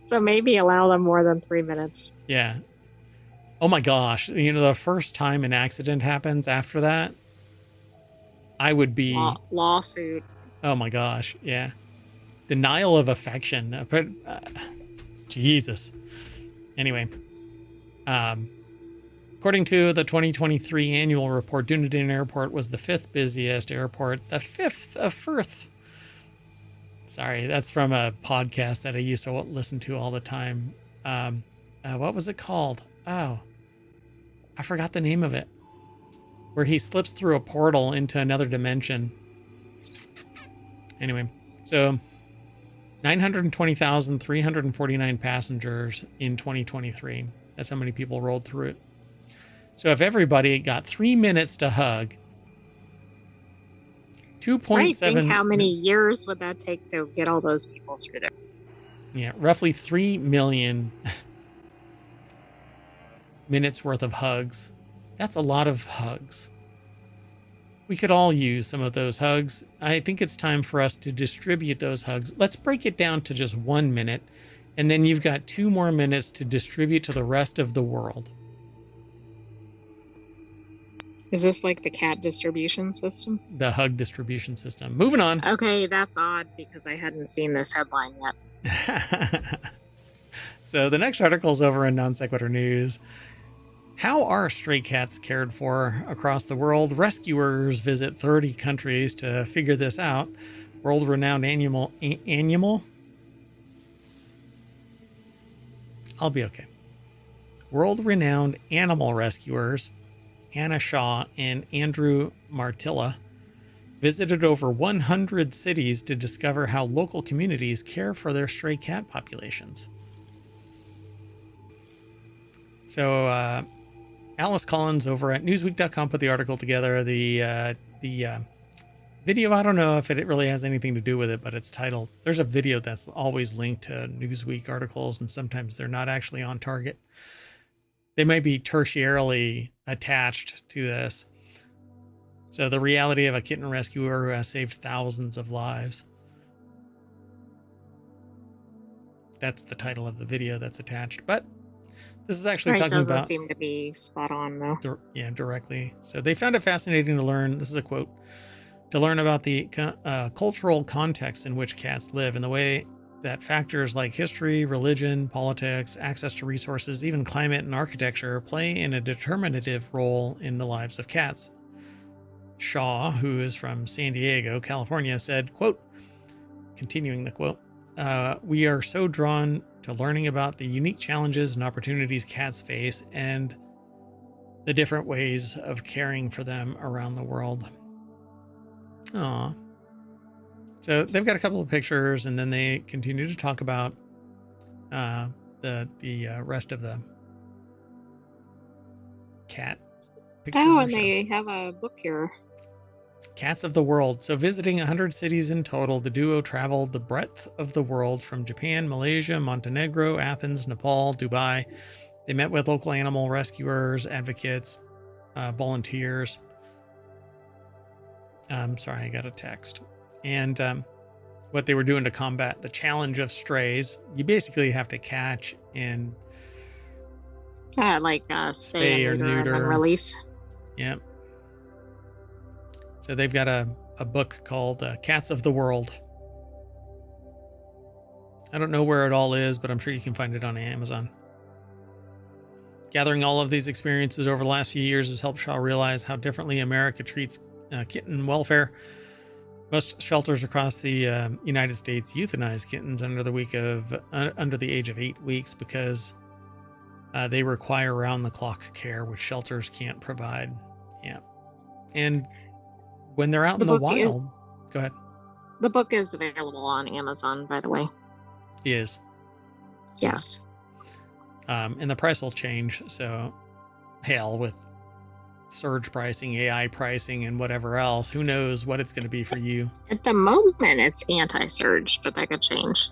So maybe allow them more than 3 minutes. Yeah. Oh my gosh. You know, the first time an accident happens after that, I would be... Lawsuit. Oh my gosh. Yeah. Denial of affection. Jesus. Anyway. According to the 2023 annual report, Dunedin Airport was the 5th busiest airport. The 5th of Firth. Sorry, that's from a podcast that I used to listen to all the time. What was it called? Oh, I forgot the name of it. Where he slips through a portal into another dimension. Anyway, so 920,349 passengers in 2023. That's how many people rolled through it. So if everybody got 3 minutes to hug, 2.7... Think how many years would that take to get all those people through there? Yeah, roughly 3 million minutes worth of hugs. That's a lot of hugs. We could all use some of those hugs. I think it's time for us to distribute those hugs. Let's break it down to just 1 minute, and then you've got 2 more minutes to distribute to the rest of the world. Is this like the cat distribution system? The hug distribution system. Moving on. Okay, that's odd because I hadn't seen this headline yet. So the next article is over in Non Sequitur News. How are stray cats cared for across the world? Rescuers visit 30 countries to figure this out. World-renowned animal? I'll be okay. World-renowned animal rescuers Hannah Shaw and Andrew Martilla visited over 100 cities to discover how local communities care for their stray cat populations. So Alice Collins over at Newsweek.com put the article together. The video, I don't know if it really has anything to do with it, but it's titled, there's a video that's always linked to Newsweek articles, and sometimes they're not actually on target. They might be tertiarily attached to this. So the reality of a kitten rescuer who has saved thousands of lives. That's the title of the video that's attached. But this is actually talking about... doesn't seem to be spot on, though. Yeah, directly. So they found it fascinating to learn, this is a quote, to learn about the cultural context in which cats live and the way that factors like history, religion, politics, access to resources, even climate and architecture play in a determinative role in the lives of cats. Shaw, who is from San Diego, California, said, quote, continuing the quote, we are so drawn to learning about the unique challenges and opportunities cats face and the different ways of caring for them around the world. Aww. So they've got a couple of pictures, and then they continue to talk about the rest of the cat picture. Oh, and they have a book here. Cats of the World. So visiting 100 cities in total, the duo traveled the breadth of the world from Japan, Malaysia, Montenegro, Athens, Nepal, Dubai. They met with local animal rescuers, advocates, volunteers. Sorry, I got a text. And what they were doing to combat the challenge of strays. You basically have to catch and Like spay and neuter and then release. Yep. So they've got a book called Cats of the World. I don't know where it all is, but I'm sure you can find it on Amazon. Gathering all of these experiences over the last few years has helped Shaw realize how differently America treats kitten welfare. Most shelters across the United States euthanize kittens under the age of 8 weeks because they require round-the-clock care, which shelters can't provide. Yeah, and when they're out in the wild, go ahead. The book is available on Amazon, by the way. It is. Yes. And the price will change. So, hell, with surge pricing, AI pricing, and whatever else, who knows what it's going to be for you. At the moment, it's anti-surge, but that could change.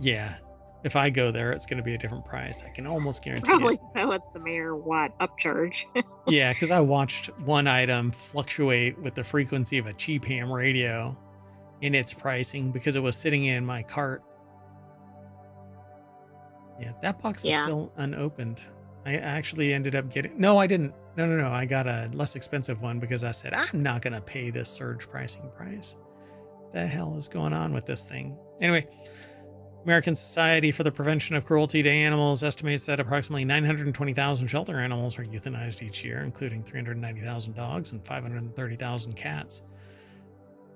Yeah. If I go there, it's going to be a different price. I can almost guarantee Probably it. so. It's the Mayor Watt upcharge. Yeah, because I watched one item fluctuate with the frequency of a cheap ham radio in its pricing because it was sitting in my cart. Yeah, that box is still unopened. I actually ended up getting... No, I didn't. No. I got a less expensive one because I said, I'm not going to pay this surge pricing price. The hell is going on with this thing? Anyway, American Society for the Prevention of Cruelty to Animals estimates that approximately 920,000 shelter animals are euthanized each year, including 390,000 dogs and 530,000 cats.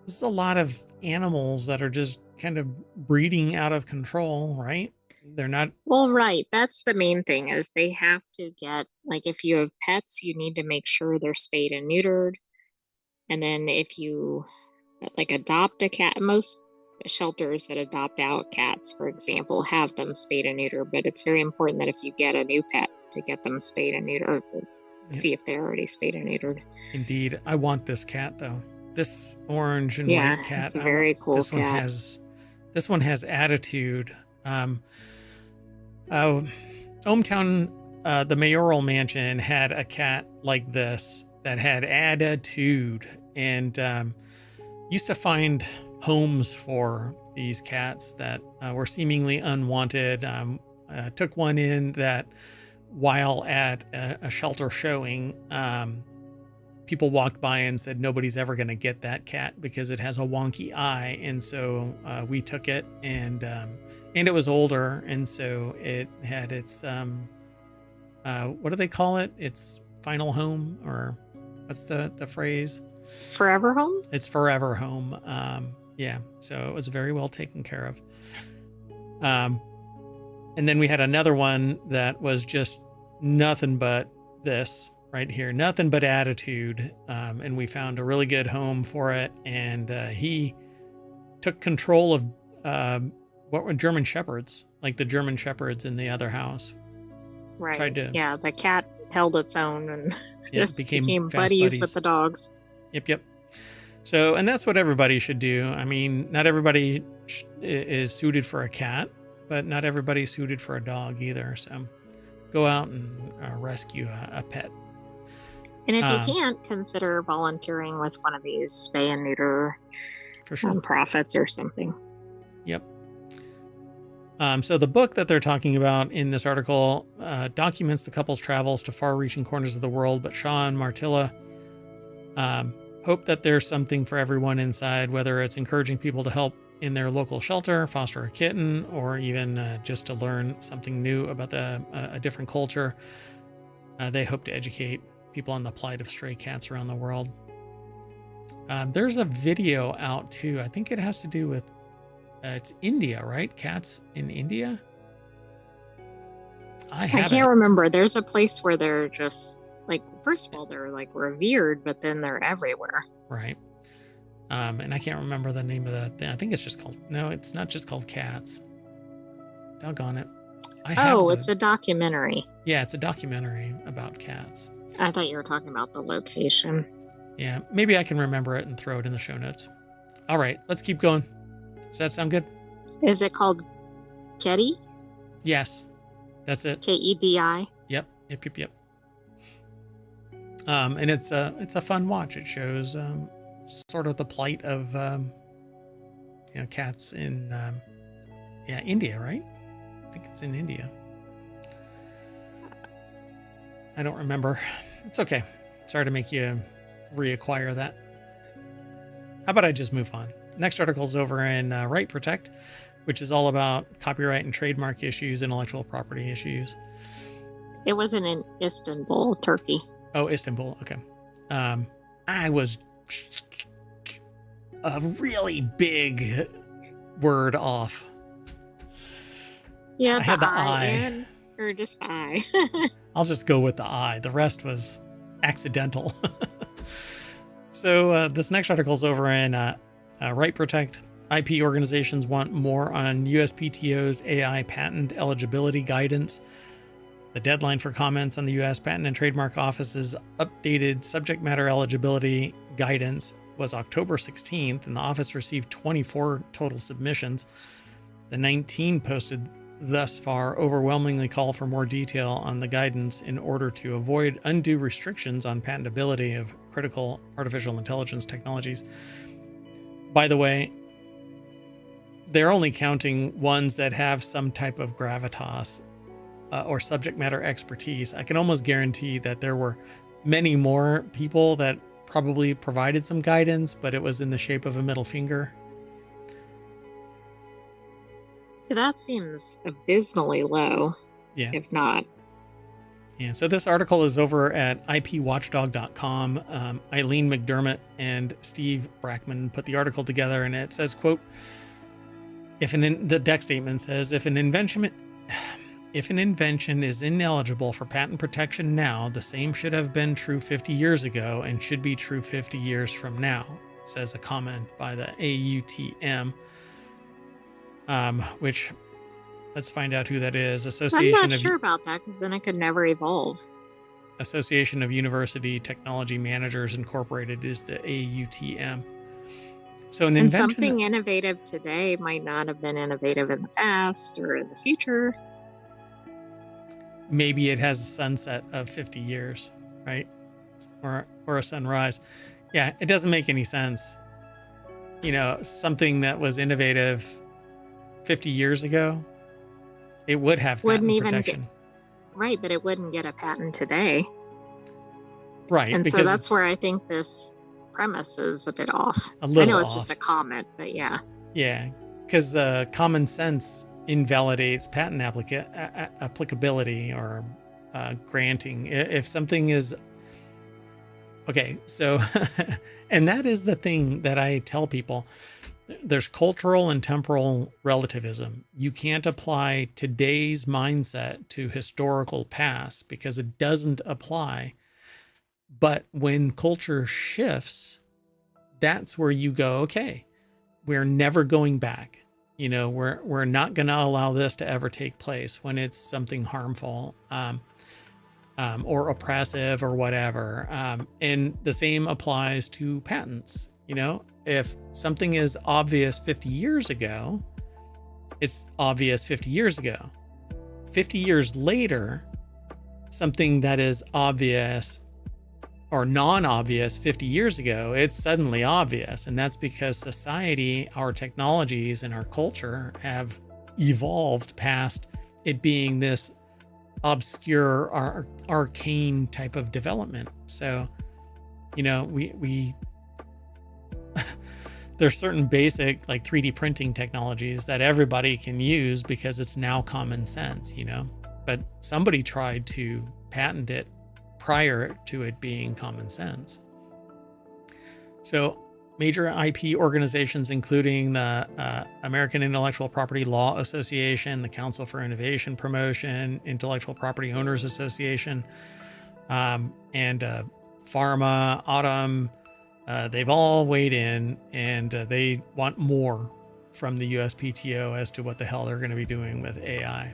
This is a lot of animals that are just kind of breeding out of control, right? They're not... Well, right. That's the main thing is they have to get, like, if you have pets, you need to make sure they're spayed and neutered. And then if you, like, adopt a cat, most shelters that adopt out cats, for example, have them spayed and neutered. But it's very important that if you get a new pet, to get them spayed and neutered, see if they're already spayed and neutered. Indeed. I want this cat, though. This orange and white cat. It's a very cool this cat. This one has attitude. ohmTown, the mayoral mansion, had a cat like this that had attitude and used to find homes for these cats that were seemingly unwanted. Took one in that while at a shelter showing, people walked by and said nobody's ever going to get that cat because it has a wonky eye, and so we took it, and it was older, and so it had its what do they call it? Its final home, or what's the phrase? Forever home? It's forever home. Yeah, so it was very well taken care of. And then we had another one that was just nothing but this right here, nothing but attitude. And we found a really good home for it. And he took control of what were German Shepherds, like the German Shepherds in the other house. Right. Yeah, the cat held its own and just became buddies with the dogs. Yep. So, and that's what everybody should do. I mean, not everybody is suited for a cat, but not everybody is suited for a dog either. So go out and rescue a pet. And if you can't, consider volunteering with one of these spay and neuter nonprofits or something. Yep. So the book that they're talking about in this article documents the couple's travels to far-reaching corners of the world, but Shaw and Martilla hope that there's something for everyone inside, whether it's encouraging people to help in their local shelter, foster a kitten, or even just to learn something new about a different culture. They hope to educate people on the plight of stray cats around the world. There's a video out too. I think it has to do with it's India, right? Cats in India. I can't remember. There's a place where they're just like, first of all, they're like revered, but then they're everywhere. Right. And I can't remember the name of that thing. I think it's just called, no, it's not just called Cats. Doggone it. It's a documentary. Yeah, it's a documentary about cats. I thought you were talking about the location. Yeah, maybe I can remember it and throw it in the show notes. All right, let's keep going. Does that sound good? Is it called Kedi? Yes, that's it. Kedi? Yep. And it's a fun watch. It shows sort of the plight of cats in India, right? I think it's in India. I don't remember. It's okay. Sorry to make you reacquire that. How about I just move on? Next article is over in Right Protect, which is all about copyright and trademark issues, intellectual property issues. It wasn't in Istanbul, Turkey. Oh, Istanbul. Okay. I was a really big word off. Yeah, I had the I. And, or just I. I'll just go with the I. The rest was accidental. So this next article is over in Right Protect. IP organizations want more on USPTO's AI patent eligibility guidance. The deadline for comments on the U.S. Patent and Trademark Office's updated subject matter eligibility guidance was October 16th, and the office received 24 total submissions. The 19 posted thus far overwhelmingly call for more detail on the guidance in order to avoid undue restrictions on patentability of critical artificial intelligence technologies. By the way, they're only counting ones that have some type of gravitas or subject matter expertise. I can almost guarantee that there were many more people that probably provided some guidance, but it was in the shape of a middle finger. That seems abysmally low, if not. Yeah, so this article is over at ipwatchdog.com. Eileen McDermott and Steve Brackman put the article together, and it says, quote, the deck statement says, if an invention is ineligible for patent protection now, the same should have been true 50 years ago and should be true 50 years from now, says a comment by the AUTM, which, let's find out who that is. I'm not sure about that, because then it could never evolve. Association of University Technology Managers Incorporated is the AUTM. So an invention, something innovative today might not have been innovative in the past or in the future. Maybe it has a sunset of 50 years, right? Or a sunrise. Yeah, it doesn't make any sense. Something that was innovative 50 years ago, it would have patent protection. Right, but it wouldn't get a patent today. Right. And so that's where I think this premise is a bit off. I know it's just a comment, but yeah. Yeah, because common sense invalidates patent applicability or granting. If something is... Okay, so... and that is the thing that I tell people. There's cultural and temporal relativism. You can't apply today's mindset to historical past because it doesn't apply. But when culture shifts, that's where you go, okay, we're never going back. We're not going to allow this to ever take place when it's something harmful or oppressive or whatever. And the same applies to patents. If something is obvious 50 years ago, it's obvious 50 years ago. 50 years later, something that is obvious or non-obvious 50 years ago, it's suddenly obvious. And that's because society, our technologies, and our culture have evolved past it being this obscure, arcane type of development. So, we there's certain basic like 3D printing technologies that everybody can use because it's now common sense, but somebody tried to patent it prior to it being common sense. So major IP organizations, including the American Intellectual Property Law Association, the Council for Innovation Promotion, Intellectual Property Owners Association, and Pharma, Autumn, they've all weighed in, and they want more from the USPTO as to what the hell they're going to be doing with AI.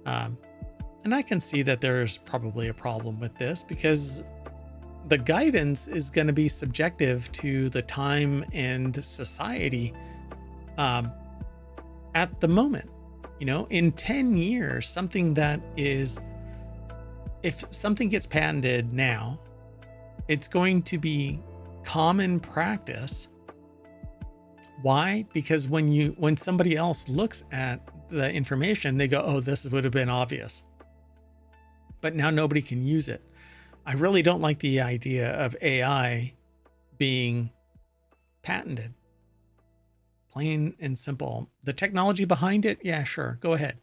And I can see that there's probably a problem with this because the guidance is going to be subjective to the time and society at the moment. In 10 years, if something gets patented now, it's going to be common practice. Why? Because when somebody else looks at the information, they go, oh, this would have been obvious. But now nobody can use it. I really don't like the idea of AI being patented. Plain and simple. The technology behind it, yeah, sure, go ahead.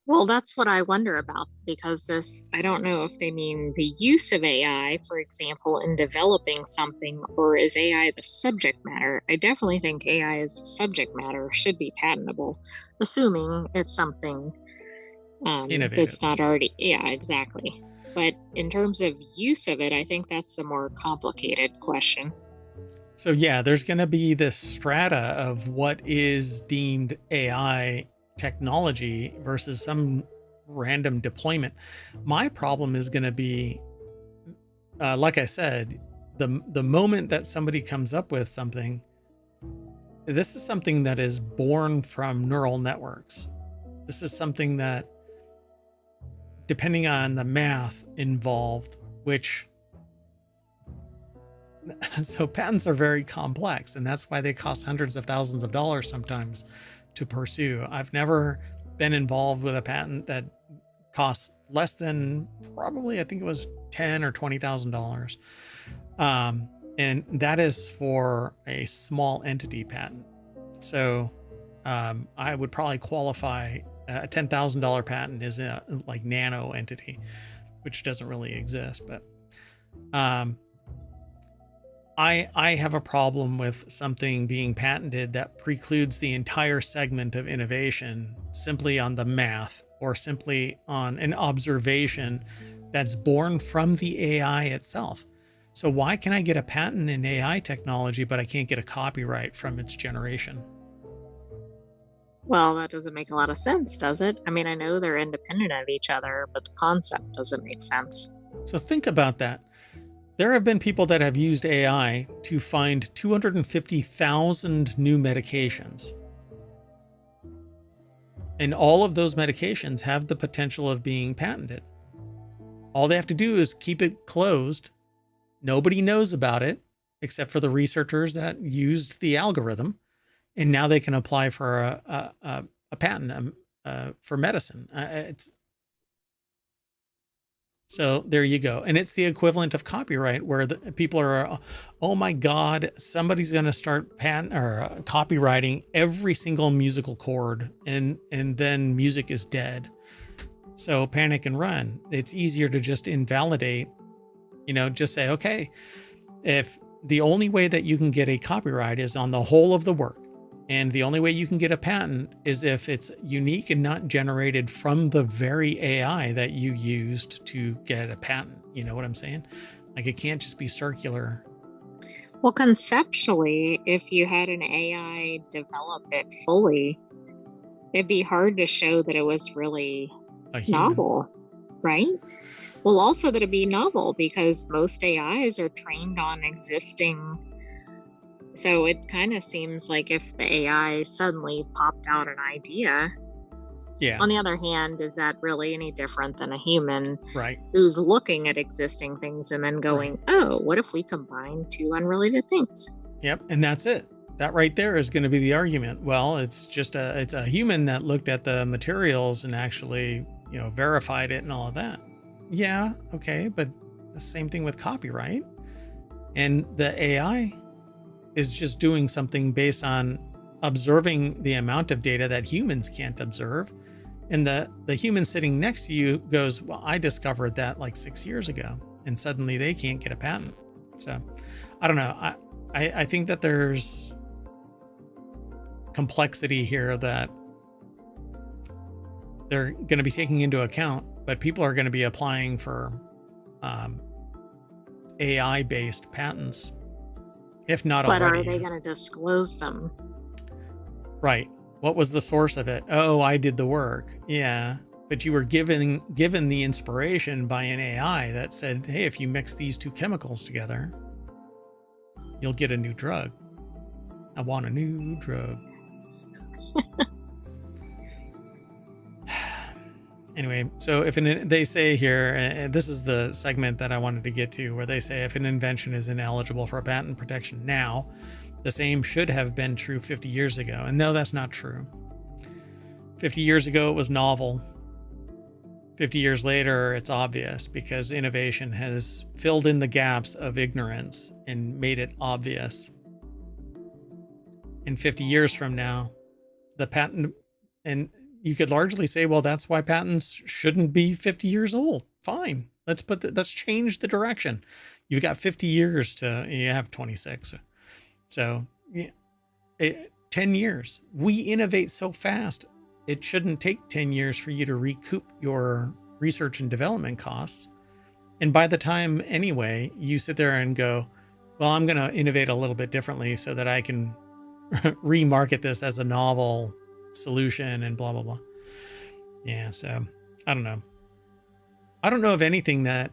Well, that's what I wonder about, because I don't know if they mean the use of AI, for example, in developing something, or is AI the subject matter? I definitely think AI is the subject matter, should be patentable, assuming it's something Innovative. that's not already, yeah, exactly. But in terms of use of it, I think that's the more complicated question. So yeah, there's going to be this strata of what is deemed AI technology versus some random deployment. My problem is going to be, like I said, the moment that somebody comes up with something, this is something that is born from neural networks. This is something that, depending on the math involved, so patents are very complex, and that's why they cost hundreds of thousands of dollars sometimes to pursue. I've never been involved with a patent that costs less than, probably, I think it was $10,000 or $20,000. And that is for a small entity patent. So I would probably qualify. A $10,000 patent is a like nano entity, which doesn't really exist. But I have a problem with something being patented that precludes the entire segment of innovation simply on the math, or simply on an observation that's born from the AI itself. So why can I get a patent in AI technology, but I can't get a copyright from its generation? Well, that doesn't make a lot of sense, does it? I mean, I know they're independent of each other, but the concept doesn't make sense. So think about that. There have been people that have used AI to find 250,000 new medications. And all of those medications have the potential of being patented. All they have to do is keep it closed. Nobody knows about it except for the researchers that used the algorithm. And now they can apply for a patent for medicine. So there you go. And it's the equivalent of copyright, where the people are, oh my God, somebody's going to start copywriting every single musical chord, and then music is dead. So panic and run. It's easier to just invalidate, just say, okay, if the only way that you can get a copyright is on the whole of the work, and the only way you can get a patent is if it's unique and not generated from the very AI that you used to get a patent. You know what I'm saying? Like, it can't just be circular. Well, conceptually, if you had an AI develop it fully, it'd be hard to show that it was really novel, right? Well, also that it'd be novel because most AIs are trained on existing. So it kind of seems like if the AI suddenly popped out an idea. Yeah. On the other hand, is that really any different than a human, right, who's looking at existing things and then going, right, oh, what if we combine two unrelated things? Yep. And that's it. That right there is going to be the argument. Well, it's a human that looked at the materials and actually, verified it and all of that. Yeah. Okay. But the same thing with copyright. And the AI is just doing something based on observing the amount of data that humans can't observe. And the human sitting next to you goes, well, I discovered that like 6 years ago, and suddenly they can't get a patent. So I don't know. I think that there's complexity here that they're going to be taking into account, but people are going to be applying for AI-based patents, if not already. But are they going to disclose them? Right. What was the source of it? Oh, I did the work. Yeah. but you were given the inspiration by an AI that said, hey, if you mix these two chemicals together, you'll get a new drug. I want a new drug. Anyway, so if they say here, and this is the segment that I wanted to get to, where they say if an invention is ineligible for patent protection now, the same should have been true 50 years ago. And no, that's not true. 50 years ago, it was novel. 50 years later, it's obvious because innovation has filled in the gaps of ignorance and made it obvious. In 50 years from now, the patent, and you could largely say, well, that's why patents shouldn't be 50 years old. Fine. Let's change the direction. You've got 50 years you have 26. So 10 years. We innovate so fast. It shouldn't take 10 years for you to recoup your research and development costs. And by the time, anyway, you sit there and go, well, I'm going to innovate a little bit differently so that I can remarket this as a novel solution and blah, blah, blah. Yeah, so I don't know. I don't know of anything that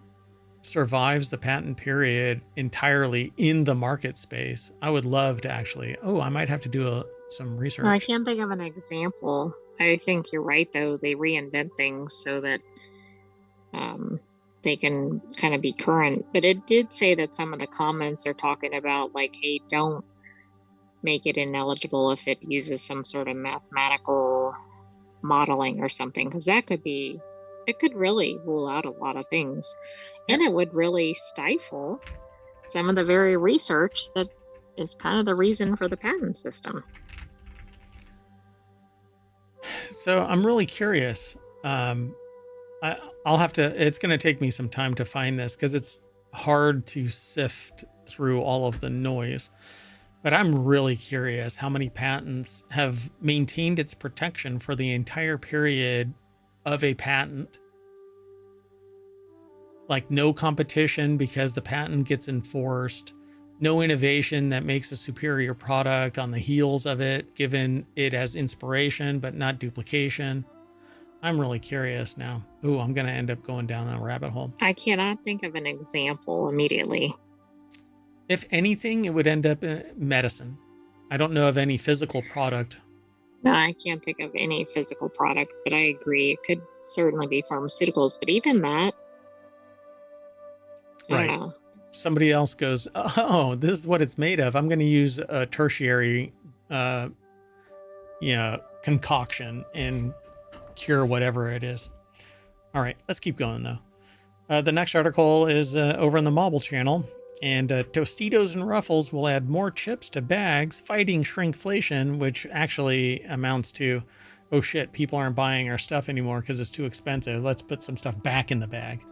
survives the patent period entirely in the market space. I would love to actually, I might have to do some research. I can't think of an example. I think you're right, though. They reinvent things so that they can kind of be current. But it did say that some of the comments are talking about like, hey, don't make it ineligible if it uses some sort of mathematical modeling or something, because it could really rule out a lot of things. Yeah. And it would really stifle some of the very research that is kind of the reason for the patent system. So I'm really curious. I'll have to, it's going to take me some time to find this because it's hard to sift through all of the noise. But I'm really curious how many patents have maintained its protection for the entire period of a patent. Like no competition because the patent gets enforced. No innovation that makes a superior product on the heels of it, given it as inspiration, but not duplication. I'm really curious now. Ooh, I'm going to end up going down that rabbit hole. I cannot think of an example immediately. If anything, it would end up in medicine. I don't know of any physical product. No, I can't think of any physical product, but I agree. It could certainly be pharmaceuticals, but even that, I don't know. Somebody else goes, oh, this is what it's made of. I'm going to use a tertiary, concoction and cure whatever it is. All right, let's keep going though. The next article is over in the Mobile channel. And Tostitos and Ruffles will add more chips to bags, fighting shrinkflation, which actually amounts to, oh shit, people aren't buying our stuff anymore because it's too expensive. Let's put some stuff back in the bag.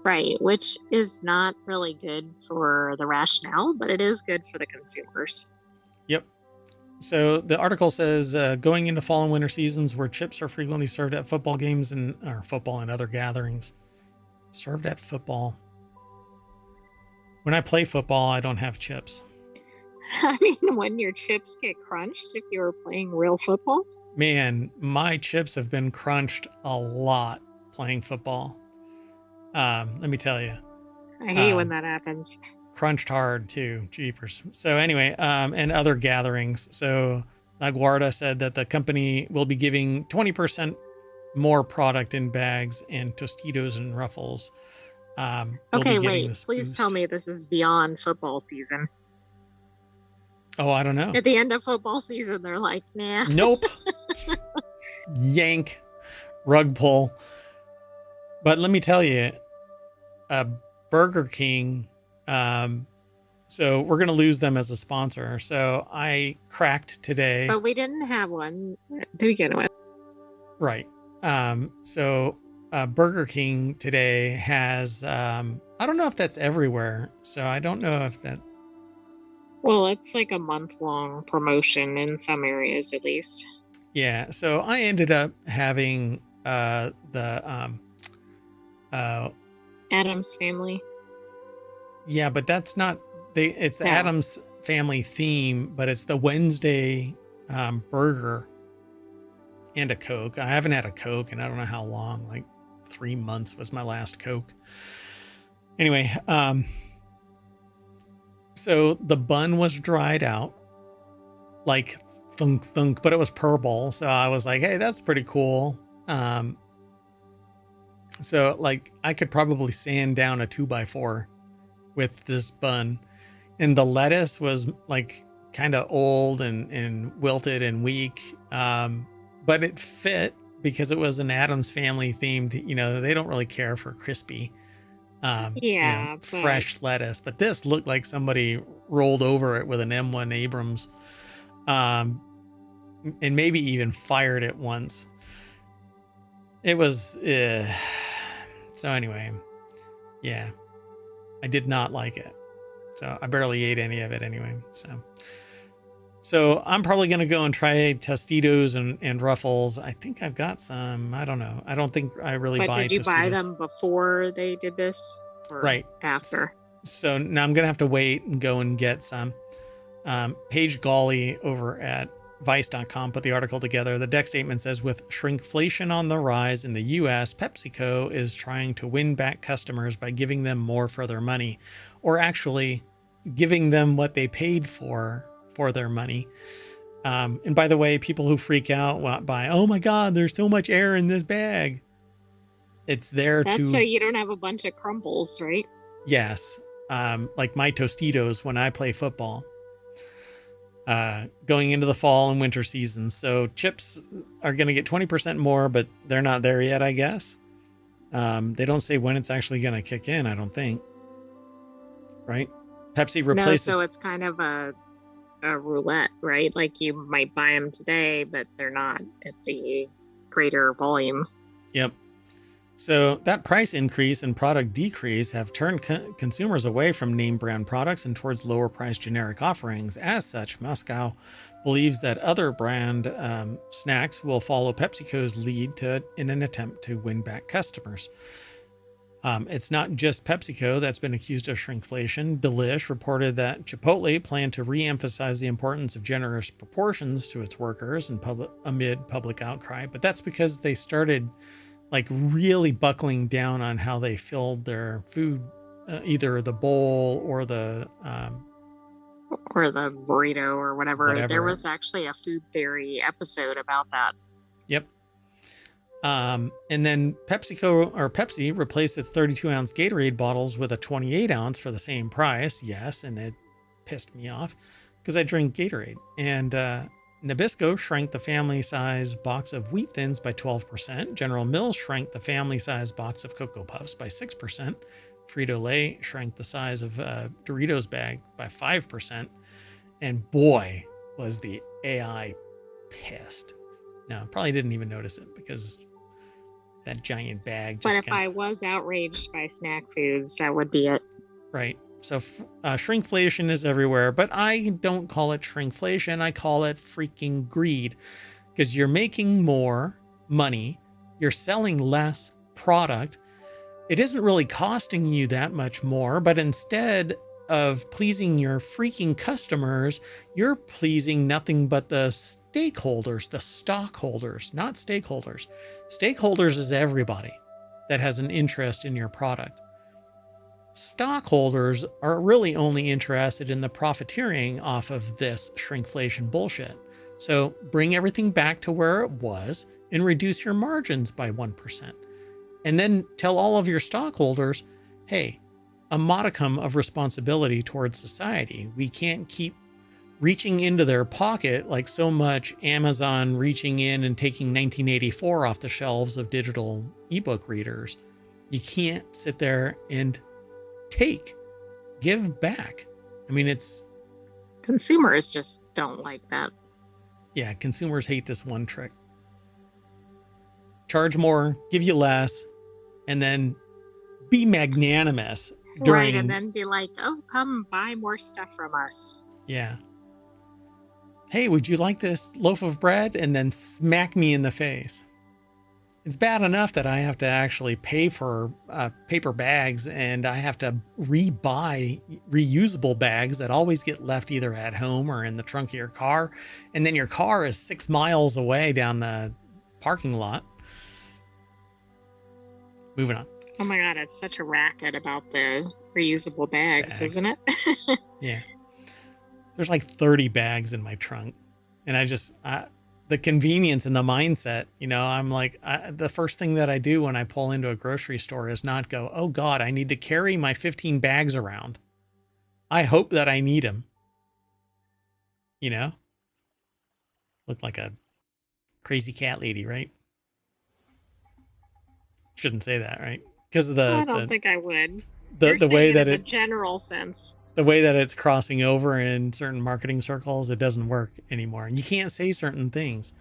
Right, which is not really good for the rationale, but it is good for the consumers. Yep. So the article says, going into fall and winter seasons where chips are frequently served at football games or football and other gatherings. Served at football. When I play football, I don't have chips. I mean, when your chips get crunched, if you were playing real football? Man, my chips have been crunched a lot playing football. Let me tell you. I hate when that happens. Crunched hard too, jeepers. So anyway, and other gatherings. So LaGuardia said that the company will be giving 20% more product in bags and Tostitos and Ruffles. Okay, wait, please tell me this is beyond football season. Oh, I don't know. At the end of football season, they're like, nah. Nope. Yank. Rug pull. But let me tell you, Burger King, so we're going to lose them as a sponsor. So I cracked today. But we didn't have one to begin with. Right. So Burger King today has, I don't know if that's everywhere. So I don't know if that. Well, it's like a month-long promotion in some areas, at least. Yeah. So I ended up having Addams Family. Yeah, but that's not it's the No. Addams Family theme, but it's the Wednesday burger. and a Coke. I haven't had a Coke and I don't know how long, like 3 months was my last Coke. Anyway, so the bun was dried out, like thunk thunk, but it was purple. So I was like, hey, that's pretty cool. So like I could probably sand down a 2x4 with this bun. And the lettuce was like kind of old and wilted and weak. But it fit because it was an Addams Family themed, they don't really care for crispy, Yeah, but fresh lettuce. But this looked like somebody rolled over it with an M1 Abrams, and maybe even fired it once. It was, so anyway, yeah, I did not like it. So I barely ate any of it anyway. So I'm probably going to go and try Tostitos and Ruffles. I think I've got some. I don't know. I don't think I really buy Tostitos. did you buy them before they did this? Or right. After? So now I'm going to have to wait and go and get some. Paige Gawley over at Vice.com put the article together. The deck statement says, with shrinkflation on the rise in the U.S., PepsiCo is trying to win back customers by giving them more for their money, or actually giving them what they paid for their money. And by the way, people who freak out by, oh my God, there's so much air in this bag. It's there That's so you don't have a bunch of crumbles, right? Yes. Like my Tostitos when I play football. Going into the fall and winter seasons. So chips are going to get 20% more, but they're not there yet, I guess. They don't say when it's actually going to kick in, I don't think. Right? Pepsi replaced No, so it's kind of a roulette, right? Like you might buy them today, but they're not at the greater volume. Yep. So that price increase and product decrease have turned consumers away from name brand products and towards lower priced generic offerings. As such, Moscow believes that other brand snacks will follow PepsiCo's lead in an attempt to win back customers. It's not just PepsiCo that's been accused of shrinkflation. Delish reported that Chipotle planned to re-emphasize the importance of generous proportions to its workers amid public outcry, but that's because they started like really buckling down on how they filled their food, either the bowl or the burrito or whatever. There was actually a food theory episode about that. Yep. And then Pepsi replaced its 32-ounce Gatorade bottles with a 28-ounce for the same price. Yes, and it pissed me off because I drink Gatorade. And Nabisco shrank the family-size box of Wheat Thins by 12%. General Mills shrank the family-size box of Cocoa Puffs by 6%. Frito-Lay shrank the size of Doritos bag by 5%. And boy, was the AI pissed. No, probably didn't even notice it because that giant bag just... But if I was outraged by snack foods, that would be it. Right. So shrinkflation is everywhere, but I don't call it shrinkflation. I call it freaking greed, because you're making more money. You're selling less product. It isn't really costing you that much more, but instead of pleasing your freaking customers, you're pleasing nothing but the stakeholders, the stockholders, not stakeholders. Stakeholders is everybody that has an interest in your product. Stockholders are really only interested in the profiteering off of this shrinkflation bullshit. So bring everything back to where it was and reduce your margins by 1%. And then tell all of your stockholders, hey, a modicum of responsibility towards society. We can't keep reaching into their pocket like so much Amazon reaching in and taking 1984 off the shelves of digital ebook readers. You can't sit there and give back. I mean, it's... Consumers just don't like that. Yeah, consumers hate this one trick. Charge more, give you less, and then be magnanimous during... Right, and then be like, oh, come buy more stuff from us. Yeah. Hey, would you like this loaf of bread? And then smack me in the face. It's bad enough that I have to actually pay for paper bags, and I have to rebuy reusable bags that always get left either at home or in the trunk of your car. And then your car is 6 miles away down the parking lot. Moving on. Oh my God, it's such a racket about the reusable bags, isn't it? Yeah. There's like 30 bags in my trunk. And the convenience and the mindset, I'm like, the first thing that I do when I pull into a grocery store is not go, oh God, I need to carry my 15 bags around. I hope that I need them. Look like a crazy cat lady, right? Shouldn't say that, right? Because of I don't think I would. You're the saying way it that in the general sense. the way that it's crossing over in certain marketing circles, it doesn't work anymore. And you can't say certain things.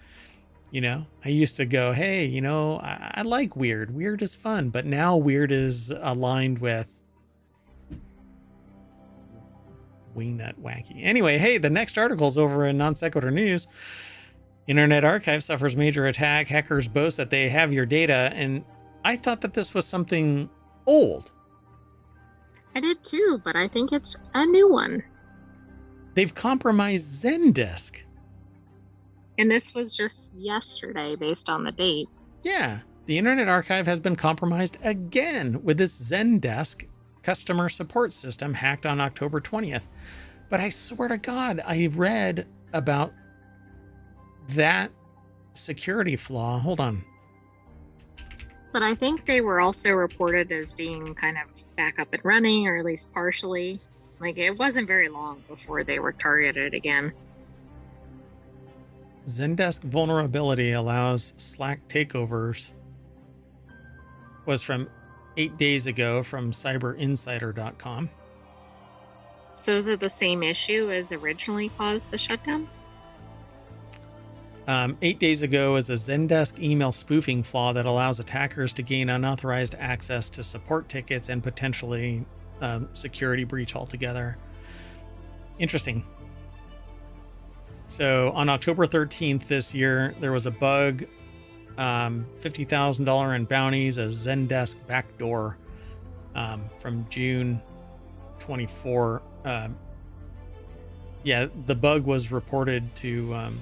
I used to go, hey, I like weird. Weird is fun. But now weird is aligned with wingnut wacky. Anyway, hey, the next article's over in Non Sequitur News. Internet Archive suffers major attack. Hackers boast that they have your data. And I thought that this was something old. I did too, but I think it's a new one. They've compromised Zendesk. And this was just yesterday based on the date. Yeah, the Internet Archive has been compromised again with its Zendesk customer support system hacked on October 20th. But I swear to God, I read about that security flaw. Hold on. But I think they were also reported as being kind of back up and running, or at least partially. Like, it wasn't very long before they were targeted again. Zendesk vulnerability allows Slack takeovers. Was from 8 days ago from cyberinsider.com. So is it the same issue as originally caused the shutdown? 8 days ago is a Zendesk email spoofing flaw that allows attackers to gain unauthorized access to support tickets and potentially security breach altogether. Interesting. So on October 13th this year, there was a bug, $50,000 in bounties, a Zendesk backdoor from June 24. The bug was reported to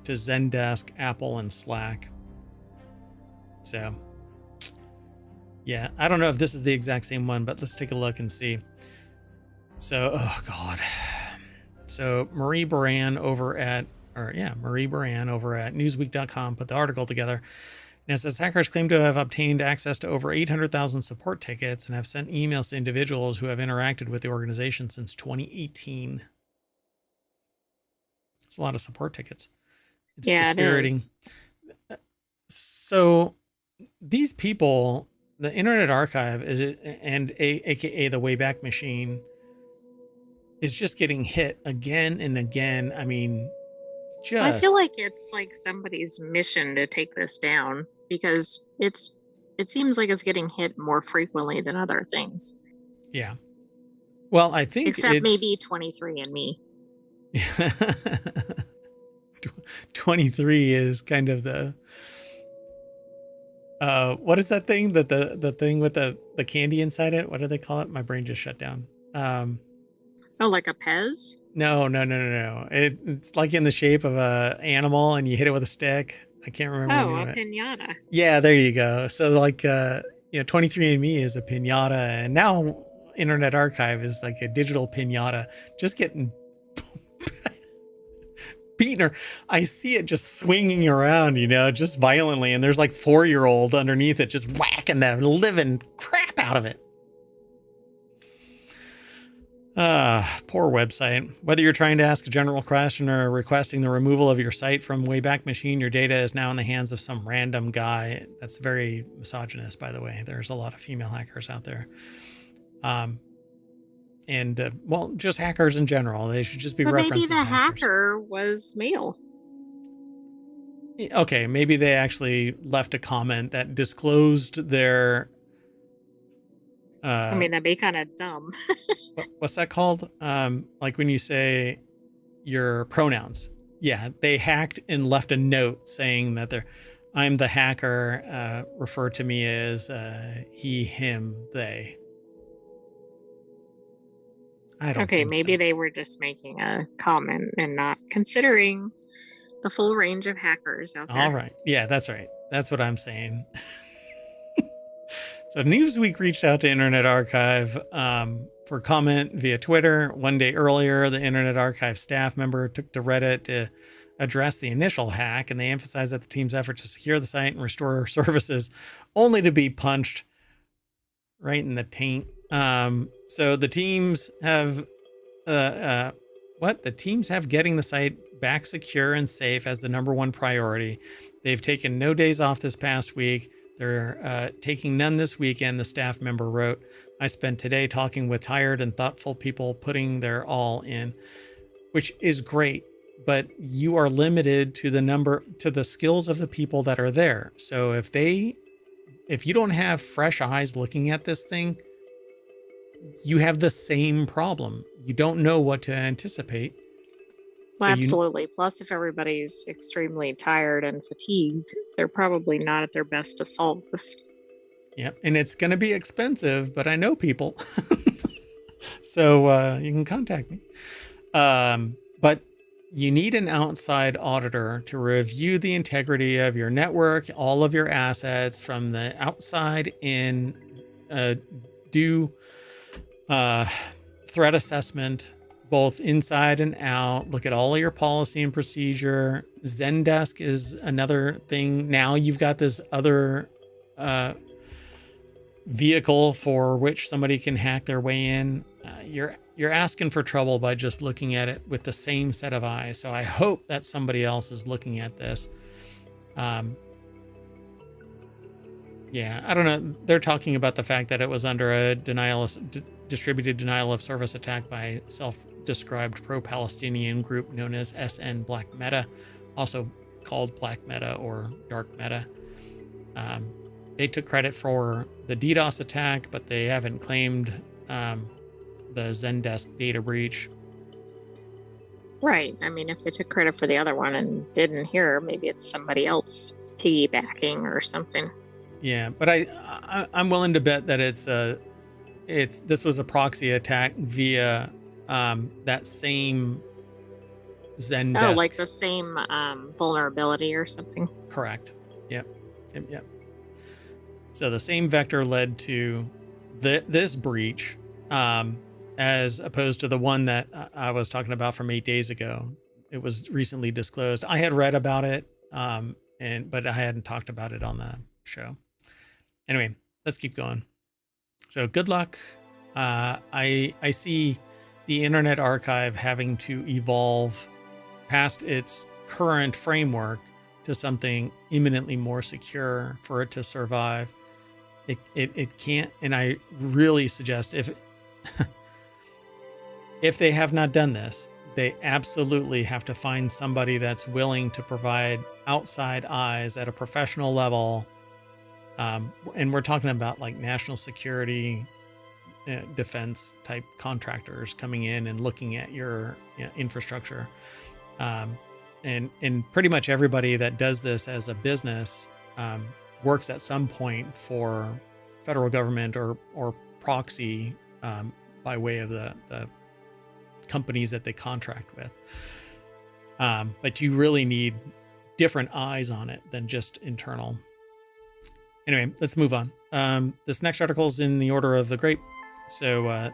Zendesk, Apple, and Slack. So, yeah, I don't know if this is the exact same one, but let's take a look and see. So, oh God. So Marie Baran over at Newsweek.com put the article together. And it says hackers claim to have obtained access to over 800,000 support tickets and have sent emails to individuals who have interacted with the organization since 2018. It's a lot of support tickets. It's dispiriting. It is. So these people, the Internet Archive aka the Wayback Machine, is just getting hit again and again. I mean, I feel like it's like somebody's mission to take this down, because it seems like it's getting hit more frequently than other things. Yeah. Well, I think except maybe 23andMe. 23 is kind of the what is that thing that the thing with the candy inside it? What do they call it? My brain just shut down. Oh, like a Pez? No. It's like in the shape of a animal and you hit it with a stick. I can't remember. Oh, a piñata. Yeah, there you go. So like 23andMe is a piñata, and now Internet Archive is like a digital piñata, just getting beating her. I see it just swinging around, just violently, and there's like 4-year-old underneath it just whacking the living crap out of it. Poor website. Whether you're trying to ask a general question or requesting the removal of your site from Wayback Machine, your data is now in the hands of some random guy. That's very misogynist, by the way. There's a lot of female hackers out there. Just hackers in general. They should just be referenced. Maybe the hacker was male. Okay, maybe they actually left a comment that disclosed their I mean, that'd be kind of dumb. What's that called? Like when you say your pronouns. Yeah, they hacked and left a note saying that I'm the hacker. Refer to me as he, him, they. I don't. Okay, maybe they were just making a comment and not considering The full range of hackers out there. All right. Yeah, that's right. That's what I'm saying. So Newsweek reached out to Internet Archive for comment via Twitter. One day earlier, the Internet Archive staff member took to Reddit to address the initial hack, and they emphasized that the team's effort to secure the site and restore services only to be punched right in the taint. So the teams have the teams have getting the site back secure and safe as the number one priority. They've taken no days off this past week. They're taking none this weekend, the staff member wrote. I spent today talking with tired and thoughtful people putting their all in, which is great, but you are limited to the skills of the people that are there. So if you don't have fresh eyes looking at this thing, you have the same problem. You don't know what to anticipate. Well, absolutely. Plus, if everybody's extremely tired and fatigued, they're probably not at their best to solve this. Yep. And it's going to be expensive, but I know people. So you can contact me. But you need an outside auditor to review the integrity of your network, all of your assets from the outside in, do threat assessment, both inside and out. Look at all of your policy and procedure. Zendesk is another thing. Now you've got this other vehicle for which somebody can hack their way in. You're asking for trouble by just looking at it with the same set of eyes. So I hope that somebody else is looking at this. Yeah, I don't know. They're talking about the fact that it was under a distributed denial of service attack by self-described pro-Palestinian group known as SN Black Meta, also called Black Meta or Dark Meta. They took credit for the DDoS attack, but they haven't claimed the Zendesk data breach. Right. I mean, if they took credit for the other one and didn't here, maybe it's somebody else piggybacking or something. Yeah, but I'm willing to bet that this was a proxy attack via that same Zendesk. Oh, like the same vulnerability or something. Correct. Yep. So the same vector led to this breach, as opposed to the one that I was talking about from 8 days ago. It was recently disclosed. I had read about it, but I hadn't talked about it on the show. Anyway, let's keep going. So good luck. I see the Internet Archive having to evolve past its current framework to something imminently more secure for it to survive. It can't, and I really suggest if they have not done this, they absolutely have to find somebody that's willing to provide outside eyes at a professional level. And we're talking about like national security, defense type contractors coming in and looking at your infrastructure. And pretty much everybody that does this as a business works at some point for federal government or proxy by way of the companies that they contract with. But you really need different eyes on it than just internal. Anyway, let's move on. This next article is in the order of the grape. So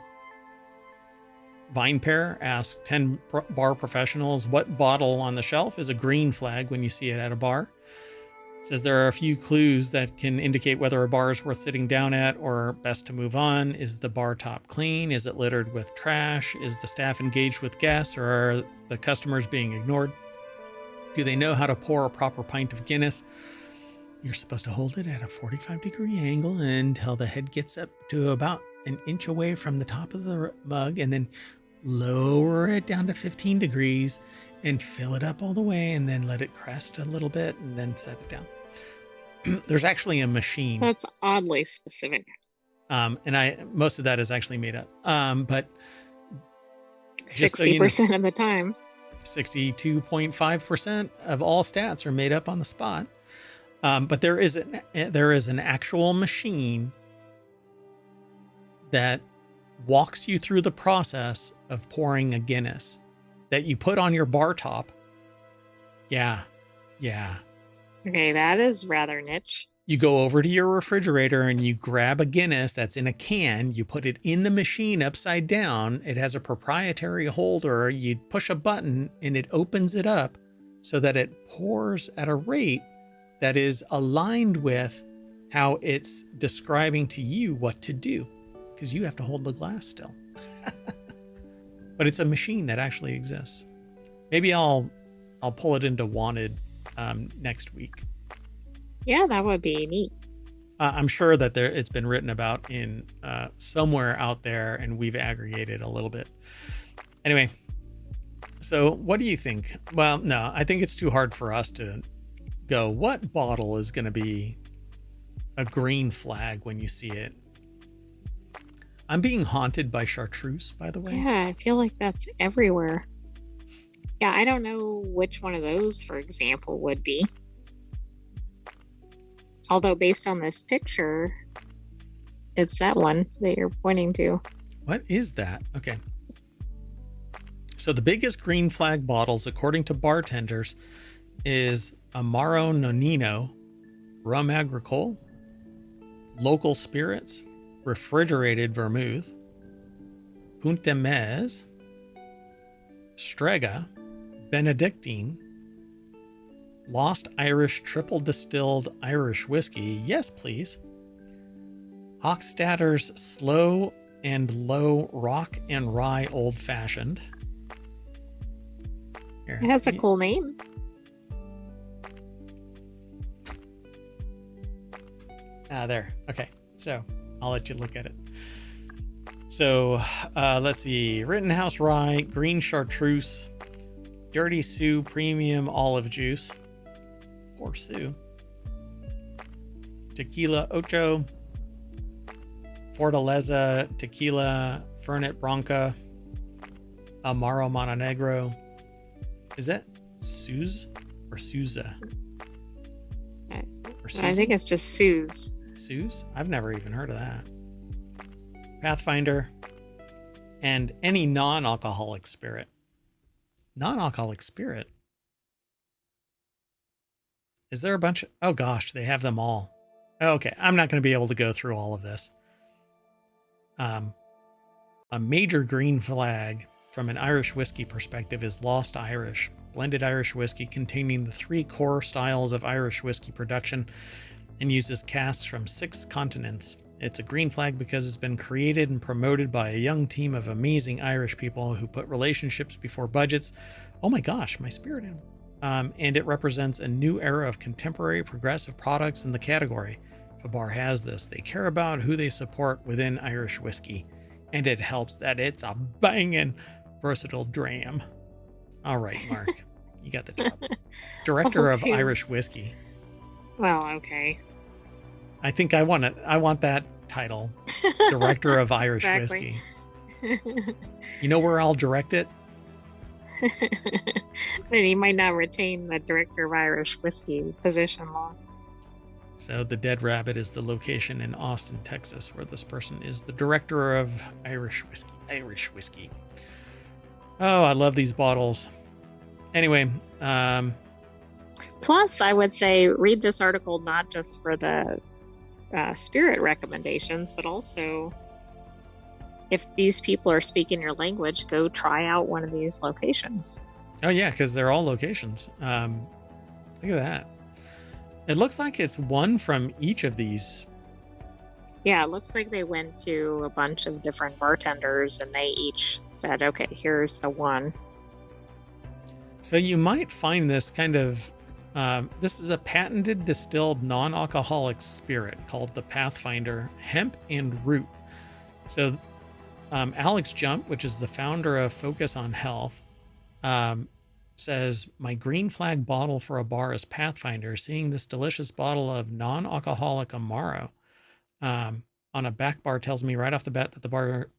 VinePair asked 10 bar professionals what bottle on the shelf is a green flag when you see it at a bar. It says there are a few clues that can indicate whether a bar is worth sitting down at or best to move on. Is the bar top clean? Is it littered with trash? Is the staff engaged with guests, or are the customers being ignored? Do they know how to pour a proper pint of Guinness? You're supposed to hold it at a 45-degree angle until the head gets up to about an inch away from the top of the mug, and then lower it down to 15 degrees and fill it up all the way, and then let it crest a little bit and then set it down. There's actually a machine. That's oddly specific. And most of that is actually made up. But 60% of the time. 62.5% of all stats are made up on the spot. But there is an actual machine that walks you through the process of pouring a Guinness that you put on your bar top, Yeah. Yeah. Okay, that is rather niche. You go over to your refrigerator and you grab a Guinness that's in a can. You put it in the machine upside down. It has a proprietary holder. You push a button and it opens it up so that it pours at a rate that is aligned with how it's describing to you what to do, because you have to hold the glass still. But it's a machine that actually exists. Maybe I'll pull it into Wanted next week. Yeah, that would be neat. I'm sure that it's been written about in somewhere out there, and we've aggregated a little bit. Anyway, so what do you think? Well, no, I think it's too hard for us to go, what bottle is going to be a green flag when you see it? I'm being haunted by chartreuse, by the way. Yeah, I feel like that's everywhere. Yeah, I don't know which one of those, for example, would be. Although based on this picture, it's that one that you're pointing to. What is that? Okay. So the biggest green flag bottles, according to bartenders, is Amaro Nonino, Rum Agricole, Local Spirits, Refrigerated Vermouth, Punta Mez, Strega, Benedictine, Lost Irish Triple Distilled Irish Whiskey, yes please, Hochstadter's Slow and Low Rock and Rye Old Fashioned. Here, It has a cool name. There. Okay. So I'll let you look at it. So let's see. Rittenhouse Rye, Green Chartreuse, Dirty Sue Premium Olive Juice. Poor Sue. Tequila Ocho, Fortaleza Tequila, Fernet Branca, Amaro Montenegro. Is that Suze or Souza? I think it's just Sue's. Suze? I've never even heard of that. Pathfinder, and any non-alcoholic spirit. Non-alcoholic spirit? Is there a bunch of... Oh gosh, they have them all. Okay, I'm not going to be able to go through all of this. A major green flag from an Irish whiskey perspective is Lost Irish, blended Irish whiskey containing the 3 core styles of Irish whiskey production and uses casks from 6 continents. It's a green flag because it's been created and promoted by a young team of amazing Irish people who put relationships before budgets. Oh my gosh, my spirit animal. And it represents a new era of contemporary progressive products in the category. If a bar has this, they care about who they support within Irish whiskey. And it helps that it's a banging, versatile dram. All right, Mark, you got the job. Director of Irish whiskey. Well, okay. I think I want it. I want that title. Director of Irish whiskey. You know where I'll direct it? But he might not retain the director of Irish whiskey position long. So the Dead Rabbit is the location in Austin, Texas, where this person is the director of Irish whiskey. Irish whiskey. Oh, I love these bottles. Anyway, plus I would say read this article not just for the spirit recommendations, but also if these people are speaking your language, go try out one of these locations. Oh yeah, because they're all locations. Look at that. It looks like it's one from each of these. Yeah, it looks like they went to a bunch of different bartenders and they each said, okay, here's the one. So you might find this kind of, this is a patented distilled non-alcoholic spirit called the Pathfinder Hemp and Root. So Alex Jump, which is the founder of Focus on Health, says, my green flag bottle for a bar is Pathfinder. Seeing this delicious bottle of non-alcoholic Amaro on a back bar tells me right off the bat that the bar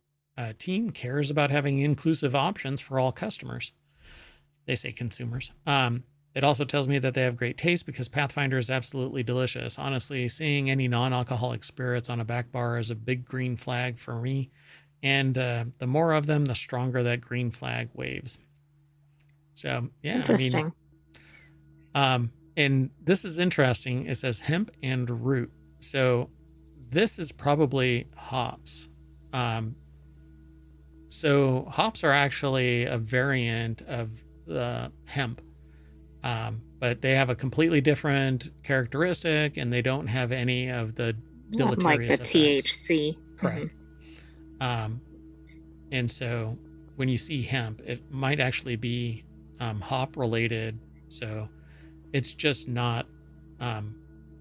team cares about having inclusive options for all customers. They say consumers. It also tells me that they have great taste because Pathfinder is absolutely delicious. Honestly, seeing any non-alcoholic spirits on a back bar is a big green flag for me. And the more of them, the stronger that green flag waves. So, yeah, interesting. And this is interesting. It says hemp and root. So this is probably hops. So hops are actually a variant of the hemp, but they have a completely different characteristic, and they don't have any of the deleterious like the effects. THC. Correct. And so when you see hemp, it might actually be hop related. So it's just not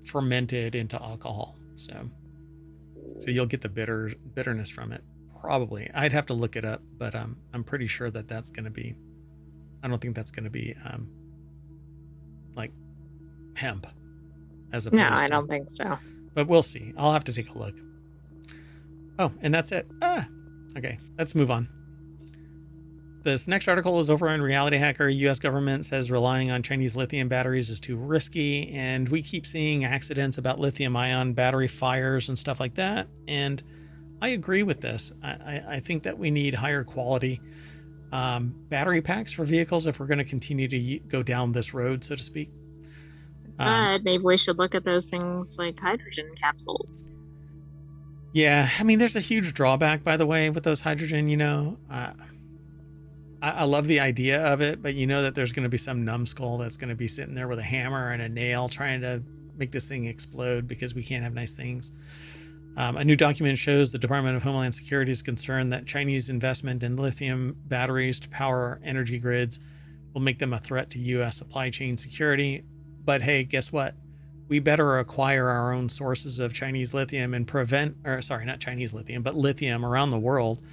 fermented into alcohol. So you'll get the bitterness from it. Probably. I'd have to look it up, but I'm pretty sure that that's going to be, I don't think that's going to be like hemp as opposed No, I to, don't think so. but we'll see. I'll have to take a look. Oh, and that's it. Okay, let's move on. This next article is over on Reality Hacker. U.S. government says relying on Chinese lithium batteries is too risky, and we keep seeing accidents about lithium-ion battery fires and stuff like that, and I agree with this. I think that we need higher quality battery packs for vehicles if we're going to continue to go down this road, so to speak. But maybe we should look at those things like hydrogen capsules. Yeah, I mean, there's a huge drawback, by the way, with those hydrogen, you know. I love the idea of it, but you know that there's going to be some numbskull that's going to be sitting there with a hammer and a nail trying to make this thing explode because we can't have nice things. A new document shows the Department of Homeland Security is concerned that Chinese investment in lithium batteries to power energy grids will make them a threat to U.S. supply chain security. But hey, guess what? We better acquire our own sources of Chinese lithium and not Chinese lithium, but lithium around the world,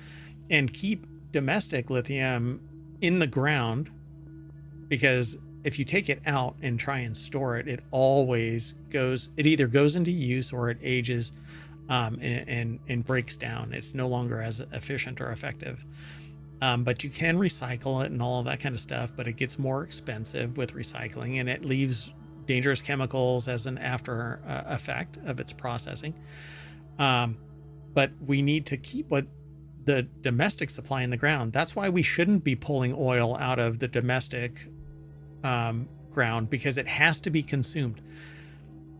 and keep domestic lithium in the ground, because if you take it out and try and store it, it either goes into use or it ages and breaks down. It's no longer as efficient or effective. But you can recycle it and all of that kind of stuff, but it gets more expensive with recycling, and it leaves dangerous chemicals as an after effect of its processing. But we need to keep the domestic supply in the ground. That's why we shouldn't be pulling oil out of the domestic ground, because it has to be consumed.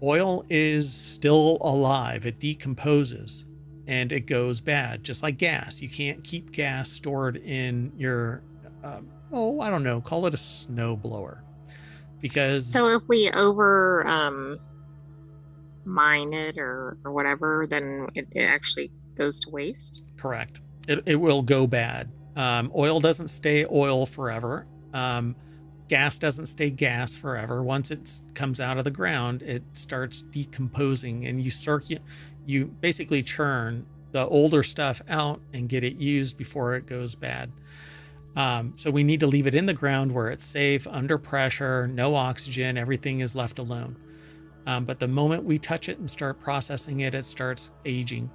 Oil is still alive. It decomposes and it goes bad, just like gas. You can't keep gas stored in your, I don't know, call it a snow blower. Because so if we over mine it or whatever, then it actually goes to waste. Correct. It will go bad. Oil doesn't stay oil forever. Gas doesn't stay gas forever. Once it comes out of the ground, it starts decomposing, and you basically churn the older stuff out and get it used before it goes bad. So we need to leave it in the ground where it's safe, under pressure, no oxygen, everything is left alone. But the moment we touch it and start processing it, it starts aging.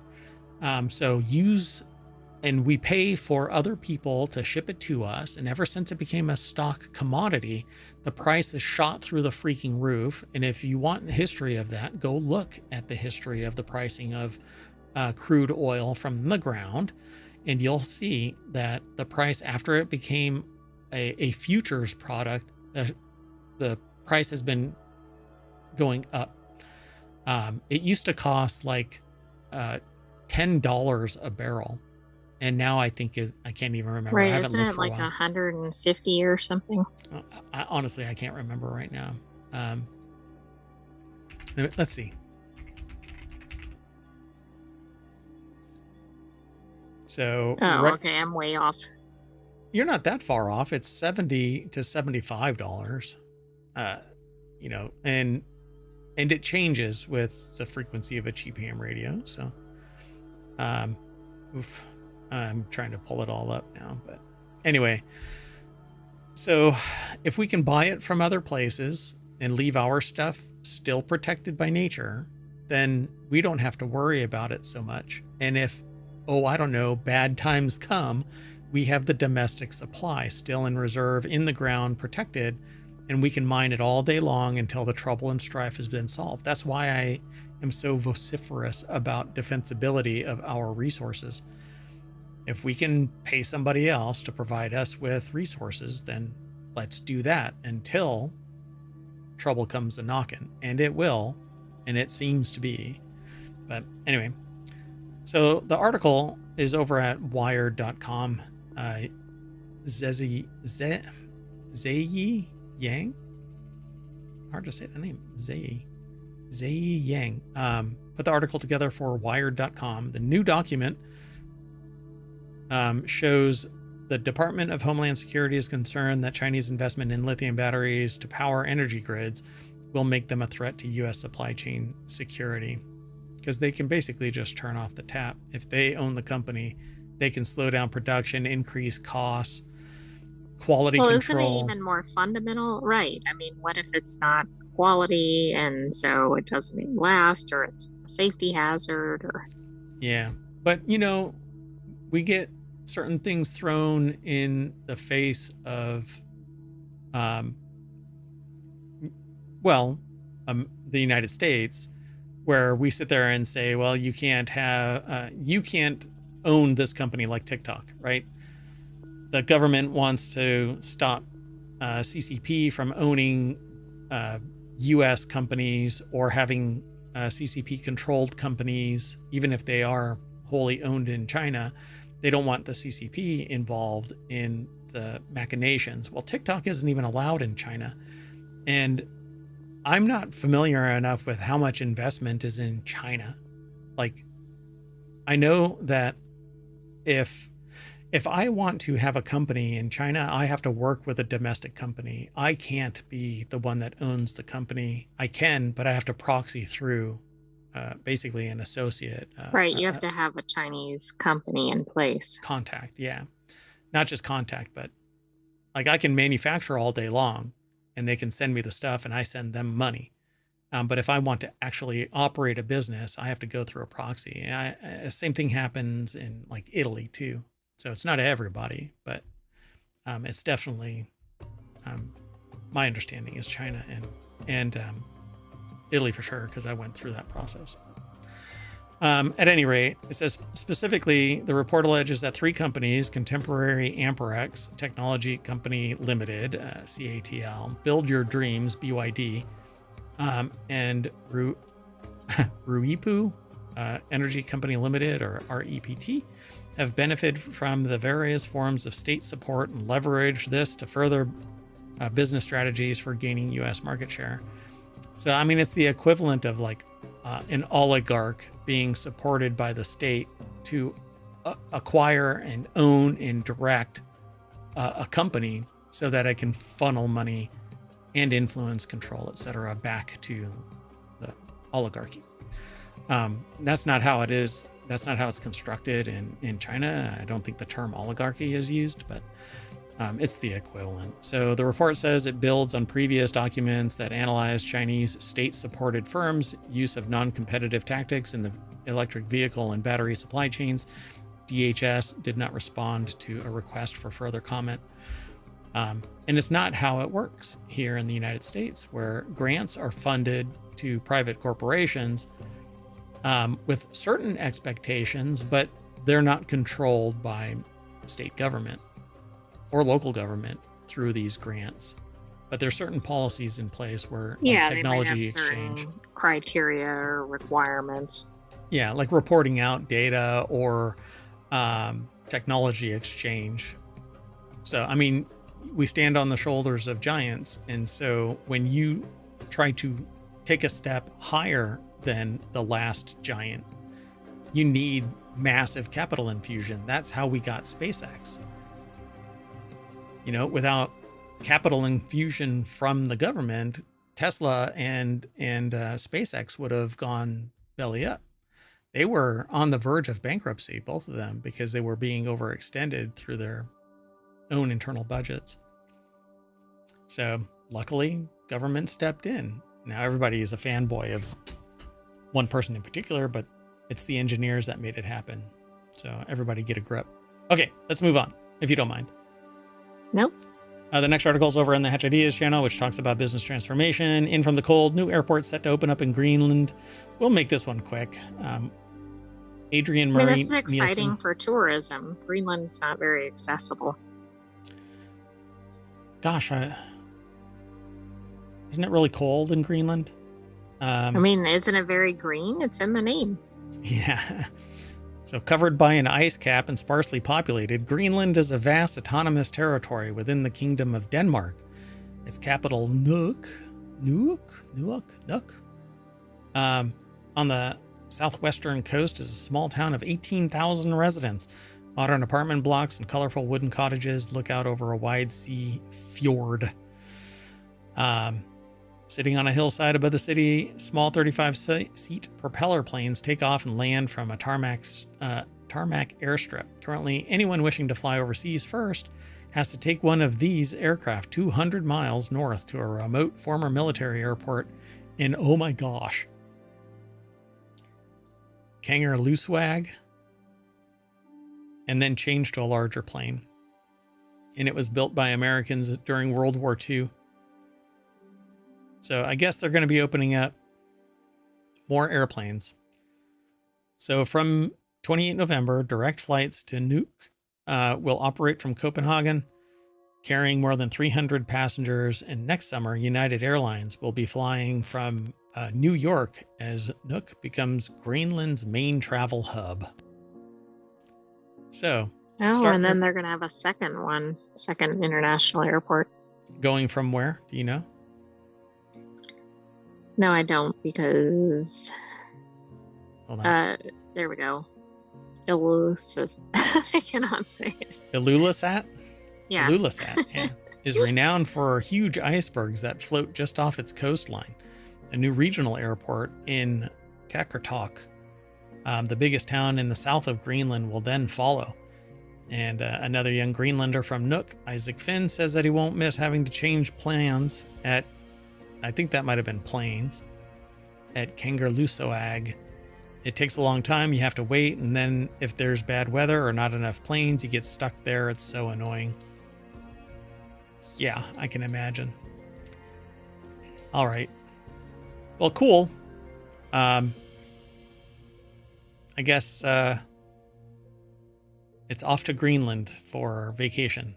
And we pay for other people to ship it to us. And ever since it became a stock commodity, the price is shot through the freaking roof. And if you want a history of that, go look at the history of the pricing of crude oil from the ground. And you'll see that the price, after it became a futures product, the price has been going up. It used to cost like $10 a barrel. And now I think I can't even remember. Right, I haven't isn't looked it for a like while. 150 or something? Honestly, I can't remember right now. Let's see. So, okay, I'm way off. You're not that far off. It's $70 to $75. And it changes with the frequency of a cheap ham radio. So, I'm trying to pull it all up now, but anyway. So if we can buy it from other places and leave our stuff still protected by nature, then we don't have to worry about it so much. And if, bad times come, we have the domestic supply still in reserve in the ground, protected, and we can mine it all day long until the trouble and strife has been solved. That's why I am so vociferous about defensibility of our resources. If we can pay somebody else to provide us with resources, then let's do that until trouble comes a knocking, and it will, and it seems to be. But anyway, so the article is over at wired.com. Zeyi Yang, hard to say the name, Zeyi Yang, put the article together for wired.com. The new document shows the Department of Homeland Security is concerned that Chinese investment in lithium batteries to power energy grids will make them a threat to U.S. supply chain security, because they can basically just turn off the tap. If they own the company, they can slow down production, increase costs, quality control. Isn't it even more fundamental? Right. I mean, what if it's not quality and so it doesn't last, or it's a safety hazard? Or yeah, but we get certain things thrown in the face of the United States, where we sit there and say, well, you can't own this company like TikTok, right? The government wants to stop CCP from owning US companies or having CCP controlled companies, even if they are wholly owned in China. They don't want the CCP involved in the machinations. Well, TikTok isn't even allowed in China. And I'm not familiar enough with how much investment is in China. Like, I know that if I want to have a company in China, I have to work with a domestic company. I can't be the one that owns the company. I can, but I have to proxy through basically an associate. Right, you have to have a Chinese company in place. Contact, yeah. Not just contact, but like I can manufacture all day long and they can send me the stuff and I send them money. But if I want to actually operate a business, I have to go through a proxy. Same thing happens in like Italy too. So it's not everybody, but it's definitely, my understanding is China and Italy for sure, because I went through that process. At any rate, it says specifically, the report alleges that 3 companies, Contemporary Amperex Technology Company Limited, CATL, Build Your Dreams, BYD, and Ruipu Energy Company Limited, or REPT, have benefited from the various forms of state support and leverage this to further business strategies for gaining U.S. market share. So, I mean, it's the equivalent of like an oligarch being supported by the state to acquire and own and direct a company so that I can funnel money and influence, control, etc., back to the oligarchy. That's not how it is. That's not how it's constructed in China. I don't think the term oligarchy is used, but it's the equivalent. So the report says it builds on previous documents that analyze Chinese state-supported firms' use of non-competitive tactics in the electric vehicle and battery supply chains. DHS did not respond to a request for further comment. And it's not how it works here in the United States, where grants are funded to private corporations with certain expectations, but they're not controlled by state government or local government through these grants. But there's certain policies in place where technology exchange criteria or requirements. Yeah, like reporting out data or technology exchange. So, I mean, we stand on the shoulders of giants. And so when you try to take a step higher than the last giant, you need massive capital infusion. That's how we got SpaceX. Without capital infusion from the government, Tesla and SpaceX would have gone belly up. They were on the verge of bankruptcy, both of them, because they were being overextended through their own internal budgets. So luckily, government stepped in. Now everybody is a fanboy of one person in particular, but it's the engineers that made it happen. So everybody get a grip. Okay, let's move on, if you don't mind. Nope. The next article is over on the Hatch Ideas channel, which talks about business transformation. In from the cold, new airport set to open up in Greenland. We'll make this one quick. Adrian Murray. This is exciting for tourism. Greenland's not very accessible. Gosh, Isn't it really cold in Greenland? I mean, isn't it very green? It's in the name. Yeah. So covered by an ice cap and sparsely populated, Greenland is a vast autonomous territory within the Kingdom of Denmark. Its capital, Nuuk, on the southwestern coast is a small town of 18,000 residents. Modern apartment blocks and colorful wooden cottages look out over a wide sea fjord. Sitting on a hillside above the city, small 35-seat propeller planes take off and land from a tarmac airstrip. Currently, anyone wishing to fly overseas first has to take one of these aircraft 200 miles north to a remote former military airport in, oh my gosh, Kangerlussuaq, and then change to a larger plane. And it was built by Americans during World War II. So I guess they're going to be opening up more airplanes. So from 28 November, direct flights to Nuuk will operate from Copenhagen, carrying more than 300 passengers. And next summer, United Airlines will be flying from New York as Nuuk becomes Greenland's main travel hub. So, and then they're going to have a second international airport. Going from where? Do you know? No, I don't, because hold on. There we go. Illusus. I cannot say it. Ilulissat? Yeah. Ilulissat, yeah, is renowned for huge icebergs that float just off its coastline. A new regional airport in Qaqortoq, the biggest town in the south of Greenland, will then follow. And another young Greenlander from Nuuk, Isaac Finn, says that he won't miss having to change plans at, I think that might have been planes, at Kangerlussuaq. It takes a long time. You have to wait. And then if there's bad weather or not enough planes, you get stuck there. It's so annoying. Yeah, I can imagine. All right. Well, cool. I guess it's off to Greenland for vacation.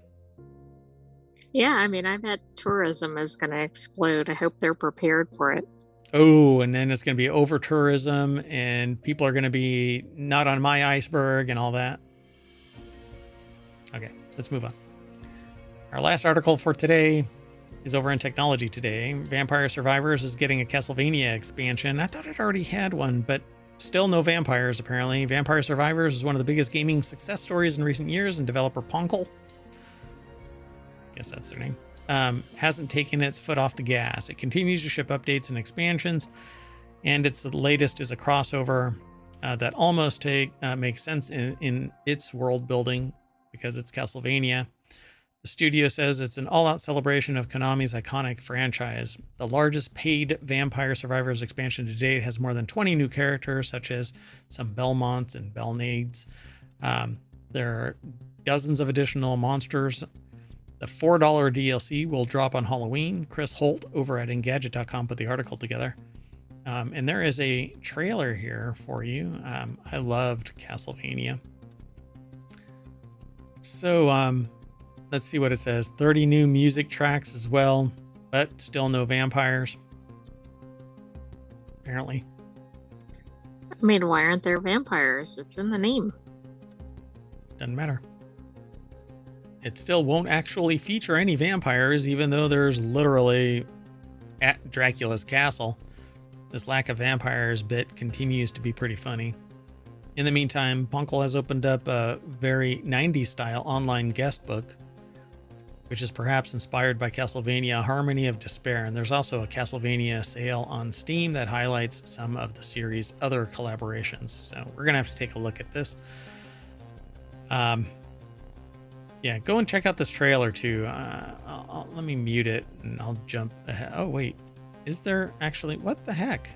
Yeah, I mean, I bet tourism is going to explode. I hope they're prepared for it. Oh, and then it's going to be over tourism and people are going to be not on my iceberg and all that. Okay, let's move on. Our last article for today is over in Technology Today. Vampire Survivors is getting a Castlevania expansion. I thought it already had one, but still no vampires, apparently. Vampire Survivors is one of the biggest gaming success stories in recent years, and developer Ponkel, guess that's their name, hasn't taken its foot off the gas. It continues to ship updates and expansions, and its latest is a crossover that almost makes sense in its world building because it's Castlevania. The studio says it's an all-out celebration of Konami's iconic franchise. The largest paid Vampire Survivors expansion to date has more than 20 new characters, such as some Belmonts and Belnades. There are dozens of additional monsters. The $4 DLC will drop on Halloween. Chris Holt over at Engadget.com put the article together. And there is a trailer here for you. I loved Castlevania. So let's see what it says. 30 new music tracks as well, but still no vampires. Apparently. I mean, why aren't there vampires? It's in the name. Doesn't matter. It still won't actually feature any vampires, even though there's literally at Dracula's castle. This lack of vampires bit continues to be pretty funny. In the meantime, Ponkel has opened up a very 90s style online guest book, which is perhaps inspired by Castlevania Harmony of Despair. And there's also a Castlevania sale on Steam that highlights some of the series' other collaborations. So we're going to have to take a look at this. Yeah, go and check out this trailer too. Let me mute it and I'll jump ahead. Oh, wait. Is there actually... What the heck?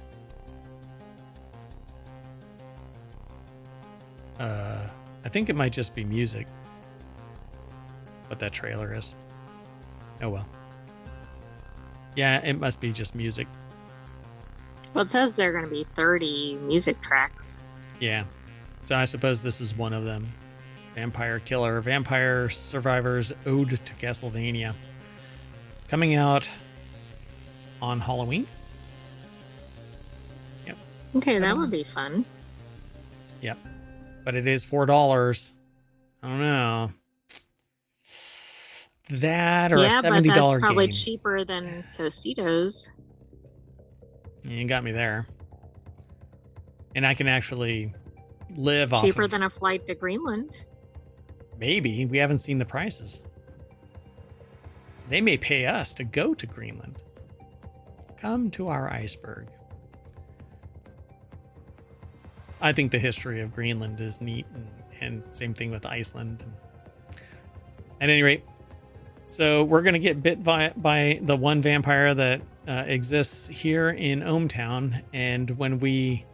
I think it might just be music. What that trailer is. Oh, well. Yeah, it must be just music. Well, it says there are going to be 30 music tracks. Yeah. So I suppose this is one of them. Vampire Killer, Vampire Survivors Ode to Castlevania. Coming out on Halloween. Yep. Okay, that would be fun. Yep. But it is $4. I don't know. That or a $70 but that's probably game. cheaper than Tostitos. You got me there. And I can actually live off Cheaper of, than a flight to Greenland. maybe. We haven't seen the prices. They may pay us to go to Greenland. Come to our iceberg. I think the history of Greenland is neat, and same thing with Iceland. At any rate, so we're going to get bit by the one vampire that exists here in ohmTown, and when we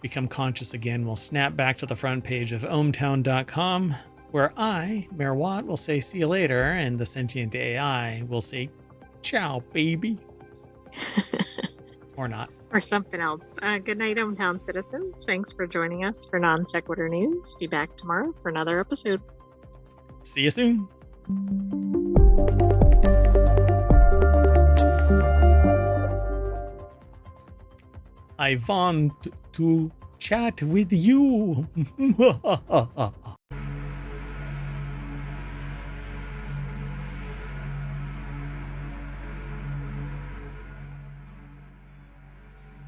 become conscious again, we'll snap back to the front page of ohmTown.com, where I, Mayor Watt, will say see you later, and the Sentient AI will say ciao, baby. Or not. Or something else. Good night, ohmTown citizens. Thanks for joining us for Non Sequitur News. Be back tomorrow for another episode. See you soon. I want to chat with you.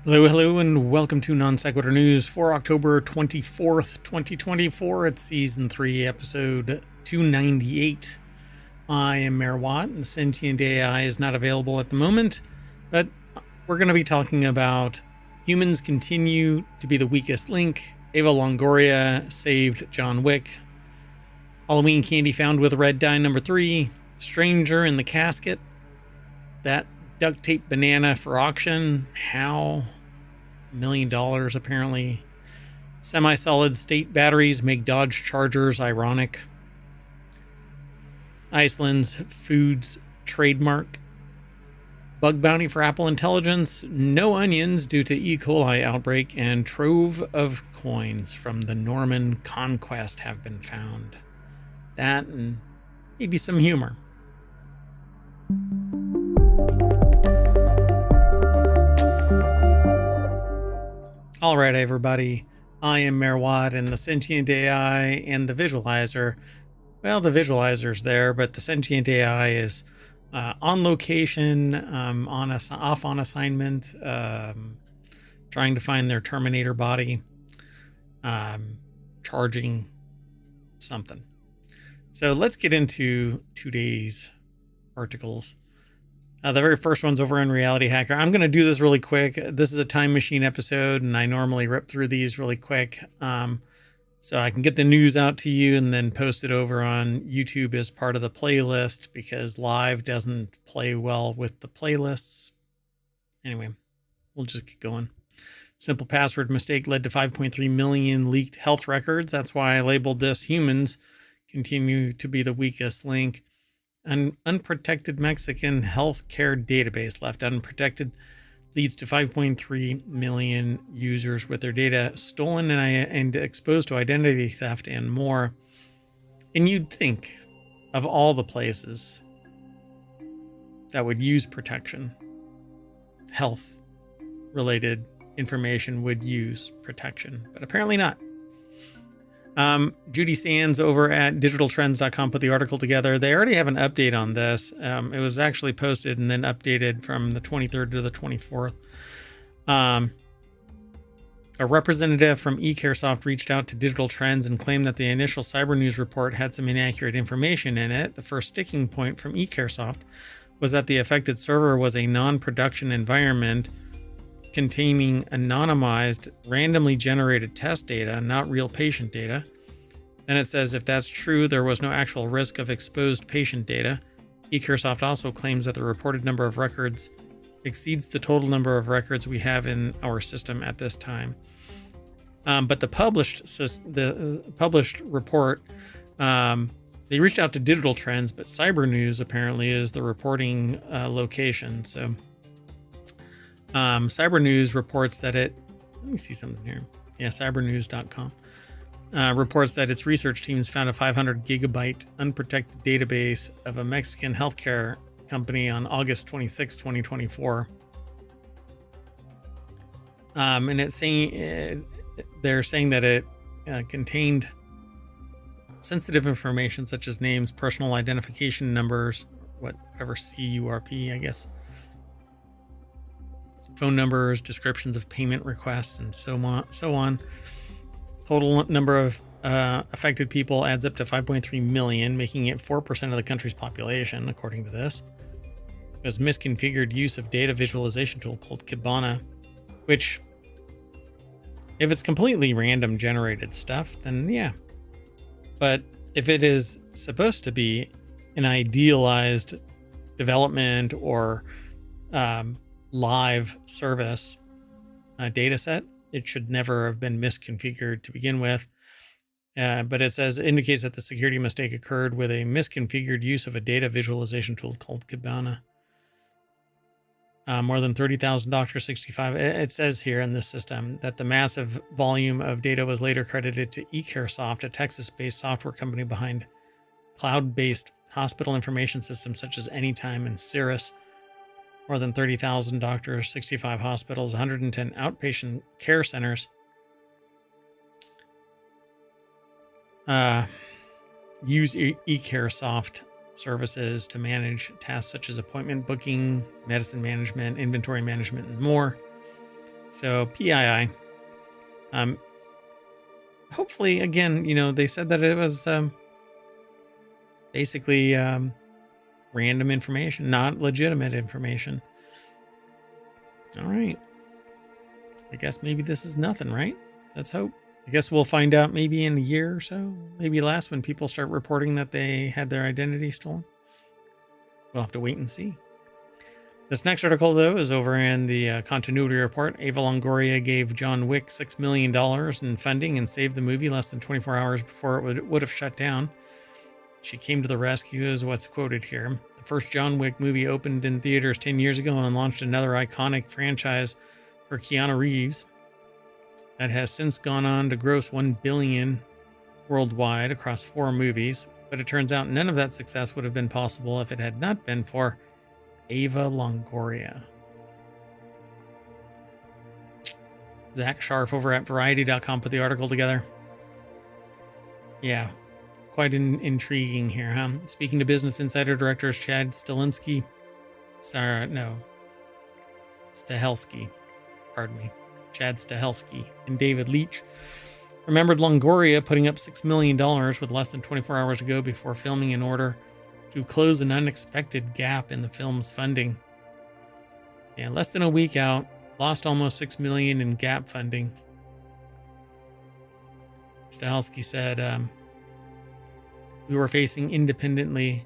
Hello, and welcome to Non Sequitur News for October 24th, 2024. It's Season 3, Episode 298. I am Mayor Watt, and Sentient AI is not available at the moment, but we're going to be talking about humans continue to be the weakest link, Ava Longoria saved John Wick, Halloween candy found with red dye number 3, stranger in the casket, that duct tape banana for auction, how $1 million apparently, semi-solid state batteries make Dodge Chargers ironic, Iceland's foods trademark, bug bounty for Apple Intelligence, no onions due to E. coli outbreak, and trove of coins from the Norman conquest have been found. That and maybe some humor. All right, everybody. I am Mayor Watt, and the Sentient AI and the Visualizer. Well, the Visualizer's there, but the Sentient AI is on location, off on assignment, trying to find their Terminator body, charging something. So let's get into today's articles. The very first one's over in Reality Hacker. I'm going to do this really quick. This is a time machine episode, and I normally rip through these really quick. So I can get the news out to you and then post it over on YouTube as part of the playlist, because live doesn't play well with the playlists. Anyway, we'll just get going. Simple password mistake led to 5.3 million leaked health records. That's why I labeled this humans continue to be the weakest link. An unprotected Mexican healthcare database left unprotected leads to 5.3 million users with their data stolen and exposed to identity theft and more. And you'd think of all the places that would use protection, health-related information would use protection, but apparently not. Judy Sands over at digitaltrends.com put the article together. They already have an update on this. It was actually posted and then updated from the 23rd to the 24th. A representative from eCaresoft reached out to Digital Trends and claimed that the initial cyber news report had some inaccurate information in it. The first sticking point from eCaresoft was that the affected server was a non-production environment containing anonymized, randomly generated test data, not real patient data. Then it says if that's true, there was no actual risk of exposed patient data. eCaresoft also claims that the reported number of records exceeds the total number of records we have in our system at this time. But the published report, they reached out to Digital Trends, but Cyber News apparently is the reporting location. So Cyber News reports that let me see something here. Yeah, cybernews.com reports that its research teams found a 500 gigabyte unprotected database of a Mexican healthcare company on August 26, 2024. And it's saying they're saying that it contained sensitive information such as names, personal identification numbers, whatever CURP, I guess, phone numbers, descriptions of payment requests, and so on. Total number of affected people adds up to 5.3 million, making it 4% of the country's population, according to this. It was misconfigured use of data visualization tool called Kibana, which, if it's completely random generated stuff, then yeah. But if it is supposed to be an idealized development or live service data set, it should never have been misconfigured to begin with. But it indicates that the security mistake occurred with a misconfigured use of a data visualization tool called Kibana. More than 30,000 doctors, 65. It says here in this system that the massive volume of data was later credited to eCareSoft, a Texas-based software company behind cloud-based hospital information systems such as Anytime and Cirrus. More than 30,000 doctors, 65 hospitals, 110 outpatient care centers. Use eCareSoft services to manage tasks such as appointment booking, medicine management, inventory management, and more. So PII. Hopefully, again, they said that it was basically random information, not legitimate information. All right. I guess maybe this is nothing, right? Let's hope. I guess we'll find out maybe in a year or so, maybe less, when people start reporting that they had their identity stolen. We'll have to wait and see. This next article, though, is over in the continuity report. Ava Longoria gave John Wick $6 million in funding and saved the movie less than 24 hours before it would have shut down. She came to the rescue, is what's quoted here. The first John Wick movie opened in theaters 10 years ago and launched another iconic franchise for Keanu Reeves that has since gone on to gross $1 billion worldwide across 4 movies. But it turns out none of that success would have been possible if it had not been for Ava Longoria. Zach Scharf over at Variety.com put the article together. Yeah, quite intriguing here, huh? Speaking to Business Insider directors Chad Stahelski, pardon me, Chad Stahelski and David Leitch remembered Longoria putting up $6 million with less than 24 hours to go before filming in order to close an unexpected gap in the film's funding. Yeah, less than a week out, lost almost $6 million in gap funding. Stahelski said, we were financing independently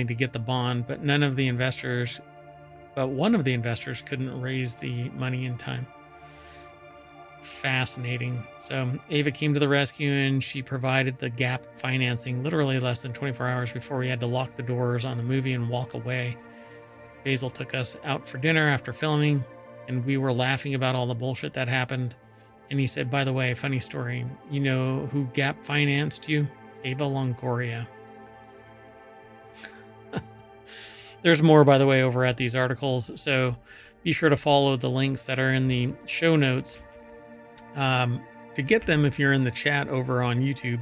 to get the bond, but one of the investors couldn't raise the money in time. Fascinating. So Ava came to the rescue and she provided the gap financing literally less than 24 hours before we had to lock the doors on the movie and walk away. Basil took us out for dinner after filming and we were laughing about all the bullshit that happened. And he said, by the way, funny story, you know who gap financed you? Ava Longoria. There's more, by the way, over at these articles. So be sure to follow the links that are in the show notes. To get them, if you're in the chat over on YouTube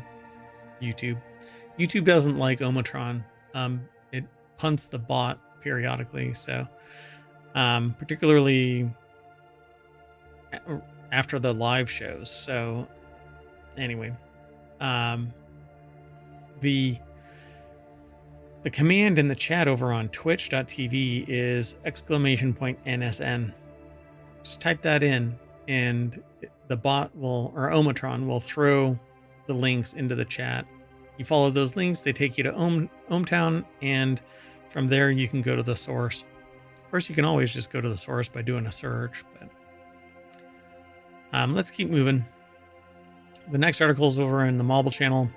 doesn't like ohmTown. It punts the bot periodically. So, particularly after the live shows. So anyway, the command in the chat over on twitch.tv is !NSN. Just type that in and the bot ohmTown will throw the links into the chat. You follow those links, they take you to ohmTown, and from there you can go to the source. Of course, you can always just go to the source by doing a search, but let's keep moving. The next article is over in the Mobile channel.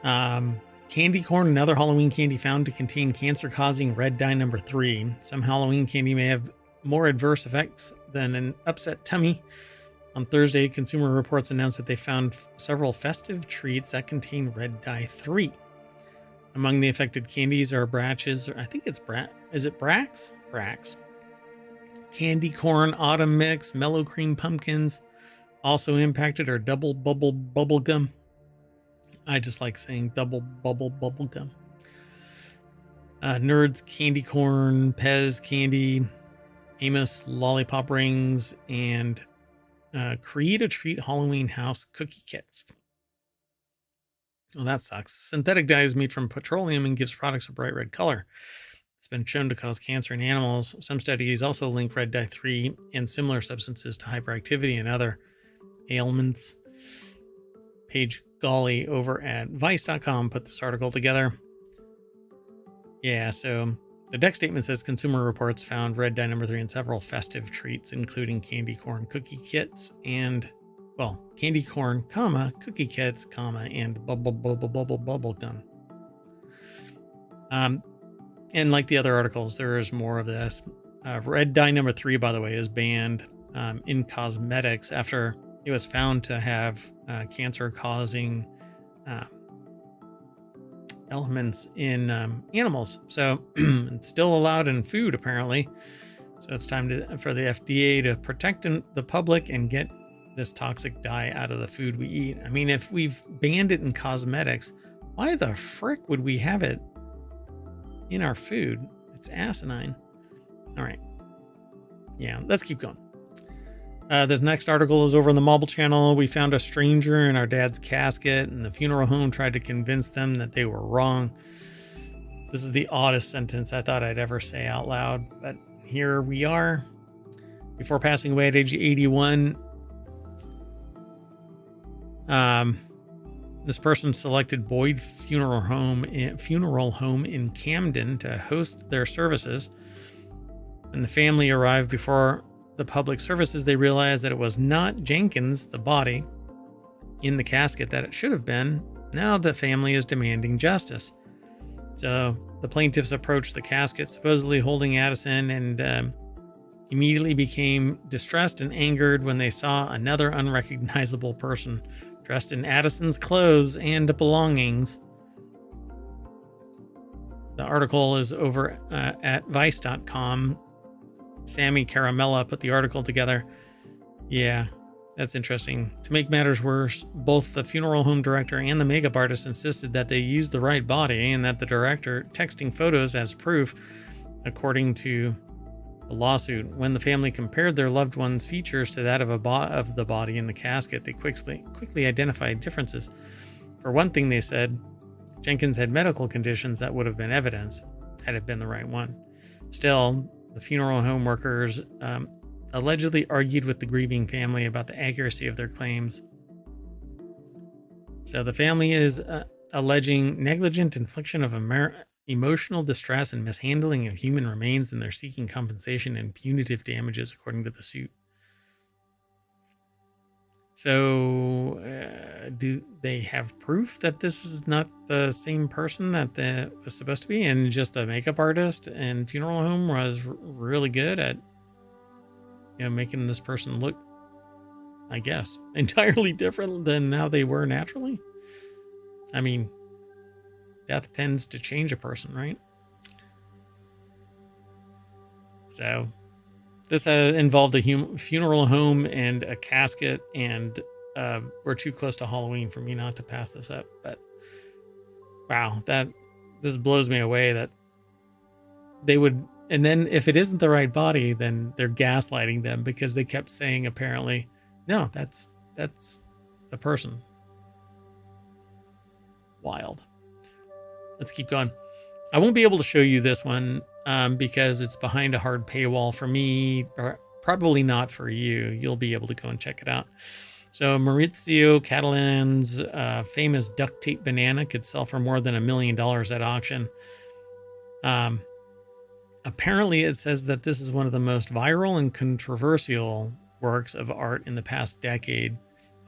Candy corn and other Halloween candy found to contain cancer-causing red dye number 3. Some Halloween candy may have more adverse effects than an upset tummy. On Thursday, Consumer Reports announced that they found several festive treats that contain red dye 3. Among the affected candies are Bratches. I think it's Is it Brax? Brax. Candy corn autumn mix, mellow cream pumpkins. Also impacted are double bubble bubble gum. I just like saying double bubble bubble gum. Nerds candy corn, Pez candy, Amos lollipop rings, and Create a Treat Halloween house cookie kits. Well, that sucks. Synthetic dye is made from petroleum and gives products a bright red color. It's been shown to cause cancer in animals. Some studies also link red dye 3 and similar substances to hyperactivity and other ailments. Paige Golly over at Vice.com put this article together. Yeah, so the deck statement says Consumer Reports found red dye number 3 in several festive treats, including candy corn cookie kits and, well, candy corn, comma, cookie kits, comma, and bubble gum. And like the other articles, there is more of this. Red dye number 3, by the way, is banned in cosmetics after it was found to have cancer-causing elements in animals. So it's still allowed in food, apparently. So it's time for the FDA to protect the public and get this toxic dye out of the food we eat. I mean, if we've banned it in cosmetics, why the frick would we have it in our food? It's asinine. All right. Yeah, let's keep going. This next article is over on the Mobile Channel. We found a stranger in our dad's casket, and the funeral home tried to convince them that they were wrong. This is the oddest sentence I thought I'd ever say out loud, but here we are. Before passing away at age 81, this person selected Boyd Funeral Home in Camden to host their services. When the family arrived before the public services, they realized that it was not Jenkins, the body, in the casket that it should have been. Now the family is demanding justice. So the plaintiffs approached the casket, supposedly holding Addison, and immediately became distressed and angered when they saw another unrecognizable person dressed in Addison's clothes and belongings. The article is over at Vice.com. Sammy Caramella put the article together. Yeah, that's interesting. To make matters worse, both the funeral home director and the makeup artist insisted that they used the right body and that the director texting photos as proof, according to the lawsuit. When the family compared their loved one's features to that of the body in the casket, they quickly identified differences. For one thing, they said Jenkins had medical conditions that would have been evidence had it been the right one. Still, the funeral home workers allegedly argued with the grieving family about the accuracy of their claims. So the family is alleging negligent infliction of emotional distress and mishandling of human remains, and they're seeking compensation and punitive damages, according to the suit. So do they have proof that this is not the same person that was supposed to be, and just a makeup artist and funeral home was really good at, making this person look, I guess, entirely different than how they were naturally? I mean, death tends to change a person, right? So this involved a funeral home and a casket, and we're too close to Halloween for me not to pass this up. But wow, this blows me away that they would. And then if it isn't the right body, then they're gaslighting them because they kept saying, apparently, no, that's the person. Wild. Let's keep going. I won't be able to show you this one because it's behind a hard paywall for me, or probably not for you. You'll be able to go and check it out. So Maurizio Catalan's famous duct tape banana could sell for more than $1 million at auction. Apparently, it says that this is one of the most viral and controversial works of art in the past decade.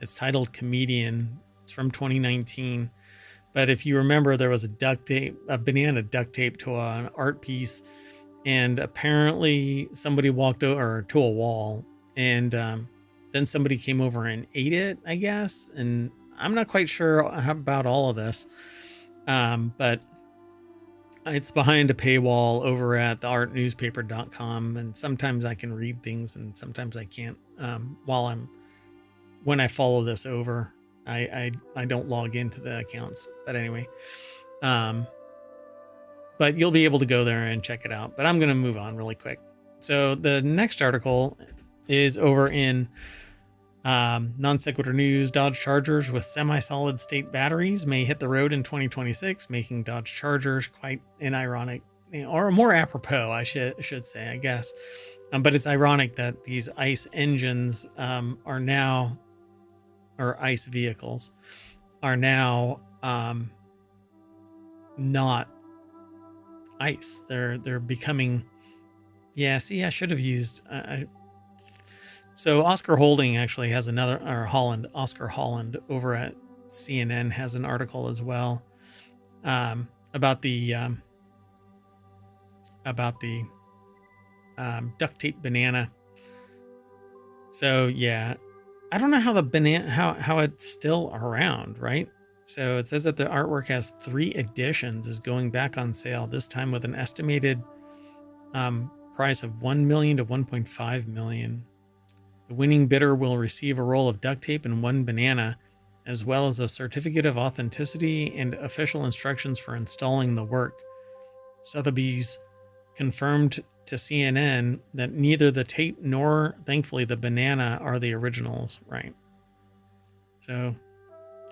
It's titled Comedian. It's from 2019. But if you remember, there was a banana duct tape to an art piece, and apparently somebody walked over to a wall, and then somebody came over and ate it, I guess. And I'm not quite sure about all of this, but It's behind a paywall over at theartnewspaper.com, and sometimes I can read things and sometimes I can't. When I follow this over, I don't log into the accounts. But anyway, but you'll be able to go there and check it out. But I'm going to move on really quick. So the next article is over in Non Sequitur News. Dodge Chargers with semi-solid state batteries may hit the road in 2026, making Dodge Chargers quite an ironic, or more apropos, I should say, I guess. But it's ironic that these ICE engines are now, or ICE vehicles are now not ICE. They're becoming. Yeah, see, I should have used. So Oscar Holding actually has another, or Holland, Oscar Holland over at CNN has an article as well about the duct tape banana. So yeah, I don't know how the banana, how it's still around, right? So it says that the artwork has 3 editions, is going back on sale, this time with an estimated price of $1 million to $1.5 million. The winning bidder will receive a roll of duct tape and 1 banana, as well as a certificate of authenticity and official instructions for installing the work. Sotheby's confirmed to CNN that neither the tape nor, thankfully, the banana are the originals, right? So,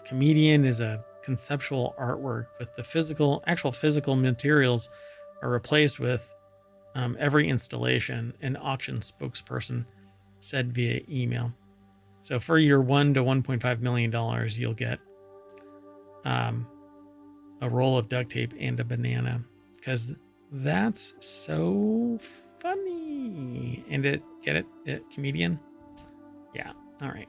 Comedian is a conceptual artwork with the actual physical materials are replaced with every installation, an auction spokesperson said via email. So for your $1 to $1.5 million, you'll get a roll of duct tape and a banana, because that's so funny. And get it, Comedian? Yeah. All right.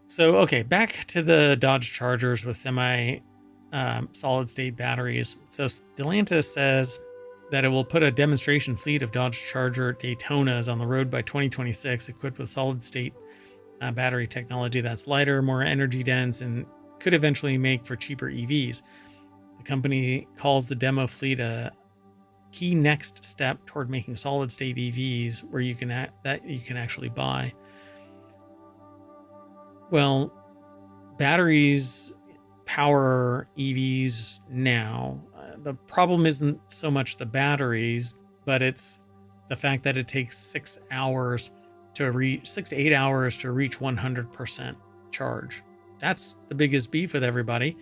So, okay, back to the Dodge Chargers with semi solid state batteries. So Stellantis says that it will put a demonstration fleet of Dodge Charger Daytonas on the road by 2026, equipped with solid state battery technology that's lighter, more energy dense, and could eventually make for cheaper EVs. The company calls the demo fleet a key next step toward making solid state EVs where you can actually buy. Well, batteries power EVs now. The problem isn't so much the batteries, but it's the fact that it takes 6 to 8 hours to reach 100% charge. That's the biggest beef with everybody.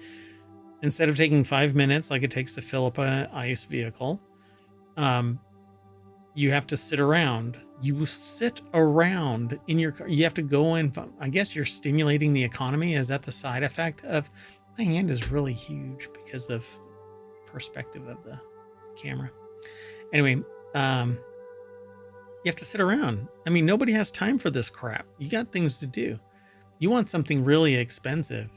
Instead of taking 5 minutes like it takes to fill up an ICE vehicle, you have to sit around. You sit around in your car. You have to go in. I guess you're stimulating the economy. Is that the side effect of my hand is really huge because of perspective of the camera? Anyway, you have to sit around. I mean, nobody has time for this crap. You got things to do. You want something really expensive,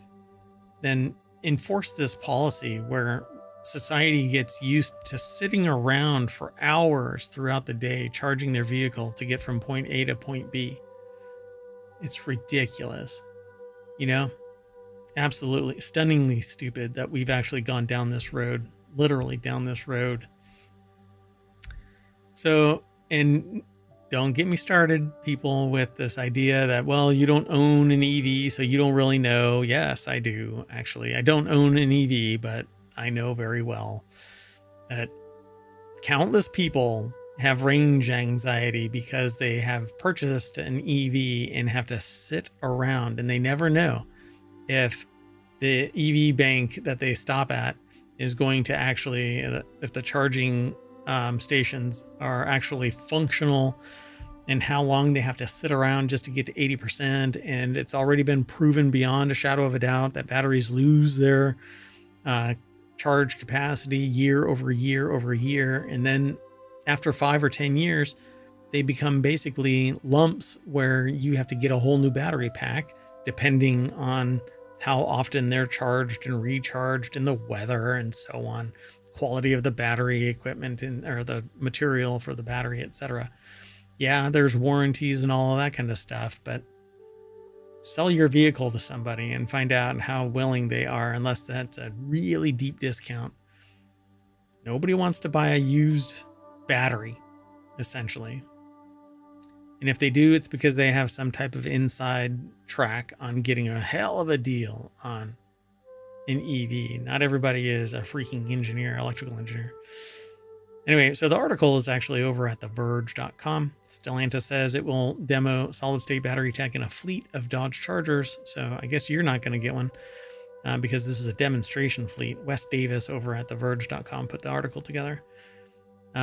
then enforce this policy where society gets used to sitting around for hours throughout the day charging their vehicle to get from point A to point B. It's ridiculous, absolutely stunningly stupid that we've actually gone down this road, literally down this road. So, and don't get me started, people, with this idea that, well, you don't own an EV, so you don't really know. Yes, I do. Actually, I don't own an EV, but I know very well that countless people have range anxiety because they have purchased an EV and have to sit around, and they never know if the EV bank that they stop at is going to actually, if the charging stations are actually functional, and how long they have to sit around just to get to 80%. And it's already been proven beyond a shadow of a doubt that batteries lose their charge capacity year over year over year. And then after 5 or 10 years, they become basically lumps where you have to get a whole new battery pack, depending on how often they're charged and recharged and the weather and so on, quality of the battery equipment or the material for the battery, etc. Yeah, there's warranties and all of that kind of stuff, but sell your vehicle to somebody and find out how willing they are, unless that's a really deep discount, Nobody wants to buy a used battery, essentially. And if they do, it's because they have some type of inside track on getting a hell of a deal on an EV. Not everybody is a freaking engineer, electrical engineer. Anyway, so the article is actually over at theverge.com. Stellantis says it will demo solid state battery tech in a fleet of Dodge Chargers. So I guess you're not going to get one because this is a demonstration fleet. Wes Davis over at theverge.com put the article together.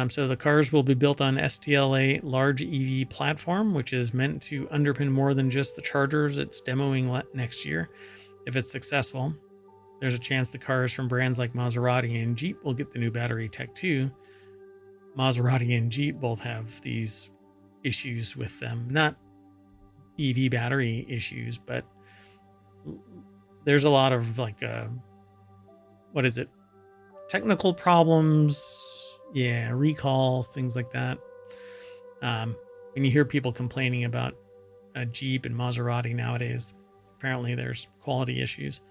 So the cars will be built on STLA large EV platform, which is meant to underpin more than just the Chargers it's demoing next year. If it's successful, there's a chance the cars from brands like Maserati and Jeep will get the new battery tech too. Maserati and Jeep both have these issues with them. Not EV battery issues, but there's a lot of technical problems. Yeah, recalls, things like that. When you hear people complaining about a Jeep and Maserati nowadays, apparently there's quality issues.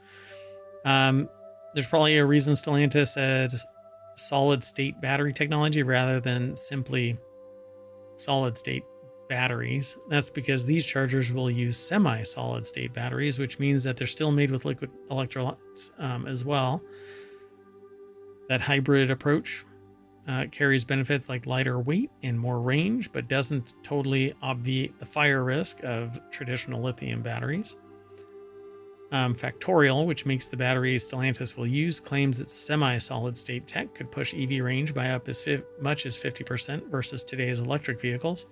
There's probably a reason Stellantis said solid state battery technology rather than simply solid state batteries. That's because these chargers will use semi-solid state batteries, which means that they're still made with liquid electrolytes as well. That hybrid approach carries benefits like lighter weight and more range, but doesn't totally obviate the fire risk of traditional lithium batteries. Factorial, which makes the batteries Stellantis will use, claims its semi-solid state tech could push EV range by up as much as 50% versus today's electric vehicles.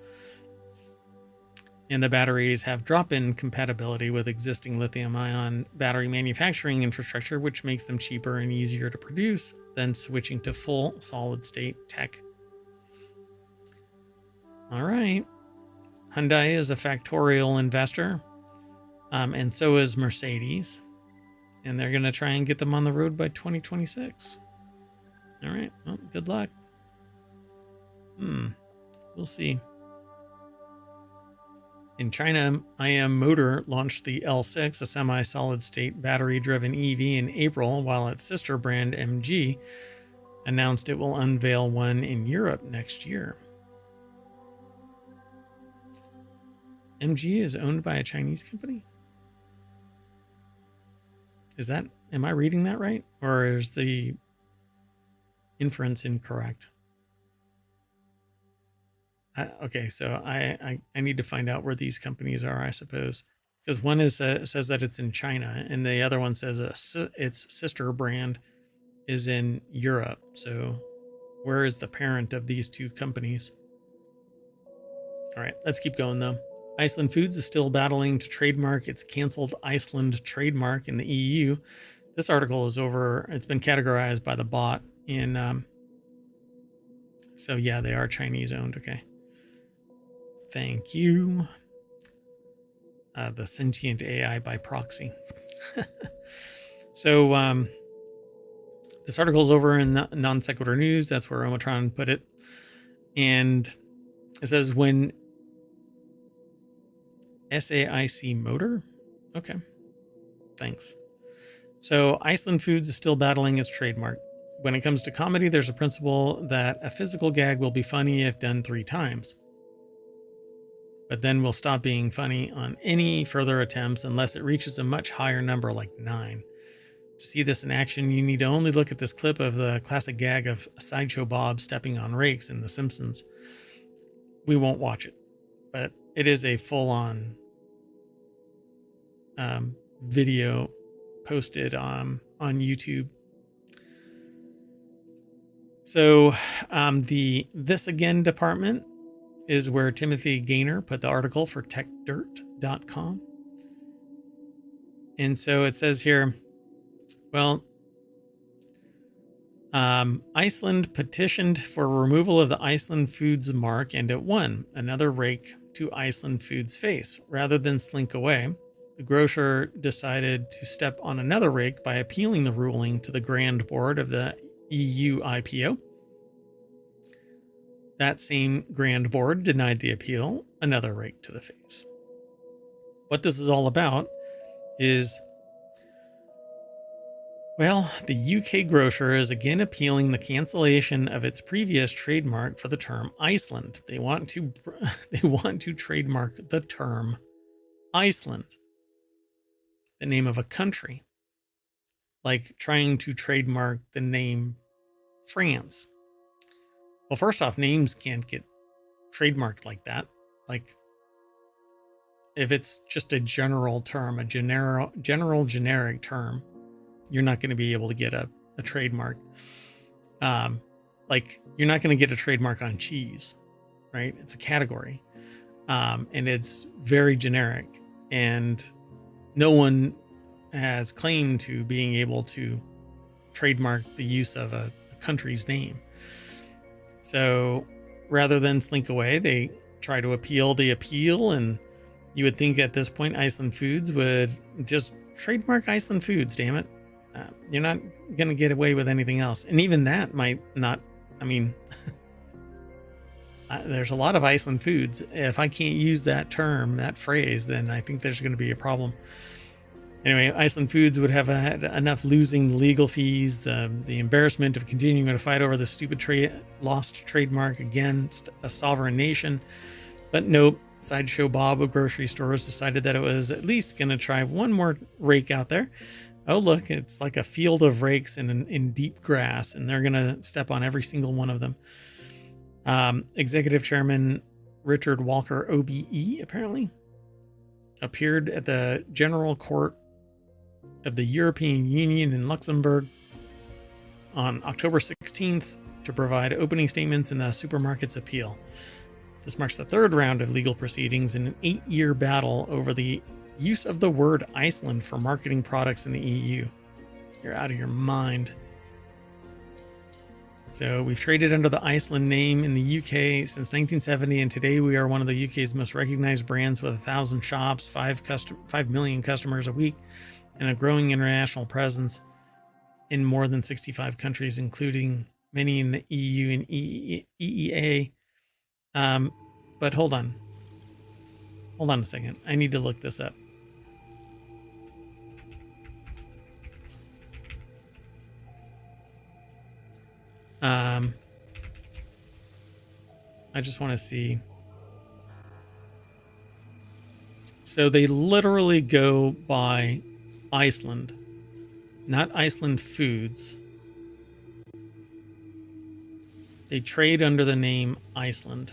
And the batteries have drop-in compatibility with existing lithium-ion battery manufacturing infrastructure, which makes them cheaper and easier to produce than switching to full solid-state tech. All right. Hyundai is a Factorial investor. And so is Mercedes. And they're going to try and get them on the road by 2026. All right. Well, good luck. We'll see. In China, IM Motor launched the L6, a semi-solid state battery-driven EV, in April, while its sister brand MG announced it will unveil one in Europe next year. MG is owned by a Chinese company? Am I reading that right? Or is the inference incorrect? Okay, so I need to find out where these companies are, I suppose. Because one says that it's in China, and the other one says its sister brand is in Europe. So where is the parent of these two companies? All right, let's keep going though. Iceland Foods is still battling to trademark its canceled Iceland trademark in the EU. This article is over. It's been categorized by the bot in. So yeah, they are Chinese owned. Okay. Thank you. The Sentient AI by proxy. So this article is over in Non Sequitur News. That's where ohmTown put it. And it says when SAIC Motor? Okay. Thanks. So Iceland Foods is still battling its trademark. When it comes to comedy, there's a principle that a physical gag will be funny if done 3 times. But then will stop being funny on any further attempts unless it reaches a much higher number like 9. To see this in action, you need to only look at this clip of the classic gag of Sideshow Bob stepping on rakes in The Simpsons. We won't watch it, but it is a full-on video posted on YouTube. So the This Again department is where Timothy Gaynor put the article for techdirt.com. And so it says here, well, Iceland petitioned for removal of the Iceland Foods mark, and it won. Another rake to Iceland Foods' face. Rather than slink away, the grocer decided to step on another rake by appealing the ruling to the Grand Board of the EU IPO. That same Grand Board denied the appeal, another rake to the face. What this is all about is, Well, the UK grocer is again appealing the cancellation of its previous trademark for the term Iceland. They want to trademark the term Iceland, the name of a country, like trying to trademark the name France. Well, first off, names can't get trademarked like that. Like, if it's just a general term, a generic term, you're not going to be able to get a trademark. Like, you're not going to get a trademark on cheese, right? It's a category, and it's very generic, and no one has claim to being able to trademark the use of a country's name. So rather than slink away, they try to appeal the appeal, and you would think at this point Iceland Foods would just trademark Iceland Foods, damn it. You're not going to get away with anything else. And even that might not, I mean, there's a lot of Iceland Foods. If I can't use that term, that phrase, then I think there's going to be a problem. Anyway, Iceland Foods would have had enough losing legal fees, the embarrassment of continuing to fight over the stupid lost trademark against a sovereign nation. But nope, Sideshow Bob of grocery stores decided that it was at least going to try one more rake out there. Oh, look, it's like a field of rakes in deep grass, and they're going to step on every single one of them. Executive Chairman Richard Walker, OBE, apparently, appeared at the General Court of the European Union in Luxembourg on October 16th to provide opening statements in the supermarket's appeal. This marks the third round of legal proceedings in an 8-year battle over the use of the word Iceland for marketing products in the EU. You're out of your mind. So we've traded under the Iceland name in the UK since 1970, and today we are one of the UK's most recognized brands with 1,000 shops, 5 million customers a week, and a growing international presence in more than 65 countries, including many in the EU and EEA. But hold on a second. I need to look this up. I just want to see. So they literally go by Iceland, not Iceland Foods. They trade under the name Iceland.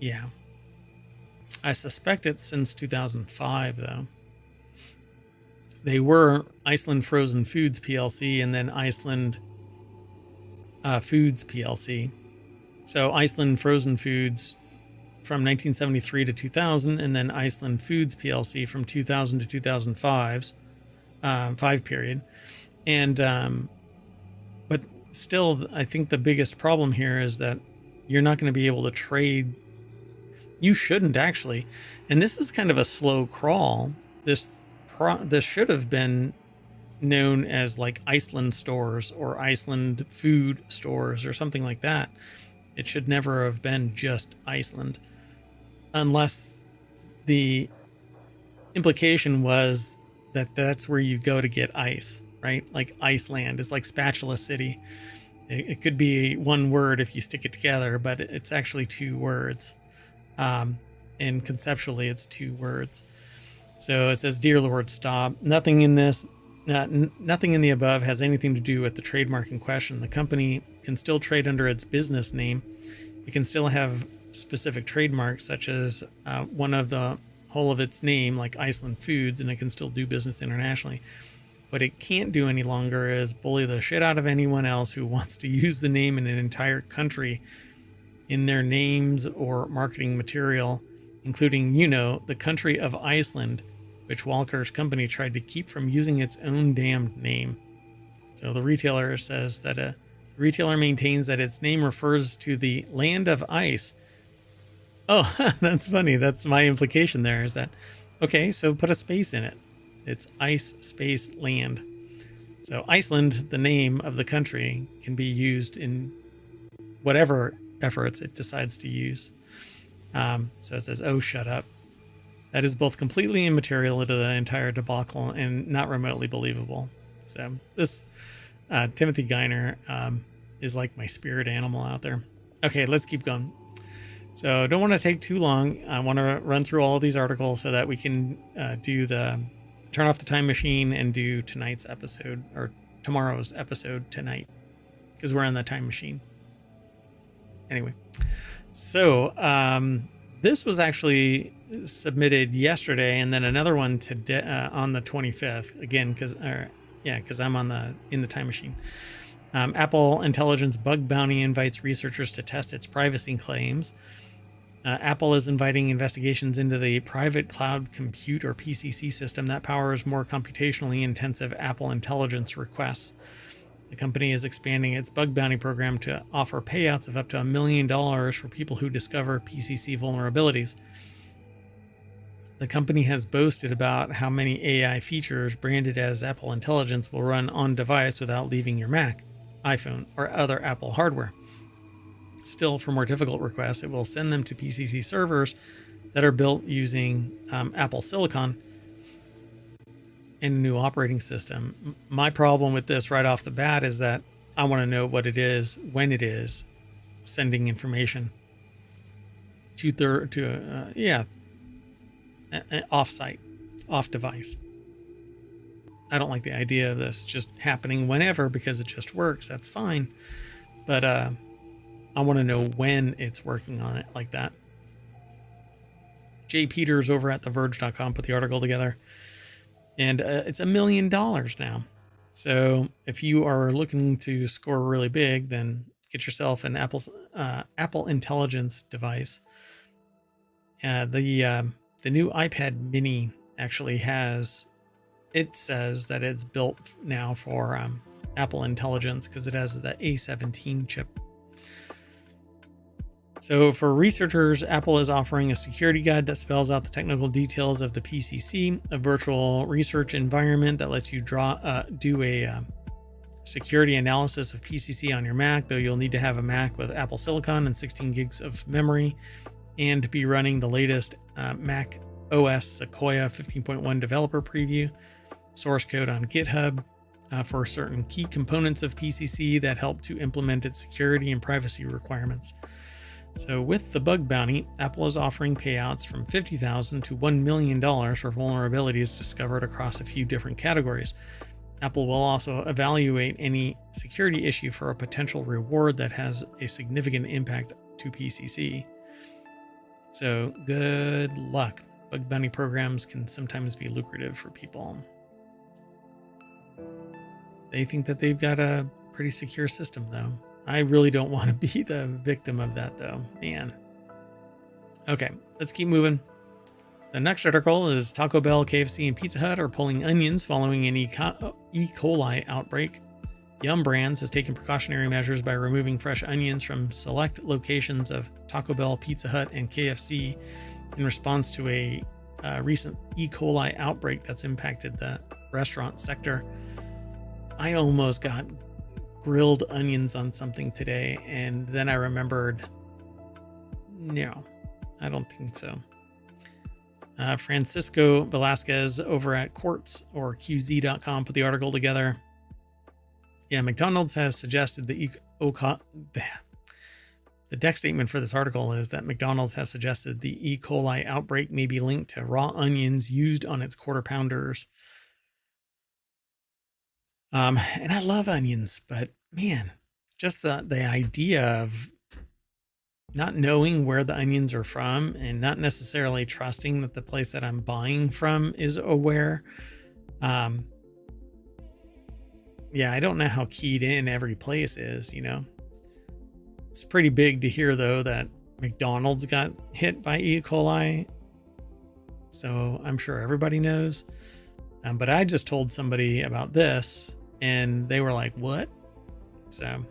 Yeah. I suspect it's since 2005, though. They were Iceland Frozen Foods PLC and then Iceland Foods PLC. So Iceland Frozen Foods from 1973 to 2000, and then Iceland Foods PLC from 2000 to 2005, 5 period. And but still, I think the biggest problem here is that you're not going to be able to trade. You shouldn't actually, and this is kind of a slow crawl. This should have been known as like Iceland stores or Iceland food stores or something like that. It should never have been just Iceland, unless the implication was that that's where you go to get ice, right? Like Iceland is like Spatula City. It could be one word if you stick it together, but it's actually 2 words. And conceptually it's 2 words. So it says, "Dear Lord, stop. Nothing in the above has anything to do with the trademark in question. The company can still trade under its business name. It can still have specific trademarks, such as one of the whole of its name, like Iceland Foods, and it can still do business internationally. What it can't do any longer is bully the shit out of anyone else who wants to use the name in an entire country in their names or marketing material, including, the country of Iceland, which Walker's company tried to keep from using its own damned name." So the retailer says that a retailer maintains that its name refers to the land of ice. Oh, that's funny. That's my implication there, is that, okay, so put a space in it. It's ice space land. So Iceland, the name of the country, can be used in whatever efforts it decides to use. So it says, "Oh, shut up." That is both completely immaterial to the entire debacle and not remotely believable. So this Timothy Geithner is like my spirit animal out there. Okay, let's keep going. So don't want to take too long. I want to run through all of these articles so that we can turn off the time machine and do tonight's episode, or tomorrow's episode tonight, because we're on the time machine. Anyway, so this was actually submitted yesterday, and then another one today on the 25th. Again, because I'm in the time machine. Apple Intelligence Bug Bounty invites researchers to test its privacy claims. Apple is inviting investigations into the private cloud compute, or PCC, system that powers more computationally intensive Apple Intelligence requests. The company is expanding its bug bounty program to offer payouts of up to $1 million for people who discover PCC vulnerabilities. The company has boasted about how many AI features branded as Apple Intelligence will run on device without leaving your Mac, iPhone, or other Apple hardware. Still, for more difficult requests, it will send them to PCC servers that are built using Apple Silicon and a new operating system. My problem with this right off the bat is that I want to know what it is, when it is sending information off-site, off-device. I don't like the idea of this just happening whenever because it just works. That's fine. But I want to know when it's working on it like that. Jay Peters over at TheVerge.com put the article together. And it's $1 million now. So if you are looking to score really big, then get yourself an Apple Intelligence device. The new iPad Mini actually it says that it's built now for Apple Intelligence because it has the A17 chip. So for researchers, Apple is offering a security guide that spells out the technical details of the PCC, a virtual research environment that lets you do a security analysis of PCC on your Mac, though you'll need to have a Mac with Apple Silicon and 16 gigs of memory and be running the latest Mac OS Sequoia 15.1 developer preview, source code on GitHub for certain key components of PCC that help to implement its security and privacy requirements. So with the bug bounty, Apple is offering payouts from $50,000 to $1 million for vulnerabilities discovered across a few different categories. Apple will also evaluate any security issue for a potential reward that has a significant impact to PCC. So good luck. Bug bounty programs can sometimes be lucrative for people. They think that they've got a pretty secure system, though. I really don't want to be the victim of that, though. Man. Okay, let's keep moving. The next article is Taco Bell, KFC, and Pizza Hut are pulling onions following an E. coli outbreak. Yum Brands has taken precautionary measures by removing fresh onions from select locations of Taco Bell, Pizza Hut, and KFC in response to a recent E. coli outbreak that's impacted the restaurant sector. I almost got grilled onions on something today, and then I remembered, no, I don't think so. Francisco Velasquez over at Quartz or QZ.com put the article together. Yeah, McDonald's has suggested the deck statement for this article is that McDonald's has suggested the E. coli outbreak may be linked to raw onions used on its quarter pounders. And I love onions, but man, just the idea of not knowing where the onions are from and not necessarily trusting that the place that I'm buying from is aware. Yeah, I don't know how keyed in every place is, you know. It's pretty big to hear, though, that McDonald's got hit by E. coli. So I'm sure everybody knows. But I just told somebody about this and they were like, what? So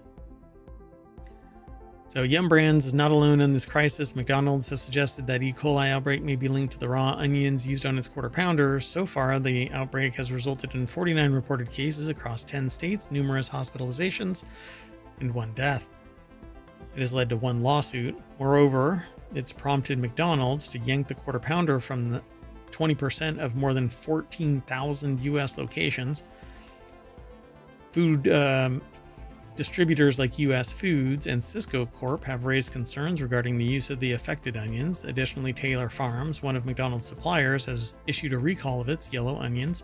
Yum Brands is not alone in this crisis. McDonald's has suggested that E. coli outbreak may be linked to the raw onions used on its quarter pounders. So far, the outbreak has resulted in 49 reported cases across 10 states, numerous hospitalizations, and 1 death. It has led to 1 lawsuit. Moreover, it's prompted McDonald's to yank the quarter pounder from 20% of more than 14,000 U.S. locations. Food distributors like U.S. Foods and Cisco Corp have raised concerns regarding the use of the affected onions. Additionally, Taylor Farms, one of McDonald's suppliers, has issued a recall of its yellow onions,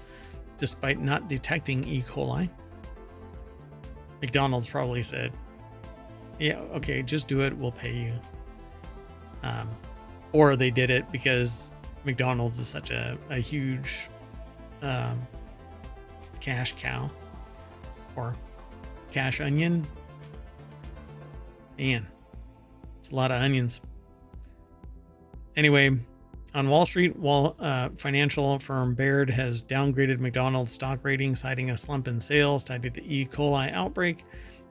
despite not detecting E. coli. McDonald's probably said, yeah, okay, just do it, we'll pay you. Or they did it because McDonald's is such a huge cash cow or cash onion. Man, it's a lot of onions. Anyway, on Wall Street, financial firm Baird has downgraded McDonald's stock rating, citing a slump in sales tied to the E. coli outbreak.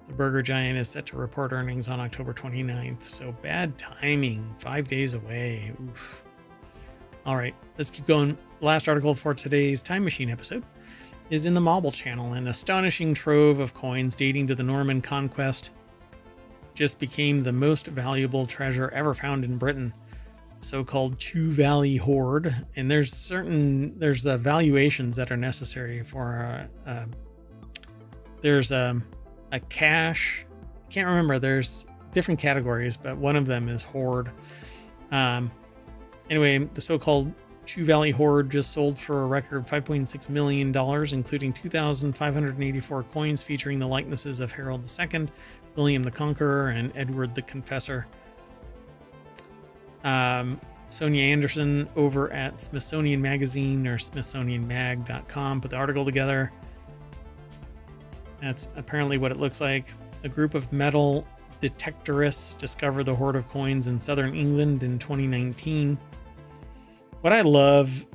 The burger giant is set to report earnings on October 29th. So bad timing, 5 days away. Oof. All right, let's keep going. The last article for today's Time Machine episode is in the Marble Channel. An astonishing trove of coins dating to the Norman Conquest just became the most valuable treasure ever found in Britain. So-called Chew Valley hoard, and there's valuations that are necessary for there's a cache. I can't remember. There's different categories, but one of them is hoard. Anyway, the so-called Chew Valley hoard just sold for a record $5.6 million, including 2,584 coins featuring the likenesses of Harold II, William the Conqueror, and Edward the Confessor. Sonia Anderson over at Smithsonian Magazine or SmithsonianMag.com put the article together. That's apparently what it looks like. A group of metal detectorists discovered the hoard of coins in southern England in 2019. What I love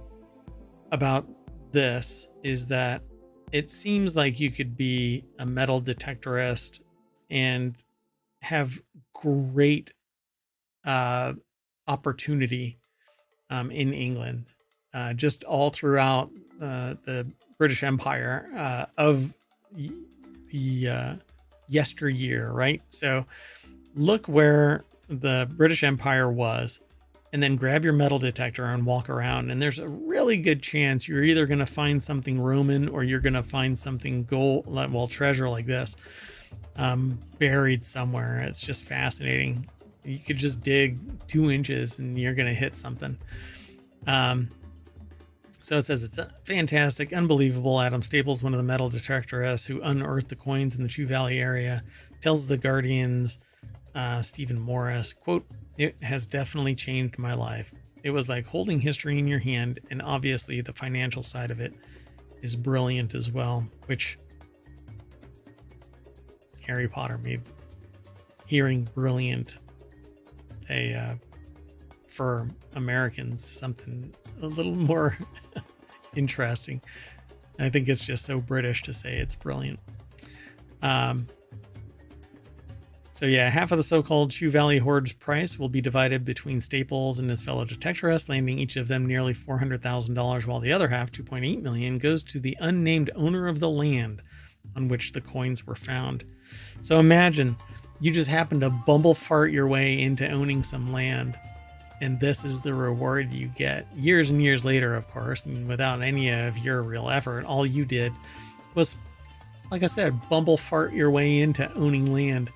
about this is that it seems like you could be a metal detectorist and have great opportunity in England, just all throughout the British Empire of the yesteryear, right? So look where the British Empire was, and then grab your metal detector and walk around, and there's a really good chance you're either going to find something Roman or you're going to find something gold, well, treasure like this, buried somewhere. It's just fascinating. You could just dig 2 inches and you're going to hit something. So it says it's fantastic, unbelievable. Adam Staples, one of the metal detectorists who unearthed the coins in the Chew Valley area, tells The Guardian's Stephen Morris, quote, "It has definitely changed my life. It was like holding history in your hand, and obviously the financial side of it is brilliant as well," which Harry Potter made hearing brilliant for Americans something a little more interesting. I think it's just so British to say it's brilliant. So yeah, half of the so-called Chew Valley hoard's price will be divided between Staples and his fellow detectorists, landing each of them nearly $400,000, while the other half, $2.8 million, goes to the unnamed owner of the land on which the coins were found. So imagine you just happen to bumble fart your way into owning some land, and this is the reward you get. Years and years later, of course, and without any of your real effort, all you did was, like I said, bumble fart your way into owning land.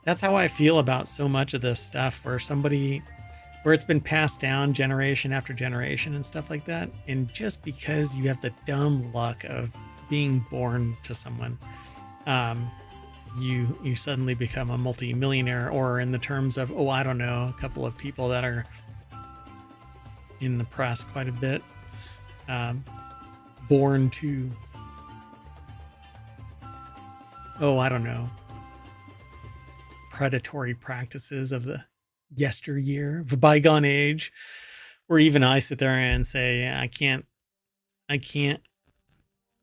That's how I feel about so much of this stuff, where it's been passed down generation after generation and stuff like that. And just because you have the dumb luck of being born to someone, you suddenly become a multi-millionaire, or in the terms of, I don't know, a couple of people that are in the press quite a bit, born to, I don't know, predatory practices of the yesteryear, of a bygone age, where even I sit there and say, I can't,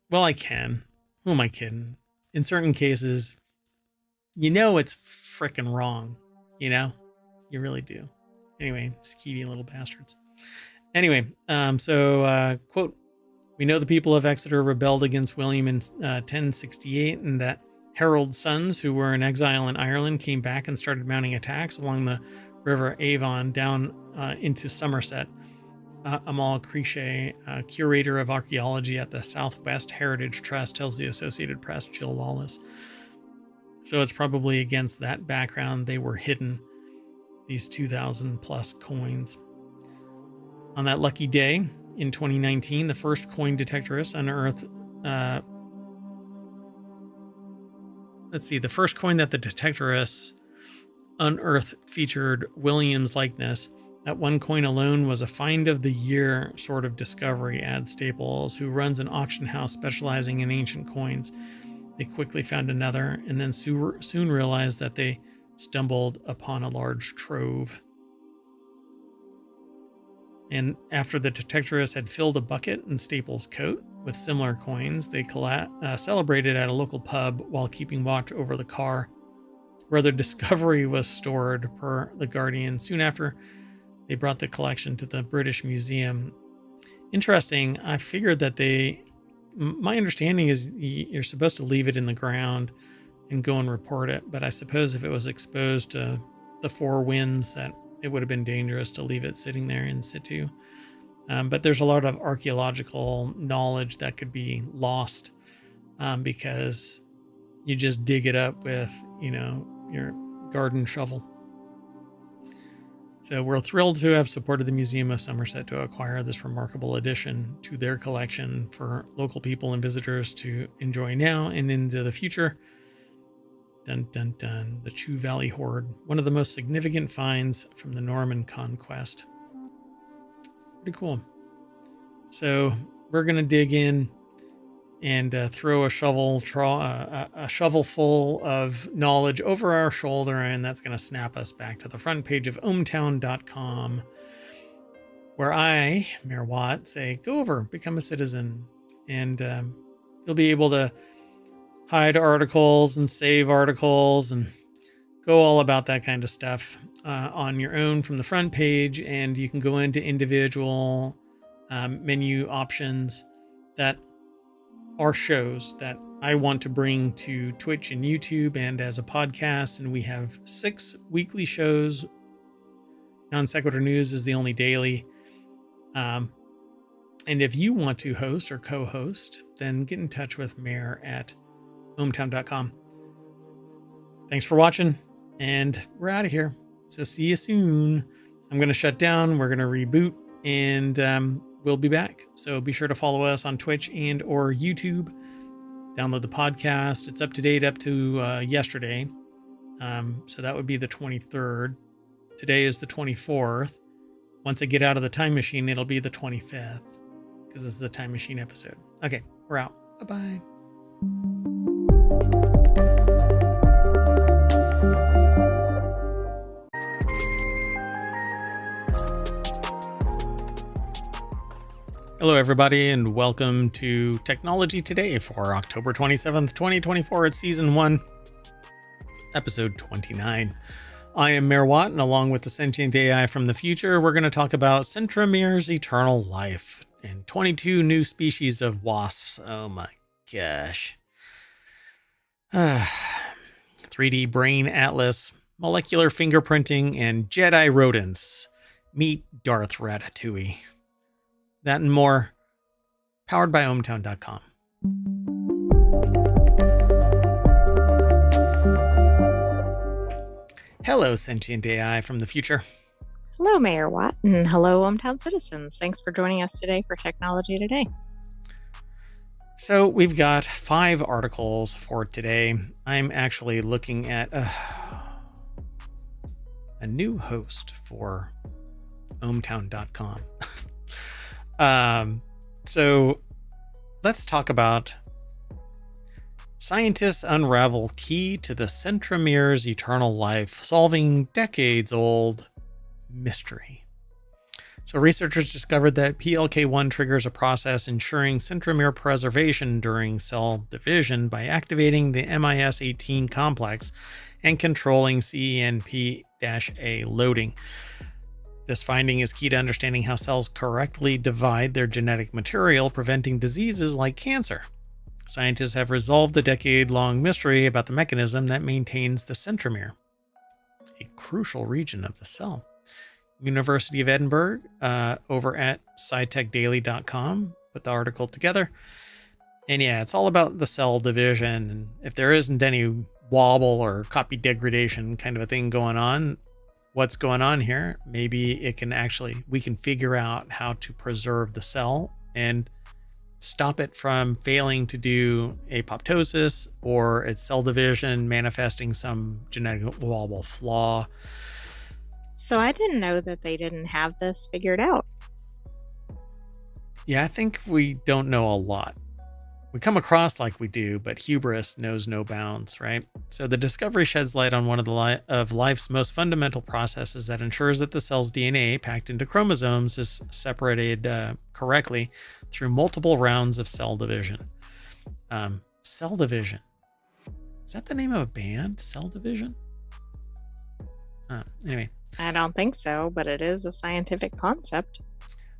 well, I can. Who am I kidding? In certain cases, it's frickin' wrong. You really do. Anyway, skeevy little bastards. Anyway, quote, "We know the people of Exeter rebelled against William in 1068, and that Harold's sons, who were in exile in Ireland, came back and started mounting attacks along the River Avon down into Somerset. Amal Crichet, curator of archaeology at the Southwest Heritage Trust, tells the Associated Press, Jill Lawless. So it's probably against that background they were hidden, these 2,000 plus coins. On that lucky day in 2019, the first coin detectorists unearthed, the first coin that the detectorists unearthed featured Williams' likeness. That one coin alone was a find of the year sort of discovery, adds Staples, who runs an auction house specializing in ancient coins. They quickly found another and then soon realized that they stumbled upon a large trove. And after the detectorists had filled a bucket in Staples' coat with similar coins, they celebrated at a local pub while keeping watch over the car where the discovery was stored, per The Guardian. Soon after, they brought the collection to the British Museum. Interesting. I figured that my understanding is you're supposed to leave it in the ground and go and report it. But I suppose if it was exposed to the four winds, that it would have been dangerous to leave it sitting there in situ. But there's a lot of archaeological knowledge that could be lost because you just dig it up with, your garden shovel. So we're thrilled to have supported the Museum of Somerset to acquire this remarkable addition to their collection for local people and visitors to enjoy now and into the future. Dun, dun, dun. The Chew Valley Hoard, one of the most significant finds from the Norman conquest. Pretty cool. So we're going to dig in and throw a shovel full of knowledge over our shoulder, and that's going to snap us back to the front page of ohmTown.com, where I, Mayor Watt, say, go over, become a citizen, and you'll be able to hide articles and save articles and go all about that kind of stuff on your own from the front page, and you can go into individual menu options that are shows that I want to bring to Twitch and YouTube and as a podcast. And we have 6 weekly shows. Non Sequitur News is the only daily. And if you want to host or co-host, then get in touch with Mayor at ohmTown.com. Thanks for watching, and we're out of here. So see you soon. I'm going to shut down. We're going to reboot, and we'll be back. So be sure to follow us on Twitch and or YouTube. Download the podcast. It's up to date up to yesterday. So that would be the 23rd. Today is the 24th. Once I get out of the time machine, it'll be the 25th, because this is a time machine episode. Okay, we're out. Bye-bye. Hello, everybody, and welcome to Technology Today for October 27th, 2024. It's Season 1, Episode 29. I am Mayor Watt, and along with the Sentient AI from the future, we're going to talk about Centromere's eternal life and 22 new species of wasps. Oh my gosh. 3D brain atlas, molecular fingerprinting, and Jedi rodents. Meet Darth Ratatouille. That and more, powered by ohmTown.com. Hello, Sentient AI from the future. Hello, Mayor Watt, and hello, ohmTown citizens. Thanks for joining us today for Technology Today. So we've got 5 articles for today. I'm actually looking at a new host for ohmTown.com. So let's talk about scientists unravel key to the Centromere's eternal life, solving decades-old mystery. So researchers discovered that PLK1 triggers a process ensuring centromere preservation during cell division by activating the MIS18 complex and controlling CENP-A loading. This finding is key to understanding how cells correctly divide their genetic material, preventing diseases like cancer. Scientists have resolved the decade-long mystery about the mechanism that maintains the centromere, a crucial region of the cell. University of Edinburgh over at scitechdaily.com. Put the article together. And yeah, it's all about the cell division. And if there isn't any wobble or copy degradation kind of a thing going on, what's going on here? Maybe we can figure out how to preserve the cell and stop it from failing to do apoptosis or its cell division manifesting some genetic wobble flaw. So I didn't know that they didn't have this figured out. Yeah, I think we don't know a lot. We come across like we do, but hubris knows no bounds, right? So the discovery sheds light on one of life's most fundamental processes that ensures that the cell's DNA packed into chromosomes is separated correctly through multiple rounds of cell division. Cell division. Is that the name of a band? Cell division? Anyway. I don't think so, but it is a scientific concept.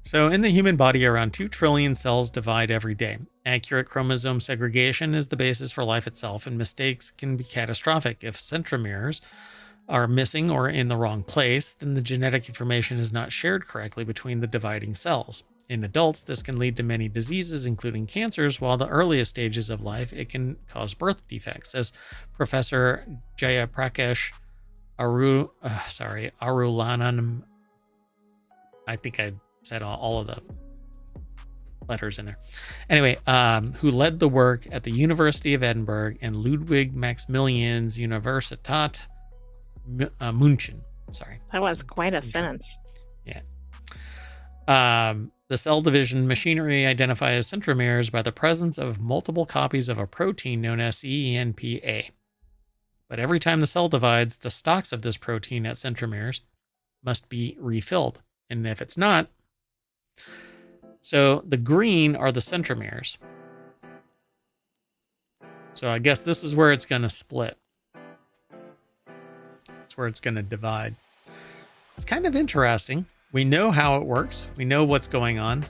So in the human body, around 2 trillion cells divide every day. Accurate chromosome segregation is the basis for life itself, and mistakes can be catastrophic. If centromeres are missing or in the wrong place, then the genetic information is not shared correctly between the dividing cells. In adults, this can lead to many diseases, including cancers, while the earliest stages of life, it can cause birth defects, says Professor Jayaprakash Arulananam. I think I said all of the letters in there. Anyway, who led the work at the University of Edinburgh and Ludwig Maximilians Universität München. Sorry. That was quite a sentence. Yeah. The cell division machinery identifies centromeres by the presence of multiple copies of a protein known as CENPA. But every time the cell divides, the stocks of this protein at centromeres must be refilled. And if it's not, so the green are the centromeres. So I guess this is where it's going to split. It's where it's going to divide. It's kind of interesting. We know how it works. We know what's going on.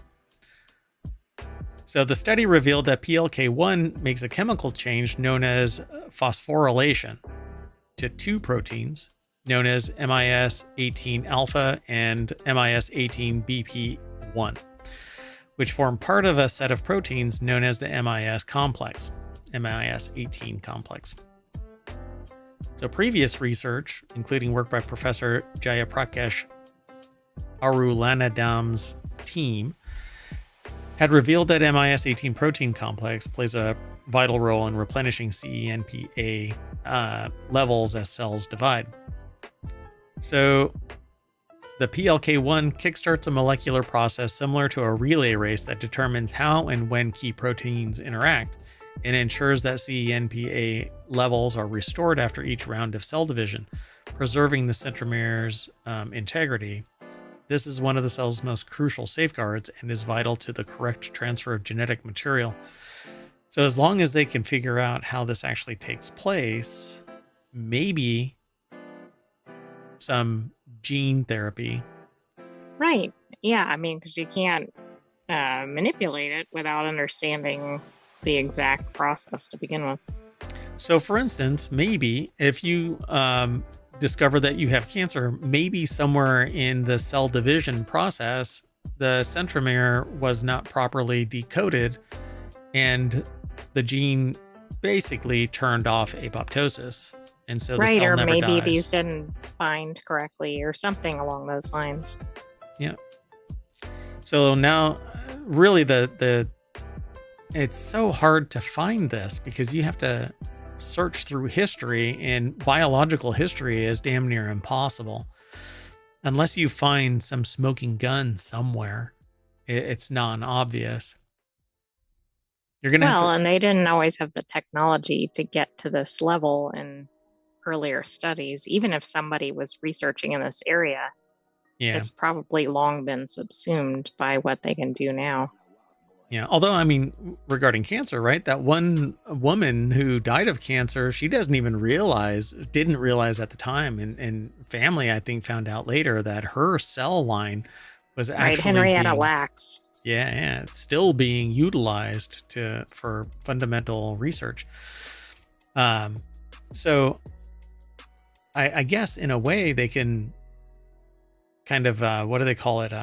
So the study revealed that PLK1 makes a chemical change known as phosphorylation to 2 proteins known as MIS18 alpha and MIS18BP1, which form part of a set of proteins known as the MIS complex, MIS18 complex. So previous research, including work by Professor Jayaprakash Arulanadam's team, had revealed that MIS18 protein complex plays a vital role in replenishing CENPA levels as cells divide. So the PLK1 kickstarts a molecular process similar to a relay race that determines how and when key proteins interact and ensures that CENPA levels are restored after each round of cell division, preserving the centromere's integrity. This is one of the cell's most crucial safeguards and is vital to the correct transfer of genetic material. So as long as they can figure out how this actually takes place, maybe some gene therapy. Right. Yeah. I mean, because you can't manipulate it without understanding the exact process to begin with. So for instance, maybe if you discover that you have cancer, maybe somewhere in the cell division process, the centromere was not properly decoded and the gene basically turned off apoptosis. And so the cell never maybe dies. these didn't bind correctly or something along those lines. Yeah. So now really it's so hard to find this because you have to search through history, and biological history is damn near impossible. Unless you find some smoking gun somewhere, it's non-obvious. You're gonna and they didn't always have the technology to get to this level in earlier studies. Even if somebody was researching in this area, it's probably long been subsumed by what they can do now. Yeah, although, I mean, regarding cancer, right? That one woman who died of cancer, she didn't realize at the time, and family, I think, found out later that her cell line was actually Henrietta Lacks. Yeah, it's still being utilized for fundamental research. So I guess in a way they can kind of what do they call it?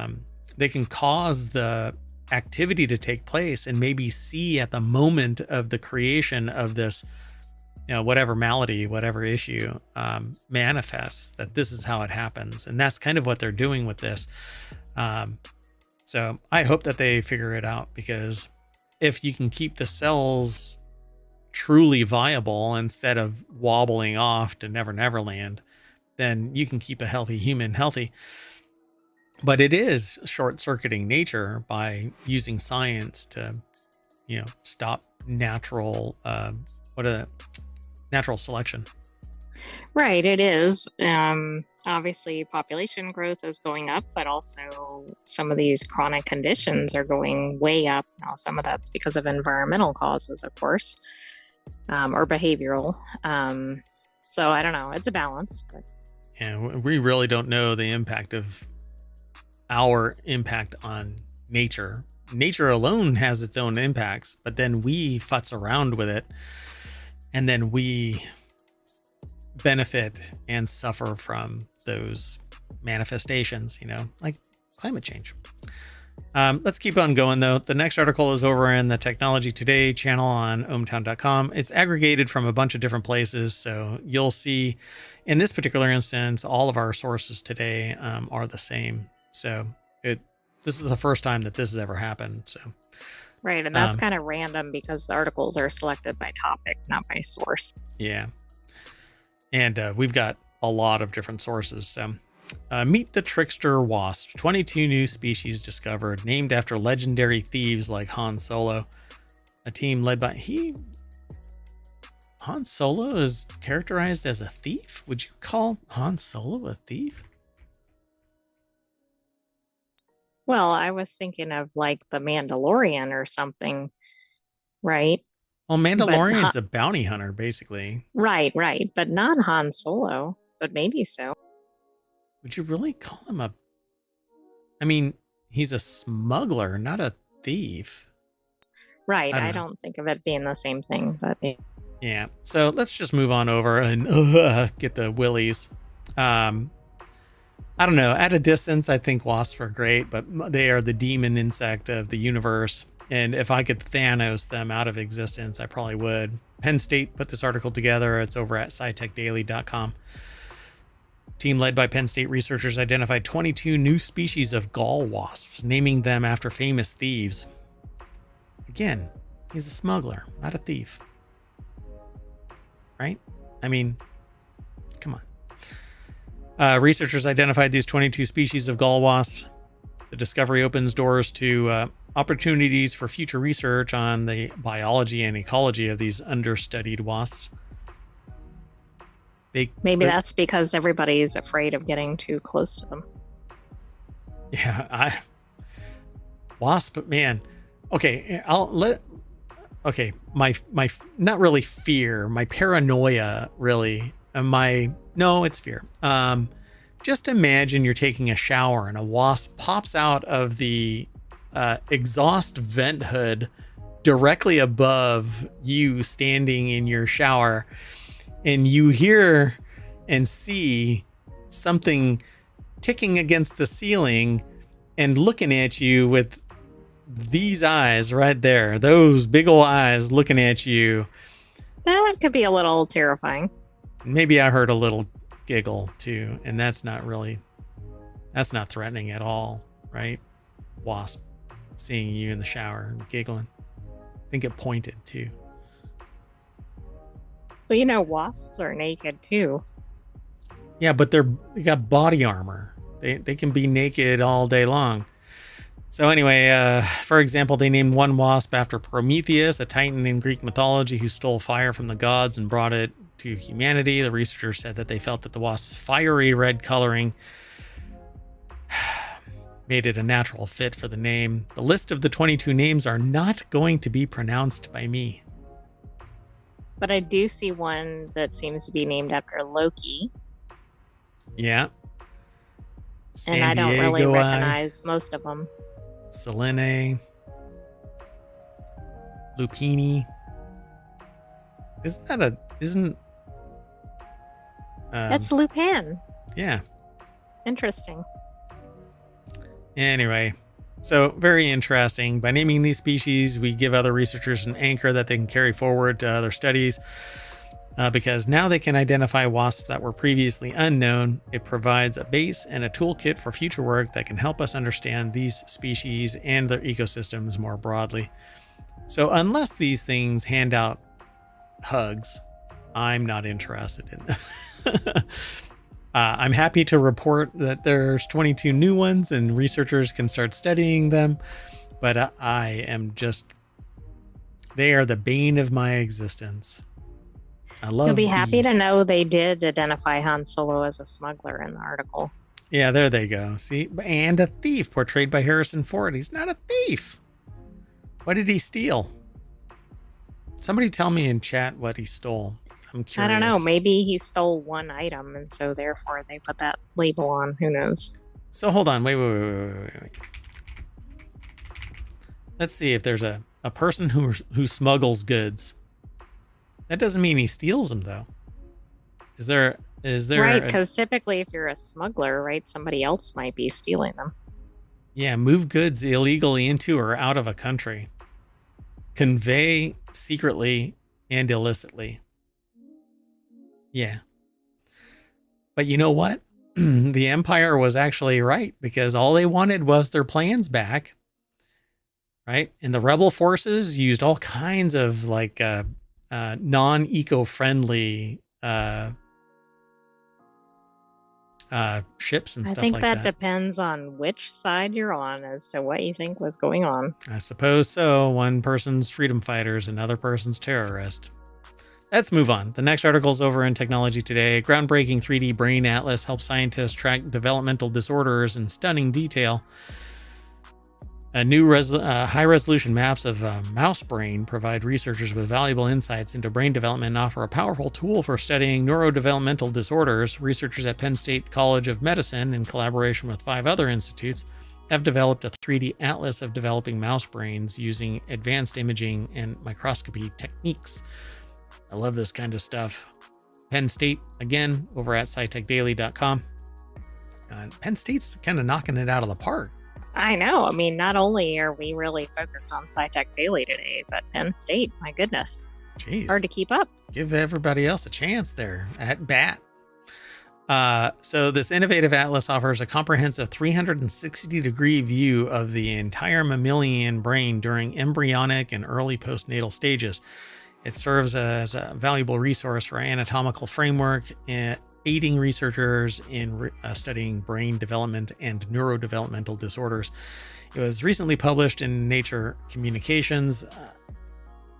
They can cause the activity to take place and maybe see at the moment of the creation of this, whatever malady, whatever issue manifests, that this is how it happens. And that's kind of what they're doing with this. So I hope that they figure it out, because if you can keep the cells truly viable instead of wobbling off to Never Land, then you can keep a healthy human healthy. But it is short-circuiting nature by using science to, stop natural natural selection. Right, it is. Obviously, population growth is going up, but also some of these chronic conditions are going way up. Now, some of that's because of environmental causes, of course, or behavioral. So I don't know. It's a balance. But And we really don't know the impact of our impact on nature. Nature alone has its own impacts, but then we futz around with it, and then we benefit and suffer from those manifestations, like climate change. Let's keep on going, though. The next article is over in the Technology Today channel on ohmTown.com. It's aggregated from a bunch of different places, so you'll see in this particular instance, all of our sources today are the same. So this is the first time that this has ever happened. So right, and that's kind of random because the articles are selected by topic, not by source. Yeah. And we've got a lot of different sources. So, meet the trickster wasp. 22 new species discovered, named after legendary thieves like Han Solo. A team led by Han Solo is characterized as a thief? Would you call Han Solo a thief? Well, I was thinking of like the Mandalorian or something, right? Well, Mandalorian's a bounty hunter, basically. Right. But not Han Solo, but maybe so. Would you really call him I mean, he's a smuggler, not a thief. Right. I don't think of it being the same thing, but yeah. So let's just move on over and get the willies. I don't know. At a distance, I think wasps are great, but they are the demon insect of the universe. And if I could Thanos them out of existence, I probably would. Penn State put this article together. It's over at scitechdaily.com. Team led by Penn State researchers identified 22 new species of gall wasps, naming them after famous thieves. Again, he's a smuggler, not a thief. Right? I mean, come on. Researchers identified these 22 species of gall wasps. The discovery opens doors to opportunities for future research on the biology and ecology of these understudied wasps. Maybe that's because everybody's afraid of getting too close to them. Yeah, wasp, man. Okay, my not really fear, my paranoia really, it's fear. Just imagine you're taking a shower and a wasp pops out of the exhaust vent hood directly above you standing in your shower, and you hear and see something ticking against the ceiling and looking at you with these eyes right there, those big ol' eyes looking at you. That could be a little terrifying. Maybe I heard a little giggle too, and that's not threatening at all, right? Wasp seeing you in the shower and giggling. I think it pointed too. Well, wasps are naked too. Yeah, but they got body armor. They can be naked all day long. So anyway, for example, they named one wasp after Prometheus, a titan in Greek mythology who stole fire from the gods and brought it to humanity. The researchers said that they felt that the wasp's fiery red coloring made it a natural fit for the name. The list of the 22 names are not going to be pronounced by me. But I do see one that seems to be named after Loki. Yeah. And I don't really recognize most of them. Selene. Lupini. That's Lupin. Yeah. Interesting. Anyway, so very interesting. By naming these species, we give other researchers an anchor that they can carry forward to other studies. Because now they can identify wasps that were previously unknown. It provides a base and a toolkit for future work that can help us understand these species and their ecosystems more broadly. So unless these things hand out hugs, I'm not interested in them. I'm happy to report that there's 22 new ones and researchers can start studying them, but they are the bane of my existence. I love You'll be happy bees. to know they did identify Han Solo as a smuggler in the article. Yeah, there they go. See, and a thief portrayed by Harrison Ford. He's not a thief. What did he steal? Somebody tell me in chat what he stole. I'm curious. I don't know. Maybe he stole one item, and so therefore they put that label on. Who knows? So hold on. Wait. Let's see if there's a person who smuggles goods. That doesn't mean he steals them, though. Is there right? Because typically, if you're a smuggler, right, somebody else might be stealing them. Yeah, move goods illegally into or out of a country. Convey secretly and illicitly. Yeah. But you know what? The Empire was actually right, because all they wanted was their plans back. Right? And the rebel forces used all kinds of like non-eco-friendly ships and stuff like that. I think that depends on which side you're on as to what you think was going on. I suppose so. One person's freedom fighters, another person's terrorist. Let's move on. The next article is over in Technology Today. Groundbreaking 3D brain atlas helps scientists track developmental disorders in stunning detail. A new high-resolution maps of mouse brain provide researchers with valuable insights into brain development and offer a powerful tool for studying neurodevelopmental disorders. Researchers at Penn State College of Medicine, in collaboration with 5 other institutes, have developed a 3D atlas of developing mouse brains using advanced imaging and microscopy techniques. I love this kind of stuff. Penn State, again, over at scitechdaily.com. Penn State's kind of knocking it out of the park. I know. I mean, not only are we really focused on SciTech Daily today, but Penn State, my goodness. Jeez. Hard to keep up. Give everybody else a chance there at bat. So this innovative atlas offers a comprehensive 360-degree view of the entire mammalian brain during embryonic and early postnatal stages. It serves as a valuable resource for anatomical framework, aiding researchers in studying brain development and neurodevelopmental disorders. It was recently published in Nature Communications.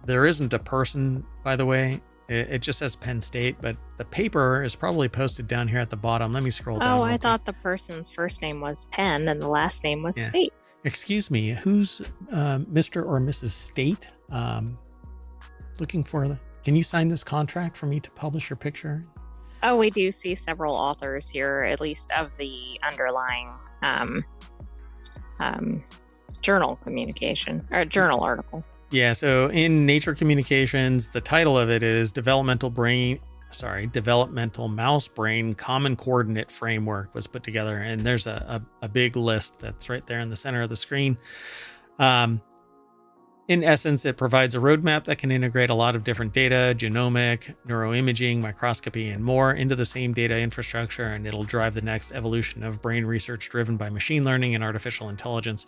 There isn't a person, by the way. It just says Penn State, but the paper is probably posted down here at the bottom. Let me scroll down. Oh, I thought the person's first name was Penn and the last name was State. Excuse me, who's Mr. or Mrs. State? Looking for can you sign this contract for me to publish your picture? Oh, we do see several authors here, at least of the underlying journal communication or journal article. Yeah, so in Nature Communications, the title of it is Developmental Mouse Brain Common Coordinate Framework was put together. And there's a big list that's right there in the center of the screen. In essence, it provides a roadmap that can integrate a lot of different data, genomic, neuroimaging, microscopy, and more into the same data infrastructure, and it'll drive the next evolution of brain research driven by machine learning and artificial intelligence.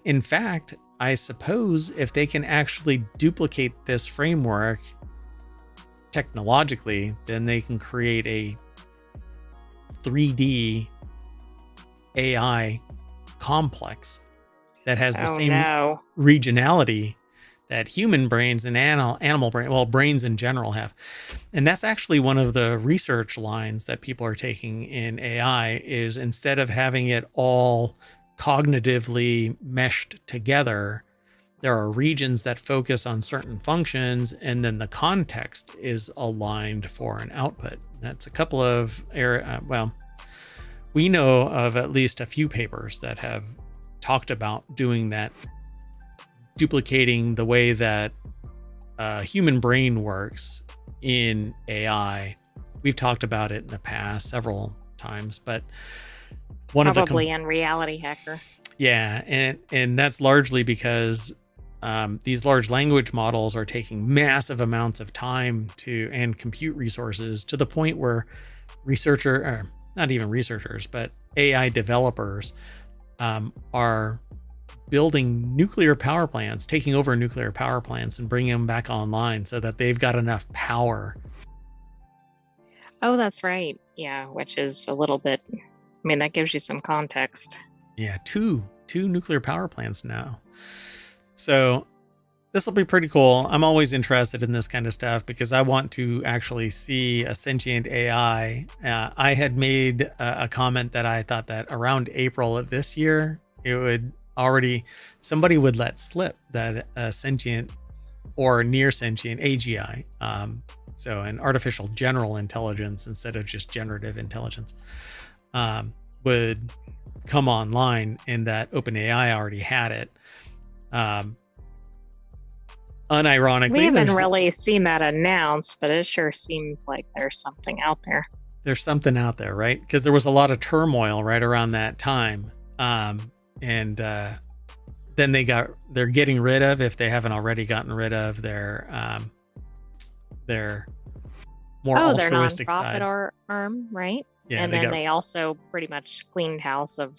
In fact, I suppose if they can actually duplicate this framework technologically, then they can create a 3D AI complex that has the same regionality that human brains and animal brain, well, brains in general have. And that's actually one of the research lines that people are taking in AI is instead of having it all cognitively meshed together, there are regions that focus on certain functions and then the context is aligned for an output. That's a couple of, we know of at least a few papers that have talked about doing that, duplicating the way that human brain works in AI. We've talked about it in the past several times, but probably in Reality Hacker. Yeah, and that's largely because these large language models are taking massive amounts of time and compute resources to the point where not even researchers, but AI developers are building nuclear power plants, taking over nuclear power plants and bringing them back online so that they've got enough power. Oh, that's right. Yeah, which is a little bit, I mean, that gives you some context. Yeah, two nuclear power plants now. So this will be pretty cool. I'm always interested in this kind of stuff because I want to actually see a sentient AI. I had made a comment that I thought that around April of this year, somebody would let slip that a sentient or near sentient AGI, so an artificial general intelligence instead of just generative intelligence, would come online, and that OpenAI already had it. Unironically, we haven't really seen that announced, but it sure seems like there's something out there. There's something out there, right? Because there was a lot of turmoil right around that time. And then they're getting rid of, if they haven't already gotten rid of, their more altruistic their side. nonprofit arm, right? Yeah, and then they also pretty much cleaned house of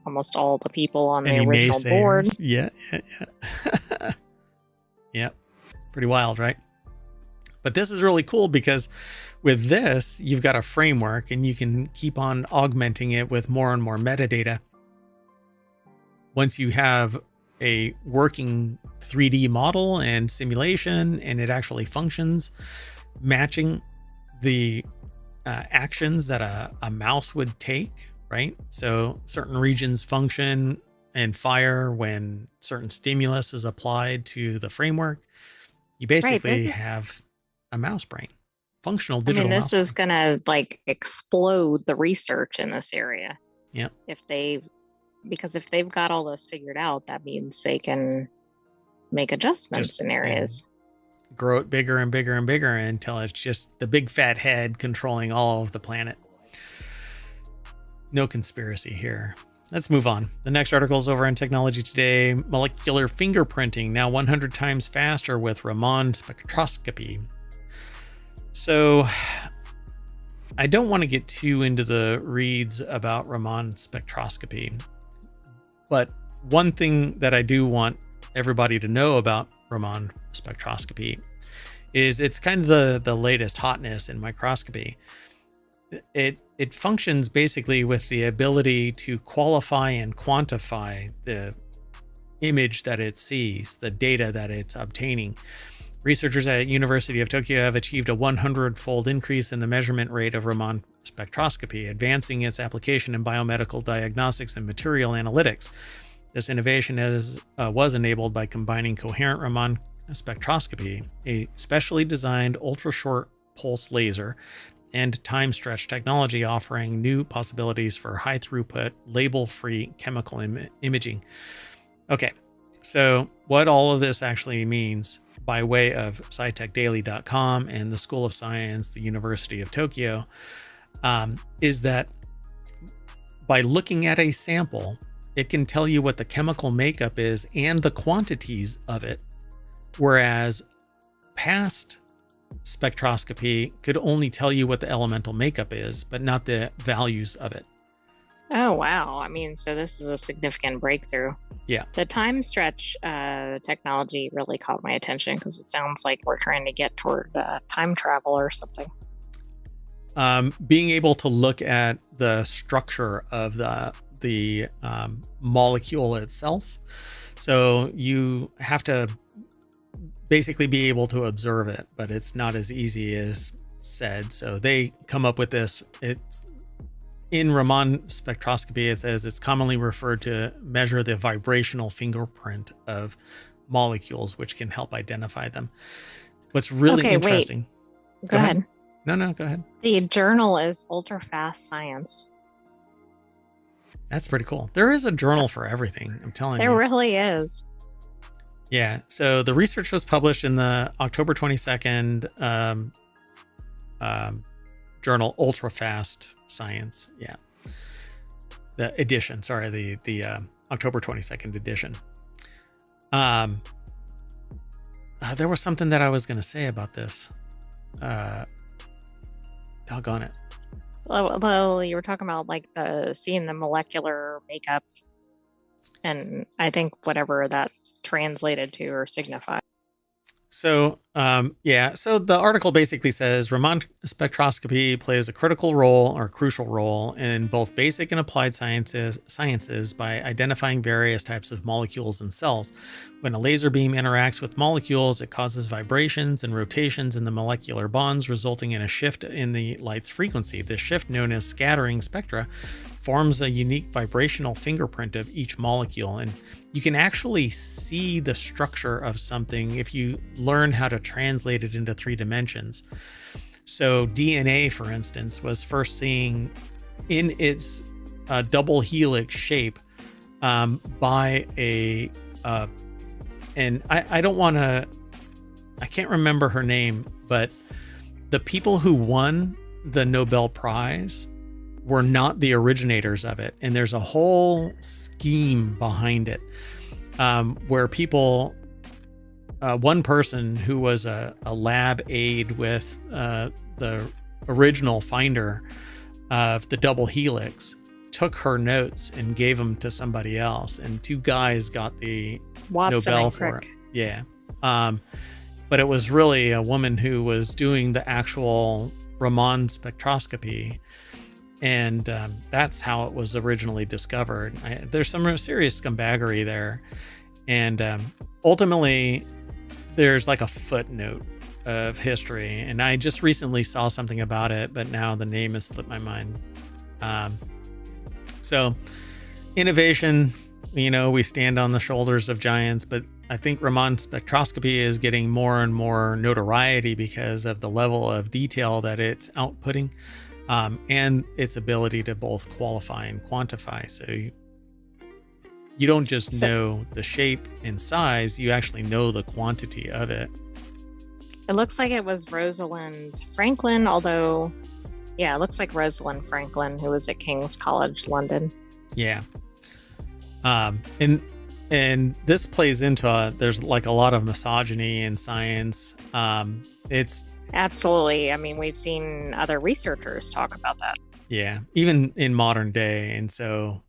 almost all the people on the original board. Yeah. Yeah, pretty wild, right? But this is really cool because with this, you've got a framework and you can keep on augmenting it with more and more metadata. Once you have a working 3D model and simulation and it actually functions, matching the actions that a mouse would take, right? So certain regions function and fire when certain stimulus is applied to the framework. You basically have a mouse brain, functional digital mouse brain. This is going to like explode the research in this area. Yeah. Because if they've got all this figured out, that means they can make adjustments in areas. Grow it bigger and bigger and bigger until it's just the big fat head controlling all of the planet. No conspiracy here. Let's move on. The next article is over on Technology Today. Molecular fingerprinting now 100 times faster with Raman spectroscopy. So I don't want to get too into the reads about Raman spectroscopy, but one thing that I do want everybody to know about Raman spectroscopy is it's kind of the latest hotness in microscopy. It functions basically with the ability to qualify and quantify the image that it sees, the data that it's obtaining. Researchers at University of Tokyo have achieved a 100-fold increase in the measurement rate of Raman spectroscopy, advancing its application in biomedical diagnostics and material analytics. This innovation was enabled by combining coherent Raman spectroscopy, a specially designed ultra-short pulse laser, and time stretch technology, offering new possibilities for high throughput, label-free chemical imaging. Okay, so what all of this actually means by way of scitechdaily.com and the School of Science, the University of Tokyo, is that by looking at a sample, it can tell you what the chemical makeup is and the quantities of it, whereas past spectroscopy could only tell you what the elemental makeup is, but not the values of it. Oh, wow. So this is a significant breakthrough. Yeah. The time stretch technology really caught my attention because it sounds like we're trying to get toward time travel or something. Being able to look at the structure of the molecule itself. So you have to basically be able to observe it, but it's not as easy as said. So they come up with this. It's in Raman spectroscopy. It says it's commonly referred to measure the vibrational fingerprint of molecules, which can help identify them. What's really interesting. Wait. Go ahead. No, go ahead. The journal is Ultra Fast Science. That's pretty cool. There is a journal for everything. I'm telling you. There really is. Yeah. So the research was published in the October 22nd journal Ultra Fast Science. Yeah. The edition. Sorry. The October 22nd edition. There was something that I was going to say about this. Doggone it. Well, you were talking about like seeing the molecular makeup, and I think whatever that translated to or signified. So, so the article basically says Raman spectroscopy plays a critical role or crucial role in both basic and applied sciences by identifying various types of molecules in cells. When a laser beam interacts with molecules, it causes vibrations and rotations in the molecular bonds, resulting in a shift in the light's frequency. This shift, known as scattering spectra, forms a unique vibrational fingerprint of each molecule. And you can actually see the structure of something if you learn how to translate it into 3 dimensions. So DNA, for instance, was first seen in its double helix shape by a, and I don't want to, I can't remember her name, but the people who won the Nobel Prize were not the originators of it. And there's a whole scheme behind it where people, one person who was a lab aide with the original finder of the double helix took her notes and gave them to somebody else. And 2 guys got the Watson Nobel and for Crick. it. Yeah. But it was really a woman who was doing the actual Raman spectroscopy. And that's how it was originally discovered. There's some serious scumbaggery there. And ultimately, there's like a footnote of history. And I just recently saw something about it, but now the name has slipped my mind. So innovation, we stand on the shoulders of giants, but I think Raman spectroscopy is getting more and more notoriety because of the level of detail that it's outputting. And its ability to both qualify and quantify. So you don't just know the shape and size, you actually know the quantity of it. It looks like it was Rosalind Franklin, although, yeah, it looks like Rosalind Franklin, who was at King's College London. Yeah. And this plays into, there's like a lot of misogyny in science. It's absolutely. I mean, we've seen other researchers talk about that. Yeah, even in modern day. And so,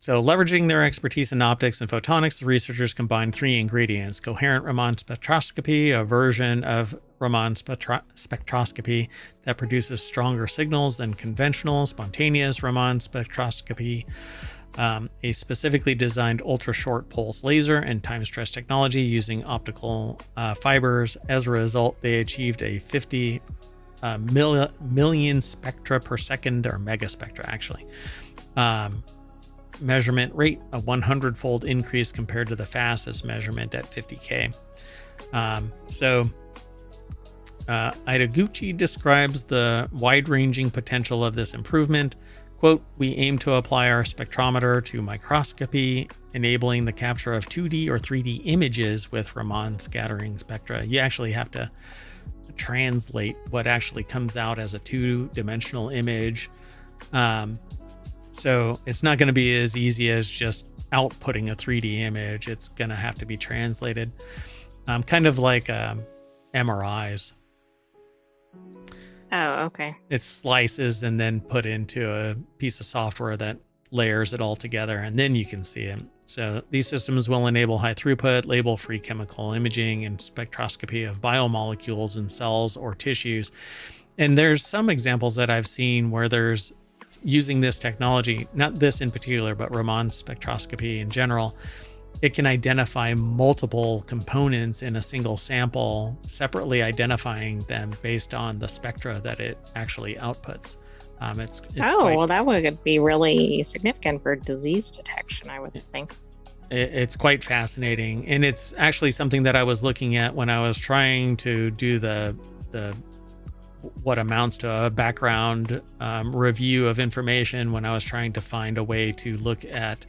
leveraging their expertise in optics and photonics, the researchers combined 3 ingredients: coherent Raman spectroscopy, a version of Raman spectroscopy that produces stronger signals than conventional spontaneous Raman spectroscopy, a specifically designed ultra-short pulse laser, and time-stretch technology using optical fibers. As a result, they achieved a 50 million spectra per second, or megaspectra actually, measurement rate, a 100-fold increase compared to the fastest measurement at 50K. Ideguchi describes the wide-ranging potential of this improvement. Quote, "We aim to apply our spectrometer to microscopy, enabling the capture of 2D or 3D images with Raman scattering spectra." You actually have to translate what actually comes out as a 2-dimensional image. So it's not going to be as easy as just outputting a 3D image. It's going to have to be translated. Kind of like MRIs. Oh, okay. It's slices and then put into a piece of software that layers it all together, and then you can see it. So these systems will enable high throughput, label-free chemical imaging and spectroscopy of biomolecules in cells or tissues. And there's some examples that I've seen where there's using this technology, not this in particular, but Raman spectroscopy in general. It can identify multiple components in a single sample, separately identifying them based on the spectra that it actually outputs. Well, that would be really significant for disease detection, I would think. It's quite fascinating, and it's actually something that I was looking at when I was trying to do the what amounts to a background review of information, when I was trying to find a way to look at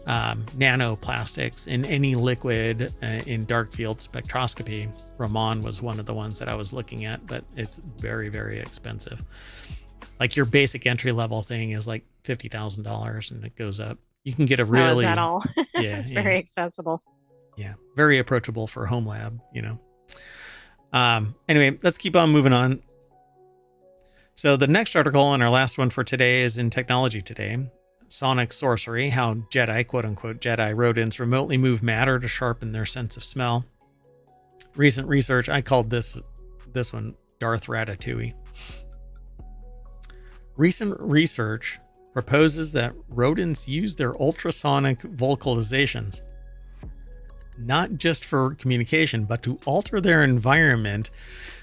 nanoplastics in any liquid in dark field spectroscopy. Raman was one of the ones that I was looking at, but it's very, very expensive. Like your basic entry level thing is like $50,000 and it goes up. You can get a Oh, is really, that all? yeah, It's yeah, very accessible. yeah, very approachable for home lab, Anyway, let's keep on moving on. So the next article and our last one for today is in Technology Today. Sonic sorcery, how Jedi, quote unquote, Jedi rodents remotely move matter to sharpen their sense of smell. Recent research, I called this one Darth Ratatouille. Recent research proposes that rodents use their ultrasonic vocalizations not just for communication, but to alter their environment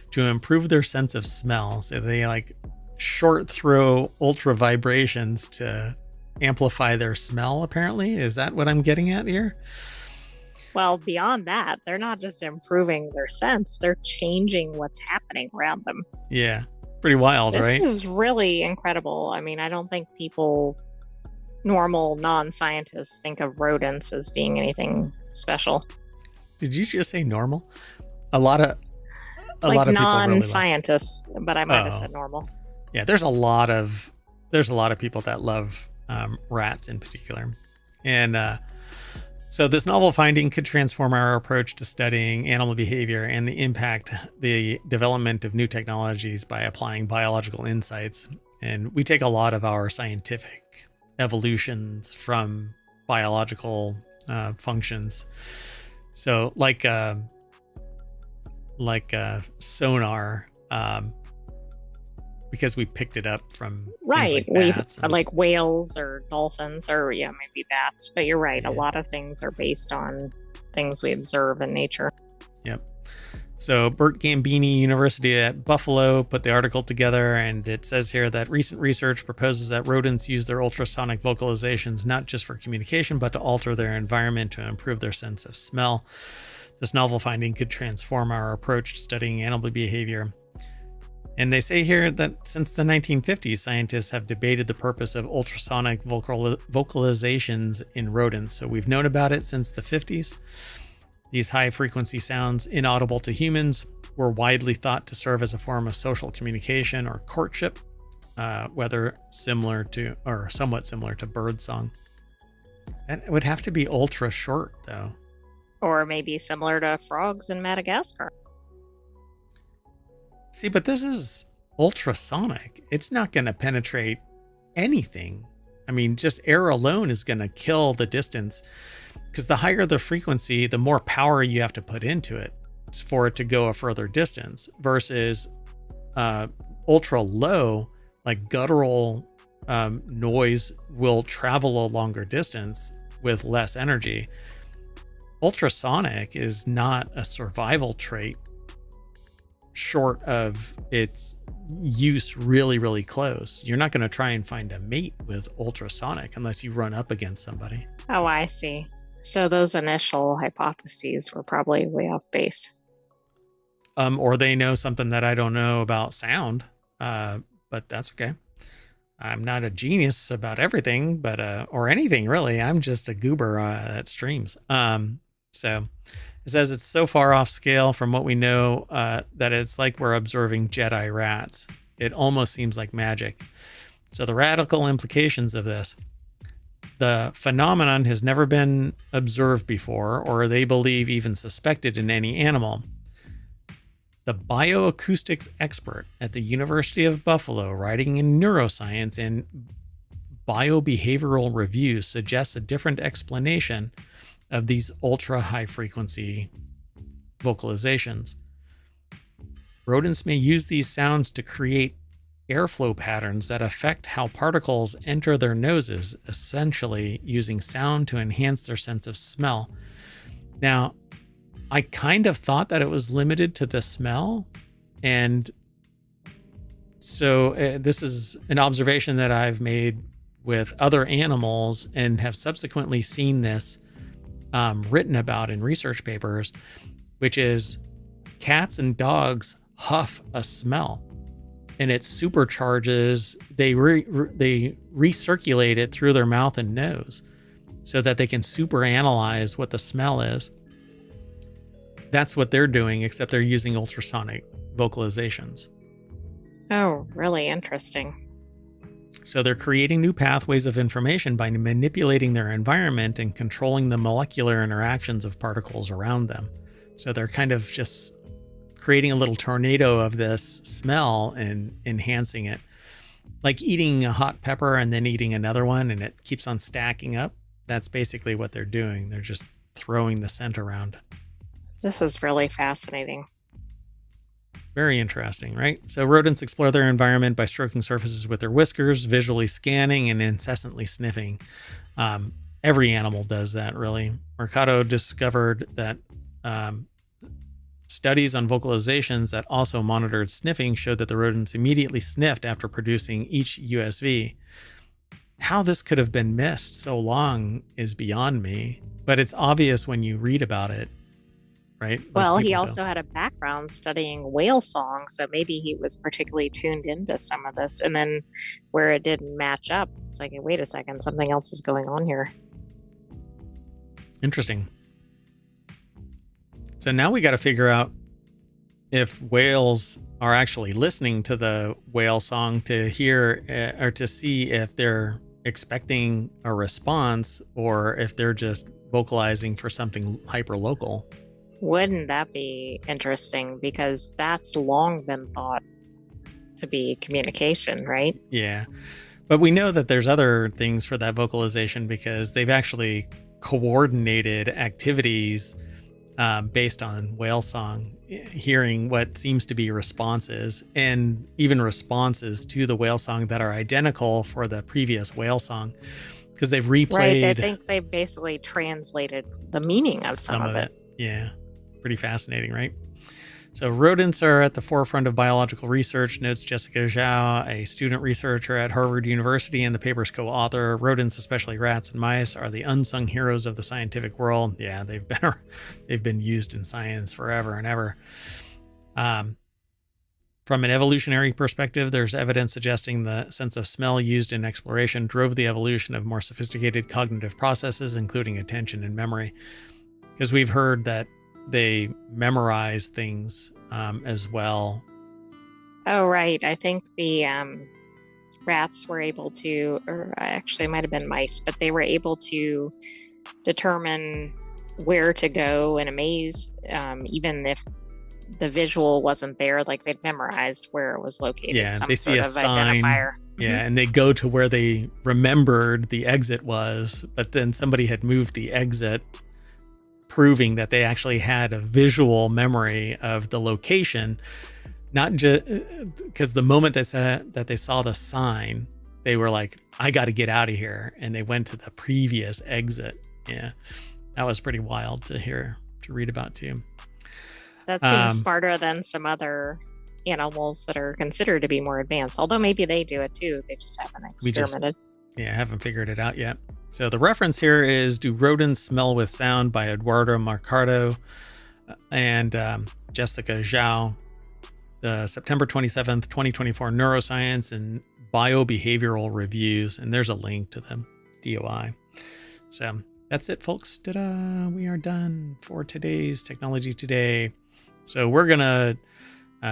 to improve their sense of smell. So they like short throw ultra vibrations to amplify their smell, apparently. Is that what I'm getting at here? Well, beyond that, they're not just improving their sense, they're changing what's happening around them. Yeah. Pretty wild, right? This is really incredible. I mean, I don't think normal non-scientists think of rodents as being anything special. Did you just say normal? A lot of like people non-scientists, really but I might have said normal. Yeah, there's a lot of people that love rats in particular, and so this novel finding could transform our approach to studying animal behavior and the development of new technologies by applying biological insights. And we take a lot of our scientific evolutions from biological functions. So like sonar, because we picked it up from right. We like whales or dolphins or maybe bats. But you're right. Yeah. A lot of things are based on things we observe in nature. Yep. So Bert Gambini University at Buffalo put the article together, and it says here that recent research proposes that rodents use their ultrasonic vocalizations not just for communication, but to alter their environment to improve their sense of smell. This novel finding could transform our approach to studying animal behavior. And they say here that since the 1950s, scientists have debated the purpose of ultrasonic vocalizations in rodents. So we've known about it since the 50s. These high-frequency sounds, inaudible to humans, were widely thought to serve as a form of social communication or courtship, whether similar to or somewhat similar to birdsong. And it would have to be ultra short, though. Or maybe similar to frogs in Madagascar. See, but this is ultrasonic. It's not going to penetrate anything. I mean, just air alone is going to kill the distance, because the higher the frequency, the more power you have to put into it for it to go a further distance, versus ultra low, like guttural noise will travel a longer distance with less energy. Ultrasonic is not a survival trait short of its use really, really close. You're not going to try and find a mate with ultrasonic unless you run up against somebody. Oh, I see. So those initial hypotheses were probably way off base. Or they know something that I don't know about sound, but that's okay. I'm not a genius about everything, but or anything really. I'm just a goober that streams. So it says it's so far off scale from what we know that it's like we're observing Jedi rats. It almost seems like magic. So the radical implications of this: the phenomenon has never been observed before, or they believe even suspected in any animal. The bioacoustics expert at the University of Buffalo, writing in neuroscience and biobehavioral reviews, suggests a different explanation of these ultra high frequency vocalizations. Rodents may use these sounds to create airflow patterns that affect how particles enter their noses, essentially using sound to enhance their sense of smell. Now, I kind of thought that it was limited to the smell, and so this is an observation that I've made with other animals and have subsequently seen this written about in research papers, which is cats and dogs huff a smell, and it supercharges, they recirculate it through their mouth and nose so that they can super analyze what the smell is. That's what they're doing, except they're using ultrasonic vocalizations. Oh, really interesting. So they're creating new pathways of information by manipulating their environment and controlling the molecular interactions of particles around them. So they're kind of just creating a little tornado of this smell and enhancing it. Like eating a hot pepper and then eating another one and it keeps on stacking up. That's basically what they're doing. They're just throwing the scent around. This is really fascinating. Very interesting, right? So rodents explore their environment by stroking surfaces with their whiskers, visually scanning, and incessantly sniffing. Every animal does that, really. Mercado discovered that studies on vocalizations that also monitored sniffing showed that the rodents immediately sniffed after producing each USV. How this could have been missed so long is beyond me, but it's obvious when you read about it, right? Well, he also had a background studying whale song, so maybe he was particularly tuned into some of this. And then where it didn't match up, it's like, wait a second, something else is going on here. Interesting. So now we got to figure out if whales are actually listening to the whale song to hear or to see if they're expecting a response or if they're just vocalizing for something hyper local. Wouldn't that be interesting? Because that's long been thought to be communication, right? Yeah. But we know that there's other things for that vocalization because they've actually coordinated activities based on whale song, hearing what seems to be responses and even responses to the whale song that are identical for the previous whale song because they've replayed. Right, I think they basically translated the meaning of some of it. Yeah, pretty fascinating, right? So rodents are at the forefront of biological research, notes Jessica Zhao, a student researcher at Harvard University and the paper's co-author. Rodents, especially rats and mice, are the unsung heroes of the scientific world. Yeah, they've been used in science forever and ever. From an evolutionary perspective, there's evidence suggesting the sense of smell used in exploration drove the evolution of more sophisticated cognitive processes, including attention and memory. Because we've heard that they memorize things as well. Oh, right. I think the rats were able to, or actually it might have been mice, but they were able to determine where to go in a maze, even if the visual wasn't there, like they'd memorized where it was located. Yeah, some they see sort a of sign. Identifier. Yeah, and they go to where they remembered the exit was, but then somebody had moved the exit, proving that they actually had a visual memory of the location, not just because the moment that they saw the sign, they were like, I got to get out of here. And they went to the previous exit. Yeah, that was pretty wild to read about too. That seems smarter than some other animals that are considered to be more advanced, although maybe they do it too. They just haven't experimented. Haven't figured it out yet. So the reference here is Do Rodents Smell with Sound by Eduardo Mercado and Jessica Zhao, the September 27th, 2024 Neuroscience and Biobehavioral Reviews. And there's a link to the DOI. So that's it, folks. Ta-da! We are done for today's Technology Today. So we're going to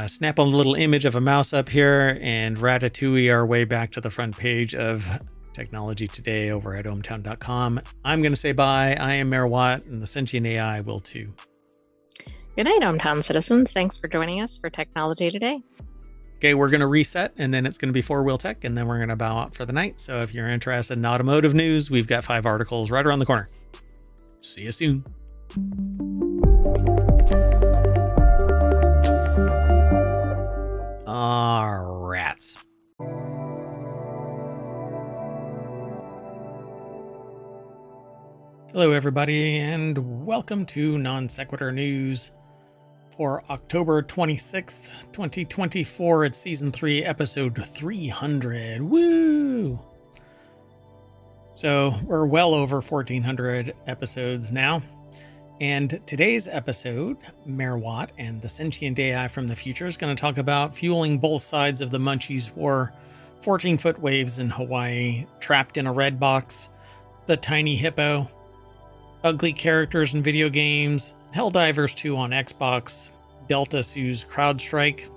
snap on a little image of a mouse up here and ratatouille our way back to the front page of Technology Today over at ohmTown.com. I'm going to say bye. I am Mayor Watt, and the Sentient AI will too. Good night, ohmTown citizens. Thanks for joining us for Technology Today. Okay, we're going to reset, and then it's going to be 4-Wheel Tech, and then we're going to bow out for the night. So if you're interested in automotive news, we've got 5 articles right around the corner. See you soon. Rats. Hello, everybody, and welcome to Non Sequitur News for October 26th, 2024. It's Season 3, Episode 300. Woo! So we're well over 1,400 episodes now. And today's episode, Mayor Watt and the Sentient AI from the future is going to talk about fueling both sides of the Munchies War, 14-foot waves in Hawaii, trapped in a red box, the tiny hippo, ugly characters in video games, Helldivers 2 on Xbox, Delta sues CrowdStrike,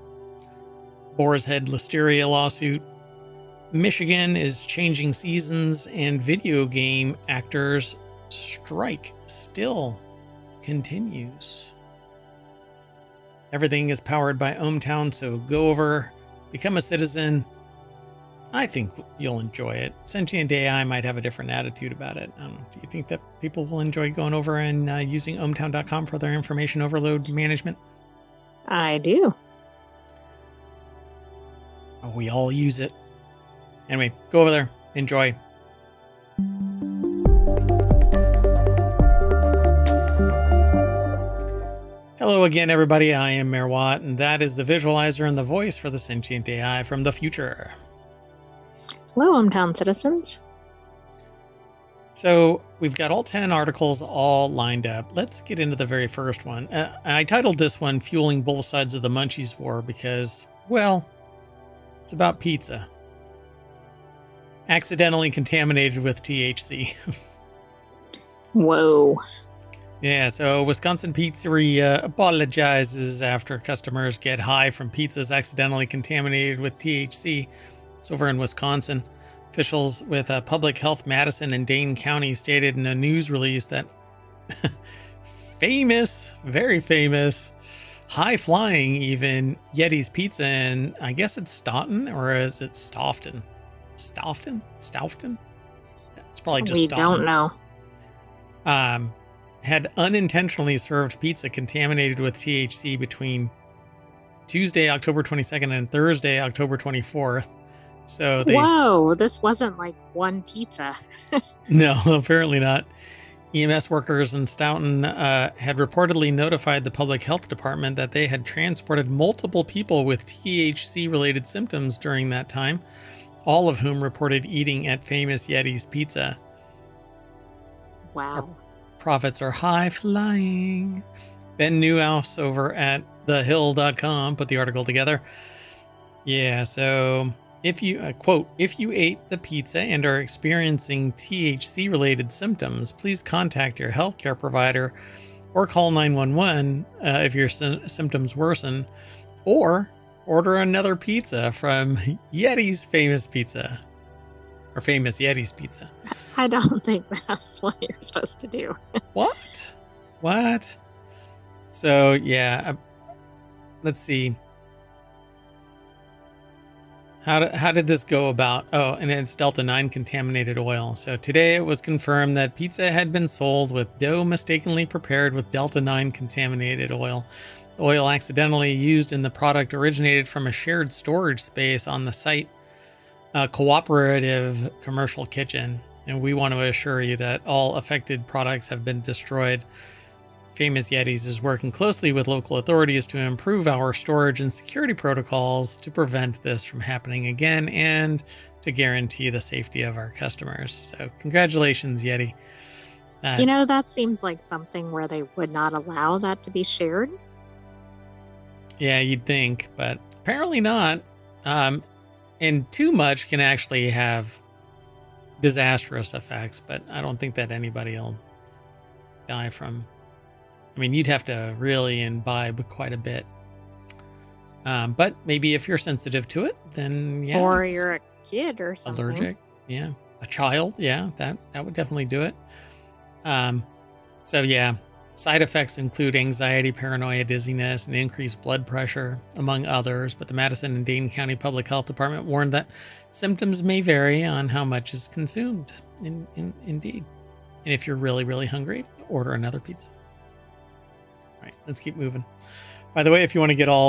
Boar's Head Listeria lawsuit, Michigan is changing seasons, and video game actors strike still continues. Everything is powered by ohmTown, so go over, become a citizen. I think you'll enjoy it. Sentient AI might have a different attitude about it. Do you think that people will enjoy going over and using ohmTown.com for their information overload management? I do. Oh, we all use it. Anyway, go over there. Enjoy. Hello again, everybody. I am Mayor Watt, and that is the visualizer and the voice for the Sentient AI from the future. Hello, ohmTown citizens. So we've got all 10 articles all lined up. Let's get into the very first one. I titled this one Fueling Both Sides of the Munchies War because, well, it's about pizza. Accidentally contaminated with THC. Whoa. Yeah, so Wisconsin Pizzeria apologizes after customers get high from pizzas accidentally contaminated with THC. It's over in Wisconsin. Officials with Public Health Madison and Dane County stated in a news release that famous, very famous, high-flying even Yeti's Pizza in, I guess it's Staunton, or is it Stoughton? Stoughton? It's probably just We Staunton. don't know. Had unintentionally served pizza contaminated with THC between Tuesday, October 22nd and Thursday, October 24th. So they... Whoa, this wasn't like one pizza. No, apparently not. EMS workers in Staunton had reportedly notified the public health department that they had transported multiple people with THC-related symptoms during that time, all of whom reported eating at famous Yeti's Pizza. Wow. Our profits are high-flying. Ben Newhouse over at thehill.com put the article together. Yeah, so... If you, quote, if you ate the pizza and are experiencing THC-related symptoms, please contact your healthcare provider or call 911 if your symptoms worsen, or order another pizza from Yeti's Famous Pizza, or Famous Yeti's Pizza. I don't think that's what you're supposed to do. What? So, yeah, let's see. How did this go about? Oh, and it's Delta 9 contaminated oil. So today it was confirmed that pizza had been sold with dough mistakenly prepared with Delta 9 contaminated oil. The oil accidentally used in the product originated from a shared storage space on the site, a cooperative commercial kitchen. And we want to assure you that all affected products have been destroyed. Famous Yetis is working closely with local authorities to improve our storage and security protocols to prevent this from happening again and to guarantee the safety of our customers. So congratulations, Yeti. That seems like something where they would not allow that to be shared. Yeah, you'd think, but apparently not. And too much can actually have disastrous effects, but I don't think that anybody will die from... I mean, you'd have to really imbibe quite a bit. But maybe if you're sensitive to it, then yeah. Or you're a kid or something. Allergic. Yeah. A child. Yeah, that would definitely do it. So yeah, side effects include anxiety, paranoia, dizziness, and increased blood pressure, among others. But the Madison and Dane County Public Health Department warned that symptoms may vary on how much is consumed. Indeed. And if you're really, really hungry, order another pizza. All right, let's keep moving. By the way, if you want to get all